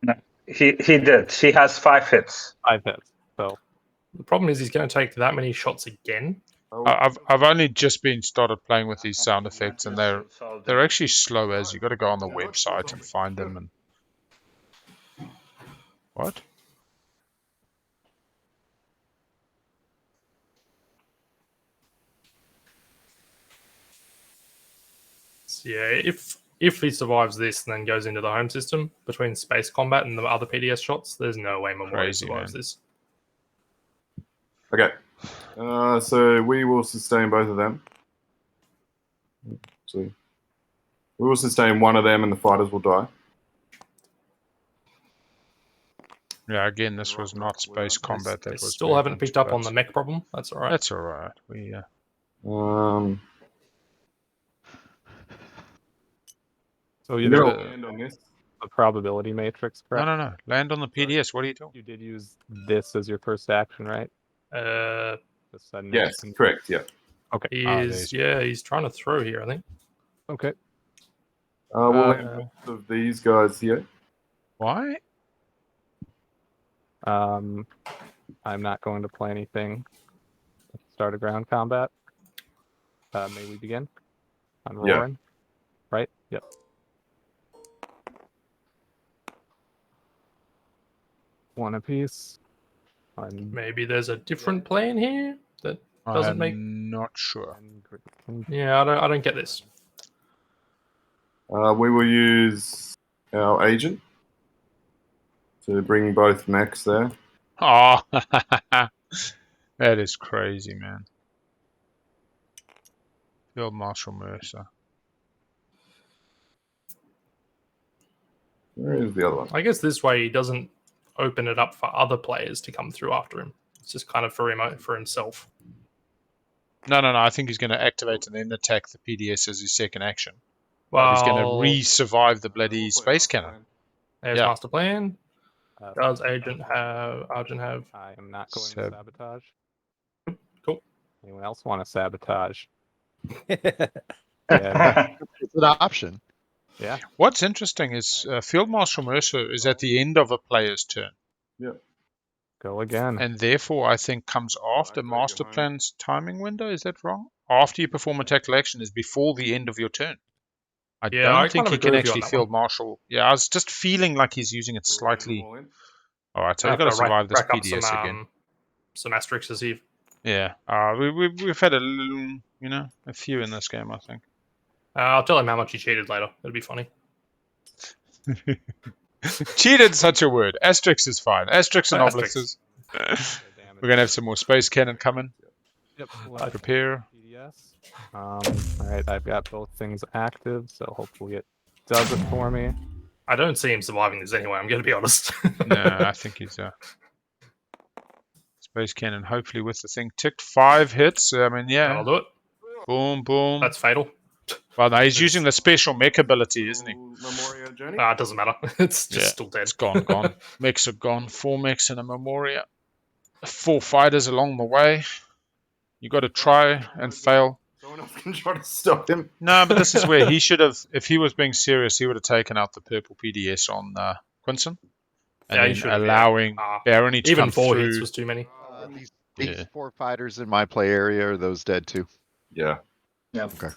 No, he did. He has 5 hits. 5 hits. So The problem is he's going to take that many shots again. I've only just been started playing with these sound effects and they're actually slow as you got to go on the website and find them and what? So yeah, if he survives this and then goes into the home system between space combat and the other PDS shots, there's no way Memorial Crazy, survives man. this. Okay. So we will sustain both of them. So we will sustain one of them and the fighters will die. Yeah, again, this was not space combat. That They was still haven't movement, picked up on but the mech problem. That's all right. That's all right. We So You you know, did land on this. the probability matrix, correct? no. Land on the PDS. What are you doing? You did use this as your first action, right? Uh, The sudden Yes, action. correct. Yeah. Okay. he's trying to throw here, I think. Okay. We'll land both of these guys here. Why? I'm not going to play anything. Start a ground combat. May we begin? On Yeah. roaring. Right? Yep. One apiece. Maybe there's a different plan here that doesn't make. I'm not sure. Yeah, I don't get this. We will use our agent to bring both mechs there. Oh, that is crazy, man. Field Marshal Mercer. Where is the other one? I guess this way he doesn't open it up for other players to come through after him. It's just kind of for himself. No. I think he's going to activate and then attack the PDS as his second action. Well, He's going to re-survive the bloody space cannon. There's Yeah. master plan. Does Argent have? I am not going to Sab- sabotage. Cool. Anyone else want to sabotage? It's an option. Yeah. What's interesting is Field Marshal Mercer is at the end of a player's turn. Go again. And therefore, I think comes after Master Plan's timing window. Is that wrong? After you perform a tactical action is before the end of your turn. I Yeah, don't I think kind of he agree can with you on actually that Field Marshal. Yeah, I was just feeling like he's using it slightly. All right, so you've got to survive this rack up PDS again. some asterisks here. Yeah, we've had a little, a few in this game, I think. I'll tell him how much he cheated later. It'll be funny. Cheated, such a word. Asterix is fine. Asterix and Asterix. obliques. We're gonna have some more space cannon coming. Yep. Prepare. PDS. All right, I've got both things active, so hopefully it does it for me. I don't see him surviving this anyway. I'm going to be honest. No, I think he's space cannon. Hopefully with the thing ticked 5 hits. I mean, yeah. I'll do it. Boom, boom. That's fatal. Well, no, he's using the special mech ability, isn't he? Memoria journey? It doesn't matter. It's just still dead. It's gone. Mechs are gone. 4 mechs and a Memoria. 4 fighters along the way. You got to try and fail. Someone else can try to stop him. No, but this is where he should have, if he was being serious, he would have taken out the purple PDS on Quinson. And Yeah, he then should have, allowing Barony to even come 4 through. hits was too many. These 4 fighters in my play area, are those dead too? Yeah. Yeah. Okay.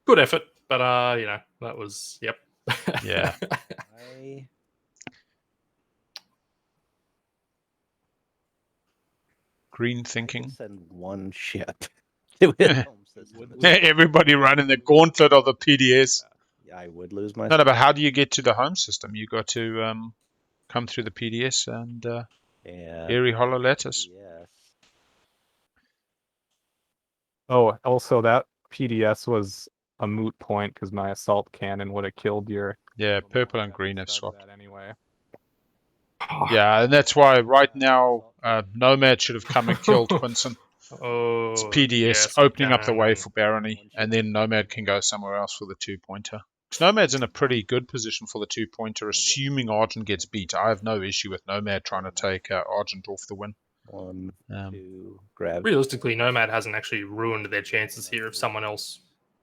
Good effort, but that was Yeah. Green thinking. Send one ship to his home system. Everybody running the gauntlet of the PDS. Yeah, I would lose my. No, but how do you get to the home system? You got to come through the PDS and Airy Hollow Lattice. Yes. Oh, also that PDS was a moot point because my assault cannon would have killed your. Yeah, purple and green have swapped. That anyway. Yeah, and that's why right now Nomad should have come and killed Quinson. Oh, It's PDS yes, opening up the can. way for Barony, and then Nomad can go somewhere else for the 2-pointer. Nomad's in a pretty good position for the 2-pointer, assuming Argent gets beat. I have no issue with Nomad trying to take Argent off the win. 1, 2, grab. Realistically, Nomad hasn't actually ruined their chances here if someone else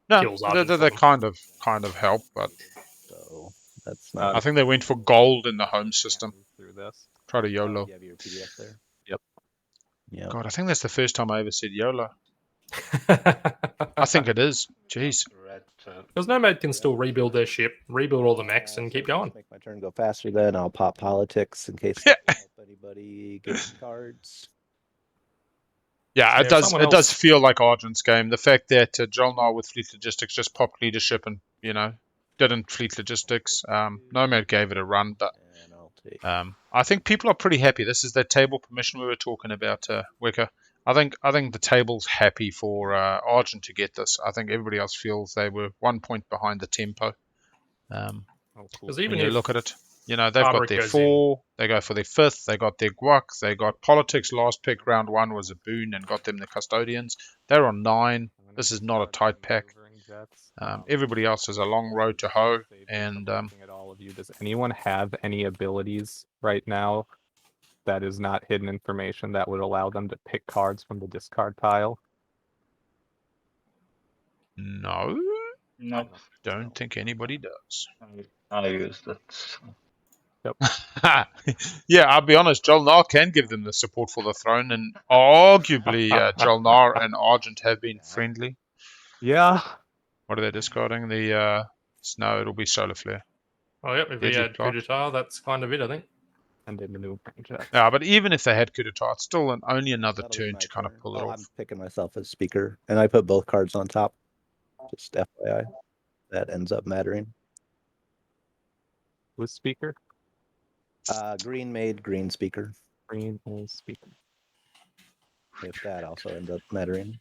No, kills Argent. they kind of help, but So that's not. I think they went for gold in the home system. Through this. Try to YOLO. You have your PDF there. Yep. Yeah. God, I think that's the first time I ever said YOLO. I think it is. Jeez. Because Nomad can still rebuild their ship, rebuild all the mechs, and keep going. Make my turn go faster. Then I'll pop politics in case I can help anybody get cards. Yeah, it Yeah, does. Does feel like Argent's game. The fact that Jol-Nar with fleet logistics just popped leadership and didn't fleet logistics. Nomad gave it a run, but And I'll take. I think people are pretty happy. This is that table permission we were talking about, Wicker. I think the table's happy for Argent to get this. I think everybody else feels they were 1 point behind the tempo. Because even When you if look at it, they've got Arborec their goes 4, they go for their 5th, they got their guac, they got politics. Last pick, round 1 was a boon and got them the custodians. They're on 9. This is not a tight pack. Everybody else has a long road to hoe, and Looking at all of you, does anyone have any abilities right now that is not hidden information that would allow them to pick cards from the discard pile? no, Nope. don't think anybody does. I used it. Yeah, I'll be honest, Jol-Nar can give them the support for the throne, and arguably Jol-Nar and Argent have been friendly. Yeah. What are they discarding? The no, it'll be Solar Flare. Oh, yep, if we Deadly had Plot. Kudeta, that's kind of it, I think. And in the new jet. Yeah, but even if they had Kudeta, it's still only another That'll be turn my to kind of turn. pull it Oh, off. I'm picking myself as speaker, and I put both cards on top. Just FYI, that ends up mattering. With speaker? Green made green speaker. Green is speaker. If that also ends up mattering.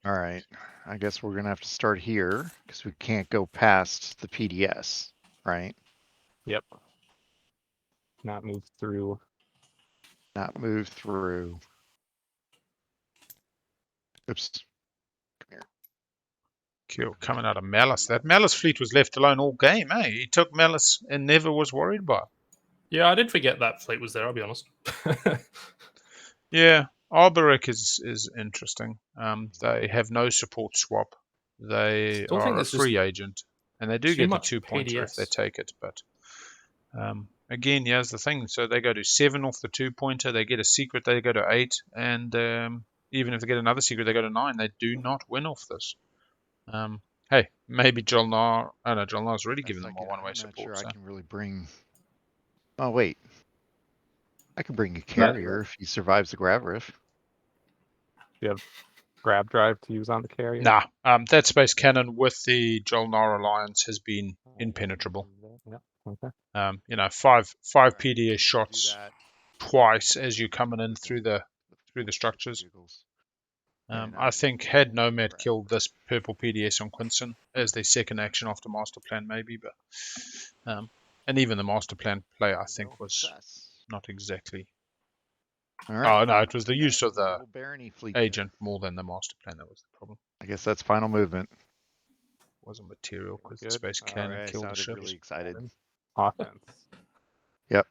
All right. I guess we're going to have to start here because we can't go past the PDS, right? Yep. Not move through. Not move through. Oops. Come here. Kill coming out of Mallice. That Mallice fleet was left alone all game, eh? He took Mallice and never was worried by it. Yeah, I did forget that fleet was there, I'll be honest. Yeah, Arborec is interesting. They have no support swap. They Still think are a there's just free agent, and they do too get the much 2-pointer if they PDS. take it. But again, here's the thing. So they go to 7 off the 2-pointer. They get a secret. They go to 8, and even if they get another secret, they go to 9. They do not win off this. Hey, maybe Jol-Nar. Oh no, Jol-Nar's already given them a one-way I'm support. not sure So. I can really bring. Oh wait, I can bring a carrier if he survives the grab riff. Do you have grab drive to use on the carrier? Nah, that space cannon with the Jol-Nar alliance has been impenetrable. Yeah. Okay. 5 PDS shots twice as you're coming in through the structures. I think had Nomad killed this purple PDS on Quinson as their second action after master plan, maybe, but and even the master plan play I think was not exactly. All right. Oh no, it was the use of the Barony fleet agent more than the master plan that was the problem. I guess that's final movement. Wasn't material because the Good. space cannon Alright, I killed the sounded ships. really excited. Offense. Yep.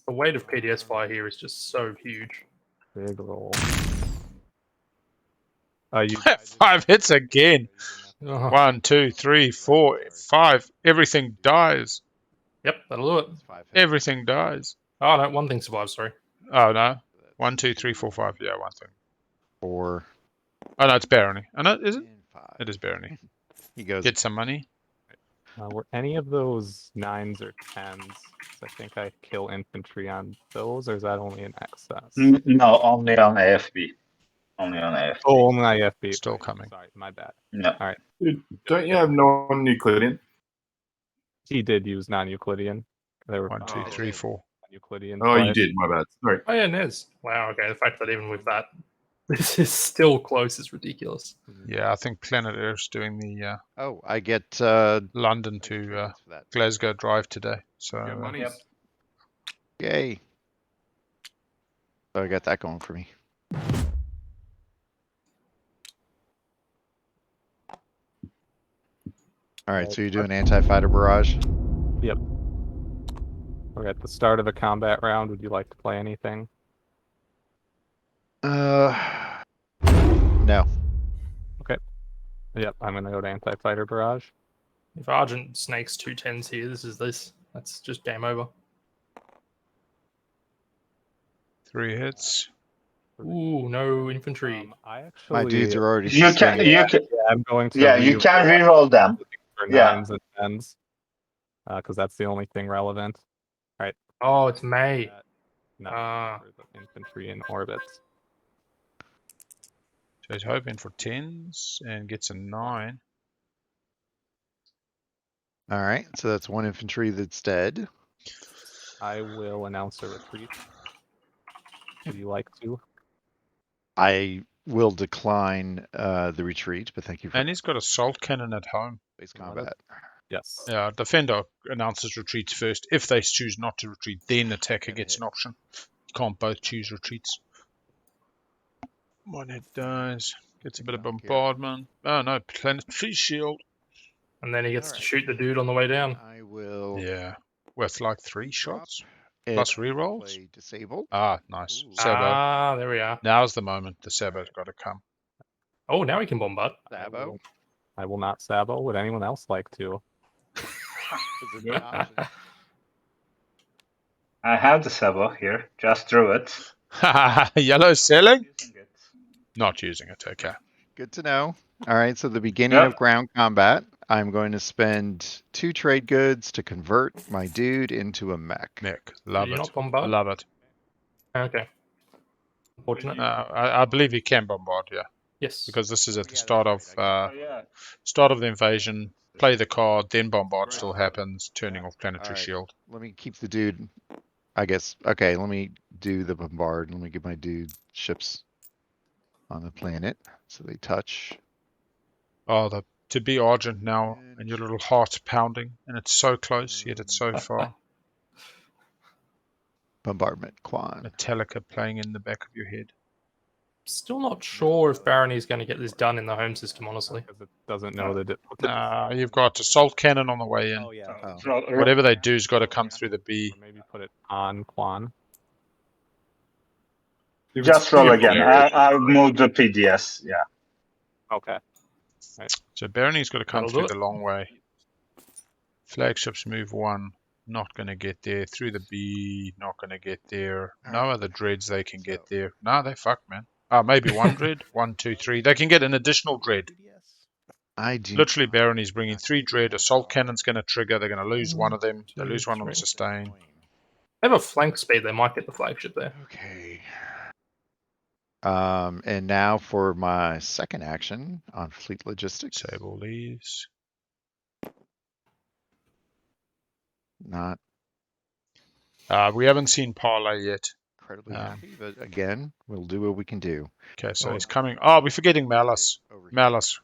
The weight of PDS fire here is just so huge. Big roll. 5 hits again. Oh. 1, 2, 3, 4, 5. Everything dies. Yep, that'll do it. Everything dies. Oh no, one thing survives, sorry. Oh no. 1, 2, 3, 4, 5. Yeah, one thing. 4. Oh no, it's Barony. Oh no, is it? And 5. It is Barony. He goes. Get some money. Were any of those 9s or 10s? I think I kill infantry on those, or is that only an excess? No, only on AFB. Only on AFB. Oh, only IFB. Still Right, coming. Sorry, my bad. No. All right. Dude, don't you have non-Euclidean? He did use non-Euclidean. There were 1, 2, 3, 4. Euclidean. Oh, you did. My bad. Sorry. Oh yeah, Nez. Wow. Okay. The fact that even with that, this is still close is ridiculous. Yeah, I think Planet Earth's doing the Oh, I get London to points for that. Glasgow drive today. So You got money? Yep. Yay. So I got that going for me. All right, so you're doing anti-fighter barrage? Yep. We're at the start of a combat round. Would you like to play anything? No. Yep, I'm gonna go to anti-fighter barrage. If Argent snakes 2 10s here, that's just game over. 3 hits. Ooh, no infantry. I actually, My dudes are already You can. suspended. You can. I'm going to. Yeah, you can reroll them. for Yeah. 9s and 10s, because that's the only thing relevant. All right. Oh, it's May. No, Ah. for the infantry in orbit. So he's hoping for 10s and gets a 9. All right, so that's 1 infantry that's dead. I will announce a retreat. Would you like to? I will decline the retreat, but thank you for And he's got a salt cannon at home. base combat. Yes. Yeah, defender announces retreats first. If they choose not to retreat, then attacker gets an option. You can't both choose retreats. 1 hit dies. Gets a bit of bombardment. Oh no, planetary shield. And then he gets to Alright. shoot the dude on the way down. I will Yeah. With like 3 drop shots. it, Plus rerolls. play disabled. Ah, nice. Ooh. Sabo. Ah, there we are. Now's the moment. The Sabo's got to come. Oh, now he can bombard. Sabo. I will not Sabo. Would anyone else like to? Is it an option? I have the Sabo here. Just drew it. Yellow selling? Using it. Not using it. Okay. Good to know. All right, so the beginning Yep. of ground combat, I'm going to spend 2 trade goods to convert my dude into a mech. Nick, love you it. not bombard? Love it. Okay. Unfortunate. I believe you can bombard, yeah, Yes. because this is at the Yeah, start of that's right, Oh yeah. start of the invasion. Play the card, then bombard still happens, turning off planetary Alright. shield. Let me keep the dude, I guess. Okay, let me do the bombard. Let me get my dude ships on the planet so they touch. Oh, to be Argent now, and your little heart's pounding, and it's so close, yet it's so far. Bombardment, Quan. Metallica playing in the back of your head. Still not sure if Barony's going to get this done in the home system, honestly. Because it doesn't know that it. You've got assault cannon on the way in. Oh yeah. Oh. Whatever they do has got to come through the B. Or maybe put it on Quan. Just roll again. I'll move the PDS. Yeah. Okay. So Barony's got to come That'll do through the long way. Flagships move 1. Not going to get there. Through the B. Not going to get there. No other dreads they can get there. No, they fucked, man. Maybe 1 dread. 1, 2, 3. They can get an additional dread. I do. Literally, Barony's bringing 3 dread. Assault cannon's going to trigger. They're going to lose 1 of them. They lose 1 on the sustain. They have a flank speed. They might get the flagship there. Okay. And now for my second action on fleet logistics. Sable leaves. Not We haven't seen Parlay yet. incredibly happy, but again, we'll do what we can do. Okay, so he's coming. Oh, we're forgetting Mallice. Over here. Malice.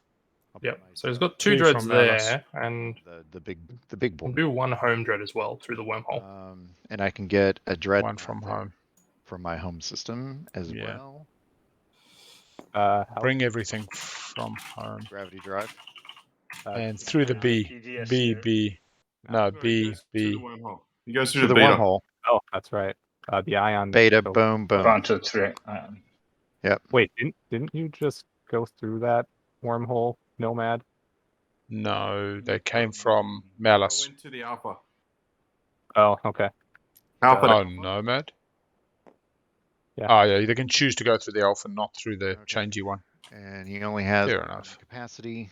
Yep. So he's got 2 Two dreads from Mallice. there, and The big boy. can do 1 home dread as well through the wormhole. And I can get a dread 1 from home. from my home system as Yeah. well. Bring everything from home. Gravity drive. And through the B. PDS B, here. B. No, B, B. He goes To through the the beta. wormhole. Oh, that's right. The ion. Beta, boom, boom. 1, 2, 3. Wait, didn't you just go through that wormhole, Nomad? No, they came from Mallice. Went to the alpha. Oh, okay. Alpha. Oh, Nomad? Yeah. Oh, yeah, they can choose to go through the alpha, not through the Okay. changey one. And he only has Fair one enough. capacity.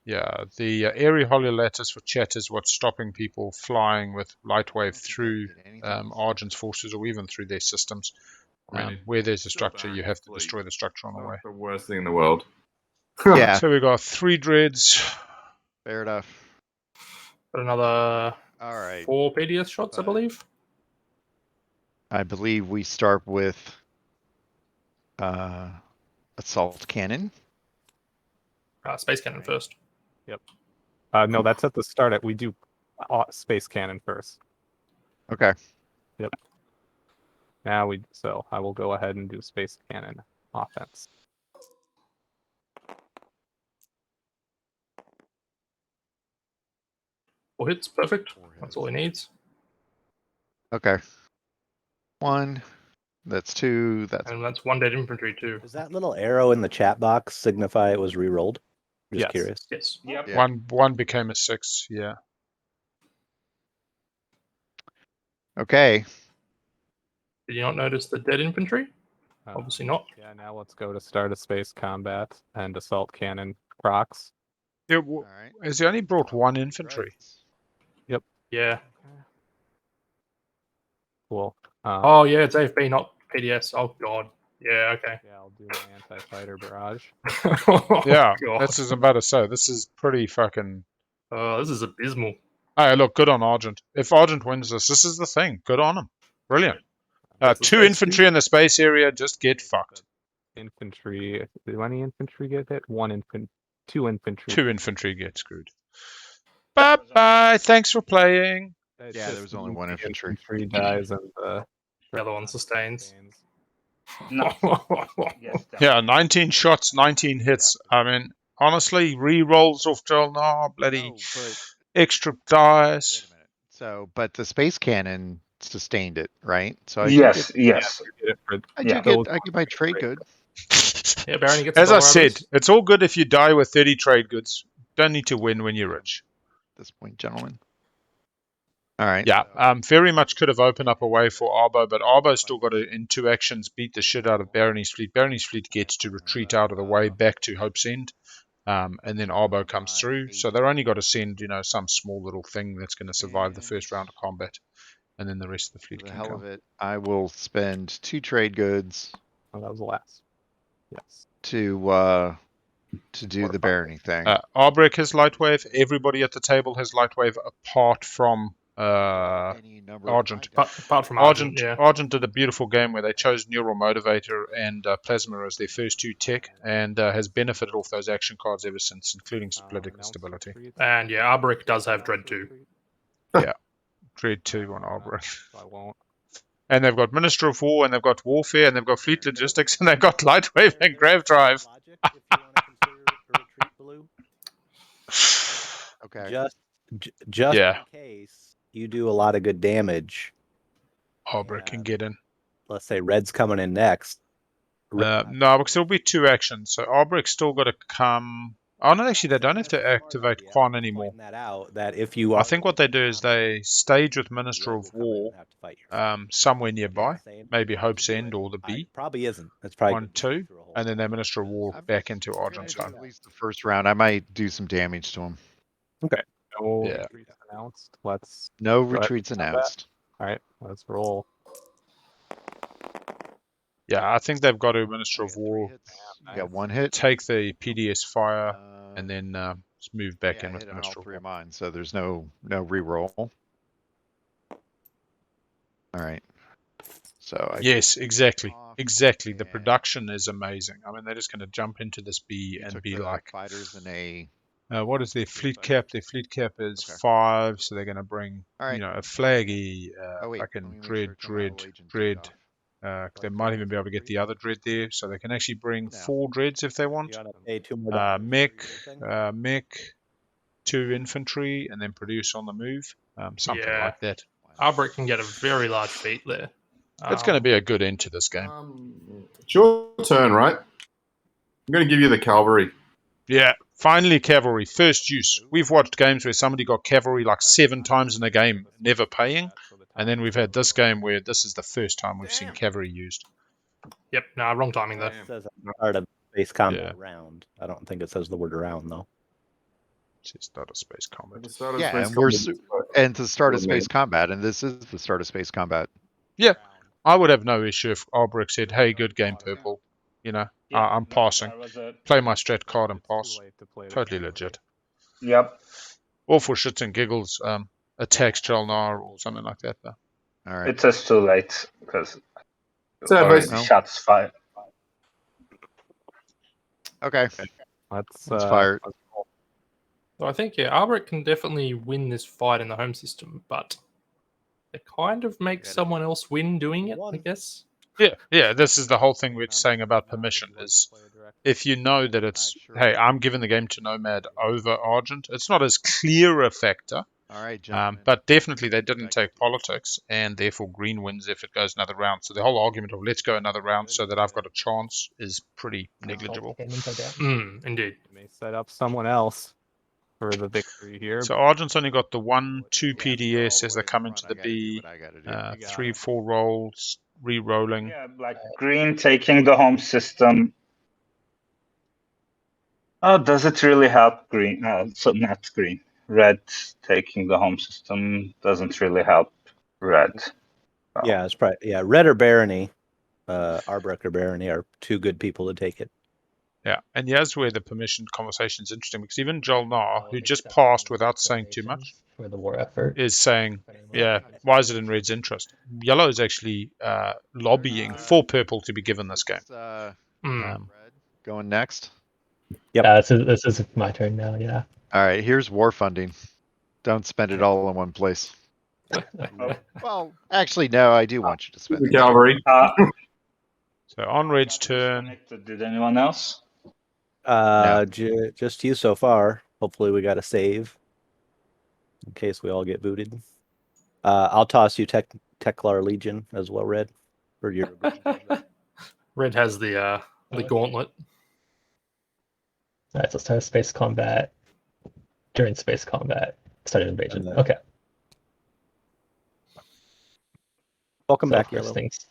Yeah, the area hololattice for chat is what's stopping people flying with light wave through Argent's forces or even through their systems. Where there's a structure, you have to destroy the structure on the way. The worst thing in the world. Yeah, So we got 3 dreads. fair enough. Got another All right. 4 PDS shots, I believe. I believe we start with assault cannon. Space cannon first. Yep. No, that's at the start. We do space cannon first. Okay. Yep. So I will go ahead and do space cannon offense. Four hits, perfect. That's all he needs. Okay. 1. That's 2. And that's 1 dead infantry too. Does that little arrow in the chat box signify it was re-rolled? Just Yes. curious. Yes. Yep. Yeah. One became a 6. Yeah. Okay. Did you not notice the dead infantry? Obviously not. Yeah, now let's go to start a space combat and assault cannon procs. Yeah. All right. Has he only brought 1 infantry? Yeah. Cool. Oh yeah, it's AFB, not PDS. Oh god. Yeah. Okay. Yeah, I'll do my anti-fighter barrage. Oh, Yeah, God. that's what I'm about to say. This is pretty fucking. Oh, this is abysmal. Hey, look, good on Argent. If Argent wins this is the thing. Good on him. Brilliant. That's the 2 space infantry in the space area, just get fucked. Infantry. Do any infantry get hit? 2 infantry. 2 infantry get screwed. Bye bye. Thanks for playing. It's Yeah, there just was only 1 infantry. Infantry dies and the other one sustains. No. Yes, Yeah, 19 shots, 19 hits. I mean, honestly, re-rolls off Jol-Nar, bloody No, but extra wait dice. a minute. So, but the space cannon sustained it, right? So I Yes, do yes. get my trade good. Yeah, Barony gets As I $1 said, bonus. it's all good if you die with 30 trade goods. Don't need to win when you're rich. At this point, gentlemen. All right. Yeah, very much could have opened up a way for Arbo, but Arbo's still got to, in 2 actions, beat the shit out of Barony's fleet. Barony's fleet gets to retreat out of the way back to Hope's End, and then Arbo comes through. So they're only got to send, some small little thing that's going to survive the first round of combat, and then the rest of the fleet For the can hell come. of it, I will spend 2 trade goods Oh, that was the last. Yes. to do the Barony thing. Arborec has light wave. Everybody at the table has light wave apart from Any number of Argent. Apart from Argent, yeah. Argent did a beautiful game where they chose Neural Motivator and Plasma as their first 2 tech, and has benefited off those action cards ever since, including political stability. And yeah, Arborec does have Dread 2. Yeah, Dread 2 on Arborec. I won't. And they've got Minister of War, and they've got Warfare, and they've got Fleet Logistics, and they've got Light Wave and Grav Drive. Okay. Just Yeah. in case you do a lot of good damage. Arborec can get in. Let's say Red's coming in next. No, because it'll be 2 actions. So Arbrec's still got to come. Oh no, actually they don't have to activate Quan anymore. That out, that if you I think what they do is they stage with Minister of War somewhere nearby, maybe Hope's End or the B. Probably isn't. That's probably 1, 2, and then they Minister of War back into Argent's home. At least the first round, I might do some damage to him. Okay. No Yeah. retreats announced. Let's No go ahead retreats and combat. announced. All right, let's roll. Yeah, I think they've got to Minister of War, You got 1 hit. take the PDS fire, and then just move back in I with hit on all Minister of 3 War. of mine, so there's no reroll. All right. So I Yes, exactly. off, Exactly. The and production is amazing. I mean, they're just going to jump into this B you and took be the like, fighters in a. what is their fleet cap? Their fleet cap is Okay. 5, so they're going to bring, All right. a flaggy, Oh wait, let fucking me make sure dread, I turn my whole agent dread. off. They might even be able to get the other dread there, so they can actually bring Now. 4 dreads if they want. You want to pay 2 more dollars Mech, 2 infantry, and then produce on the move. Something Yeah. like that. Arborec can get a very large feat there. It's going to be a good end to this game. It's your turn, right? I'm going to give you the cavalry. Yeah, finally cavalry, first use. We've watched games where somebody got cavalry like 7 times in a game, never paying. And then we've had this game where this is the first time we've seen cavalry used. Yep, nah, wrong timing though. It says start a base combat round. I don't think it says the word round though. To start a space combat. At the start of Yeah, space and we're combat, and to start a Well, space man. combat, and this is the start of space combat. Yeah, I would have no issue if Arborec said, "Hey, good game, purple. You know, I'm passing. Play my strat card and pass." Totally legit. Yep. Or for shits and giggles, attacks Jol-Nar or something like that. Though. All right. It's just too late because So already basically- shots fired. Okay. Let's fire. So I think Arborec can definitely win this fight in the home system, but it kind of makes someone else win doing it, I guess. Yeah. This is the whole thing we're saying about permission. Is if you know that it's, hey, I'm giving the game to Nomad over Argent. It's not as clear a factor. All right, gentlemen. But definitely they didn't take politics, and therefore green wins if it goes another round. So the whole argument of let's go another round so that I've got a chance is pretty negligible. Indeed. You may set up someone else for the victory here. So Argent's only got the 1-2 PDS as they come into the B, 3-4 rolls, re-rolling. Yeah, like green taking the home system. Oh, does it really help green? So not green. Red taking the home system doesn't really help red. Yeah, it's probably red or Barony, Arborec or Barony are two good people to take it. Yeah, and here's where the permission conversation is interesting, because even Jol-Nar, who just passed without saying too much, for the war effort, is saying, yeah, why is it in red's interest? Yellow is actually lobbying for purple to be given this game. Going next. Yep. This is my turn now. Yeah. All right. Here's war funding. Don't spend it all in one place. Well, actually, no. I do want you to spend The it. cavalry. So on red's turn. Did anyone else? Just you so far. Hopefully we got a save in case we all get booted. I'll toss you Teklar Legion as well, Red, for your. Red has the gauntlet. All right, so start space combat. During space combat, start invasion. And, Okay. Welcome So back, first Yellow. things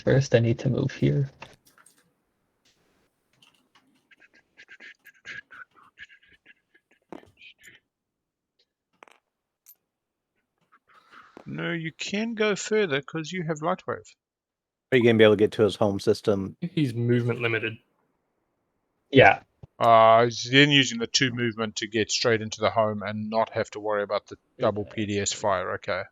first, I need to move here. No, you can go further because you have Lightwave. Are you going to be able to get to his home system? He's movement limited. Yeah. He's then using the 2 movement to get straight into the home and not have to worry about the double PDS fire. Okay.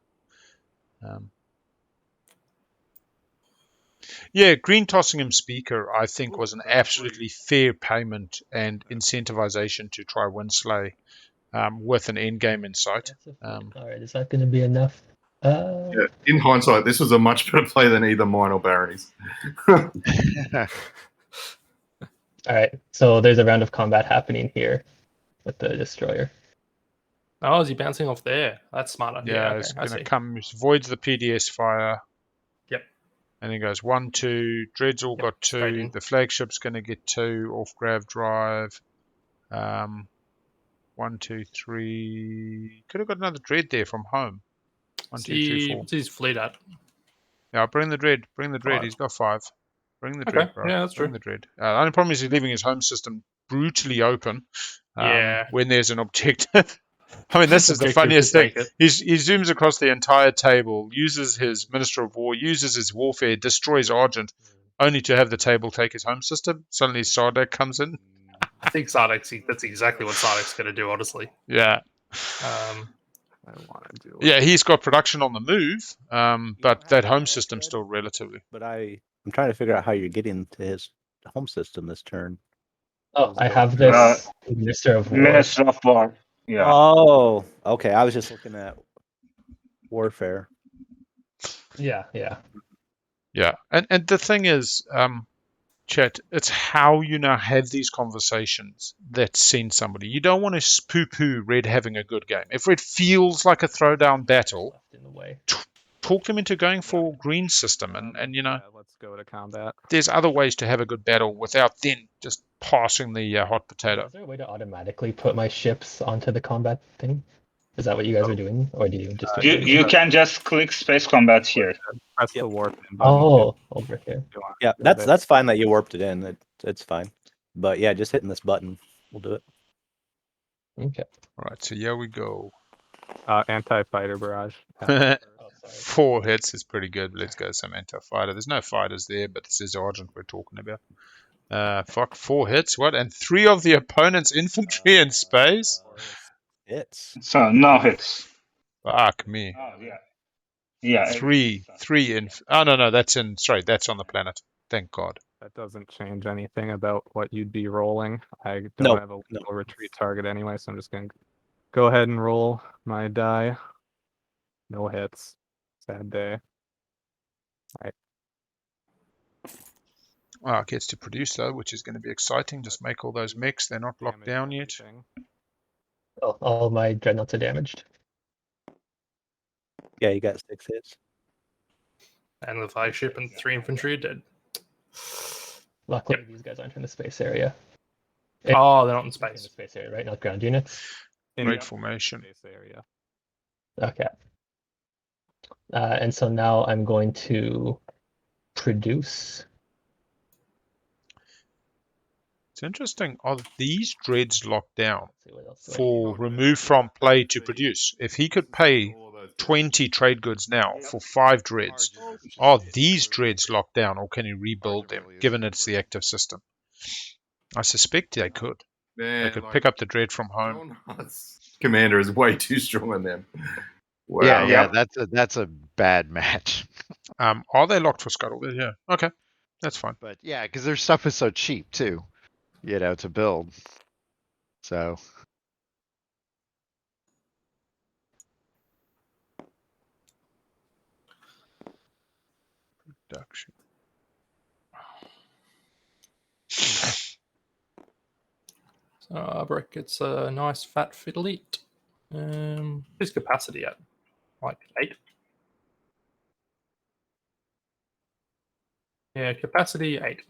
Yeah, green tossing him speaker, I think, was an absolutely fair payment and incentivization to try win Slay with an end game in sight. All right, is that going to be enough? Yeah, in hindsight, this was a much better play than either mine or Barony's. All right, so there's a round of combat happening here with the destroyer. Oh, is he bouncing off there? That's smarter. Yeah, okay, it's I going to see. come, voids the PDS fire. Yep. And then goes 1, 2. Dread's all got straight 2. in. The flagship's going to get 2 off grav drive. 1, 2, 3. Could have got another Dread there from home. 1, 2, 3, 4. What's his fleet at? Yeah, bring the Dread. Bring the Dread. 5. He's got 5. Bring the Okay, Dread, bro. yeah, that's Bring true. the Dread. The only problem is he's leaving his home system brutally open. Yeah. When there's an objective. I mean, this is the Objective funniest to thing. take it. He zooms across the entire table, uses his Minister of War, uses his warfare, destroys Argent, only to have the table take his home system. Suddenly Sardakk comes in. I think Sardakk, that's exactly what Sardakk's going to do, honestly. Yeah. I want to do. Yeah, he's got production on the move, but that home system's still relatively. But I'm trying to figure out how you're getting to his home system this turn. Oh, I have this Minister of War. Minister of War. Yeah. Oh, okay. I was just looking at warfare. Yeah. Yeah, and the thing is, chat, it's how you now have these conversations that send somebody. You don't want to poo-poo Red having a good game. If Red feels like a throwdown battle, In the way. talk them into going for green system, and you know, Let's go to combat. there's other ways to have a good battle without then just passing the hot potato. Is there a way to automatically put my ships onto the combat thing? Is that what you guys are doing, or do you just? You can just click space combat here. Press the warp. Oh, over here. Yeah, that's fine that you warped it in. it's fine. But yeah, just hitting this button will do it. Okay. All right, so here we go. Anti-fighter barrage. 4 hits is pretty good. Let's go some anti-fighter. There's no fighters there, but this is Argent we're talking about. Fuck, 4 hits. What? And 3 of the opponent's infantry in space? Hits. So no hits. Fuck me. Oh yeah. Yeah. 3 in. Oh no, that's in. Sorry, that's on the planet. Thank God. That doesn't change anything about what you'd be rolling. I don't No, have a lethal retreat target anyway, so I'm just going to go ahead and roll my die. No hits. Sad day. Alright. It gets to produce though, which is going to be exciting. Just make all those mechs. They're not locked down yet. Oh, all my dreadnoughts are damaged. Yeah, you got 6 hits. And the flagship and 3 infantry are dead. Luckily, these guys aren't in the space area. Oh, they're not in In space. the space area, right? Not ground units. Great formation. Area. Okay. And so now I'm going to produce. It's interesting. Are these dreads locked down Let's see what else do I for remove from play to produce? If he could pay 20 trade goods now for 5 dreads, are these dreads locked down, or can he rebuild them, given it's the active system? I suspect they could. Man, They could pick up the dread from home. Jol-Nar's commander is way too strong on them. Wow. Yeah, that's a bad match. Are they locked for Scuttle? Yeah. Okay. That's fine. But yeah, because their stuff is so cheap too, to build. So Production. So Arborec gets a nice fat fiddleite. His capacity at like 8. Yeah, capacity 8.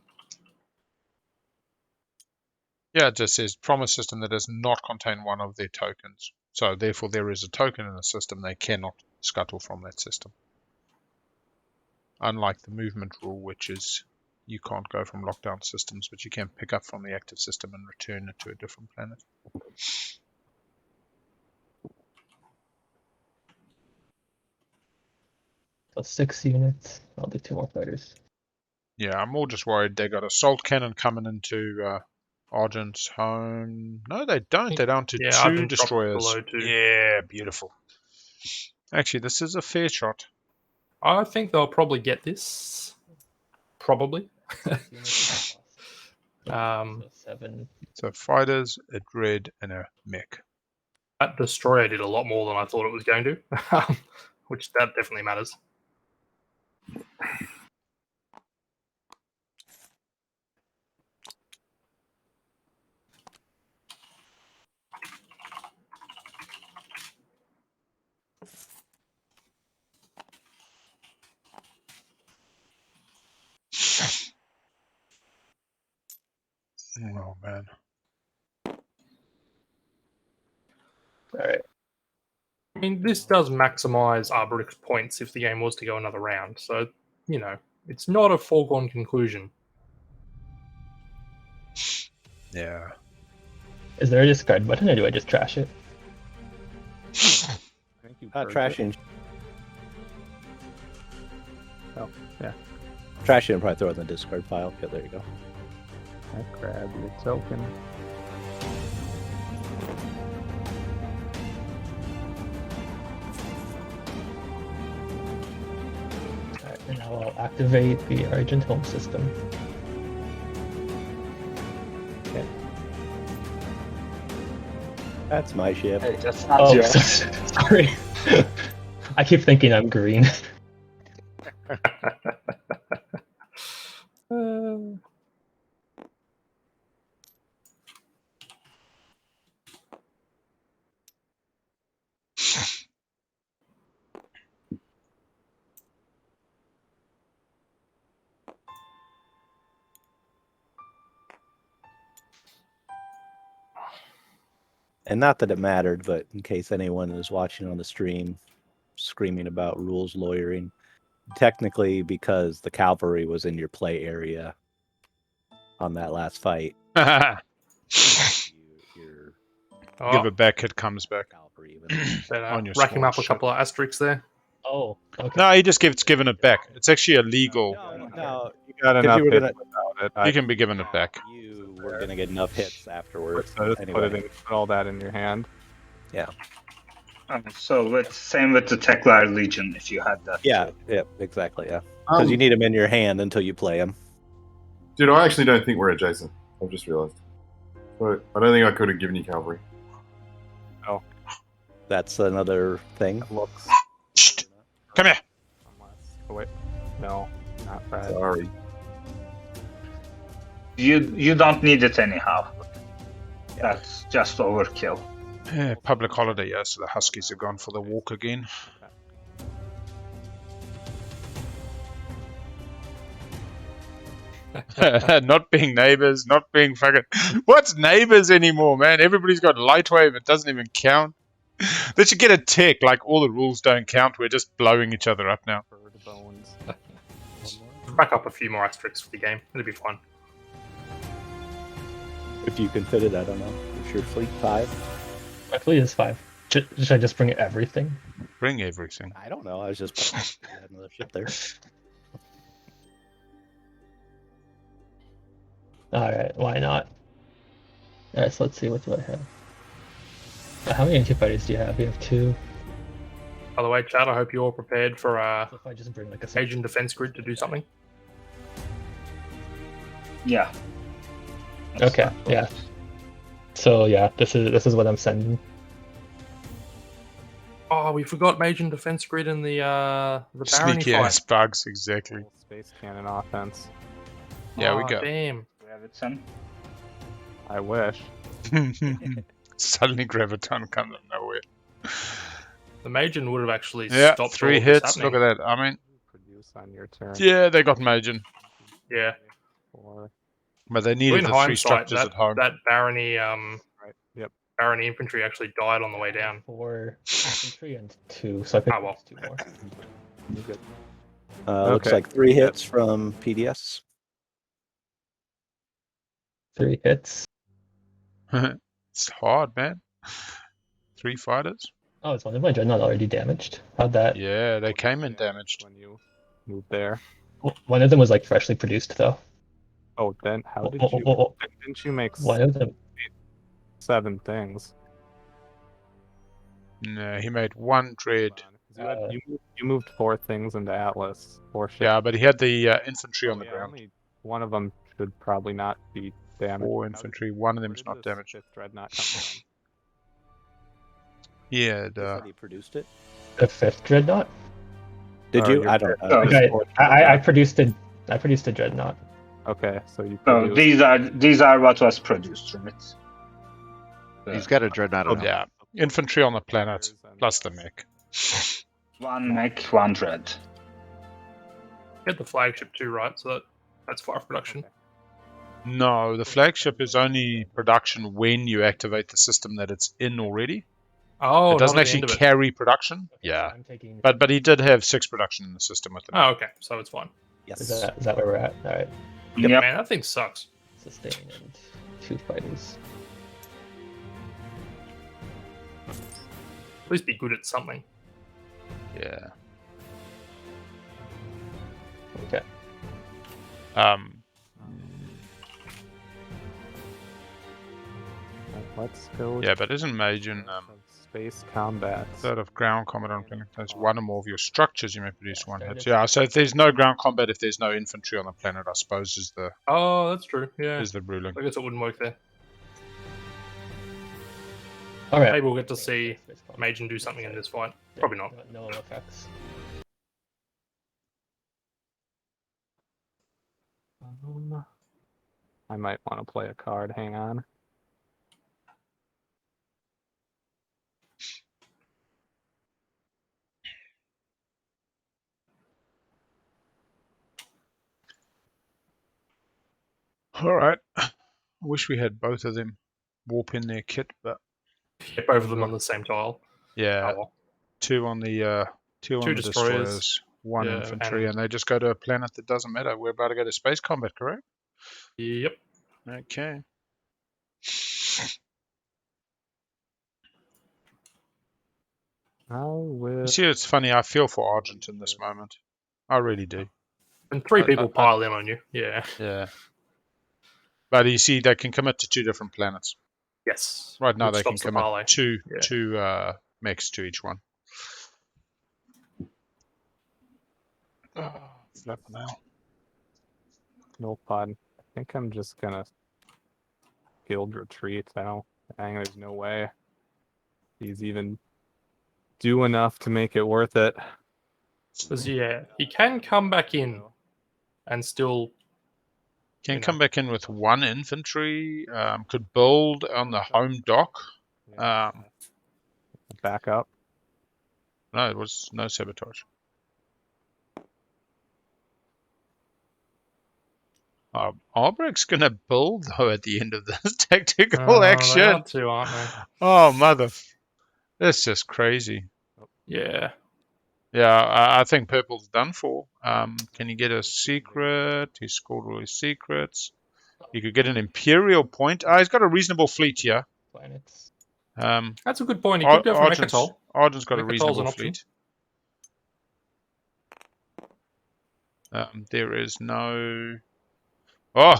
Yeah, it just says promise system that does not contain one of their tokens. So therefore there is a token in the system they cannot scuttle from that system. Unlike the movement rule, which is you can't go from lockdown systems, but you can pick up from the active system and return it to a different planet. So 6 units. I'll do 2 more fighters. Yeah, I'm more just worried they got assault cannon coming into Argent's home. No, they don't. They're down to Yeah, 2 Argent dropped destroyers. below 2. Yeah, beautiful. Actually, this is a fair shot. I think they'll probably get this. Probably. So 7. So fighters, a dread, and a mech. That destroyer did a lot more than I thought it was going to, which that definitely matters. Oh man. All right. I mean, this does maximize Arborec's points if the game was to go another round. So, it's not a foregone conclusion. Yeah. Is there a discard button, or do I just trash it? Trashing. Oh, yeah. Trashing and probably throw it in the discard pile. Yeah, there you go. I grab your token. Alright, and now I'll activate the Argent home system. Okay. That's my ship. Hey, that's not Oh, yours. sorry. I keep thinking I'm green. And not that it mattered, but in case anyone is watching on the stream screaming about rules lawyering, technically because the cavalry was in your play area, on that last fight. Your Give it back, it comes back. cavalry even. On your Rack him small up a ship. couple of asterisks there. Oh, okay. No, he just gives given it back. It's actually illegal. No, You got if enough you were hits gonna, without it. You can be given it back. you were gonna get enough hits afterwards. So just Anyway. put all that in your hand. Yeah. So same with the Teklar Legion if you had that. Yeah. Yeah. Exactly. Yeah. Because you need them in your hand until you play them. Dude, I actually don't think we're adjacent. I've just realised. So I don't think I could have given you cavalry. Oh, That's another thing. looks. Shh. Come here. Oh, wait, no, not Fred. Sorry. You don't need it anyhow. That's just overkill. Yeah, public holiday, yeah, so the Huskies are gone for the walk again. Not being neighbors, not being fucking... What's neighbors anymore, man? Everybody's got Lightwave, it doesn't even count. They should get a tick, like all the rules don't count, we're just blowing each other up now. Bird bones. Rack up a few more asterisks for the game. It'll be fun. If you can fit it, I don't know. Is your fleet 5? My fleet is 5. Should I just bring everything? Bring everything. I don't know. I was just I had another ship there. Alright, why not? Alright, so let's see, what do I have? How many anti-fighters do you have? You have 2. By the way, Chad, I hope you're all prepared for So if I just bring like a Asian defense grid to do something. Yeah. Okay, yeah. So yeah, this is what I'm sending. Oh, we forgot Major defense grid in the Barony Sneaky fight. ass bugs, exactly. Space cannon offense. Yeah, we Oh, go. Damn. We have it, son. I wish. Suddenly Graviton comes out of nowhere. The Major would have actually Yeah, stopped 3 all this hits, look happening. at that. I mean, Produce on your turn. yeah, they got Major, Yeah. 4. but they In needed the 3 hindsight, structures at home. that Barony Right. Yep. Barony infantry actually died on the way down. 4 infantry and 2, so I picked Oh, well. 2 more. You good. Looks Okay. like 3 hits from PDS. 3 hits. It's hard, man. 3 fighters. Oh, it's one of my dreadnought already damaged. How'd that? Yeah, they came in damaged. When you moved there. One of them was like freshly produced though. Oh, then how did you? Didn't you make One of them. 7 things? No, he made 1 dread. You moved 4 things into Atlas. 4 ships. Yeah, but he had the infantry on the Yeah, ground. only one of them should probably not be damaged. 4 How did- infantry, 1 of where them's did not this damaged. 5th dreadnought come from? Yeah, You said he produced it. The 5th dreadnought. Did Oh, you? you're I don't know. Oh, Okay, I produced a dreadnought. Okay, so you. So produced- these are what was produced, right? He's got a dreadnought. Oh, at home. yeah. Infantry on the planet, plus the mech. 1 mech, 1 dread. Get the flagship too, right? So that's 5 production. Okay. No, the flagship is only production when you activate the system that it's in already. Oh, It doesn't not at the actually end of it. carry production. Okay, Yeah, I'm taking. but he did have 6 production in the system with the mech. Oh, okay. So it's fine. Yes. Is that where we're at? All right. Yep. Man, that thing sucks. Sustain and 2 fighters. At least be good at something. Yeah. Okay. Let's go. Yeah, but isn't Major Space combat. third of ground combat on planet has 1 or more of your structures, you may produce 1 hit. Yeah, so if there's no ground combat, if there's no infantry on the planet, I suppose is the Oh, that's true. Yeah. ruling. I guess it wouldn't work there. All right. Maybe we'll get to see Major do something in this fight. Probably not. No effects. I might want to play a card. Hang on. All right. I wish we had both of them warp in their kit, but Get both of them on the same tile. yeah, Oh, well. 2 on the 2 on the destroyers, 1 yeah, infantry, and- and they just go to a planet that doesn't matter. We're about to go to space combat, correct? Yep. Okay. You see, it's funny. I feel for Argent in this moment. I really do. And three people pile in on you. Yeah. Yeah. But you see, they can commit to 2 different planets. Yes. Right now, Which they can stops the commit parlay. two Yeah. mechs to each one. Oh, flipping hell. No pod. I think I'm just gonna guild retreat now. I think there's no way he's even do enough to make it worth it. Because yeah, he can come back in and still Can come back in with 1 infantry. Could build on the home dock. Back up. No, it was no sabotage. Arbrec's going to build, though, at the end of this tactical action. They are too, aren't they? Oh, mother. That's just crazy. Yeah. Yeah, I think Purple's done for. Can you get a secret? He scored all his secrets. You could get an Imperial point. He's got a reasonable fleet here. Planets. That's a good point. He could go for Mechatol. Argent's got a Mechatol's reasonable an option. fleet. There is no... Oh,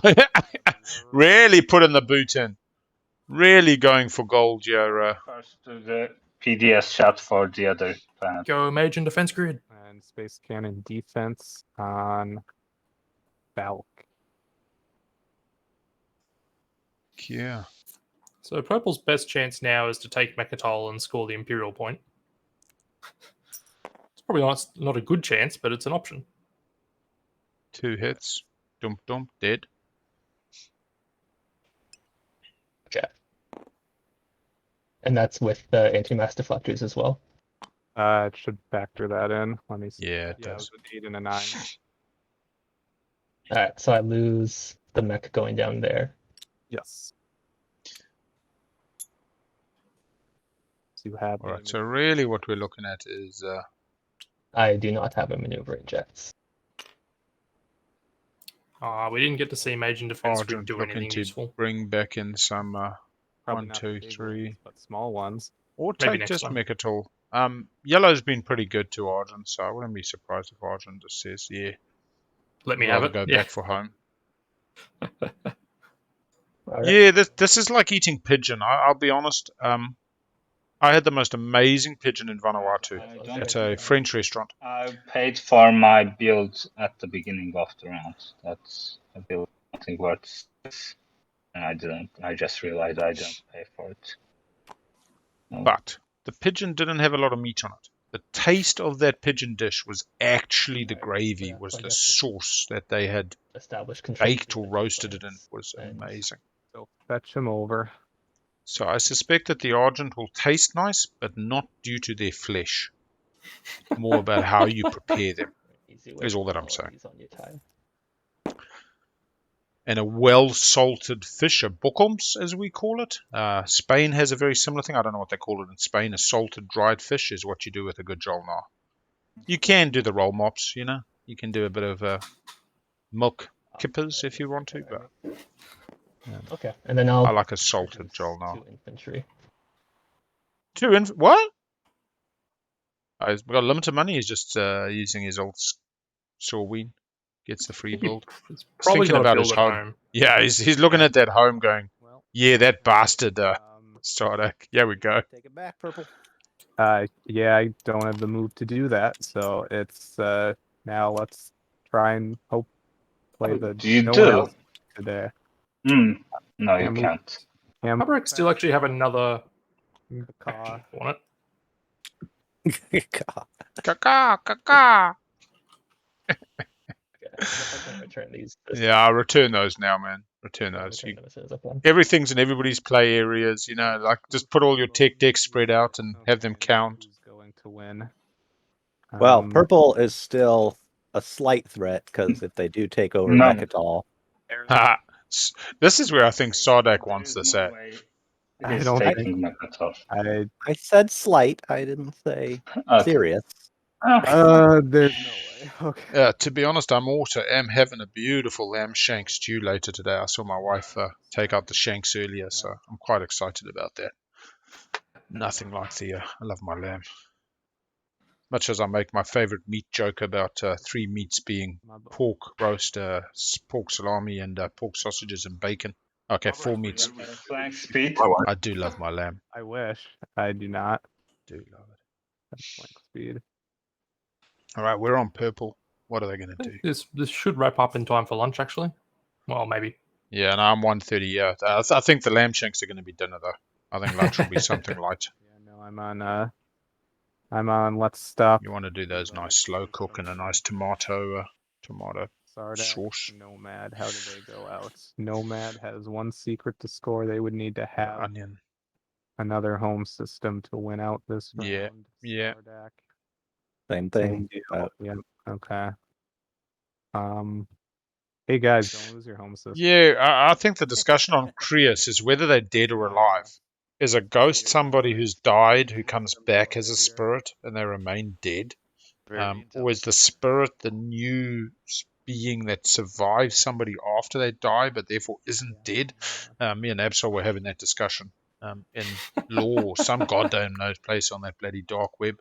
really putting the boot in. Really going for gold here. First to the PDS shot for the other planet. Go Mage and Defense Grid. And Space Cannon defense on Valk. Yeah. So Purple's best chance now is to take Mechatol and score the Imperial point. It's probably not a good chance, but it's an option. 2 hits. Dump, dump, dead. Okay. And that's with the anti-mass deflectors as well. It should factor that in. Let me see. Yeah, it does. It was an 8 and a 9. Alright, so I lose the mech going down there. Yes. So you have. All right. So really, what we're looking at is. I do not have a maneuvering jets. We didn't get to see Mage and Defense Grid Argent do looking anything to useful. bring back in some Probably 1, not 2, big 3, ones, but small ones. or Maybe take next just one. Mechatol. Yellow's been pretty good to Argent, so I wouldn't be surprised if Argent just says, "Yeah, Let me rather have it." go Yeah. back for home." Right. Yeah, this is like eating pigeon. I'll be honest. I had the most amazing pigeon in Vanuatu at a French restaurant. I paid for my build at the beginning of the round. That's a build I think worth. And I didn't. I just realized I didn't pay for it. No. But the pigeon didn't have a lot of meat on it. The taste of that pigeon dish was actually the gravy, Yeah, was so I the guess sauce that they had Established control. baked or roasted it in was And- amazing. So fetch him over. So I suspect that the Argent will taste nice, but not due to their flesh. More about how you prepare them. Easy way Is all to that I'm put saying. these on your time. And a well-salted fish, a bookums, as we call it. Spain has a very similar thing. I don't know what they call it in Spain. A salted dried fish is what you do with a good Jol-Nar. You can do the roll mops, you know. You can do a bit of milk kippers if you want to, but Okay, and then I'll I like a salted produce Jol-Nar. 2 infantry. What? He's got limited money. He's just using his old Sorween. Gets the free build. He's probably Thinking got about a his build at home. home. Yeah, he's looking at that home going, Well, yeah, that bastard Sardakk. Here we go. Take it back, Purple. yeah, I don't have the move to do that, so it's now let's try and play the You no do? one else today. No, you Cam- can't. Cam- Arborec still actually have another Caw. action on it. Caca. Okay, I guess I can return these. Yeah, I'll return those now, man. Return those. Return them as soon as I can. Everything's in everybody's play areas, you know, like just put all your tech decks spread out and have them Okay, count. Who's going to win? Well, Purple is still a slight threat because if they do take over No. Mechatol, This is where I think Sardakk wants this at. I He's don't taking Mechatol. I said slight. I didn't say Okay. serious. There's no way. Okay. To be honest, I'm having a beautiful lamb shank stew later today. I saw my wife take out the shanks earlier, so I'm quite excited about that. Nothing like I love my lamb. Much as I make my favorite meat joke about 3 meats being pork roast, pork salami, and pork sausages and bacon. Okay, 4 meats. Thanks, Pete. I do love my lamb. I wish. I do not. Do love it. That's flank speed. All right, we're on purple. What are they going to do? This should wrap up in time for lunch, actually. Well, maybe. Yeah, no, I'm 1:30. Yeah, I think the lamb shanks are going to be dinner though. I think lunch will be something light. Yeah, no, I'm on. Let's stop. You want to do those nice slow cook and a nice tomato Sardakk, sauce. Nomad. How did they go out? Nomad has 1 secret to score. They would need to have Onion. another home system to win out this round. Yeah. Sardakk. Same thing. Yeah. Okay. Hey guys, don't lose your home system. Yeah, I think the discussion on Krios is whether they're dead or alive. Is a ghost somebody who's died who comes back as a spirit and they remain dead? Or is the spirit the new being that survives somebody after they die but therefore isn't dead? Me and Absol were having that discussion in lore, some goddamn knows place on that bloody dark web.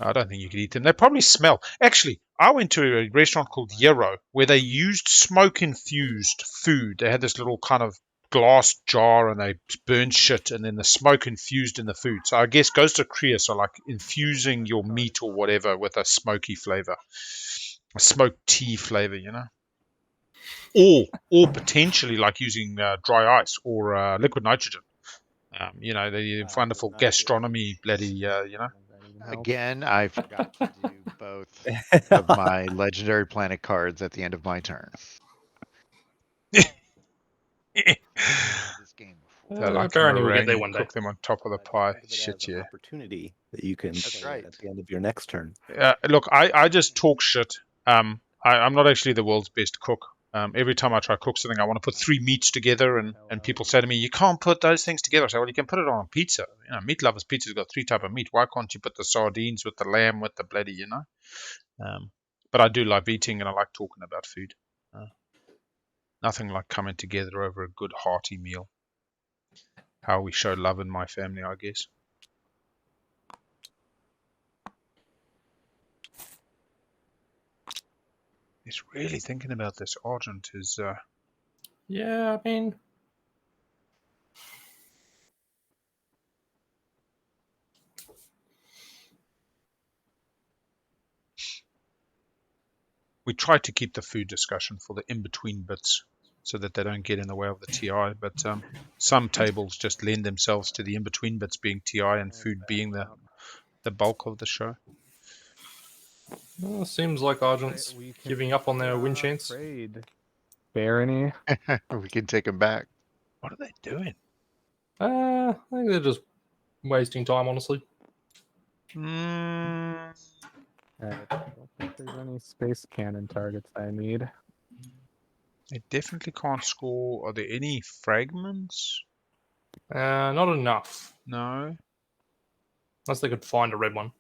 I don't think you could eat them. They probably smell. Actually, I went to a restaurant called Yarrow where they used smoke-infused food. They had this little kind of glass jar and they burned shit and then the smoke infused in the food. So I guess Ghost of Krios are like infusing your meat or whatever with a smoky flavor. A smoked tea flavor, you know? Or potentially like using dry ice or liquid nitrogen. You know, the wonderful gastronomy bloody, you know? Again, I forgot to do both of my legendary planet cards at the end of my turn. This game before. Like Barony will get there one day. Cook them on top of the pie. Shit, An yeah. opportunity that you can That's play right. at the end of your next turn. Look, I just talk shit. I'm not actually the world's best cook. Every time I try to cook something, I want to put 3 meats together, and people say to me, "You can't put those things together." I say, "Well, you can put it on a pizza. You know, Meat Lovers Pizza's got 3 types of meat. Why can't you put the sardines with the lamb with the bloody, you know?" But I do love eating, and I like talking about food. Nothing like coming together over a good hearty meal. How we show love in my family, I guess. He's really thinking about this. Argent is. Yeah, I mean. We try to keep the food discussion for the in-between bits so that they don't get in the way of the TI, but some tables just lend themselves to the in-between bits being TI and food being the bulk of the show. Well, seems like Argent's giving up on their win chance. Barony. We can take them back. What are they doing? I think they're just wasting time, honestly. I don't think there's any space cannon targets I need. They definitely can't score. Are there any fragments? Not enough. No. Unless they could find a red one.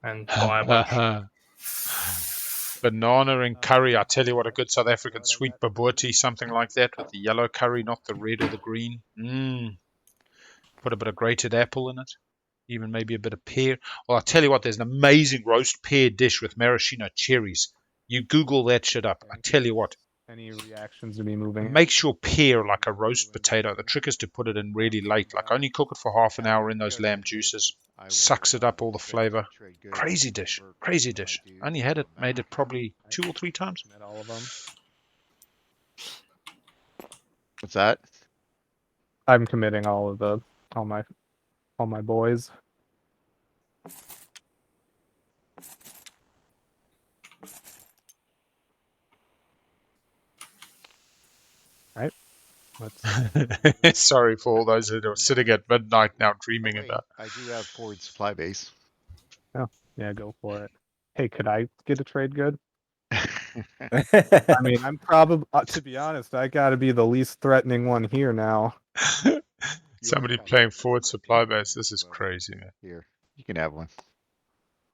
And buy a bunch. Banana and curry. I tell you what, a good South African sweet bobotie, something like that, with the yellow curry, not the red or the green. Put a bit of grated apple in it. Even maybe a bit of pear. Well, I'll tell you what, there's an amazing roast pear dish with maraschino cherries. You Google that shit up. I tell you what. Any reactions to me moving? Makes your pear like a roast potato. The trick is to put it in really late. Like only cook it for half an hour in those lamb juices. Sucks it up, all the flavor. Crazy dish. Crazy dish. Only made it probably 2 or 3 times. Met all of them. What's that? I'm committing all my boys. Right. Sorry for all those that are sitting at midnight now dreaming about. I do have forward supply base. Oh, yeah, go for it. Hey, could I get a trade good? I mean, I'm probably, to be honest, I got to be the least threatening one here now. Somebody kind of playing like this, forward but supply you can base. have This is one. crazy, man. Here, you can have one.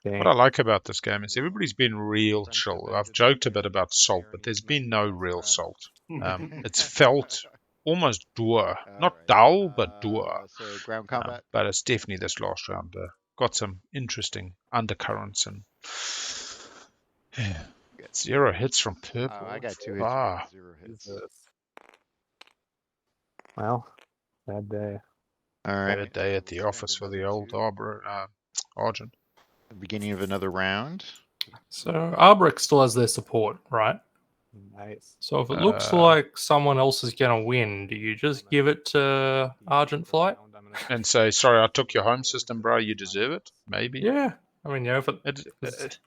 What I like about this game is everybody's been real chill. I've joked a bit about salt, but there's been no real salt. It's felt almost dour. Not Alright, dull, but dour. So ground combat. But it's definitely this last round. Got some interesting undercurrents and yeah. 0 hits from purple. Oh, I got 2 hits Ah, from 0 hits. Well, bad day. All right. bad day at the office for the old Argent. The beginning of another round. So Arborec still has their support, right? Nice. So if it looks like someone else is going to win, do you just give it to Argent Flight? And say, sorry, I took your home system, bro. You deserve it. Maybe. Yeah. I mean, if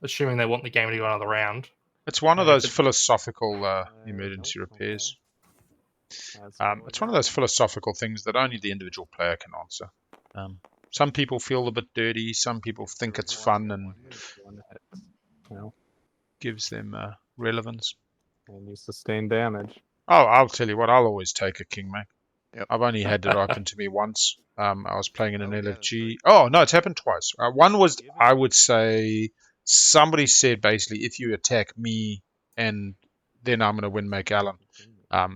assuming they want the game to go another round. It's one of those philosophical emergency repairs. It's one of those philosophical things that only the individual player can answer. Some people feel a bit dirty. Some people think it's fun and gives them relevance. And you sustain damage. Oh, I'll tell you what. I'll always take a king, mate. Yep. I've only had it happen to me once. I was playing in an LFG. Oh, no, it's happened twice. One was, I would say, somebody said basically, if you attack me, and then I'm going to win Make Allen.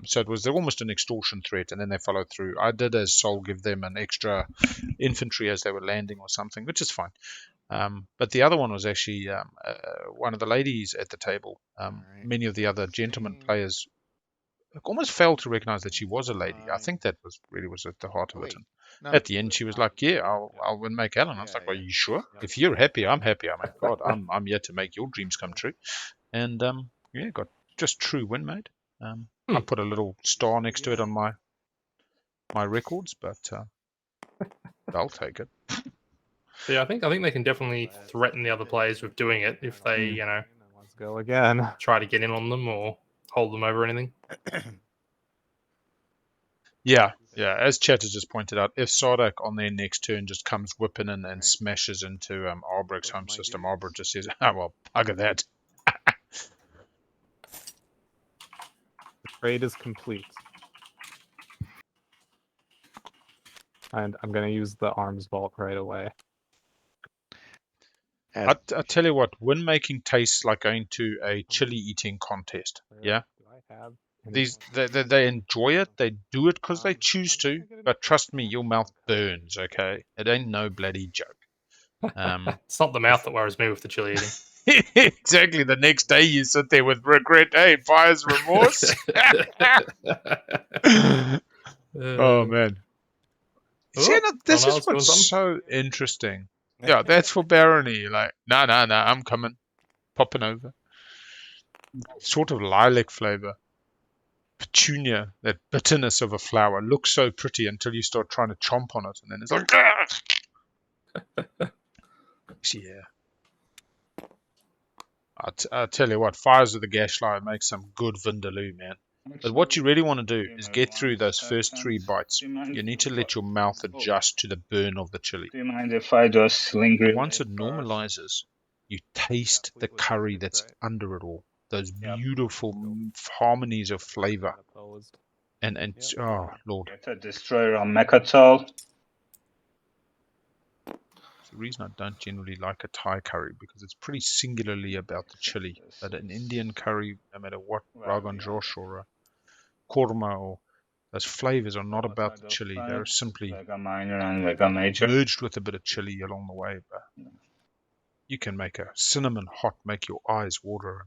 So it was almost an extortion threat, and then they followed through. I did as Sol give them an extra infantry as they were landing or something, which is fine. But the other one was actually one of the ladies at the table. Many of the other gentlemen players almost failed to recognize that she was a lady. I think that was at the heart of it. And at the end, she was like, "Yeah, I'll win Make Allen." I was like, "Are you sure? If you're happy, I'm happy. I mean, God, I'm here to make your dreams come true." And yeah, got just true win, mate. I put a little star next to it on my records, but I'll take it. Yeah, I think they can definitely threaten the other players with doing it if they, Let's go again. Try to get in on them or hold them over anything. Yeah. As Chat has just pointed out, if Sardakk on their next turn just comes whipping in and smashes into Arborec's home system, Arborec just says, "Oh well, bugger that." The trade is complete. And I'm going to use the arms vault right away. I tell you what, win making tastes like going to a chili eating contest. Yeah, they enjoy it. They do it because they choose to. But trust me, your mouth burns. Okay, it ain't no bloody joke. It's not the mouth that worries me with the chili eating. Exactly. The next day you sit there with regret. Hey, buyer's remorse. Oh man. See, this is what's so interesting. Yeah, that's for Barony. Like, no, I'm coming. Popping over. Sort of lilac flavor. Petunia, that bitterness of a flower, looks so pretty until you start trying to chomp on it, and then it's like, yeah. I'll tell you what, Fires of the Gashlight makes some good vindaloo, man. But what you really want to do is get through those first 3 bites. You need to let your mouth adjust to the burn of the chili. Do you mind if I just linger? Once it normalizes, you taste the curry that's under it all. Those beautiful harmonies of flavor. And oh, Lord. Get a destroyer on Mechatol. It's the reason I don't generally like a Thai curry, because it's pretty singularly about the chili. But an Indian curry, no matter what, Rogan Josh or korma, or those flavors are not about the chili. They're simply Vega Minor and Vega Major. merged with a bit of chili along the way. But you can make a cinnamon hot, make your eyes water,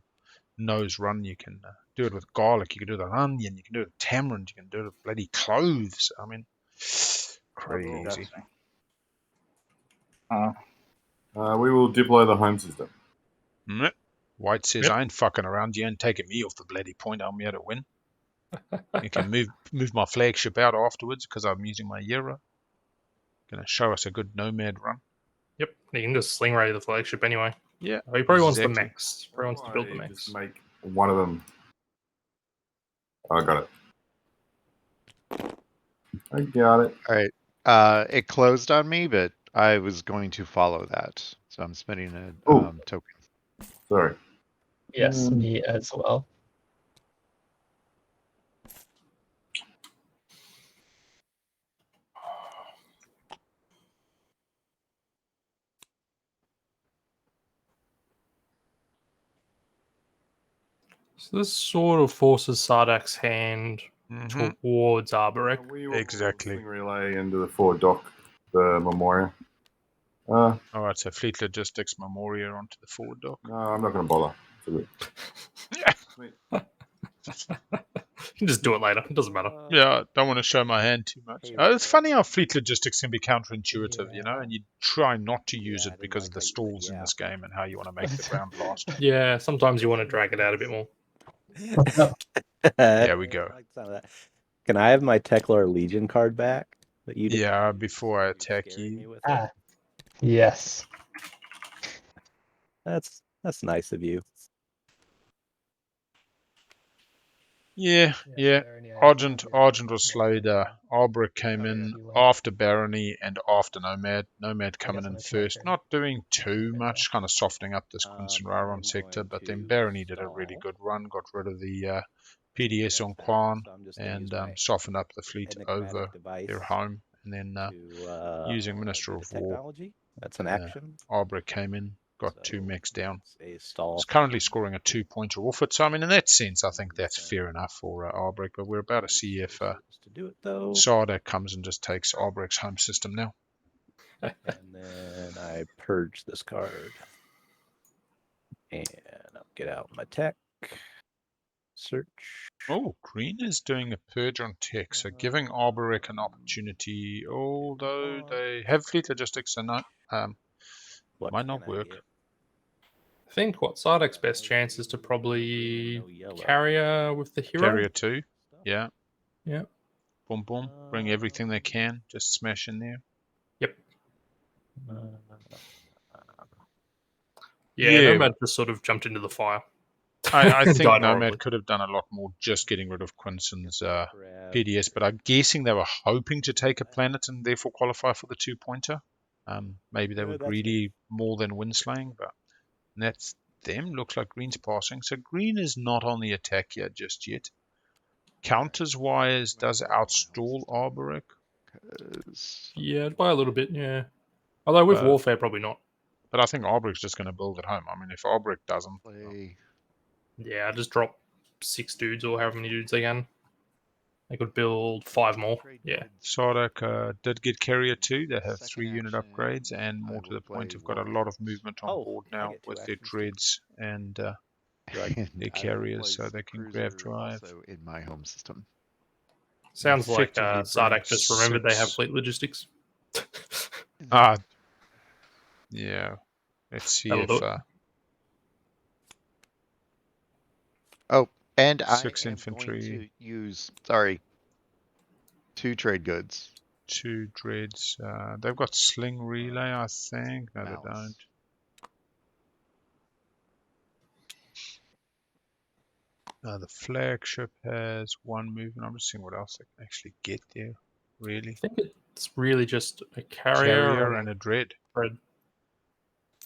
nose run. You can do it with garlic. You can do it with onion. You can do it with tamarind. You can do it with bloody cloves. I mean, crazy. We will deploy the home system. White says, I ain't fucking around. You ain't taking me off the bloody point. I'm here to win. You can move my flagship out afterwards because I'm using my Vuil'raith. Going to show us a good Nomad run. Yep, you can just sling ray the flagship anyway. Yeah, he probably wants the mechs. Probably wants to build the mechs. Just make one of them. I got it. I got it. All right. It closed on me, but I was going to follow that, so I'm spending a token. Sorry. Yes, me as well. So this sort of forces Sardakk's hand towards Arborec. We will Exactly. Sling relay into the forward dock, the Memoria. All right, so Fleet Logistics Memoria onto the forward dock. No, I'm not going to bother. You can just do it later. It doesn't matter. Yeah, don't want to show my hand too much. It's funny how Fleet Logistics can be counterintuitive, you know, and you try not to use it because of the stalls in this game and how you want to make the round last. Yeah, sometimes you want to drag it out a bit more. There we go. Can I have my Teklar Legion card back? That you Yeah, before I attack you. Yes. That's nice of you. Yeah. Argent was slowed. Arborec came in after Barony and after Nomad. Nomad coming in first, not doing too much, kind of softening up this Quincy sector, but then Barony did a really good run, got rid of the PDS on Quan and softened up the fleet over their home, and then using Minister of War. That's an action. Arborec came in, got 2 mechs down. It's currently scoring a 2-pointer off it. So, I mean, in that sense, I think that's fair enough for Arborec. But we're about to see if Sardakk comes and just takes Arbrec's home system now. And then I purge this card. And I'll get out my tech. Search. Oh, green is doing a purge on tech, so giving Arborec an opportunity, although they have fleet logistics, so no, might not work. I think what Sardakk's best chance is to probably carrier with the hero. Carrier 2, yeah. Yeah. Boom, boom. Bring everything they can. Just smash in there. Yep. Yeah, Nomad just sort of jumped into the fire. I think Nomad could have done a lot more just getting rid of Quinson's PDS, but I'm guessing they were hoping to take a planet and therefore qualify for the 2-pointer. Maybe they were greedy more than winslaying, but that's them. Looks like green's passing. So green is not on the attack here just yet. Counters-wise, does outstall Arborec? Yeah, by a little bit, yeah. Although with Warfare, probably not. But I think Arborec's just going to build at home. I mean, if Arborec doesn't... Yeah, just drop 6 dudes or however many dudes they can. They could build 5 more. Yeah. Sardakk did get carrier 2. They have 3 unit upgrades, and more to the point, have got a lot of movement on board now with their dreads and their carriers, so they can grab drive. Also in my home system. Sounds like Sardakk just remembered they have fleet logistics. Yeah. Let's see That'll if... And 6 I am infantry. going to use, 2 trade goods. 2 dreads. They've got sling relay, I think. No, they don't. The flagship has 1 movement. I'm just seeing what else they can actually get there. Really? I think it's really just a carrier and a dread.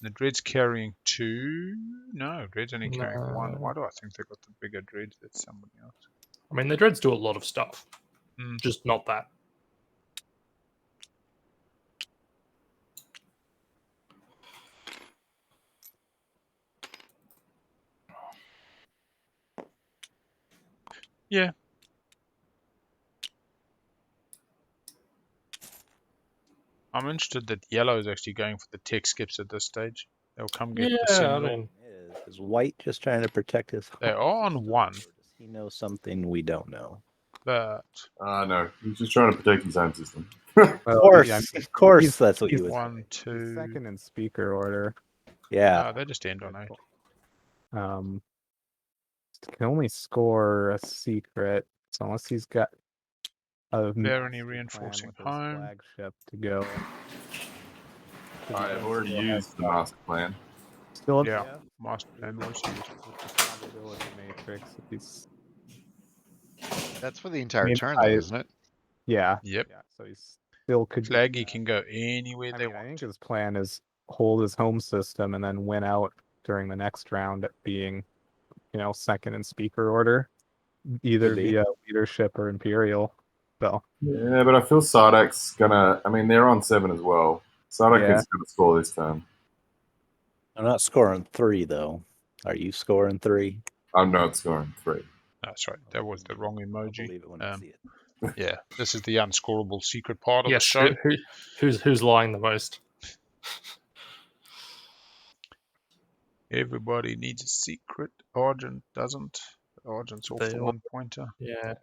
The dread's carrying 2. No, dread's only carrying 1. Why do I think they've got the bigger dreads? That's somebody else. I mean, the dreads do a lot of stuff. Just not that. Yeah. I'm interested that yellow is actually going for the tech skips at this stage. They'll come get the signal. Is white just trying to protect his home? They are on 1. Does he know something we don't know? But no, he's just trying to protect his own system. Of course, that's what he was. 1, 2. Second in speaker order. Yeah. They just end on 8. Can only score a secret, so unless he's got a Barony reinforcing home. Flagship to go. I have already used the master plan. Still, master plan was used. Probability matrix. That's for the entire turn, though, isn't it? Yeah. Yep. Yeah, so he's still could. Flaggy can go anywhere they want. I think his plan is hold his home system and then win out during the next round at being, second in speaker order, either via leadership or Imperial. So. Yeah, but I feel Sardakk's gonna. I mean, they're on 7 as well. Sardakk is gonna score this turn. I'm not scoring 3 though. Are you scoring 3? I'm not scoring 3. That's right. That was the wrong I'll emoji. believe it when I see it. Yeah, this is the unscorable secret part of the Yes, show. who's lying the most? Everybody needs a secret. Argent doesn't. Argent's off They the all- one pointer. Yeah.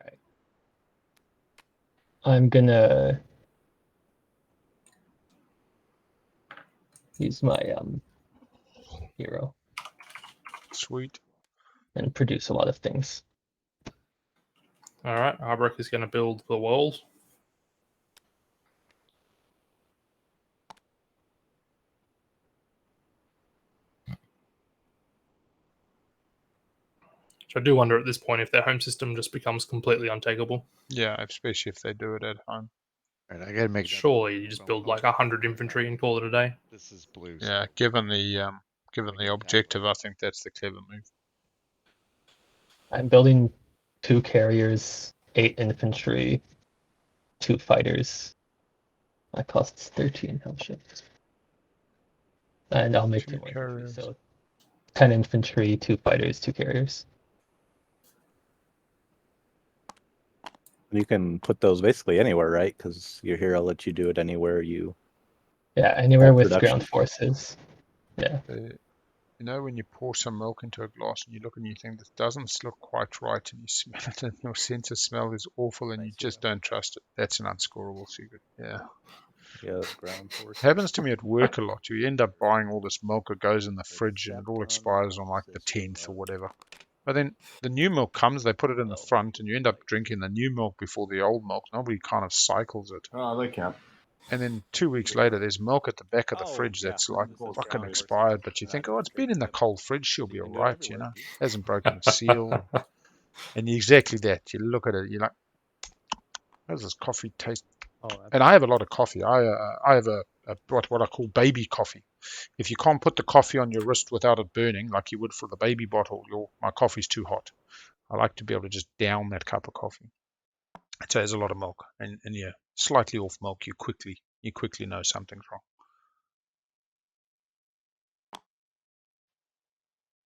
I'm gonna use my hero Sweet. and produce a lot of things. All right. Arborec is going to build the walls. Which I do wonder at this point if their home system just becomes completely untakeable. Yeah, especially if they do it at home. All right, I gotta make. Surely you just build like 100 infantry and call it a day. This is blue. Yeah, given the objective, I think that's the clever move. I'm building 2 carriers, 8 infantry, 2 fighters. That costs 13 hell ships. And I'll make 2 2 more infantry, carriers. so 10 infantry, 2 fighters, 2 carriers. You can put those basically anywhere, right? Because your hero lets you do it anywhere you. Yeah, anywhere with production. ground forces. Yeah. You know, when you pour some milk into a glass and you look and you think this doesn't look quite right, and you smell it, and your sense of smell is awful, and you just don't trust it. That's an unscorable secret. Yeah. Yeah, ground force. Happens to me at work a lot. You end up buying all this milk, it goes in the fridge, and it all expires on like the 10th or whatever. But then the new milk comes, they put it in the front, and you end up drinking the new milk before the old milk. Nobody kind of cycles it. Oh, they count. And then 2 weeks later, there's milk at the back of the fridge that's like fucking expired. But you think, oh, it's been in the cold fridge. She'll be all right, you know. Hasn't broken a seal. And exactly that. You look at it, you're like, how does this coffee taste? And I have a lot of coffee. I have a what I call baby coffee. If you can't put the coffee on your wrist without it burning, like you would for the baby bottle, my coffee's too hot. I like to be able to just down that cup of coffee. So there's a lot of milk, and yeah, slightly off milk, you quickly know something's wrong.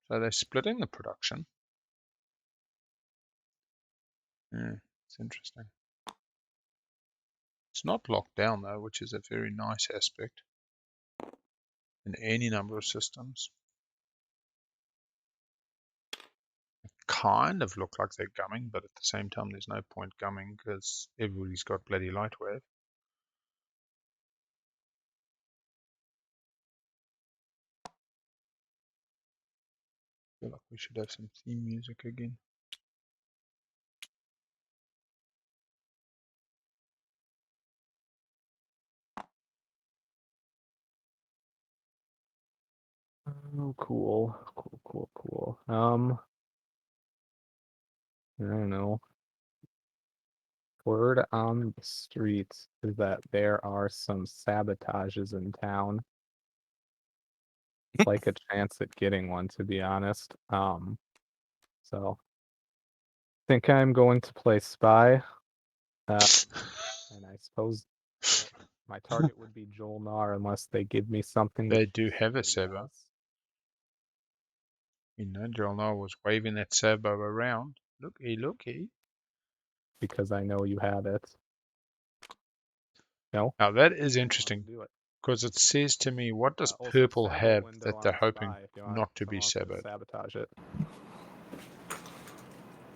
So they're splitting the production. Yeah, it's interesting. It's not locked down though, which is a very nice aspect in any number of systems. It kind of look like they're gumming, but at the same time, there's no point gumming because everybody's got bloody light wave. I feel like we should have some theme music again. Oh, cool. I don't know. Word on the streets is that there are some sabotages in town. It's like a chance at getting one, to be honest. So I think I'm going to play spy. And I suppose my target would be Jol-Nar unless they give me something. They do have a Sabo. You know, Jol-Nar was waving that Sabo around. Looky. Because I know you have it. No? Now that is interesting, because it says to me, what does purple have that they're hoping not to be Saboed? Sabotage it.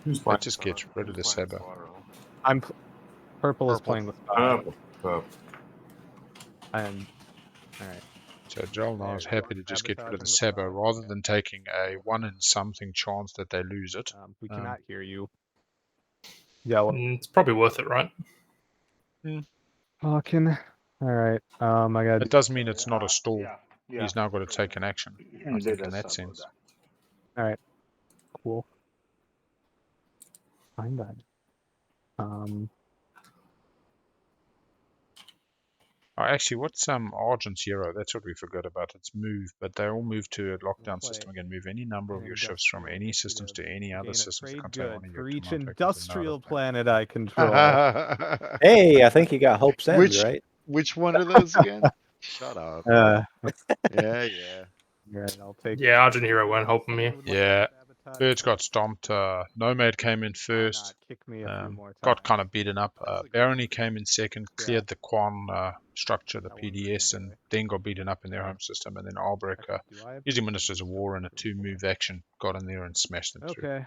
That just gets rid of the Sabo. Purple is playing with spy. Purple. And alright. So Jol-Nar is happy to just get rid of the Sabo rather than taking a 1 in something chance that they lose it. We cannot hear you. Yeah, it's probably worth it, right? Fucking. Alright. I got. It does mean it's not a stall. He's now got to take an action. I think in that sense. Alright. Cool. Fine then. Actually, what's Argent's hero? That's what we forgot about. It's move, but they all move to a lockdown system again. Move any number of your shifts from any systems to any other systems to contain one of your for each command industrial planet I control. Hey, I think you got Hope's End, right? Which one are those again? Shut up. Yeah. Right, I'll take. Yeah, Argent hero won't help me. Yeah. Birds got stomped. Nomad came in first. Got kind of beaten up. Barony came in second, cleared the Quan structure, the PDS, and then got beaten up in their home system. And then Arborec, using Ministers of War in a 2-move action, got in there and smashed them through.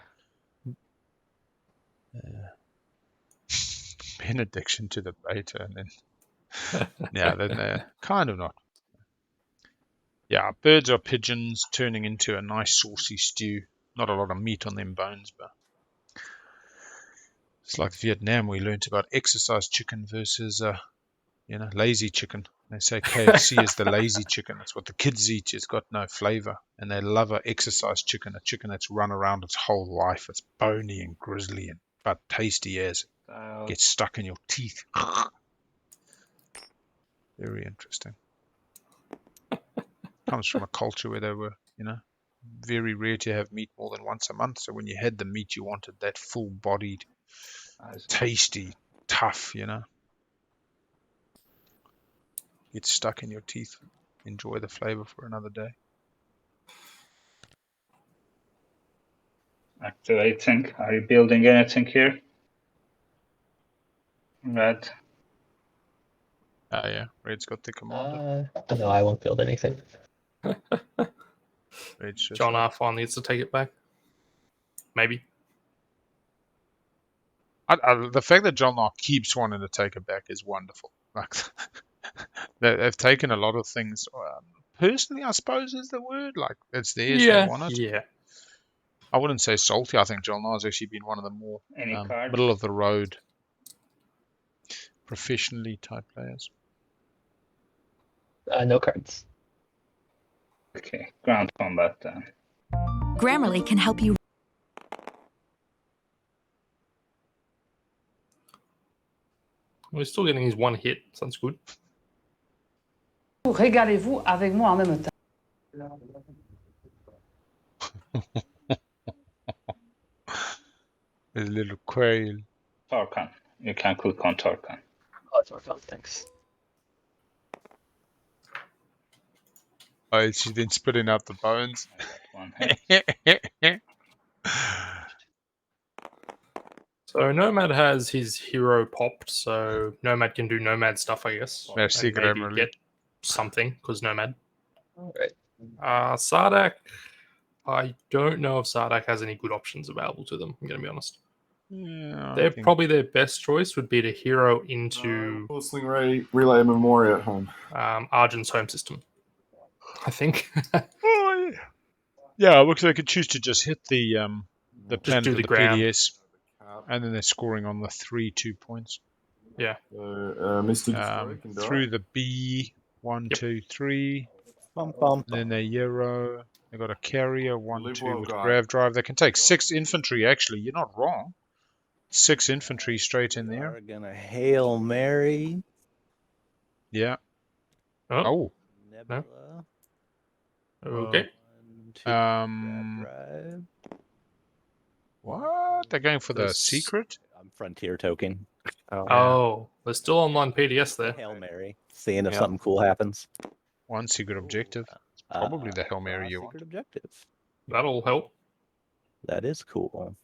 Benediction to the beta, and then yeah, then they're kind of not. Yeah, birds are pigeons turning into a nice saucy stew. Not a lot of meat on them bones, but it's like Vietnam. We learnt about exercise chicken versus, lazy chicken. They say KFC is the lazy chicken. It's what the kids eat. It's got no flavor, and they love a exercise chicken, a chicken that's run around its whole life. It's bony and grizzly and but tasty as gets stuck in your teeth. Very interesting. Comes from a culture where they were, very rare to have meat more than once a month. So when you had the meat, you wanted that full-bodied, tasty, tough, Get stuck in your teeth. Enjoy the flavor for another day. Activating. Are you building anything here? Red. Yeah. Red's got the commander. No, I won't build anything. Jol-Nar finally needs to take it back. Maybe. The fact that Jol-Nar keeps wanting to take it back is wonderful. Like, they've taken a lot of things. Personally, I suppose is the word. Like, it's theirs. They want it. Yeah. I wouldn't say salty. I think Jol-Nar's actually been one of the more middle of the road, professionally type players. No cards. Okay, ground combat then. Grammarly can help you. We're still getting his one hit. Sounds good. Régalez-vous avec moi en même temps. A little quail. Tarkan. You can click on Tarkan. Oh, Tarkan, thanks. Oh, she's been spitting out the bones. So Nomad has his hero popped, so Nomad can do Nomad stuff, I guess. Merci, and maybe Grammarly. get something, because Nomad. Alright. Sardakk, I don't know if Sardakk has any good options available to them, I'm going to be honest. Yeah, Probably their best choice would be to hero into Sling Relay Memoria at home. Argent's home system, I think. Yeah, it looks like they could choose to just hit the planet do with the the ground. PDS, and then they're scoring on the 2 points. Yeah. Mr. Through the B, 1, 2, 3. And then they Euro. They got a carrier, 1, 2 with grav drive. They can take 6 infantry. Actually, you're not wrong. 6 infantry straight in there. We're gonna Hail Mary. Yeah. Oh. Nebula. Okay. What? They're going for the secret? Frontier token. Oh, they're still online PDS there. Hail Mary. Seeing if something cool happens. One secret objective. It's probably the Hail Mary you want. Secret objective. That'll help. That is cool.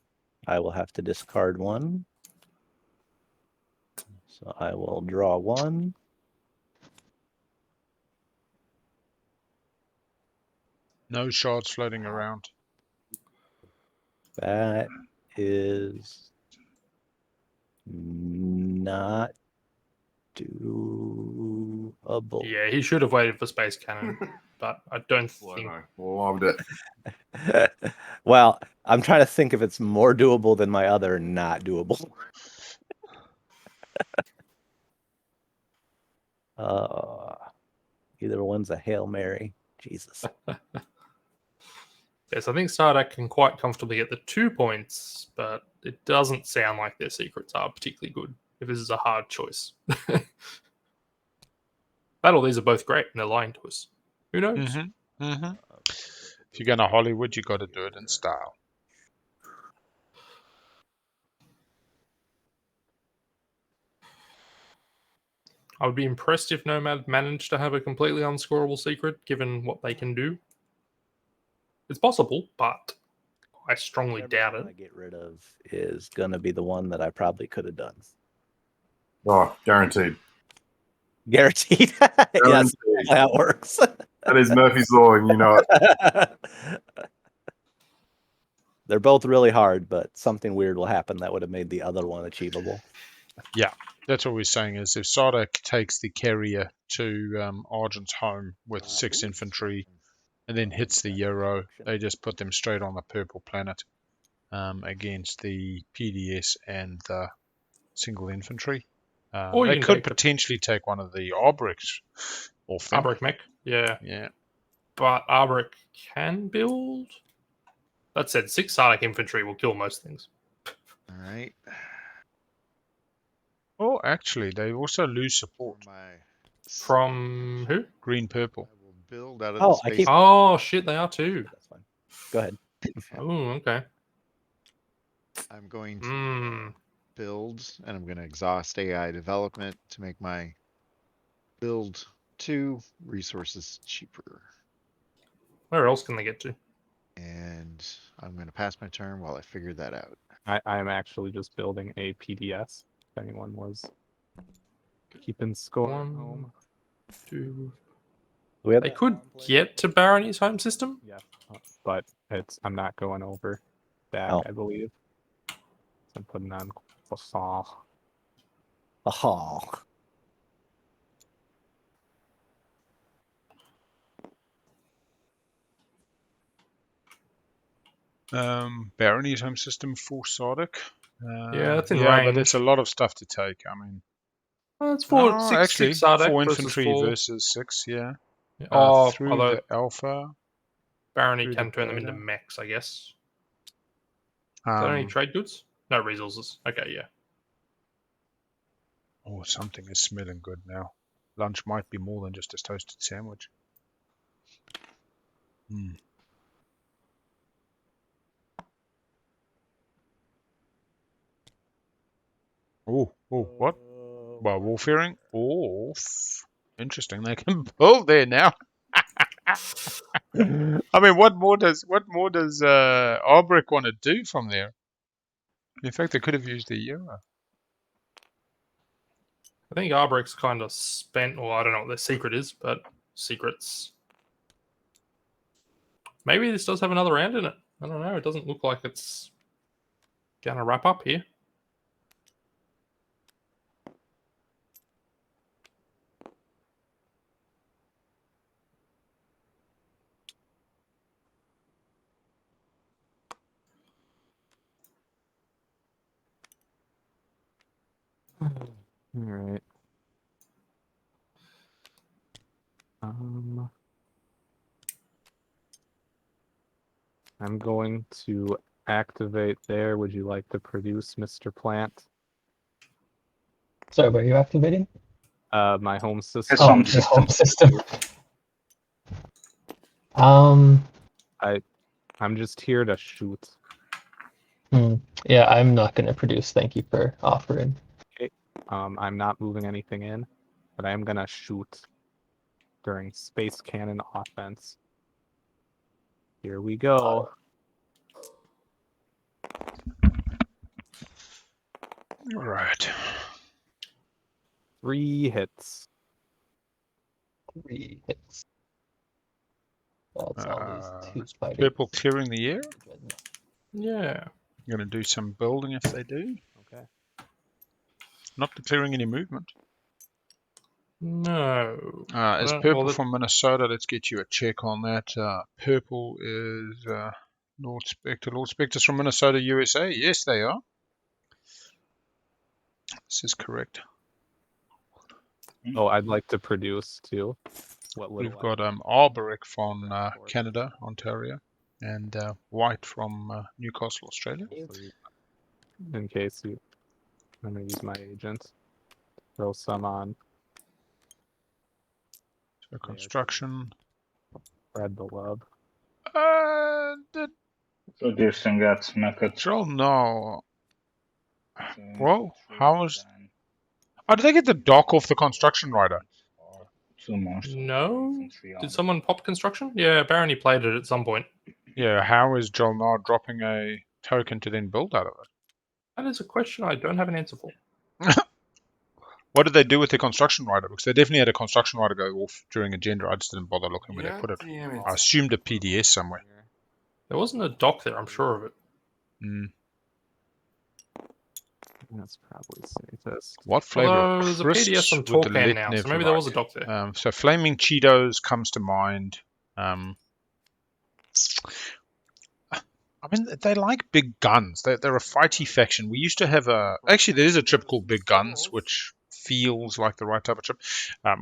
I will have to discard 1. So I will draw 1. No shards floating around. That is not doable. Yeah, he should have waited for Space Cannon, but I don't think. Loved it. Well, I'm trying to think if it's more doable than my other not doable. Either one's a Hail Mary. Jesus. Yes, I think Sardakk can quite comfortably get the 2 points, but it doesn't sound like their secrets are particularly good if this is a hard choice. But all these are both great and they're lying to us. Who knows? If you're going to Hollywood, you got to do it in style. I would be impressed if Nomad managed to have a completely unscorable secret, given what they can do. It's possible, but I strongly doubt it. I get rid of is going to be the one that I probably could have done. Oh, guaranteed. Guaranteed. Yes, Guaranteed. that's how it works. That is Murphy's Law, and you know it. They're both really hard, but something weird will happen that would have made the other one achievable. Yeah, that's what we're saying is if Sardakk takes the carrier to Argent's home with 6 infantry and then hits the Euro, they just put them straight on the purple planet against the PDS and the single infantry. Or you they can could take the- potentially take one of the Arbrecs off them. Arborec mech, yeah. Yeah. But Arborec can build. That said, 6 Sardakk infantry will kill most things. All right. Oh, actually, they also lose support. From who? Green purple. I will build out of Oh, the I space. keep- Oh shit, they are too. That's fine. Go ahead. Oh, okay. I'm going to build, and I'm going to exhaust AI development to make my build 2 resources cheaper. Where else can they get to? And I'm going to pass my turn while I figure that out. I'm actually just building a PDS. If anyone was keeping score at home. 2. We have They could get to Barony's home system. Yeah, but I'm not going over back, Oh. I believe. So I'm putting on Croissant. Oh. Barony's home system for Sardakk. Yeah, that's in but range. there's a lot of stuff to take. I mean, It's 4, 6, actually, 6 Sardakk 4 versus infantry 4. versus 6, yeah. Through although the Alpha. Barony through can the turn them into Beta. mechs, I guess. Is that any Um, trade goods? No resources. Okay, yeah. oh, something is smelling good now. Lunch might be more than just a toasted sandwich. Oh, what? By warfaring? Oh, interesting. They can build there now. I mean, what more does Arborec want to do from there? In fact, they could have used the Euro. I think Arbrec's kind of spent, or I don't know what their secret is, but secrets. Maybe this does have another round in it. I don't know. It doesn't look like it's going to wrap up here. All right. I'm going to activate there. Would you like to produce, Mr. Plant? Sorry, what are you activating? My home system. Oh, the home system. I'm just here to shoot. Yeah, I'm not going to produce. Thank you for offering. Okay. I'm not moving anything in, but I am going to shoot during space cannon offense. Here we go. All right. 3 hits. 3 hits. That's always 2 fighting. Purple clearing the air. Yeah. I'm going to do some building if they do. Okay. Not declaring any movement. No. Is purple from Minnesota? Let's get you a check on that. Purple is Lord Sector. Lord Sector's from Minnesota, USA. Yes, they are. This is correct. Oh, I'd like to produce too. We've got Arborec from Canada, Ontario, and White from Newcastle, Australia. In case I'm going to use my agent. Throw some on. So construction. Spread the love. Producing that method. Jol-Nar. Well, how was... Oh, did they get the dock off the construction rider? No? Did someone pop construction? Yeah, Barony played it at some point. Yeah, how is Jol-Nar dropping a token to then build out of it? That is a question I don't have an answer for. What did they do with the construction rider? Because they definitely had a construction rider go off during agenda. I just didn't bother looking where they put it. Damn I assumed a PDS somewhere. There wasn't a dock there, I'm sure of it. Mm. That's probably safest. What flavor Although of there's a crisps PDS on would the Torcan now, so Letnev maybe there was a like? dock there. So Flaming Cheetos comes to mind. I mean, they like big guns. They're a fighty faction. We used to have actually, there is a chip called Big Guns, which feels like the right type of chip.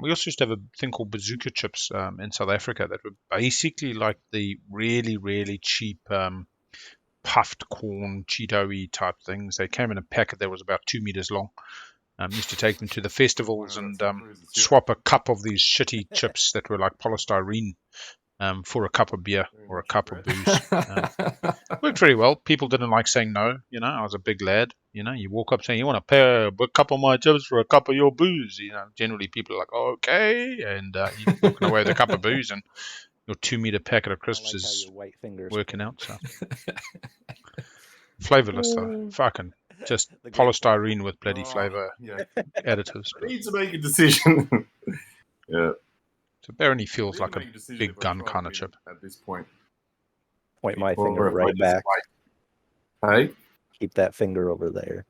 We also used to have a thing called bazooka chips in South Africa that were basically like the really, really cheap puffed corn Cheeto-y type things. They came in a packet that was about 2 meters long. Used to take them to the festivals and swap a cup of these shitty chips that were like polystyrene for a cup of beer or a cup of booze. Worked very well. People didn't like saying no. You know, I was a big lad. You know, you walk up saying, you want to pay a cup of my chips for a cup of your booze. You know, generally people are like, okay. And you're walking away with a cup of booze and your 2 meter packet of crisps is working out. So flavorless though. Fucking just polystyrene with bloody flavor additives. I need to make a decision. Yeah. So Barony feels like a big gun kind of chip. At this point. Point my Or finger if I right just back. Hey? Keep that finger over there.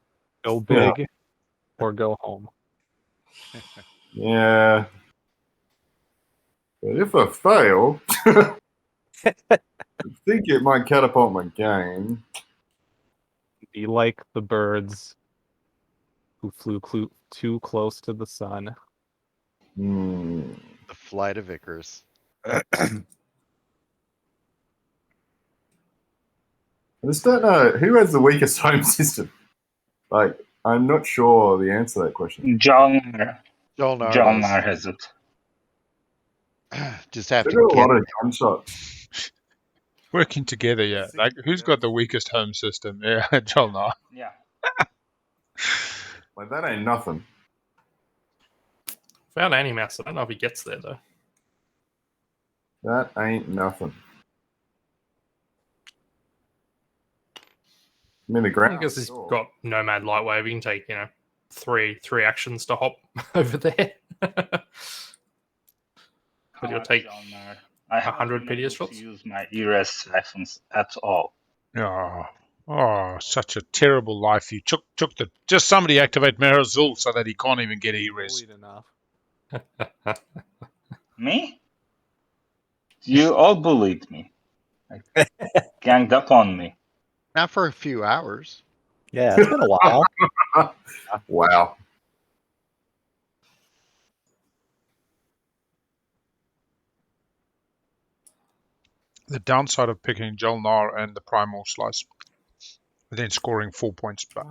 Go big or go home. Yeah. But if I fail, I think it might catapult my game. Be like the birds who flew too close to the sun. Hmm. The flight of Icarus. I just don't know who has the weakest home system. Like, I'm not sure the answer to that question. Jol-Nar Jol-Nar has it. Just have There to are a get lot of gunshots. Working together, yeah. Like, who's got the weakest home system? Yeah, Jol-Nar. Yeah. Like, that ain't nothing. Found Animass. I don't know if he gets there, though. That ain't nothing. I'm in the ground. I guess he's got Nomad Lightwave. He can take, three actions to hop over there. But you'll take 100 PDS shots. Use my ERAS actions at all. Oh, such a terrible life. You took the... Just somebody activate Marazul so that he can't even get E-Res. Me? You all bullied me. Ganged up on me. not for a few hours. Yeah, it's been a while. Wow. The downside of picking Jol-Nar and the Primal Slice. And then scoring 4 points back.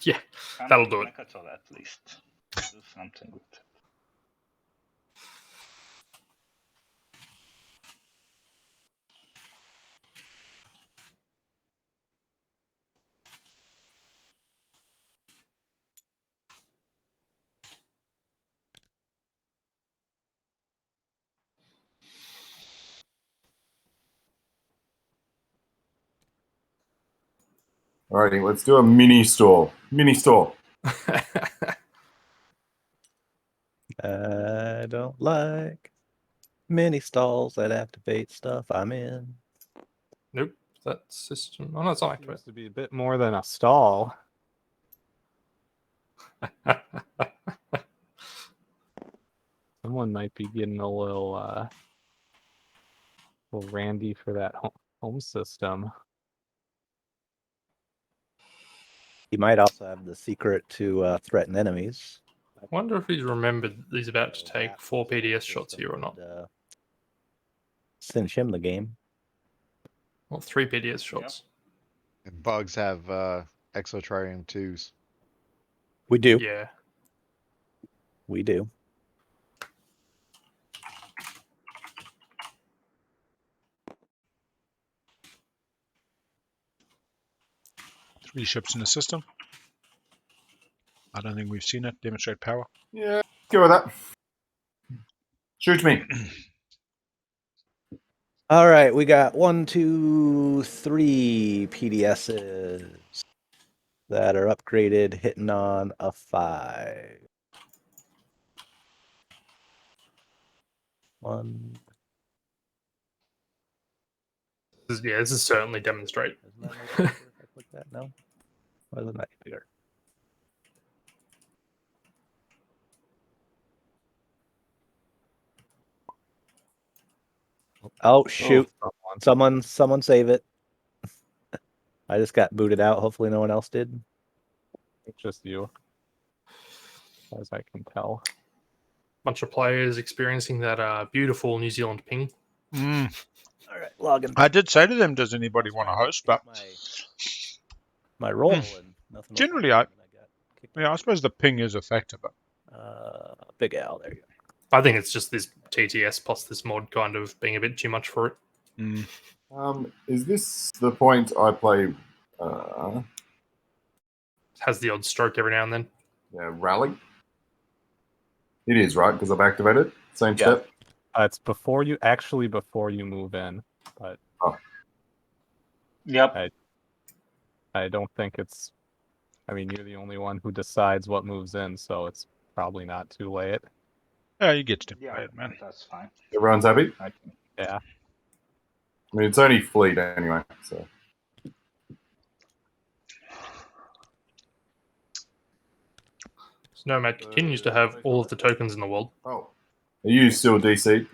Yeah, that'll do it. At least. Do something with it. Alrighty, let's do a mini stall. Mini stall. I don't like mini stalls that activate stuff I'm in. Nope. That system. Oh, no, it's not activated. Supposed to be a bit more than a stall. Someone might be getting a little randy for that home system. He might also have the secret to threaten enemies. I wonder if he's remembered that he's about to take 4 PDS shots here or not. Cinch him the game. Well, 3 PDS shots. And bugs have exotrium 2s. We do. Yeah. We do. Three ships in the system. I don't think we've seen it demonstrate power. Yeah, go with that. Shoot me. All right, we got 1, 2, 3 PDSs that are upgraded, hitting on a 5. 1. This is certainly demonstrate. Doesn't that make it bigger if I click that? No? Why doesn't that get bigger? Oh shoot! Someone save it. I just got booted out. Hopefully, no one else did. It's just you, as I can tell. Bunch of players experiencing that beautiful New Zealand ping. All right, login. I did say to them, "Does anybody want to host?" But my roll and nothing. Generally, I suppose the ping is a factor, but Big Al, there you go. I think it's just this TTS plus this mod kind of being a bit too much for it. Is this the point I play? Has the odd stroke every now and then. Yeah, rally. It is right because I've activated. Same step. It's before you move in, but Yep. I don't think it's. I mean, you're the only one who decides what moves in, so it's probably not too late. Yeah, you get to play it, man. That's fine. Everyone's happy? Yeah. I mean, it's only fleet anyway, so. Nomad continues to have all of the tokens in the world. Oh. Are you still DC?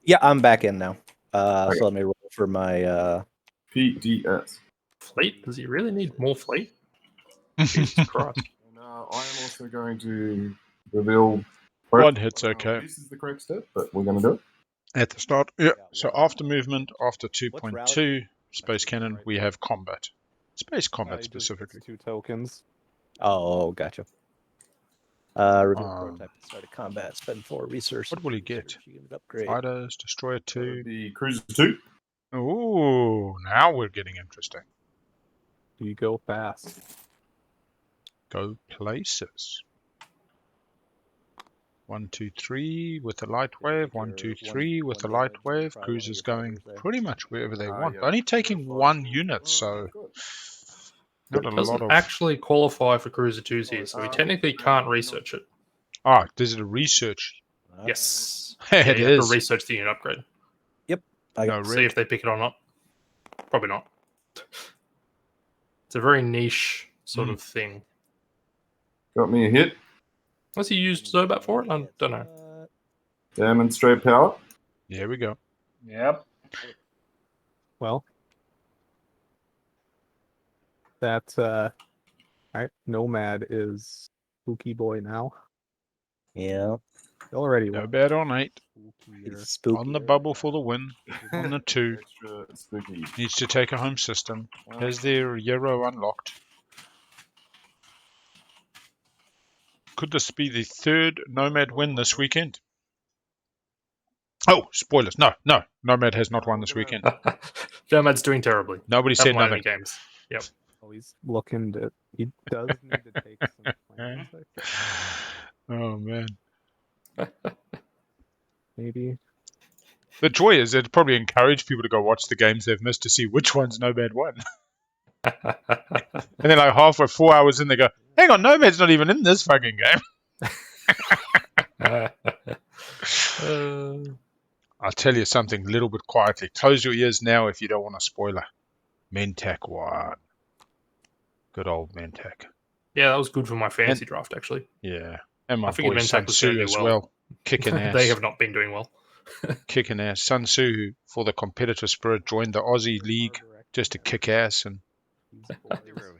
Yeah, I'm back in now. So let me roll for my PDS. Fleet? Does he really need more fleet? Jesus Christ. And I am also going to reveal. One hit's okay. This is the correct step, but we're going to do it. At the start, yeah. So after movement, after 2.2 space cannon, we have combat. Space combat specifically. 2 tokens. Oh, gotcha. Reveal prototype at the start of combat. Spend 4 research. What will he get? Upgrade. Fighters, destroyer 2. The cruiser 2. Ooh, now we're getting interesting. Do you go fast? Go places. 1, 2, 3 with the light wave. 1, 2, 3 with the light wave. Cruisers going pretty much wherever they want. Yeah. Only taking 1 unit, so not a It lot doesn't of. actually qualify for Cruiser 2s here, so we technically can't research it. Ah, is it a research? Yes. It you have is. to research the unit upgrade. Yep. No, See if they pick it or not. Probably not. It's a very niche sort of thing. Got me a hit. Was he used Zobat for it? I don't know. Demonstrate power. Here we go. Yep. Well, that's alright. Nomad is spooky boy now. Yeah. Already No won. bad on 8. It's spooky. On the bubble for the win. On the 2. Extra spooky. Needs to take a home system. Has their Euro unlocked. Could this be the 3rd Nomad win this weekend? Oh, spoilers. No. Nomad has not won this weekend. Nomad's doing terribly. Nobody said Haven't won nothing. any games. Yep. Oh, he's looking to. He does need to take some plans. Oh, man. Maybe. The joy is it'd probably encourage people to go watch the games they've missed to see which one's Nomad won. And then like halfway, 4 hours in, they go, hang on, Nomad's not even in this fucking game. I'll tell you something a little bit quietly. Close your ears now if you don't want a spoiler. Mentak 1. Good old Mentak. Yeah, that was good for my fantasy draft, actually. Yeah. And my I figured boy Mentak was Sun going to Tzu do as well. Kicking ass. They have not been doing well. Kicking ass. Sun Tzu, who, for the competitive spirit, joined the Aussie League just to kick ass. And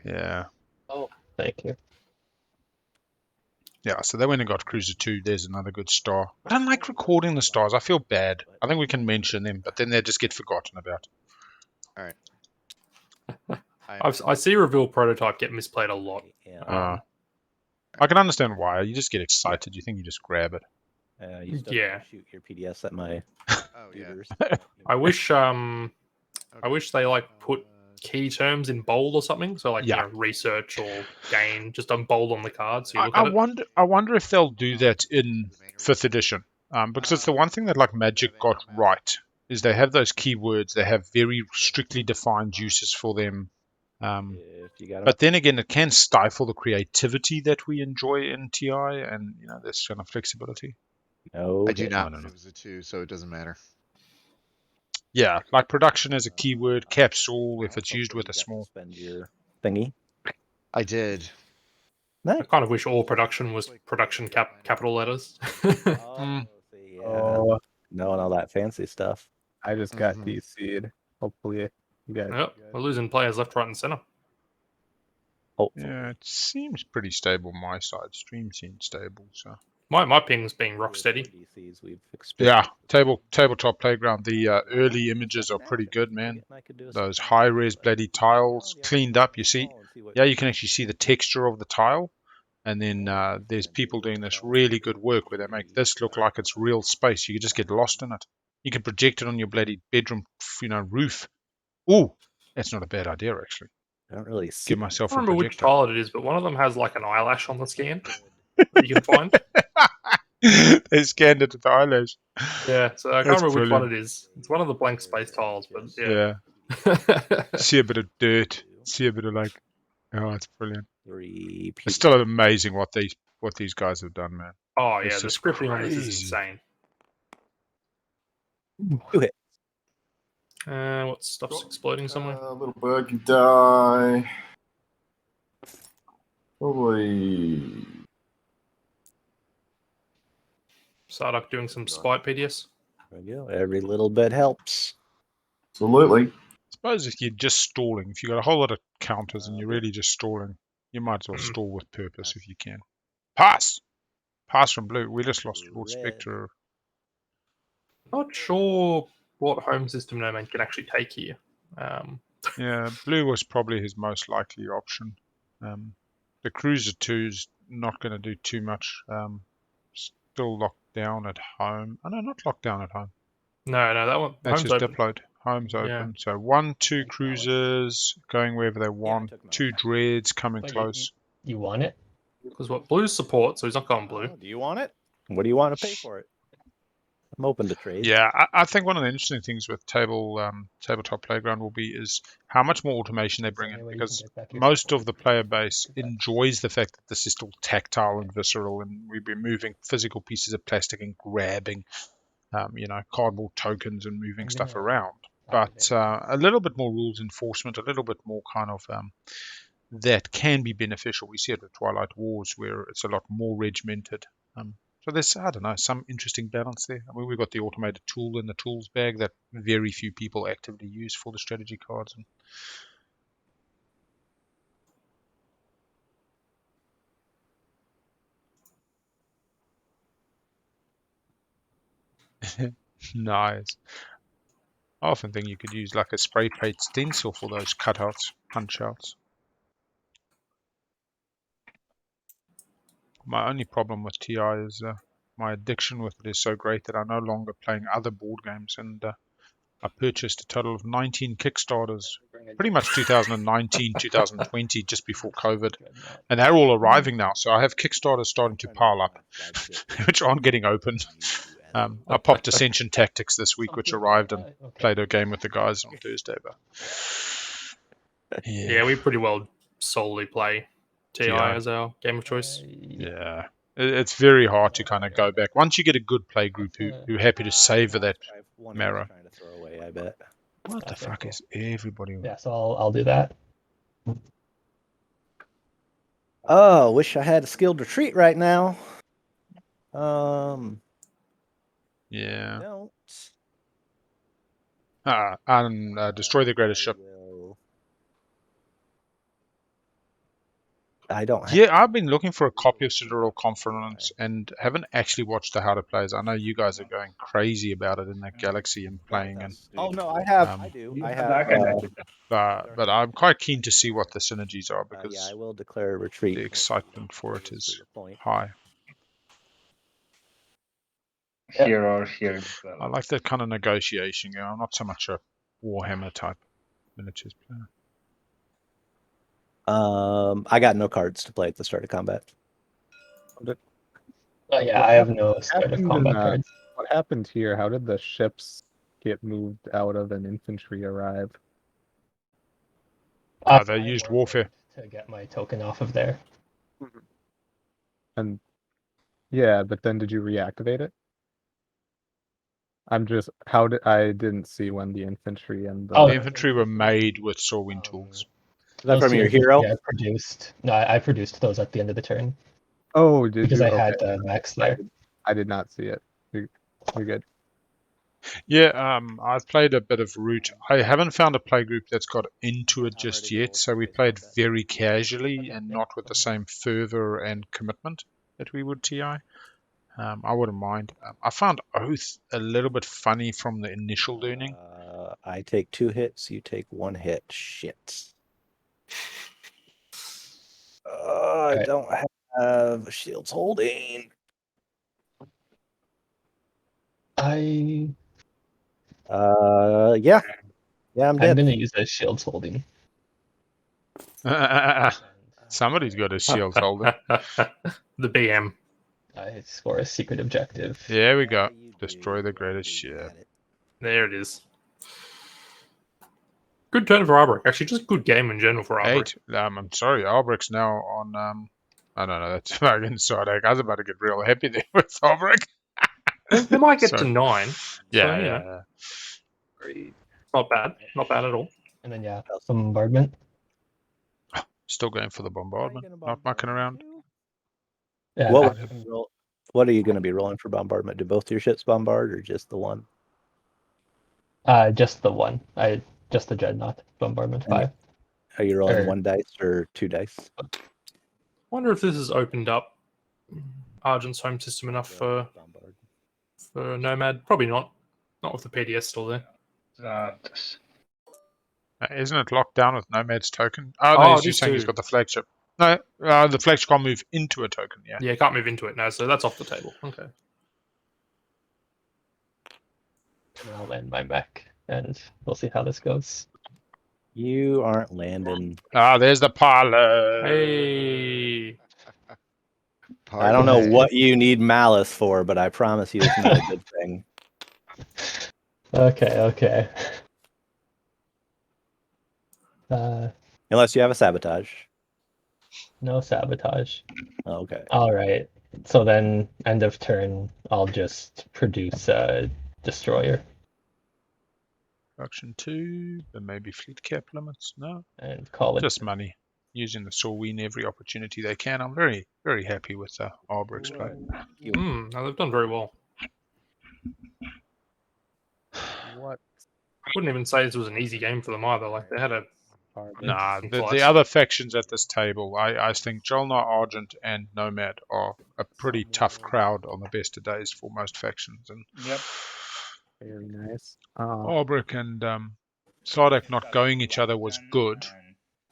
yeah. Oh, thank you. Yeah, so they went and got Cruiser 2. There's another good star. I don't like recording the stars. I feel bad. I think we can mention them, but then they just get forgotten about. All right. I see reveal prototype get misplayed a lot. Yeah. I can understand why. You just get excited. You think you just grab it. You still Yeah. shoot your PDS at my tutors. I wish they like put key terms in bold or something. So like Yeah. you know, research or gain, just bold on the card. So you look I at it. wonder if they'll do that in 5th edition. Because it's the one thing that like Magic got right is they have those keywords. They have very strictly defined uses for them. If you got But then again, it can stifle the creativity that we enjoy in TI, and this kind of flexibility. no, I do not don't know. use it too, so it doesn't matter. Yeah, like production as a keyword, capsule if it's used with a small. Spend your thingy. I did. I kind of wish all production was production capital letters. Oh, knowing all that fancy stuff. I just got DC'd. Hopefully, you guys. Yep, we're losing players left, right, and center. Yeah, it seems pretty stable on my side. Stream seems stable, so. My ping's being rock steady. Yeah, tabletop playground. The early images are pretty good, man. Those high res bloody tiles cleaned up. You see, yeah, you can actually see the texture of the tile, and then there's people doing this really good work where they make this look like it's real space. You can just get lost in it. You can project it on your bloody bedroom, roof. Ooh, that's not a bad idea actually. I don't really see. Give myself I don't a remember which projector. tile it is, but one of them has like an eyelash on the scan that you can find. They scanned it with the eyelash. Yeah, so I can't That's remember which one brilliant. it is. It's one of the blank space tiles, but Yeah. See a bit of dirt. See a bit of oh, it's brilliant. It's still amazing what these guys have done, man. Oh yeah, It's the just scripting on this is crazy. insane. 2 hits. What stuff's exploding somewhere? Little bird can die. Probably. Sardakk doing some spite PDS. There we go. Every little bit helps. Absolutely. I suppose if you're just stalling, if you've got a whole lot of counters and you're really just stalling, you might as well stall with purpose if you can. Pass! Pass from blue. We just lost Lord Sector. Not sure what home system Nomad can actually take here. Yeah, blue was probably his most likely option. The Cruiser 2's not going to do too much. Still locked down at home. Oh, no, not locked down at home. No, that one. That's Home's just open. diploed. Home's open. Yeah. So 1, 2 cruisers going wherever they want. 2 dreads coming close. You want it? Because what blue's support, so he's not going blue. Do you want it? What do you want to pay for it? I'm open to trade. Yeah, I think one of the interesting things with tabletop playground will be is how much more automation they bring in, because most of the player base enjoys the fact that this is still tactile and visceral, and we've been moving physical pieces of plastic and grabbing, cardboard tokens and moving stuff around. But a little bit more rules enforcement, a little bit more kind of that can be beneficial. We see it with Twilight Wars, where it's a lot more regimented. So there's, I don't know, some interesting balance there. I mean, we've got the automated tool in the tools bag that very few people actively use for the strategy cards. Nice. I often think you could use like a spray paint stencil for those cutouts, punch outs. My only problem with TI is my addiction with it is so great that I'm no longer playing other board games, and I purchased a total of 19 Kickstarters, pretty much 2019, 2020, just before COVID, and they're all arriving now. So I have Kickstarters starting to pile up, which aren't getting opened. I popped Ascension Tactics this week, which arrived, and played a game with the guys on Thursday. But yeah, we pretty well solely play TI as our game of choice. Yeah, it's very hard to kind of go back once you get a good play group who are happy to savor that marrow. I bet. What the fuck is everybody? Yeah, so I'll do that. Oh, wish I had a skilled retreat right now. Yeah. Don't. And destroy the greatest ship. I don't. Yeah, I've been looking for a copy of Citadel Conference and haven't actually watched the How to Plays. I know you guys are going crazy about it in that galaxy and playing. And oh no, I have. I do. I have. But I'm quite keen to see what the synergies are, because yeah, I will declare a retreat. The excitement for it is high. Here or here. I like that kind of negotiation. I'm not so much a Warhammer type miniatures player. I got no cards to play at the start of combat. Yeah, I have no start of combat cards. What happened here? How did the ships get moved out of an infantry arrive? They I used worked warfare. to get my token off of there. And yeah, but then did you reactivate it? I'm just I didn't see when the infantry and The infantry were made with Sorwin tools. Is that from Those your two hero? I produced. No, I produced those at the end of the turn. Oh, did because you? I had Okay. the max there. I did not see it. You're good. Yeah, I've played a bit of Root. I haven't found a play group that's got into it just yet, so we played very casually and not with the same fervor and commitment that we would TI. I wouldn't mind. I found Oath a little bit funny from the initial learning. I take 2 hits, you take 1 hit. Shit. I don't have shields holding. Yeah. Yeah, I'm dead. I'm gonna use a shields holding. Somebody's got a shield holder. The BM. I score a secret objective. There we go. Destroy the greatest ship. There it is. Good turn for Arborec. Actually, just good game in general for Arborec. 8. I'm sorry, Arbrec's now on. I don't know. That's fucking Sardakk. I was about to get real happy there with Arborec. They might get to Sorry. 9. Yeah, so, you yeah. know, not bad. Not bad at all. And then bombardment. Still going for the bombardment. Not mucking around. Yeah. What are you going to be rolling for bombardment? Do both your ships bombard or just the one? Just the one. Just the Dreadnought bombardment 5. Are you rolling 1 dice or 2 dice? Wonder if this has opened up Argent's home system enough for Nomad. Probably not. Not with the PDS still there. Isn't it locked down with Nomad's token? Oh, no, it you're is saying he's too. got the flagship. No, the flagship can't move into a token, yeah. Yeah, can't move into it now, so that's off the table. Okay. And I'll land my mech, and we'll see how this goes. You aren't landing. There's the pilot. Hey. I don't know what you need Mallice for, but I promise you it's not a good thing. Okay. Unless you have a sabotage. No sabotage. Okay. All right. So then, end of turn, I'll just produce a destroyer. Production 2, but maybe fleet cap limits. No. And call it. Just money. Using the Sorwin every opportunity they can. I'm very, very happy with Arbrec's play. No, they've done very well. What? I wouldn't even say this was an easy game for them either. Like they had a. Nah, the other factions at this table, I think Jol-Nar, Argent, and Nomad are a pretty tough crowd on the best of days for most factions. And Yep. Very nice. Arborec and Sardakk not going each other was good.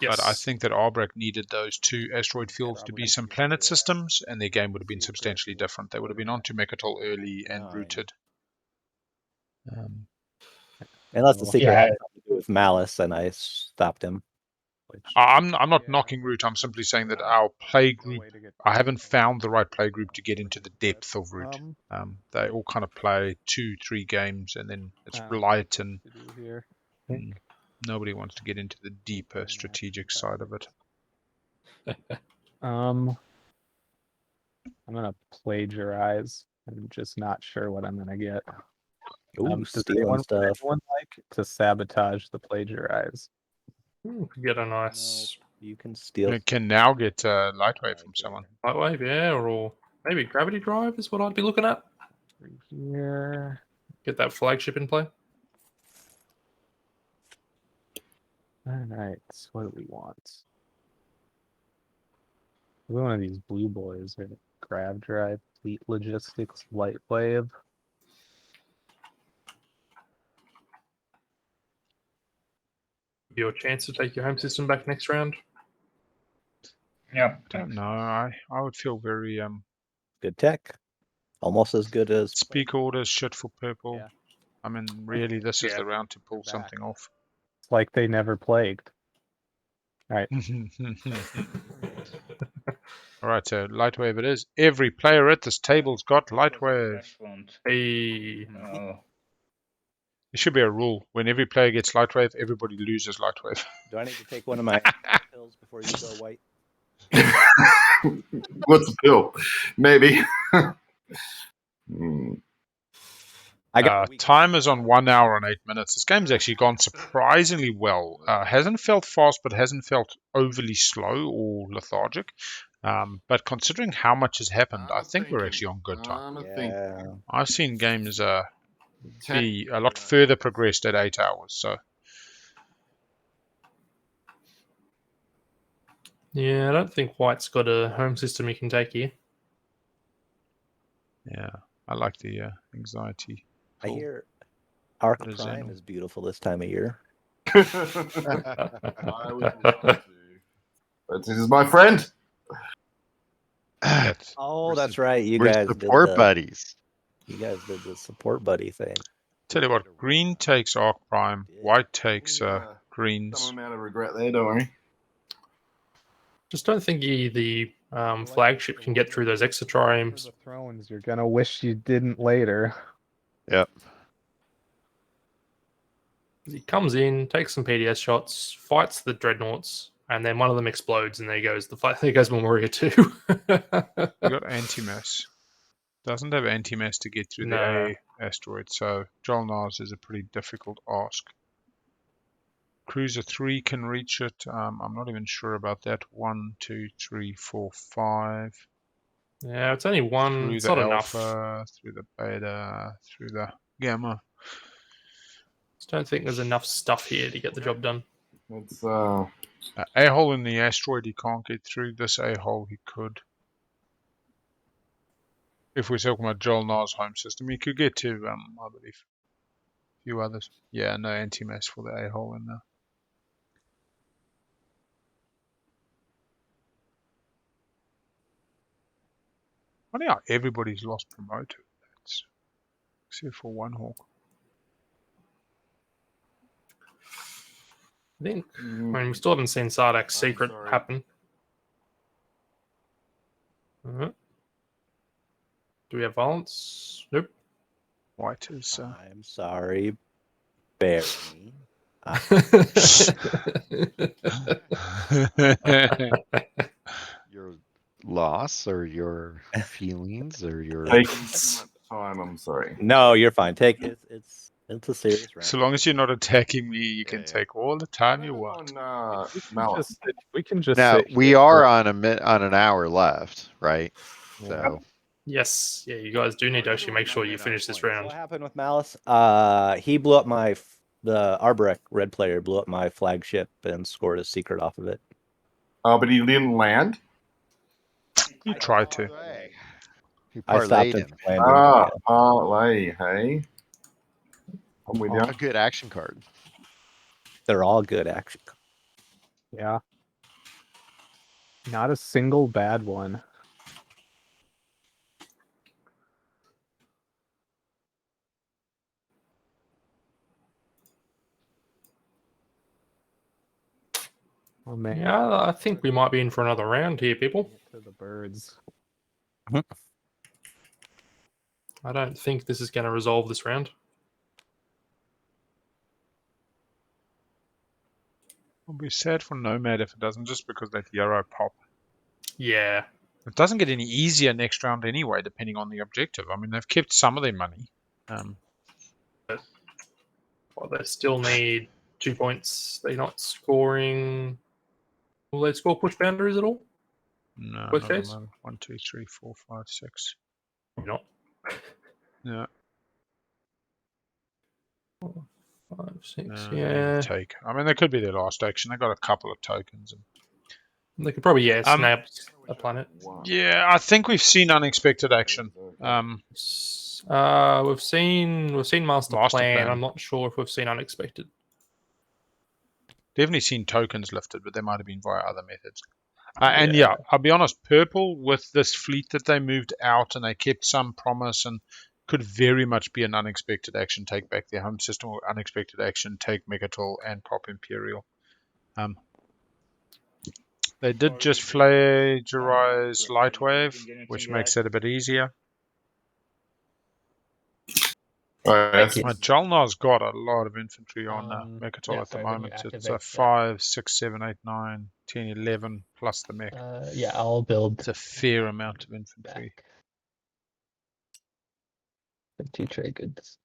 Yes. But I think that Arborec needed those 2 asteroid fields to be some planet systems, and their game would have been substantially different. They would have been onto Mechatol early and rooted. Unless the secret had something to do with Mallice, and I stopped him. I'm not knocking Root. I'm simply saying that our play group, I haven't found the right play group to get into the depth of Root. They all kind of play 2-3 games, and then it's light, and nobody wants to get into the deeper strategic side of it. I'm gonna plagiarize. I'm just not sure what I'm gonna get. Does anyone like to sabotage the plagiarize? Ooh, get a nice. You can steal. It can now get Lightwave from someone. Lightwave, yeah, or maybe Gravity Drive is what I'd be looking at. Here. Get that flagship in play. Alright, so what do we want? One of these blue boys, right? Grav Drive, Fleet Logistics, Lightwave. Your chance to take your home system back next round. Yeah. Don't know. I would feel very good tech. Almost as good as speak orders, shit for purple. Yeah. I mean, really, this is the round to pull something off. It's like they never plagued. All right. All right, so Lightwave it is. Every player at this table's got Lightwave. Hey. There should be a rule. When every player gets Lightwave, everybody loses Lightwave. Do I need to take one of my pills before you go white? What's the pill? Maybe. I got time is on 1 hour and 8 minutes. This game's actually gone surprisingly well. Hasn't felt fast, but hasn't felt overly slow or lethargic. But considering how much has happened, I think we're actually on good time. I've seen games be a lot further progressed at 8 hours. So Yeah, I don't think White's got a home system he can take here. yeah, I like the anxiety. I hear Arc What is Prime that? is beautiful this time of year. I would love to. But this is my friend. Oh, that's right. You We're guys support did buddies. You guys did the support buddy thing. Tell you what, green takes Arc Prime, white takes greens. Some amount of regret there, don't worry. Just don't think the flagship can get through those Xxcha triumphs. Thrones, you're gonna wish you didn't later. Yep. He comes in, takes some PDS shots, fights the dreadnoughts, and then one of them explodes, and there goes Memoria 2. We got anti-mass. Doesn't have anti-mass to get through the A asteroid, so Jol-Nar's is a pretty difficult ask. Cruiser 3 can reach it. I'm not even sure about that. 1, 2, 3, 4, 5. Yeah, it's only one. Through It's the not enough. alpha, through the beta, through the gamma. Just don't think there's enough stuff here to get the job done. It's A-hole in the asteroid he can't get through. This A-hole he could. If we're talking about Jol-Nar's home system, he could get to, I believe, a few others. Yeah, no anti-mass for the A-hole in there. Funny how everybody's lost promoted. Except for OneHawk. I think. I mean, we still haven't seen Sardakk's secret happen. Do we have violence? Nope. White is. I'm sorry, Barony. Your loss or your feelings or your taking too much time. I'm sorry. No, you're fine. Take it. It's a serious round. So long as you're not attacking me, you can take all the time you want. Mallice. We can just now sit we here are for- on an hour left, right? So Yes. Yeah, you guys do need to actually make sure you finish this round. What happened with Mallice? He blew up the Arborec red player blew up my flagship and scored a secret off of it. Oh, but he didn't land? You tried to. he I stopped parlayed him him. from landing. Parlay, hey? I'm with you. A good action card. They're all good action. Yeah. Not a single bad one. Oh man. Yeah, I think we might be in for another round here, people. To the birds. I don't think this is going to resolve this round. I'll be sad for Nomad if it doesn't, just because that Euro pop. Yeah. It doesn't get any easier next round anyway, depending on the objective. I mean, they've kept some of their money. Well, they still need 2 points. They're not scoring. Will they score push boundaries at all? No, Push not at the phase? moment. 1, 2, 3, 4, 5, 6. Probably not. Yeah. 4, 5, 6. No, Yeah. Take. I mean, that could be their last action. They got a couple of tokens. They could probably snap a planet. Yeah, I think we've seen unexpected action. We've seen Master Plan. I'm not sure if we've seen Unexpected. Definitely seen tokens lifted, but they might have been via other methods. And yeah, I'll be honest, Purple with this fleet that they moved out and they kept some promise and could very much be an unexpected action, take back their home system, or unexpected action, take Megatol and pop Imperial. They did just flagerize Lightwave, which makes it a bit easier. yes. Jol-Nar's got a lot of infantry on Mechatol yeah, at the sorry, let me moment. It's activate that. 5, 6, 7, 8, 9, 10, 11 plus the mech. Yeah, I'll build. It's a fair amount of infantry. Back. 2 trade goods.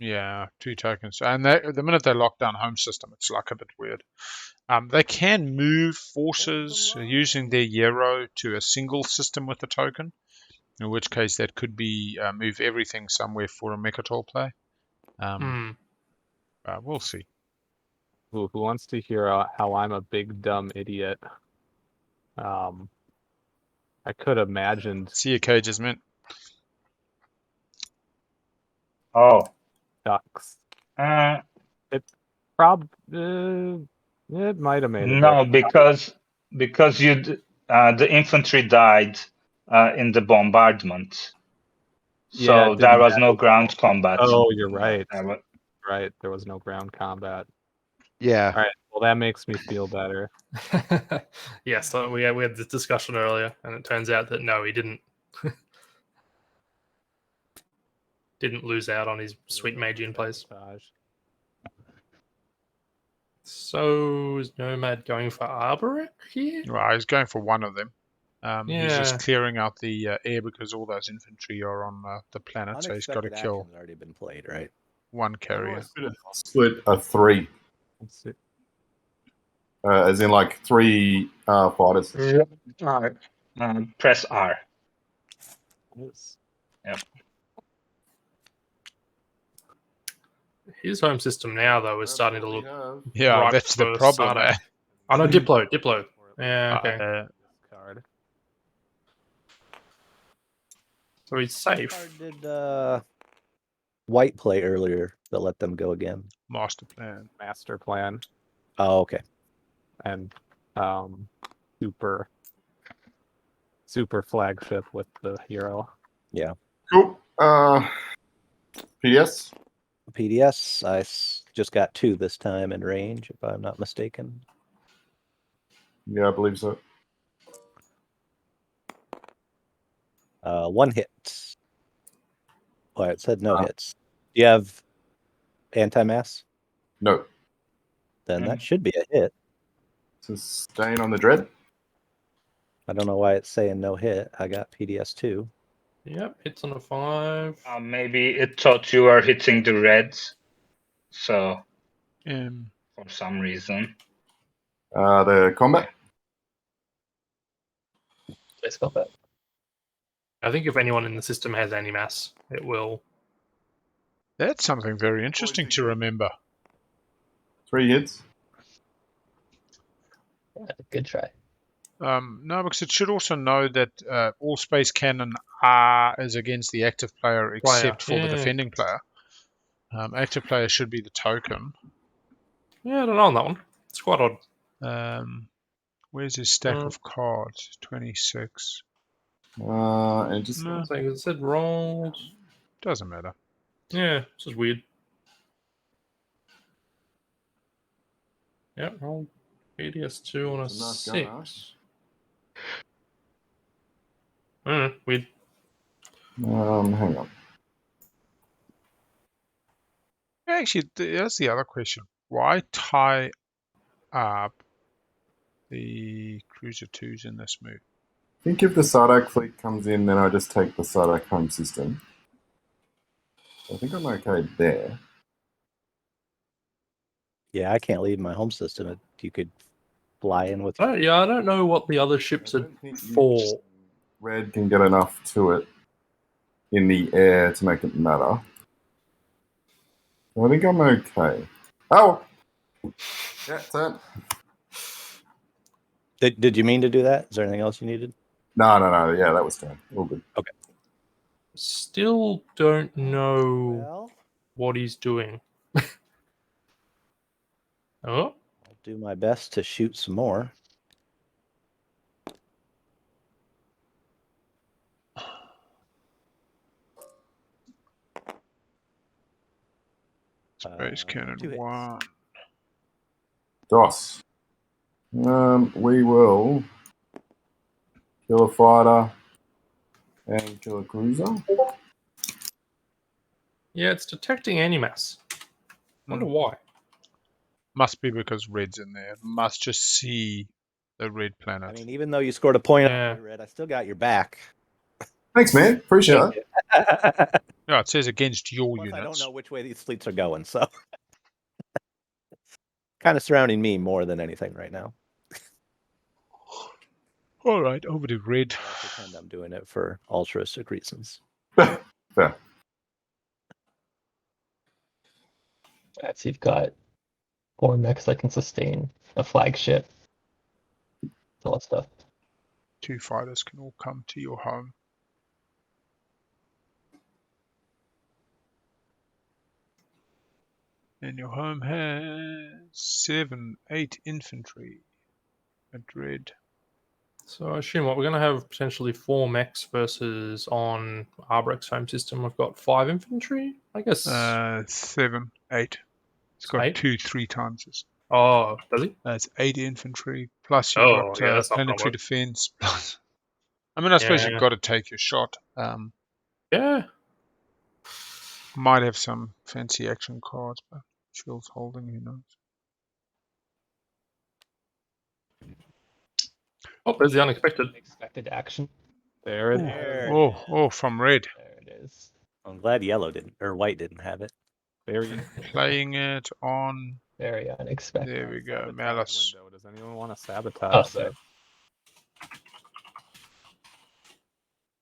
Yeah, 2 tokens. And the minute they lock down home system, it's like a bit weird. They can move forces using their Euro to a single system with a token, in which case that could be move everything somewhere for a Mechatol play. We'll see. Who wants to hear how I'm a big dumb idiot? I could have imagined. See your cages, man. Oh. Ducks. It might have made a No, difference. because the infantry died in the bombardment, so Yeah, there was no ground combat. Oh, you're right. Right, there was no ground combat. Yeah. All right. Well, that makes me feel better. Yeah, so we had this discussion earlier, and it turns out that no, he didn't lose out on his sweet Magian plays. So is Nomad going for Arborec here? Well, he's going for one of them. He's just Yeah. clearing out the air because all those infantry are on the planet, so he's got to kill action's already been played, right? one carrier. Split a 3. Let's see. As in like 3 fighters. Press R. Yes. Yep. His home system now, though, is starting to look. Yeah, ripe that's the for problem, Sardakk. man. Oh no, Diplo. Yeah, okay. Card. So he's safe. Did White play earlier that let them go again? Master plan. Master plan. Oh, okay. And super flagship with the hero. Yeah. Cool. PDS? PDS, just got 2 this time in range, if I'm not mistaken. Yeah, I believe so. 1 hit. Well, it said no hits. Do you have anti-mass? No. Then that should be a hit. Sustain on the dread? I don't know why it's saying no hit. I got PDS 2. Yep, hits on a 5. Maybe it thought you were hitting the reds, so for some reason. The combat? Let's go back. I think if anyone in the system has anti-mass, it will. That's something very interesting to remember. 3 hits. Yeah, good try. No, because it should also know that all space cannon is against the active player except for the defending player. Active player should be the token. Yeah, I don't know on that one. It's quite odd. Where's his stack of cards? 26. And just No, I think it said rolled. Doesn't matter. Yeah, it's just weird. Yep, rolled PDS 2 on a 6. Weird. hang on. Actually, that's the other question. Why tie up the Cruiser 2s in this move? I think if the Sardakk fleet comes in, then I just take the Sardakk home system. I think I'm okay there. Yeah, I can't leave my home system. You could fly in with. Yeah, I don't know what the other ships are for. Red can get enough to it in the air to make it matter. I think I'm okay. Oh! Yeah, turn. Did you mean to do that? Is there anything else you needed? No. Yeah, that was turn. All good. Okay. Still don't know what he's doing. I'll do my best to shoot some more. Space cannon 1. DOS. We will kill a fighter and kill a cruiser. Yeah, it's detecting anti-mass. Wonder why. Must be because red's in there. Must just see the red planet. I mean, even though you scored a point Yeah. on me, Red, I still got your back. Thanks, man. Appreciate Thank it. you. No, it says against your Plus, units. I don't know which way these fleets are going, so kind of surrounding me more than anything right now. All right, over to red. I pretend I'm doing it for altruistic reasons. Fair. Right, so you've got 4 mechs that can sustain a flagship. All that stuff. 2 fighters can all come to your home. And your home has 7, 8 infantry at red. So I assume what we're going to have potentially 4 mechs versus on Arborec's home system. We've got 5 infantry, I guess. 7, 8. It's got 8? 2 3 times this. Oh, does he? That's 8 infantry plus you've Oh, got yeah, that's not gonna planetary work. defense. Plus, I mean, I suppose Yeah. you've got to take your shot. Yeah. Might have some fancy action cards, but Shield's holding, who knows. Oh, there's the unexpected. Expected action. There it is. There it Oh, from red. There it is. I'm glad yellow didn't, or white didn't have it. Very Playing it on. Very unexpected. There we go, sabotage Mallice. window. Does anyone want to sabotage Oh, sorry. this?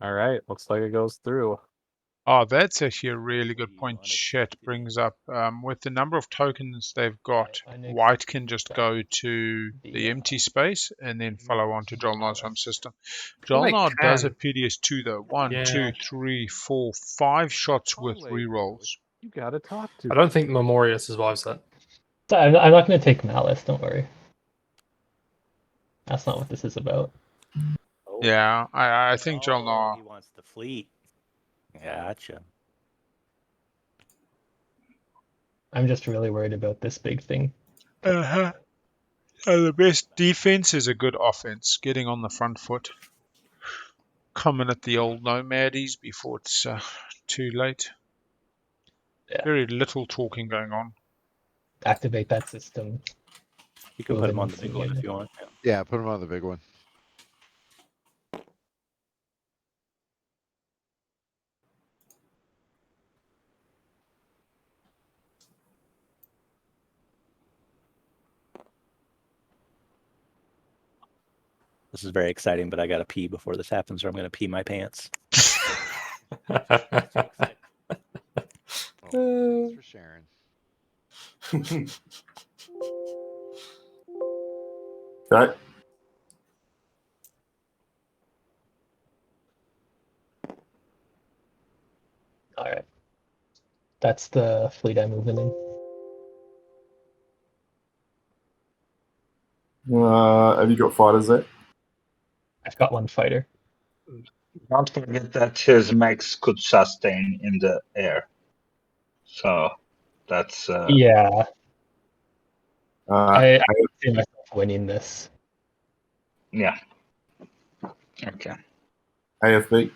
All right, looks like it goes through. Oh, that's actually a really good point Chet brings up. With the number of tokens they've got, white can just go to the empty space and then follow on to Jol-Nar's home system. Jol-Nar does a PDS2 though. 1, 2, 3, 4, 5 shots with rerolls. You gotta talk to. I don't think Memoria survives that. So I'm not going to take Mallice, don't worry. That's not what this is about. Oh, Yeah, I think Jol-Nar. He wants the fleet. Gotcha. I'm just really worried about this big thing. So the best defense is a good offense. Getting on the front foot. Coming at the old nomadies before it's too late. Yeah. Very little talking going on. Activate that system. You can put him on the big one if you want. Yeah, put him on the big one. This is very exciting, but I got to pee before this happens, or I'm going to pee my pants. Thanks for sharing. Okay. All right. That's the fleet I'm moving in. Have you got fighters there? I've got 1 fighter. Don't forget that his mechs could sustain in the air. So that's Yeah. I Uh, see myself winning this. yeah. Okay. AFB.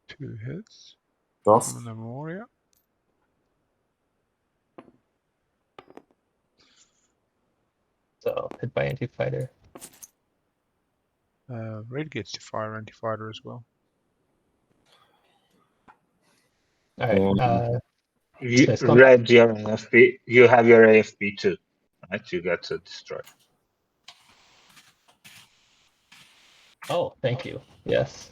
Two hits. DOS. From the Memoria. So hit by anti-fighter. Red gets to fire anti-fighter as well. All right. Red, your AFP. You have your AFP too, right? You get to destroy. Oh, thank you. Yes.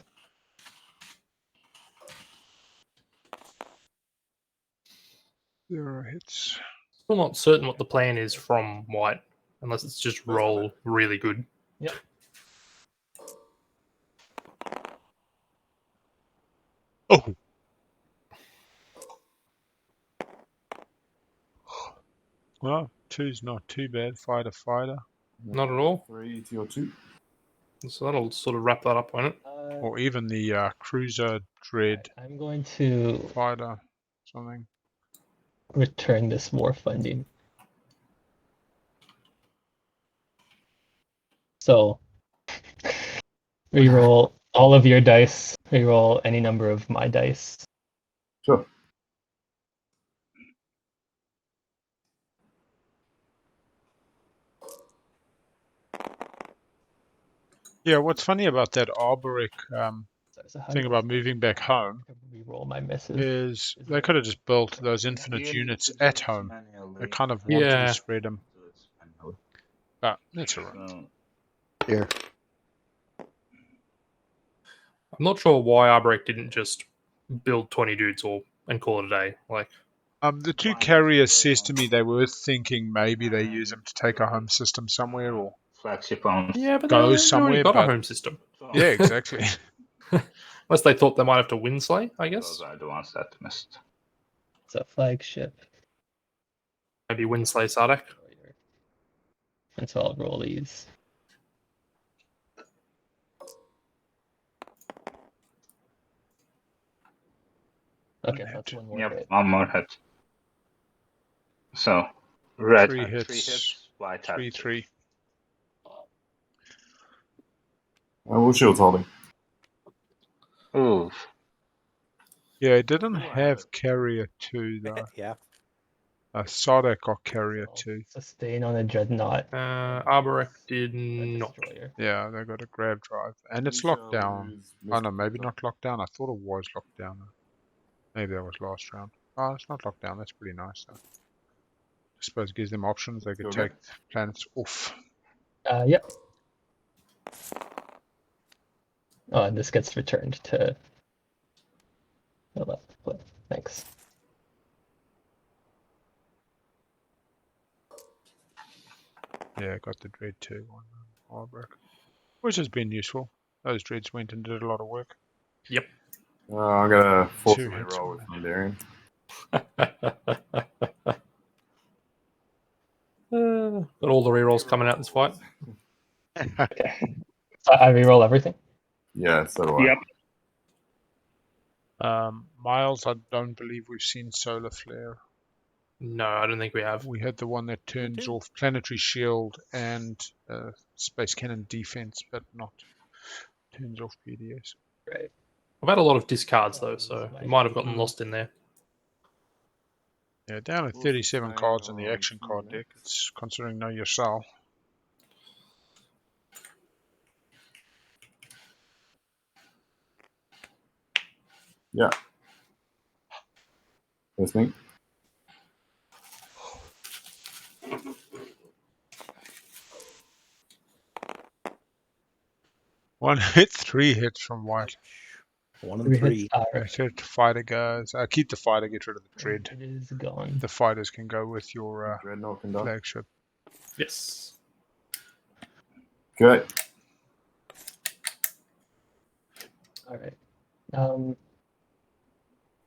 There are hits. Still not certain what the plan is from white, unless it's just roll really good. Yep. Oh. Well, 2's not too bad. Fighter. Not at all. 3 to your 2. So that'll sort of wrap that up, won't it? Or even the cruiser dread. I'm going to Fighter. Something. return this war funding. So reroll all of your dice, reroll any number of my dice. Sure. Yeah, what's funny about that Arborec So how thing do about moving back home reroll my misses? is they could have just built those infinite units at home. They kind of wanted Yeah. to spread them. But that's all right. So, Here. I'm not sure why Arborec didn't just build 20 dudes and call it a day. Like, The two carriers says to me they were thinking maybe they use them to take a home system somewhere or flagship on. yeah, but go they already somewhere. got a But home system. yeah, exactly. Unless they thought they might have to Winslay, I guess. Those are the ones that missed. So flagship. Maybe Winslay Sardakk. And so I'll roll these. Okay, that's one more Yep, hit. one more hit. So, red Three had hits, 3 hits, white had 3-3. Will shields holding. Ooh. Yeah, it didn't have carrier 2 though. Yeah. Sardakk got carrier 2. Sustain on a dreadnought. Arborec did not. Destroyer. Yeah, they got a grab drive. And it's locked down. Oh no, maybe not locked down. I thought it was locked down. Maybe that was last round. Oh, it's not locked down. That's pretty nice though. I suppose it gives them options. They could Okay. take planets off. Yep. Oh, and this gets returned to the left foot. Thanks. Yeah, got the Dread 2 on Arborec. Which has been useful. Those Dreads went and did a lot of work. Yep. I'm going to forcibly hits. roll with Thunderian. Got all the rerolls coming out this fight. Okay. So I reroll everything? Yeah, so do I. Yep. Miles, I don't believe we've seen Solar Flare. No, I don't think we have. We had the one that turns off Planetary Shield and Space Cannon Defense, but not turns off PDS. Right. I've had a lot of discards though, so it might have gotten lost in there. Yeah, down at 37 cards in the action card deck. It's considering Know Your Sal. Yeah. That's me. One hit, 3 hits from white. 1 and 3. That's it. Fighter goes. Keep the fighter, get rid of the dread. It is gone. The fighters can go with your Dreadnought can die. flagship. Yes. Okay. All right.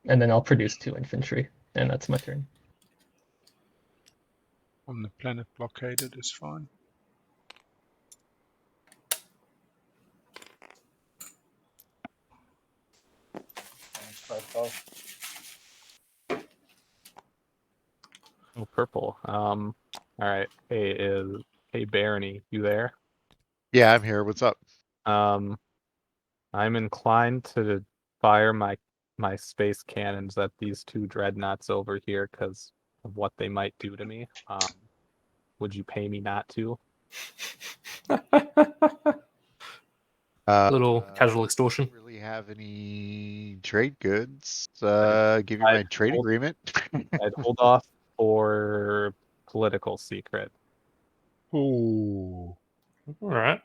And then I'll produce 2 infantry, and that's my turn. On the planet blockaded is fine. Oh, purple. All right. Hey, Barony, you there? Yeah, I'm here. What's up? I'm inclined to fire my space cannons at these 2 dreadnoughts over here because of what they might do to me. Would you pay me not to? Little casual extortion. Don't really have any trade goods? Give you my trade agreement. I'd hold off for political secret. Ooh. All right.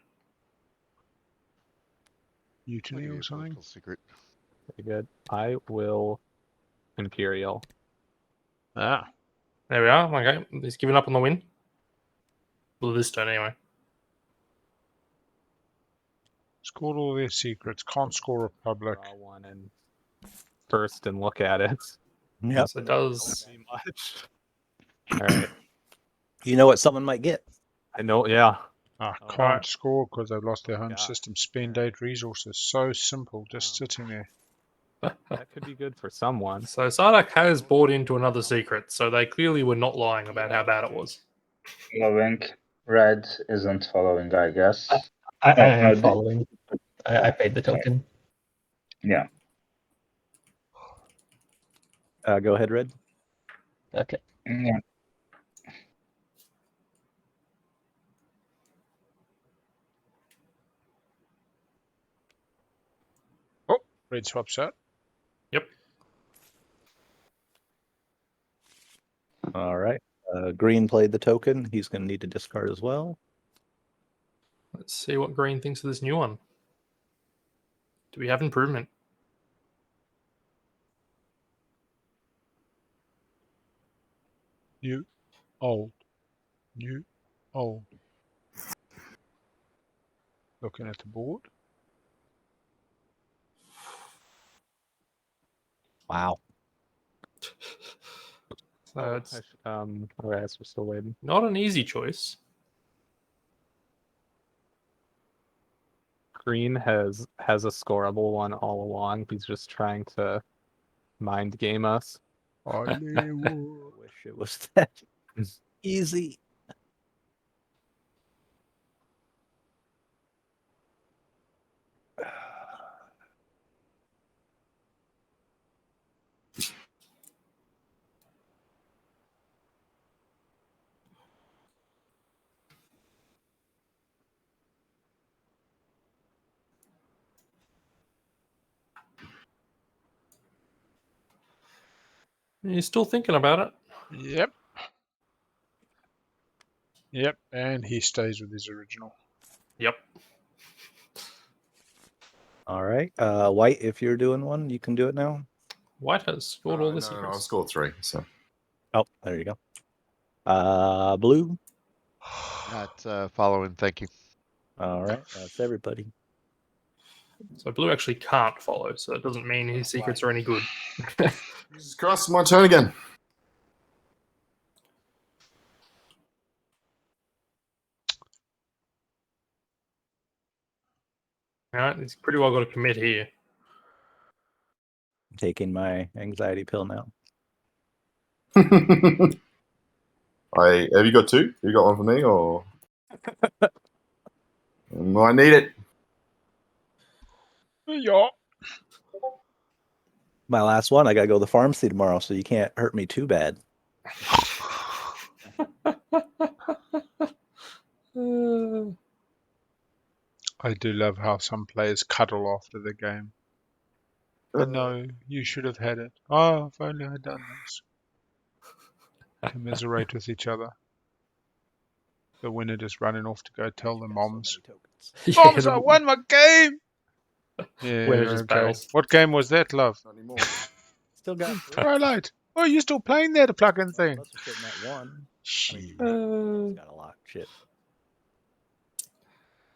Mutiny or something? Secret. Very good. I will Imperial. Ah. There we are. Okay. He's giving up on the win. Well, this turn anyway. Scored all their secrets. Can't score Republic. Draw one and first and look at it. Yep. Yes, it does. Don't see much. All right. You know what someone might get? I know. Yeah. Can't Alright. score because they've lost their home God. system. Spend 8 resources. So simple, just sitting there. That could be good for someone. So Sardakk has bought into another secret, so they clearly were not lying about how bad it was. Following. Red isn't following, I guess. I Oh, am following. I paid the token. Yeah. Go ahead, Red. Okay. Yeah. Oh, red swaps out. Yep. All right. Green played the token. He's going to need to discard as well. Let's see what green thinks of this new one. Do we have improvement? New, old, new, old. Looking at the board. Wow. So it's Alright, we're still waiting. not an easy choice. Green has a scorable one all along. He's just trying to mind game us. Hollywood. Wish it was that easy. He's still thinking about it. Yep. Yep, and he stays with his original. Yep. All right. White, if you're doing one, you can do it now. White has scored all the No, secrets. I'll score 3. So Oh, there you go. Blue. Not following, thank you. All right. That's everybody. So blue actually can't follow, so it doesn't mean his secrets are any good. Jesus Christ, my turn again. Alright, he's pretty well got to commit here. I'm taking my anxiety pill now. Have you got 2? You got one for me, or I need it? Yeah. My last one, I got to go to the pharmacy tomorrow, so you can't hurt me too bad. I do love how some players cuddle after the game. I know, you should have had it. Oh, if only I'd done this. Commiserate with each other. The winner just running off to go tell the moms. Moms, I won my game! Yeah, Winner just okay. bails. What game was that, love? Not anymore. Still got Twilight. Oh, you're still playing that fucking thing? Plus we're sitting at 1. Shit. He's got a lot. Shit.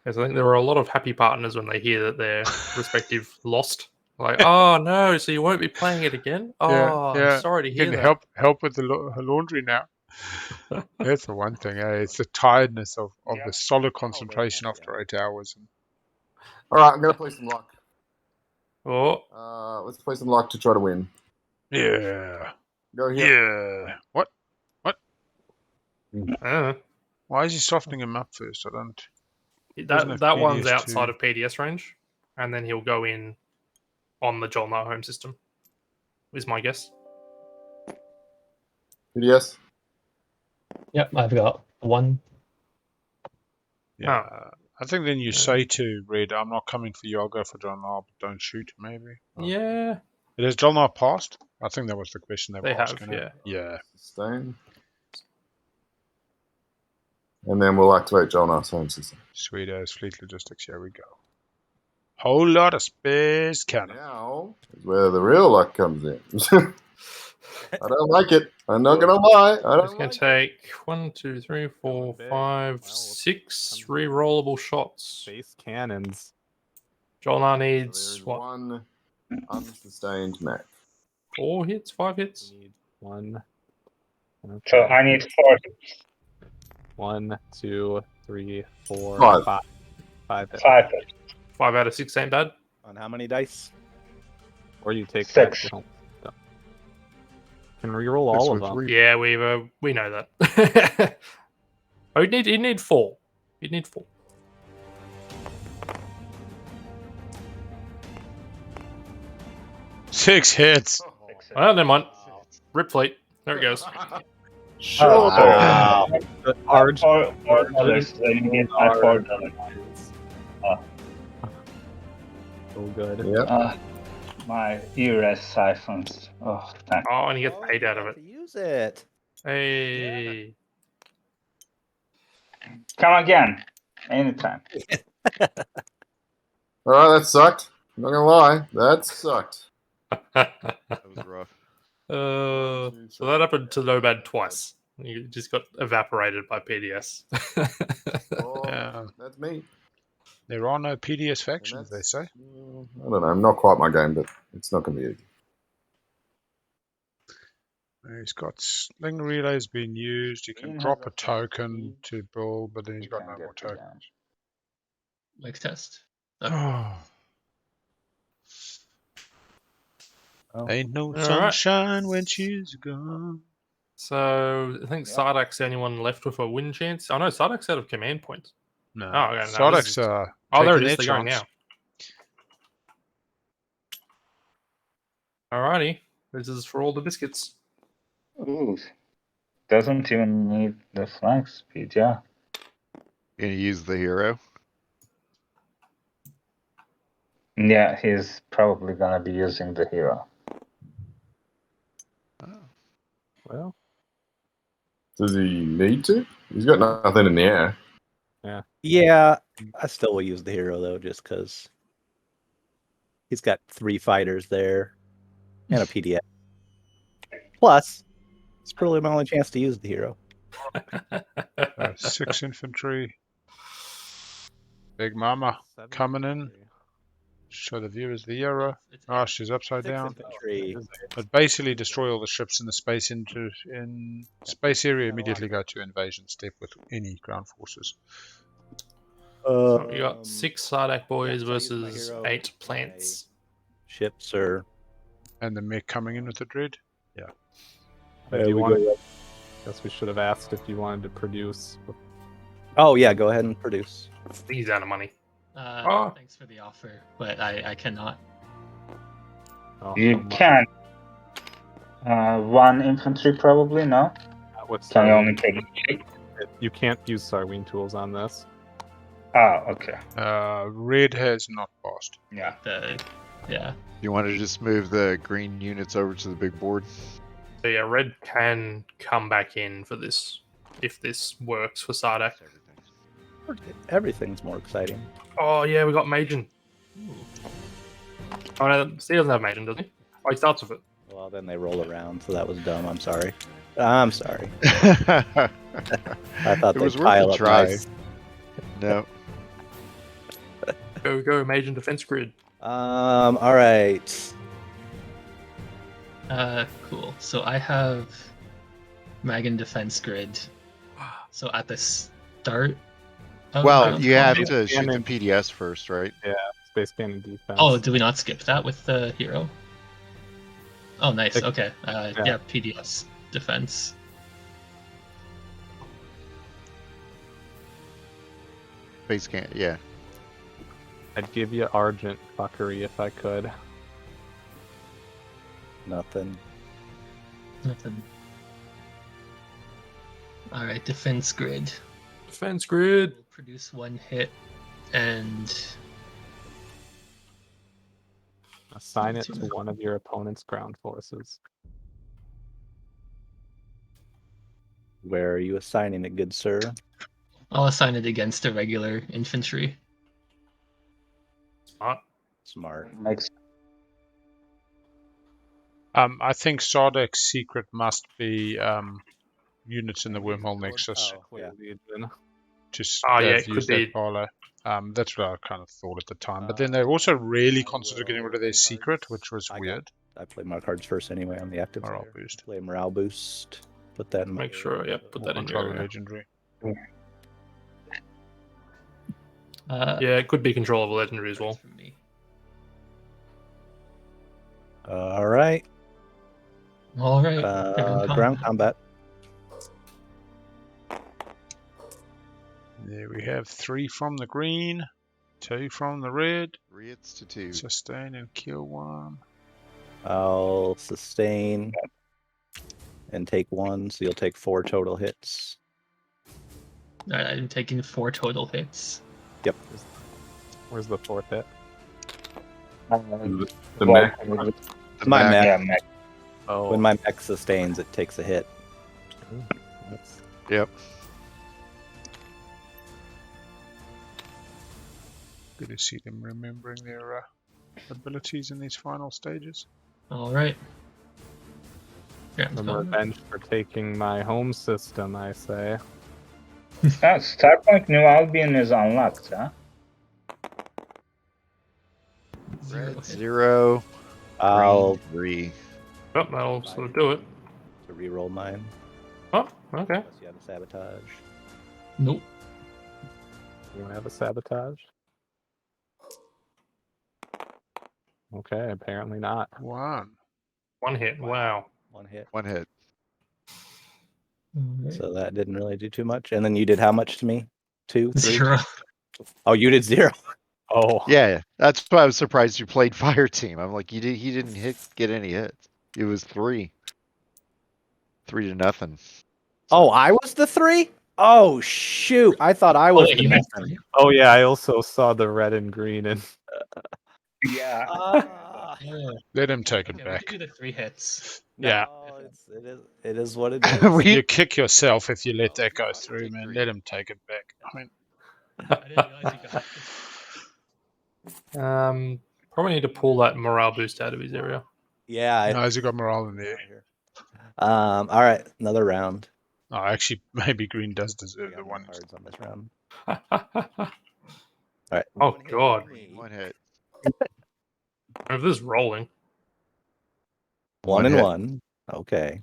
Yes, I think there were a lot of happy partners when they hear that their respective lost. Like, oh no, so you won't be playing it again? Oh, I'm sorry to You hear can that. help with the laundry now. That's the one thing, eh? It's the tiredness of the solid concentration after 8 hours. All right, I'm going to play some luck. Oh, Let's play some luck to try to win. Yeah. Go here. Yeah. What? uh, Why is he softening him up first? I don't. that one's PDS2. outside of PDS range, and then he'll go in on the Jol-Nar home system, is my guess. PDS? Yep, I've got 1. Yeah. I think then you say to Red, I'm not coming for you, I'll go for Jol-Nar, but don't shoot, maybe. Yeah. It has Jol-Nar passed? I think that was the question they were They have, asking. yeah. Yeah. Sustain. And then we'll activate Jol-Nar's home system. Sweet as Fleet Logistics, here we go. Whole lot of space counter. Now is where the real luck comes in. I don't like it. I'm not going to lie. I It's don't going to take 1, 2, 3, 4, 5, 6 re-rollable shots. Space cannons. Jol-Nar So there needs, is what, 1 unsustained mech. 4 hits, 5 hits? We need 1. Okay. So I need 4 hits. 1, 2, 3, 4, 5. 5. 5 hits. 5 hits. 5 out of 6 ain't bad. On how many dice? Or you take 6. that. Can reroll all of them. Yeah, we know that. Oh, you'd need 4. You'd need 4. 6 hits. Well, never mind. Rip fleet. There it goes. Sure. Wow. $4, and you get my $4. So good. Yep. My ERS siphons. Oh, thank Oh, and he gets paid out of it. Use it. Hey. Come again. Anytime. All right, that sucked. I'm not gonna lie, that sucked. That was rough. So that happened to Nomad twice. You just got evaporated by PDS. Oh, that's me. There are no PDS factions, they say. I don't know. Not quite my game, but it's not gonna be easy. He's got sling relays being used. You can drop a token to build, but then he's got no more tokens. Like test. Ain't no All right. sunshine when she's gone. So I think Sardakk's the only one left with a win chance. Oh no, Sardakk's out of command points. No, Oh, okay, no, Sardakk's this is- Oh, there it taking is. their They're going chance. now. Alrighty. This is for all the biscuits. Ooh. Doesn't even need the flag speed, yeah. Gonna use the hero. Yeah, he's probably gonna be using the hero. Well, Does he need to? He's got nothing in the air. Yeah, I still will use the hero though, just because he's got 3 fighters there and a PDF. Plus, it's probably my only chance to use the hero. 6 infantry. Big Mama coming in. Show the viewers the hero. Oh, she's upside 6 down. infantry. But basically destroy all the ships in the space space area. Immediately go to invasion step with any ground forces. So you got 6 Sardakk boys versus 8 plants. Ships are. And the mech coming in with the dread. Yeah. If you wanted, guess we should have asked if you wanted to produce. Oh yeah, go ahead and produce. He's out of money. Oh. Thanks for the offer, but I cannot. You can. 1 infantry probably, no? Can you only produce 2? You can't use Sarween tools on this. Oh, okay. Red has not passed. Yeah. Yeah. You want to just move the green units over to the big board? So yeah, red can come back in for this if this works for Sardakk. Everything's more exciting. Oh yeah, we got Magen. Oh no, he doesn't have Magen, does he? Oh, he starts with it. Well, then they roll around, so that was dumb. I'm sorry. I'm sorry. I thought it they'd was worth pile a up try. nice. No. Go, Magen defense grid. All right. Cool. So I have Magen defense grid. So at the start. Well, you have to shoot the PDS first, right? Yeah, space cannon defense. Oh, did we not skip that with the hero? Oh, nice. Okay. Yeah, PDS defense. Space cannon, yeah. I'd give you Argent fuckery if I could. Nothing. All right, defense grid. Defense grid. We'll produce 1 hit and assign it to one of your opponent's ground forces. Where are you assigning it, good sir? I'll assign it against a regular infantry. Smart. Makes I think Sardakk's secret must be units in the Wormhole Nexus. Just it use could be. that parlay. That's what I kind of thought at the time. But then they also really considered getting rid of their secret, which was weird. I play my cards first anyway on the active. Morale boost. Play morale boost. Put that in. Make sure, yeah, put that in Control your legendary. Yeah, it could be control of a legendary as well. All right. All right. Ground combat. There we have 3 from the green, 2 from the red. 3 hits to 2. Sustain and kill 1. I'll sustain and take 1, so you'll take 4 total hits. All right, I'm taking 4 total hits. Yep. Where's the 4th hit? The mech. My mech. Yeah, mech. Oh, When my mech sustains, it takes a hit. that's- Yep. Good to see them remembering their abilities in these final stages. All right. some revenge for taking my home system, I say. Starpoint New Albion is unlocked, huh? Red 0, I'll green 3. Oh, that'll sort of do it. to reroll mine. Oh, okay. Unless you have a sabotage. Nope. You don't have a sabotage? Okay, apparently not. One. One hit. Wow. 1 hit. 1 hit. So that didn't really do too much. And then you did how much to me? 2, 3? 0. Oh, you did 0. Oh, Yeah, that's why I was surprised you played Fire Team. I'm like, he didn't get any hits. It was 3. 3-0. Oh, I was the 3? Oh, shoot. I thought I was yeah, the you missed nothing. 3. oh yeah, I also saw the red and green and Yeah. Let him take it Okay, back. we can do the 3 hits. Yeah. No, it is what it is. You kick yourself if you let that go through, man. Let him take it back. I mean, I didn't realize you got it. Probably need to pull that morale boost out of his area. Yeah. no, has he got morale in there? All right, another round. Oh, actually, maybe green does I deserve got the no one. cards on this round. Oh, All right. God. 1 hit. If this is rolling. 1 and hit. 1. Okay.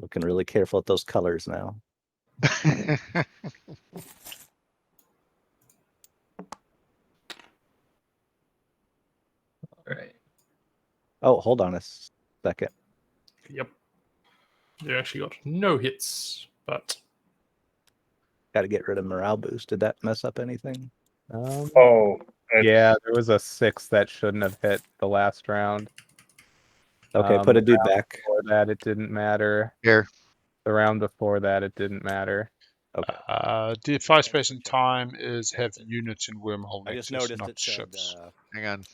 Looking really careful at those colors now. All right. Oh, hold on a second. Yep. You actually got no hits, but Got to get rid of morale boost. Did that mess up anything? Oh. yeah, there was a 6 that shouldn't have hit the last round. Okay, put a dude round back. Before that, it didn't matter. Here. The round before that, it didn't matter. Okay. Device space and time is have units in wormhole I just nexus, noticed not it said ships. Hang on.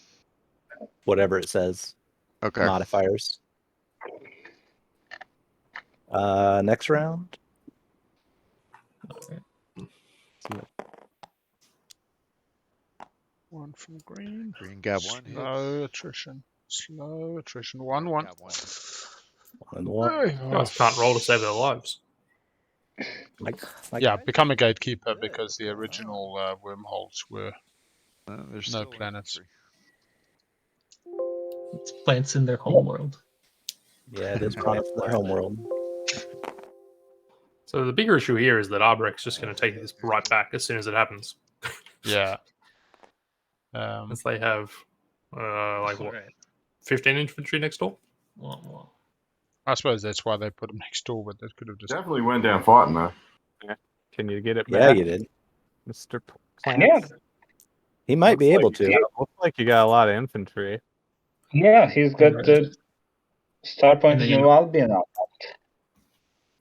whatever it says. Okay. Modifiers. Next round. One from green. Green got 1 hit. Slow attrition. Slow attrition. 1-1. Got 1. 1 and 1. Oh, guys can't roll to save their lives. yeah, become a gatekeeper because the original wormholes were There's no still planets. infantry. It's plants in their homeworld. Yeah, it is plants in their homeworld. So the bigger issue here is that Arborec's just going to take this right back as soon as it happens. Yeah. As they have, like, what, Right. 15 infantry next door? Well. I suppose that's why they put them next door, but they could have just. Definitely went down fighting though. Can you get it Yeah, back, you did. Mr. Yeah. Plants? He might be able to. Looks like you got a lot of infantry. Yeah, he's got the Starpoint And then you- New Albion out.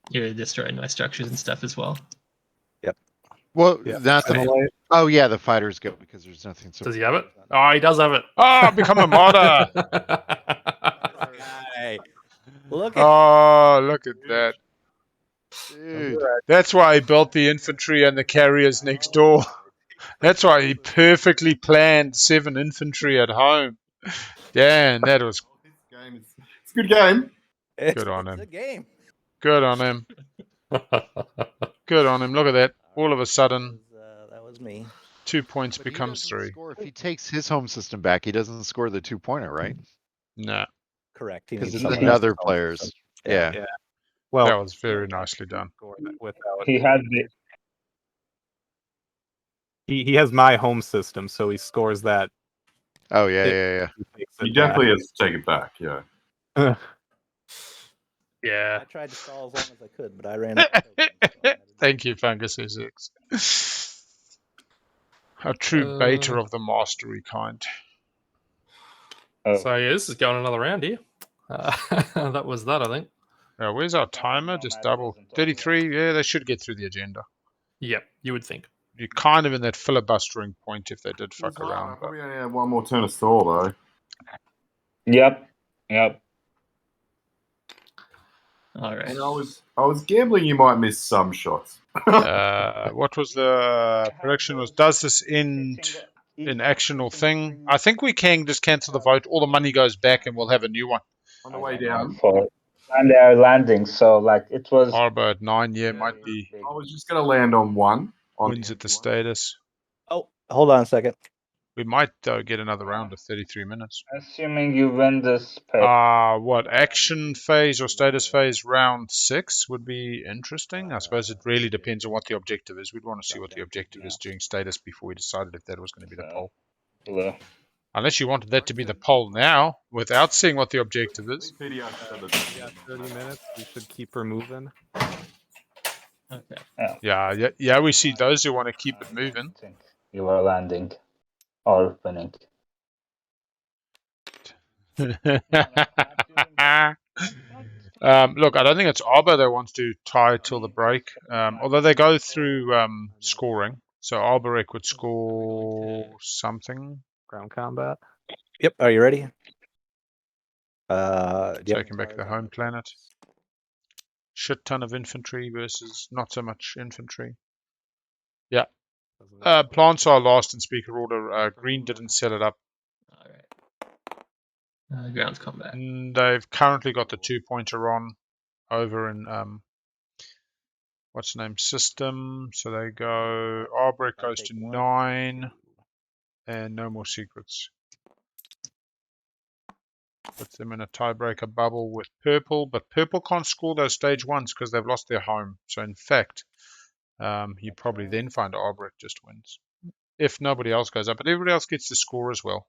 You're destroying my structures and stuff as well. Well, Yeah. not the. Oh yeah, the fighters go because there's nothing. Does he have it? Oh, he does have it. Ah, become a modder! Hey, look at Oh, look at that. Dude. That's why he built the infantry and the carriers next door. That's why he perfectly planned 7 infantry at home. Dan, that was It's a good game. good on It's a him. game. Good on him. Good on him. Look at that. All of a sudden, That was me. 2 points But he becomes doesn't 3. score if he takes his home system back. He doesn't score the 2-pointer, right? No, Correct. He Because needs it's someone another else's home player's. system. Yeah. Yeah. Well, that was very nicely done. score that without. He had the He has my home system, so he scores that. Oh yeah. He takes He it definitely has to take it back. Yeah. back. Yeah. I tried to stall as long as I could, but I ran out of tokens, so I had to- Thank you, Fungus Essex. A true beta of the mastery kind. Oh. So yeah, this is going another round here. That was that, I think. Where's our timer? Just double 33. Yeah, they should get through the agenda. Yep, you would think. You're kind of in that filibustering point if they did fuck around. I But probably only have one more turn of Thor, though. Yep. All right. And I was gambling you might miss some shots. what was the prediction? Does this end in action or thing? I think we can just cancel the vote. All the money goes back and we'll have a new one. On the way down. And they are landing, so like it was. Arbor at 9, might be. I was just going to land on one. Wins at the status. Oh, hold on a second. We might get another round of 33 minutes. Assuming you win this. What action phase or status phase? Round 6 would be interesting. I suppose it really depends on what the objective is. We'd want to see what the objective is during status before we decided if that was going to be the poll. Hello. Unless you wanted that to be the poll now, without seeing what the objective is. Yeah, 30 minutes. We should keep her moving. Okay. Yeah. We see those who want to keep it moving. You are landing or winning. Look, I don't think it's Arbor that wants to tie till the break. Although they go through scoring, so Arborec would score something. Ground combat. Yep. Are you ready? Taking back the home planet. Shit ton of infantry versus not so much infantry. Yeah. Plants are last in speaker order. Green didn't set it up. All right. Grounds combat. They've currently got the 2-pointer on over in what's the name system. So they go. Arborec goes to 9, and no more secrets. Puts them in a tiebreaker bubble with purple, but purple can't score those stage 1s because they've lost their home. So in fact, you probably then find Arborec just wins if nobody else goes up, but everybody else gets to score as well.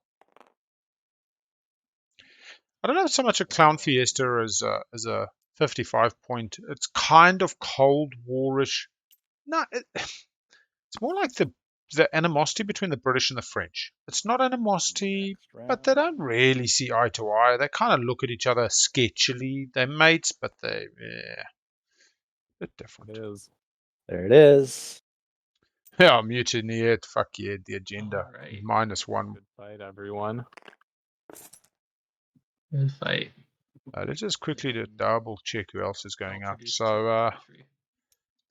I don't know so much a Clown Fiesta as a 55-point. It's kind of Cold War-ish. No, it's more like the animosity between the British and the French. It's not animosity, but they don't really see eye to eye. They kind of look at each other sketchily. They're mates, but a bit different. It is. There it is. Yeah, mutineered. Fuck yeah, the agenda. Right. -1. Good fight, everyone. Good fight. Let's just quickly double check who else is going up. So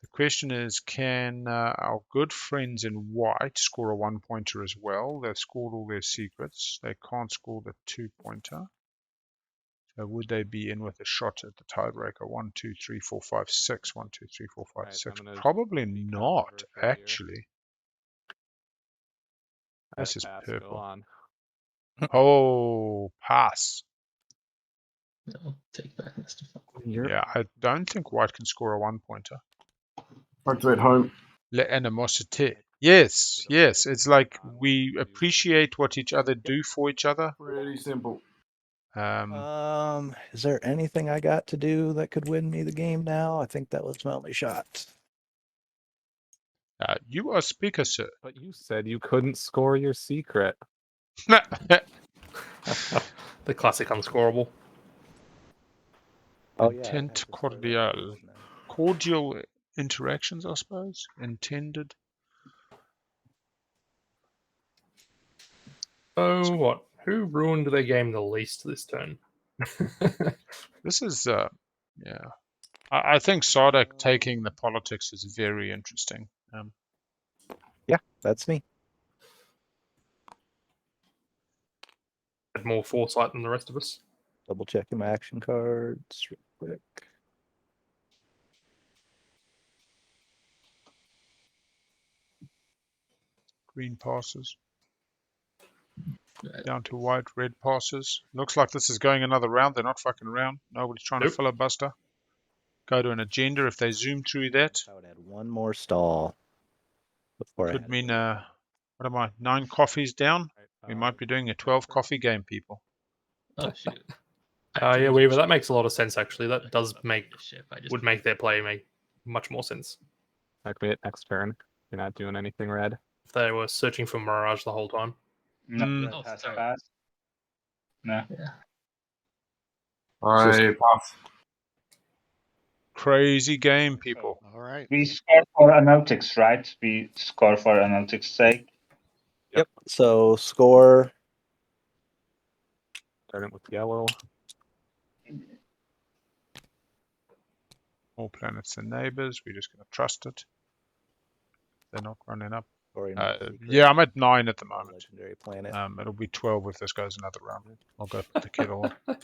the question is, can our good friends in white score a 1-pointer as well? They've scored all their secrets. They can't score the 2-pointer. So would they be in with a shot at the tiebreaker? 1, 2, 3, 4, 5, 6. 1, 2, 3, 4, 5, 6. Probably not, actually. This is purple. Oh, pass. No, take back Mr. Yeah, I don't think white can score a 1-pointer. Activate home. Le animosité. Yes. It's like we appreciate what each other do for each other. Pretty simple. Is there anything I got to do that could win me the game now? I think that was my only shot. You are speaker, sir. But you said you couldn't score your secret. The classic unscorable. Oh, Intent cordial. Cordial interactions, I suppose. Intended. So what? Who ruined their game the least this turn? This is, I think Sardakk taking the politics is very interesting. Yeah, that's me. Had more foresight than the rest of us. Double checking my action cards real quick. Green passes. Down to white, red passes. Looks like this is going another round. They're not fucking around. Nobody's trying to filibuster. Go to an agenda if they zoom through that. I would add one more stall before Could mean, what am I, 9 coffees down? We might be doing a 12 coffee game, people. Oh shoot. Yeah, Weaver, that makes a lot of sense actually. That does would make their play make much more sense. Activate next turn. You're not doing anything red. They were searching for Mirage the whole time. No, sorry. No. I pass. Crazy game, people. All right. We score for analytics, right? We score for analytics' sake. Yep. So score. Starting with yellow. All planets and neighbors. We're just going to trust it. They're not running up. Yeah, I'm at 9 at the moment. Legendary planet. It'll be 12 if this goes another round. I'll go put the kettle on.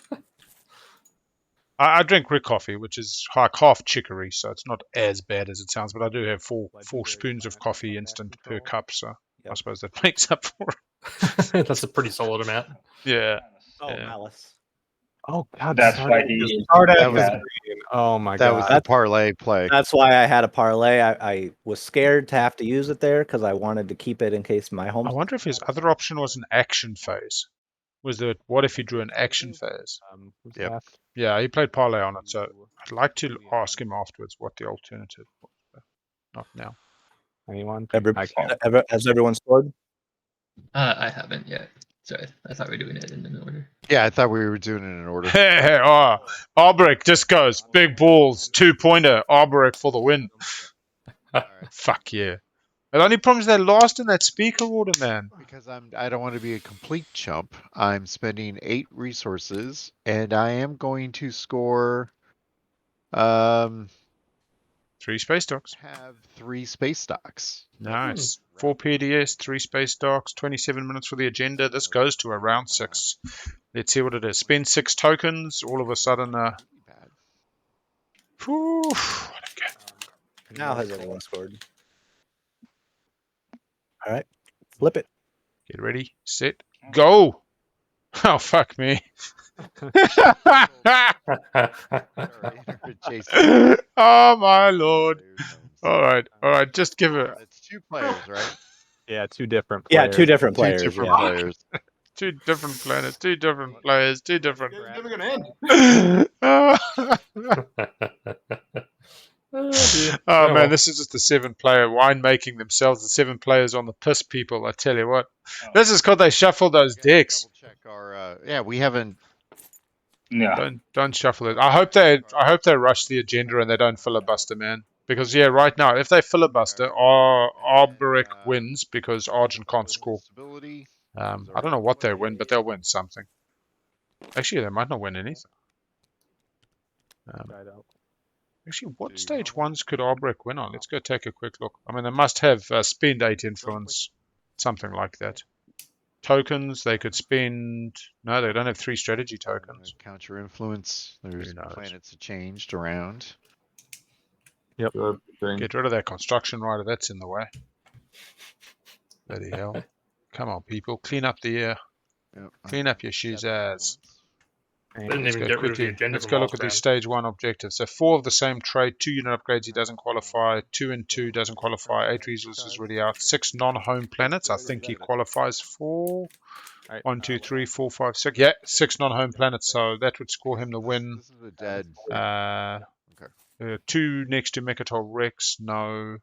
I drink Rick coffee, which is like half chicory, so it's not as bad as it sounds. But I do have four spoons of coffee instant per cup, so I suppose that makes up for it. That's a pretty solid amount. Yeah. Oh, yeah. Malice. Oh God, That's Sardakk why he is- is Sardakk that is bad. green. Oh my That God. was the parlay play. That's why I had a parlay. I was scared to have to use it there because I wanted to keep it in case my home. I wonder if his other option was an action phase. Was there? What if he drew an action phase? Who's Yep. left? Yeah, he played parlay on it, so I'd like to ask him afterwards what the alternative was. But not now. Anyone? Has everyone scored? I haven't yet. Sorry, I thought we were doing it in an order. Yeah, I thought we were doing it in order. Hey, Arborec just goes big balls, 2-pointer, Arborec for the win. Fuck yeah! The only problem is they lost in that speaker order, man. Because I don't want to be a complete chump. I'm spending 8 resources, and I am going to score 3 space docks. have 3 space docks. Nice. 4 PDS, 3 space docks, 27 minutes for the agenda. This goes to around 6. Let's see what it is. Spend 6 tokens. All of a sudden, whew, what a game. Now has anyone scored? All right, flip it. Get ready, set, go. Oh, fuck me. Oh, my lord. All right, just give it. It's 2 players, right? Yeah, 2 different players. Yeah, 2 different players. 2 different yeah. players. 2 different planets, 2 different players, 2 different. Never gonna end. Oh man, this is just the 7-player winemaking themselves. The 7 players on the piss, people. I tell you what, this is because they shuffle those decks. Check our. Yeah, we haven't. Yeah. Don't shuffle it. I hope they rush the agenda and they don't filibuster, man. Because yeah, right now, if they filibuster, Arborec wins because Argent can't score. I don't know what they win, but they'll win something. Actually, they might not win anything. Actually, what stage 1s could Arborec win on? Let's go take a quick look. I mean, they must have spend 8 influence, something like that. Tokens, they could spend... No, they don't have 3 strategy tokens. Count your influence. There's planets that changed around. Yep. Get rid of that construction rider. That's in the way. Bloody hell. Come on, people. Clean up the air. Yep. Clean up your shoes ass. Didn't Let's even go get rid of the quickly. agenda Let's from go last look at these round. stage 1 objectives. So 4 of the same trade, 2 unit upgrades, he doesn't qualify. 2 and 2 doesn't qualify. 8 resources already out. 6 non-home planets. I think he qualifies for 1, 2, 3, 4, 5, 6. Yeah, 6 non-home planets. So that would score him the win. This is a dead. 2 next to Mechatol Rex. No.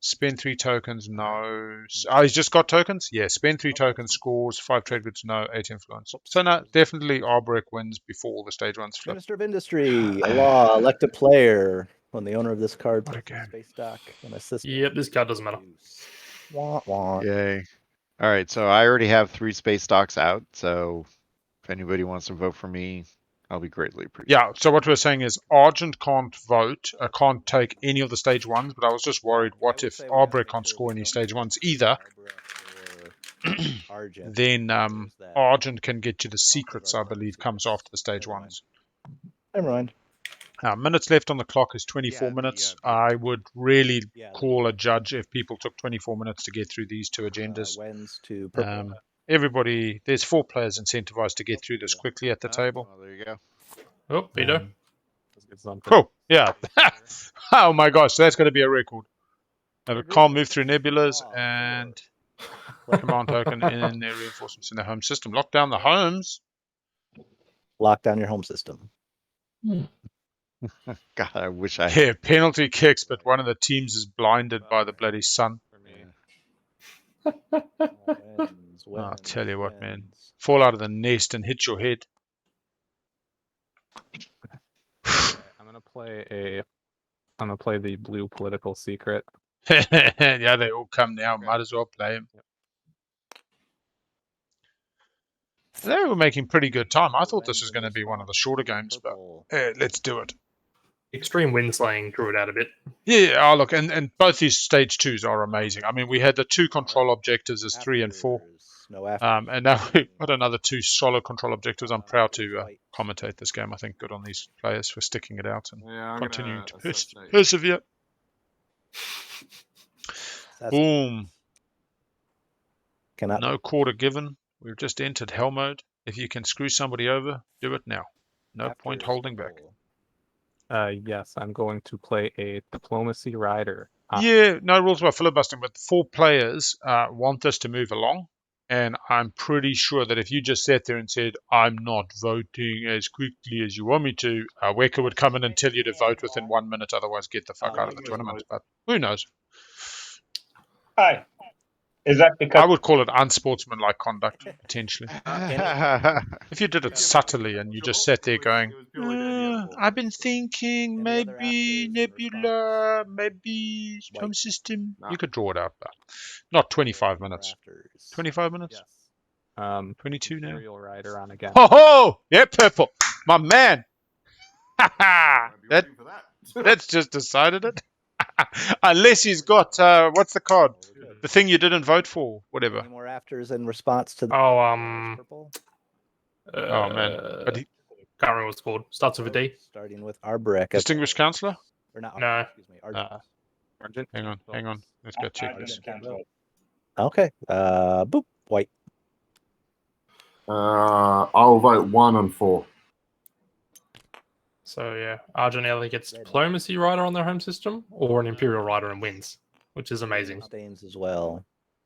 Spend 3 tokens. No. Oh, he's just got tokens? Yeah, spend 3 tokens, scores 5 trade goods, no, 8 influence. So no, definitely Arborec wins before all the stage 1s flip. Minister of Industry, a law, elect a player. When the owner of this card What a places a game. space dock and a system. Yep, this card doesn't matter. Wah, wah. Yay. All right, so I already have 3 space docks out, so if anybody wants to vote for me, I'll be greatly appreciated. Yeah, so what we're saying is Argent can't vote, can't take any of the stage 1s, but I was just worried, what if Arborec can't score any stage 1s either? Then Argent can get you the secrets, I believe, comes after the stage 1s. Never mind. Minutes left on the clock is 24 minutes. I would really call a judge if people took 24 minutes to get through these 2 agendas. Wins to Everybody, there's 4 players incentivized to get through this quickly at the table. Oh, there you go. Oh, Peter. Cool. Yeah. Oh my gosh, that's going to be a record. Can't move through nebulas and command token in their reinforcements in their home system. Lock down the homes. Lock down your home system. God, I wish I. Yeah, penalty kicks, but one of the teams is blinded by the bloody sun. I'll tell you what, man. Fall out of the nest and hit your head. I'm gonna play the blue political secret. Yeah, they all come now. Might as well play them. They were making pretty good time. I thought this was going to be one of the shorter games, but let's do it. Extreme Windslaying drew it out a bit. Yeah, oh, look, and both these stage 2s are amazing. I mean, we had the 2 control objectives as 3 and 4. And now we've got another 2 solid control objectives. I'm proud to commentate this game. I think good on these players for sticking it out and continuing to persevere. Boom. No quarter given. We've just entered hell mode. If you can screw somebody over, do it now. No point holding back. Yes, I'm going to play a diplomacy rider. Yeah, no rules about filibustering, but 4 players want us to move along. And I'm pretty sure that if you just sat there and said, I'm not voting as quickly as you want me to, Weka would come in and tell you to vote within 1 minute, otherwise get the fuck out of the tournament. But who knows? Hi. Is that because I would call it unsportsmanlike conduct, potentially. If you did it subtly and you just sat there going, I've been thinking maybe Nebula, maybe home system. You could draw it out, but not 25 minutes. 25 minutes? Yes. 22 now. Imperial rider on again. Ho ho! Yeah, purple. My man. That's just decided it. Unless he's got, what's the card? The thing you didn't vote for, whatever. Any more afters in response to the purple? Oh, man. But he, can't remember what it's called. Starts with a D. Starting with Arborec. Distinguished Counselor? Or not, no. Excuse me, Argent. Argent. Hang on. Let's go check this. Okay. Boop. White. I'll vote 1 and 4. So, yeah, Argent either gets Diplomacy Rider on their home system or an Imperial Rider and wins, which is amazing. Stains as well.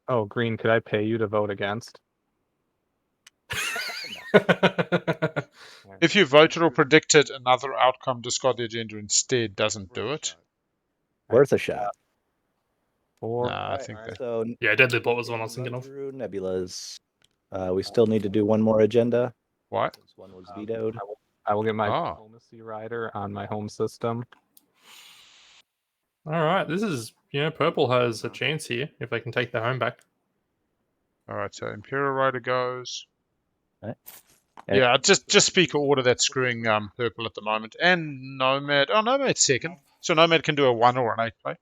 Oh, Green, could I pay you to vote against? If you voted or predicted another outcome, discard the agenda instead doesn't do it. Worth a shot. I think that. So, yeah, Deadly Bolt was the one I was thinking of. Nebulas. We still need to do one more agenda. What? One was vetoed. I will get my diplomacy rider on my home system. All right, this is, purple has a chance here if they can take their home back. All right, so Imperial Rider goes. Right. Yeah, just speaker order that's screwing purple at the moment. And Nomad. Oh, Nomad's second. So Nomad can do a 1 or an 8 play.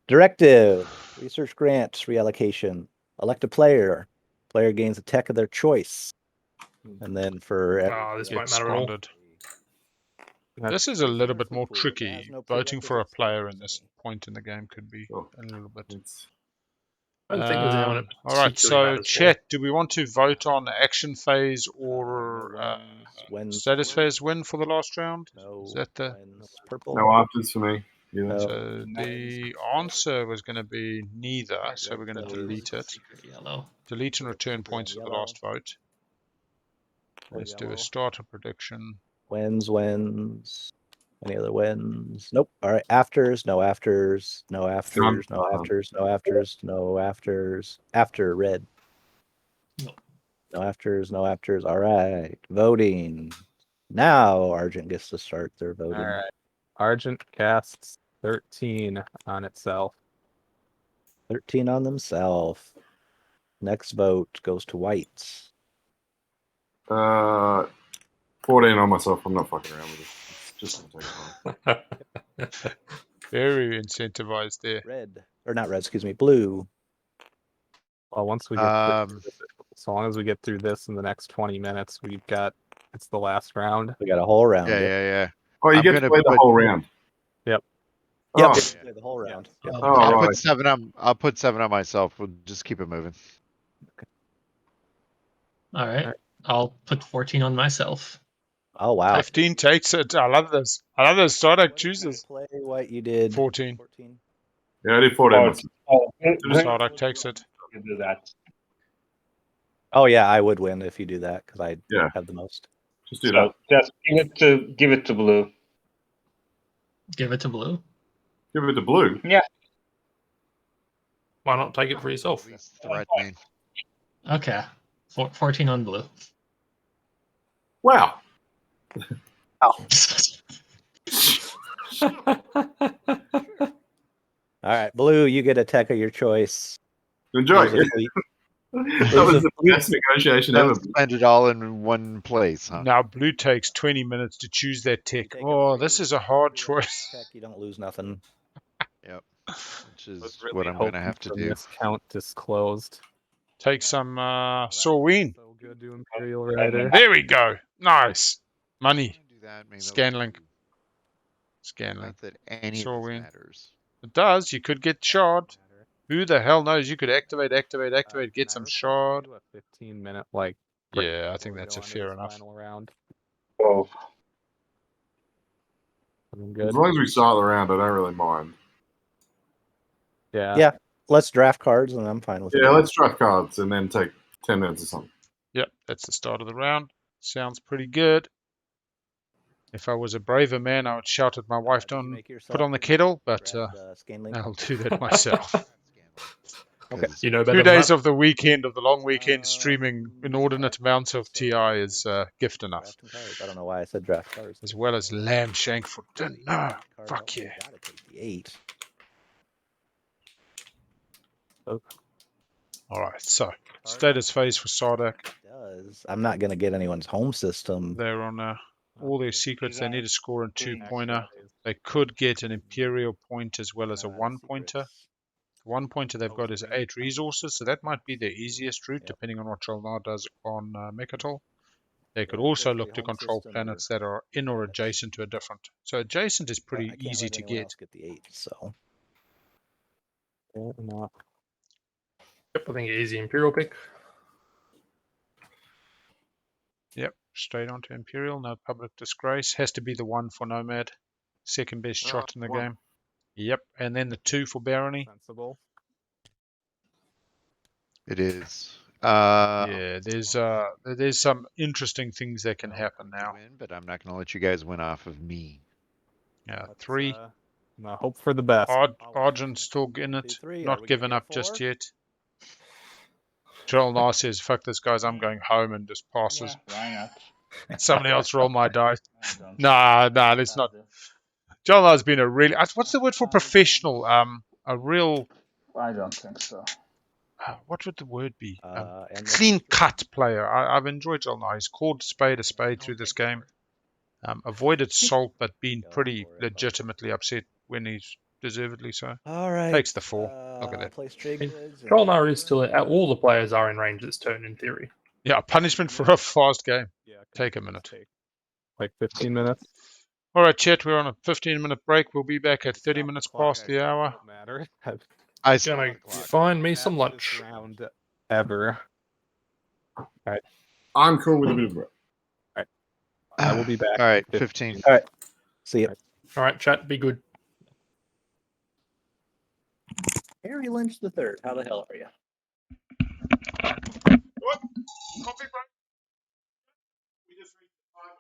Directive. Research grants reallocation. Elect a player. Player gains a tech of their choice. And then for this won't matter at all. This is a little bit more tricky. Voting for a player in this point in the game could be a little bit. I don't think there's anyone all right, so chat, do we want to vote on action phase or status phase win for the last round? No. Is that the purple? No afters for me. Yeah. So the answer was going to be neither, so we're going to delete it. Delete and return points at the last vote. Let's do a starter prediction. Wins. Any other wins? Nope. All right. Afters. No afters. No afters. No afters. No afters. No afters. After red. No afters. No afters. All right. Voting. Now Argent gets to start their voting. All right. Argent casts 13 on itself. 13 on themselves. Next vote goes to white. 14 on myself. I'm not fucking around with it. It's just gonna take time. Very incentivized there. Red. Or not red, excuse me. Blue. Well, once we get so long as we get through this in the next 20 minutes, it's the last round. We got a whole round. Yeah. Oh, you get to play the whole round. Yep. Yep. Oh. Play the whole round. Yep. Oh, I'll right. put 7 on. I'll put 7 on myself. We'll just keep it moving. All right. I'll put 14 on myself. Oh, wow. 15 takes it. I love this. I love this. Sardakk chooses. Play what you did. 14. Yeah, I did 14. Sardakk takes it. You do that. Oh, yeah, I would win if you do that because I Yeah. have the most. Just do that. Just give it to blue. Give it to blue. Give it to blue. Yeah. Why not take it for yourself? Threatening. Okay. 14 on blue. Wow. All right, blue, you get a tech of your choice. Enjoy. Lose a fleet. That was the best negotiation ever. Don't spend it all in one place, huh? Now, blue takes 20 minutes to choose that tech. Oh, this is a hard choice. Tech, you don't lose nothing. Yep. Which I was is really what I'm going to hoping have to for do. miscount disclosed. Take some Sorween. So good to Imperial Rider. There we go. Nice. Money. Do that, maybe that'll Scanlink. do. Scanlink. Not that any of Sorween. this matters. It does. You could get shard. Who the hell knows? You could activate, get Can some I request shard. you do a 15-minute break Yeah, I before think we that's go a on to fair this enough. Final round. Oh, Something As good. long as we start the round, I don't really mind. Yeah. Yeah, let's draft cards, and I'm fine with it. Yeah, let's draft cards and then take 10 minutes or something. Yep, that's the start of the round. Sounds pretty good. If I was a braver man, I would shout at my wife, Did you "Don't make put yourself on the a kettle," but draft, Scanlink? I'll do that myself. Okay. You know 2 better than days that. of the weekend, of the long weekend, streaming inordinate amounts of TI is gift enough. Drafting cards. I don't know why I said draft cards. As well as lamb shank for dinner. Card Fuck out, yeah. you gotta take the 8. Alright, so status phase for Sardakk. Does. I'm not gonna get anyone's home system. They're on all their secrets. They need to score a 2-pointer. Actually, They could get an Imperial point as well as a 1-pointer. The 1-pointer they've got is 8 resources, so that might be the easiest route, depending on what Jol-Nar does on Mechatol. They could also look to control planets that are in or adjacent to a different. So adjacent is But I pretty can't easy let to anyone get. else get the 8, so no. Yep, I think easy Imperial pick. Yep, straight onto Imperial, no public disgrace. Has to be the 1 for Nomad. Second best shot in the one. game. Yep, and then the 2 for Barony. Sensible. It is. Yeah, there's some interesting things that can happen now. Win, but I'm not going to let you guys win off of me. Yeah, Let's, 3. no, hope for the best. Argent still in it, 2, 3. Are not we gonna given get a up just 4? yet. Jol-Nar says, "Fuck this, guys. I'm going home," and just passes. yeah, why not? Somebody else roll my dice. I don't Nah, let's not. Jol-Nar's been a really. What's the word for professional? A real. I don't think so. What would the word be? And Clean cut player. I've enjoyed Jol-Nar. He's called spade a spade through this game. Avoided salt, but been pretty legitimately upset when he's deservedly so. All right. Takes the 4. Look at that. Place trade goods. Jol-Nar is still all the players are in range this turn in theory. Yeah, punishment for a fast game. Yeah, Take a minute. Like 15 minutes. All right, chat. We're on a 15-minute break. We'll be back at 30 minutes past the hour. Don't matter. I Gonna find me some lunch. Round ever. All right. I'm cool with a bit of break. I will be back. All right, 15. All right. See you. All right, chat. Be good. Harry Lynch the Third. How the hell are you? What? Coffee break? We just reached the time.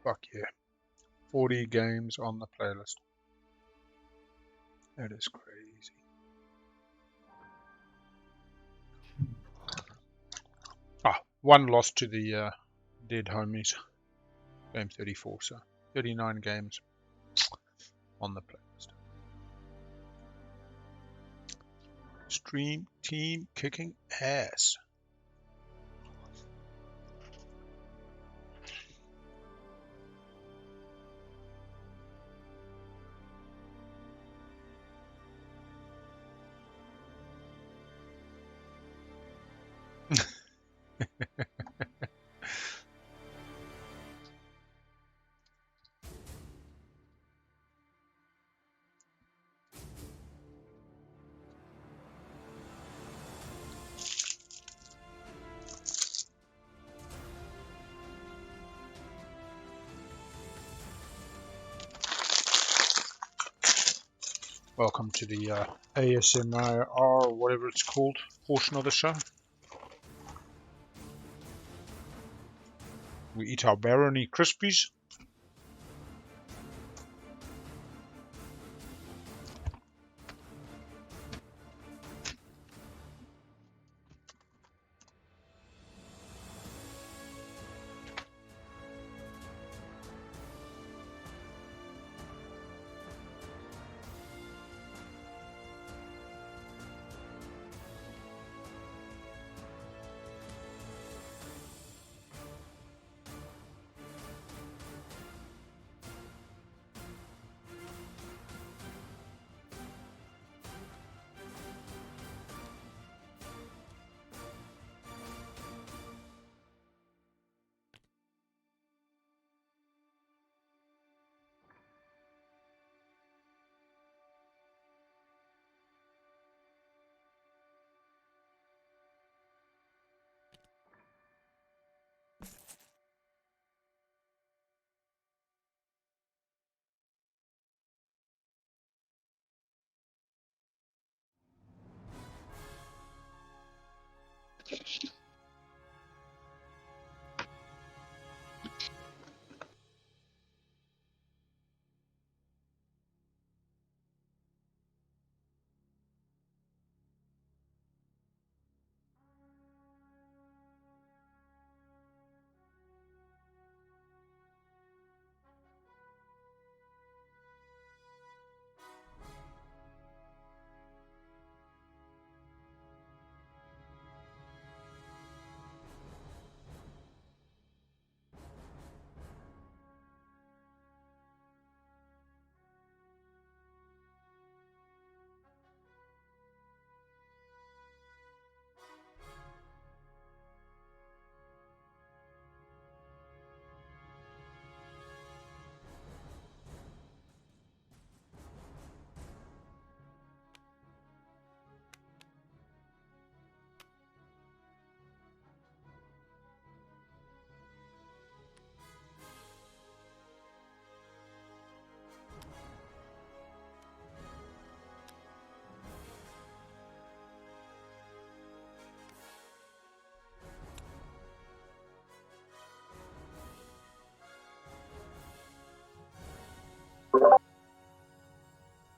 Fuck yeah. 40 games on the playlist. That is crazy. One loss to the dead homies. Game 34, so 39 games on the playlist. Stream team kicking ass. Welcome to the ASMR or whatever it's called portion of the show. We eat our Barony Crispies.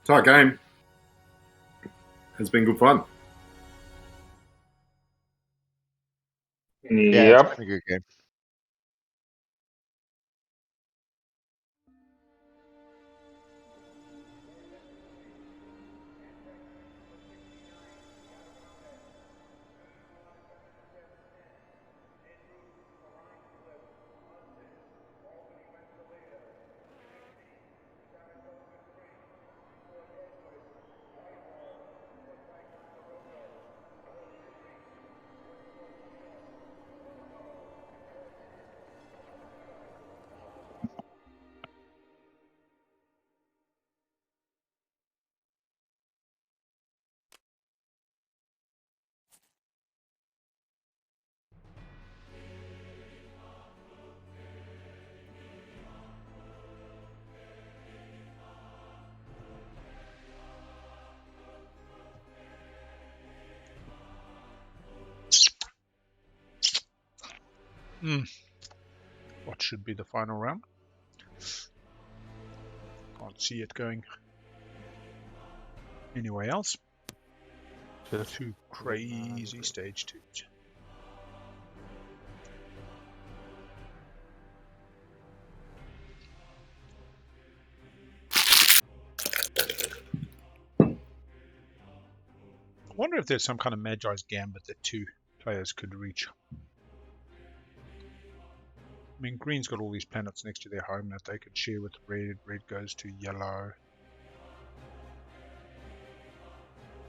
Tight game. Has been good fun. Yeah, it's been a good game. What should be the final round? Can't see it going anywhere else. Just Two crazy stage 2s. I wonder if there's some kind of Magi's Gambit that 2 players could reach. I mean, green's got all these planets next to their home that they could share with red. Red goes to yellow.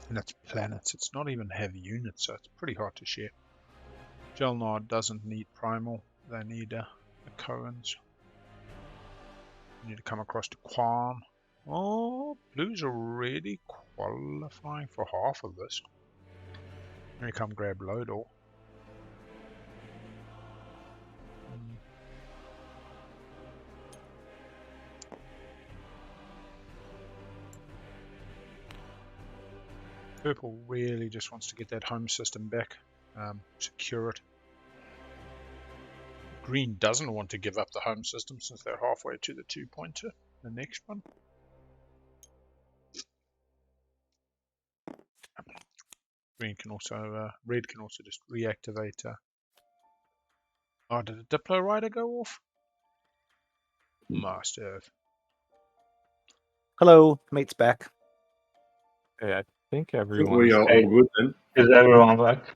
And that's planets. It's not even heavy units, so it's pretty hard to share. Jol-Nar doesn't need primal. They need the Cohens. You need to come across to Quan. Oh, blue's already qualifying for half of this. Let me come grab Lodor. Purple really just wants to get that home system back, secure it. Green doesn't want to give up the home system since they're halfway to the 2-pointer, the next one. Green can also, red can also just reactivate. Oh, did the Diplo Rider go off? Must have. Hello, mate's back. Hey, I think everyone. We are all good then. Is everyone back?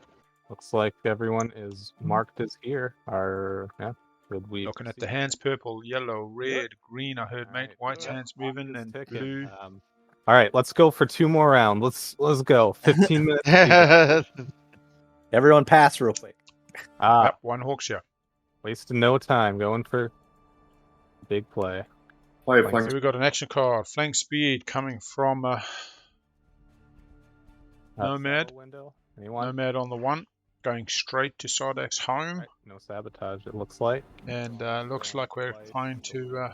Looks like everyone is marked as here. Should we Looking at the proceed? hands, purple, yellow, red, green, I heard, mate. Alright, White's yep, hands clock moving, is and ticking. blue. All right, let's go for 2 more rounds. Let's go. 15 minutes. Everyone pass real quick. Yep, OneHawk shot. Wasting no time. Going for big play. Play a So flank. we got an action card. Flank speed coming from Nomad. Saddle window. Anyone? Nomad on the 1. Going straight to Sardakk's home. Right, no sabotage, it looks like. And looks like we're trying to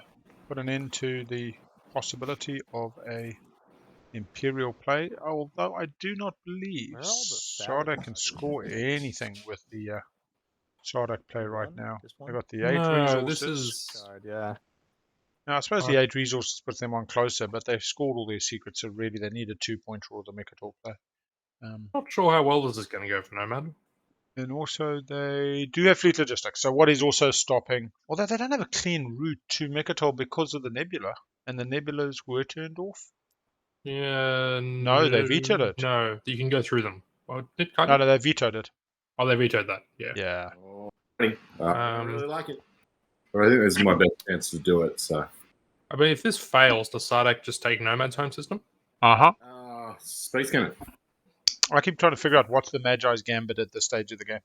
put an end to the possibility of a Imperial play, although I do not believe Where are all the Sardakk can sabotages? score anything with the Sardakk play right now. Just They one? got the 8 No, resources. this is Card, yeah. Now, I suppose the 8 resources puts them on closer, but they've scored all their secrets, so really they need a 2-pointer or the Mechatol play. not sure how well this is going to go for Nomad. And also they do have fleet logistics, so what is also stopping, although they don't have a clean route to Mechatol because of the nebula, and the nebulas were turned off. Yeah. No, they vetoed it. No, you can go through them. Well, No, they vetoed it. Oh, they vetoed that. Yeah. Yeah. I really like it. But I think this is my best chance to do it. So I mean, if this fails, does Sardakk just take Nomad's home system? Space Cannon. I keep trying to figure out what's the Magi's Gambit at this stage of the game.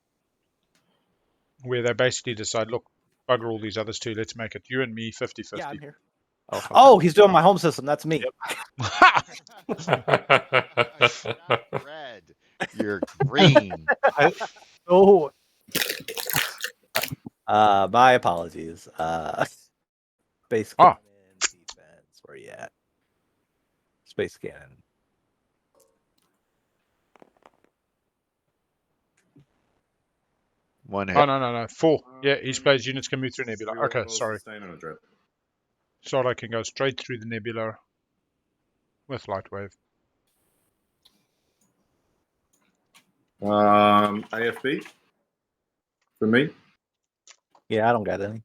Where they basically decide, look, bugger all these others too, let's make it you and me 50-50. Yeah, I'm here. Oh, okay. Oh, he's doing my home system. That's me. Red. You're green. Oh. My apologies. Space Cannon defense. Where you at? Space Cannon. One hit. Oh, no. 4. Yeah, each player's units can move through Nebula. Okay, sorry. Sardakk can go straight through the Nebula with Light Wave. AFB for me. Yeah, I don't got any.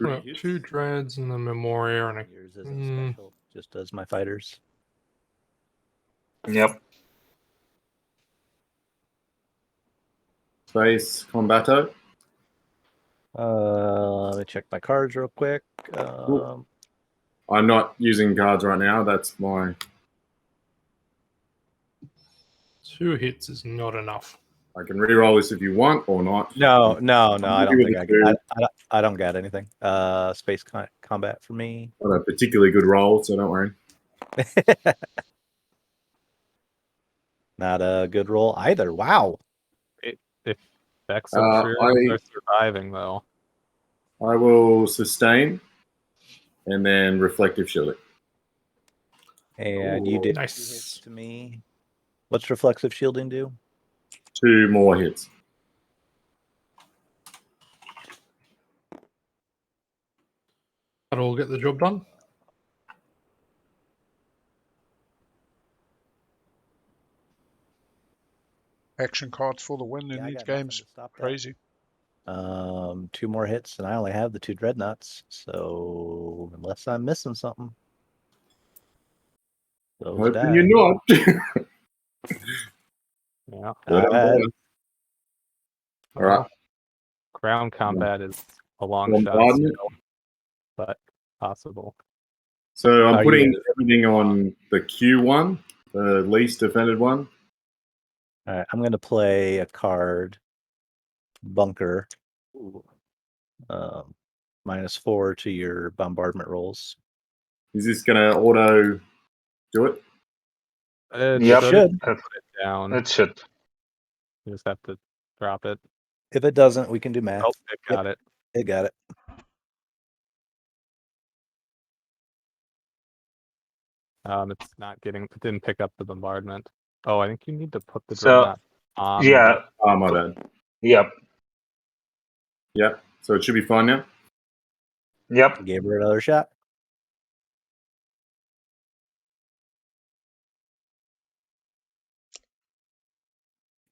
Well, 2 dreads and the Memoria and a Yours isn't special. Just does my fighters. Yep. Space Combato. Let me check my cards real quick. I'm not using cards right now. That's my. 2 hits is not enough. I can re-roll this if you want or not. No, I don't think I don't got anything. Space combat for me. Not a particularly good roll, so don't worry. Not a good roll either. Wow. If Vex are surviving, though. I will sustain and then reflective shield it. And you did 2 Nice. hits to me. What's reflexive shielding do? 2 more hits. That'll get the job done. Action cards for the win in Yeah, I these got nothing games. to stop that. Crazy. 2 more hits, and I only have the 2 dreadnoughts. So unless I'm missing something, those Hoping die. you're not. Yeah. All right. Ground combat is a long shot Bombardment. still, but possible. So I'm Are putting you- everything on the Q1, the least defended one. All right, I'm going to play a card, Bunker, -4 to your bombardment rolls. Is this going to auto do it? It Yep. should put it down. It should. You just have to drop it. If it doesn't, we can do math. Oh, it got it. It got it. It's not getting. It didn't pick up the bombardment. Oh, I think you need to put the So, dreadnought on. Yeah. Oh, my bad. Yep. Yep. So it should be fine now. Yep. Gave her another shot.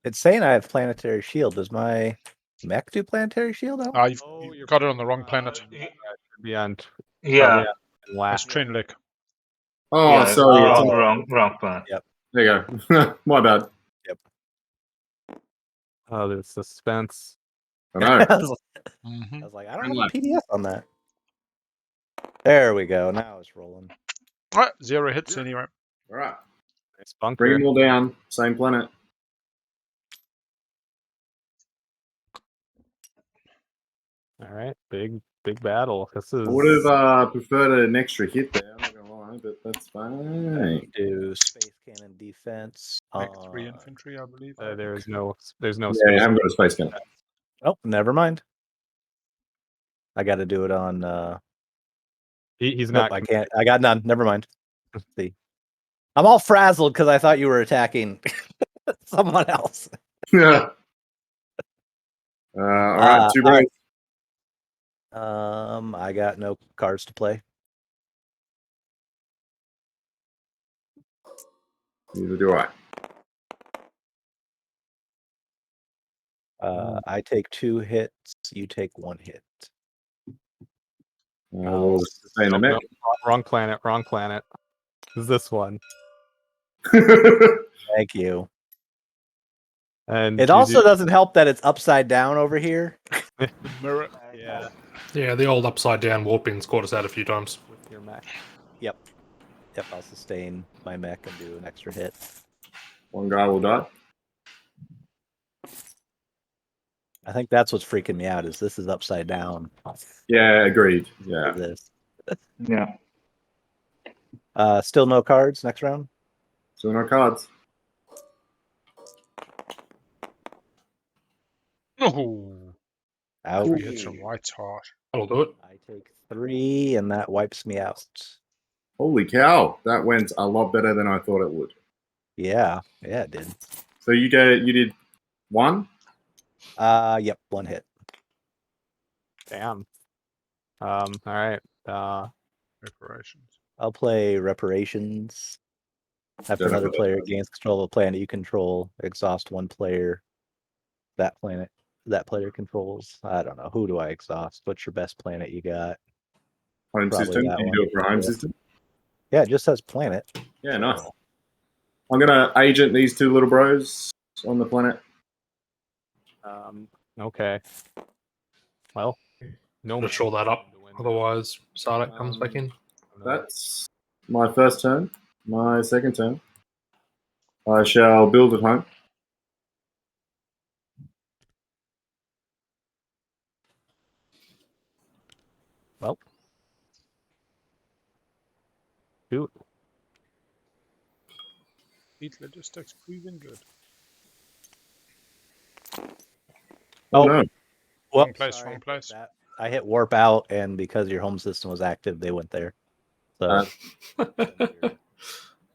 It's saying I have planetary shield. Does my mech do planetary shield? You've got it on the wrong planet. Should be on. Yeah. It's Trinlick. Oh, Yeah, sorry. it's on- wrong planet. Yep. There you go. My bad. Yep. Oh, there's suspense. I know. I was like, I don't have a PDF on that. There we go. Now it's rolling. All right, 0 hits anyway. All right. Nice bunker. Bring them all down. Same planet. All right, big battle. This is. I would have preferred an extra hit there. I'm not gonna lie, but that's fine. Do space cannon defense. Make 3 infantry, I believe. There's no. There's no. Yeah, I haven't got a space cannon. Oh, never mind. I got to do it on. He's nope, not. I can't. I got none. Never mind. Let's see. I'm all frazzled because I thought you were attacking someone else. Yeah. All right, 2 breaks. I got no cards to play. Neither do I. I take 2 hits. You take 1 hit. We'll sustain the mech. Wrong planet. Wrong planet. Is this one? Thank you. And it also doesn't help that it's upside down over here. Mirror. Yeah. Yeah, the old upside down warping's caught us out a few times. With your mech. Yep. Yep, I'll sustain my mech and do an extra hit. 1 guy will die. I think that's what's freaking me out is this is upside down. Yeah, agreed. Yeah. This. Yeah. Still no cards next round? Still no cards. Oh. Ouch. 3 hits from White's Heart. That'll do it. I take 3 and that wipes me out. Holy cow. That went a lot better than I thought it would. Yeah. Yeah, it did. So you did 1? Yep, 1 hit. Damn. All right. Reparations. I'll play reparations. After another player gains control of a planet you control, exhaust 1 player. That player controls. I don't know. Who do I exhaust? What's your best planet you got? Home Probably system. that Can you one. do it for a home system? Yeah, it just says planet. Yeah, nice. I'm gonna agent these 2 little bros on the planet. Okay. Well, no. Just shore that up. Otherwise, Sardakk comes back in. That's my first turn. My second turn. I shall build at home. Well. Shoot. Heat logistics proving good. Oh, no. Wrong place, wrong place. I hit warp out, and because your home system was active, they went there. So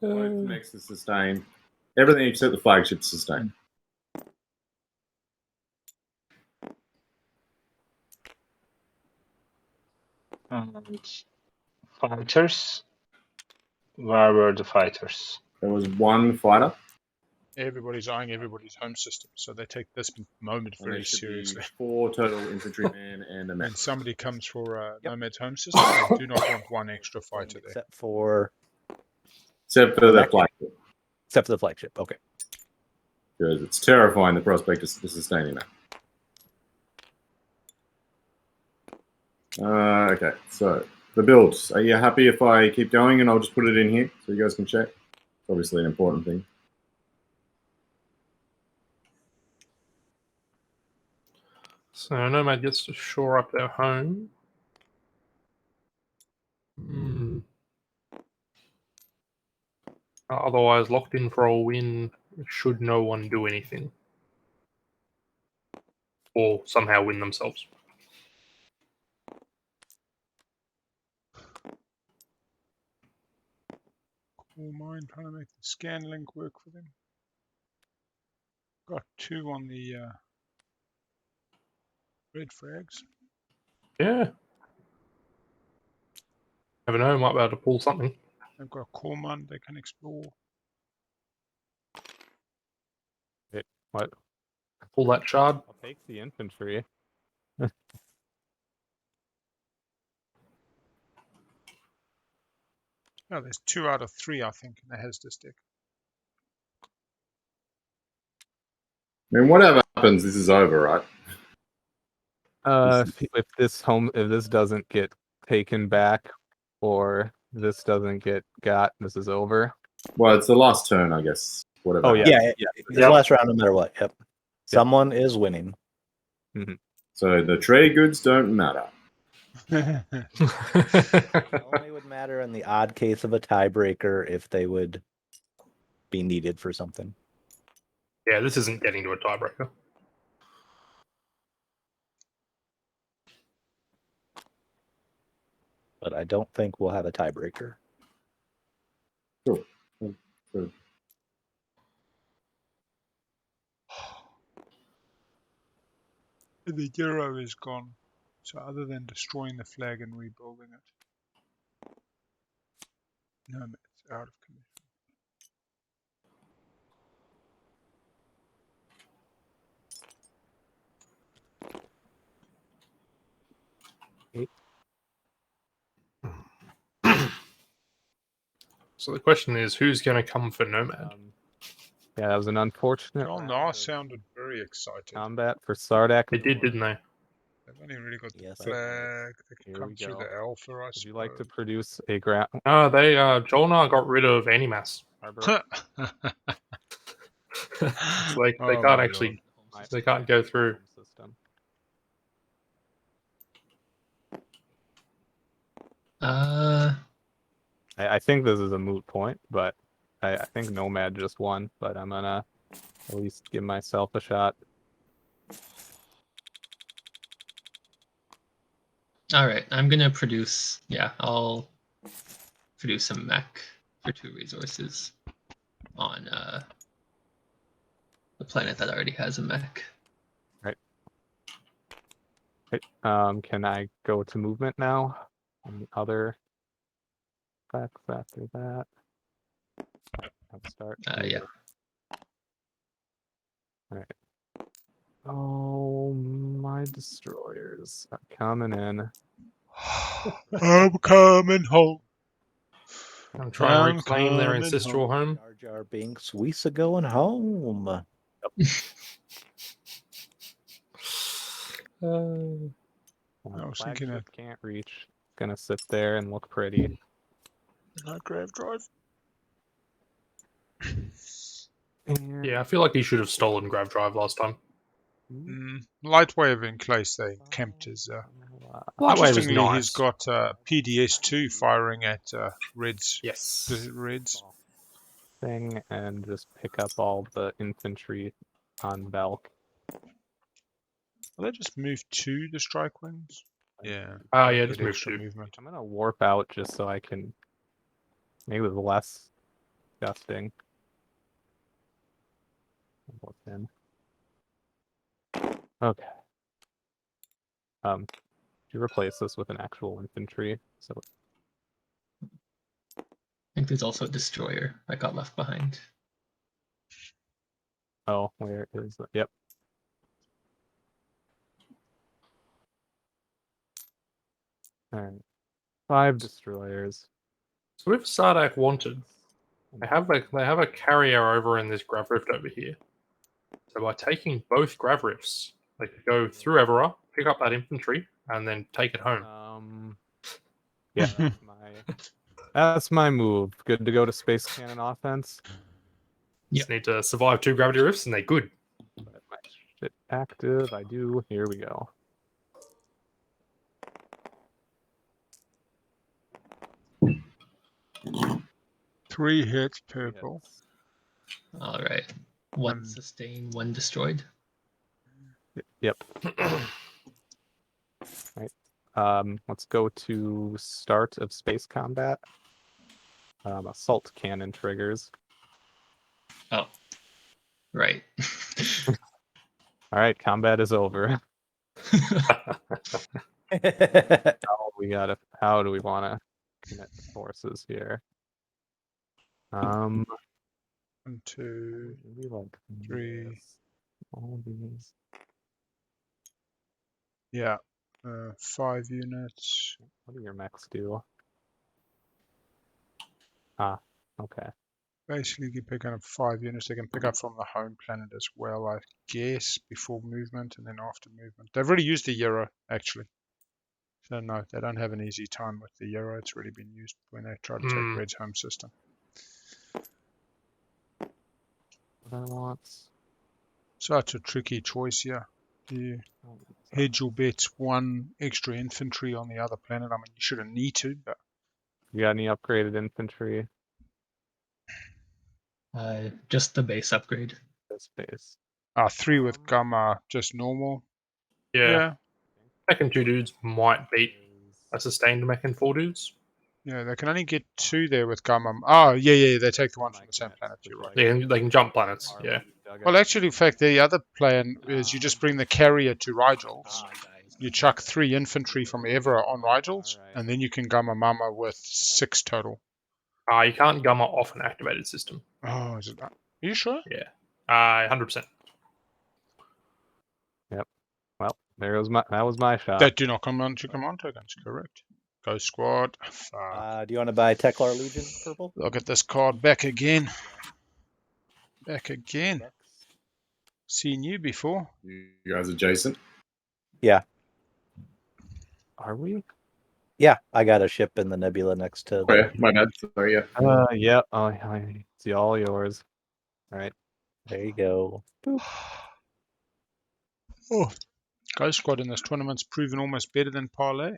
Both makes the sustain. Everything except the flagship sustain. And fighters. Where were the fighters? There was one fighter. Everybody's eyeing everybody's home system, so they take this moment And there very should be seriously. 4 total infantrymen and a When mech. somebody comes for Nomad's home system, they do not want one extra fighter there. Except for the flagship. Except for the flagship. Okay. Because it's terrifying, the prospect of sustaining that. Okay, so the builds. Are you happy if I keep going and I'll just put it in here so you guys can check? It's obviously an important thing. So Nomad gets to shore up their home. Otherwise, locked in for a win should no one do anything. Or somehow win themselves. Cool mind trying to make the scan link work for them. Got 2 on the red frags. Yeah. Never know, might be able to pull something. They've got Cormand they can explore. What? Pull that shard. I'll take the infantry. Oh, there's 2 out of 3, I think, in the Hestus deck. I mean, whatever happens, this is over, right? If this doesn't get taken back, or this doesn't get got, this is over. Well, it's the last turn, I guess. Whatever. Oh yeah, It's the last round, no matter what. Yep. Someone is winning. Mm-hmm. So the trade goods don't matter. Only would matter in the odd case of a tiebreaker if they would be needed for something. Yeah, this isn't getting to a tiebreaker. But I don't think we'll have a tiebreaker. Cool. The Euro is gone. So other than destroying the flag and rebuilding it, Nomad's out of commission. So the question is, who's going to come for Nomad? Yeah, that was an unfortunate Jol-Nar sounded very excited. combat for Sardakk. They did, didn't they? They've only really got the Yes, flag. They can Here come we through go. the Alpha, I Would you like to suppose. produce a ground? No, they Jol-Nar got rid of Animass. Arborec? So they Oh, can't my actually they can't go through. System. I think this is a moot point, but I think Nomad just won, but I'm gonna at least give myself a shot. All right, I'm gonna produce. Yeah, I'll produce a mech for 2 resources on the planet that already has a mech. Right. Can I go to movement now? And the other facts after that. Let's start. Yeah. All right. Oh, my destroyers are coming in. I'm coming home. I'm trying to reclaim their coming ancestral home. Jar Jar Binks, Weesa going home. I was thinking Flagship can't reach. Gonna sit there and look pretty. No grave drive. Yeah, I feel like he should have stolen Grav Drive last time. Light wave in case they camped his. Light wave is Interestingly, nice. he's got PDS2 firing at Reds. Yes. Reds. Thing and just pick up all the infantry on Belk. Will they just move to the strike wings? Yeah. Oh, yeah, Get just move extra to. movement. I'm gonna warp out just so I can make it less disgusting. Okay. You replace this with an actual infantry, so I think there's also a destroyer that got left behind. oh, where is that? Yep. All right. 5 destroyers. So if Sardakk wanted, they have a carrier over in this grav rift over here. So by taking both grav rifts, they could go through Evera, pick up that infantry, and then take it home. Yeah, that's my move. Good to go to space cannon offense. Just need to survive 2 gravity rifts, and they're good. But my shit active, I do. Here we go. Three hits, purple. All right. 1 sustained, 1 destroyed. Yep. Right. Let's go to start of space combat. Assault cannon triggers. Oh. Right. All right, combat is over. How do we want to commit forces here? 1, 2, 3. All these. Yeah. 5 units. What do your mechs do? Ah, okay. Basically, you're picking up 5 units. They can pick up from the home planet as well, I guess, before movement and then after movement. They've already used the Euro, actually. So no, they don't have an easy time with the Euro. It's already been used when they try to take Red's home system. What I want. So it's a tricky choice here. You hedge your bets 1 extra infantry on the other planet. I mean, you shouldn't need to, but... You got any upgraded infantry? Just the base upgrade. This base. 3 with Gamma, just normal. Yeah. Second 2 dudes might beat a sustained mech and 4 dudes. Yeah, they can only get 2 there with Gamma. Oh, yeah, they take the one from the same planet. You're right. They can jump planets, yeah. Well, actually, in fact, the other plan is you just bring the carrier to Rigel's. You chuck 3 infantry from Evera on Rigel's, and then you can Gamma Mama with 6 total. You can't Gamma off an activated system. Oh, is it that? Are you sure? Yeah. 100%. Yep. Well, that was my shot. That do not come onto command tokens, correct. Go squad. Do you want to buy Teklar Legion purple? Look at this card. Back again. Back again. Seen you before. You guys adjacent? Yeah. Are we? Yeah, I got a ship in the nebula next to. Oh, yeah, my bad. Sorry, yeah. Yeah. Oh, I see all yours. All right. There you go. Boop. Oh, Go Squad in this tournament's proven almost better than Parlay.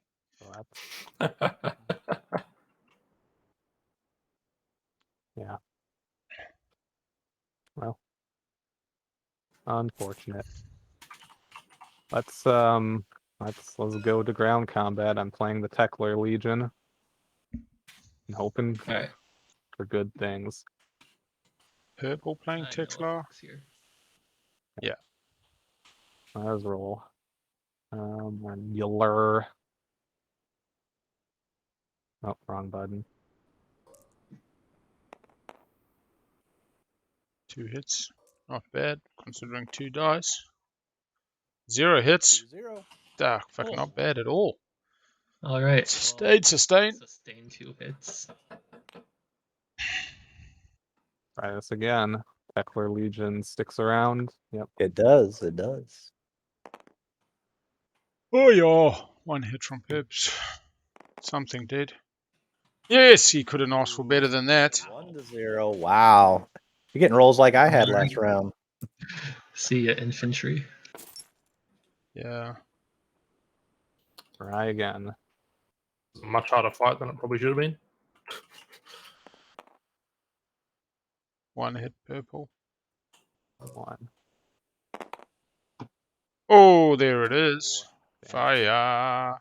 Yeah. Well, unfortunate. Let's go to ground combat. I'm playing the Teklar Legion. I'm hoping for good things. Purple playing Teklar. Yeah. Let's roll. Vuil'raith. Oh, wrong button. 2 hits. Not bad, considering 2 dice. 0 hits. 0. Fucking not bad at all. All right. Sustain. Sustain 2 hits. Try this again. Teklar Legion sticks around. Yep. It does. It does. Oh yeah, 1 hit from Pips. Something did. Yes, he couldn't ask for better than that. 1-0. Wow. You're getting rolls like I had last round. See ya, infantry. Yeah. Try again. Much harder fight than it probably should have been. 1 hit purple. 1. Oh, there it is. Fire.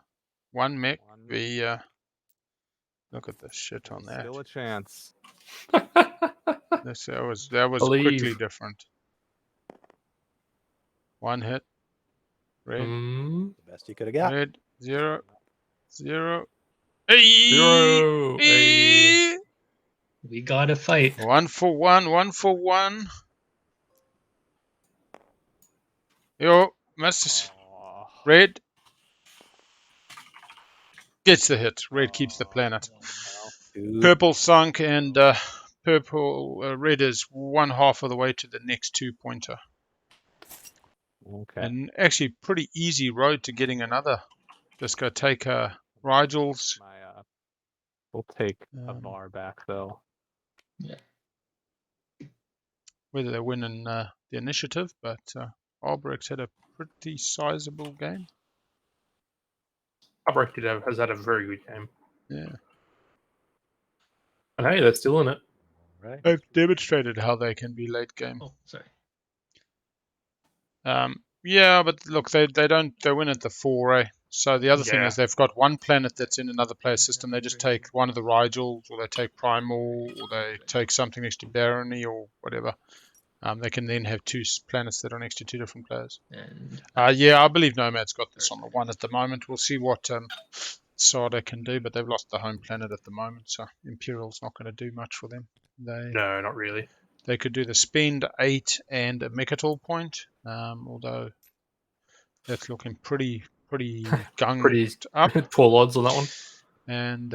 1 mech via. Look at the shit on that. Still a chance. That was quickly different. 1 hit. Red. Mm. The best you could have got. Red. 0. 0. Hey! 0. Hey. We gotta fight. 1 for 1. 1 for 1. Yo, misses. Red gets the hit. Red keeps the planet. Purple sunk, and red is 1/2 of the way to the next 2-pointer. Okay. And actually, pretty easy road to getting another. Just go take Rigel's. We'll take a bar back though. Yeah. Whether they win in the initiative, but Arborec's had a pretty sizable game. Arborec has had a very good game. Yeah. And hey, they're still in it. Right. They've demonstrated how they can be late game. Oh, sorry. Yeah, but look, they win at the 4, So the other thing is they've got one planet that's in another player's system. They just take one of the Rigels, or they take Primal, or they take something next to Barony, or whatever. They can then have 2 planets that are next to 2 different players. And yeah, I believe Nomad's got this on the 1 at the moment. We'll see what Sardakk can do, but they've lost the home planet at the moment, so Imperial's not going to do much for them. No, not really. They could do the spend 8 and a Mechatol point, although that's looking pretty gunged Pretty up. tall odds on that one. And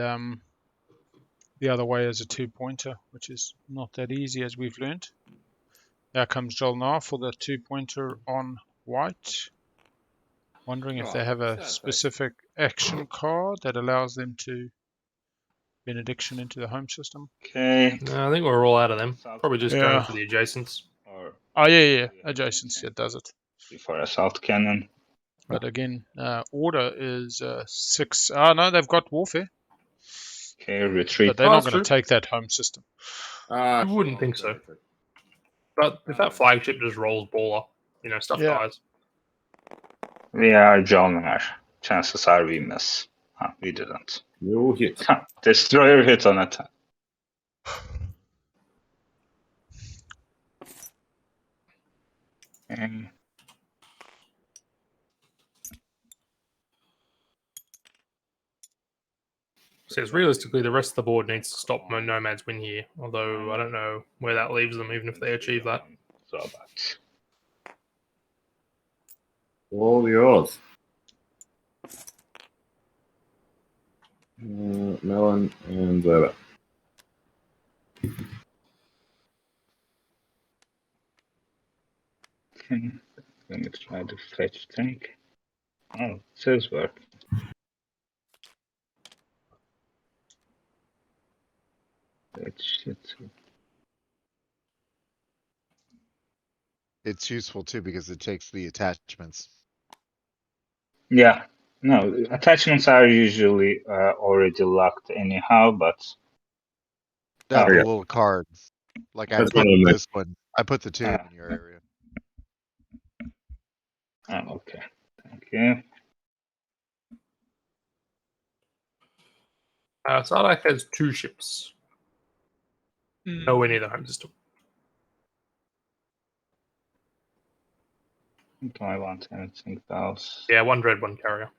the other way is a 2-pointer, which is not that easy, as we've learnt. Now comes Jol-Nar for the 2-pointer on white. Wondering if they have a specific action card that allows them to benediction into the home system. Okay. No, I think we're all out of them. Probably just going for the adjacents. Oh, yeah. Adjacents, it does it. For assault cannon. But again, order is 6. Oh, no, they've got warfare. Okay, retreat. But they're not going to take that home system. I wouldn't think so. But if that flagship just rolls baller, stuff dies. We are Jol-Nar. Chances are we miss. We didn't. No hit. Destroyer hit on attack. Says realistically, the rest of the board needs to stop Nomad's win here. Although I don't know where that leaves them, even if they achieve that. All the odds. Melon and Zoba. Okay, let me try to fetch tank. Oh, it says work. It's useful too because it takes the attachments. Yeah, no, attachments are usually already locked anyhow, but That little card. Like I put this one. I put the 2 in your area. Okay, thank you. Sardakk has 2 ships. Nowhere near the home system. Do I want anything else? Yeah, 1 dread, 1 carrier.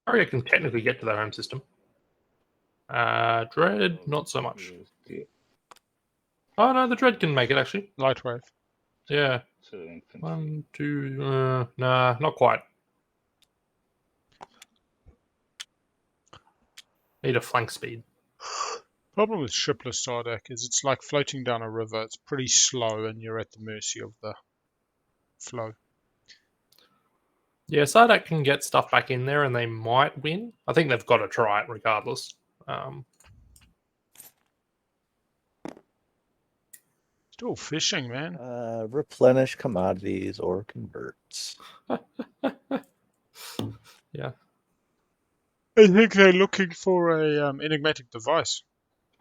Carrier can technically get to their home system. Dread, not so much. Oh no, the dread can make it actually. Light wave. Yeah. 1, 2. Nah, not quite. Need a flank speed. Problem with shipless Sardakk is it's like floating down a river. It's pretty slow, and you're at the mercy of the flow. Yeah, Sardakk can get stuff back in there, and they might win. I think they've got to try it regardless. Still fishing, man. Replenish commodities or converts. Yeah. I think they're looking for a enigmatic device.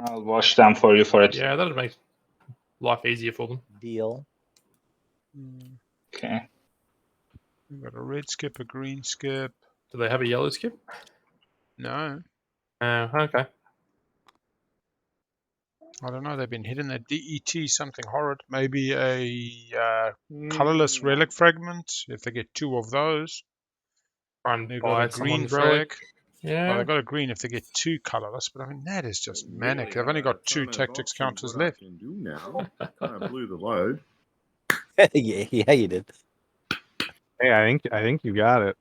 I'll wash them for you for it. Yeah, that'd make life easier for them. Deal. Okay. We've got a red skip, a green skip. Do they have a yellow skip? No. Okay. I don't know. They've been hitting that DET something horrid. Maybe a colorless relic fragment. If they get 2 of those, Try they've and got a buy green someone's flag. relic. Well, Yeah. they got a green if they get 2 colorless, but I mean that is just manic. Really They've only got 2 ton of tactics options counters what I left. can do now. Kind of blew the load. yeah, you did. Hey, I think you got it.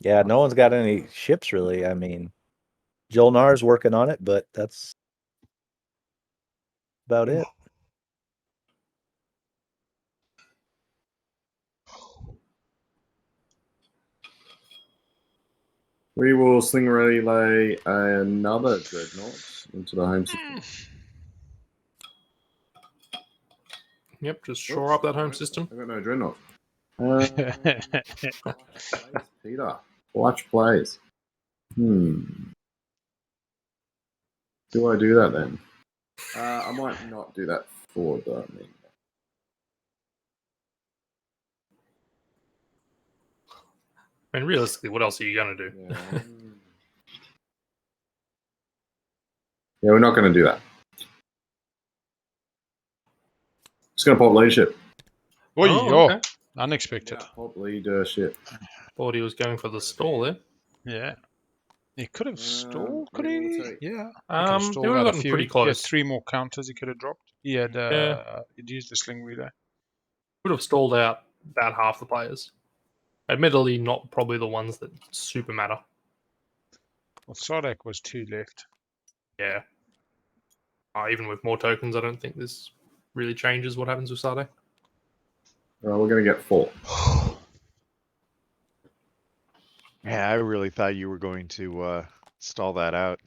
Yeah, no one's got any ships really. I mean, Jol-Nar's working on it, but that's about it. We will sling relay another dreadnought into the home system. Yep, just shore up that home system. I got no dreadnought. Peter, watch plays. Do I do that then? I might not do that for the mean. I mean, realistically, what else are you going to do? Yeah, we're not going to do that. Just going to pop leadership. Okay. Unexpected. Yeah, pop leadership. Thought he was going for the stall there. Yeah. He could have stalled, could maybe he? we'll take- Yeah. He would have gotten pretty He had close. 3 more counters he could have dropped. He had he'd used the sling relay. Would have stalled out about half the players. Admittedly, not probably the ones that super matter. Well, Sardakk was 2 left. Yeah. Even with more tokens, I don't think this really changes what happens with Sardakk. We're going to get 4. Yeah, I really thought you were going to stall that out.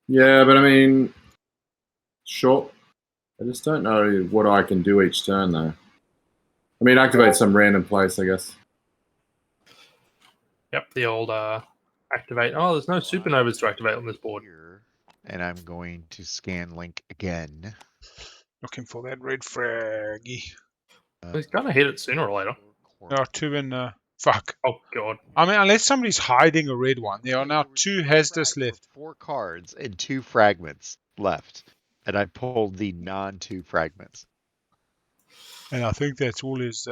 Yeah, but I mean, sure. I just don't know what I can do each turn, though. I mean, activate some random place, I guess. Yep, the old activate. Oh, there's no supernovas to activate on this board. And I'm going to scan link again. Looking for that red fraggy. He's going to hit it sooner or later. There are 2 in... fuck. Oh, God. I mean, unless somebody's hiding a red one. There are now 2 Hazardous left. 4 cards and 2 fragments left. And I pulled the non-2 fragments. And I think that's all his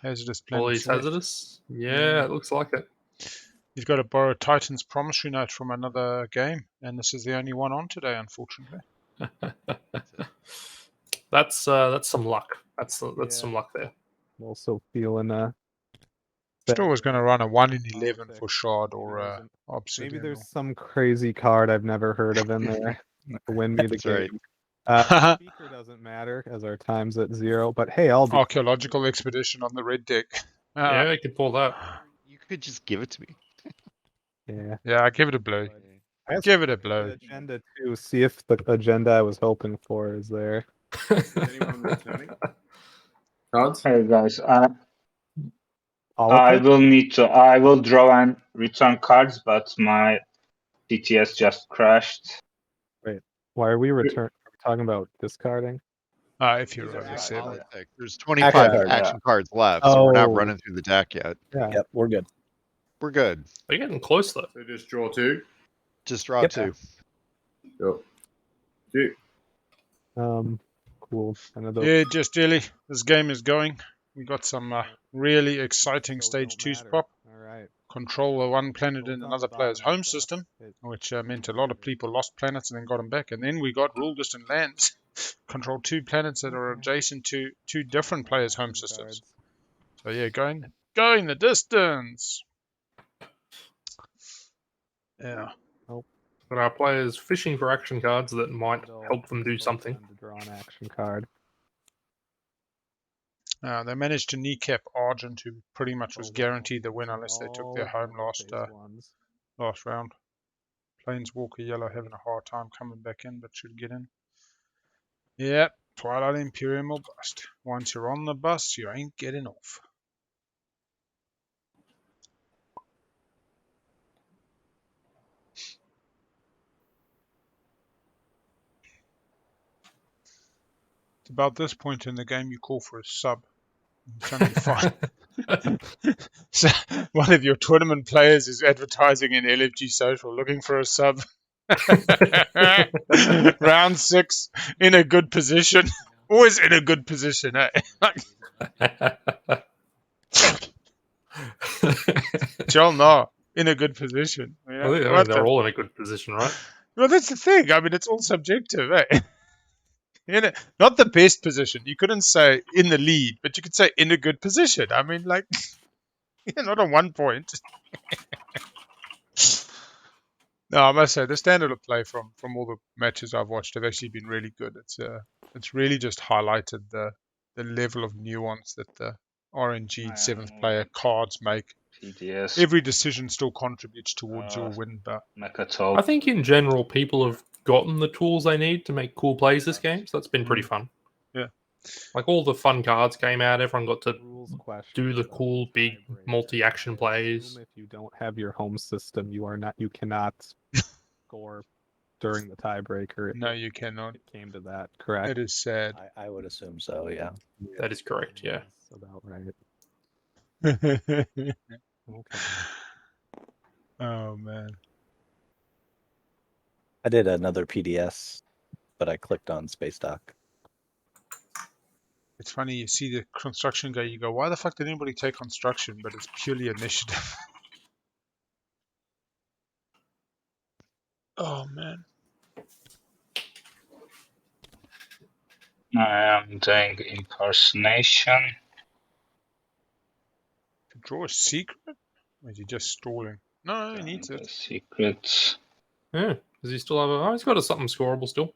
hazardous planets. All these left. hazardous? Yeah, it looks like it. He's got to borrow Titan's promissory note from another game, and this is the only one on today, unfortunately. That's some luck. That's some luck there. I'm also feeling Still was going to run a 1 in 11 for Shard or Obsidian. maybe there's some crazy card I've never heard of in there to win me the That's right. game. Speaker doesn't matter as our time's at 0, but hey, I'll be Archaeological expedition on the red deck. Yeah, you could pull that. You could just give it to me. yeah. Yeah, I give it a blow. I Give it a the blow. agenda too. See if the agenda I was hoping for is there. Is anyone returning? Cards? Hey guys, All I of it? will need to. I will draw and return cards, but my PTS just crashed. Why are we talking about discarding? If you're These are over 7. There's 25 action cards left, so we're not Oh. running through the deck yet. Yeah. Yep, we're good. We're good. They're getting close though. So just draw 2. Just draw Yep. 2. Go. 2. Cool. Another Yeah, just Dilly. This game is going. We got some really exciting stage 2s pop. All right. Control the one planet in Hold on another the player's bottom, home so system, it- which meant a lot of people lost planets and then got them back. And then we got rule distant lands. Control 2 planets that are adjacent to 2 different players' home systems. So yeah, going the distance. Yeah. But our players fishing for action cards that might help them do something. To draw an action card. They managed to kneecap Argent, who pretty much was guaranteed the win unless they took their home last round. Planeswalker Yellow having a hard time coming back in, but should get in. Yep, Twilight Imperium will bust. Once you're on the bus, you ain't getting off. It's about this point in the game you call for a sub. It's only fine. So one of your tournament players is advertising in LFG Social looking for a sub. Round 6 in a good position. Always in a good position, eh? Jol-Nar in a good position. You know? I mean, they're all in a good position, right? Well, that's the thing. I mean, it's all subjective, eh? Not the best position. You couldn't say in the lead, but you could say in a good position. I mean, like, not on 1 point. No, I must say the standard of play from all the matches I've watched have actually been really good. It's really just highlighted the level of nuance that the RNG 7th player cards make. PDS. Every decision still contributes towards your win, but I think in general people have gotten the tools they need to make cool plays this game, so that's been pretty fun. Yeah. Like all the fun cards came out, everyone got to do the cool big multi-action plays. If you don't have your home system, you cannot score during the tiebreaker. No, you cannot. It came to that, correct? It is sad. I would assume so, yeah. That is correct, yeah. That's about right. Okay. Oh, man. I did another PDS, but I clicked on Space Dock. It's funny, you see the construction guy, you go, why the fuck did anybody take construction? But it's purely initiative. Oh, man. I am doing impersonation. To draw a secret? Or is he just stalling? No, he needs it. Secrets. Yeah. Does he still have a... Oh, he's got something scorable still.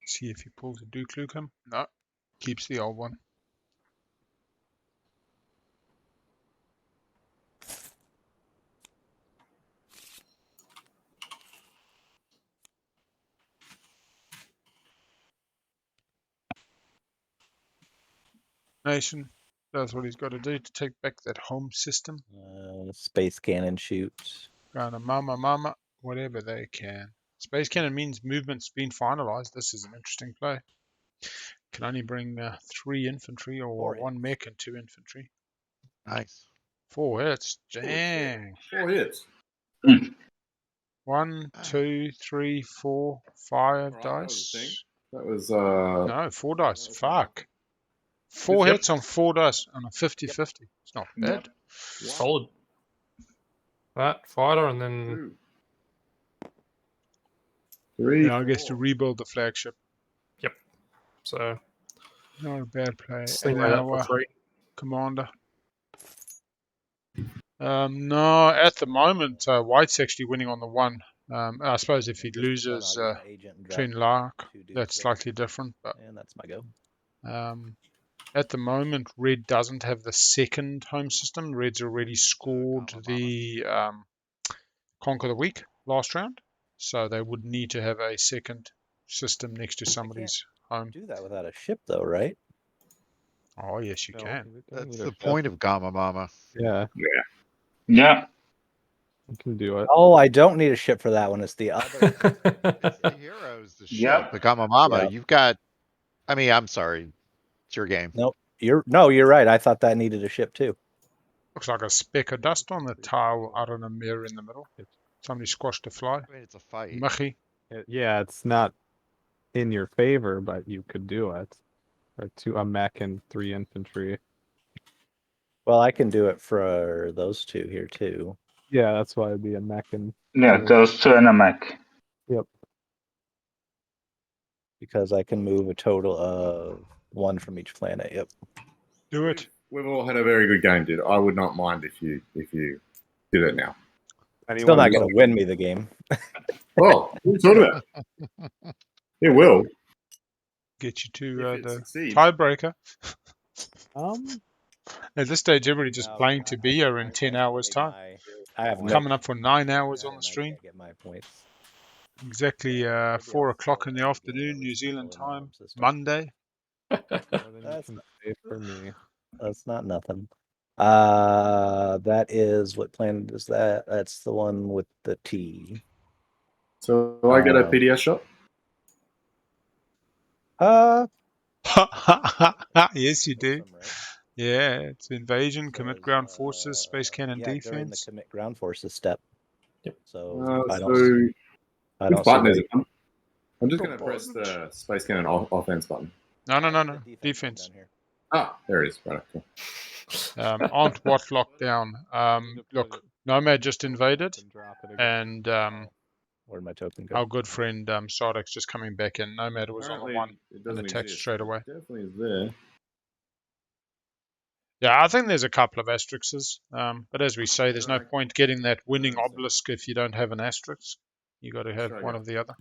See if he pulls a Duke Nukem. No, keeps the old one. Nation does what he's got to do to take back that home system. Space cannon shoot. Gonna mama, whatever they can. Space cannon means movement's been finalized. This is an interesting play. Can only bring 3 infantry or 1 mech and 2 infantry. Nice. 4 hits. Dang. 4 hits. 1, 2, 3, 4, 5 Right, dice. That was No, 4 dice. Fuck. 4 hits on 4 dice on a 50-50. It's not bad. Solid. That fighter and then 3. Now I guess to rebuild the flagship. Yep. So not a bad play. sling And that up for our free. commander. No, at the moment, White's actually winning on the 1. I suppose if he loses Trent Lark, that's slightly different. But and that's my go. at the moment, Red doesn't have the second home system. Red's already scored the Conquer the Week last round, so they would need to have a second system next to somebody's home. Do that without a ship, though, right? Oh yes, you can. That's the point of Gamma Mama. Yeah. Yeah. You can do it. Oh, I don't need a ship for that one. It's the other. It's the heroes, the ship, Yep. the Gamma Mama. Yep. You've got. I mean, I'm sorry. It's your game. Nope. You're right. I thought that needed a ship too. Looks like a speck of dust on the tile out on a mirror in the middle. Somebody squashed a fly. I mean, it's a fight. Michi. Yeah, it's not in your favor, but you could do it. Or a mech and 3 infantry. Well, I can do it for those 2 here too. Yeah, that's why it'd be a mech and. Yeah, those 2 and a mech. Yep. Because I can move a total of 1 from each planet. Yep. Do it. We've all had a very good game, dude. I would not mind if you did it now. Still not going to win me the game. Oh, what are you talking about? It will. Get you to If it the succeeds. tiebreaker. At this stage, everybody just playing to be here in 10 hours' time. I have Coming up for 9 hours on the stream. Get my points. Exactly 4 o'clock in the afternoon, New Zealand time, Monday. That's for me. That's not nothing. That is what planet is that? That's the one with the T. So I get a PDS shot? Yes, you do. Yeah, it's invasion, commit ground forces, space cannon During the defense. commit ground forces step. Yep. So I So don't. I which don't button see is that. it? I'm just going to press the space cannon offense button. No. Defense. Ah, there it is. Right. Cool. Aren't what locked down. Look, Nomad just invaded, and Where'd my token go? our good friend Sardakk's just coming back in. Nomad was on Apparently a 1 it and doesn't attacked exist. straight away. It definitely is there. Yeah, I think there's a couple of asterisks, but as we say, there's no point getting that winning obelisk if you don't have an asterisk. You got to have one of the other.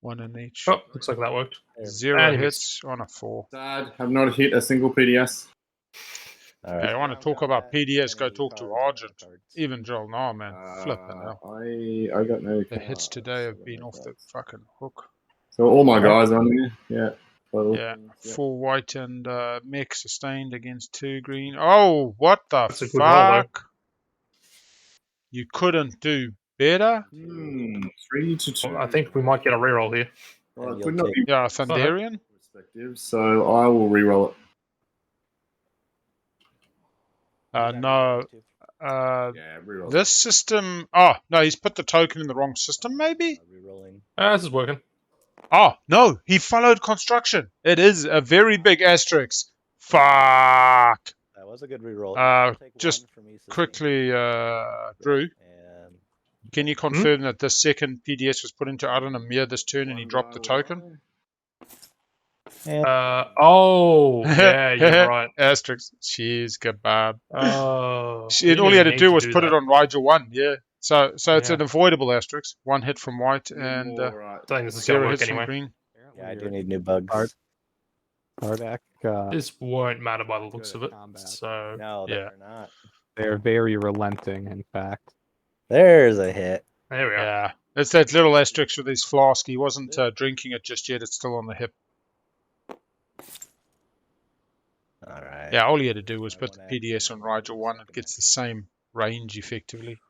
One in each. Oh, looks like that worked. 0 hits on a 4. Sad. Have not hit a single PDS. All Yeah, you want to talk about PDS? Go talk to Argent. Even Jol-Nar, man, flipping hell. I got no. The hits today have been off the fucking hook. So all my guys on here. Yeah. Yeah, 4 white and mech sustained against 2 green. Oh, what the That's a good roll, fuck? You couldn't do better? 3 to 2. I think we might get a reroll here. Well, it could not be Yeah, Thunderian. perspective, so I will re-roll it. No. Reroll This system. Oh, no, he's put the token in the wrong system, maybe? This is working. Oh, no, he followed construction. It is a very big asterisk. Fuck. That was a good reroll. Just quickly, Drew, can you confirm that the second PDS was put into Arden Amir this turn and he dropped the token? Yeah, you're right. Asterisk. Cheese kebab. Oh. All he had to do was put it on Rigel 1, yeah. So it's Yeah. an avoidable asterisk. 1 hit from white and I think this is 0 gonna work hits anyway. from green. Yeah, I do need new bugs. Sardakk. This won't matter by the looks of it. So No, yeah. they're not. They're very relenting, in fact. There's a hit. There we are. Yeah. It's that little asterisk with his flask. He wasn't drinking it just yet. It's still on the hip. All right. Yeah, all he had to do was put the PDS on Rigel 1. It gets the same range effectively.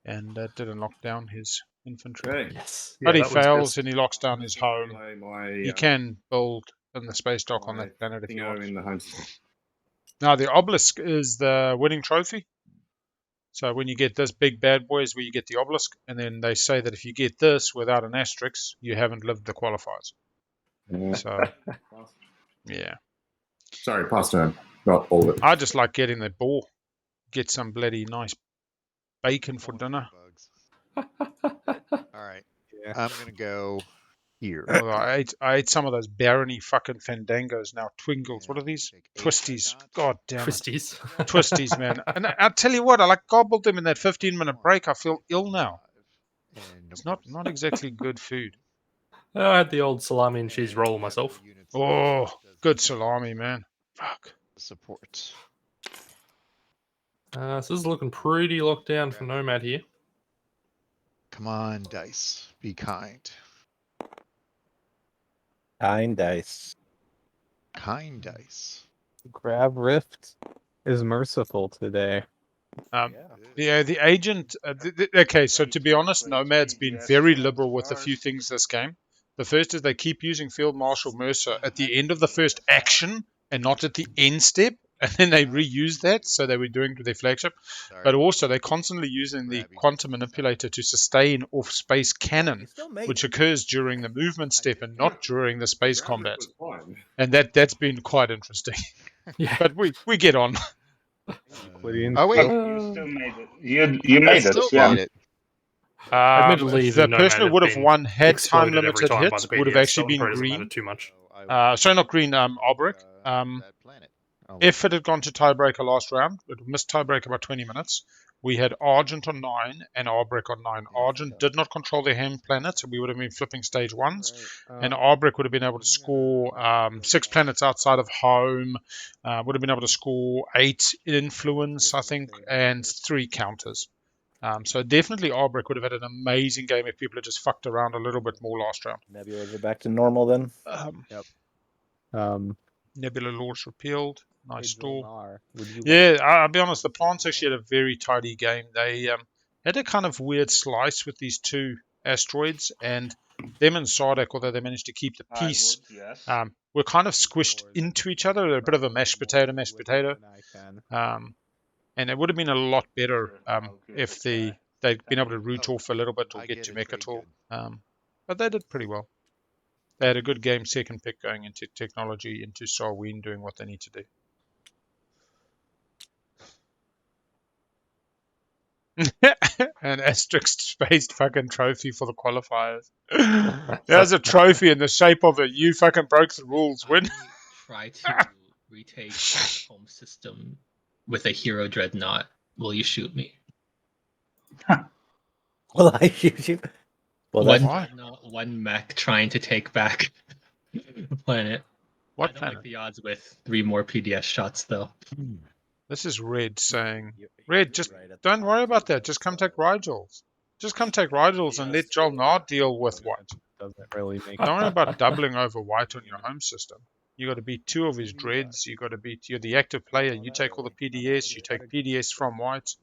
And that didn't lock down his infantry. Okay. Yes. But he that was fails good. and he locks down his home. You can build in the space dock on that planet if you want. in the home system. Now, the obelisk is the winning trophy. So when you get this big bad boy is where you get the obelisk. And then they say that if you get this without an asterisk, you haven't lived the qualifiers. Yeah. So, yeah. Sorry, pass turn. Not all of it. I just like getting the ball. Get some bloody nice bacon for dinner. All right. I'm going to go here. Although I ate some of those Barony fucking fandangos now. Twingles. What are these? Twisties. God damn it. Twisties. Twisties, man. And I tell you what, I like gobbled them in that 15-minute break. I feel ill now. It's not exactly good food. I had the old salami and cheese roll myself. Oh, good salami, man. Fuck. Support. So this is looking pretty locked down for Nomad here. Come on, dice. Be kind. Kind dice. Kind dice. Grab Rift is merciful today. The agent. Okay, so to be honest, Nomad's been very liberal with a few things this game. The first is they keep using Field Marshal Mercer at the end of the first action and not at the end step. And then they reuse that, so they were doing it with their flagship. But also, they're constantly using the quantum manipulator to sustain off space cannon, which occurs during the movement step and not during the space combat. And that's been quite interesting. Yeah. But we get on. Oh wait, You still made it. You made it. Still Yeah. made it. Admittedly, The Nomad person who have would have been won had exploded every time-limited time by hits the would have BDS, actually so it been probably doesn't matter green. too much. Sorry, not green, Arborec. If it had gone to tiebreaker last round, it missed tiebreaker by 20 minutes. We had Argent on 9 and Arborec on 9. Argent did not control their hand planet, so we would have been flipping stage 1s. And Arborec would have been able to score 6 planets outside of home, would have been able to score 8 influence, I think, and 3 counters. So definitely Arborec would have had an amazing game if people had just fucked around a little bit more last round. Nebulas are back to normal then. Nebula Launch repealed. Nice stall. Jol-Nar, Yeah, I'll be honest. The Plants actually had a very tidy game. They had a kind of weird slice with these 2 asteroids, and them and Sardakk, although they managed to keep the peace, yes. were kind of squished into each other. They're a bit of a mashed potato. And it would have been a lot better if they'd been able to root off a little bit or get Jamaica at all. But they did pretty well. They had a good game, second pick going into technology, into Sarween doing what they need to do. An asterisk-spaced fucking trophy for the qualifiers. There's a trophy in the shape of it. You fucking broke the rules, win. Try to retake the home system with a hero dreadnought. Will you shoot me? Will I shoot you? Well, One that's dreadnought, one mech trying to take back the planet. What I don't planet? like the odds with 3 more PDS shots, though. This is Red saying, Red, just don't worry about that. Just come take Rigels. Just come take Rigels and let Jol-Nar deal with White. Doesn't really make. Don't worry about doubling over White on your home system. You got to beat 2 of his dreads. You got to beat. You're the active player. You take all the PDS. You take PDS from White.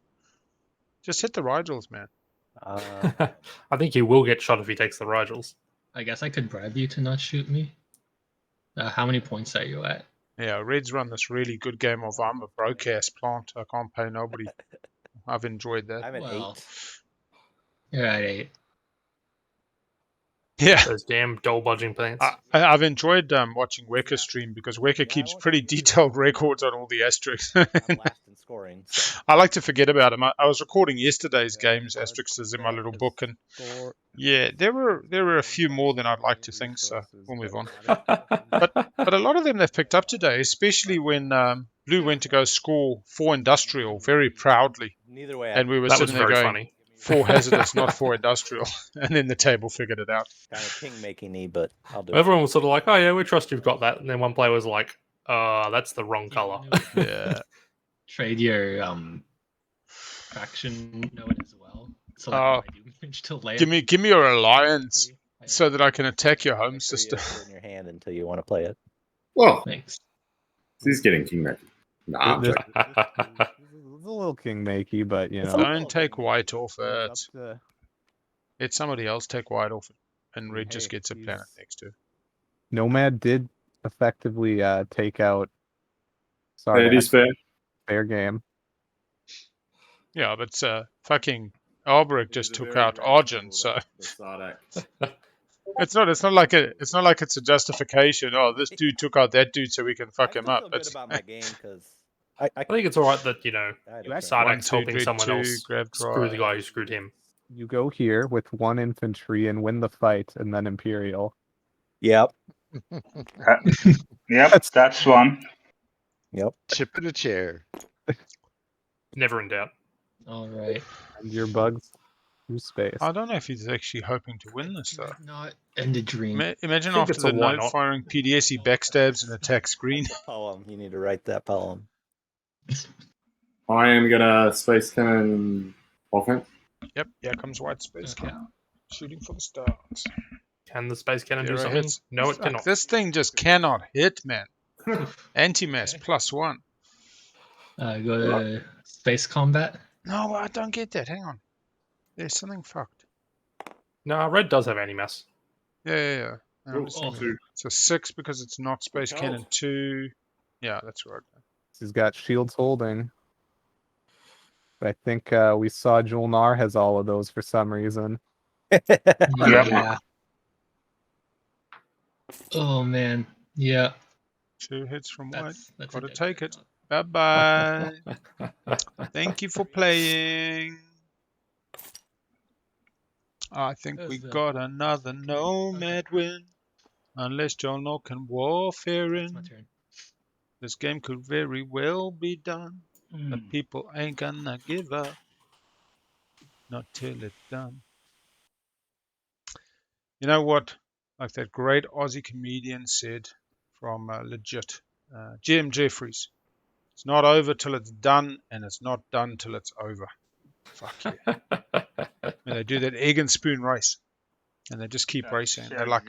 Just hit the Rigels, man. I think he will get shot if he takes the Rigels. I guess I could bribe you to not shoot me. How many points are you at? Yeah, Red's run this really good game of I'm a broke-ass plant. I can't pay nobody. I've enjoyed that. I'm at 8. You're at 8. Yeah. Those damn dull-budging plants. I've enjoyed watching Weka stream because Weka keeps pretty detailed records on all the asterisks. Last in scoring. So. I like to forget about them. I was recording yesterday's games, asterisks in my little book, and yeah, there were a few more than I'd like to think. So we'll move on. But a lot of them they've picked up today, especially when Blue went to go score 4 industrial very proudly. Neither way, and we were that sitting was there very going, funny. 4 hazardous, not 4 industrial, and then the table figured it out. Kind of king-making-y, but I'll do Everyone was sort of like, oh yeah, we trust you've got that. And then one player was like, that's the wrong color. Yeah. Trade your faction node as well. So that I do manage to lay give me your alliance so that I can attack your home system. In your hand until you want to play it. Well, thanks. He's getting kingmaker. Nah, I'm This- joking. It's a little king-makey, but you know. Don't take White off it. Let somebody else take White off it, and Red just gets a planet next to it. Nomad did effectively take out. It is fair. Fair game. Yeah, but fucking Arborec just took out Argent, so it's not like it's a justification. Oh, this dude took out that dude, so we can fuck him up. I feel good about my game because I think it's alright that, Sardakk's 1, 2, helping grid someone 2, else grab screw the drive. guy who screwed him. You go here with 1 infantry and win the fight, and then Imperial. Yep. Yep, that's one. Yep. Chip in a chair. Never in doubt. All right. And your bugs through space. I don't know if he's actually hoping to win this though. Not end a dream. Imagine I think after it's a the why node not. firing PDS, he backstabs and attacks green. Poem. You need to write that poem. I am gonna space cannon offense. Yep, here comes White Space Cannon. Shooting for the stars. Can the space cannon do Zero something? hits. No, it Fuck, cannot. This thing just cannot hit, man. Anti-mass +1. Go to space combat. No, I don't get that. Hang on. There's something fucked. No, Red does have anti-mass. Yeah. No, Ooh, it's oh. 2. a 6 because it's not Space Good Cannon job. 2. Yeah, that's right. He's got shields holding. But I think we saw Jol-Nar has all of those for some reason. Yeah. Oh man. Yeah. 2 hits from White. That's Gotta a take it. definite. Bye-bye. Thank you for playing. I think we got another Nomad win. Unless Jol-Nar can warfare It's my in. turn. This game could very well be done. But people ain't gonna give up. Not till it's done. You know what? Like that great Aussie comedian said from Legit, GM Jeffries. It's not over till it's done, and it's not done till it's over. Fuck yeah. And they do that egg and spoon race. And they just keep racing. They're like,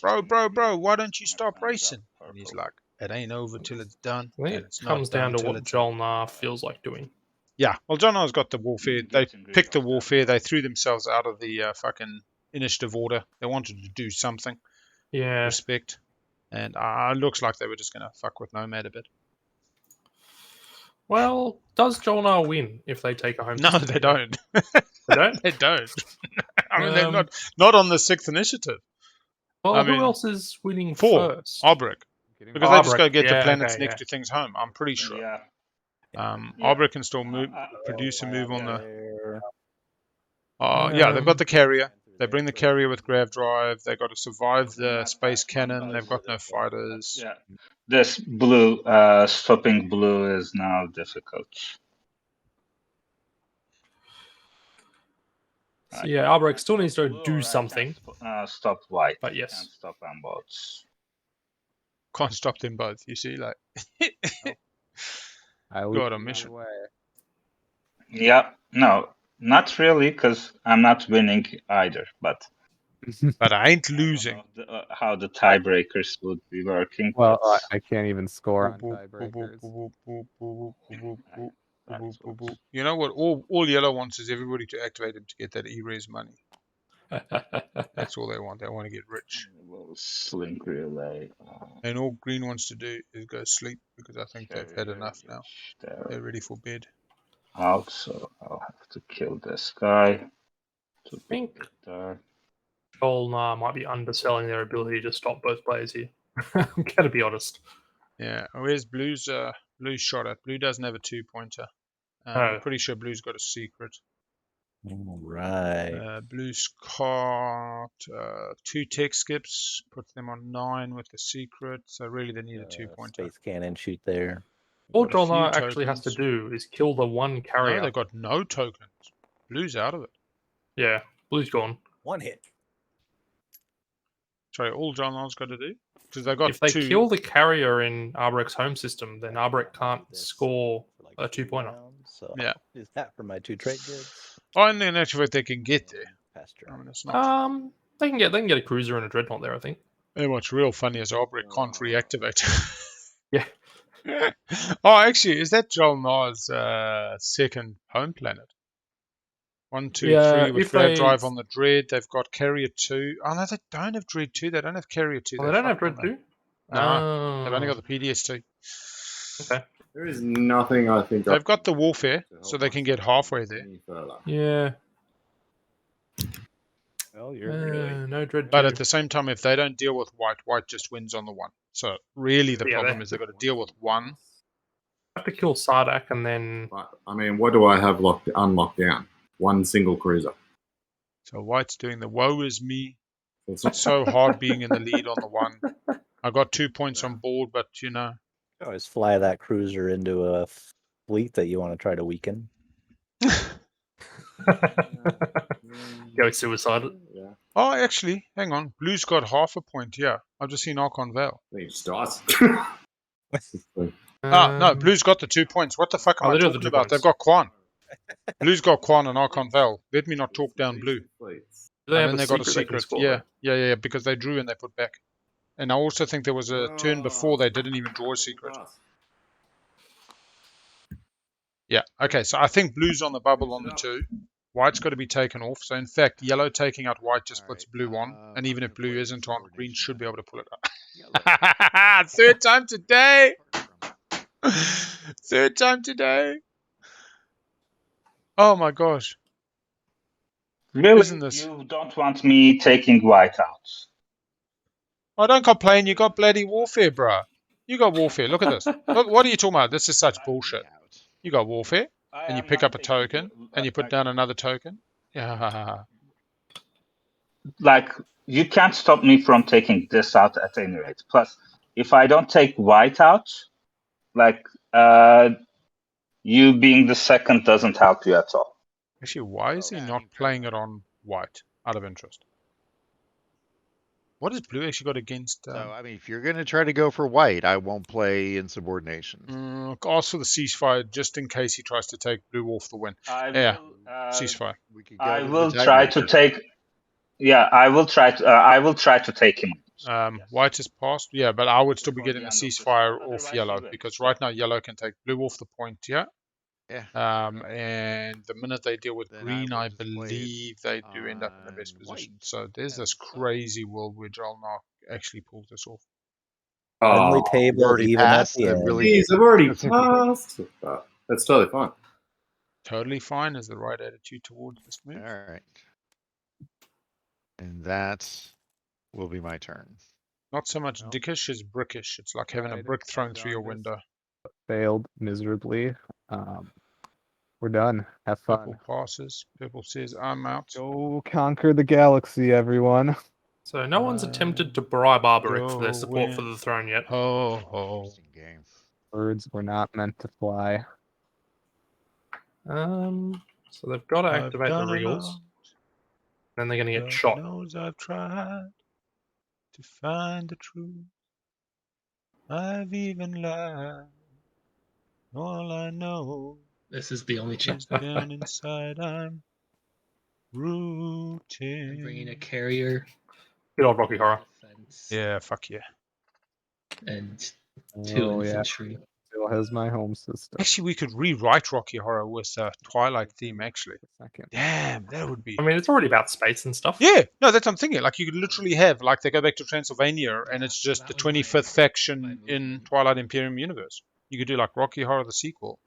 bro, why don't you stop racing? And he's like, it ain't over till it's done. I think And it it's comes not down done to till what it's Jol-Nar feels like doing. Yeah, well, Jol-Nar's got the warfare. They picked the warfare. They threw themselves out of the fucking initiative order. They wanted to do something. Yeah. Respect. And looks like they were just going to fuck with Nomad a bit. Well, does Jol-Nar win if they take a home? No, system? they don't. They don't? They don't. I mean, they're not on the 6th initiative. Well, I who mean, else is winning 4. first? Arborec. Because they just go Arborec, get the yeah, planets okay, next yeah. to things home. I'm pretty sure. Yeah. Arborec can still produce a move on the... There. yeah, they've got the carrier. They bring the carrier with grav drive. They've got to survive the space cannon. They've got no fighters. Yeah. This blue, stopping blue is now difficult. So yeah, Arborec still needs to do something. Stop white. But yes. Can't stop them both. Can't stop them both, you see, like... God, on mission. Yeah, no, not really, because I'm not winning either, but... But I ain't losing. How the tiebreakers would be working. Well, I can't even score on tiebreakers. You know what? All yellow wants is everybody to activate him to get that E-res money. That's all they want. They want to get rich. Slink relay. And all green wants to do is go sleep because I think they've had enough now. They're ready for bed. Out, so I'll have to kill this guy. I think Jol-Nar might be underselling their ability to stop both players here. I'm gonna be honest. Yeah. Where's Blue's shot at? Blue doesn't have a 2-pointer. I'm pretty sure Blue's got a secret. All right. Blue's got 2 tech skips, puts them on 9 with the secret. So really they need a 2-pointer. Space cannon shoot there. All Jol-Nar actually has to do is kill the one carrier. No, they've got no tokens. Blue's out of it. Yeah, Blue's gone. One hit. Sorry, all Jol-Nar's got to do? Because they've got if they 2... kill the carrier in Arborec's home system, then Arborec can't score a 2-pointer. So yeah. Is that for my 2 trade goods? Oh, and then actually they can get there. I mean, it's not... They can get a cruiser and a dreadnought there, I think. And what's real funny is Arborec can't reactivate. Yeah. Oh, actually, is that Jol-Nar's second home planet? 1, 2, 3 with grav drive on the Dread. They've got Carrier 2. Oh, no, they don't have Dread 2. They don't have Carrier 2. Oh, they don't have Dread 2? No, they've only got the PDS 2. Okay. There is nothing I think... They've got the Warfare, so they can get halfway there. Yeah. Well, you're no Dread 2. But at the same time, if they don't deal with white, white just wins on the 1. So really the problem is they've got to deal with 1. Have to kill Sardakk and then... I mean, what do I have unlocked down? 1 single cruiser. So white's doing the woe is me. It's so hard being in the lead on the 1. I got 2 points on board, but you know. You always fly that cruiser into a fleet that you want to try to weaken. Go suicidal. Yeah. Oh, actually, hang on. Blue's got half a point. Yeah, I've just seen Archon Val. He just dies. No, Blue's got the 2 points. What the fuck am I talking about? They've got Quan. Blue's got Quan and Archon Val. Let me not talk down Blue. And then they got a secret. Yeah, because they drew and they put back. And I also think there was a turn before they didn't even draw a secret. Yeah, okay, so I think Blue's on the bubble on the 2. White's got to be taken off. So in fact, yellow taking out white just puts blue on. And even if blue isn't on, green should be able to pull it up. Third time today. Third time today. Oh my gosh. Really? Isn't this... You don't want me taking white out? Oh, don't complain. You got bloody warfare, bruh. You got warfare. Look at this. Look, what are you talking about? This is such bullshit. You got warfare, and you pick up a token, and you put down another token. Yeah. Like, you can't stop me from taking this out at any rate. Plus, if I don't take white out, like, you being the second doesn't help you at all. Actually, why is he not playing it on white, out of interest? What has blue actually got against... So, I mean, if you're going to try to go for white, I won't play insubordination. Ask for the ceasefire just in case he tries to take blue off the win. Ceasefire. I will try to take... Yeah, I will try to take him. White is passed. Yeah, but I would still be getting a ceasefire off yellow because right now yellow can take blue off the point, yeah? Yeah. And the minute they deal with Then green, I will I display it believe they do end up in the best on position. white So there's as this well. crazy world where Jol-Nar actually pulls this off. Oh, Friendly You've table already even at passed. the That end. really. Jeez, I've already passed. That's totally fine. Totally fine is the right attitude towards this All move. right. And that will be my turn. Not so much No. dickish as brickish. It's like having a Tried, brick thrown I've through your done this, window. Failed miserably. We're done. Have fun. Purple passes. Purple says, I'm out. Go conquer the galaxy, everyone. So no one's attempted to bribe Arborec for their Go support for win. the throne yet. Ho, ho. Interesting game. Birds were not meant to fly. So they've got to I've activate the done a reels. lot. Then they're going to get God shot. knows I've tried to find the truth. I've even lied. All I know This is the only is chance. down inside I'm rooting. I'm bringing a carrier. Good old Rocky Horror. Defense Yeah, fuck yeah. and 2 infantry. Still has my home system. Actually, we could rewrite Rocky Horror with a Twilight theme, actually. Second. Damn, that would be... I mean, it's already about space and stuff. Yeah, no, that's what I'm thinking. Like, you could literally have, like, they go back to Transylvania, and it's just the 25th faction in Twilight Imperium universe. You could do, like, Rocky Horror the sequel.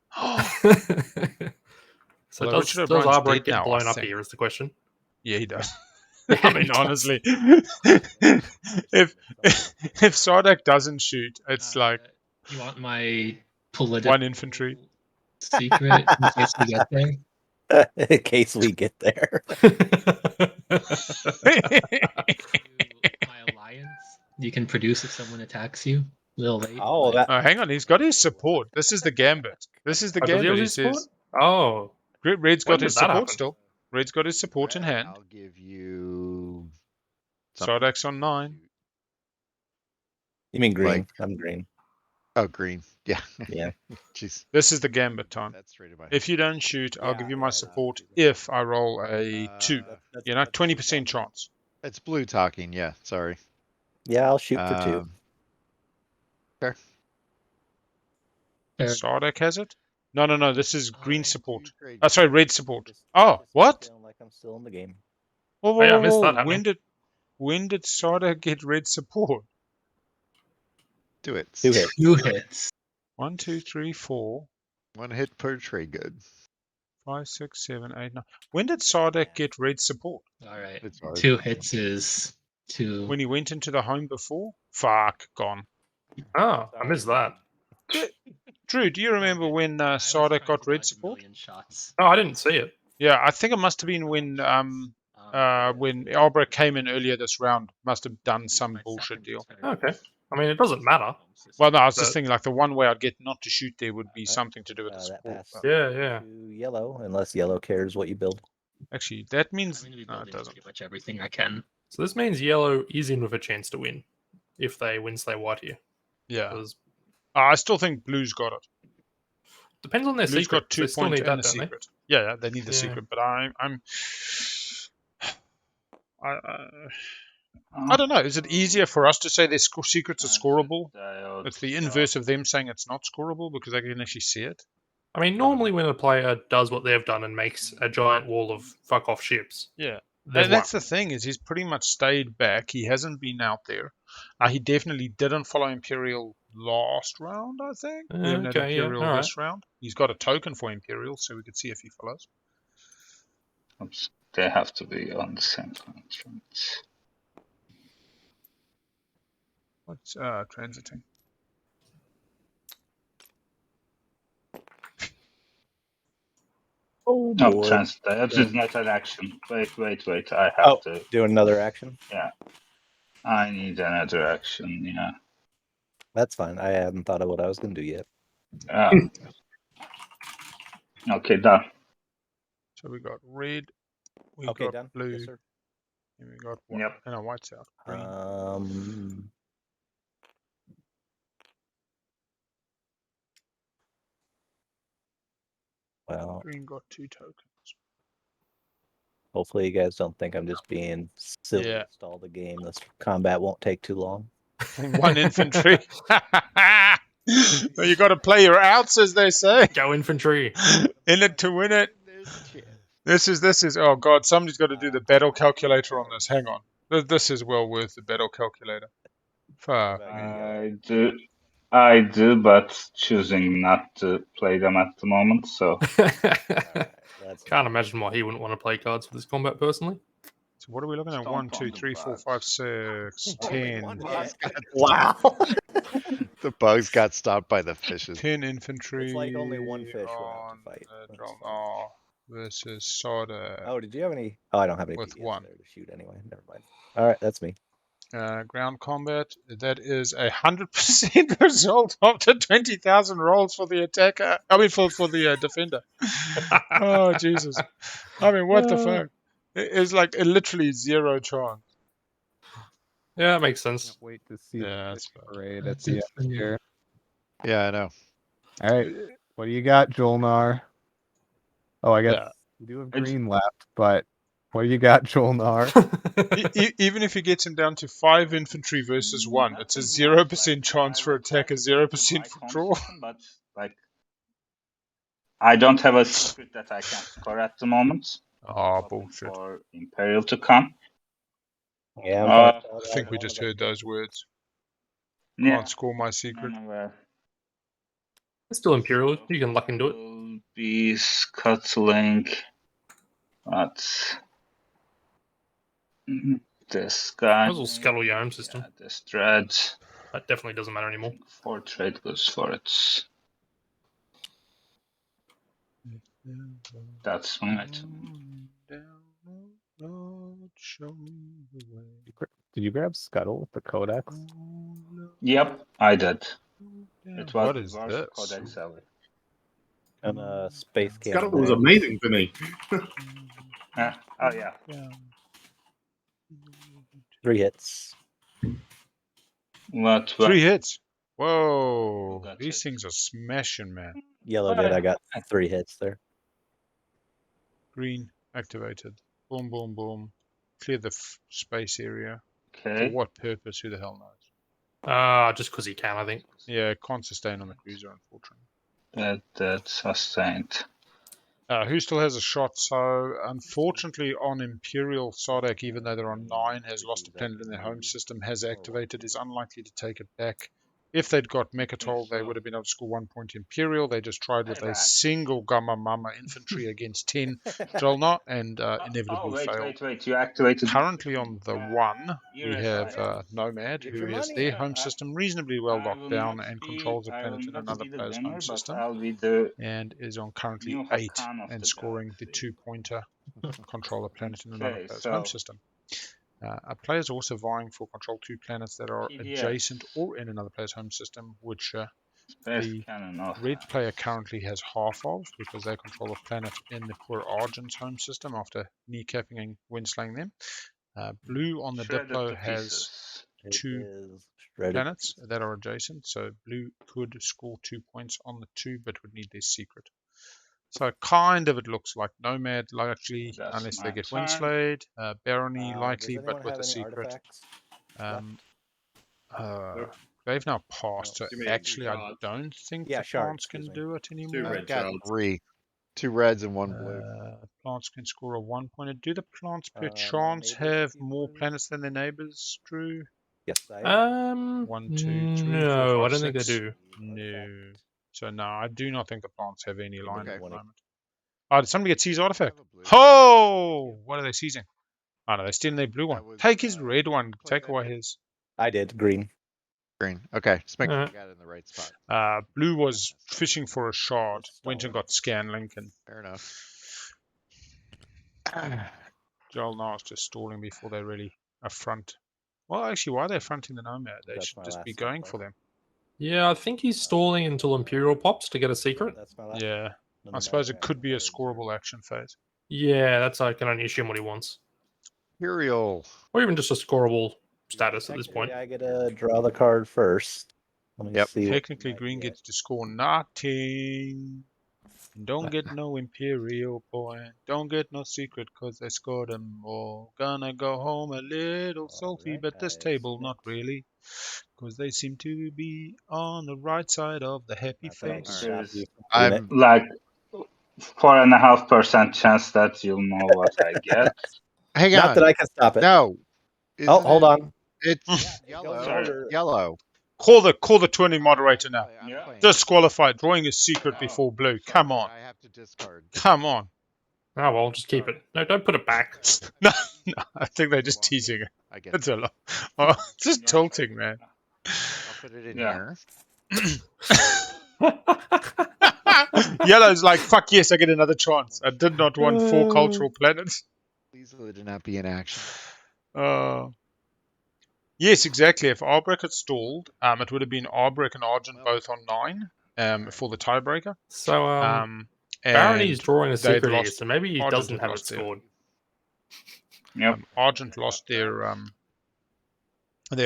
So Although does Richard O'Brien's Arborec dead get now, blown I up think. here is the question. Yeah, he does. Yeah, I mean, he does. honestly, if Sardakk doesn't shoot, it's like You want my political 1 infantry. secret in case we get there? In case we get there. My alliance. You can produce if someone attacks you. Little late. Oh, but- that. Hang on, he's got his support. This is the gambit. This is the Oh, does he gambit. have He his support? says, Oh. Red's When got did his that support happen? still. Red's got his support in hand. I'll give you. Sardakk's on 9. You mean green? Like- I'm green. Oh, green. Yeah. Yeah. Jeez. This is the gambit time. That's straight in my If you don't shoot, I'll Yeah, give you my yeah, support yeah. if I roll a 2. You know, 20% chance. It's blue talking. Yeah. Sorry. Yeah, I'll shoot for 2. Fair. Fair. Sardakk has it? No, this is green support. Great. Oh, sorry, red support. Just Oh, what? feeling like I'm still in the game. Whoa, yeah, I missed that when happening. did Sardakk get red support? Do it. 2 hits. 2 hits. 1, 2, 3, 4, 1 hit per trade good. 5, 6, 7, 8, 9. When did Sardakk get red support? All right. It's hard. 2 hits is 2. When he went into the home before? Fuck, gone. Oh, I missed that. Drew, do you remember when I was Sardakk trying got to red dodge a support? million shots. Oh, I didn't see it. Yeah, I think it must have been when Arborec came in earlier this round. Must have done some bullshit deal. Okay. I mean, it doesn't matter. Well, no, I was But- just thinking like the one way I'd get not to shoot there would be something to do with the That support. passes. but Yeah. To yellow, unless yellow cares what you build. Actually, that I'm means going to be no, it building doesn't. pretty much everything I can. So this means yellow is in with a chance to win if they win slay white here. Yeah, 'Cause I still think blue's got it. depends on their Blue's secret. got 2 They still points need and that, the don't they? secret. Yeah, they need the Yeah. secret, but I don't know. Is it easier for us to say their secrets are scorable? It's the inverse of them saying it's not scorable because they can actually see it. I mean, normally when a player does what they've done and makes a giant wall of fuck off ships, Yeah. they've And that's won. the thing is he's pretty much stayed back. He hasn't been out there. He definitely didn't follow Imperial last round, I think. We haven't had Okay, yeah, Imperial alright. this round. He's got a token for Imperial, so we could see if he follows. Oops, they have to be on the same planet, right? What's transiting? Oh No, boy. transit. That is not an action. Wait. I have Oh, to. do another action? Yeah. I need another action, yeah. That's fine. I haven't thought of what I was going to do yet. Okay, done. So we got red, we Okay, got done. blue, Yes, sir. and we got white. Yep. No, white's out. Green. Well, Green got 2 tokens. hopefully you guys don't think I'm just being silly Yeah. to stall the game. This combat won't take too long. 1 infantry. You got to play your outs, as they say. Go infantry. In it to win it. There's a chance. This is. Oh God! Somebody's got to do the battle calculator on this. Hang on. This is well worth the battle calculator. Fuck me. I do, but choosing not to play them at the moment. So Can't imagine why he wouldn't want to play cards for this combat personally. So what are we looking at? 1, 2, 3, 4, 5, 6, 10. Wow. The bugs got stopped by the fishes. 10 infantry. It's like only one fish will have on to fight. Jol-Nar versus Sardakk. Oh, did you have any? Oh, I don't have any With PDFs one. there to shoot anyway. Never mind. All right, that's me. Ground combat. That is 100% result after 20,000 rolls for the attacker. I mean, for the defender. Oh Jesus! I mean, what the fuck? It's like literally zero chance. Yeah, that makes sense. Can't wait to see Yeah, the that's fish parade at That's the it for end me. here. Yeah, I know. All right, what do you got, Jol-Nar? Oh, I guess Yeah. you do have green left, but what do you got, Jol-Nar? Even if he gets him down to 5 infantry versus 1, it's a 0% chance for attack, a 0% for draw. But like, I don't have a secret that I can score at the moment. Oh, bullshit. For Imperial to come. Yeah, I think we just heard those words. Yeah. Can't score my secret. It's still Imperial. You can luck into it. Will be scuttling. But this guy. Might as well scuttle your own system. Yeah, this dread. That definitely doesn't matter anymore. 4 trade goes for it. That's my item. Did you grab Scuttle with the Codex? Yep, I did. It was What is Varsa this? Codex Ellie. And space camp. Scuttle was amazing for me. Oh yeah. 3 hits. What? 3 hits. Whoa. These things are smashing, man. Yellow did. I got 3 hits there. Green activated. Boom, boom, boom. Clear the space area. Okay. For what purpose? Who the hell knows? Just because he can, I think. Yeah, can't sustain on the cruiser, unfortunately. That's sustained. Who still has a shot? So, unfortunately, on Imperial, Sardakk, even though they're on 9, has lost a planet in their home system, has activated, is unlikely to take it back. If they'd got Mechatol, they would have been able to score 1 point Imperial. They just tried with a single Gamma Mama infantry against 10 Jol-Nar and inevitably failed. Wait, you activated. Currently on the 1, we have Nomad, who has their home system reasonably well locked down and controls a planet in another player's home system, and is on currently 8 and scoring the 2-pointer control a planet in another player's home system. Players are also vying for control 2 planets that are adjacent or in another player's home system, which the red player currently has half of, because they control a planet in the poor Argent's home system after kneecapping and windslaying them. Blue on the Diplo has 2 planets that are adjacent, so blue could score 2 points on the 2, but would need their secret. So kind of it looks like Nomad likely, unless they get windslayed. Barony likely, but with a secret. They've now passed, so actually I don't think the plants can do it anymore. I got 3. 2 reds and 1 blue. Plants can score a 1-pointer. Do the plants per chance have more planets than their neighbors, Drew? Yes, I am. 1, 2, 3, no, 4, 5, I don't think they 6. do. No. So no, I do not think the plants have any line at the moment. Oh, did somebody get seize artifact? Oh! What are they seizing? Oh no, they're stealing their blue one. Take his red one. Take away his. I did. Green. Green. Okay, just make sure you got it in the right spot. Blue was fishing for a shard. Went and got Scanlink and... Fair enough. Jol-Nar's just stalling before they really affront. Well, actually, why are they fronting the Nomad? They should just be going for them. Yeah, I think he's stalling until Imperial pops to get a secret. Yeah. I suppose it could be a scorable action phase. Yeah, that's I can only assume what he wants. Imperial. Or even just a scorable status at this point. I get to draw the card first. Let me see. Technically, green gets to score nothing. Don't get no Imperial point. Don't get no secret cause I scored them all. Gonna go home a little salty, but this table not really. Cause they seem to be on the right side of the happy face. There's I'm like 4.5% chance that you'll know what I get. hang Not on. that I can stop it. No. Oh, hold on. It's yellow. Sorry. Yellow. Call the 20 moderator now. I'm Yeah. playing. Disqualified. Drawing a secret Oh, before blue. Sorry, Come on. I have to discard. Come on. Oh well, just keep it. No, don't put it back. No, I think they're just teasing it. I get That's it. a lot. Oh, just tilting, man. I'll put it in Yeah. here. Yellow's like, fuck yes, I get another chance. I did not want 4 cultural planets. Please let it not be in action. Yes, exactly. If Arborec had stalled, it would have been Arborec and Argent both on 9 for the tiebreaker. So Barony's drawing a they'd secret here, lost- so maybe he Argent doesn't had have it lost their- scored. Yep. Argent lost their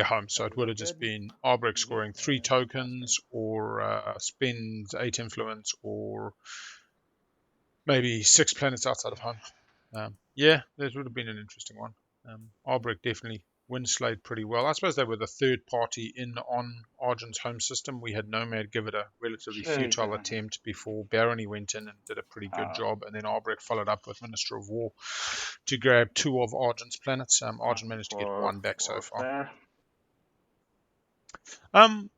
home, so it would have just been Arborec scoring 3 tokens, or spends 8 influence, or maybe 6 planets outside of home. Yeah, that would have been an interesting one. Arborec definitely win-slayed pretty well. I suppose they were the third party in on Argent's home system. We had Nomad give it a relatively futile attempt before Barony went in and did a pretty good job, and then Arborec followed up with Minister of War to grab 2 of Argent's planets. Argent managed to get 1 back so far.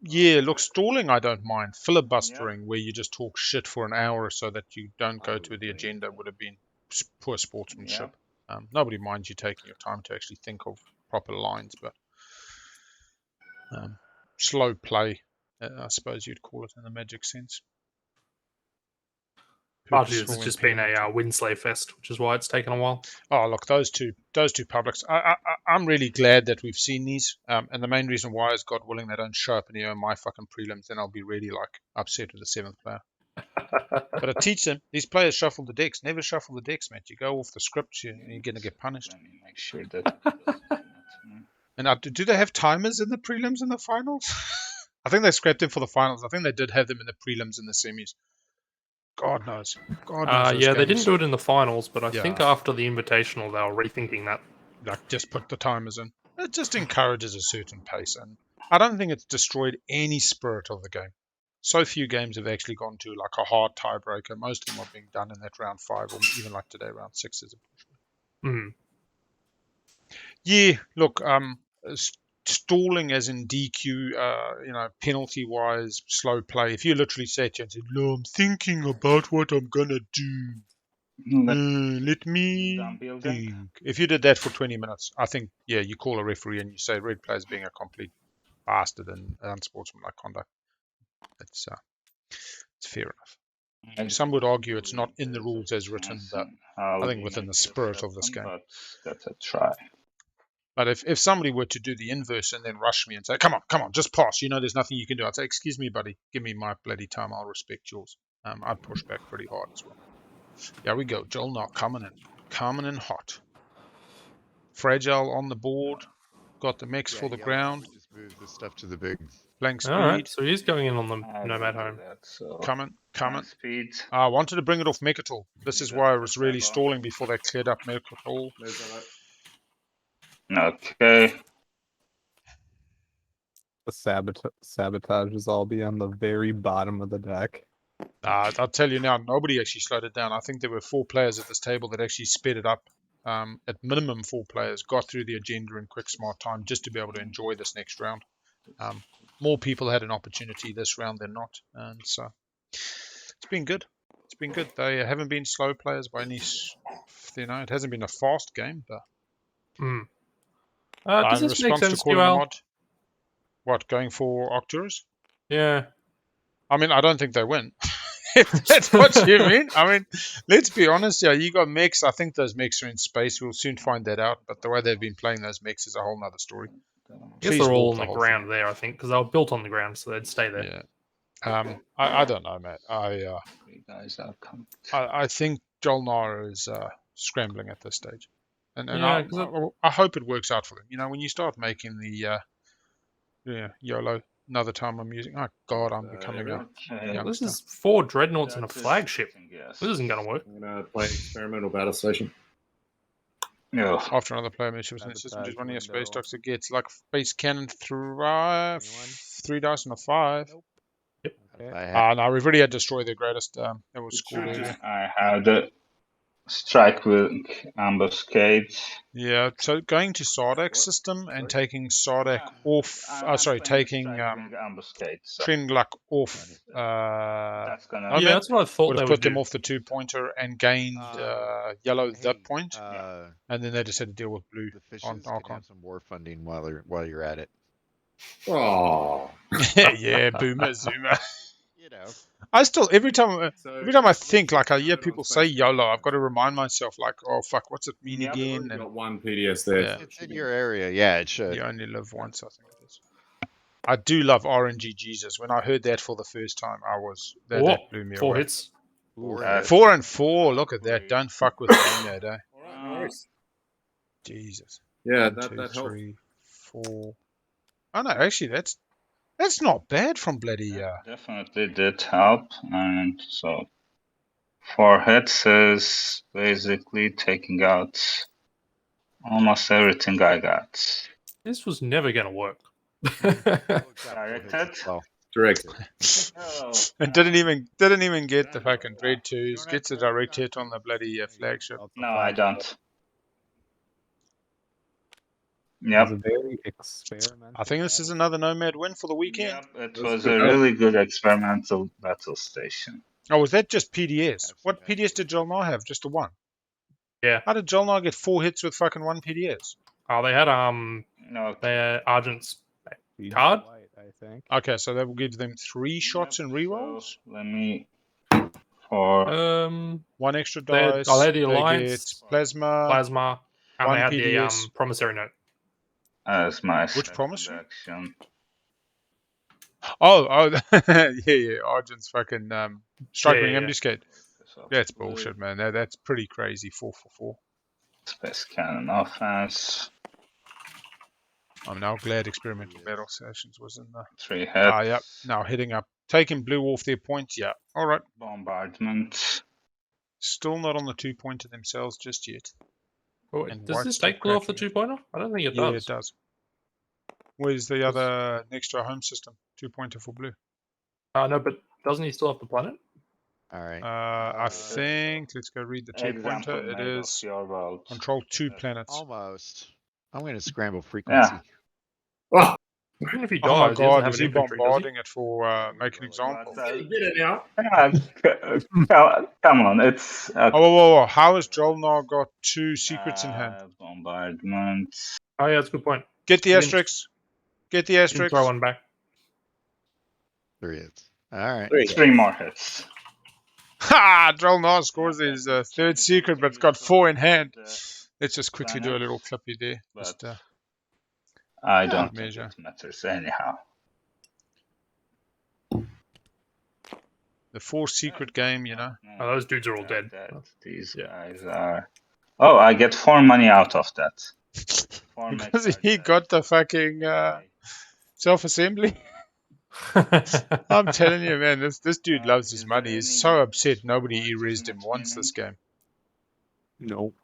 Yeah, look, stalling I don't mind. Filibustering, where you just talk shit for an hour so that you don't go to the agenda, would have been poor sportsmanship. Nobody minds you taking your time to actually think of proper lines, but slow play, I suppose you'd call it in the magic sense. Largely, it's just been a win-slay fest, which is why it's taken a while. Oh, look, those two publics. I'm really glad that we've seen these, and the main reason why is, God willing, they don't show up in my fucking prelims. Then I'll be really like upset with the 7th player. But I teach them, these players shuffle the decks. Never shuffle the decks, mate. You go off the script, you're going to get punished. Let me make sure that. And do they have timers in the prelims and the finals? I think they scrapped them for the finals. I think they did have them in the prelims and the semis. God knows. God knows. Yeah, they didn't do it in the finals, but I think after the Invitational, they were rethinking that. Like, just put the timers in. It just encourages a certain pace, and I don't think it's destroyed any spirit of the game. So few games have actually gone to like a hard tiebreaker. Most of them are being done in that round 5, or even like today, round 6 is a Yeah, look, stalling as in DQ, penalty wise, slow play. If you literally sat here and said, "No, I'm thinking about what I'm gonna do. Let me think." If you did that for 20 minutes, I think, you call a referee and you say red player's being a complete bastard and unsportsmanlike conduct. It's fair enough. Some would argue it's not in the rules as written, but I think within the spirit of this game. But that's a try. But if somebody were to do the inverse and then rush me and say, come on, just pass, there's nothing you can do, I'd say, excuse me, buddy, give me my bloody time, I'll respect yours. I'd push back pretty hard as well. There we go, Jol-Nar coming in hot. Fragile on the board, got the mechs for the ground. Just move the stuff to the big blank speed. Alright, so he's going in on the Nomad home. Coming. Speed. I wanted to bring it off Mechatol. This is why I was really stalling before they cleared up Mechatol. Okay. The sabotages all be on the very bottom of the deck. I'll tell you now, nobody actually slowed it down. I think there were 4 players at this table that actually sped it up. At minimum, 4 players got through the agenda in quick, smart time just to be able to enjoy this next round. More people had an opportunity this round than not, and so it's been good. It's been good. They haven't been slow players by any, it hasn't been a fast game, but. Does this make sense to you, Al? What, going for Octurus? Yeah. I mean, I don't think they win. If that's what you mean. I mean, let's be honest. Yeah, you got mechs. I think those mechs are in space. We'll soon find that out. But the way they've been playing those mechs is a whole nother story. I guess they're all on the ground there, I think, because they were built on the ground, so they'd stay there. Yeah. I don't know, mate. I think Jol-Nar is scrambling at this stage. And I hope it works out for them. When you start making the YOLO another time I'm using. Oh God, I'm becoming a Okay. This youngster. is 4 dreadnoughts and a That is flagship. something, yes. This isn't going to work. I'm gonna play experimental battle station. Yeah. After another player mentions the system, just running a space dock that gets like base cannon thrive, 3 dice and a 5. Okay. No, we've already had destroy the greatest. That was scored earlier. I have the strike with ambuscade. Yeah, so going to Sardakk system and taking Sardakk off. Taking ambuscade. So Trindluck off. that's gonna. Nomad Yeah, that's what I thought would they have would put them do. off the 2-pointer and gained yellow that point, Yeah. and then they just had to deal with blue The fishes on can Archon. have some war funding while you're at it. Oh, Yeah, boomer zoomer. You know. I still every time I think like I hear people say YOLO, I've got to remind myself like, oh fuck, what's it mean again? I've And got one PDS there. Yeah. It's in your area. Yeah, it should. you only live once, I think it is. I do love RNG Jesus. When I heard that for the first time, that blew me 4 away. hits. 4 and 4. Look at that. Don't fuck with Nomad, eh? All right, no worries. Jesus. Yeah, 1, 2, that helped. 3, 4. Oh no, actually that's not bad from bloody. Definitely did help, and so 4 hits is basically taking out almost everything I got. This was never going to work. Directed. Directed. And didn't even get the fucking dread 2s. Gets a direct hit on the bloody flagship. No, I don't. It Yep. was a very experimental. I think this is another Nomad win for the weekend. Yep, it was a really good experimental battle station. Oh, was that just PDS? What PDS did Jol-Nar have? Just a 1? Yeah. How did Jol-Nar get 4 hits with fucking 1 PDS? Oh, they had No, they had Argent's card. I think. Okay, so that will give them 3 shots and rerolls. so let me for 1 extra They had, dice. they had the They Alliance, get plasma. Plasma, and 1 they had PDS. the promissory note. as my Which promissory? action. Oh, yeah. Argent's fucking strike ring Yeah. ambuscade. That's bullshit, man. That's pretty crazy. 4 for 4. Space cannon offense. I'm now glad experimental battle sessions was in the 3 hits. yep. Now hitting up, taking blue off their points. Yeah, all right. Bombardment. Still not on the 2-pointer themselves just yet. Oh, And does white's this still take blue off the cracking 2-pointer? I don't think it Yeah, does. it does. Where's the other next to our home system? 2-pointer for blue. No, but doesn't he still have the planet? All right. I think let's go read the 2-pointer. It made of is your world. control 2 planets. Almost. I'm going to scramble frequency. Oh, Even if he Oh dies, my he doesn't god, have is an he infantry, does he? bombarding it for make an example? Come on, it's Whoa. How has Jol-Nar got 2 secrets in hand? bombardment. Oh yeah, that's a good point. Get the He didn't- asterisks. Get the Didn't asterisks. throw one back. 3 hits. All right. 3 more hits. Ha! Jol-Nar scores his 3rd secret, but it's got 4 in hand. Let's just quickly do a little clippy there. Just, I don't think measure. it matters anyhow. The 4 secret game, you know. Oh, those dudes are all dead. These guys are. Oh, I get 4 money out of that. Because he got the fucking self-assembly. I'm telling you, man, this dude loves his money. He's so upset nobody erased him once this game. Nope.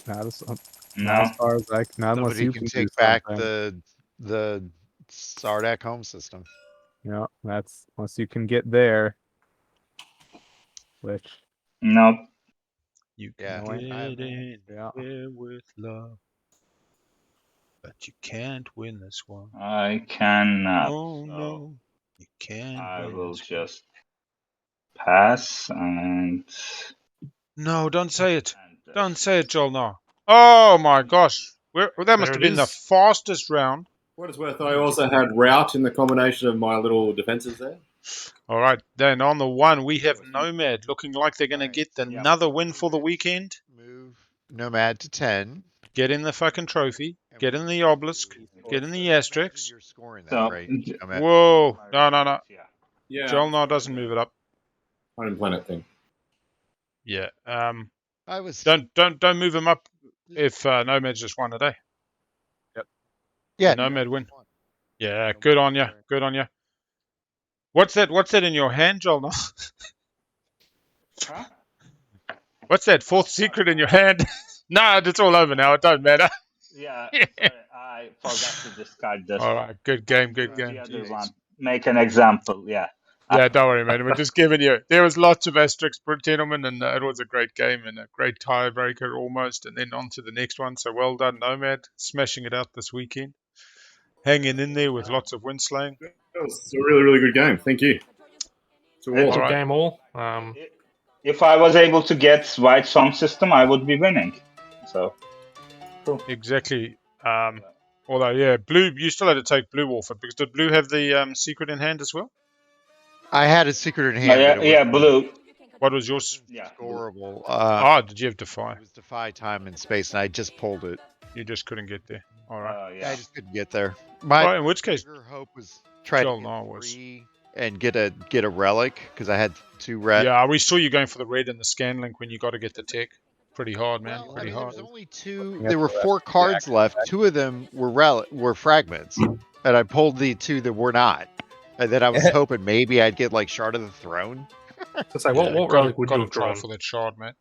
Not as, No. not as far as not unless Somebody you can do take back something. the Sardakk home system. Yeah, that's unless you can get there. Which Nope. You Yeah. can I have- get in yeah. there with love, but you can't win this one. I cannot. Oh so no, you can't I win will this just pass and. No, don't say it. Don't say it, Jol-Nar. Oh my gosh. That must There have it been the is. fastest round. what it's worth, I also had route in the combination of my little defenses there. All right, then on the 1, we have Nomad looking like they're going to Right. get another win for the weekend. Move Nomad to 10. Get in the fucking trophy. Get in the obelisk. Get in the asterisks. You're scoring that, So, right? Nomad? Whoa. No. Yeah. Jol-Nar doesn't move it up. Home planet thing. Yeah. I was. Don't move him up if Nomad's just won a day. Yeah. Nomad win. Yeah, good on you. Good on you. What's that? What's that in your hand, Jol-Nar? Huh? What's that fourth secret in your hand? No, it's all over now. It don't matter. Yeah, sorry, I forgot to discard this. All right, good game, good The game. other one. Make an example, yeah. Yeah, don't worry, man. We're just giving you. There was lots of asterisks, gentlemen, and it was a great game and a great tiebreaker almost. And then on to the next one. So well done, Nomad, smashing it out this weekend, hanging in there with lots of win slaying. That was a really, really good game. Thank you. To all. It's a Alright. game all. If I was able to get white song system, I would be winning. So, cool. Exactly. Although, yeah, blue. You still had to take blue off it because did blue have the secret in hand as well? I had a secret in hand. Yeah, but it yeah, was blue. What was yours? Yeah, scorable. Did you have defy? It was defy time and space, and I just pulled it. You just couldn't get there. All right. Yeah. I just couldn't get there. My in which case, bigger hope was try to Jol-Nar get was. 3 and get a relic because I had 2 red. Yeah, we saw you going for the red and the scan link when you got to get the tech. Pretty hard, man. Well, Pretty there hard. was only 2. There were 4 cards left. 2 of them were fragments, and I pulled the 2 that were not. And then I was hoping maybe I'd get like Shard of the Throne. So say, what relic would you have try drawn? for that shard, mate?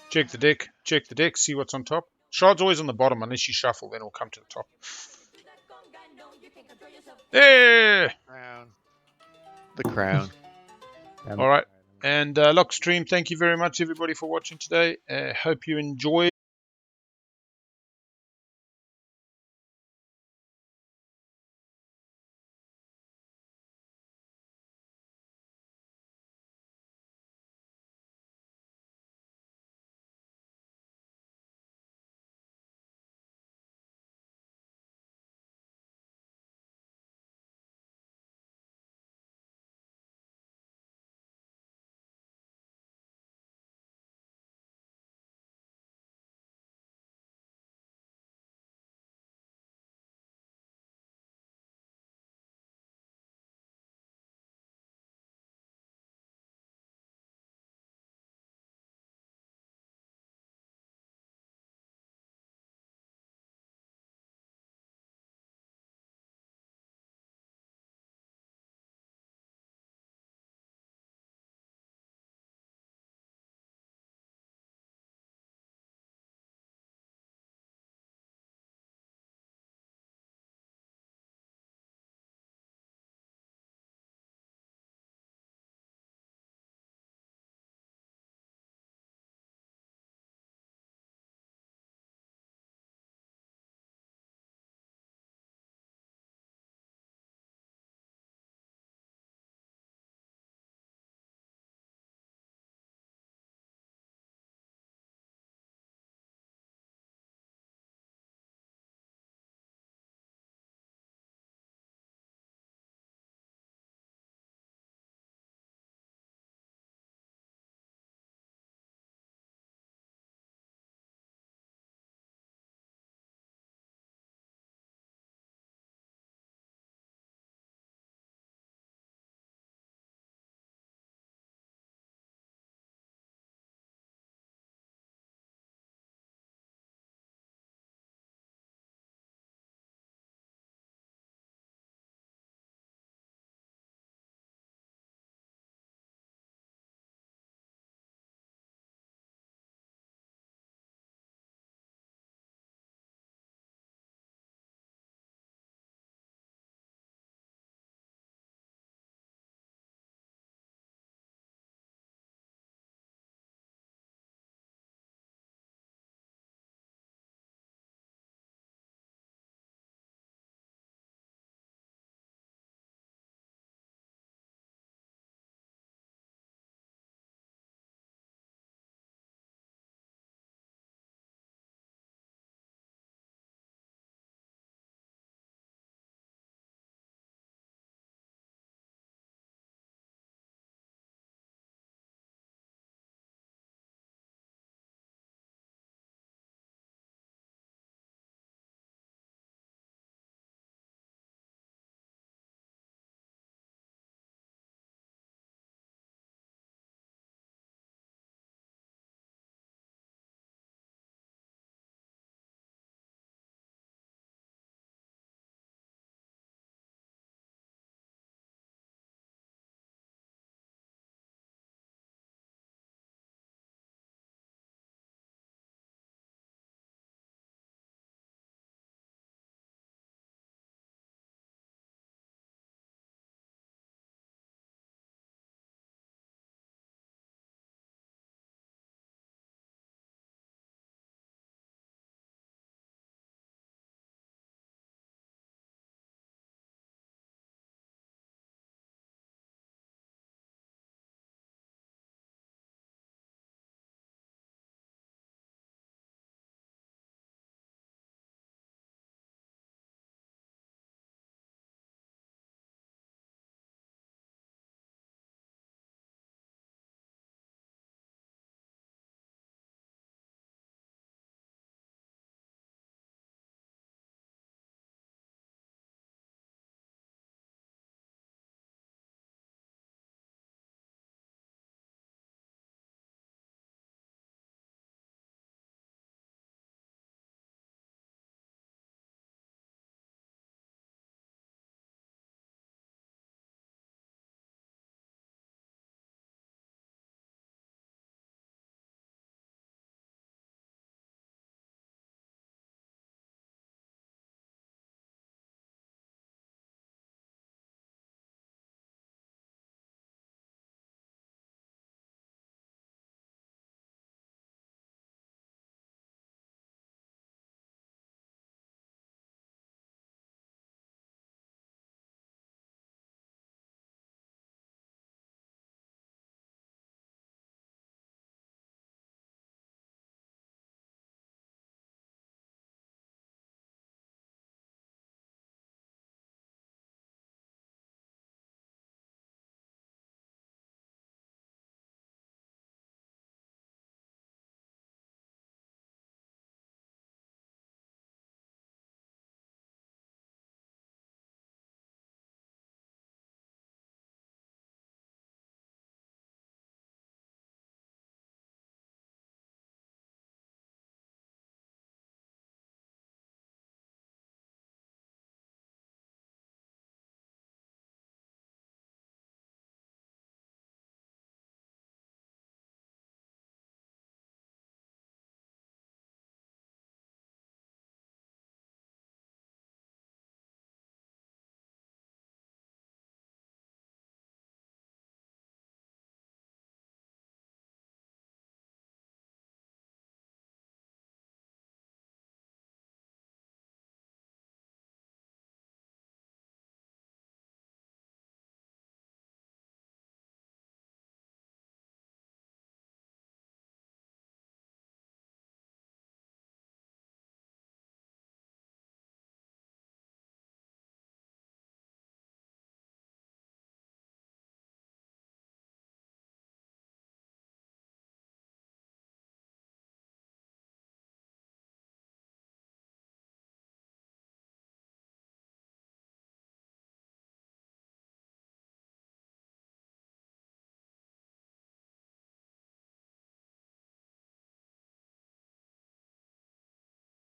Check the deck. Check the deck. See what's on top. Shard's always on the bottom unless you shuffle. Then it'll come to the top. Yeah. Crown. The crown. All right. And look, stream. Thank you very much, everybody, for watching today. Hope you enjoyed.